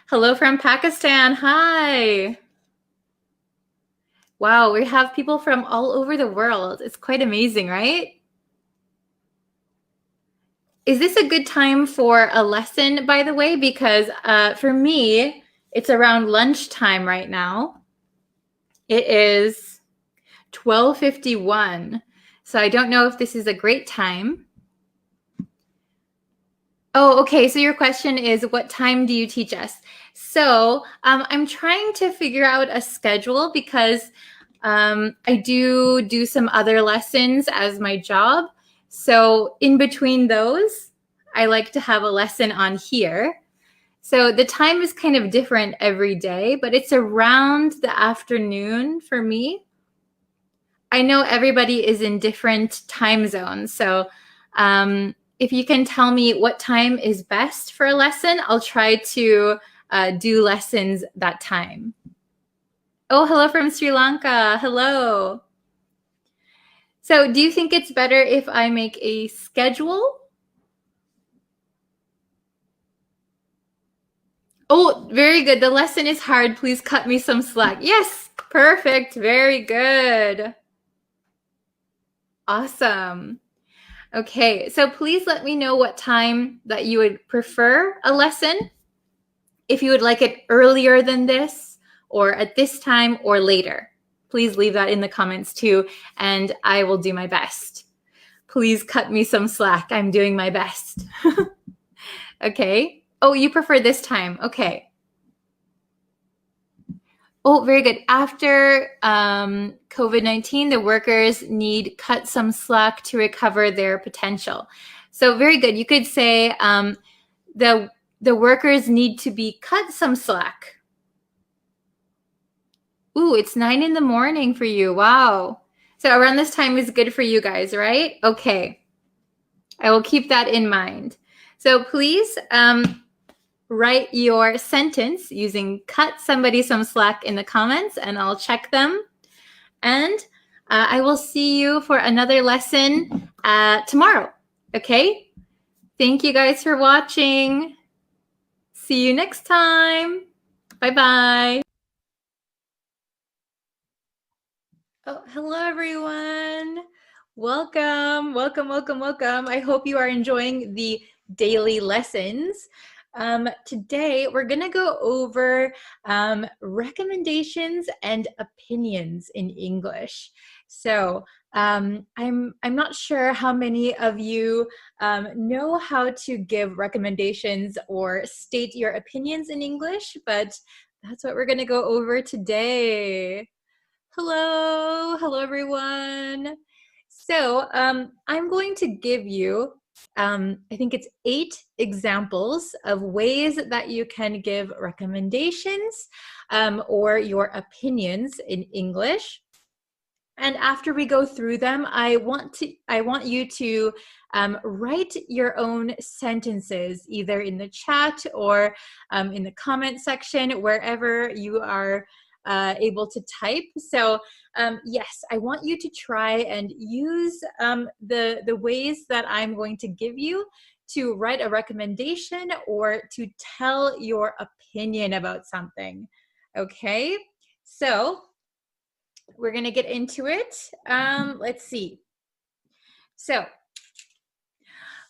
Hello from Pakistan. Hi. Wow, we have people from all over the world. It's quite amazing, right? Is this a good time for a lesson, by the way? Because for me, it's around lunchtime right now. It is 12:51. So I don't know if this is a great time. Oh, okay. So your question is, what time do you teach us? So I'm trying to figure out a schedule because I do some other lessons as my job. So in between those, I like to have a lesson on here. So the time is kind of different every day, but it's around the afternoon for me. I know everybody is in different time zones. So if you can tell me what time is best for a lesson, I'll try to do lessons that time. Oh, hello from Sri Lanka. Hello. So do you think it's better if I make a schedule? Oh, very good. The lesson is hard. Please cut me some slack. Yes, perfect. Very good. Awesome. Okay, so please let me know what time that you would prefer a lesson. If you would like it earlier than this, or at this time, or later. Please leave that in the comments too, and I will do my best. Please cut me some slack. I'm doing my best. Okay. Oh, you prefer this time. Okay. Oh, very good. After COVID-19, the workers need cut some slack to recover their potential. So very good. You could say the workers need to be cut some slack. Ooh, it's 9 in the morning for you. Wow. So around this time is good for you guys, right? Okay. I will keep that in mind. So please write your sentence using cut somebody some slack in the comments, and I'll check them. And I will see you for another lesson tomorrow. Okay? Thank you guys for watching. See you next time. Bye-bye. Oh, hello, everyone. Welcome, welcome, welcome, welcome. I hope you are enjoying the daily lessons. Today, we're going to go over recommendations and opinions in English. So I'm not sure how many of you know how to give recommendations or state your opinions in English, but that's what we're going to go over today. Hello everyone. So I'm going to give you, I think it's 8 examples of ways that you can give recommendations or your opinions in English. And after we go through them, I want you to write your own sentences, either in the chat or in the comment section, wherever you are able to type. So yes, I want you to try and use the ways that I'm going to give you to write a recommendation or to tell your opinion about something. Okay, so we're going to get into it. Let's see. So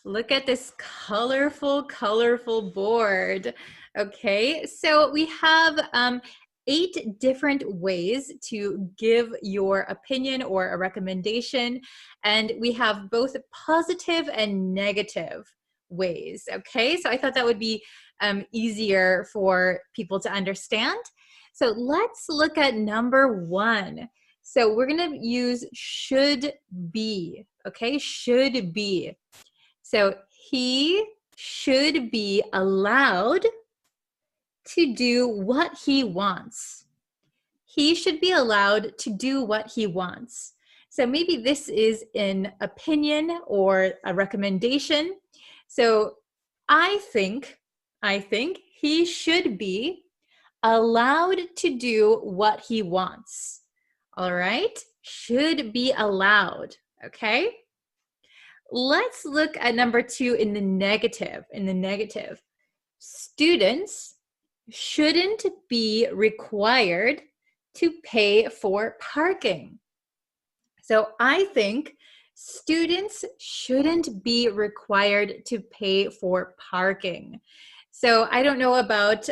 look at this colorful board. Okay, so we have 8 different ways to give your opinion or a recommendation, and we have both positive and negative ways. Okay, so I thought that would be easier for people to understand. So let's look at number 1. So we're going to use should be. Okay, should be. So he should be allowed to do what he wants. He should be allowed to do what he wants. So maybe this is an opinion or a recommendation. So I think he should be allowed to do what he wants. All right? Should be allowed. Okay? Let's look at number 2 in the negative. Students shouldn't be required to pay for parking. So I think students shouldn't be required to pay for parking. So I don't know about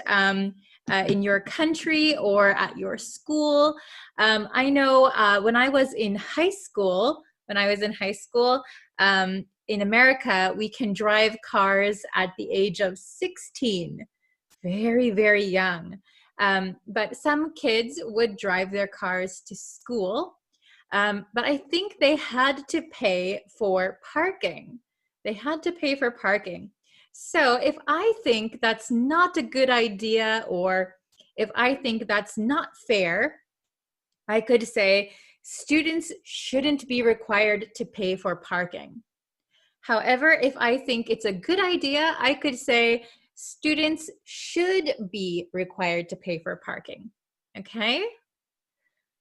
in your country or at your school. I know when I was in high school, in America, we can drive cars at the age of 16. Very, very young. But some kids would drive their cars to school. But I think they had to pay for parking. So if I think that's not a good idea, or if I think that's not fair, I could say students shouldn't be required to pay for parking. However, if I think it's a good idea, I could say students should be required to pay for parking. Okay?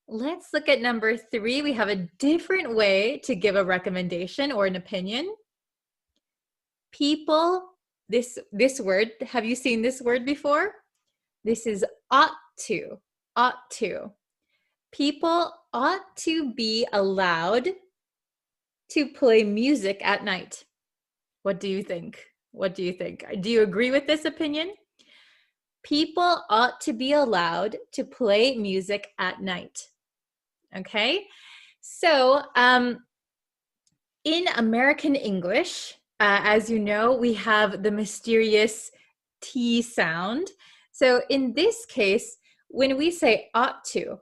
Let's look at number 3. We have a different way to give a recommendation or an opinion. People, this word, have you seen this word before? This is ought to. People ought to be allowed to play music at night. What do you think? Do you agree with this opinion? People ought to be allowed to play music at night. Okay? So, in American English, as you know, we have the mysterious T sound. So in this case, when we say ought to,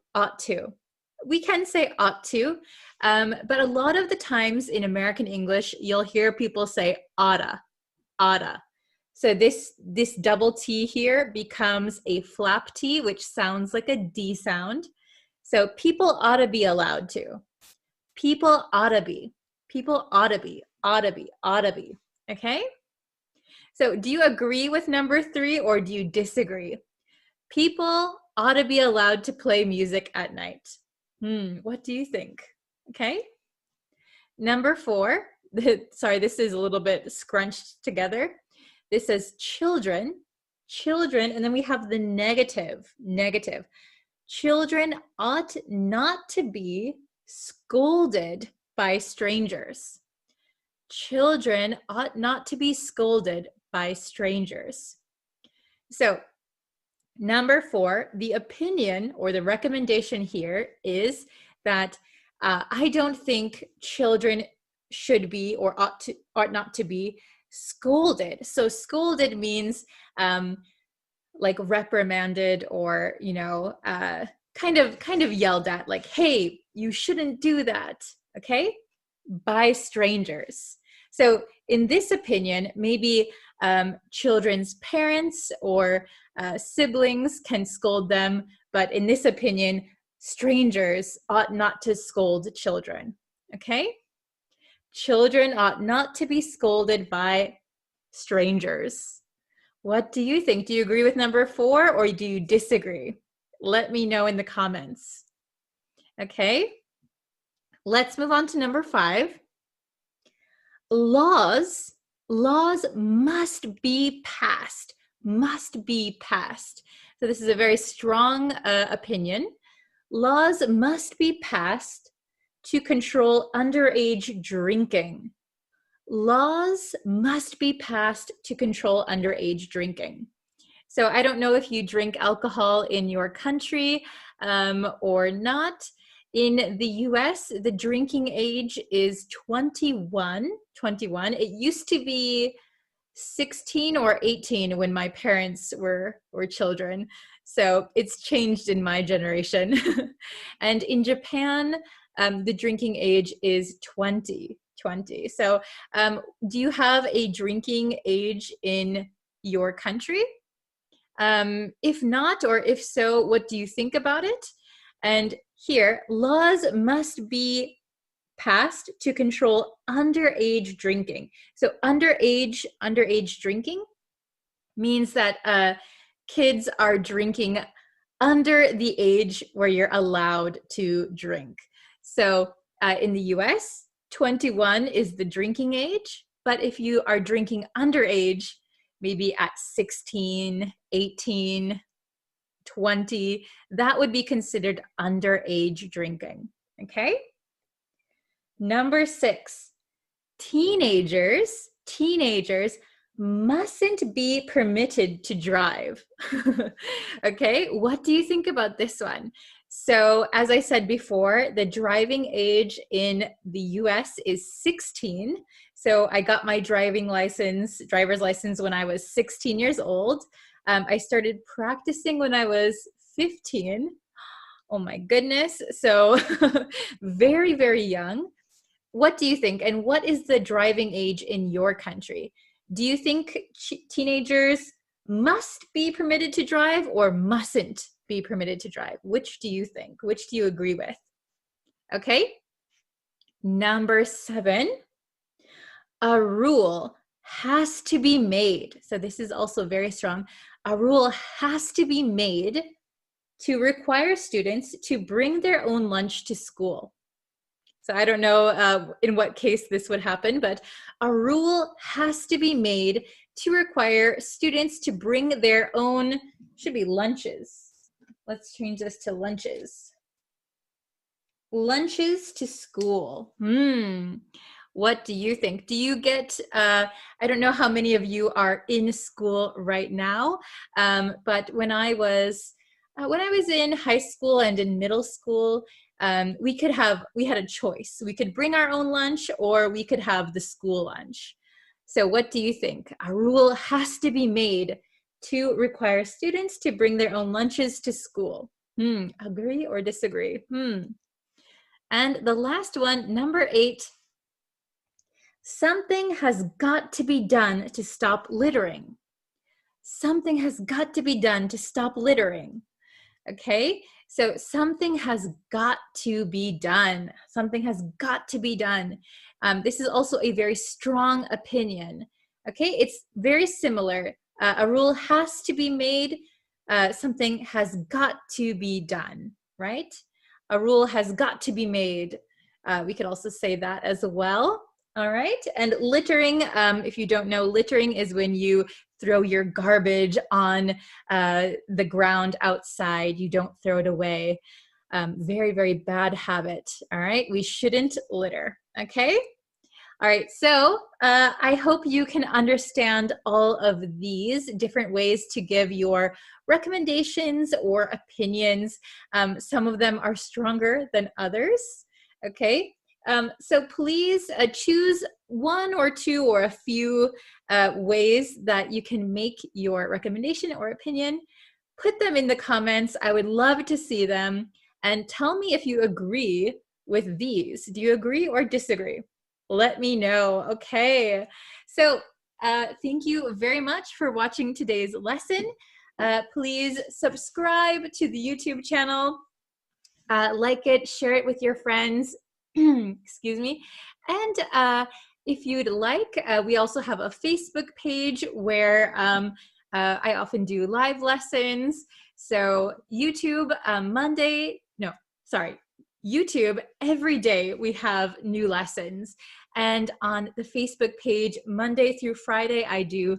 we can say ought to, but a lot of the times in American English, you'll hear people say oughta. So this double T here becomes a flap T, which sounds like a D sound. So people ought to be allowed to. People ought to be. Okay? So do you agree with number 3 or do you disagree? People ought to be allowed to play music at night. What do you think? Okay? Number 4, sorry, this is a little bit scrunched together. This says children, and then we have the negative. Children ought not to be scolded by strangers. Children ought not to be scolded by strangers. So, number 4, the opinion or the recommendation here is that I don't think children should be or ought not to be scolded. So scolded means like reprimanded or, kind of yelled at, like, hey, you shouldn't do that, okay? By strangers. So in this opinion, maybe children's parents or siblings can scold them, but in this opinion, strangers ought not to scold children, okay? Children ought not to be scolded by strangers. What do you think? Do you agree with number 4 or do you disagree? Let me know in the comments. Okay, let's move on to number 5. Laws must be passed. So this is a very strong opinion. Laws must be passed to control underage drinking. Laws must be passed to control underage drinking. So I don't know if you drink alcohol in your country or not. In the US, the drinking age is 21. It used to be 16 or 18 when my parents were children. So it's changed in my generation. And in Japan, the drinking age is 20. So do you have a drinking age in your country? If not, or if so, what do you think about it? And here, laws must be passed to control underage drinking. So underage drinking means that kids are drinking under the age where you're allowed to drink. So in the US, 21 is the drinking age, but if you are drinking underage, maybe at 16, 18, 20, that would be considered underage drinking, okay? Number 6, teenagers mustn't be permitted to drive. Okay, what do you think about this one? So as I said before, the driving age in the US is 16. So I got my driver's license when I was 16 years old. I started practicing when I was 15. Oh my goodness. So very, very young. What do you think? And what is the driving age in your country? Do you think teenagers must be permitted to drive or mustn't be permitted to drive? Which do you think? Which do you agree with? Okay. Number 7, a rule has to be made. So this is also very strong. A rule has to be made to require students to bring their own lunch to school. So I don't know in what case this would happen, but a rule has to be made to require students to bring their own, should be lunches. Let's change this to lunches. Lunches to school. What do you think? Do you get, I don't know how many of you are in school right now, but when I was in high school and in middle school, we had a choice. We could bring our own lunch or we could have the school lunch. So what do you think? A rule has to be made to require students to bring their own lunches to school. Agree or disagree? And the last one, number 8, something has got to be done to stop littering. Something has got to be done to stop littering. Okay, so something has got to be done. Something has got to be done. This is also a very strong opinion. Okay, it's very similar. A rule has to be made. Something has got to be done, right? A rule has got to be made. We could also say that as well. All right, and littering, if you don't know, littering is when you throw your garbage on the ground outside. You don't throw it away. Very, very bad habit. All right, we shouldn't litter. Okay. All right, so I hope you can understand all of these different ways to give your recommendations or opinions. Some of them are stronger than others. Okay. So please choose one or two or a few ways that you can make your recommendation or opinion. Put them in the comments. I would love to see them. And tell me if you agree with these. Do you agree or disagree? Let me know. Okay. So thank you very much for watching today's lesson. Please subscribe to the YouTube channel. Like it, share it with your friends. Excuse me. And if you'd like, we also have a Facebook page where I often do live lessons. So YouTube, YouTube, every day we have new lessons. And on the Facebook page, Monday through Friday, I do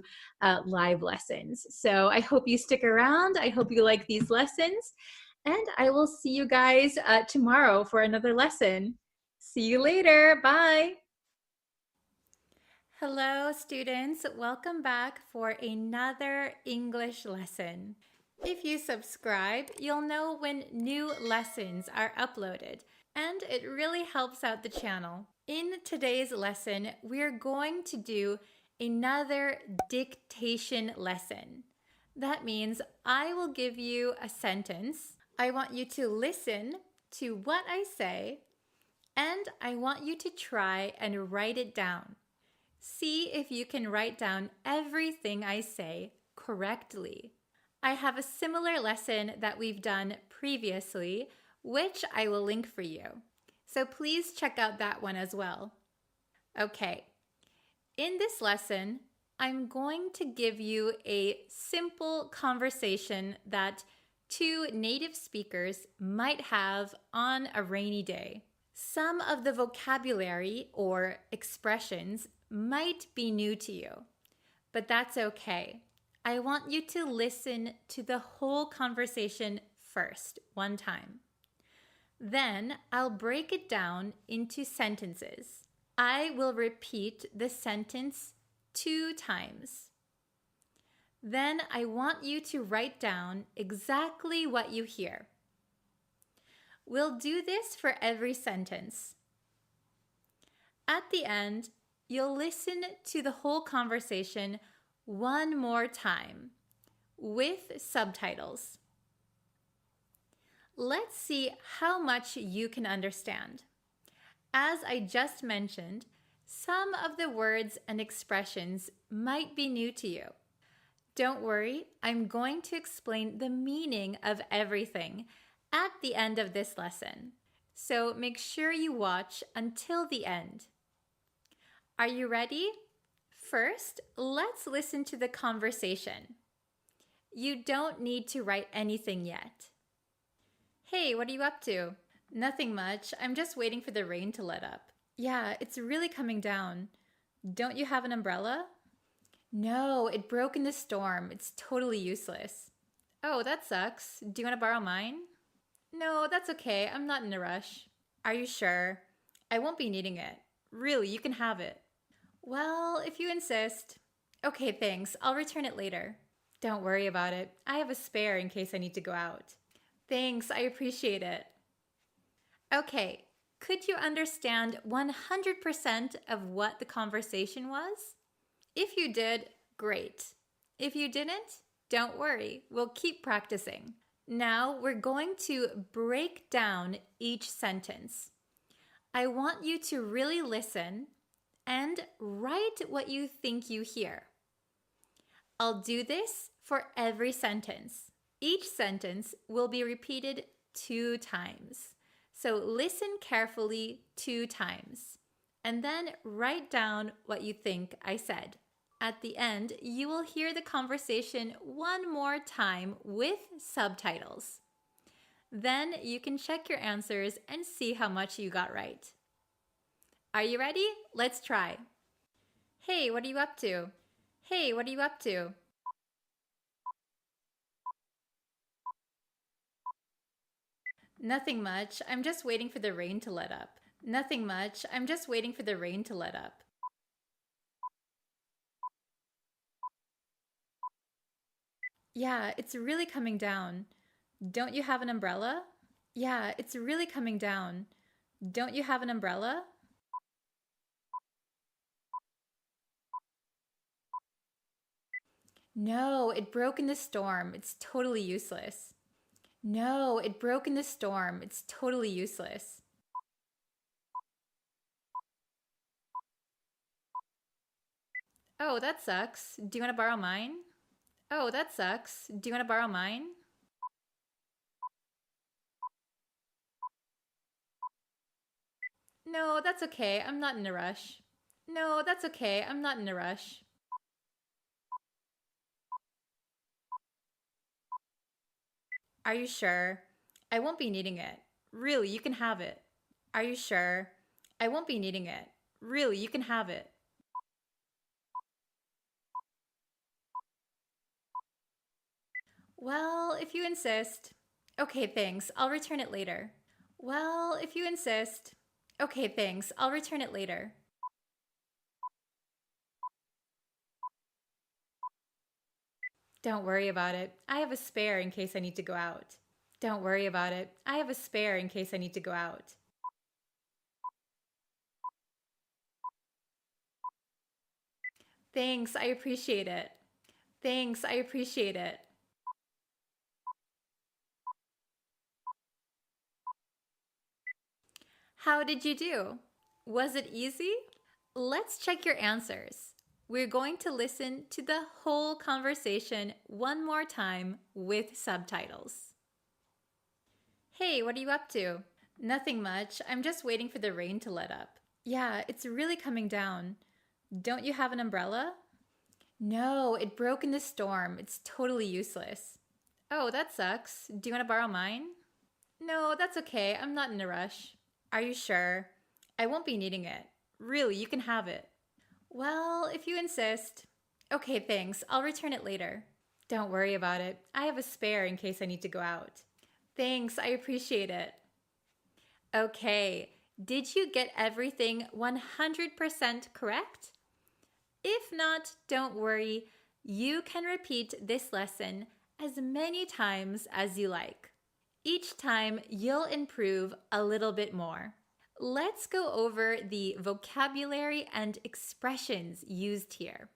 live lessons. So I hope you stick around. I hope you like these lessons. And I will see you guys tomorrow for another lesson. See you later. Bye. Hello, students. Welcome back for another English lesson. If you subscribe, you'll know when new lessons are uploaded, and it really helps out the channel. In today's lesson, we're going to do another dictation lesson. That means I will give you a sentence. I want you to listen to what I say, and I want you to try and write it down. See if you can write down everything I say correctly. I have a similar lesson that we've done previously, which I will link for you. So please check out that one as well. Okay, in this lesson, I'm going to give you a simple conversation that two native speakers might have on a rainy day. Some of the vocabulary or expressions might be new to you, but that's okay. I want you to listen to the whole conversation first, one time. Then I'll break it down into sentences. I will repeat the sentence 2 times. Then I want you to write down exactly what you hear. We'll do this for every sentence. At the end, you'll listen to the whole conversation one more time with subtitles. Let's see how much you can understand. As I just mentioned, some of the words and expressions might be new to you. Don't worry, I'm going to explain the meaning of everything at the end of this lesson. So make sure you watch until the end. Are you ready? First, let's listen to the conversation. You don't need to write anything yet. Hey, what are you up to? Nothing much. I'm just waiting for the rain to let up. Yeah, it's really coming down. Don't you have an umbrella? No, it broke in the storm. It's totally useless. Oh, that sucks. Do you want to borrow mine? No, that's okay. I'm not in a rush. Are you sure? I won't be needing it. Really, you can have it. Well, if you insist. Okay, thanks. I'll return it later. Don't worry about it. I have a spare in case I need to go out. Thanks, I appreciate it. Okay, could you understand 100% of what the conversation was? If you did, great. If you didn't, don't worry, we'll keep practicing. Now we're going to break down each sentence. I want you to really listen and write what you think you hear. I'll do this for every sentence. Each sentence will be repeated 2 times. So listen carefully 2 times, and then write down what you think I said. At the end, you will hear the conversation one more time with subtitles. Then you can check your answers and see how much you got right. Are you ready? Let's try. Hey, what are you up to? Hey, what are you up to? Nothing much. I'm just waiting for the rain to let up. Nothing much. I'm just waiting for the rain to let up. Yeah, it's really coming down. Don't you have an umbrella? Yeah, it's really coming down. Don't you have an umbrella? No, it broke in the storm. It's totally useless. No, it broke in the storm. It's totally useless. Oh, that sucks. Do you want to borrow mine? Oh, that sucks. Do you want to borrow mine? No, that's okay. I'm not in a rush. No, that's okay. I'm not in a rush. Are you sure? I won't be needing it. Really, you can have it. Are you sure? I won't be needing it. Really, you can have it. Well, if you insist. Okay, thanks. I'll return it later. Well, if you insist. Okay, thanks. I'll return it later. Don't worry about it. I have a spare in case I need to go out. Don't worry about it. I have a spare in case I need to go out. Thanks, I appreciate it. Thanks, I appreciate it. How did you do? Was it easy? Let's check your answers. We're going to listen to the whole conversation one more time with subtitles. Hey, what are you up to? Nothing much. I'm just waiting for the rain to let up. Yeah, it's really coming down. Don't you have an umbrella? No, it broke in the storm. It's totally useless. Oh, that sucks. Do you want to borrow mine? No, that's okay. I'm not in a rush. Are you sure? I won't be needing it. Really, you can have it. Well, if you insist. Okay, thanks. I'll return it later. Don't worry about it. I have a spare in case I need to go out. Thanks, I appreciate it. Okay, did you get everything 100% correct? If not, don't worry. You can repeat this lesson as many times as you like. Each time, you'll improve a little bit more. Let's go over the vocabulary and expressions used here.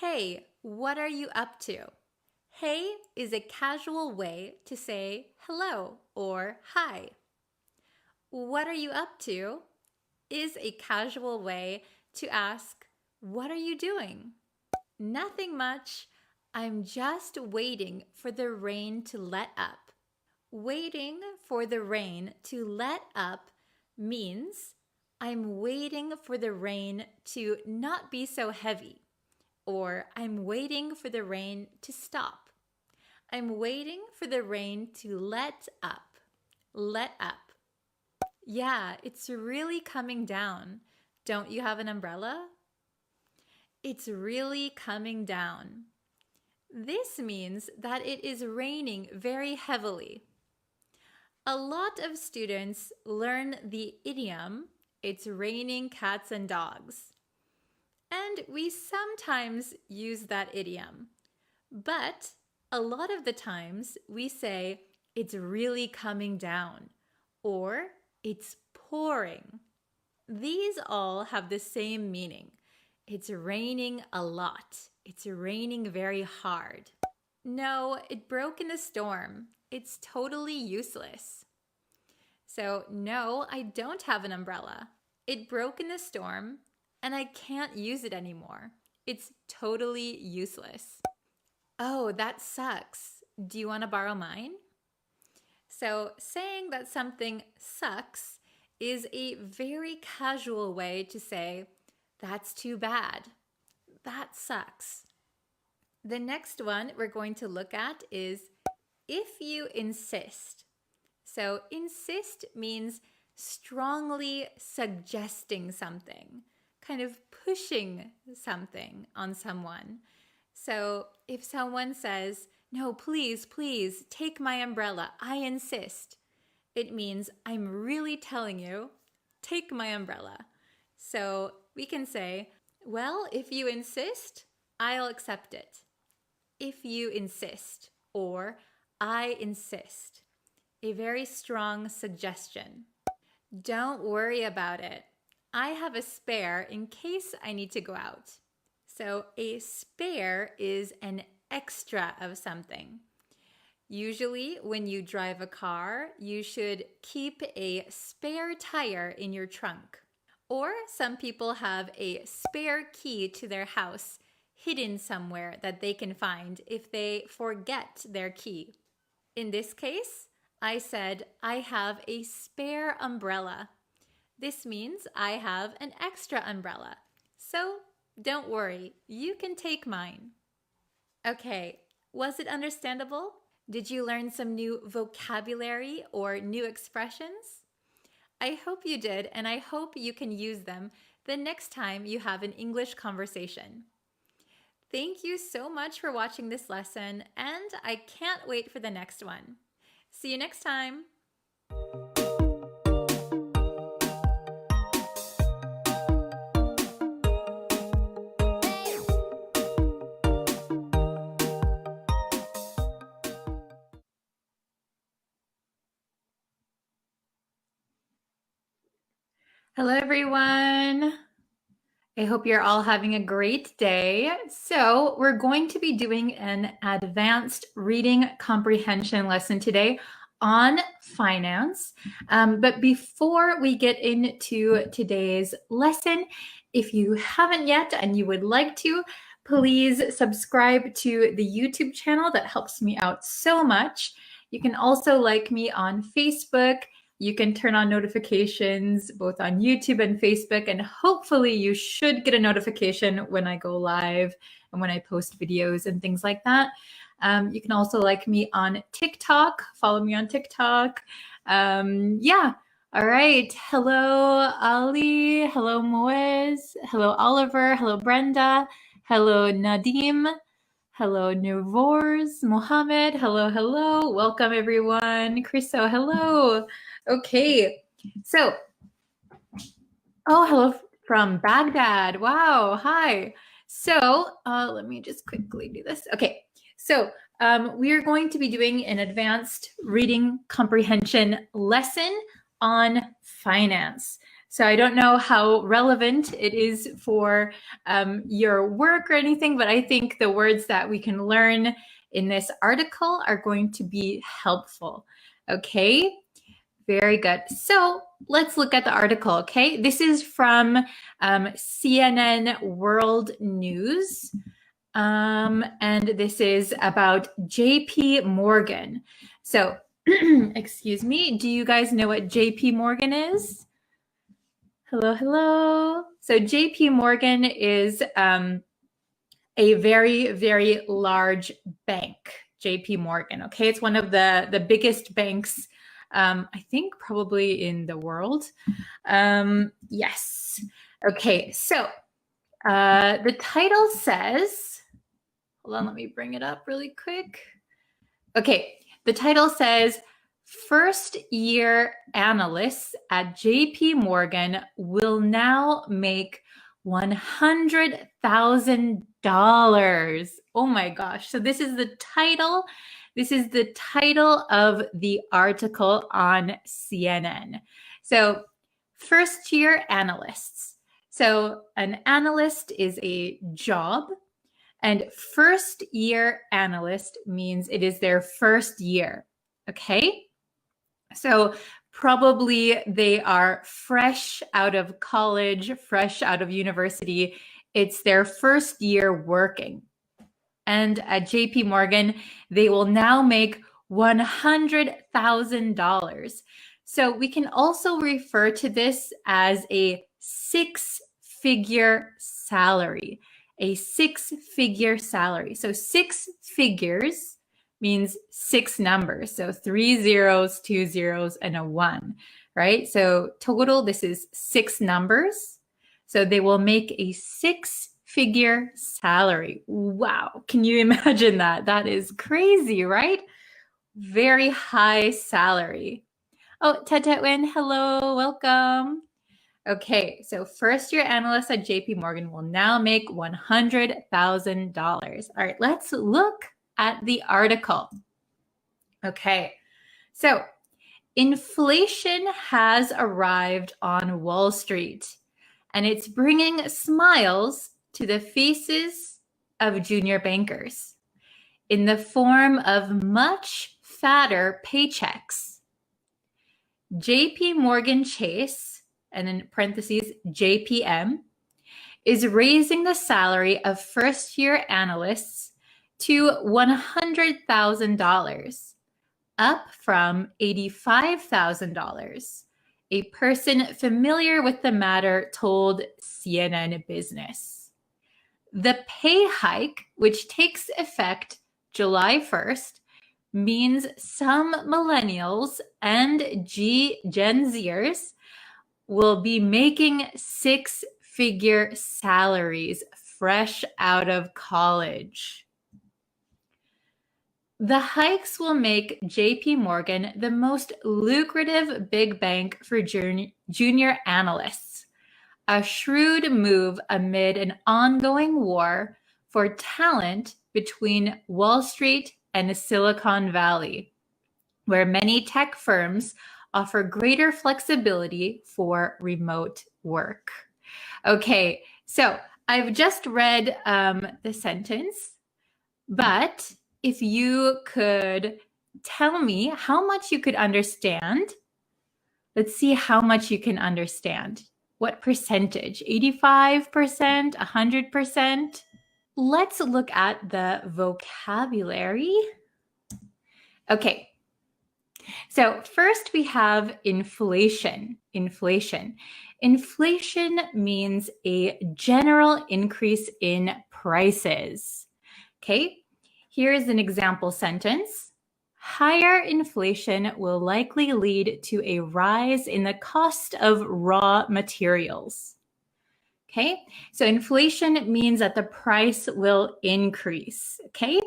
Hey, what are you up to? Hey is a casual way to say hello or hi. What are you up to is a casual way to ask, what are you doing? Nothing much. I'm just waiting for the rain to let up. Waiting for the rain to let up means I'm waiting for the rain to not be so heavy, or I'm waiting for the rain to stop. I'm waiting for the rain to let up. Let up. Yeah, it's really coming down. Don't you have an umbrella? It's really coming down. This means that it is raining very heavily. A lot of students learn the idiom, it's raining cats and dogs. And we sometimes use that idiom. But a lot of the times we say, it's really coming down, or it's pouring. These all have the same meaning. It's raining a lot. It's raining very hard. No, it broke in the storm. It's totally useless. So, no, I don't have an umbrella. It broke in the storm, and I can't use it anymore. It's totally useless. Oh, that sucks. Do you want to borrow mine? So, saying that something sucks is a very casual way to say, that's too bad. That sucks. The next one we're going to look at is if you insist. So insist means strongly suggesting something, kind of pushing something on someone. So if someone says, no, please, please, take my umbrella, I insist, it means I'm really telling you, take my umbrella. So we can say, well, if you insist, I'll accept it. If you insist, or I insist. A very strong suggestion. Don't worry about it. I have a spare in case I need to go out. So a spare is an extra of something. Usually when you drive a car, you should keep a spare tire in your trunk. Or some people have a spare key to their house hidden somewhere that they can find if they forget their key. In this case, I said I have a spare umbrella. This means I have an extra umbrella. So don't worry, you can take mine. Okay, was it understandable? Did you learn some new vocabulary or new expressions? I hope you did, and I hope you can use them the next time you have an English conversation. Thank you so much for watching this lesson, and I can't wait for the next one. See you next time! Hello, everyone. I hope you're all having a great day. So we're going to be doing an advanced reading comprehension lesson today on finance. But before we get into today's lesson, if you haven't yet and you would like to, please subscribe to the YouTube channel. That helps me out so much. You can also like me on Facebook you can turn on notifications both on YouTube and Facebook, and hopefully you should get a notification when I go live and when I post videos and things like that. You can also like me on TikTok, follow me on TikTok. Yeah. All right. Hello, Ali. Hello, Moez. Hello, Oliver. Hello, Brenda. Hello, Nadim. Hello, Nuvors. Mohammed. Hello, hello. Welcome, everyone. Chriso, hello. Okay. So, oh, hello from Baghdad. Wow. Hi. So, let me just quickly do this. Okay. So, we are going to be doing an advanced reading comprehension lesson on finance. So I don't know how relevant it is for your work or anything, but I think the words that we can learn in this article are going to be helpful. Okay, very good. So let's look at the article, okay? This is from CNN World News. And this is about JP Morgan. So, excuse me, do you guys know what JP Morgan is? Hello, hello. So JP Morgan is a very, very large bank, JP Morgan, okay? It's one of the biggest banks, I think probably in the world. Yes. Okay, so the title says, hold on, let me bring it up really quick. Okay, the title says, first year analysts at JP Morgan will now make $100,000. Oh my gosh. So this is the title. This is the title of the article on CNN. So first year analysts. So an analyst is a job, and first year analyst means it is their first year. Okay? So probably they are fresh out of college, fresh out of university. It's their first year working. And at JP Morgan, they will now make $100,000. So we can also refer to this as a six-figure salary. A six-figure salary. So 6 figures means 6 numbers. So 3 zeros, 2 zeros, and a 1, right? So total, this is 6 numbers. So they will make a 6-figure salary. Wow. Can you imagine that? That is crazy, right? Very high salary. Oh, Tetwin, hello, welcome. Okay, so first year analysts at JP Morgan will now make $100,000. All right, let's look at the article. Okay, so inflation has arrived on Wall Street, and it's bringing smiles to the faces of junior bankers in the form of much fatter paychecks. JP Morgan Chase, and in parentheses, JPM, is raising the salary of first-year analysts to $100,000, up from $85,000. A person familiar with the matter told CNN Business. The pay hike, which takes effect July 1st, means some millennials and Gen Zers will be making 6-figure salaries fresh out of college. The hikes will make JP Morgan the most lucrative big bank for junior analysts, a shrewd move amid an ongoing war for talent between Wall Street and Silicon Valley, where many tech firms offer greater flexibility for remote work. Okay, so I've just read the sentence, but if you could tell me how much you could understand, let's see how much you can understand. What percentage? 85%, 100%? Let's look at the vocabulary. Okay. So first we have inflation. Inflation. Inflation means a general increase in prices. Okay, here's an example sentence. Higher inflation will likely lead to a rise in the cost of raw materials. Okay, so inflation means that the price will increase. Okay,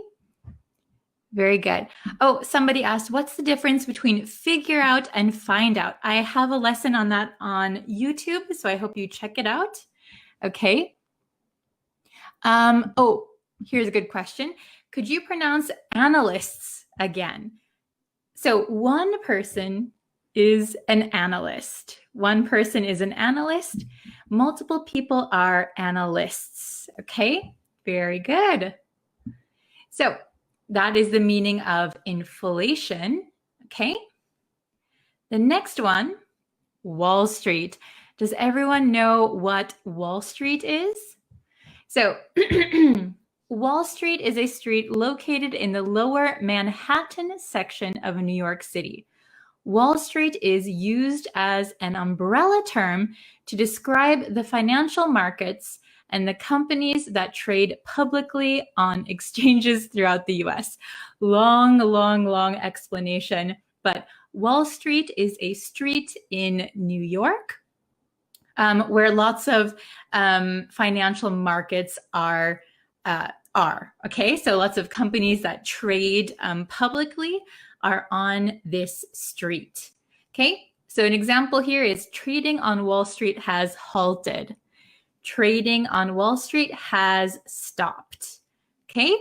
very good. Oh, somebody asked, what's the difference between figure out and find out? I have a lesson on that on YouTube, so I hope you check it out. Okay. Oh, here's a good question. Could you pronounce analysts again? So one person is an analyst. One person is an analyst. Multiple people are analysts. Okay, very good. So that is the meaning of inflation. Okay. The next one, Wall Street. Does everyone know what Wall Street is? So Wall Street is a street located in the lower Manhattan section of New York City. Wall Street is used as an umbrella term to describe the financial markets and the companies that trade publicly on exchanges throughout the US. Long explanation, but Wall Street is a street in New York where lots of financial markets are. Okay, so lots of companies that trade publicly are on this street. Okay, so an example here is trading on Wall Street has halted. Trading on Wall Street has stopped. Okay,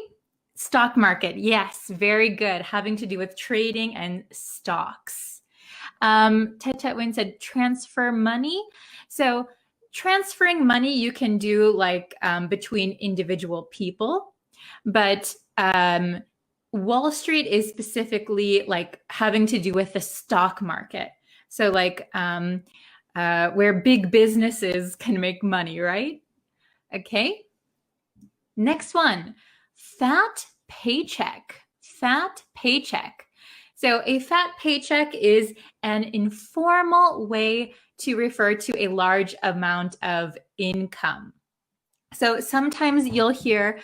stock market, yes, very good, having to do with trading and stocks. Tet Win said transfer money. So transferring money you can do like between individual people, but Wall Street is specifically like having to do with the stock market. So like where big businesses can make money, right? Okay. Next one, fat paycheck. Fat paycheck. So a fat paycheck is an informal way to refer to a large amount of income. So sometimes you'll hear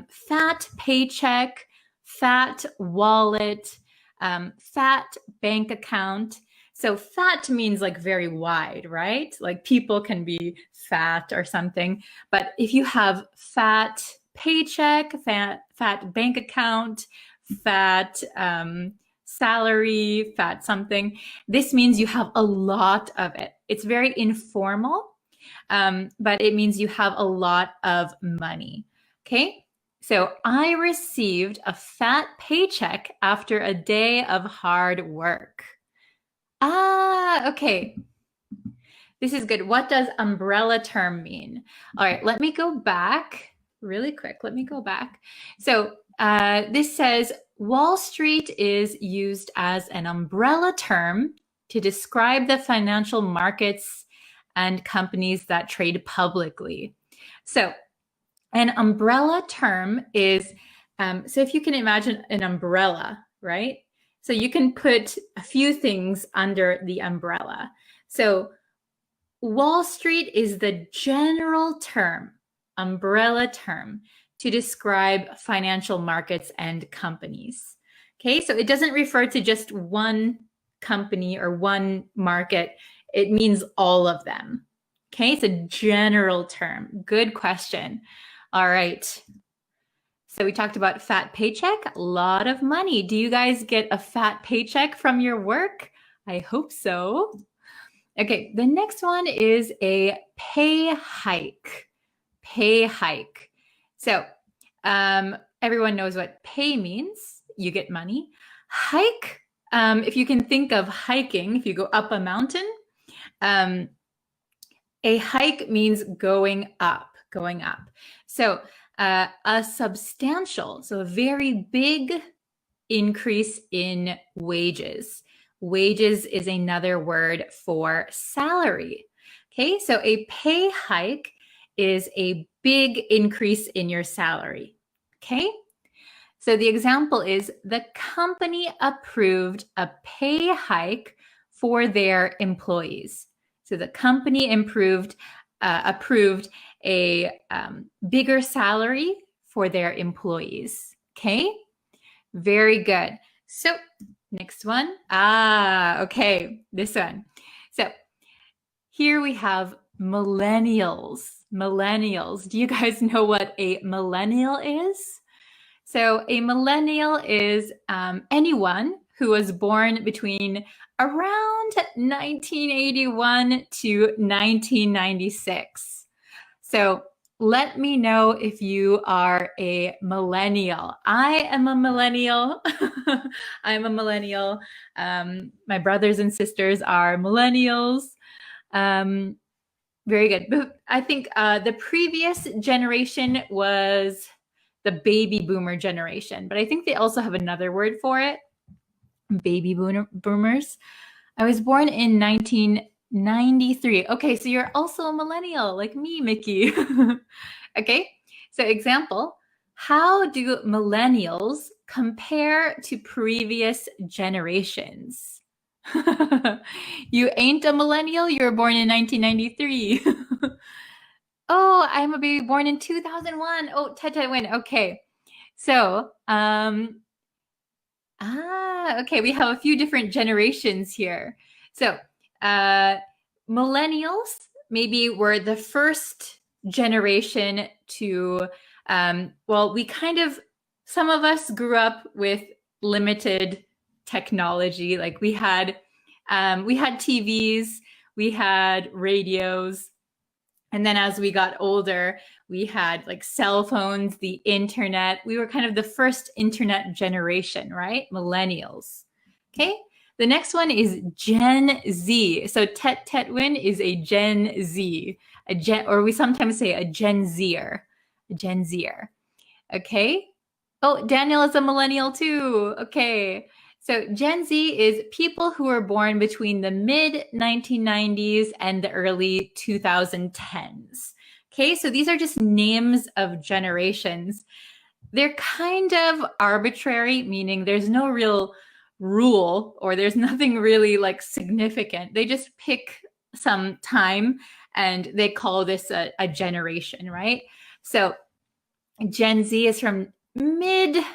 fat paycheck, fat wallet, fat bank account. So fat means like very wide, right? Like people can be fat or something. But if you have fat paycheck, fat bank account, fat salary, fat something, this means you have a lot of it. It's very informal, but it means you have a lot of money. Okay, so I received a fat paycheck after a day of hard work. Ah, okay. This is good. What does umbrella term mean? All right, let me go back really quick. Let me go back. So this says Wall Street is used as an umbrella term to describe the financial markets and companies that trade publicly. So an umbrella term is, so if you can imagine an umbrella, right? So you can put a few things under the umbrella. So Wall Street is the general term, umbrella term, to describe financial markets and companies. Okay, so it doesn't refer to just one company or one market. It means all of them. Okay, it's a general term. Good question. All right. So we talked about fat paycheck, a lot of money. Do you guys get a fat paycheck from your work? I hope so. Okay, the next one is a pay hike. Pay hike. So everyone knows what pay means. You get money. Hike, if you can think of hiking, if you go up a mountain, a hike means going up, going up. So a substantial, so a very big increase in wages. Wages is another word for salary. Okay, so a pay hike is a big increase in your salary. Okay, So the example is the company approved a pay hike for their employees. So the company approved a bigger salary for their employees. Okay, very good. So next one. Okay, this one. So here we have millennials. Millennials. Do you guys know what a millennial is? So a millennial is anyone who was born between around 1981 to 1996. So let me know if you are a millennial. I am a millennial. I'm a millennial. My brothers and sisters are millennials. Very good. But I think the previous generation was the baby boomer generation, but I think they also have another word for it. Baby boomers. I was born in 1993. Okay, so you're also a millennial like me, Mickey. Okay, so example, how do millennials compare to previous generations? You ain't a millennial, you were born in 1993. Oh, I'm a baby born in 2001. Oh, Ted win. Okay. So, okay, we have a few different generations here. So, millennials maybe were the first generation to, well, some of us grew up with limited technology. Like we had TVs, we had radios, and then as we got older, we had like cell phones, the internet. We were kind of the first internet generation, right? Millennials. Okay. The next one is Gen Z. So Tetwin is a Gen Z, or we sometimes say a Gen Zer, a Gen Zer. Okay. Oh, Daniel is a millennial too. Okay. So Gen Z is people who were born between the mid 1990s and the early 2010s. Okay, so these are just names of generations. They're kind of arbitrary, meaning there's no real rule or there's nothing really like significant. They just pick some time and they call this a generation, right? So Gen Z is from mid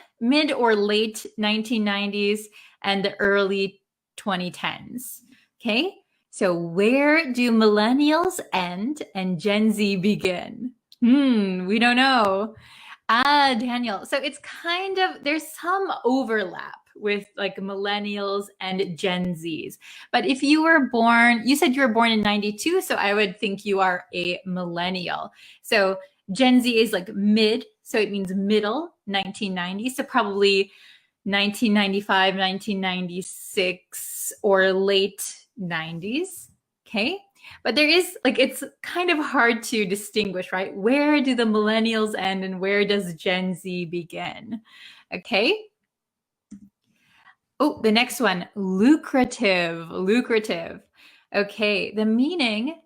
or late 1990s and the early 2010s. Okay, so where do millennials end and Gen Z begin? We don't know. Daniel. So it's kind of, there's some overlap with like millennials and Gen Zs. But if you were born, you said you were born in 92, so I would think you are a millennial. So Gen Z is like mid, so it means middle 1990s, so probably 1995, 1996, or late 90s. Okay. But there is like, it's kind of hard to distinguish, right? Where do the millennials end and where does Gen Z begin? Okay. Oh, the next one, lucrative. Okay, the meaning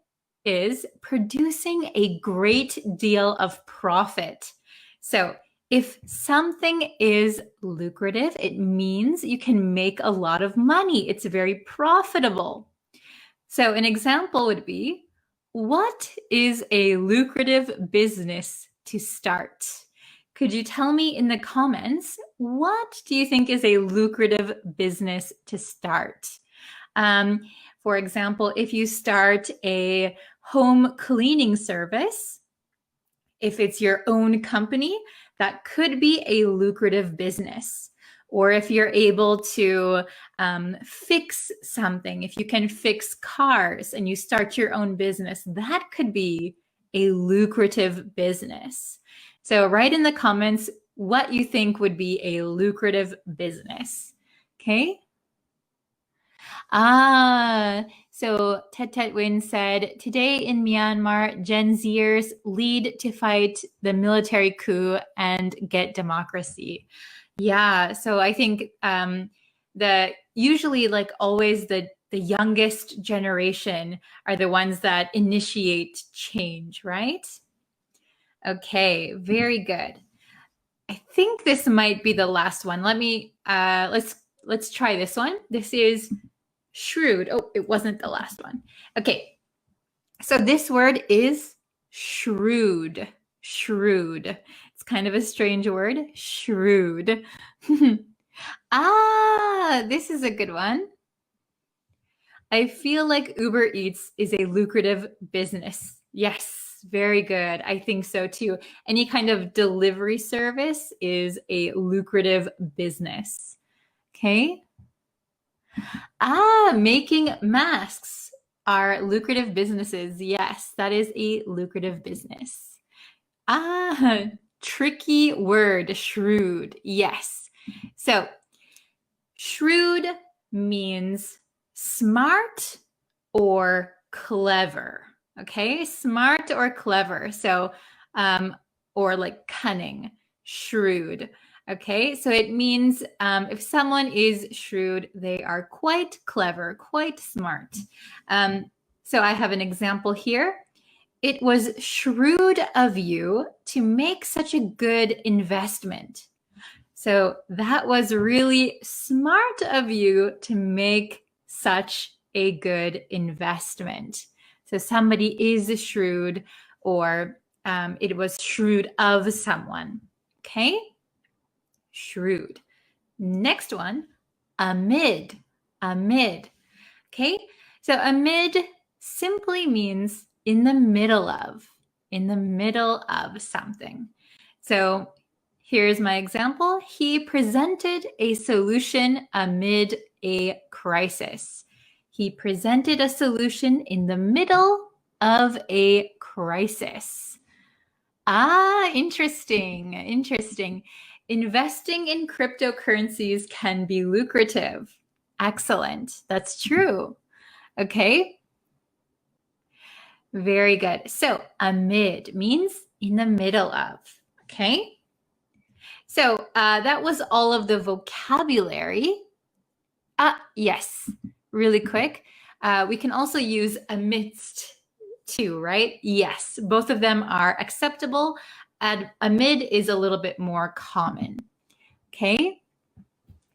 is producing a great deal of profit. So if something is lucrative, it means you can make a lot of money. It's very profitable. So an example would be, what is a lucrative business to start? Could you tell me in the comments, what do you think is a lucrative business to start? For example, if you start a home cleaning service, if it's your own company, that could be a lucrative business. Or if you're able to fix something, if you can fix cars and you start your own business, that could be a lucrative business. So write in the comments what you think would be a lucrative business. Okay. So Tet Win said, today in Myanmar, Gen Zers lead to fight the military coup and get democracy. Yeah, so I think usually like always the youngest generation are the ones that initiate change, right? Okay, very good. I think this might be the last one. Let's try this one. This is shrewd. Oh, it wasn't the last one. Okay. So this word is shrewd. Shrewd. It's kind of a strange word. Shrewd. This is a good one. I feel like Uber Eats is a lucrative business. Yes, very good. I think so too. Any kind of delivery service is a lucrative business. Okay. Making masks are lucrative businesses. Yes, that is a lucrative business. Tricky word, shrewd. Yes. So, shrewd means smart or clever. Okay, smart or clever. So, or like cunning, shrewd. Okay, so it means if someone is shrewd, they are quite clever, quite smart. So I have an example here. It was shrewd of you to make such a good investment. So that was really smart of you to make such a good investment. So somebody is shrewd, or it was shrewd of someone. Okay? Shrewd. Next one, amid. Amid. Okay? So amid simply means in the middle of something. So here's my example. He presented a solution amid a crisis. He presented a solution in the middle of a crisis. Interesting. Investing in cryptocurrencies can be lucrative. Excellent. That's true. Okay. Very good. So amid means in the middle of. Okay. So that was all of the vocabulary. Yes, really quick. We can also use amidst too, right? Yes, both of them are acceptable. Amid is a little bit more common. Okay.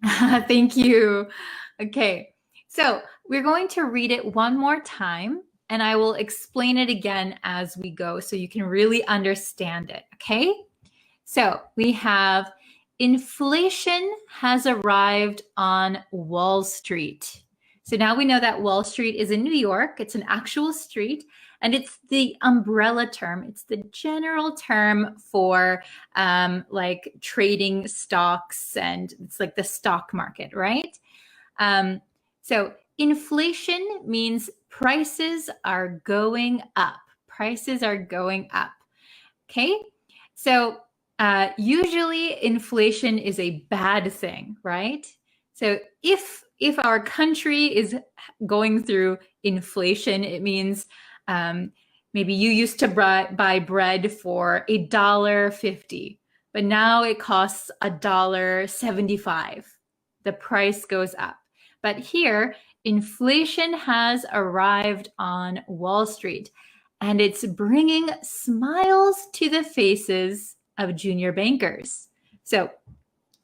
Thank you. Okay. So we're going to read it one more time, and I will explain it again as we go so you can really understand it. Okay. So we have inflation has arrived on Wall Street. So now we know that Wall Street is in New York. It's an actual street, and it's the umbrella term. It's the general term for like trading stocks, and it's like the stock market, right? So inflation means prices are going up. Prices are going up. Okay. So usually inflation is a bad thing, right? So if our country is going through inflation, it means maybe you used to buy bread for $1.50, but now it costs $1.75. The price goes up. But here, inflation has arrived on Wall Street, and it's bringing smiles to the faces of junior bankers. So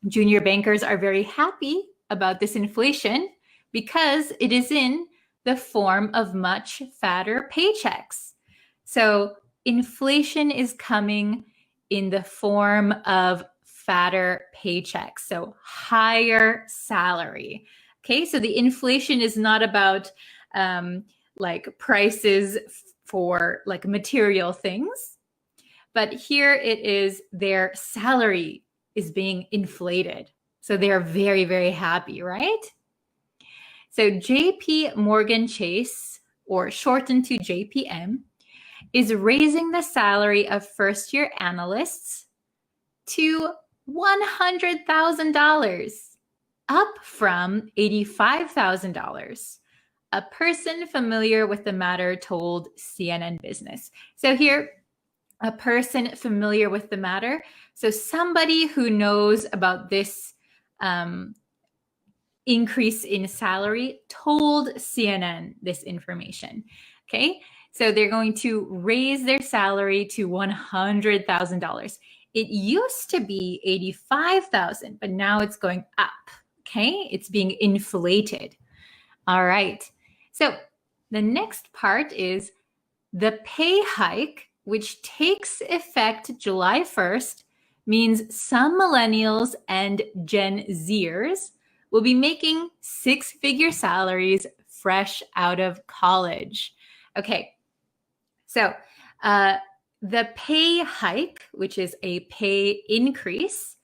junior bankers are very happy about this inflation because it is in the form of much fatter paychecks. So inflation is coming in the form of fatter paychecks, so higher salary. Okay, so the inflation is not about like prices for like material things, but here it is their salary is being inflated. So they are very, very happy, right? So JP Morgan Chase, or shortened to JPM, is raising the salary of first-year analysts to $100,000, up from $85,000. A person familiar with the matter told CNN Business. So here, a person familiar with the matter. So somebody who knows about this increase in salary told CNN this information. Okay, so they're going to raise their salary to $100,000. It used to be 85,000, but now it's going up. Okay, it's being inflated. All right. So the next part is the pay hike, which takes effect July 1st, means some millennials and Gen Zers will be making six-figure salaries fresh out of college. Okay, so the pay hike, which is a pay increase,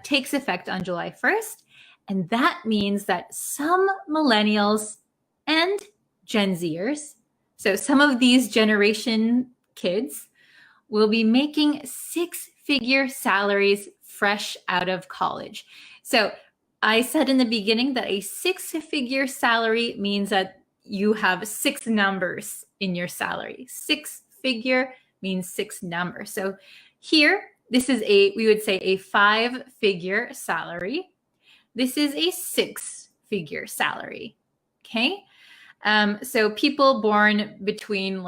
takes effect on July 1st. And that means that some millennials and Gen Zers, so some of these generation kids, will be making six-figure salaries fresh out of college. So I said in the beginning that a six-figure salary means that you have six numbers in your salary. Six-figure means six numbers. So here, this is we would say a five-figure salary. This is a six-figure salary, okay? So people born between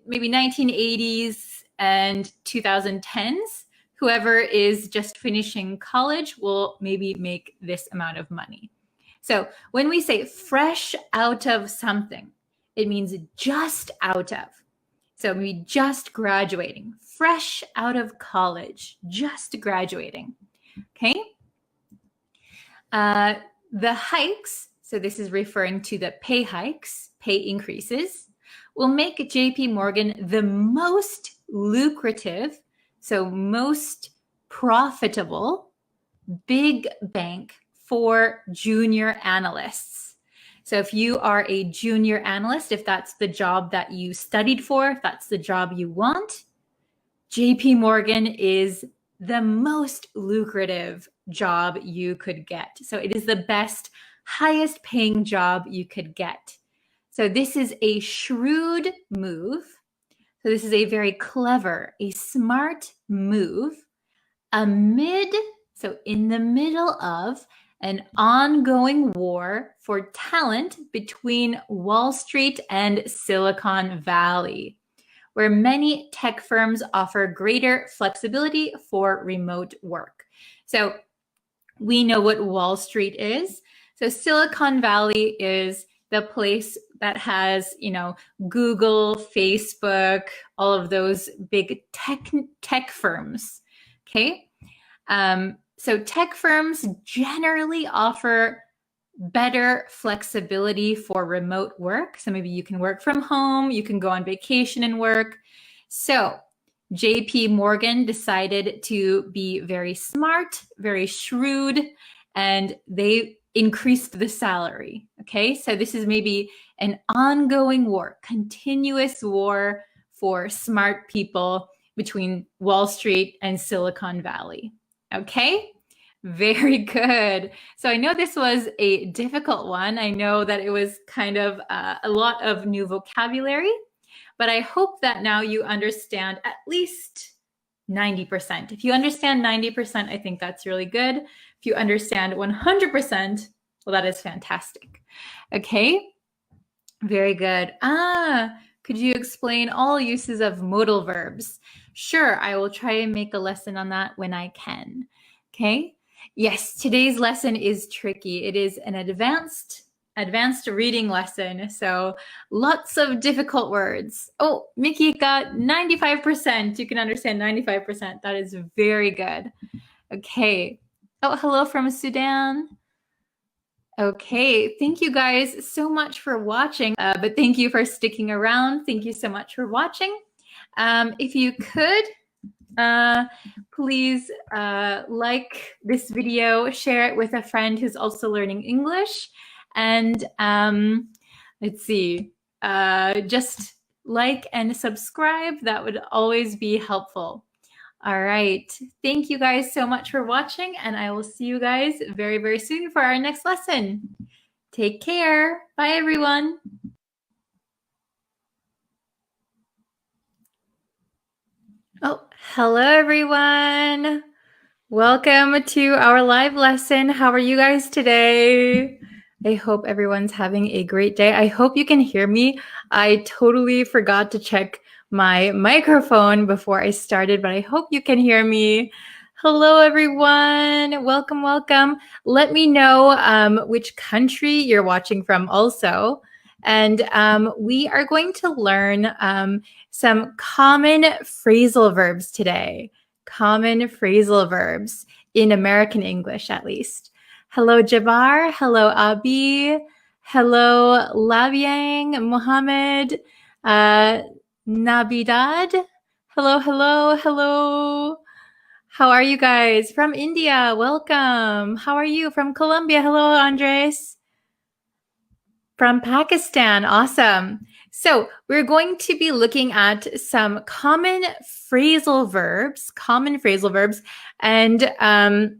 maybe 1980s and 2010s, whoever is just finishing college will maybe make this amount of money. So when we say fresh out of something, it means just out of. So maybe just graduating, fresh out of college, just graduating, okay? The hikes, so this is referring to the pay hikes, pay increases, will make JP Morgan the most lucrative, so most profitable big bank for junior analysts. So if you are a junior analyst, if that's the job that you studied for, if that's the job you want, JP Morgan is the most lucrative job you could get. So it is the best, highest paying job you could get. So this is a shrewd move. So this is a very clever, a smart move so in the middle of an ongoing war for talent between Wall Street and Silicon Valley, where many tech firms offer greater flexibility for remote work. So we know what Wall Street is. So Silicon Valley is the place that has, Google, Facebook, all of those big tech firms. Okay. So tech firms generally offer better flexibility for remote work. So maybe you can work from home, you can go on vacation and work. So JP Morgan decided to be very smart, very shrewd, and they increased the salary. Okay, so this is maybe an ongoing war, continuous war for smart people between Wall Street and Silicon Valley. Okay, very good. So I know this was a difficult one. I know that it was kind of a lot of new vocabulary, but I hope that now you understand at least 90%. If you understand 90%, I think that's really good. If you understand 100%, well, that is fantastic. Okay, very good. Could you explain all uses of modal verbs? Sure, I will try and make a lesson on that when I can. Okay, yes, today's lesson is tricky. It is an advanced reading lesson, so lots of difficult words. Oh, Mickey got 95%. You can understand 95%. That is very good. Okay. Oh, hello from Sudan. Okay, thank you guys so much for watching, but thank you for sticking around. Thank you so much for watching. If you could, please like this video, share it with a friend who's also learning English, and let's see, just like and subscribe. That would always be helpful. All right. Thank you guys so much for watching, and I will see you guys very, very soon for our next lesson. Take care. Bye, everyone. Oh, hello, everyone. Welcome to our live lesson. How are you guys today? I hope everyone's having a great day. I hope you can hear me. I totally forgot to check my microphone before I started, but I hope you can hear me. Hello, everyone. Welcome, welcome. Let me know which country you're watching from also. And we are going to learn some common phrasal verbs today. Common phrasal verbs in American English, at least. Hello, Jabbar. Hello, Abi. Hello, Labiang, Mohammed, Nabidad. Hello, hello, hello. How are you guys? From India, welcome. How are you? From Colombia, hello, Andres. From Pakistan, awesome. So we're going to be looking at some common phrasal verbs, and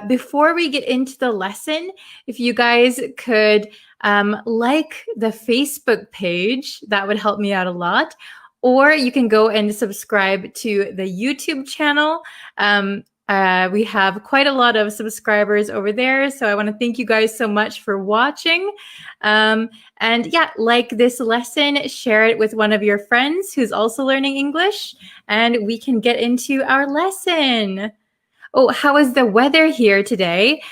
before we get into the lesson, if you guys could like the Facebook page, that would help me out a lot. Or you can go and subscribe to the YouTube channel. We have quite a lot of subscribers over there. So I want to thank you guys so much for watching. And yeah, like this lesson, share it with one of your friends who's also learning English, and we can get into our lesson. Oh, how is the weather here today?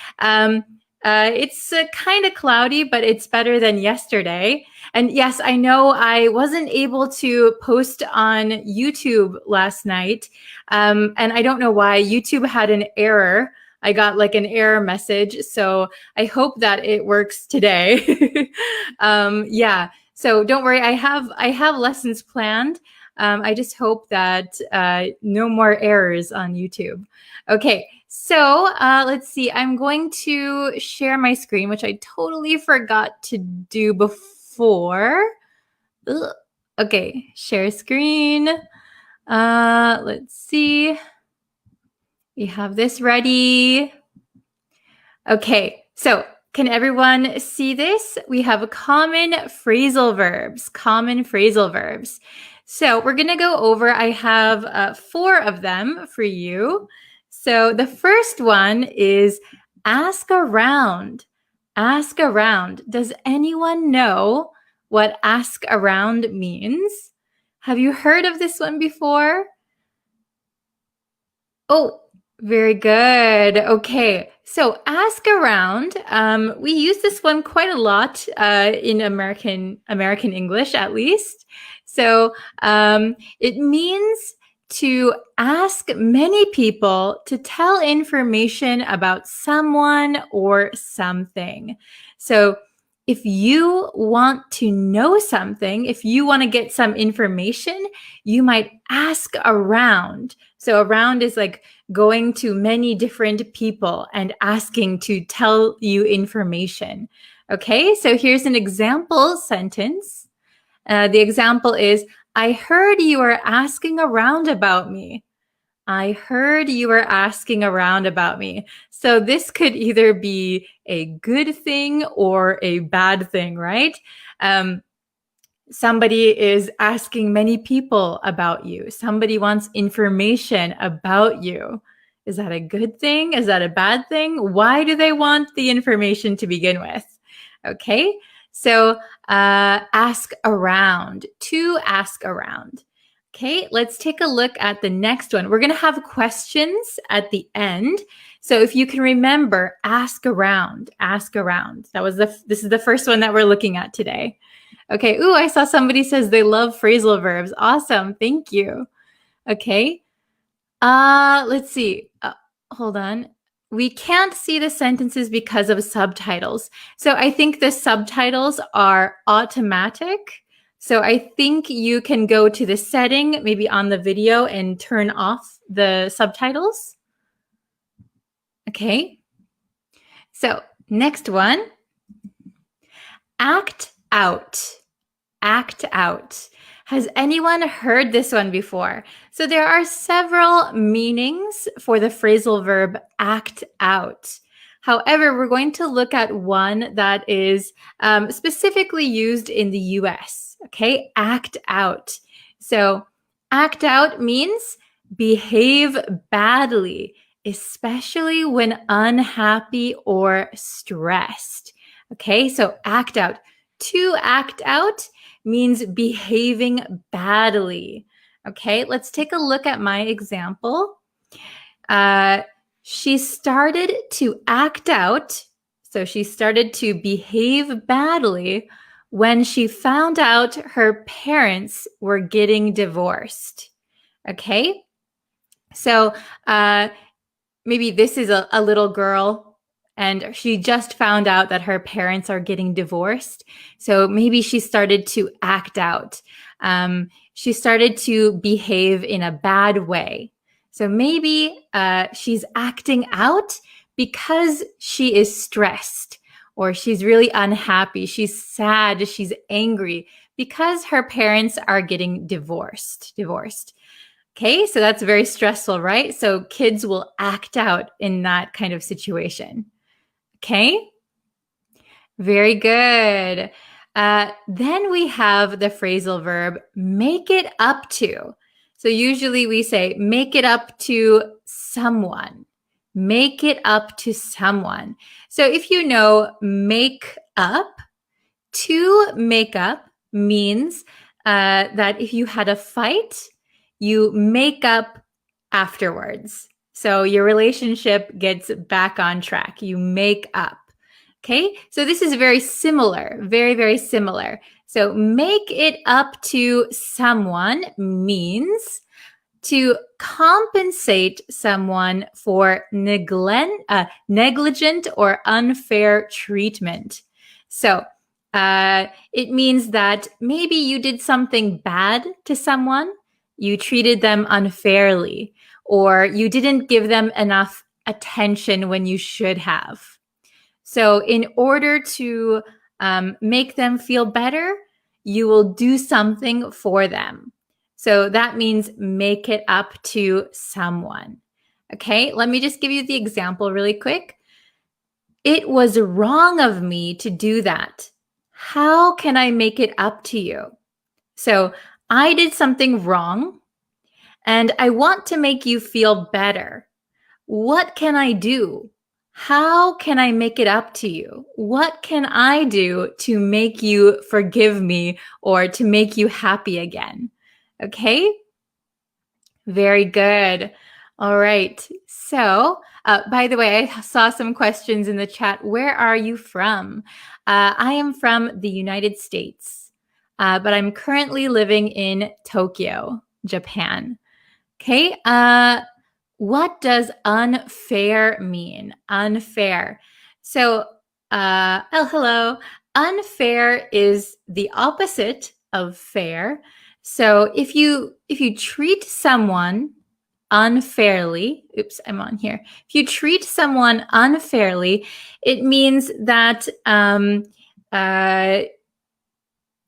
It's kind of cloudy, but it's better than yesterday. And yes, I know I wasn't able to post on YouTube last night. And I don't know why. YouTube had an error. I got like an error message. So I hope that it works today. Yeah. So don't worry. I have lessons planned. I just hope that no more errors on YouTube. Okay, so let's see. I'm going to share my screen, which I totally forgot to do before. Ugh. Okay, share screen. Let's see. We have this ready. Okay, so can everyone see this? We have common phrasal verbs. So we're going to go over, I have 4 of them for you. So the first one is ask around. Ask around. Does anyone know what ask around means? Have you heard of this one before? Oh, very good. Okay, so ask around. We use this one quite a lot in American English, at least. So it means to ask many people to tell information about someone or something. So if you want to know something, if you want to get some information, you might ask around. So around is like going to many different people and asking to tell you information. Okay, so here's an example sentence. The example is, I heard you were asking around about me. I heard you were asking around about me. So this could either be a good thing or a bad thing, right? Somebody is asking many people about you. Somebody wants information about you. Is that a good thing? Is that a bad thing? Why do they want the information to begin with? Okay, so ask around, to ask around. Okay, let's take a look at the next one. We're going to have questions at the end. So if you can remember, ask around, ask around. This is the first one that we're looking at today. Okay, ooh, I saw somebody says they love phrasal verbs. Awesome, thank you. Okay, let's see. Hold on. We can't see the sentences because of subtitles. So I think the subtitles are automatic. So I think you can go to the setting, maybe on the video, and turn off the subtitles. Okay. So next one. Act out. Act out. Has anyone heard this one before? So there are several meanings for the phrasal verb act out. However, we're going to look at one that is specifically used in the US. Okay, act out. So act out means behave badly, especially when unhappy or stressed. Okay, so act out. To act out means behaving badly. Okay, let's take a look at my example. She started to act out, so she started to behave badly when she found out her parents were getting divorced. Okay, so maybe this is a little girl and she just found out that her parents are getting divorced. So maybe she started to act out. She started to behave in a bad way. So maybe she's acting out because she is stressed or she's really unhappy. She's sad. She's angry because her parents are getting divorced. Okay, so that's very stressful, right? So kids will act out in that kind of situation. Okay, very good. Then we have the phrasal verb make it up to. So usually we say make it up to someone. Make it up to someone. So if you know make up, to make up means that if you had a fight, you make up afterwards. So your relationship gets back on track. You make up. Okay, so this is very similar, very, very similar. So make it up to someone means to compensate someone for negligent or unfair treatment. So it means that maybe you did something bad to someone, you treated them unfairly, or you didn't give them enough attention when you should have. So in order to make them feel better, you will do something for them. So that means make it up to someone. Okay, let me just give you the example really quick. It was wrong of me to do that. How can I make it up to you? So I did something wrong and I want to make you feel better. What can I do? How can I make it up to you? What can I do to make you forgive me or to make you happy again? Okay? Very good. All right. So, by the way, I saw some questions in the chat. Where are you from? I am from the United States, but I'm currently living in Tokyo, Japan. Okay. What does unfair mean? Unfair. So, oh, hello. Unfair is the opposite of fair. So if you treat someone unfairly, oops, I'm on here. If you treat someone unfairly, it means that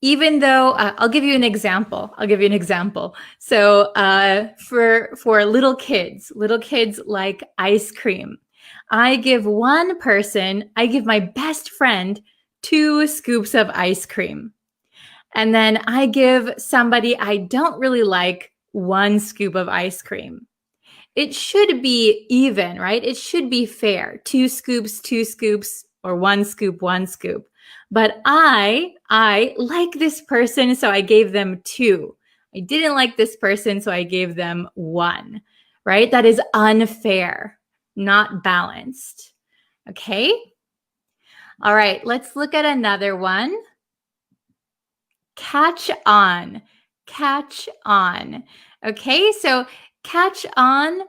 even though I'll give you an example. So for little kids like ice cream. I give my best friend 2 scoops of ice cream. And then I give somebody I don't really like 1 scoop of ice cream. It should be even, right? It should be fair. 2 scoops, or 1 scoop. But I like this person, so I gave them 2. I didn't like this person, so I gave them 1, right? That is unfair, not balanced. Okay? All right, let's look at another one. Catch on. Okay, so catch on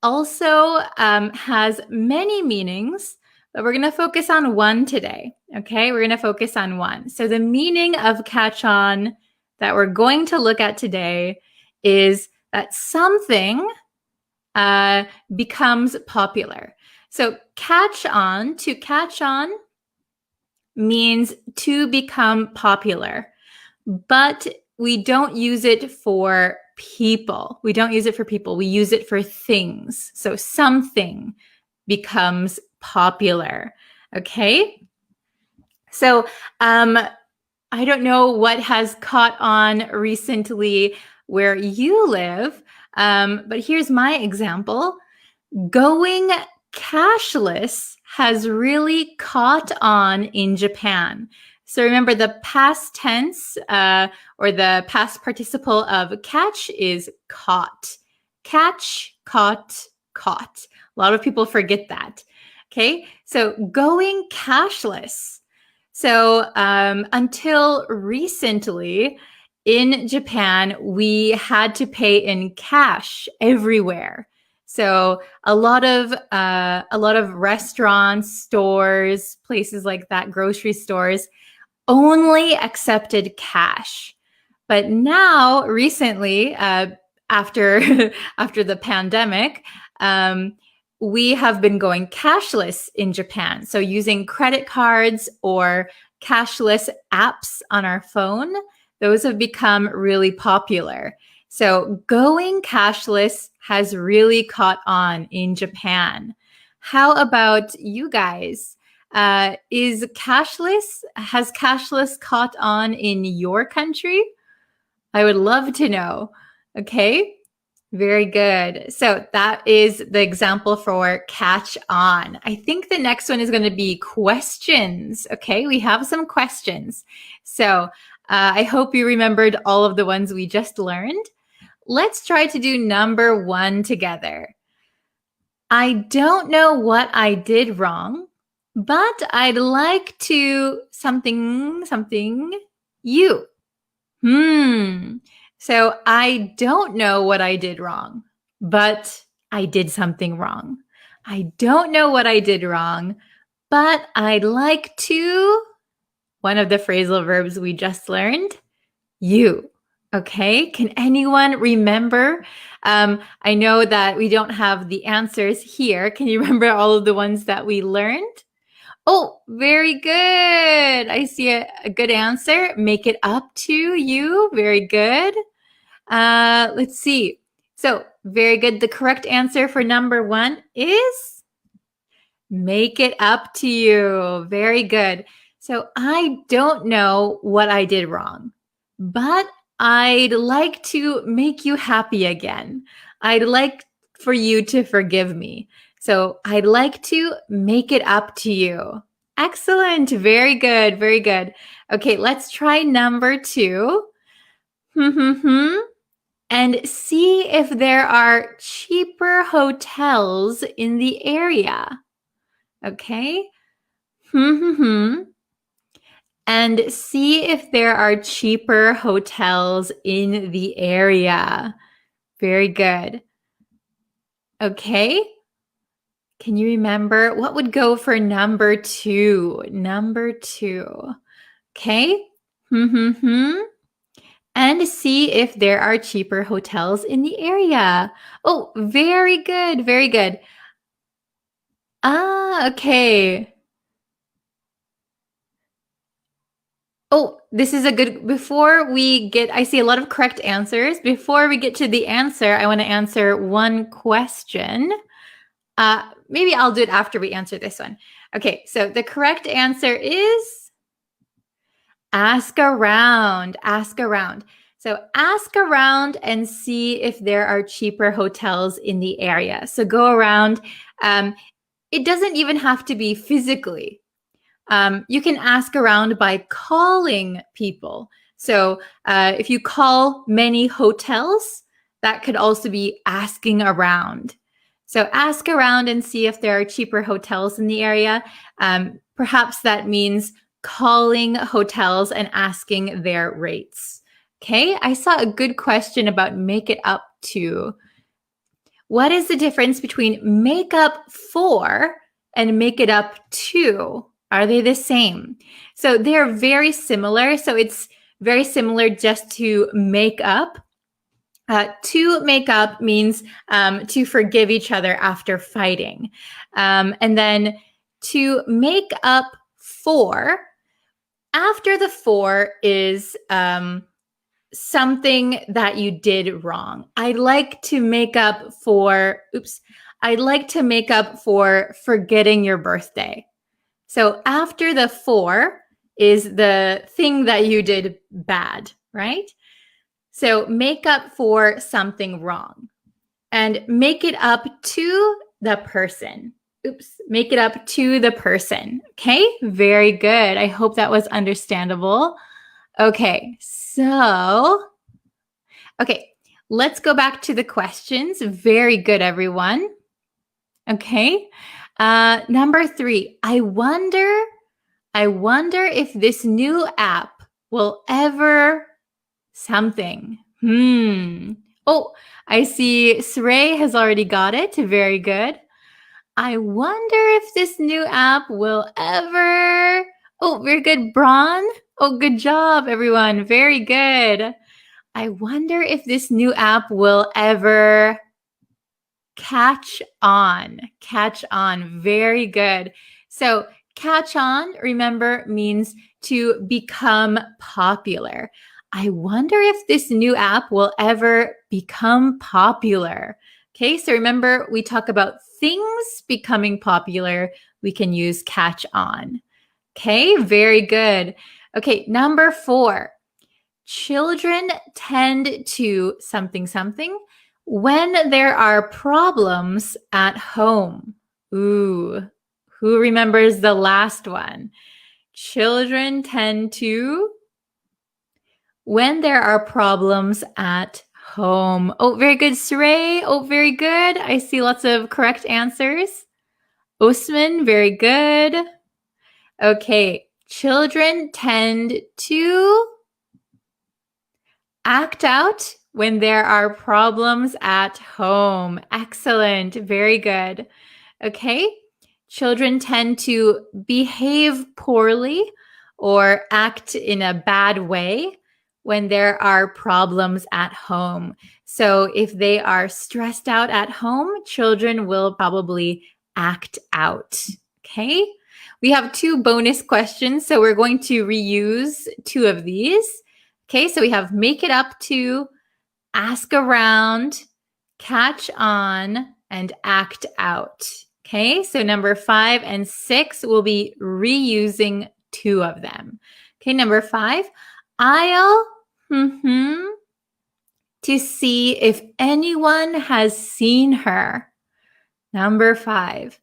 also has many meanings, but we're going to focus on one today. Okay, we're going to focus on one. So the meaning of catch on that we're going to look at today is that something becomes popular. So to catch on means to become popular. But we don't use it for people. We use it for things. So something becomes popular. Okay? So I don't know what has caught on recently where you live, but here's my example. Going cashless has really caught on in Japan. So remember the past tense or the past participle of catch is caught. Catch, caught, caught. A lot of people forget that. Okay, so going cashless. So until recently in Japan, we had to pay in cash everywhere. So a lot of restaurants, stores, places like that, grocery stores, only accepted cash. But now, recently, after after the pandemic, we have been going cashless in Japan. So using credit cards or cashless apps on our phone, those have become really popular. So going cashless has really caught on in Japan. How about you guys? Has cashless caught on in your country? I would love to know. Okay. Very good. So that is the example for catch on. I think the next one is going to be questions. Okay, we have some questions. So I hope you remembered all of the ones we just learned. Let's try to do number 1 together. I don't know what I did wrong, but I'd like to something you. So I don't know what I did wrong, but I did something wrong. I don't know what I did wrong, but I'd like to, one of the phrasal verbs we just learned, you. Okay, can anyone remember? I know that we don't have the answers here. Can you remember all of the ones that we learned? Oh, very good. I see a good answer. Make it up to you. Very good. Let's see. So, very good. The correct answer for number 1 is make it up to you. Very good. So, I don't know what I did wrong, but I'd like to make you happy again. I'd like for you to forgive me. So I'd like to make it up to you. Excellent. Very good. Very good. Okay, let's try number 2. And see if there are cheaper hotels in the area. Okay. And see if there are cheaper hotels in the area. Very good. Okay. Can you remember what would go for number 2? Number 2. Okay. And see if there are cheaper hotels in the area. Oh, very good. Very good. Okay. Oh, this is a good, I see a lot of correct answers. Before we get to the answer, I want to answer one question. Maybe I'll do it after we answer this one. Okay, so the correct answer is ask around. Ask around. So ask around and see if there are cheaper hotels in the area. So go around. It doesn't even have to be physically. You can ask around by calling people. So if you call many hotels, that could also be asking around. So ask around and see if there are cheaper hotels in the area. Perhaps that means calling hotels and asking their rates. Okay, I saw a good question about make it up to. What is the difference between make up for and make it up to? Are they the same? So they're very similar. So it's very similar just to make up. To make up means to forgive each other after fighting. And then to make up for, after the for is something that you did wrong. I'd like to make up for forgetting your birthday. So after the for is the thing that you did bad, right? So make up for something wrong and make it up to the person. make it up to the person. Okay, very good. I hope that was understandable. Okay, let's go back to the questions. Very good, everyone. Okay, number 3. I wonder if this new app will ever something. Oh, I see Srey has already got it. Very good. I wonder if this new app will ever... Oh, very good, Braun. Oh, good job, everyone. Very good. I wonder if this new app will ever catch on. Catch on. Very good. So catch on, remember, means to become popular. I wonder if this new app will ever become popular. Okay, so remember, we talk about things becoming popular. We can use catch on. Okay, very good. Okay, number 4. Children tend to something when there are problems at home. Ooh, who remembers the last one? Children tend to when there are problems at home. Oh, very good, Srey. Oh, very good. I see lots of correct answers. Osman, very good. Okay, children tend to act out when there are problems at home. Excellent, very good. Okay, children tend to behave poorly or act in a bad way when there are problems at home. So if they are stressed out at home, children will probably act out. Okay, we have 2 bonus questions, so we're going to reuse 2 of these. Okay, so we have make it up to, ask around, catch on, and act out. Okay, so number 5 and 6 will be reusing 2 of them. Okay, number 5, I'll to see if anyone has seen her. Number 5,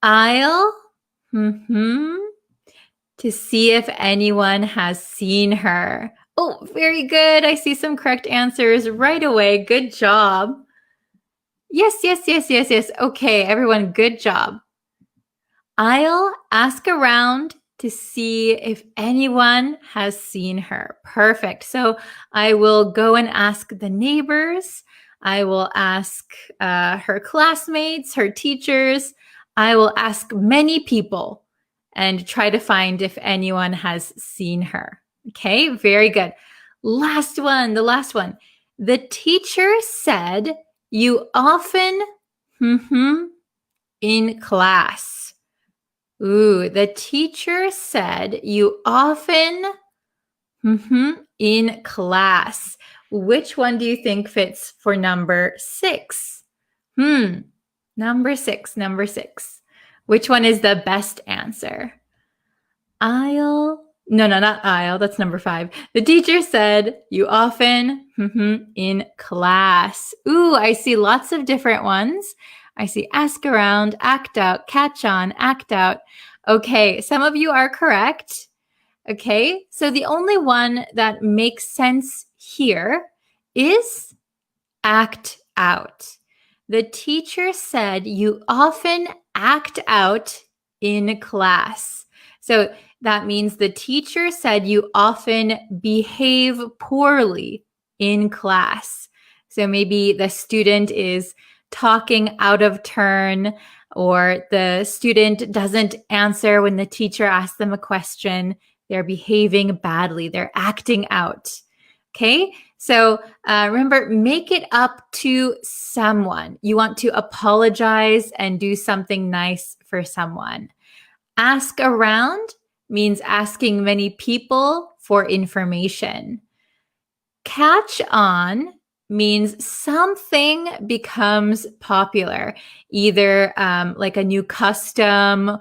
I'll to see if anyone has seen her. Oh, very good. I see some correct answers right away. Good job. Yes. Okay, everyone, good job. I'll ask around to see if anyone has seen her. Perfect. So I will go and ask the neighbors. I will ask her classmates, her teachers. I will ask many people and try to find if anyone has seen her. Okay, very good. Last one, the last one. The teacher said you often in class. Ooh, the teacher said you often in class. Which one do you think fits for number 6? Number 6. Which one is the best answer? I'll... No, not I'll. That's number 5. The teacher said you often in class. Ooh, I see lots of different ones. I see ask around, act out, catch on, act out. Okay, some of you are correct. Okay, so the only one that makes sense here is act out. The teacher said you often act out in class. So that means the teacher said you often behave poorly in class. So maybe the student is talking out of turn, or the student doesn't answer when the teacher asks them a question. They're behaving badly. They're acting out. Okay, so remember, make it up to someone. You want to apologize and do something nice for someone. Ask around means asking many people for information. Catch on means something becomes popular, either like a new custom,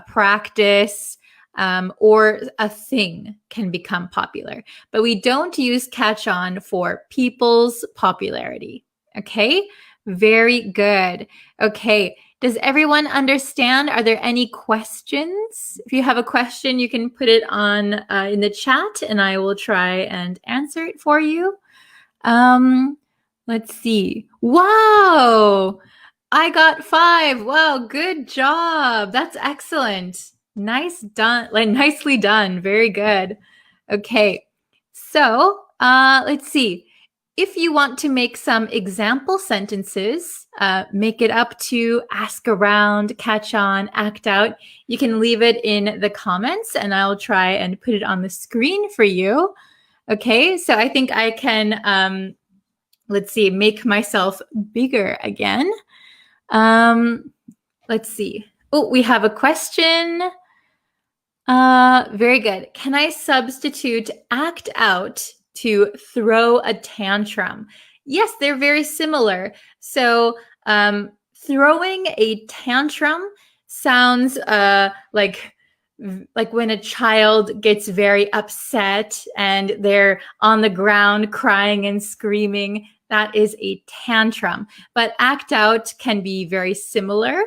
practice, or a thing can become popular. But we don't use catch on for people's popularity. Okay, very good. Okay, Does everyone understand? Are there any questions? If you have a question, you can put it on in the chat and I will try and answer it for you. Let's see. Wow! I got 5. Wow, good job. That's excellent. Nicely done. Very good. Okay. So, let's see. If you want to make some example sentences, make it up to, ask around, catch on, act out, you can leave it in the comments and I'll try and put it on the screen for you. Okay, so I think I can, let's see, make myself bigger again. Let's see. Oh, we have a question. Very good. Can I substitute act out to throw a tantrum? Yes, they're very similar. So throwing a tantrum sounds like when a child gets very upset and they're on the ground crying and screaming. That is a tantrum. But act out can be very similar.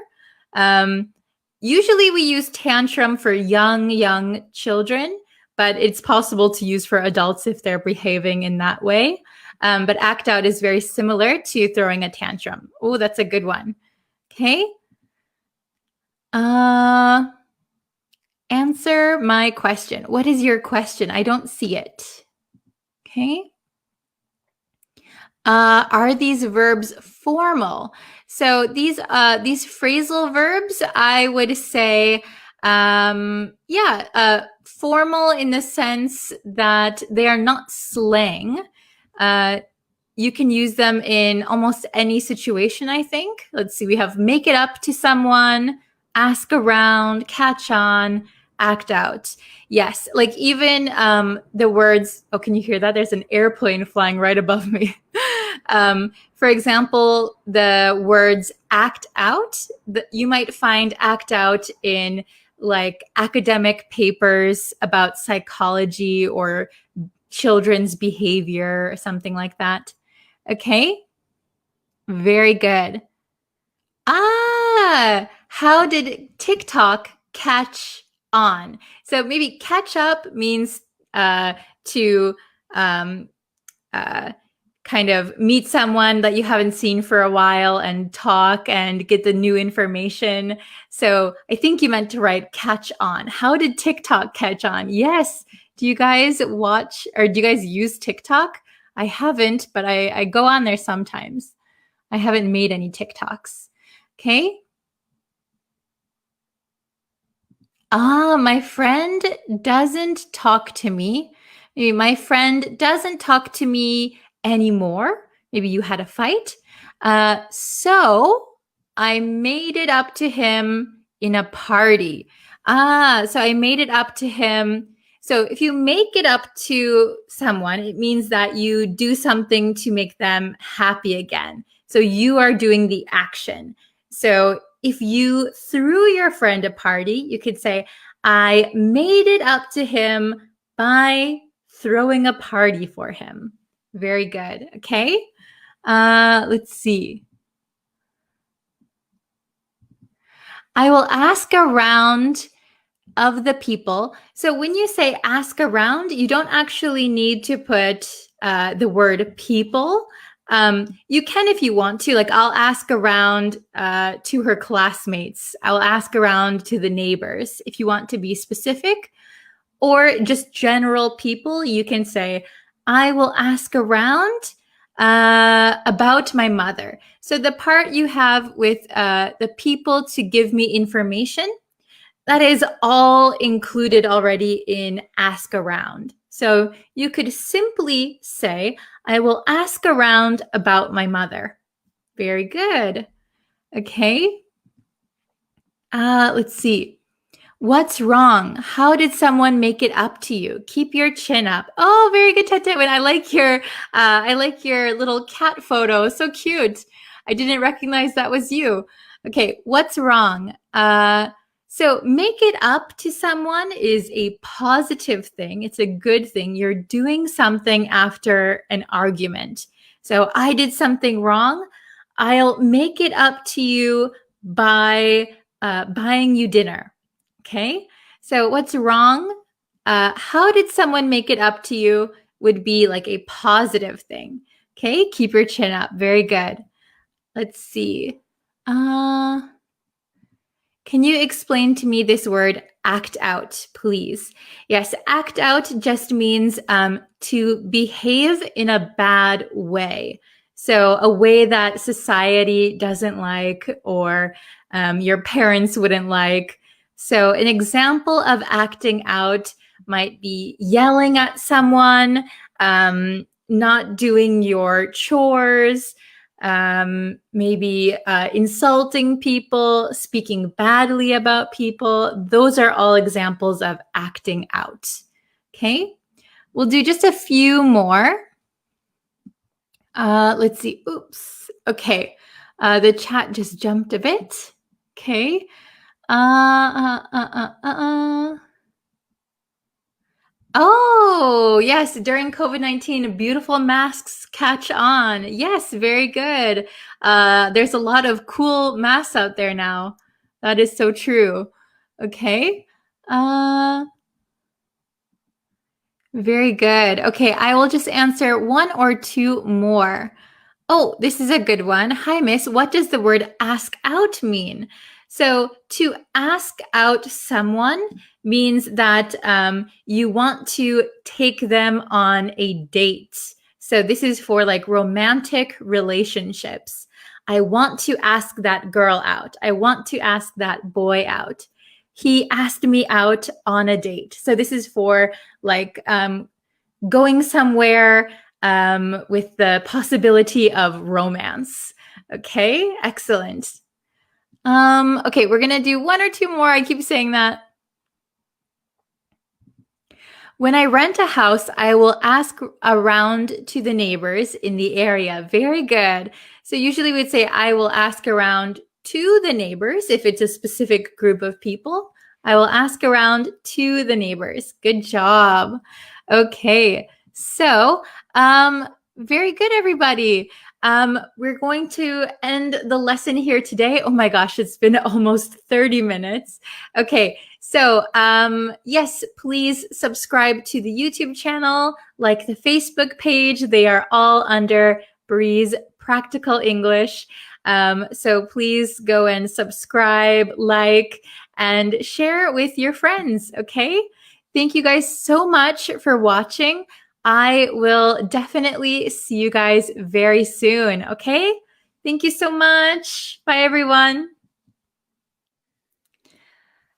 Usually we use tantrum for young children, but it's possible to use for adults if they're behaving in that way. But act out is very similar to throwing a tantrum. Oh, that's a good one. Okay. Answer my question. What is your question? I don't see it. Okay. Are these verbs formal? So these phrasal verbs, I would say, formal in the sense that they are not slang. You can use them in almost any situation, I think. Let's see, we have make it up to someone, ask around, catch on, act out. Yes, like even the words, oh, can you hear that? There's an airplane flying right above me. For example, the words act out, you might find act out in like academic papers about psychology or children's behavior or something like that. Okay, very good. How did TikTok catch on? So maybe catch up means to kind of meet someone that you haven't seen for a while and talk and get the new information. So I think you meant to write catch on. How did TikTok catch on? Yes. Do you guys watch or do you guys use TikTok? I haven't, but I go on there sometimes. I haven't made any TikToks. Okay. My friend doesn't talk to me. Maybe my friend doesn't talk to me anymore. Maybe you had a fight. So I made it up to him in a party. So I made it up to him. So if you make it up to someone, it means that you do something to make them happy again. So you are doing the action. So if you threw your friend a party, you could say, I made it up to him by throwing a party for him. Very good. Okay. Let's see. I will ask around of the people. So when you say ask around, you don't actually need to put the word people. You can if you want to. Like I'll ask around to her classmates. I'll ask around to the neighbors. If you want to be specific or just general people, you can say, I will ask around about my mother. So the part you have with the people to give me information, that is all included already in ask around. So you could simply say, I will ask around about my mother. Very good. Okay. Let's see. What's wrong? How did someone make it up to you? Keep your chin up. Oh, very good, Tete. I like your little cat photo. So cute. I didn't recognize that was you. Okay, what's wrong? So make it up to someone is a positive thing. It's a good thing. You're doing something after an argument. So I did something wrong. I'll make it up to you by buying you dinner. Okay, so what's wrong? How did someone make it up to you would be like a positive thing. Okay, keep your chin up. Very good. Let's see. Can you explain to me this word act out, please? Yes, act out just means to behave in a bad way. So a way that society doesn't like or your parents wouldn't like. So an example of acting out might be yelling at someone, not doing your chores, maybe insulting people, speaking badly about people. Those are all examples of acting out. Okay, we'll do just a few more. Let's see. Oops. Okay, the chat just jumped a bit. Okay. Oh, yes, during COVID-19, beautiful masks catch on. Yes, very good. There's a lot of cool masks out there now. That is so true. Okay. Very good. Okay, I will just answer one or two more. Oh, this is a good one. Hi, Miss. What does the word ask out mean? So to ask out someone means that you want to take them on a date. So this is for like romantic relationships. I want to ask that girl out. I want to ask that boy out. He asked me out on a date. So this is for like going somewhere with the possibility of romance. Okay, excellent. Okay, we're gonna do one or two more. I keep saying that. When I rent a house, I will ask around to the neighbors in the area. Very good. So usually we'd say I will ask around to the neighbors if it's a specific group of people. I will ask around to the neighbors. Good job. Okay, so very good, everybody. We're going to end the lesson here today. Oh my gosh, it's been almost 30 minutes. Okay, so yes, please subscribe to the YouTube channel, like the Facebook page. They are all under Breeze Practical English. So please go and subscribe, like, and share it with your friends, okay? Thank you guys so much for watching. I will definitely see you guys very soon, okay? Thank you so much. Bye, everyone.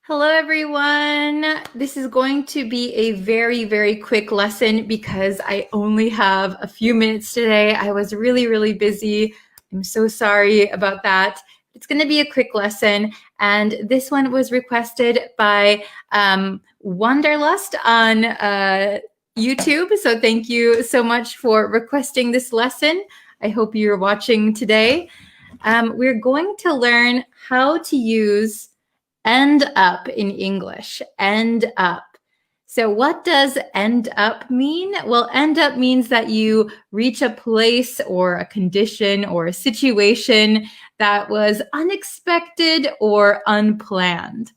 Hello, everyone. This is going to be a very, very quick lesson because I only have a few minutes today. I was really, really busy. I'm so sorry about that. It's going to be a quick lesson, and this one was requested by Wanderlust on YouTube. So thank you so much for requesting this lesson. I hope you're watching today. We're going to learn how to use end up in English. End up. So what does end up mean? Well, end up means that you reach a place or a condition or a situation that was unexpected or unplanned.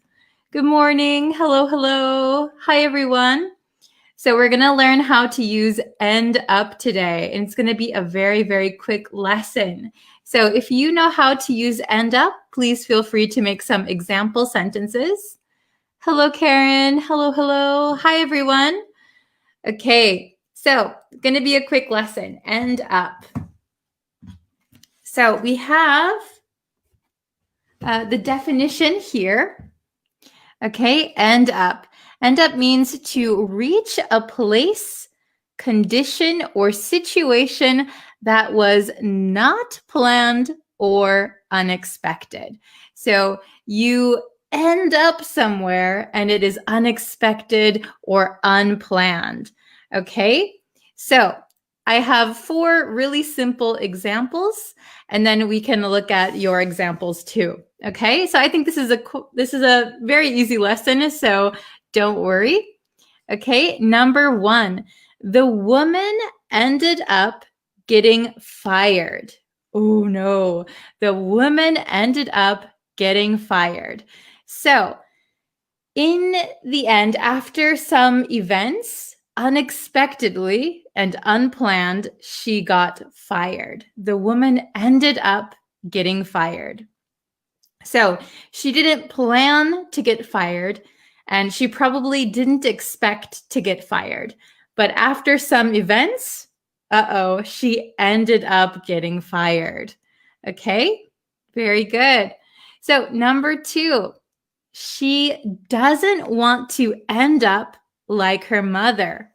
Good morning. Hello, hello. Hi, everyone. So we're going to learn how to use end up today, and it's going to be a very, very quick lesson. So if you know how to use end up, please feel free to make some example sentences. Hello, Karen. Hello, hello. Hi, everyone. Okay, so going to be a quick lesson. End up. So we have the definition here. Okay, end up. End up means to reach a place, condition, or situation that was not planned or unexpected. So you end up somewhere and it is unexpected or unplanned. Okay, so I have 4 really simple examples, and then we can look at your examples too. Okay, so I think this is a very easy lesson, so don't worry. Okay, number 1, the woman ended up getting fired. Oh no, the woman ended up getting fired. So in the end, after some events, unexpectedly and unplanned, she got fired. The woman ended up getting fired. So she didn't plan to get fired, and she probably didn't expect to get fired. But after some events, she ended up getting fired. Okay, very good. So number 2, she doesn't want to end up like her mother.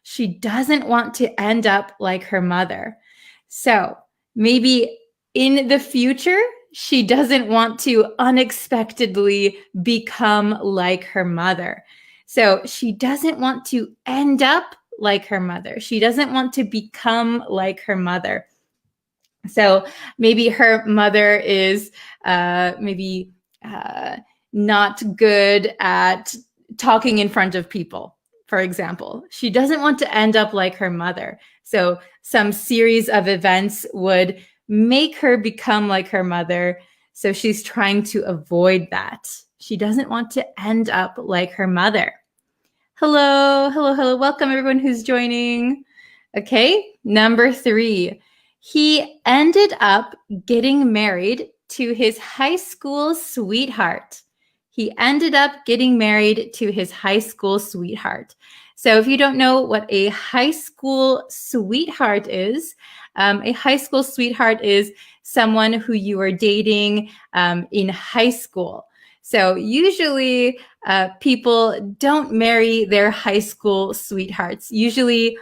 She doesn't want to end up like her mother. So maybe in the future, she doesn't want to unexpectedly become like her mother. So she doesn't want to end up like her mother. She doesn't want to become like her mother. So maybe her mother is not good at talking in front of people, for example. She doesn't want to end up like her mother. So some series of events would make her become like her mother. So she's trying to avoid that. She doesn't want to end up like her mother. Hello. Welcome everyone who's joining. Okay, number 3. He ended up getting married to his high school sweetheart. He ended up getting married to his high school sweetheart. So if you don't know what a high school sweetheart is, a high school sweetheart is someone who you are dating in high school. So usually people don't marry their high school sweethearts. Usually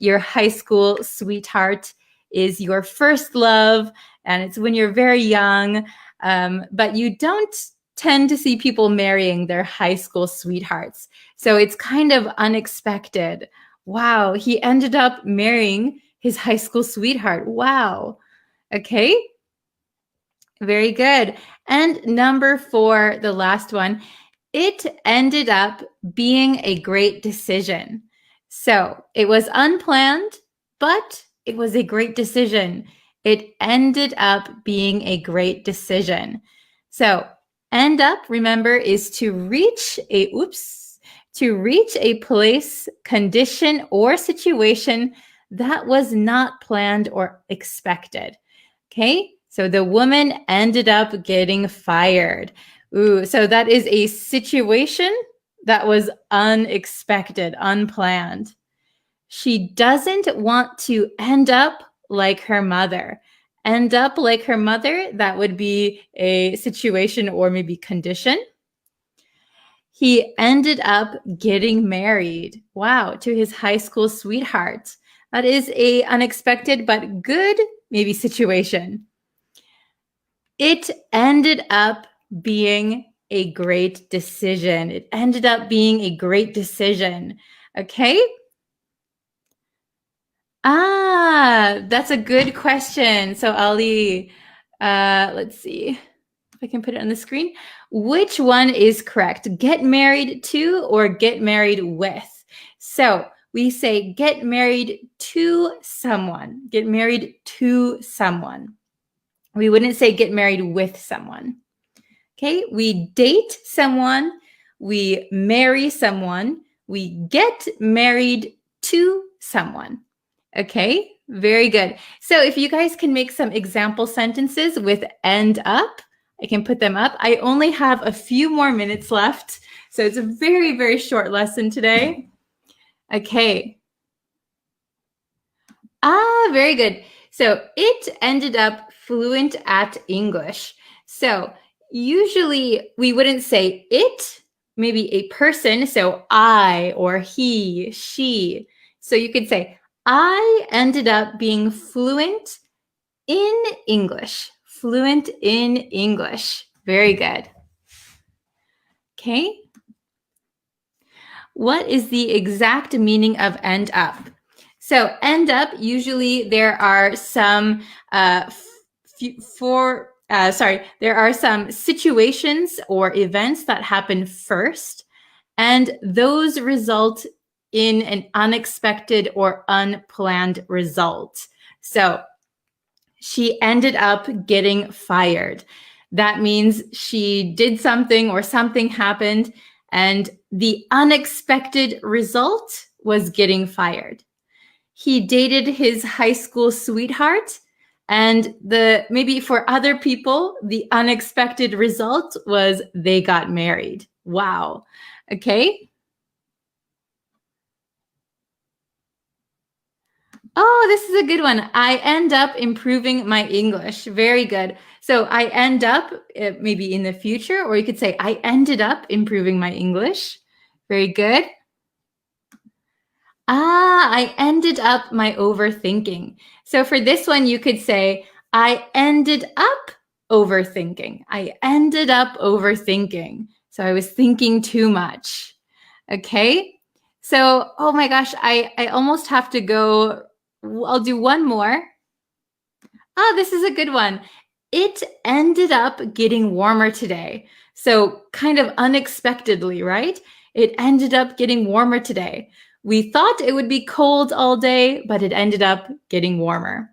your high school sweetheart is your first love, and it's when you're very young, but you don't tend to see people marrying their high school sweethearts. So it's kind of unexpected. Wow, he ended up marrying his high school sweetheart. Wow. Okay. Very good. And number 4, the last one, it ended up being a great decision. So it was unplanned, but it was a great decision. It ended up being a great decision. So end up, remember, is to reach a place, condition, or situation that was not planned or expected. Okay, so the woman ended up getting fired. So that is a situation that was unexpected, unplanned. She doesn't want to end up like her mother. End up like her mother, that would be a situation or maybe condition. He ended up getting married, to his high school sweetheart. That is a unexpected but good maybe situation. It ended up being a great decision. It ended up being a great decision. Okay? That's a good question. So Ali, let's see if I can put it on the screen. Which one is correct? Get married to or get married with? So we say get married to someone. Get married to someone. We wouldn't say get married with someone. Okay, we date someone, we marry someone, we get married to someone. Okay, very good. So if you guys can make some example sentences with end up, I can put them up. I only have a few more minutes left, so it's a very, very short lesson today. Okay. Very good. So it ended up fluent at English. So usually we wouldn't say it, maybe a person. So I or he, she. So you could say, I ended up being fluent in English. Fluent in English. Very good. Okay. What is the exact meaning of end up? So end up, usually there are some there are some situations or events that happen first, and those result in an unexpected or unplanned result. So she ended up getting fired. That means she did something or something happened, and the unexpected result was getting fired. He dated his high school sweetheart, and maybe for other people, the unexpected result was they got married. Wow. Okay. Oh, this is a good one. I end up improving my English. Very good. So I end up maybe in the future, or you could say I ended up improving my English. Very good. I ended up my overthinking. So for this one, you could say I ended up overthinking. I ended up overthinking. So I was thinking too much. Okay. So, oh my gosh, I almost have to go. I'll do one more. Oh, this is a good one. It ended up getting warmer today. So kind of unexpectedly, right? It ended up getting warmer today. We thought it would be cold all day, but it ended up getting warmer.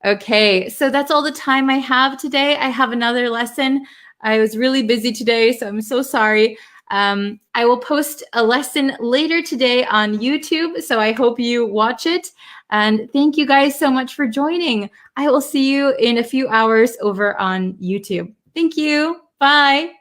Okay, so that's all the time I have today. I have another lesson. I was really busy today, so I'm so sorry. I will post a lesson later today on YouTube, so I hope you watch it. And thank you guys so much for joining. I will see you in a few hours over on YouTube. Thank you. Bye.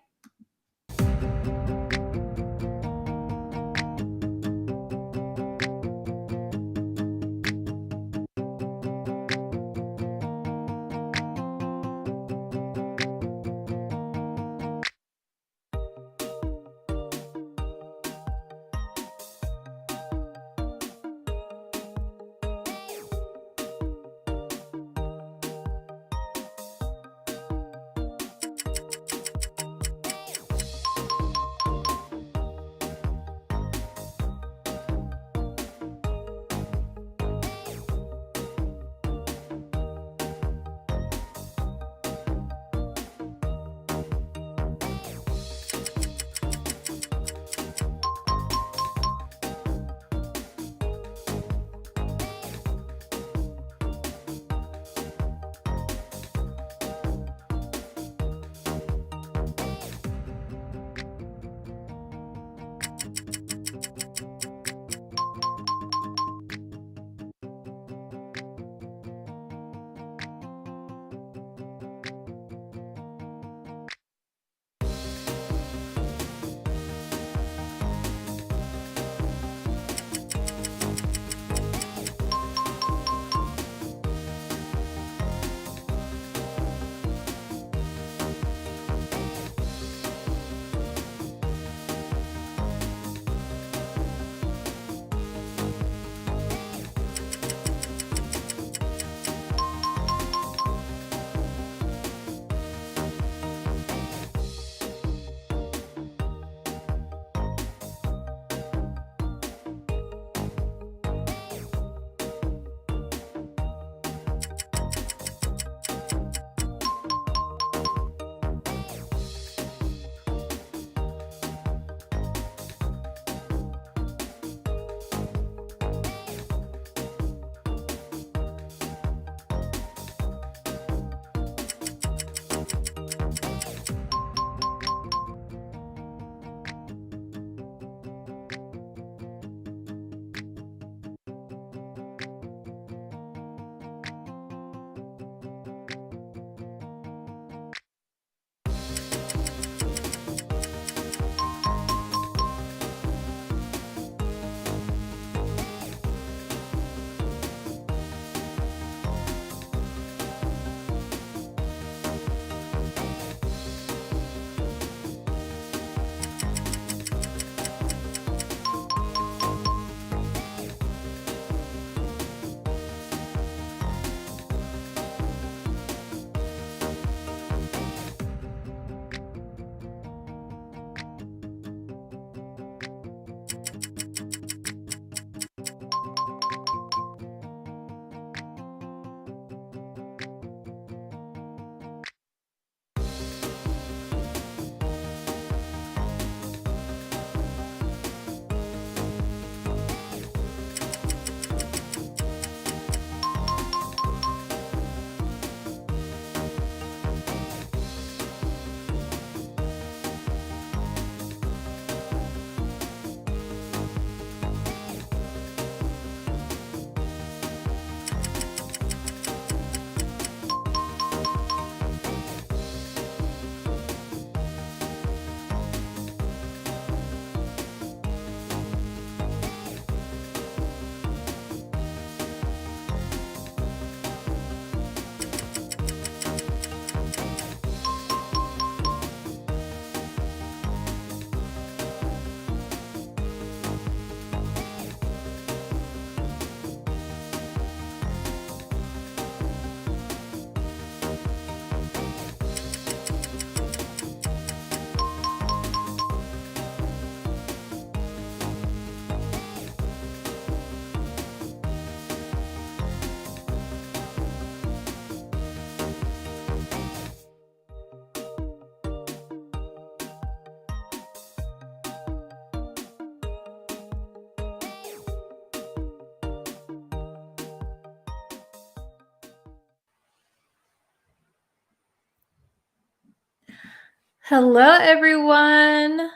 Hello, everyone.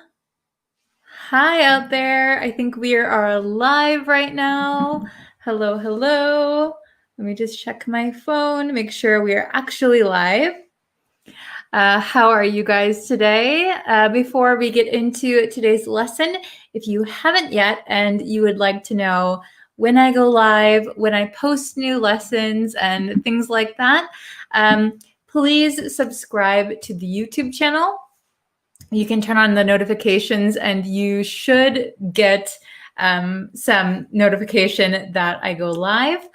Hi out there. I think we are live right now. Hello, hello. Let me just check my phone, make sure we are actually live. How are you guys today? Before we get into today's lesson, if you haven't yet and you would like to know when I go live, when I post new lessons and things like that, please subscribe to the YouTube channel. You can turn on the notifications and you should get some notification that I go live.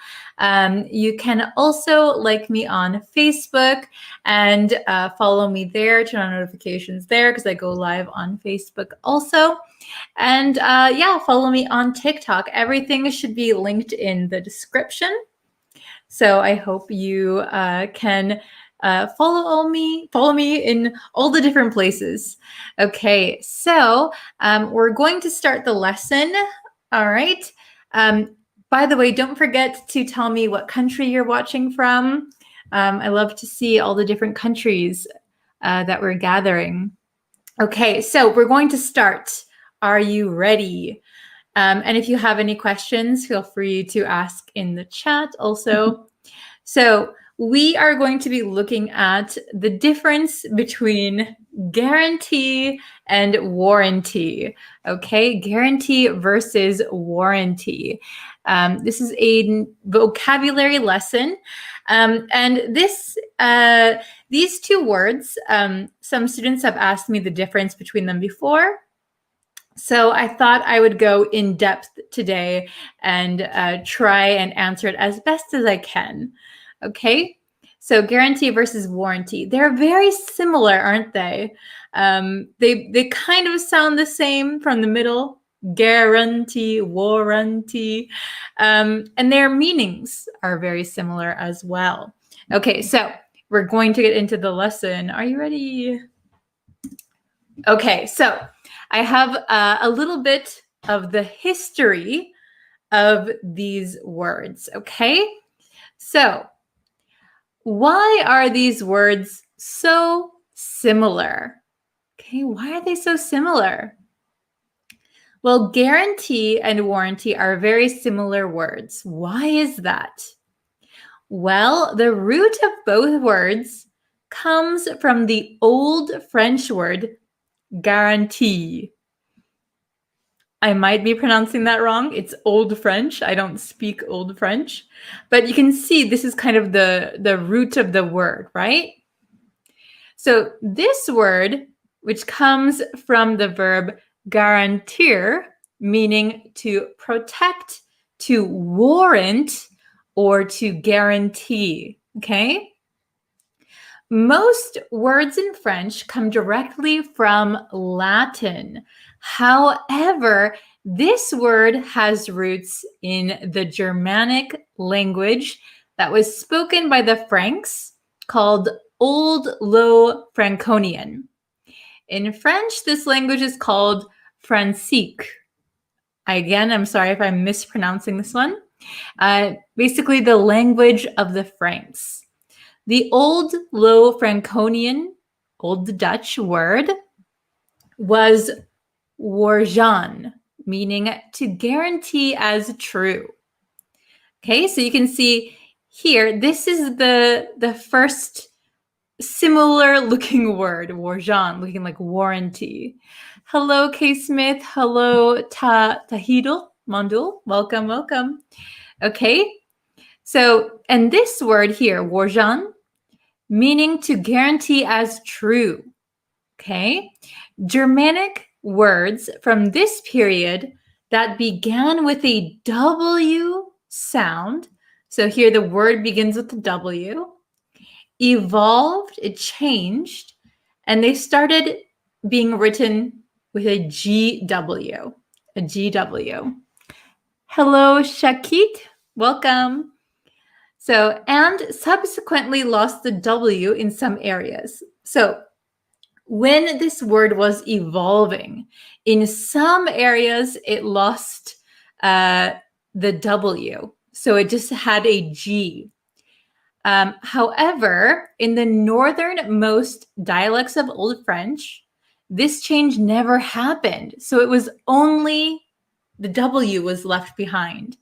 You can also like me on Facebook and follow me there, turn on notifications there because I go live on Facebook also. And yeah, follow me on TikTok. Everything should be linked in the description. So I hope you can follow me in all the different places. Okay, so we're going to start the lesson. All right. By the way, don't forget to tell me what country you're watching from. I love to see all the different countries that we're gathering. Okay, so we're going to start. Are you ready? And if you have any questions, feel free to ask in the chat also. So we are going to be looking at the difference between guarantee and warranty. Okay, guarantee versus warranty. This is a vocabulary lesson. And these two words, some students have asked me the difference between them before. So I thought I would go in depth today and try and answer it as best as I can. Okay, so guarantee versus warranty. They're very similar, aren't they? They kind of sound the same from the middle. Guarantee, warranty, and their meanings are very similar as well. Okay, so we're going to get into the lesson. Are you ready? Okay, so I have a little bit of the history of these words, okay? So, why are these words so similar? Okay, why are they so similar? Well, guarantee and warranty are very similar words. Why is that? Well, the root of both words comes from the old French word guarantee. I might be pronouncing that wrong. It's Old French. I don't speak Old French. But you can see this is kind of the root of the word, right? So this word, which comes from the verb garantir, meaning to protect, to warrant, or to guarantee, okay? Most words in French come directly from Latin. However, this word has roots in the Germanic language that was spoken by the Franks called Old Low Franconian. In French, this language is called Francique. Again, I'm sorry if I'm mispronouncing this one. Basically, the language of the Franks. The Old Low Franconian, Old Dutch word was waarjan, meaning to guarantee as true. Okay, so you can see here, this is the first similar looking word, waarjan, looking like warranty. Hello, K. Smith. Hello, Tahidul Mandul. Welcome, welcome. Okay, so, and this word here, waarjan, meaning to guarantee as true. Okay, Germanic words from this period that began with a W sound. So here the word begins with the W, evolved, it changed, and they started being written with a GW, a GW. Hello, Shakit, welcome. So, and subsequently lost the W in some areas. So, when this word was evolving, in some areas it lost the W. So it just had a G. However, in the northernmost dialects of Old French, this change never happened. So it was only the W was left behind.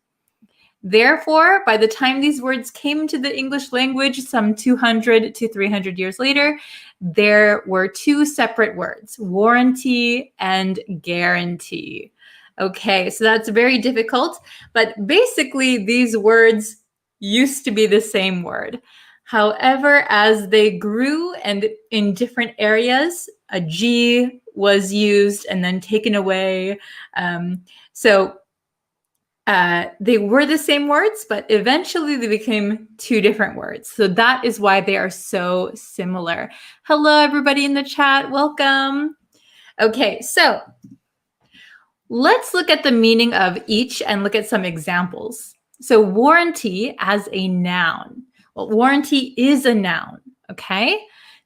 Therefore, by the time these words came to the English language, some 200 to 300 years later, there were two separate words, warranty and guarantee. Okay, so that's very difficult, but basically these words used to be the same word. However, as they grew and in different areas, a G was used and then taken away. They were the same words, but eventually they became two different words. So that is why they are so similar. Hello, everybody in the chat. Welcome. Okay, so let's look at the meaning of each and look at some examples. So warranty as a noun. Well, warranty is a noun, okay?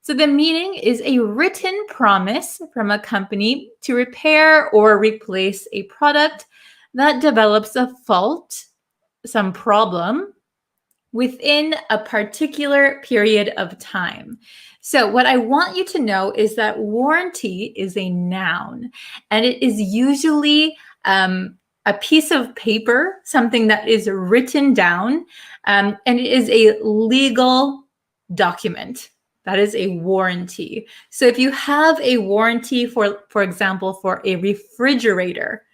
So the meaning is a written promise from a company to repair or replace a product that develops a fault, some problem, within a particular period of time. So what I want you to know is that warranty is a noun, and it is usually a piece of paper, something that is written down, and it is a legal document. That is a warranty. So if you have a warranty, for example, for a refrigerator,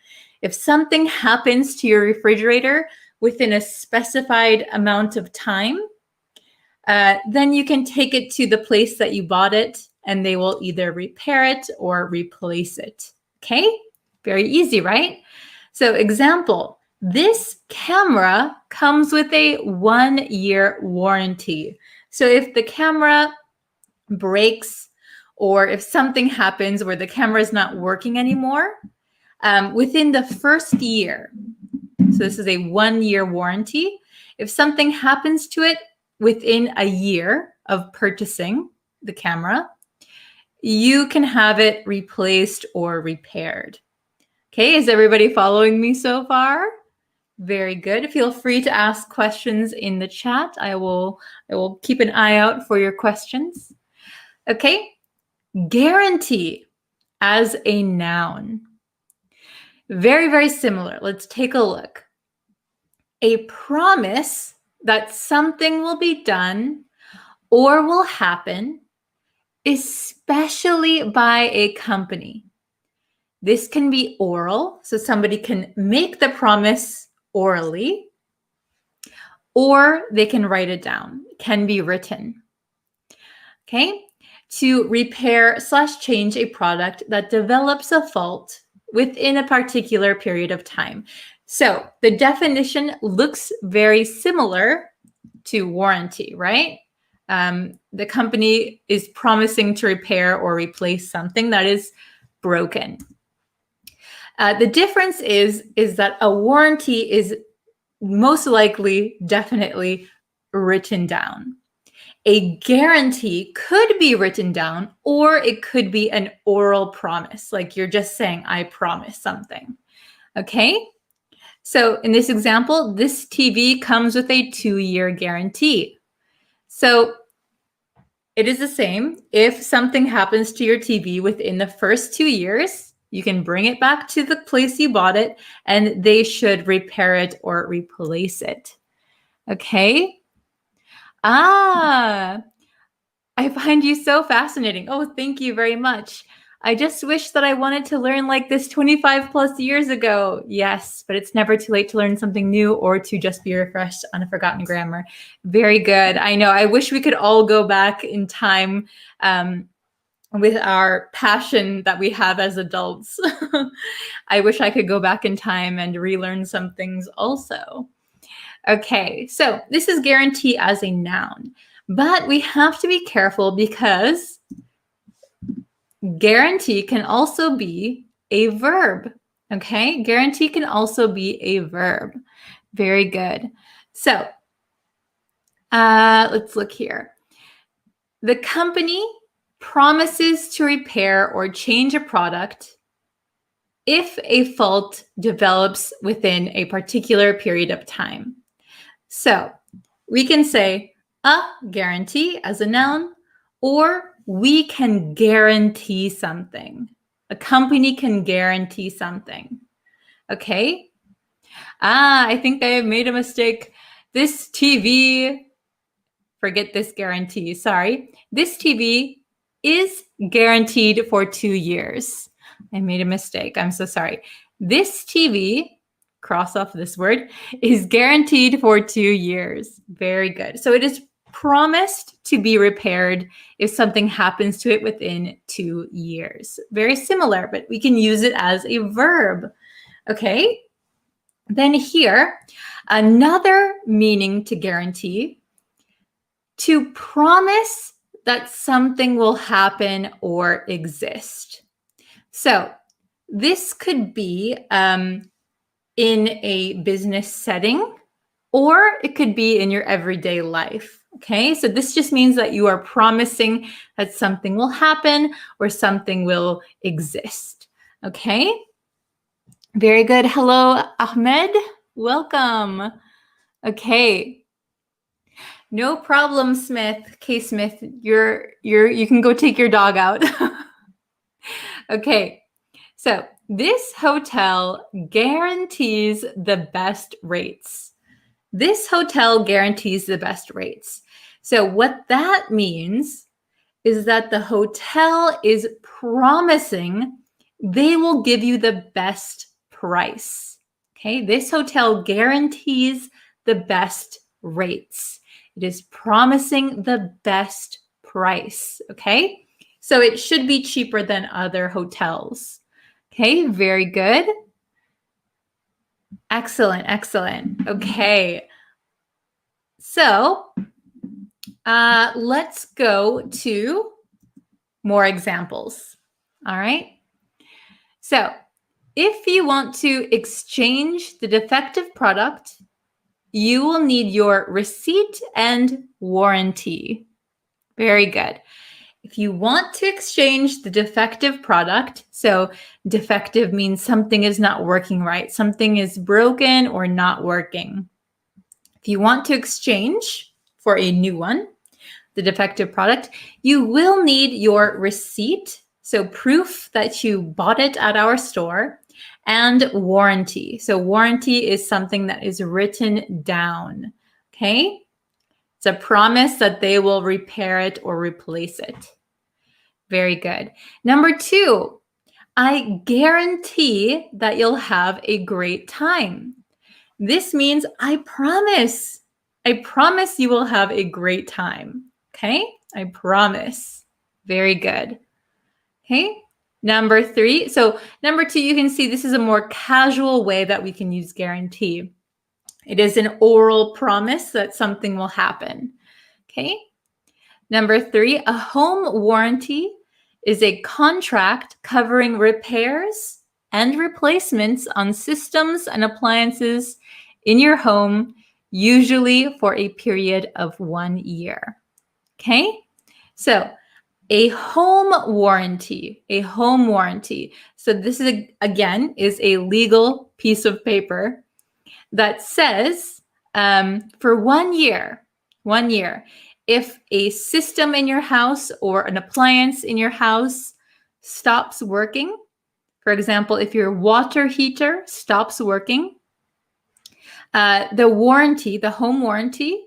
if something happens to your refrigerator within a specified amount of time, then you can take it to the place that you bought it, and they will either repair it or replace it. Okay? Very easy, right? So example, this camera comes with a 1-year warranty. So if the camera breaks or if something happens where the camera is not working anymore, within the first year, so this is a 1-year warranty, if something happens to it within a year of purchasing the camera, you can have it replaced or repaired. Okay, is everybody following me so far? Very good. Feel free to ask questions in the chat. I will keep an eye out for your questions. Okay, guarantee as a noun. Very, very similar. Let's take a look. A promise that something will be done or will happen, especially by a company. This can be oral, so somebody can make the promise orally, or they can write it down. It can be written. Okay? To repair/change a product that develops a fault within a particular period of time. So the definition looks very similar to warranty, right? The company is promising to repair or replace something that is broken. The difference is that a warranty is most likely, definitely written down. A guarantee could be written down, or it could be an oral promise, like you're just saying, I promise something. Okay? So in this example, this TV comes with a 2-year guarantee. So it is the same. If something happens to your TV within the first 2 years, you can bring it back to the place you bought it, and they should repair it or replace it. Okay? I find you so fascinating. Oh, thank you very much. I just wish that I wanted to learn like this 25 plus years ago. Yes, but it's never too late to learn something new or to just be refreshed on a forgotten grammar. Very good. I know. I wish we could all go back in time with our passion that we have as adults. I wish I could go back in time and relearn some things also. Okay, so this is guarantee as a noun, but we have to be careful because guarantee can also be a verb. Okay, guarantee can also be a verb. Very good. So let's look here. The company promises to repair or change a product if a fault develops within a particular period of time. So we can say a guarantee as a noun, or we can guarantee something. A company can guarantee something. Okay? I think I made a mistake. This TV, forget this guarantee, sorry. This TV is guaranteed for 2 years. I made a mistake. I'm so sorry. This TV, cross off this word, is guaranteed for 2 years. Very good. So it is promised to be repaired if something happens to it within 2 years. Very similar, but we can use it as a verb. Okay? Then here, another meaning to guarantee, to promise that something will happen or exist. So this could be in a business setting, or it could be in your everyday life. Okay, so this just means that you are promising that something will happen or something will exist. Okay, very good. Hello, Ahmed. Welcome. Okay. No problem, Smith. Okay, Smith, you can go take your dog out. Okay. So, this hotel guarantees the best rates. This hotel guarantees the best rates. So, what that means is that the hotel is promising they will give you the best price. Okay, this hotel guarantees the best rates. It is promising the best price. Okay, so it should be cheaper than other hotels. Okay, very good. Excellent, excellent. Okay, so let's go to more examples. All right. So if you want to exchange the defective product, you will need your receipt and warranty. Very good. If you want to exchange the defective product, so defective means something is not working right, something is broken or not working. If you want to exchange for a new one, the defective product, you will need your receipt, so proof that you bought it at our store, and warranty. So warranty is something that is written down, okay? It's a promise that they will repair it or replace it. Very good. Number 2, I guarantee that you'll have a great time. This means I promise you will have a great time. Okay, I promise. Very good. Okay, number 3. So number 2, you can see this is a more casual way that we can use guarantee. It is an oral promise that something will happen. Okay. Number 3, a home warranty is a contract covering repairs and replacements on systems and appliances in your home, usually for a period of 1 year. Okay, so a home warranty, So this is, again, is a legal piece of paper that says for 1 year, if a system in your house or an appliance in your house stops working, for example, if your water heater stops working, the home warranty,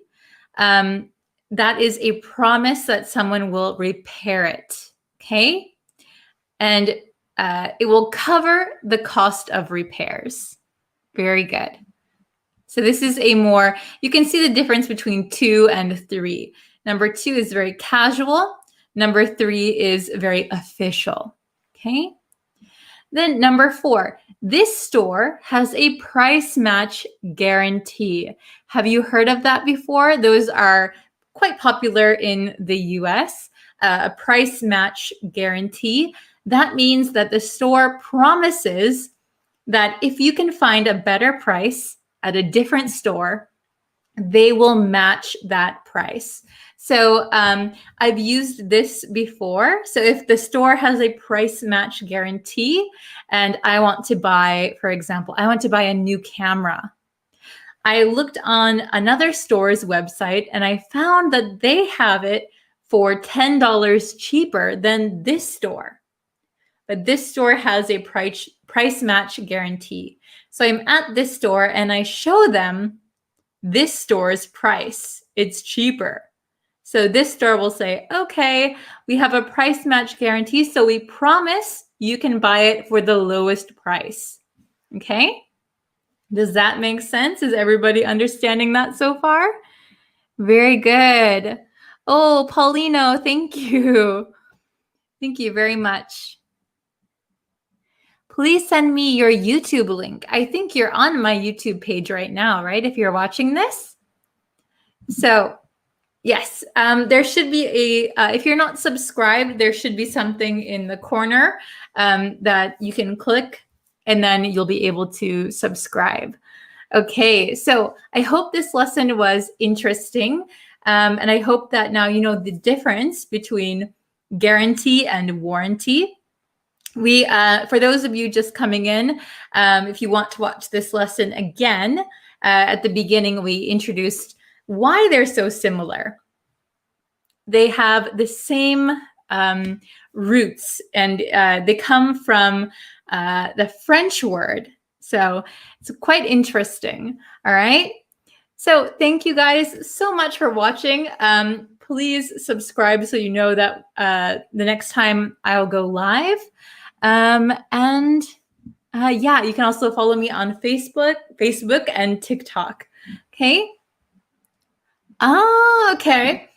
that is a promise that someone will repair it, okay? And it will cover the cost of repairs. Very good. So this is a more, you can see the difference between 2 and 3. Number 2 is very casual. Number 3 is very official, okay? Then number 4, this store has a price match guarantee. Have you heard of that before? Those are quite popular in the US, a price match guarantee. That means that the store promises that if you can find a better price at a different store, they will match that price. So I've used this before. So if the store has a price match guarantee and I want to buy, for example, I want to buy a new camera, I looked on another store's website and I found that they have it for $10 cheaper than this store. But this store has a price match guarantee. So I'm at this store and I show them this store's price. It's cheaper. So this store will say, okay, we have a price match guarantee, so we promise you can buy it for the lowest price. Okay? Does that make sense? Is everybody understanding that so far? Very good. Oh, Paulino, thank you. Thank you very much. Please send me your YouTube link. I think you're on my YouTube page right now, right? If you're watching this. So, yes, there should be if you're not subscribed, there should be something in the corner that you can click and then you'll be able to subscribe. Okay, so I hope this lesson was interesting. And I hope that now you know the difference between guarantee and warranty. We, for those of you just coming in, if you want to watch this lesson again, at the beginning, we introduced why they're so similar. They have the same roots, and they come from the French word. So it's quite interesting. All right. So thank you guys so much for watching. Please subscribe so you know that the next time I'll go live. Yeah, you can also follow me on Facebook and TikTok. Okay. Okay.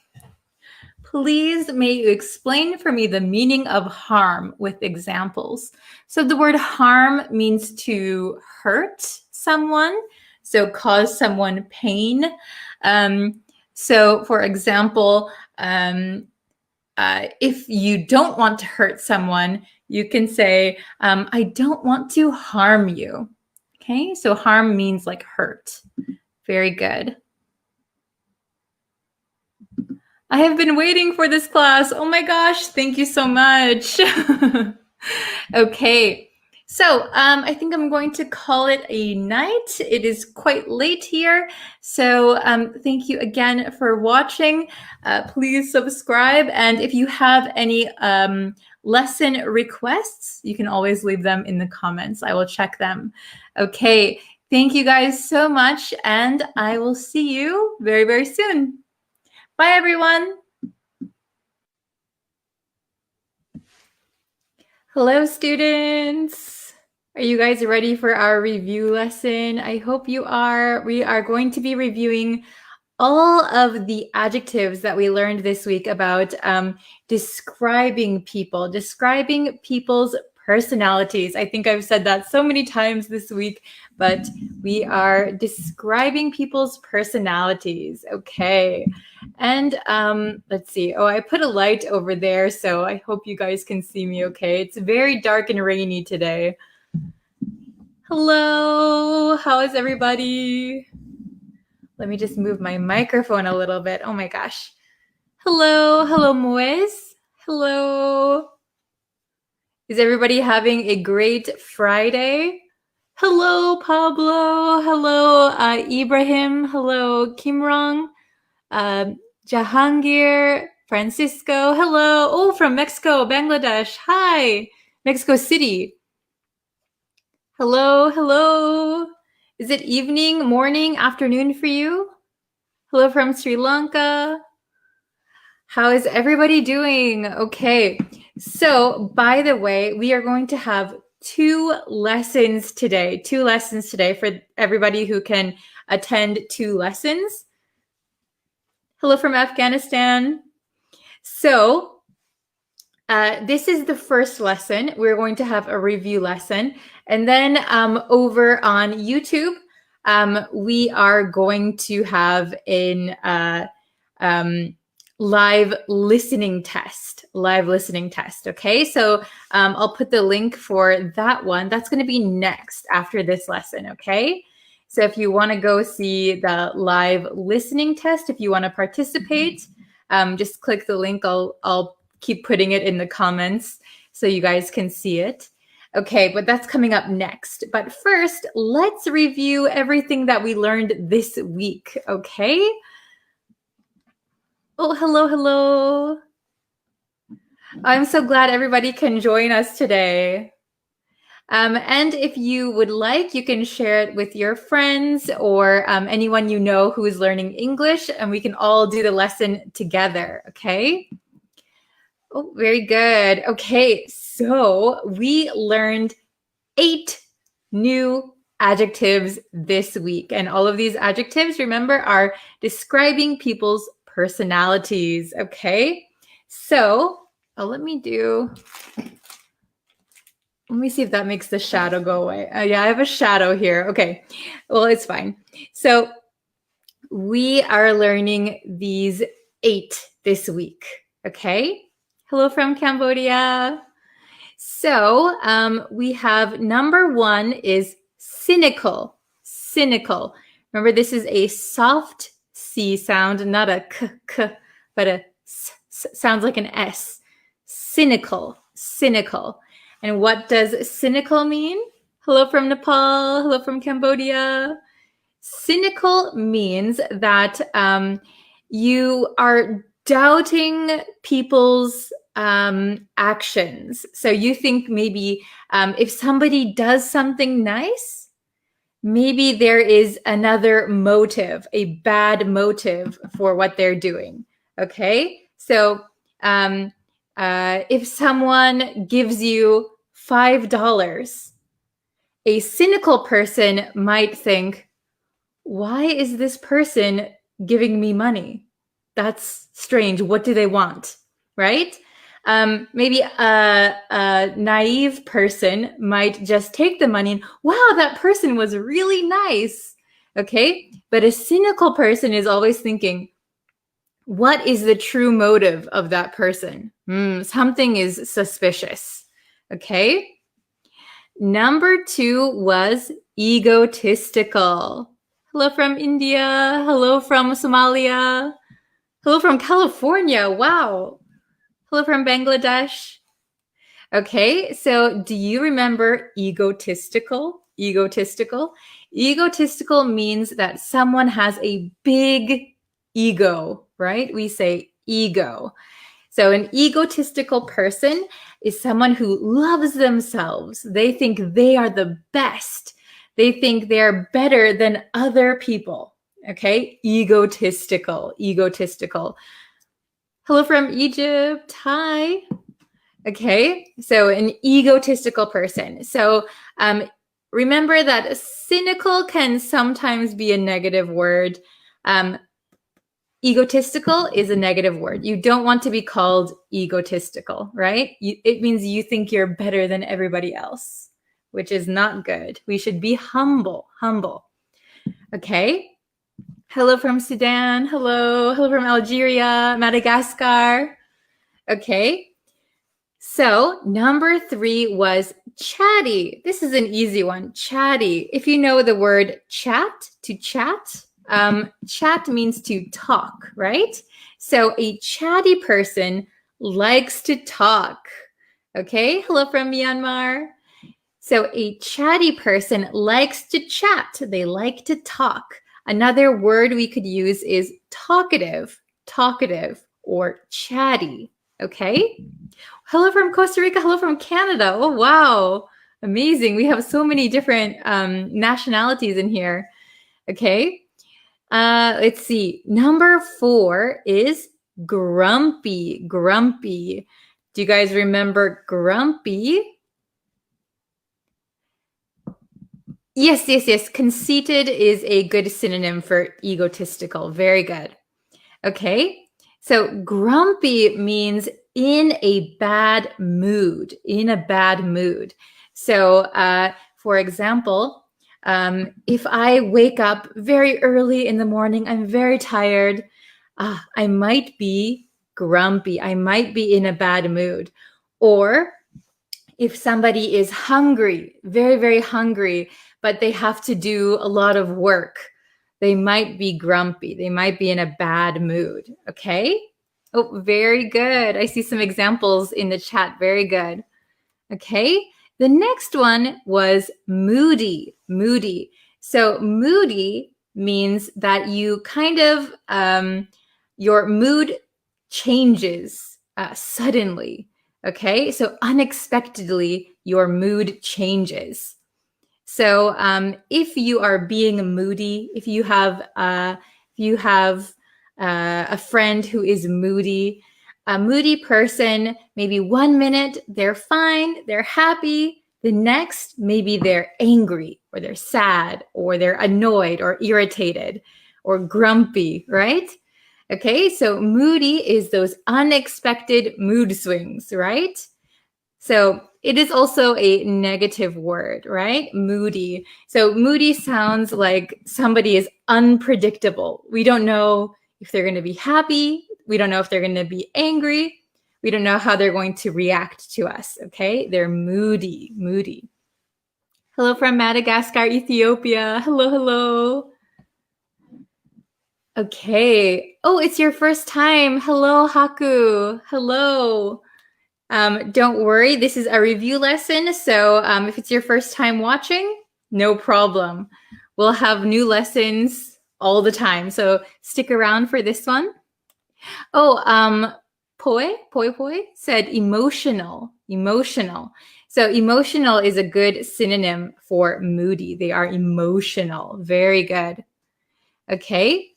Please may you explain for me the meaning of harm with examples. So the word harm means to hurt someone, so cause someone pain. So for example, if you don't want to hurt someone, you can say, I don't want to harm you. Okay, so harm means like hurt. Very good. I have been waiting for this class. Oh my gosh, thank you so much. Okay, so I think I'm going to call it a night. It is quite late here. So thank you again for watching. Please subscribe. And if you have any lesson requests, you can always leave them in the comments. I will check them. Okay, thank you guys so much. And I will see you very, very soon. Bye, everyone. Hello, students. Are you guys ready for our review lesson? I hope you are. We are going to be reviewing all of the adjectives that we learned this week about describing people, describing people's personalities. I think I've said that so many times this week, but we are describing people's personalities. Okay. And let's see. Oh, I put a light over there, so I hope you guys can see me okay. It's very dark and rainy today. Hello. How is everybody? Let me just move my microphone a little bit. Oh my gosh. Hello. Hello, Moise. Hello. Is everybody having a great Friday? Hello, Pablo. Hello, Ibrahim. Hello, Kimrong. Jahangir. Francisco. Hello. Oh, from Mexico, Bangladesh. Hi. Mexico City. Hello. Hello. Is it evening, morning, afternoon for you? Hello from Sri Lanka. How is everybody doing? Okay, so by the way, we are going to have two lessons today for everybody who can attend 2 lessons. Hello from Afghanistan. So this is the first lesson. We're going to have a review lesson. And then over on YouTube, we are going to have an live listening test. Okay, so I'll put the link for that one. That's going to be next after this lesson. Okay, so if you want to go see the live listening test, if you want to participate, just click the link. I'll keep putting it in the comments so you guys can see it. Okay, but that's coming up next. But first, let's review everything that we learned this week, okay? Oh, hello, hello. I'm so glad everybody can join us today. And if you would like, you can share it with your friends or anyone you know who is learning English, and we can all do the lesson together, okay? Oh, very good. Okay, so we learned 8 new adjectives this week. And all of these adjectives, remember, are describing people's personalities, okay? So let me see if that makes the shadow go away. Yeah, I have a shadow here. Okay, well, it's fine. So we are learning these 8 this week, okay? Hello from Cambodia. So we have number 1 is cynical. Cynical. Remember, this is a soft C sound, not a k, but a s sounds like an S. Cynical. Cynical. And what does cynical mean? Hello from Nepal. Hello from Cambodia. Cynical means that you are doubting people's actions. So you think maybe if somebody does something nice, maybe there is another motive, a bad motive for what they're doing. Okay, so if someone gives you $5, a cynical person might think, why is this person giving me money? That's strange. What do they want? Right? Maybe a naive person might just take the money and, wow, that person was really nice. Okay? But a cynical person is always thinking, what is the true motive of that person? Something is suspicious. Okay? Number 2 was egotistical. Hello from India. Hello from Somalia. Hello from California. Wow. Hello from Bangladesh. Okay, so do you remember egotistical? Egotistical? Egotistical means that someone has a big ego, right? We say ego. So an egotistical person is someone who loves themselves. They think they are the best. They think they are better than other people. Okay, egotistical, egotistical. Hello from Egypt. Hi. Okay, so an egotistical person. So remember that cynical can sometimes be a negative word. Egotistical is a negative word. You don't want to be called egotistical, right? It means you think you're better than everybody else, which is not good. We should be humble, humble. Okay. Hello from Sudan. Hello. Hello from Algeria, Madagascar. Okay. So number 3 was chatty. This is an easy one. Chatty. If you know the word chat, to chat, chat means to talk, right? So a chatty person likes to talk. Okay. Hello from Myanmar. So a chatty person likes to chat. They like to talk. Another word we could use is talkative, talkative, or chatty. Okay. Hello from Costa Rica. Hello from Canada. Oh, wow. Amazing. We have so many different nationalities in here. Okay. Let's see. Number 4 is grumpy. Grumpy. Do you guys remember grumpy? Yes, yes, yes. Conceited is a good synonym for egotistical. Very good. Okay. So grumpy means in a bad mood, in a bad mood. So for example, if I wake up very early in the morning, I'm very tired, I might be grumpy. I might be in a bad mood. Or if somebody is hungry, very, very hungry, but they have to do a lot of work, they might be grumpy. They might be in a bad mood. Okay. Oh, very good. I see some examples in the chat. Very good. Okay. The next one was moody, moody. So moody means that you kind of, your mood changes suddenly, okay? So unexpectedly, your mood changes. So if you are being moody, if you have a friend who is moody, a moody person, maybe 1 minute they're fine, they're happy. The next, maybe they're angry or they're sad or they're annoyed or irritated or grumpy, right? Okay, so moody is those unexpected mood swings, right? So it is also a negative word, right? Moody. So moody sounds like somebody is unpredictable. We don't know if they're going to be happy. We don't know if they're going to be angry. We don't know how they're going to react to us, okay? They're moody, moody. Hello from Madagascar, Ethiopia. Hello, hello. Okay. Oh, it's your first time. Hello, Haku. Hello. Don't worry, this is a review lesson. So if it's your first time watching, no problem. We'll have new lessons all the time. So stick around for this one. Oh, Poi said emotional, emotional. So emotional is a good synonym for moody. They are emotional. Very good. Okay.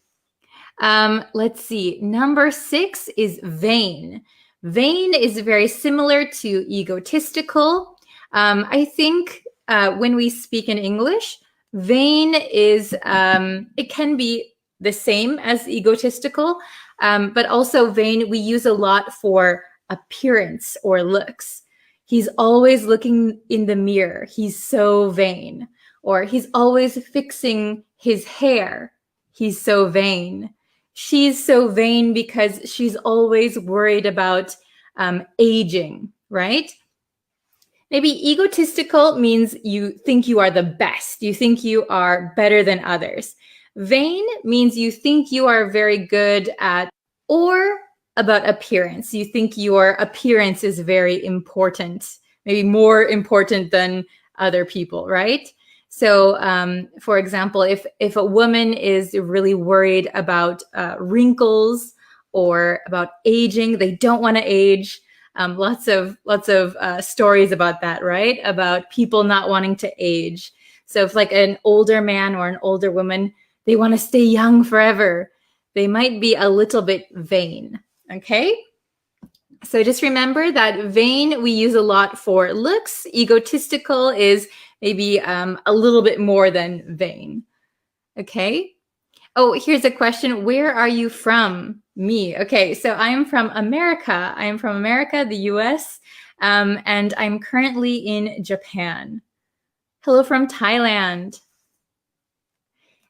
Let's see. Number 6 is vain. Vain is very similar to egotistical. I think when we speak in English, vain is, it can be the same as egotistical, but also vain we use a lot for appearance or looks. He's always looking in the mirror. He's so vain. Or he's always fixing his hair. He's so vain. She's so vain because she's always worried about aging, right? Maybe egotistical means you think you are the best. You think you are better than others. Vain means you think you are very good at or about appearance. You think your appearance is very important, maybe more important than other people, right? So, for example, if a woman is really worried about wrinkles or about aging, they don't want to age. Lots of stories about that, right? About people not wanting to age. So if like an older man or an older woman, they want to stay young forever, they might be a little bit vain, okay? So just remember that vain we use a lot for looks. Egotistical is maybe a little bit more than vain, okay? Oh, here's a question. Where are you from? Me. Okay, so I am from America. I am from America, the US, and I'm currently in Japan. Hello from Thailand.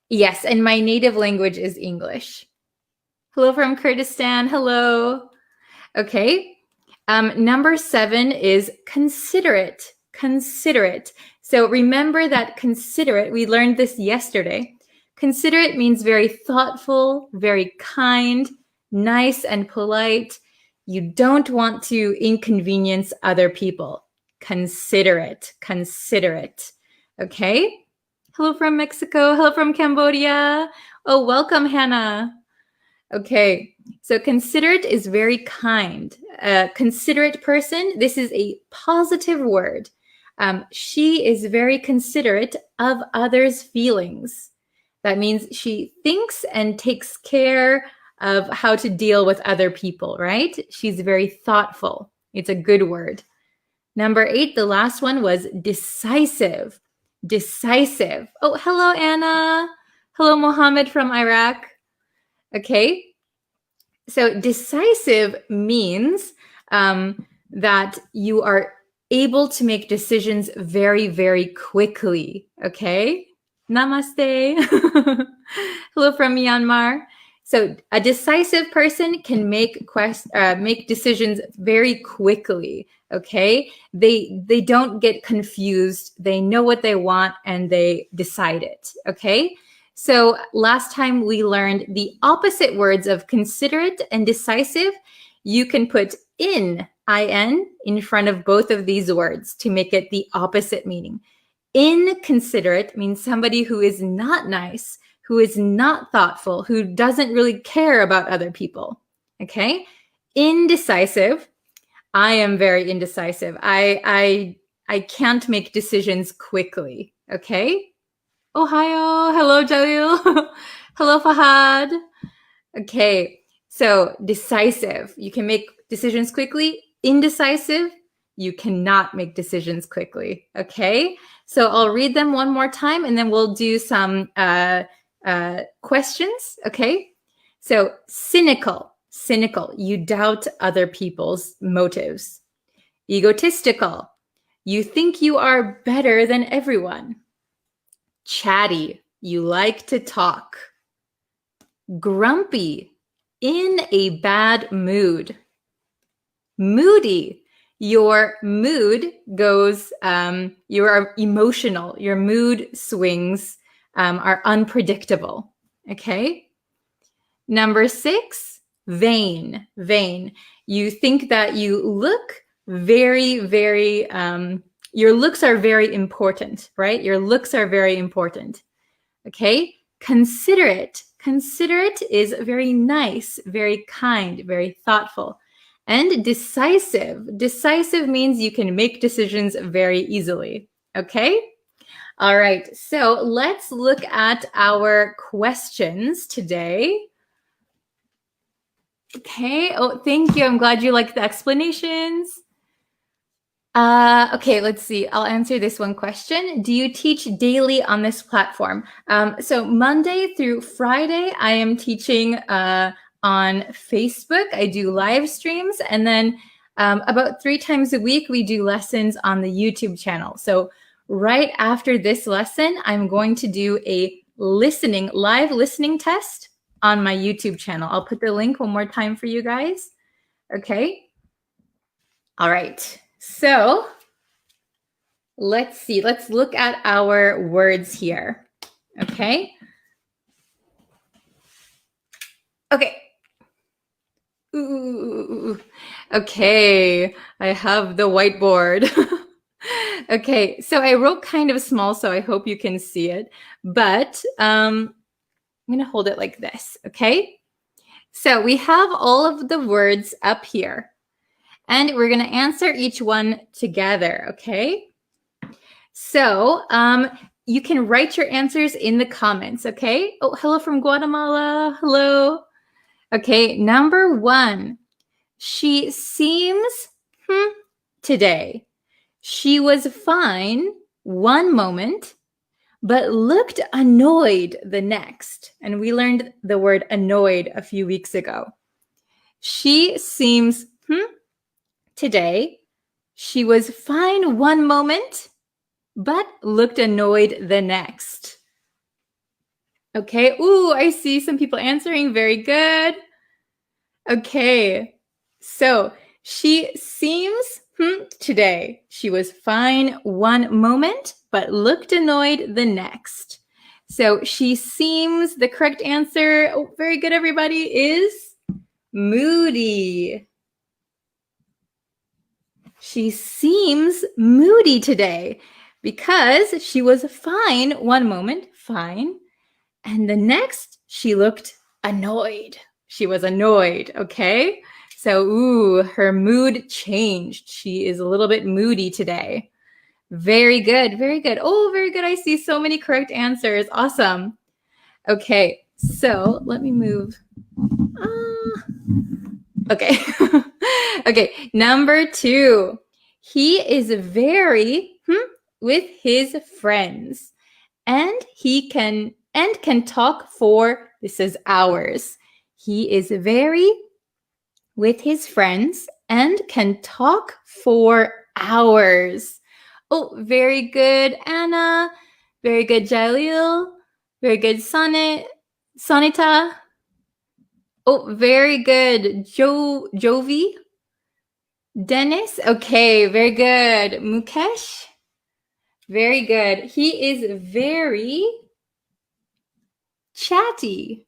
Yes, and my native language is English. Hello from Kurdistan. Hello. Okay. Number 7 is considerate. Considerate. So remember that considerate, we learned this yesterday. Considerate means very thoughtful, very kind, nice and polite. You don't want to inconvenience other people. Considerate, considerate. Okay? Hello from Mexico. Hello from Cambodia. Oh, welcome, Hannah. Okay, so considerate is very kind. A considerate person, this is a positive word. She is very considerate of others' feelings. That means she thinks and takes care of how to deal with other people, right? She's very thoughtful. It's a good word. Number 8, the last one was decisive. Decisive. Oh, hello, Anna. Hello, Mohammed from Iraq. Okay. So decisive means that you are able to make decisions very, very quickly. Okay. Namaste. Hello from Myanmar. So a decisive person can make decisions very quickly. Okay. They don't get confused. They know what they want and they decide it. Okay. So last time we learned the opposite words of considerate and decisive. You can put in, I-N, in front of both of these words to make it the opposite meaning. Inconsiderate means somebody who is not nice, who is not thoughtful, who doesn't really care about other people. Okay? Indecisive. I am very indecisive. I can't make decisions quickly. Okay? Ohayo. Hello, Jalil. Hello, Fahad. Okay. So decisive. You can make decisions quickly. Indecisive. You cannot make decisions quickly. Okay? So I'll read them one more time and then we'll do some questions. Okay? So cynical. Cynical. You doubt other people's motives. Egotistical. You think you are better than everyone. Chatty. You like to talk. Grumpy. In a bad mood. Moody. Your mood goes, you are emotional. Your mood swings are unpredictable. Okay? Number 6, vain. Vain. You think that you look very, very, your looks are very important, right? Your looks are very important. Okay? Considerate. Considerate is very nice, very kind, very thoughtful. And decisive. Decisive means you can make decisions very easily. Okay? All right. So let's look at our questions today. Okay. Oh, thank you. I'm glad you like the explanations. Okay, let's see. I'll answer this one question. Do you teach daily on this platform? So Monday through Friday, I am teaching on Facebook. I do live streams. And then about 3 times a week, we do lessons on the YouTube channel. So right after this lesson, I'm going to do a live listening test on my YouTube channel. I'll put the link one more time for you guys. Okay. All right. So let's see. Let's look at our words here. Okay. Okay. Ooh. Okay. I have the whiteboard. Okay. So I wrote kind of small, so I hope you can see it. But I'm going to hold it like this. Okay. So we have all of the words up here. And we're going to answer each one together, okay? So you can write your answers in the comments, okay? Oh, hello from Guatemala. Hello. Okay, number 1. She seems today. She was fine one moment, but looked annoyed the next. And we learned the word annoyed a few weeks ago. She seems today. She was fine one moment, but looked annoyed the next. Okay. Ooh, I see some people answering. Very good. Okay. So she seems today. She was fine one moment, but looked annoyed the next. So she seems, the correct answer, oh, very good, everybody, is moody. She seems moody today because she was fine one moment, fine. And the next, she looked annoyed. She was annoyed, okay? So, ooh, her mood changed. She is a little bit moody today. Very good, very good. Oh, very good. I see so many correct answers. Awesome. Okay, so let me move. Okay. Okay. Number 2. He is very with his friends, and he can talk for, this is hours. He is very with his friends and can talk for hours. Oh, very good, Anna. Very good, Jalil. Very good, Sonita. Oh, very good. Jovi. Dennis. Okay, very good. Mukesh. Very good. He is very chatty.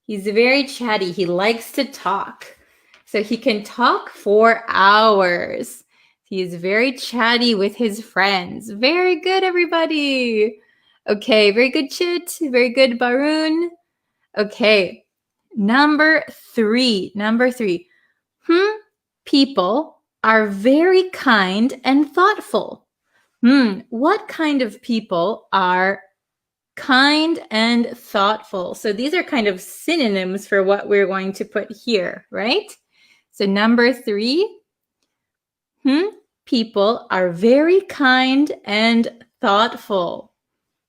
He's very chatty. He likes to talk. So he can talk for hours. He is very chatty with his friends. Very good, everybody. Okay, very good, Chit. Very good, Barun. Okay, number three. People are very kind and thoughtful. What kind of people are kind and thoughtful? So these are kind of synonyms for what we're going to put here, right? So number 3, people are very kind and thoughtful.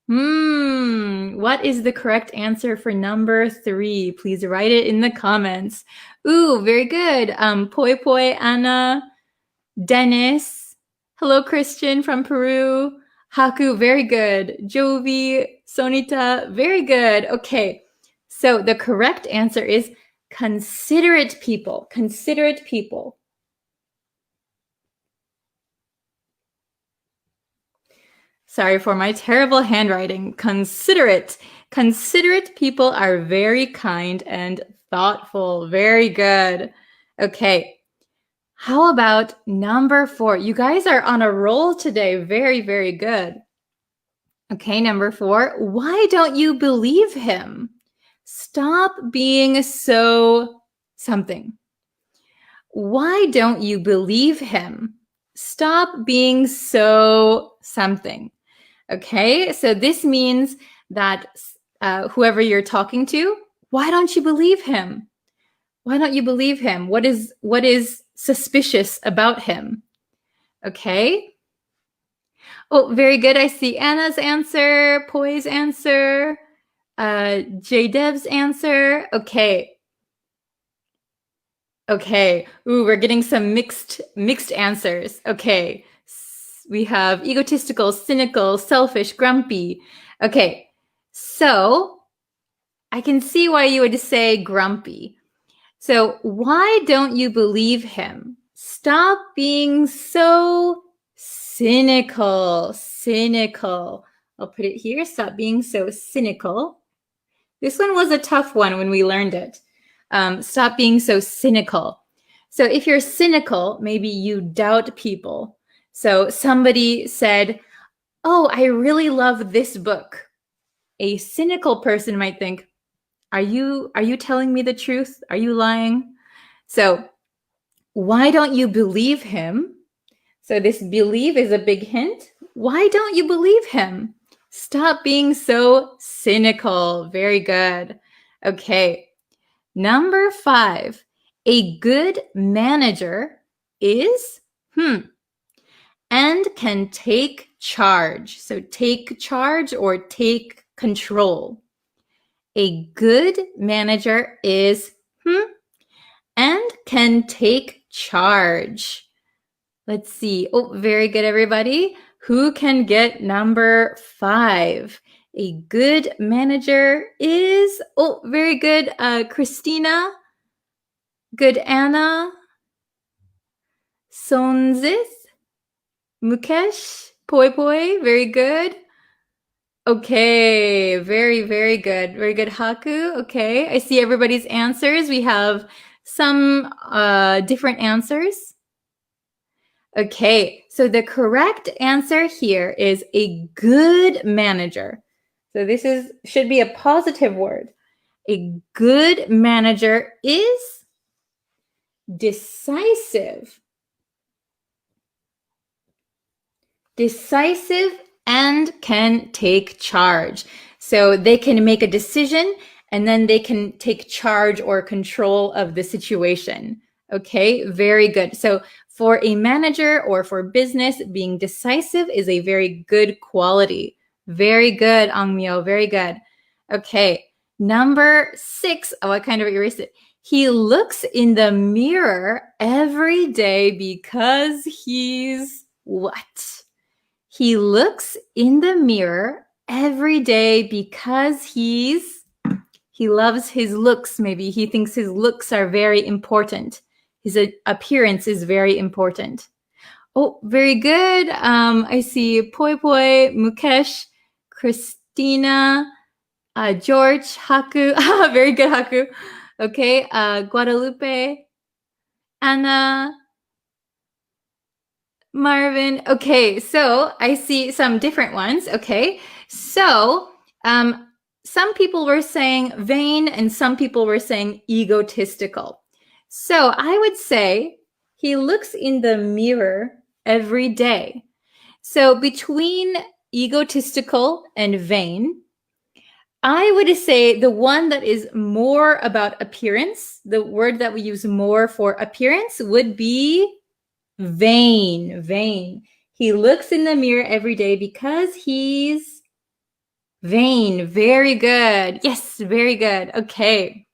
What is the correct answer for number 3? Please write it in the comments. Ooh, very good. Poi Poi, Anna, Dennis. Hello, Christian from Peru. Haku, very good. Jovi, Sonita, very good. Okay, so the correct answer is considerate people. Considerate people. Sorry for my terrible handwriting. Considerate. Considerate people are very kind and thoughtful. Very good. Okay. How about number 4? You guys are on a roll today. Very, very good. Okay, number 4. Why don't you believe him? Stop being so something. Why don't you believe him? Stop being so something. Okay, so this means that whoever you're talking to, why don't you believe him? Why don't you believe him? What is suspicious about him? Okay. Oh, very good. I see Anna's answer, Poi's answer, J-Dev's answer. Okay. Okay. Ooh, we're getting some mixed answers. Okay. We have egotistical, cynical, selfish, grumpy. Okay. So I can see why you would say grumpy. So why don't you believe him? Stop being so cynical. Cynical. I'll put it here. Stop being so cynical. This one was a tough one when we learned it. Stop being so cynical. So if you're cynical, maybe you doubt people. So somebody said, oh, I really love this book. A cynical person might think, are you telling me the truth? Are you lying? So why don't you believe him? So this believe is a big hint. Why don't you believe him? Stop being so cynical. Very good. Okay. Number 5, a good manager is, and can take charge. So take charge or take control. A good manager is, and can take charge. Let's see. Oh, very good, everybody. Who can get number 5? A good manager is, oh, very good, Christina. Good, Anna. Sonzith. Mukesh. Poi Poi. Very good. Okay, very, very good. Very good, Haku. Okay, I see everybody's answers. We have some different answers. Okay, so the correct answer here is a good manager. So this should be a positive word. A good manager is decisive. Decisive and can take charge. So they can make a decision and then they can take charge or control of the situation. Okay, very good. So for a manager or for business, being decisive is a very good quality. Very good, Angmyo, very good. Okay, number 6. Oh, I kind of erased it. He looks in the mirror every day because he's what? He looks in the mirror every day because he loves his looks. Maybe he thinks his looks are very important. His appearance is very important. Oh, very good. I see Poi Poi, Mukesh, Christina, George, Haku. Very good, Haku. Okay, Guadalupe. Anna, Marvin. Okay, so I see some different ones. Okay, so some people were saying vain and some people were saying egotistical. So I would say he looks in the mirror every day. So between egotistical and vain, I would say the one that is more about appearance, the word that we use more for appearance would be vain. Vain. He looks in the mirror every day because he's vain. Very good. Yes, very good. Okay.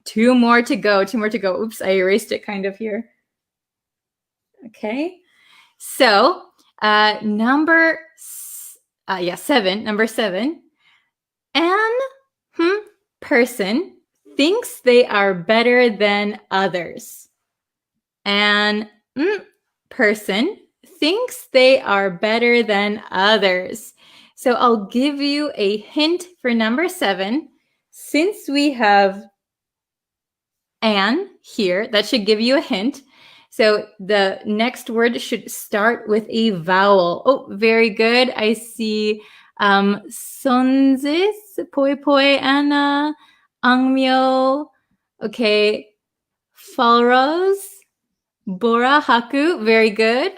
Two more to go. Oops, I erased it kind of here. Okay. So, number 7. An person thinks they are better than others. An person thinks they are better than others. So I'll give you a hint for number 7. Since we have an here, that should give you a hint. So the next word should start with a vowel. Oh, very good. I see sonsis, poi poi, Anna, angmyo. Okay, falros, bora, haku. Very good.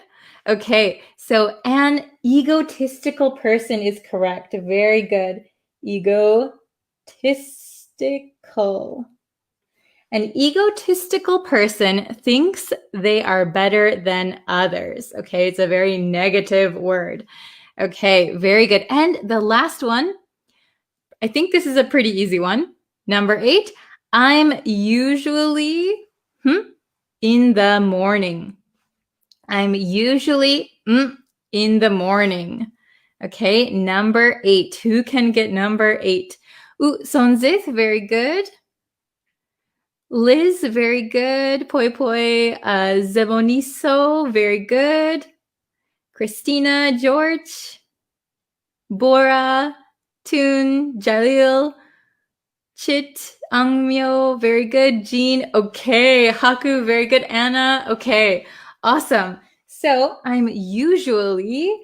Okay, so an egotistical person is correct. Very good. Egotistical. An egotistical person thinks they are better than others. Okay, it's a very negative word. Okay, very good. And the last one, I think this is a pretty easy one. Number 8, I'm usually in the morning. I'm usually in the morning. Okay, number 8. Who can get number 8? Sonzith, very good. Liz, very good. Poi poi. Zeboniso, very good. Christina, George. Bora, Toon, Jalil, Chit, Angmyo, very good. Jean, okay. Haku, very good. Anna, okay. Awesome. So I'm usually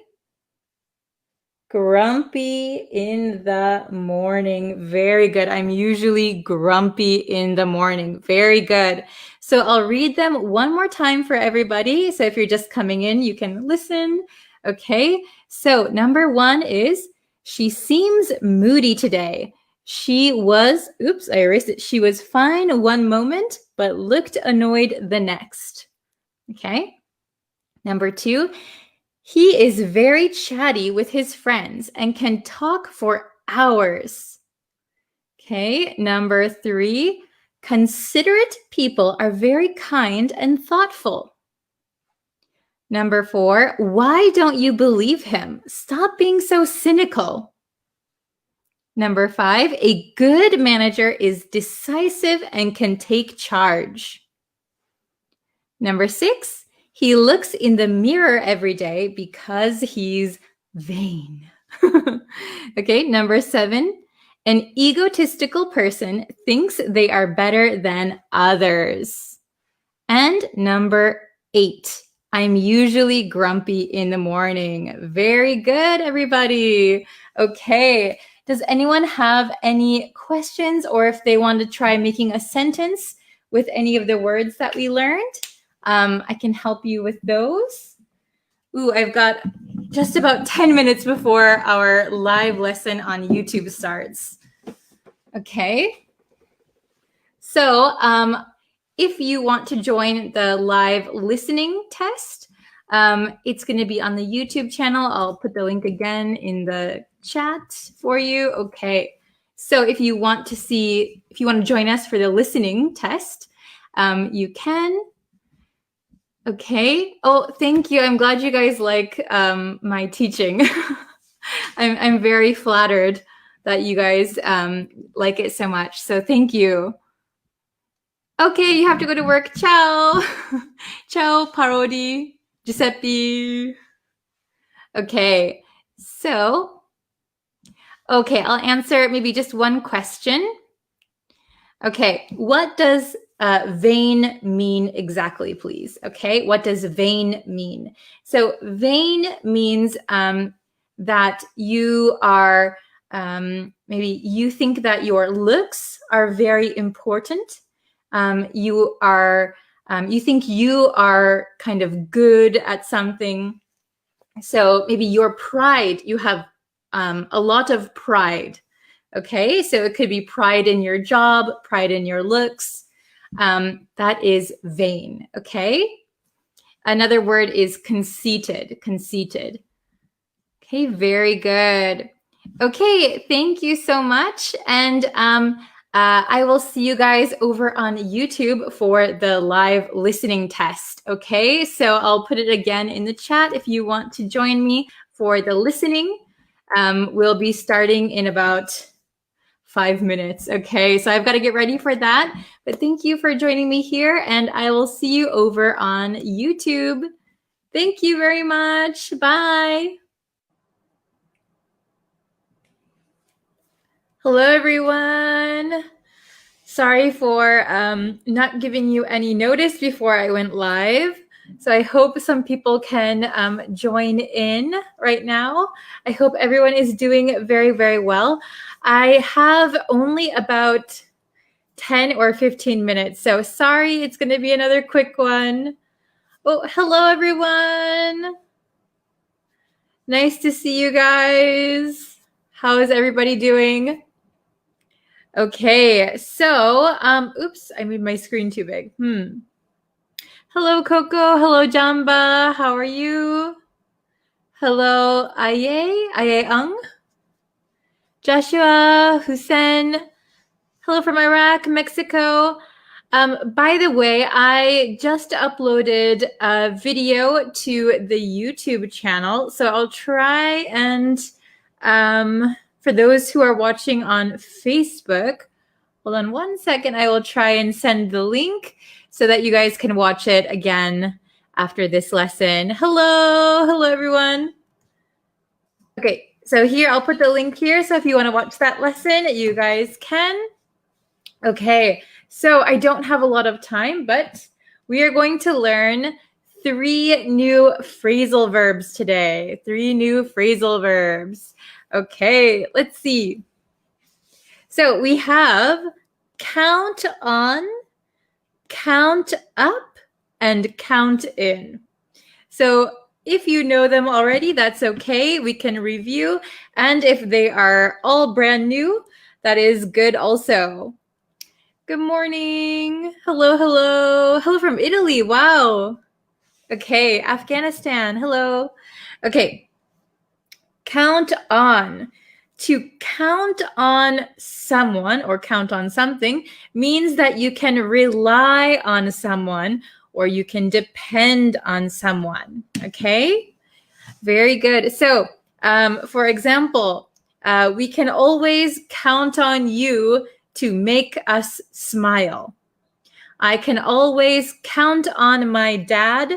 grumpy in the morning. Very good. I'm usually grumpy in the morning. Very good. So I'll read them one more time for everybody. So if you're just coming in, you can listen. Okay. So number 1 is, she seems moody today. She was, I erased it. She was fine one moment, but looked annoyed the next. Okay. Number 2, he is very chatty with his friends and can talk for hours. Okay, number 3, considerate people are very kind and thoughtful. Number 4, why don't you believe him? Stop being so cynical. Number 5, a good manager is decisive and can take charge. Number 6, he looks in the mirror every day because he's vain. Okay, number 7, an egotistical person thinks they are better than others. And number 8, I'm usually grumpy in the morning. Very good, everybody. Okay, does anyone have any questions, or if they want to try making a sentence with any of the words that we learned? I can help you with those. I've got just about 10 minutes before our live lesson on YouTube starts. Okay. So if you want to join the live listening test, it's going to be on the YouTube channel. I'll put the link again in the chat for you. Okay. So if you want to join us for the listening test, you can. Okay. Oh, thank you. I'm glad you guys like my teaching. I'm very flattered that you guys like it so much. So thank you. Okay, you have to go to work. Ciao. Ciao, Parodi, Giuseppe. Okay, so, I'll answer maybe just one question. Okay, what does vain mean exactly, please? Okay, what does vain mean? So vain means that you are, maybe you think that your looks are very important. You think you are kind of good at something. So maybe your pride, you have a lot of pride. Okay, so it could be pride in your job, pride in your looks. That is vain, okay? Another word is conceited, conceited. Okay, very good. Okay, thank you so much. And I will see you guys over on YouTube for the live listening test. Okay, so I'll put it again in the chat if you want to join me for the listening. We'll be starting in about 5 minutes. Okay, so I've got to get ready for that. But thank you for joining me here, and I will see you over on YouTube. Thank you very much. Bye. Hello, everyone. Sorry for not giving you any notice before I went live. So I hope some people can join in right now. I hope everyone is doing very, very well. I have only about 10 or 15 minutes. So sorry, it's going to be another quick one. Oh, hello, everyone. Nice to see you guys. How is everybody doing? Okay, so, oops, I made my screen too big. Hello, Coco. Hello, Jamba. How are you? Hello, Aye-Ung. Joshua, Hussein. Hello from Iraq, Mexico. By the way, I just uploaded a video to the YouTube channel, so I'll try and, for those who are watching on Facebook, hold on one second, I will try and send the link so that you guys can watch it again after this lesson. Hello, everyone. Okay, so here, I'll put the link here, so if you want to watch that lesson, you guys can. Okay, so I don't have a lot of time, but we are going to learn 3 new phrasal verbs today. 3 new phrasal verbs. Okay, let's see. So we have count on, count up, and count in. So if you know them already, that's okay. We can review. And if they are all brand new, that is good also. Good morning. Hello, hello. Hello from Italy. Wow. Okay, Afghanistan. Hello. Okay. Count on. To count on someone or count on something means that you can rely on someone or you can depend on someone. Okay? Very good. So, for example, we can always count on you to make us smile. I can always count on my dad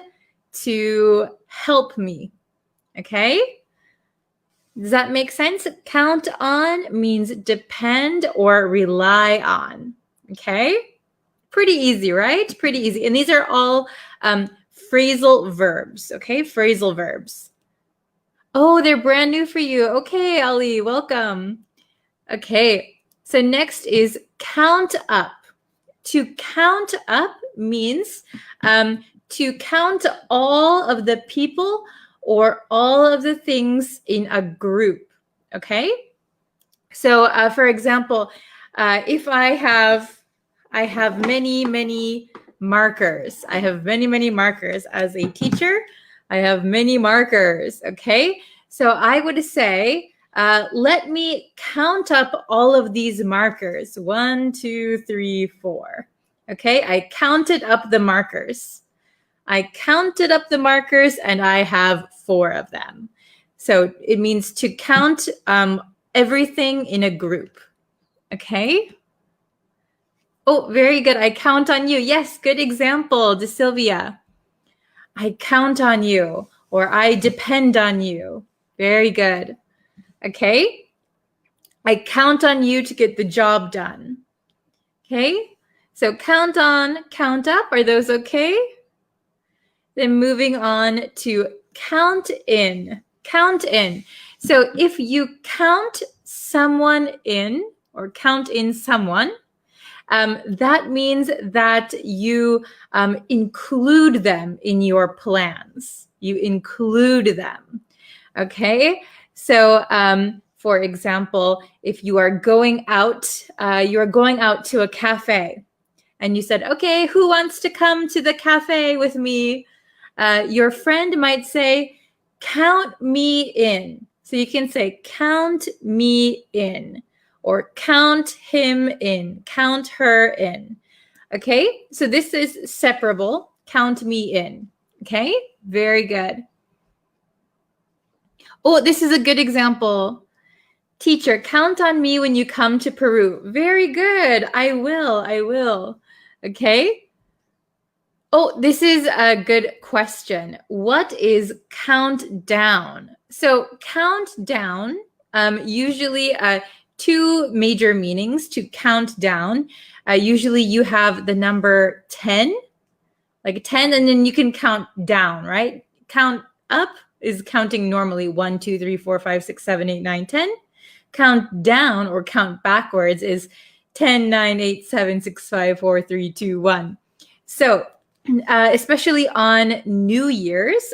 to help me. Okay? Does that make sense? Count on means depend or rely on. Okay? Pretty easy, right? Pretty easy. And these are all phrasal verbs. Okay? Phrasal verbs. Oh, they're brand new for you. Okay, Ali, welcome. Okay, so next is count up. To count up means to count all of the people or all of the things in a group, okay? So for example, if I have many markers. I have many markers as a teacher. I have many markers, okay? So I would say, let me count up all of these markers. 1, 2, 3, 4. Okay, I counted up the markers. I counted up the markers and I have 4 of them. So it means to count everything in a group. Okay? Oh, very good. I count on you. Yes, good example, De Silvia. I count on you or I depend on you. Very good. Okay? I count on you to get the job done. Okay, so count on, count up. Are those okay? Then moving on to count in. Count in. So if you count someone in or count in someone, that means that you include them in your plans. You include them. Okay, so for example, if you are going out to a cafe, and you said, "Okay, who wants to come to the cafe with me?" Your friend might say, "Count me in." So you can say, "Count me in," or "Count him in," "Count her in." Okay, so this is separable. Count me in. Okay, very good. Oh, this is a good example. Teacher, count on me when you come to Peru. Very good. I will. Okay. Oh, this is a good question. What is count down? So count down, usually two major meanings to count down. Usually you have the number 10, like 10, and then you can count down, right? Count up is counting normally 1, 2, 3, 4, 5, 6, 7, 8, 9, 10. Count down or count backwards is 10, 9, 8, 7, 6, 5, 4, 3, 2, 1. So especially on New Year's,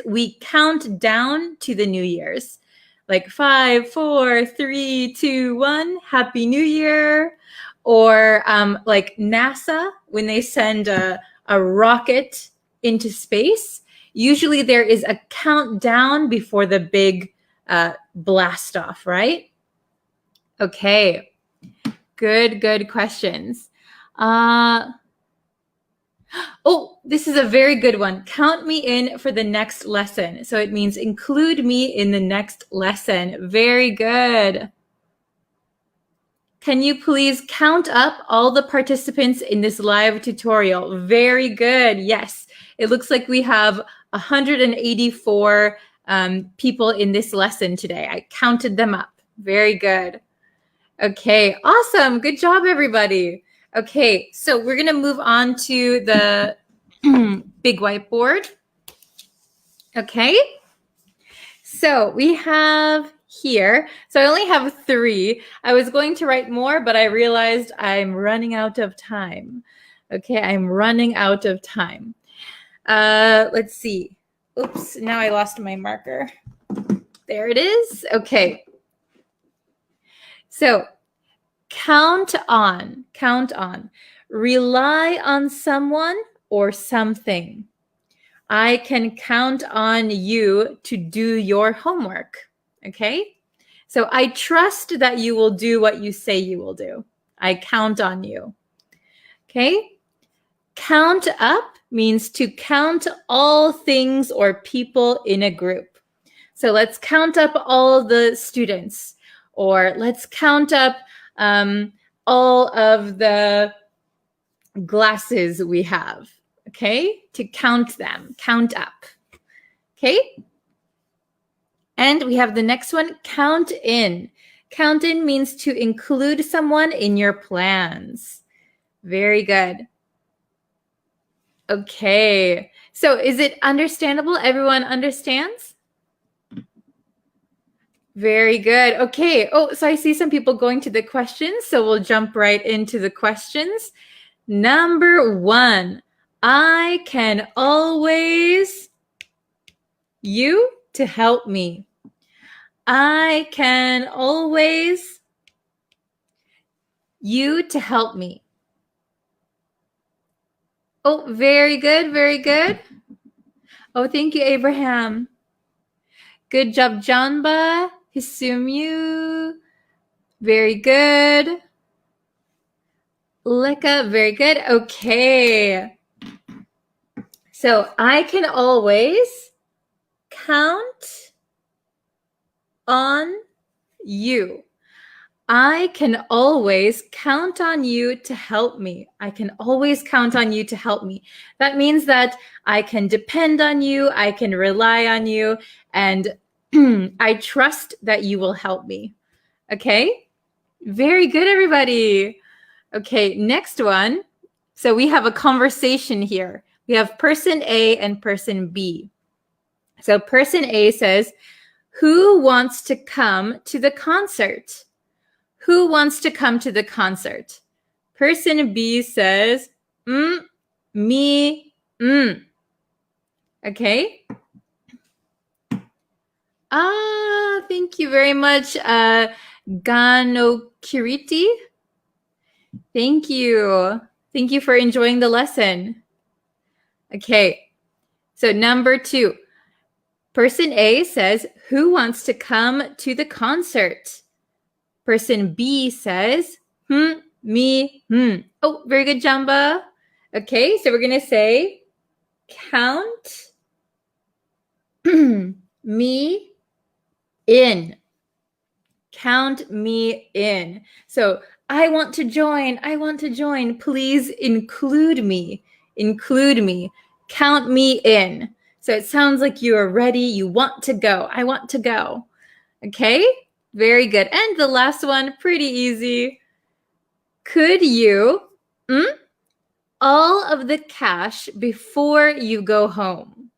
we count down to the New Year's. Like 5, 4, 3, 2, 1, Happy New Year. Or like NASA, when they send a rocket into space, usually there is a countdown before the big blast off, right? Okay, good questions. Oh, this is a very good one. Count me in for the next lesson. So it means include me in the next lesson. Very good. Can you please count up all the participants in this live tutorial? Very good. Yes. It looks like we have 184 people in this lesson today. I counted them up. Very good. Okay, awesome. Good job, everybody. Okay, so we're going to move on to the big whiteboard. Okay, so we have here, so I only have 3. I was going to write more, but I realized I'm running out of time. Okay, I'm running out of time. Let's see. Oops, now I lost my marker. There it is. Okay. So count on. Rely on someone or something. I can count on you to do your homework. Okay? So I trust that you will do what you say you will do. I count on you. Okay? Count up means to count all things or people in a group. So let's count up all the students, or let's count up all of the glasses we have. Okay? To count them, count up. Okay? And we have the next one, count in. Count in means to include someone in your plans. Very good. Okay. So is it understandable? Everyone understands? Very good. Okay. Oh, so I see some people going to the questions. So we'll jump right into the questions. Number 1, I can always you to help me. I can always you to help me. Oh, very good. Very good. Oh, thank you, Abraham. Good job, Janba. Hisumyu. Very good. Leka, very good. Okay. So I can always count on you. I can always count on you to help me. I can always count on you to help me. That means that I can depend on you, I can rely on you, and I trust that you will help me. Okay? Very good, everybody. Okay, next one. So we have a conversation here. We have person A and person B. So person A says, who wants to come to the concert? Who wants to come to the concert? Person B says, me, Okay. Thank you very much, Ganokiriti. Thank you. Thank you for enjoying the lesson. Okay. So number 2. Person A says, who wants to come to the concert? Person B says, me, Oh, very good, Jamba. Okay, so we're going to say, count me in. Count me in. So I want to join. Please include me. Count me in. So it sounds like you are ready. You want to go. I want to go. Okay, very good. And the last one, pretty easy. Could you all of the cash before you go home?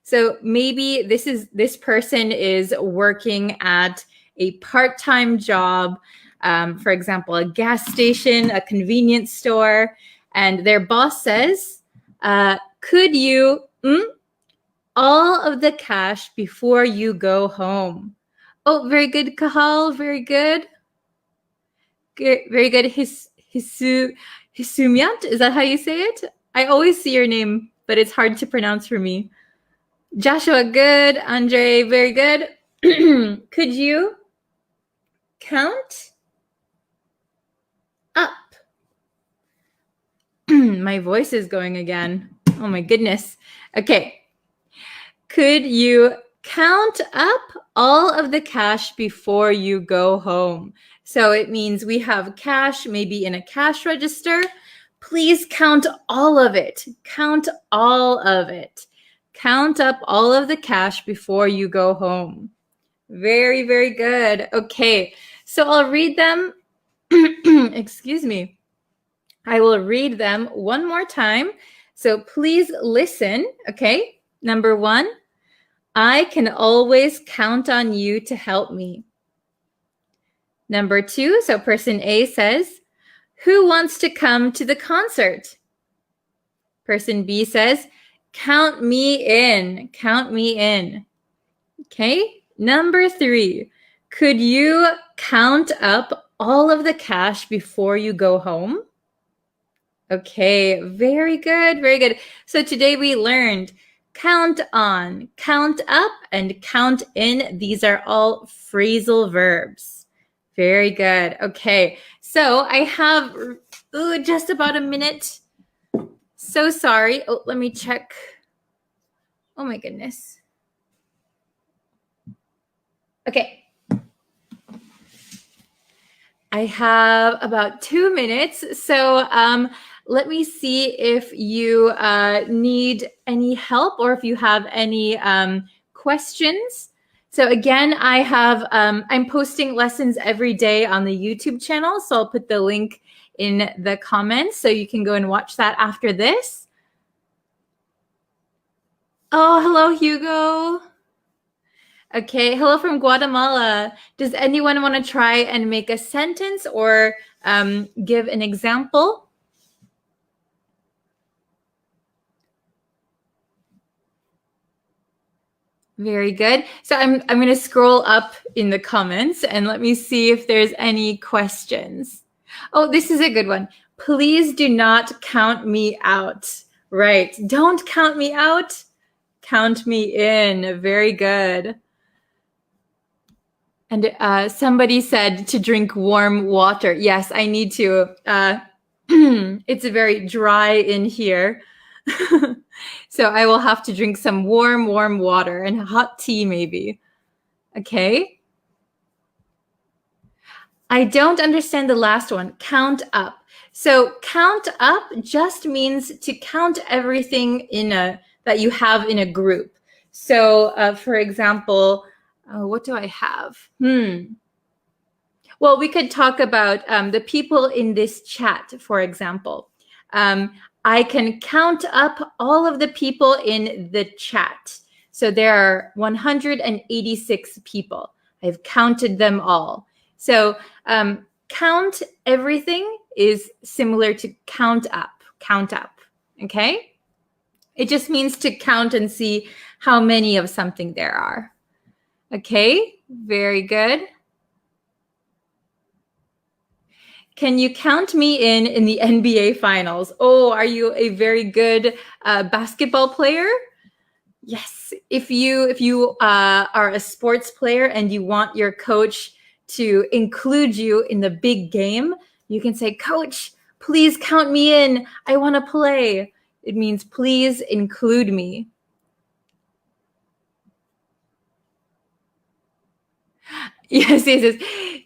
So maybe this person is working at a part-time job, for example, a gas station, a convenience store, and their boss says, could you all of the cash before you go home? Oh, very good, Kahal, very good. Very good, Hisumiat, is that how you say it? I always see your name, but it's hard to pronounce for me. Joshua, good. Andre, very good. Could you count up? My voice is going again. Oh my goodness. Okay. Could you count up all of the cash before you go home? So it means we have cash, maybe in a cash register. Please count all of it. Count all of it. Count up all of the cash before you go home. Very, very good. Okay, so I'll read them. Excuse me. I will read them one more time. So please listen. Okay, number 1, I can always count on you to help me. Number 2, so person A says, who wants to come to the concert? Person B says, count me in. Count me in. Okay. Number 3, could you count up all of the cash before you go home? Okay, very good, very good. So today we learned count on, count up, and count in. These are all phrasal verbs. Very good. Okay, so I have just about a minute. So sorry. Oh, let me check. Oh my goodness. Okay. I have about 2 minutes. So let me see if you need any help or if you have any questions. So again, I'm posting lessons every day on the YouTube channel. So I'll put the link in the comments so you can go and watch that after this. Oh, hello, Hugo. Okay, hello from Guatemala. Does anyone want to try and make a sentence or give an example? Very good. So I'm going to scroll up in the comments and let me see if there's any questions. Oh, this is a good one. Please do not count me out. Right. Don't count me out. Count me in. Very good. And somebody said to drink warm water. Yes, I need to. It's very dry in here. So I will have to drink some warm water and hot tea maybe. Okay. I don't understand the last one. Count up. So count up just means to count everything that you have in a group. So for example, what do I have? Well, we could talk about the people in this chat, for example. I can count up all of the people in the chat. So there are 186 people. I've counted them all. So count everything is similar to count up, okay? It just means to count and see how many of something there are. Okay, very good. Can you count me in the NBA finals? Oh, are you a very good basketball player? Yes. If you are a sports player and you want your coach to include you in the big game, you can say, "Coach, please count me in. I want to play." It means please include me. Yes.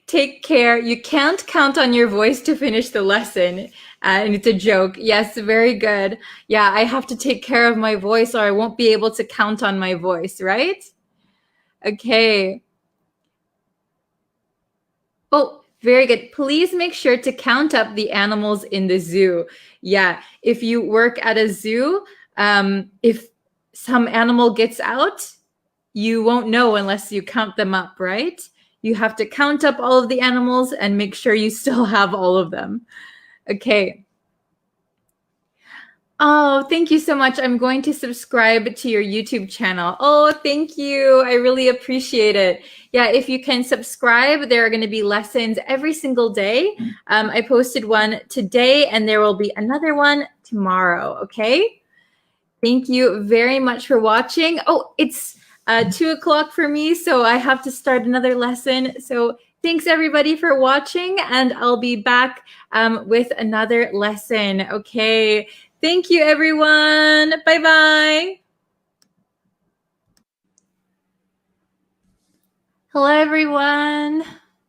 Take care. You can't count on your voice to finish the lesson. And it's a joke. Yes, very good. Yeah, I have to take care of my voice or I won't be able to count on my voice, right? Okay. Oh, very good. Please make sure to count up the animals in the zoo. Yeah, if you work at a zoo, if some animal gets out, you won't know unless you count them up, right? You have to count up all of the animals and make sure you still have all of them. Okay. Oh, thank you so much. I'm going to subscribe to your YouTube channel. Oh, thank you. I really appreciate it. Yeah, if you can subscribe, there are going to be lessons every single day. I posted one today and there will be another one tomorrow, okay? Thank you very much for watching. Oh, it's 2 o'clock for me, so I have to start another lesson. So thanks everybody for watching, and I'll be back with another lesson. Okay, thank you everyone. Bye-bye. Hello everyone.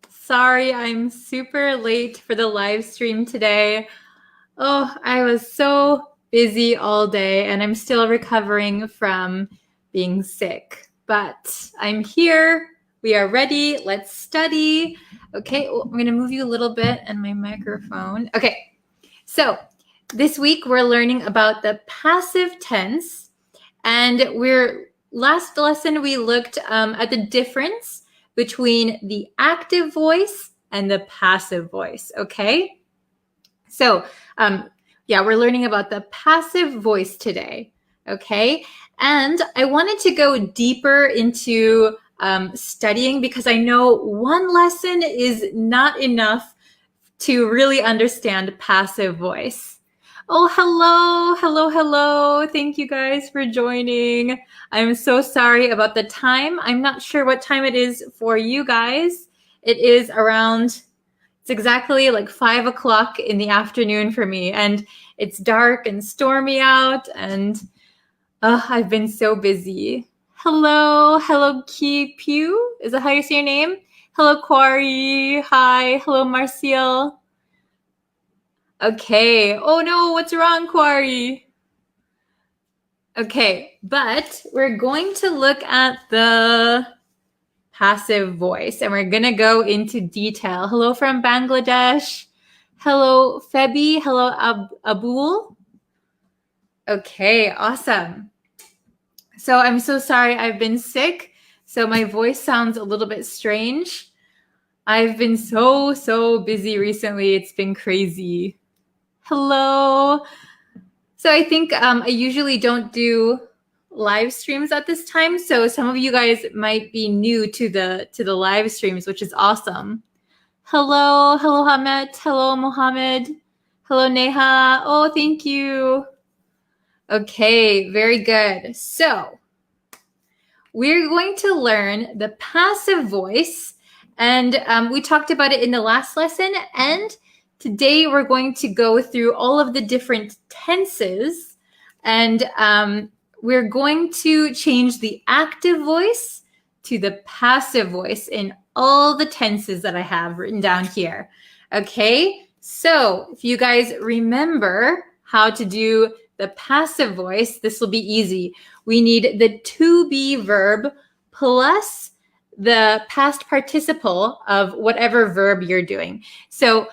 Sorry, I'm super late for the live stream today. Oh, I was so busy all day, and I'm still recovering from being sick. But I'm here. We are ready. Let's study. Okay, well, I'm going to move you a little bit and my microphone. Okay, so this week we're learning about the passive tense. And last lesson we looked at the difference between the active voice and the passive voice, okay? So yeah, we're learning about the passive voice today, okay? And I wanted to go deeper into studying because I know one lesson is not enough to really understand passive voice. Oh, hello. Thank you guys for joining. I'm so sorry about the time. I'm not sure what time it is for you guys. It is around... It's exactly like 5 o'clock in the afternoon for me, and it's dark and stormy out, and I've been so busy. Hello Ki Pew. Is that how you say your name? Hello Quarry. Hi. Hello Marcial. Okay. Oh no, what's wrong, Quarry? Okay, but we're going to look at the passive voice, and we're going to go into detail. Hello from Bangladesh. Hello, Febi. Hello, Abul. Okay, awesome. So I'm so sorry I've been sick, so my voice sounds a little bit strange. I've been so busy recently. It's been crazy. Hello. So I think I usually don't do live streams at this time, so some of you guys might be new to the live streams, which is awesome. Hello Hamet. Hello Mohammed. Hello Neha. Oh, thank you. Okay, very good. So we're going to learn the passive voice, and we talked about it in the last lesson, and today we're going to go through all of the different tenses, and we're going to change the active voice to the passive voice in all the tenses that I have written down here. Okay, so if you guys remember how to do the passive voice, this will be easy. We need the to be verb plus the past participle of whatever verb you're doing. So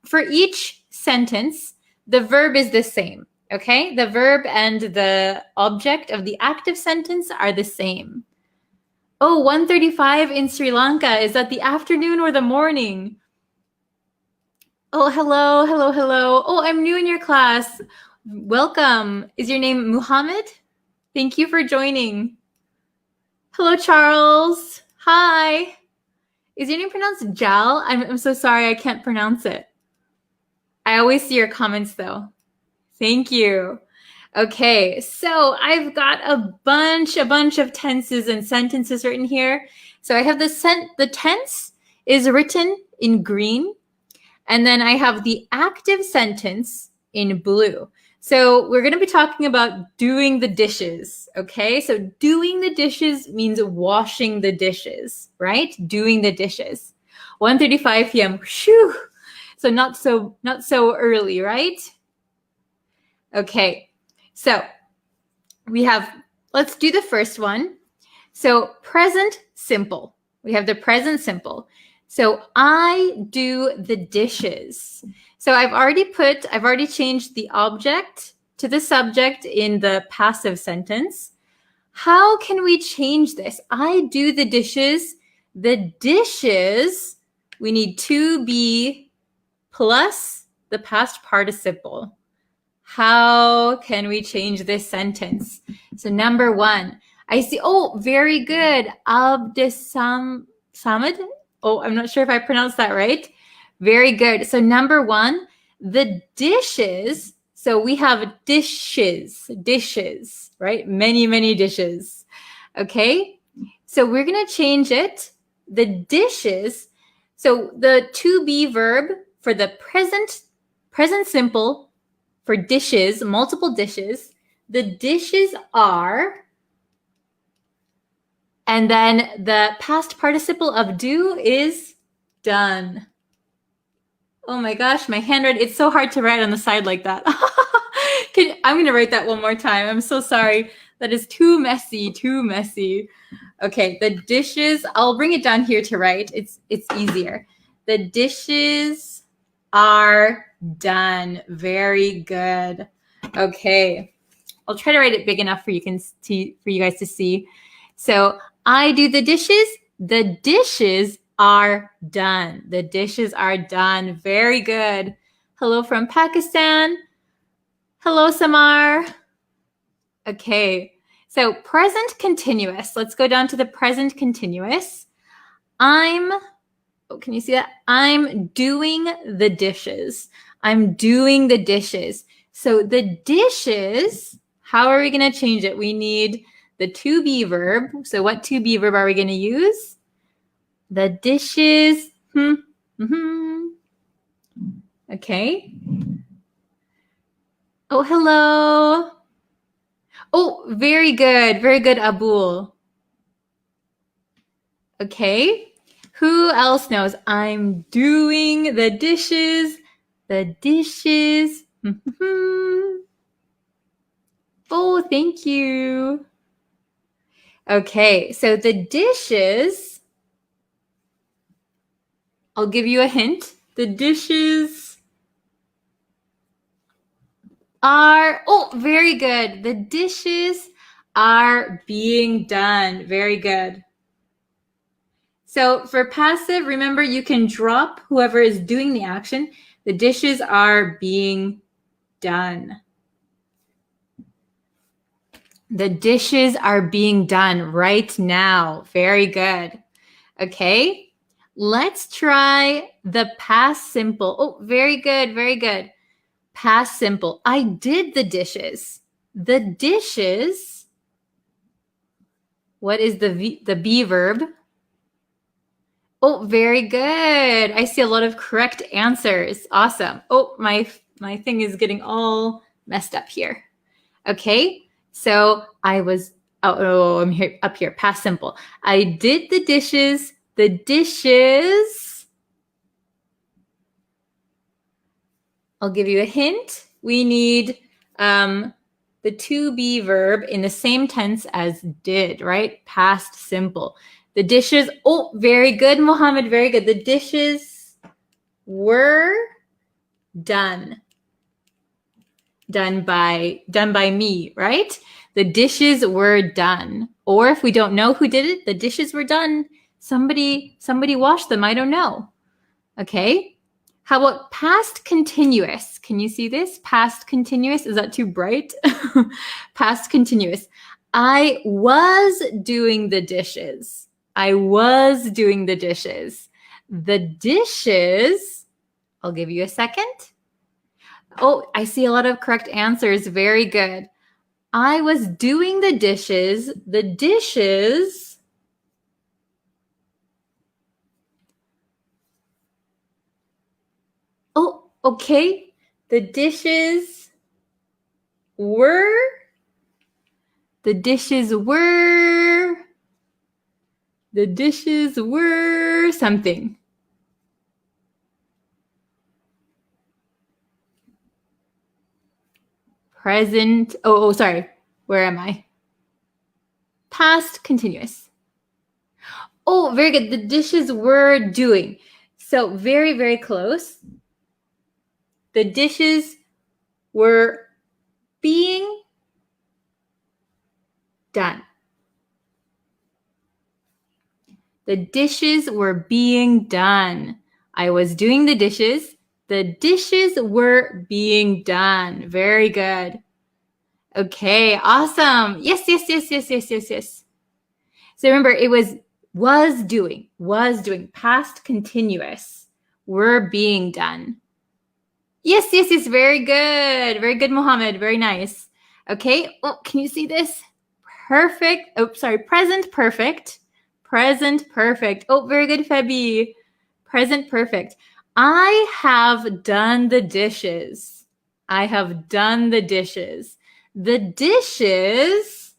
for each sentence, the verb is the same, okay? The verb and the object of the active sentence are the same. Oh, 1:35 in Sri Lanka. Is that the afternoon or the morning? Oh, hello, hello, hello. Oh, I'm new in your class. Welcome. Is your name Muhammad? Thank you for joining. Hello, Charles. Hi. Is your name pronounced Jal? I'm so sorry, I can't pronounce it. I always see your comments though. Thank you. Okay, so I've got a bunch of tenses and sentences written here. So I have the tense is written in green, and then I have the active sentence in blue. So we're going to be talking about doing the dishes, okay? So doing the dishes means washing the dishes, right? Doing the dishes. 1:35 p.m. Whew. So not so early, right? Okay. So let's do the first one. So present simple. We have the present simple. So I do the dishes. So I've already changed the object to the subject in the passive sentence. How can we change this? I do the dishes. The dishes, we need to be plus the past participle. How can we change this sentence? So number one, I see, oh, very good. Samad. Oh, I'm not sure if I pronounced that right. Very good. So number one, the dishes. So we have dishes, right? Many dishes. Okay. So we're going to change it. The dishes. So the to be verb for the present simple for dishes, multiple dishes, the dishes are, and then the past participle of do is done. Oh my gosh, my handwriting, it's so hard to write on the side like that. I'm going to write that one more time. I'm so sorry. That is too messy. Okay, the dishes, I'll bring it down here to write. It's easier. The dishes are done. Very good. Okay. I'll try to write it big enough for you guys to see. So I do the dishes. The dishes are done. The dishes are done. Very good. Hello from Pakistan. Hello, Samar. Okay. So present continuous. Let's go down to the present continuous. Can you see that? I'm doing the dishes. I'm doing the dishes. So the dishes, how are we going to change it? We need the to be verb. So what to be verb are we going to use? The dishes. Okay. Oh, hello. Oh, very good. Very good, Abul. Okay. Who else knows? I'm doing the dishes. The dishes. Oh, thank you. Okay, so the dishes, I'll give you a hint. The dishes are, oh, very good. The dishes are being done. Very good. So for passive, remember you can drop whoever is doing the action. The dishes are being done. The dishes are being done right now. Very good. Okay, let's try the past simple. Oh, very good, very good. Past simple. I did the dishes. The dishes. What is the be verb? Oh, very good. I see a lot of correct answers. Awesome. Oh, my thing is getting all messed up here. Okay, so I was, I'm here up here, past simple. I did the dishes. The dishes. I'll give you a hint. We need the to be verb in the same tense as did, right? Past simple. The dishes, oh, very good, Mohammed, very good. The dishes were done. Done by me, right? The dishes were done. Or if we don't know who did it, the dishes were done. Somebody washed them, I don't know. Okay? How about past continuous? Can you see this? Past continuous, is that too bright? Past continuous. I was doing the dishes. I was doing the dishes. The dishes, I'll give you a second. Oh, I see a lot of correct answers. Very good. I was doing the dishes. The dishes oh, okay. The dishes were something. Present. Oh, sorry. Where am I? Past continuous. Oh, very good. The dishes were doing. So very, very close. The dishes were being done. The dishes were being done. I was doing the dishes. The dishes were being done. Very good. Okay, awesome. Yes. So remember, it was doing, past continuous, were being done. Yes. Very good. Very good, Mohammed. Very nice. Okay. Oh, can you see this? Perfect. Oh, sorry. Present perfect. Present perfect. Oh, very good, Febby. Present perfect. I have done the dishes. I have done the dishes. The dishes,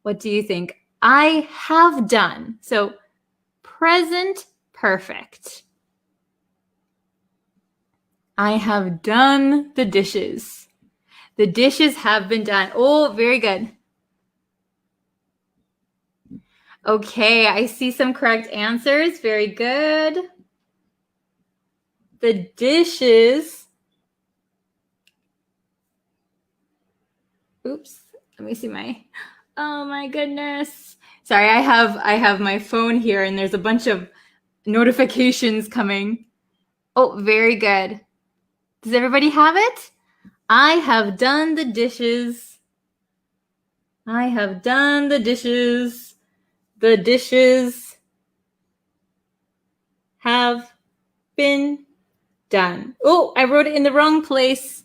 what do you think? I have done. So present perfect. I have done the dishes. The dishes have been done. Oh, very good. Okay, I see some correct answers. Very good. The dishes. Oops, let me see oh my goodness. Sorry, I have my phone here and there's a bunch of notifications coming. Oh, very good. Does everybody have it? I have done the dishes. I have done the dishes. The dishes have been done. Oh, I wrote it in the wrong place.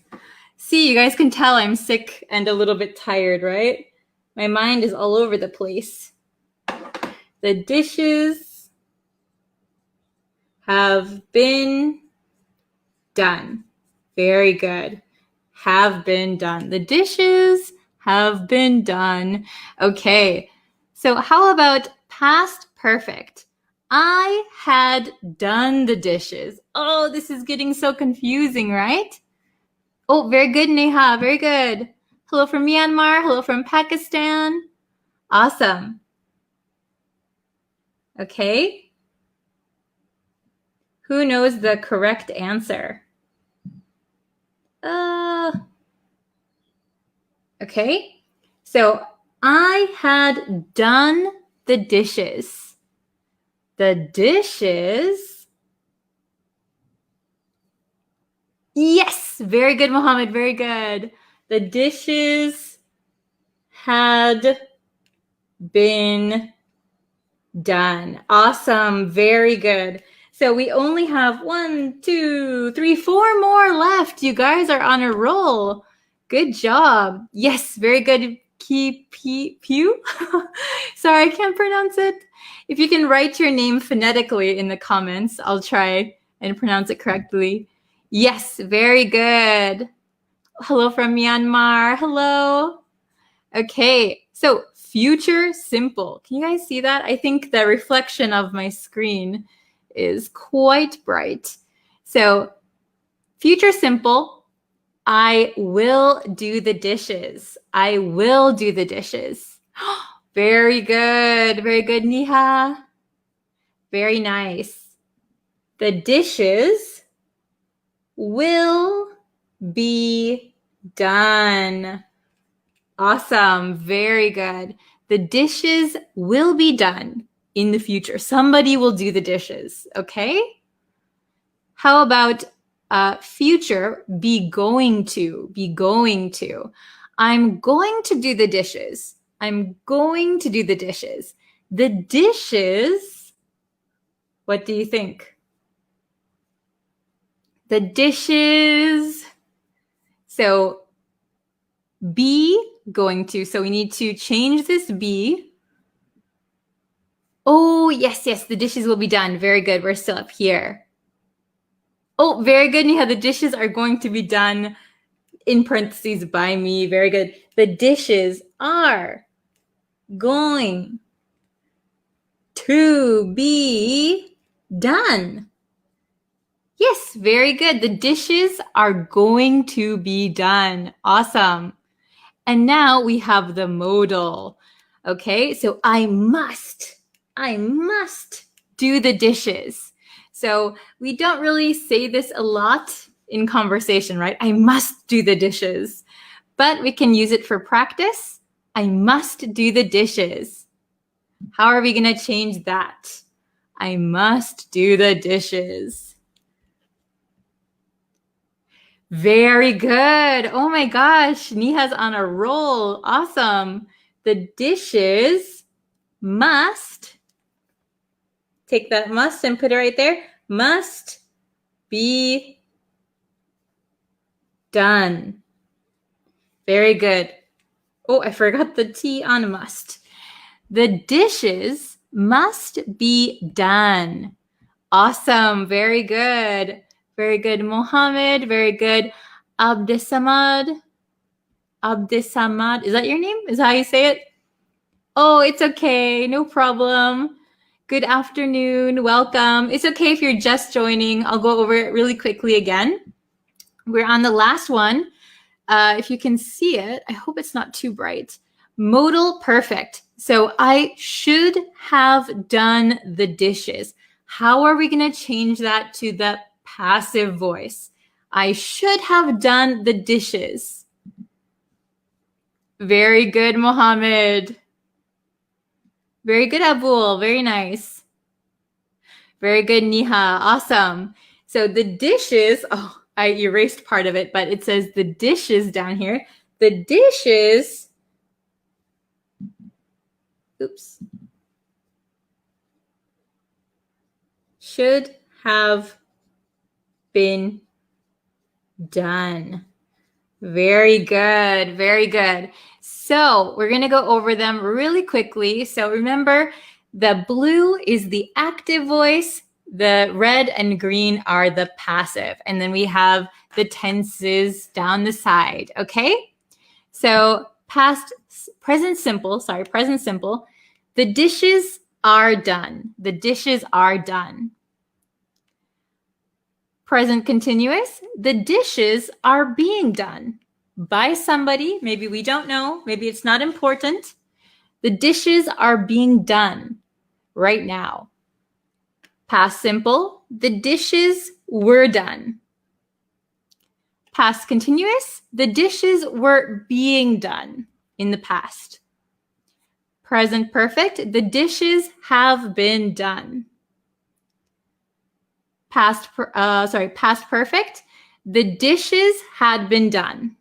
See, you guys can tell I'm sick and a little bit tired, right? My mind is all over the place. The dishes have been done. Very good. Have been done. The dishes have been done. Okay. So how about past perfect? I had done the dishes. Oh, this is getting so confusing, right? Oh, very good, Neha. Very good. Hello from Myanmar. Hello from Pakistan. Awesome. Okay. Who knows the correct answer? Okay. So I had done the dishes. The dishes. Yes. Very good, Mohammed. Very good. The dishes had been done. Awesome. Very good. So we only have 1, 2, 3, 4 more left. You guys are on a roll. Good job. Yes, very good. Pew. Sorry, I can't pronounce it. If you can write your name phonetically in the comments, I'll try and pronounce it correctly. Yes, very good. Hello from Myanmar. Hello. Okay, so future simple. Can you guys see that? I think the reflection of my screen is quite bright. So future simple, I will do the dishes. I will do the dishes. Very good. Very good, Niha. Very nice. The dishes will be done. Awesome. Very good. The dishes will be done in the future. Somebody will do the dishes, okay? How about future, be going to, be going to. I'm going to do the dishes. I'm going to do the dishes. The dishes, what do you think? The dishes. So be going to. So we need to change this be. Oh, yes, the dishes will be done. Very good. We're still up here. Oh, very good, Niha. The dishes are going to be done in parentheses by me. Very good. The dishes are going to be done. Yes, very good. The dishes are going to be done. Awesome. And now we have the modal. Okay, so I must do the dishes. So we don't really say this a lot in conversation, right? I must do the dishes. But we can use it for practice. I must do the dishes. How are we going to change that? I must do the dishes. Very good. Oh my gosh, Niha's on a roll. Awesome. The dishes must, take that must and put it right there, must be done. Very good. Oh, I forgot the T on must. The dishes must be done. Awesome. Very good. Very good, Mohammed. Very good. Abdesamad. Abdesamad. Is that your name? Is that how you say it? Oh, it's okay. No problem. Good afternoon. Welcome. It's okay if you're just joining. I'll go over it really quickly again. We're on the last one. If you can see it, I hope it's not too bright. Modal perfect. So I should have done the dishes. How are we going to change that to the passive voice? I should have done the dishes. Very good, Mohammed. Very good, Abul. Very nice. Very good, Niha. Awesome. So the dishes, oh, I erased part of it, but it says the dishes down here. The dishes, oops, should have been done. Very good. Very good. So we're going to go over them really quickly. So remember, the blue is the active voice. The red and green are the passive. And then we have the tenses down the side. Okay? So present simple. The dishes are done. The dishes are done. Present continuous, the dishes are being done by somebody. Maybe we don't know. Maybe it's not important. The dishes are being done right now. Past simple, the dishes were done. Past continuous, the dishes were being done in the past. Present perfect, the dishes have been done. Past perfect, the dishes had been done.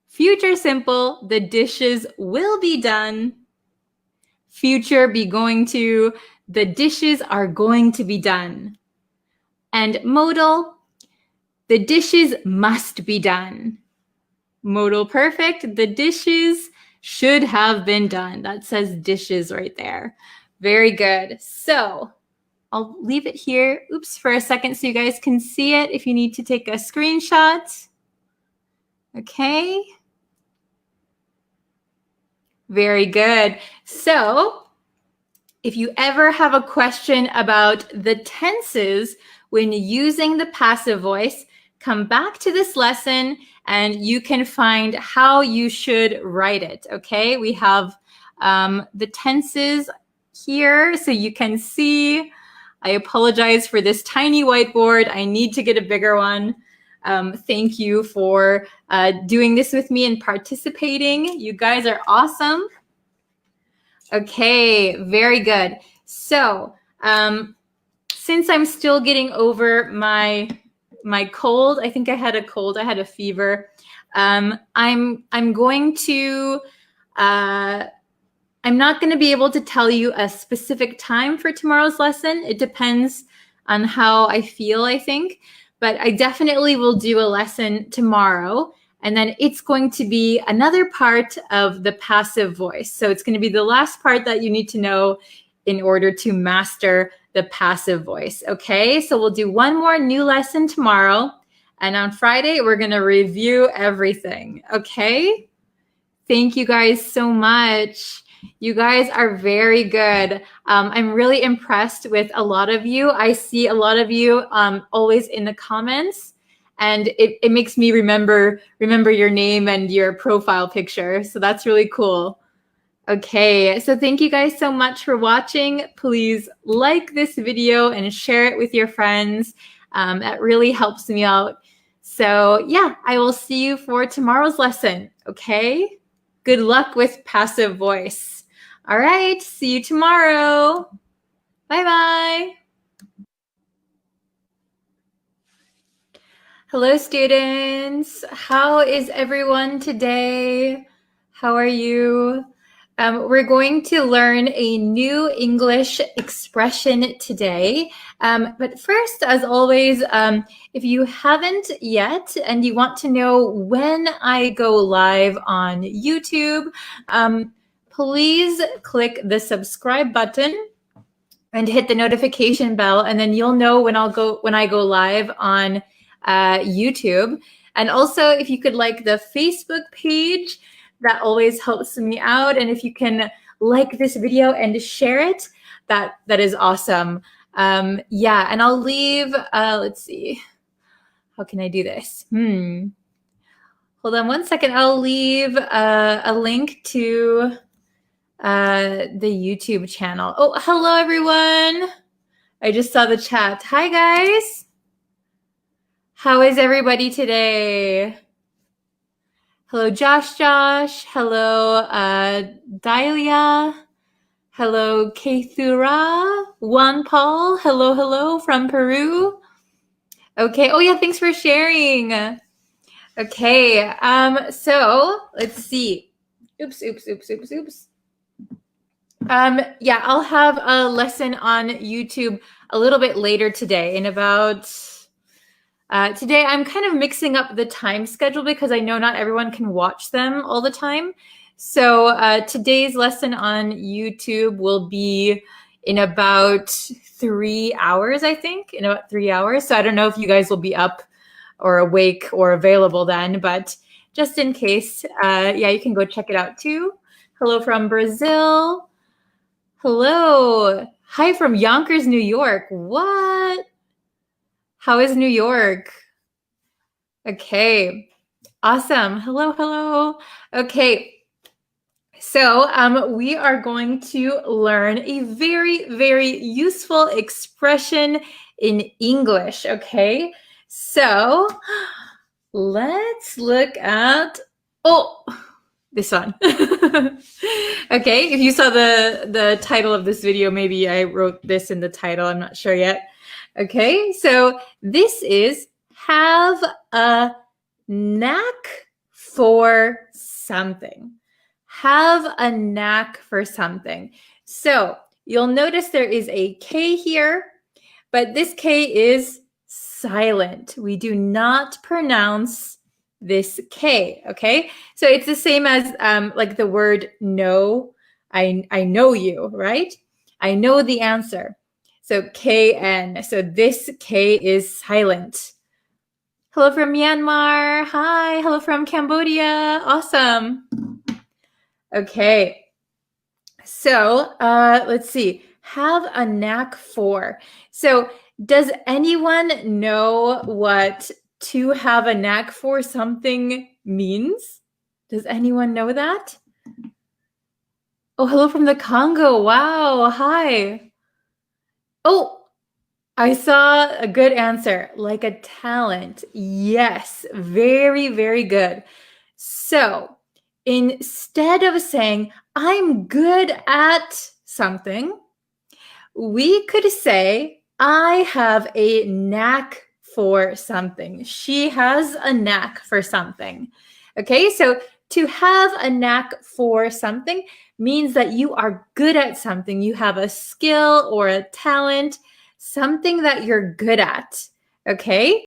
Future simple, the dishes will be done. Future be going to, the dishes are going to be done. And modal, the dishes must be done. Modal perfect, the dishes should have been done. That says dishes right there. Very good. So I'll leave it here, for a second so you guys can see it if you need to take a screenshot. Okay. Very good. So if you ever have a question about the tenses when using the passive voice, come back to this lesson and you can find how you should write it, okay? We have the tenses here so you can see. I apologize for this tiny whiteboard. I need to get a bigger one. Thank you for doing this with me and participating. You guys are awesome. Okay, very good. So since I'm still getting over my cold, I think I had a cold, I had a fever. I'm going to I'm not going to be able to tell you a specific time for tomorrow's lesson. It depends on how I feel, I think. But I definitely will do a lesson tomorrow. And then it's going to be another part of the passive voice. So it's going to be the last part that you need to know in order to master the passive voice. Okay, so we'll do one more new lesson tomorrow. And on Friday, we're going to review everything. Okay, thank you guys so much. You guys are very good. I'm really impressed with a lot of you. I see a lot of you always in the comments, and it makes me remember your name and your profile picture. So that's really cool. Okay, so thank you guys so much for watching. Please like this video and share it with your friends. That really helps me out. So yeah, I will see you for tomorrow's lesson. Okay, good luck with passive voice. All right, see you tomorrow. Bye-bye. Hello, students. How is everyone today? How are you? We're going to learn a new English expression today. But first, as always, if you haven't yet and you want to know when I go live on YouTube, please click the subscribe button and hit the notification bell, and then you'll know when I go live on YouTube. And also, if you could like the Facebook page, that always helps me out. And if you can like this video and share it, that is awesome. Yeah, and I'll leave, let's see, how can I do this? Hold on one second. I'll leave a link to the YouTube channel. Oh, hello everyone. I just saw the chat. Hi guys. How is everybody today? Hello, Josh. Hello, Dahlia. Hello, Keithura. Juan Paul. Hello from Peru. Okay. Oh yeah, thanks for sharing. Okay. So let's see. Oops. Yeah, I'll have a lesson on YouTube a little bit later today in about today I'm kind of mixing up the time schedule because I know not everyone can watch them all the time. So today's lesson on YouTube will be in about 3 hours, I think, in about 3 hours. So I don't know if you guys will be up or awake or available then, but just in case, yeah, you can go check it out too. Hello from Brazil. Hello. Hi from Yonkers, New York. What? How is New York? Okay. Awesome. Hello. Okay. So we are going to learn a very, very useful expression in English. Okay. So let's look at, this one. Okay, if you saw the title of this video, maybe I wrote this in the title, I'm not sure yet. Okay, so this is have a knack for something. Have a knack for something. So you'll notice there is a K here, but this K is silent. We do not pronounce this K, okay? So it's the same as like the word know. I know you, right? I know the answer. So KN. So this K is silent. Hello from Myanmar. Hi. Hello from Cambodia. Awesome. Okay. So let's see. Have a knack for. So does anyone know what to have a knack for something means? Does anyone know that? Oh, hello from the Congo. Wow. Hi. Oh, I saw a good answer, like a talent. Yes, very, very good. So instead of saying, I'm good at something, we could say, I have a knack for something. She has a knack for something. Okay, so to have a knack for something means that you are good at something. You have a skill or a talent, something that you're good at. Okay,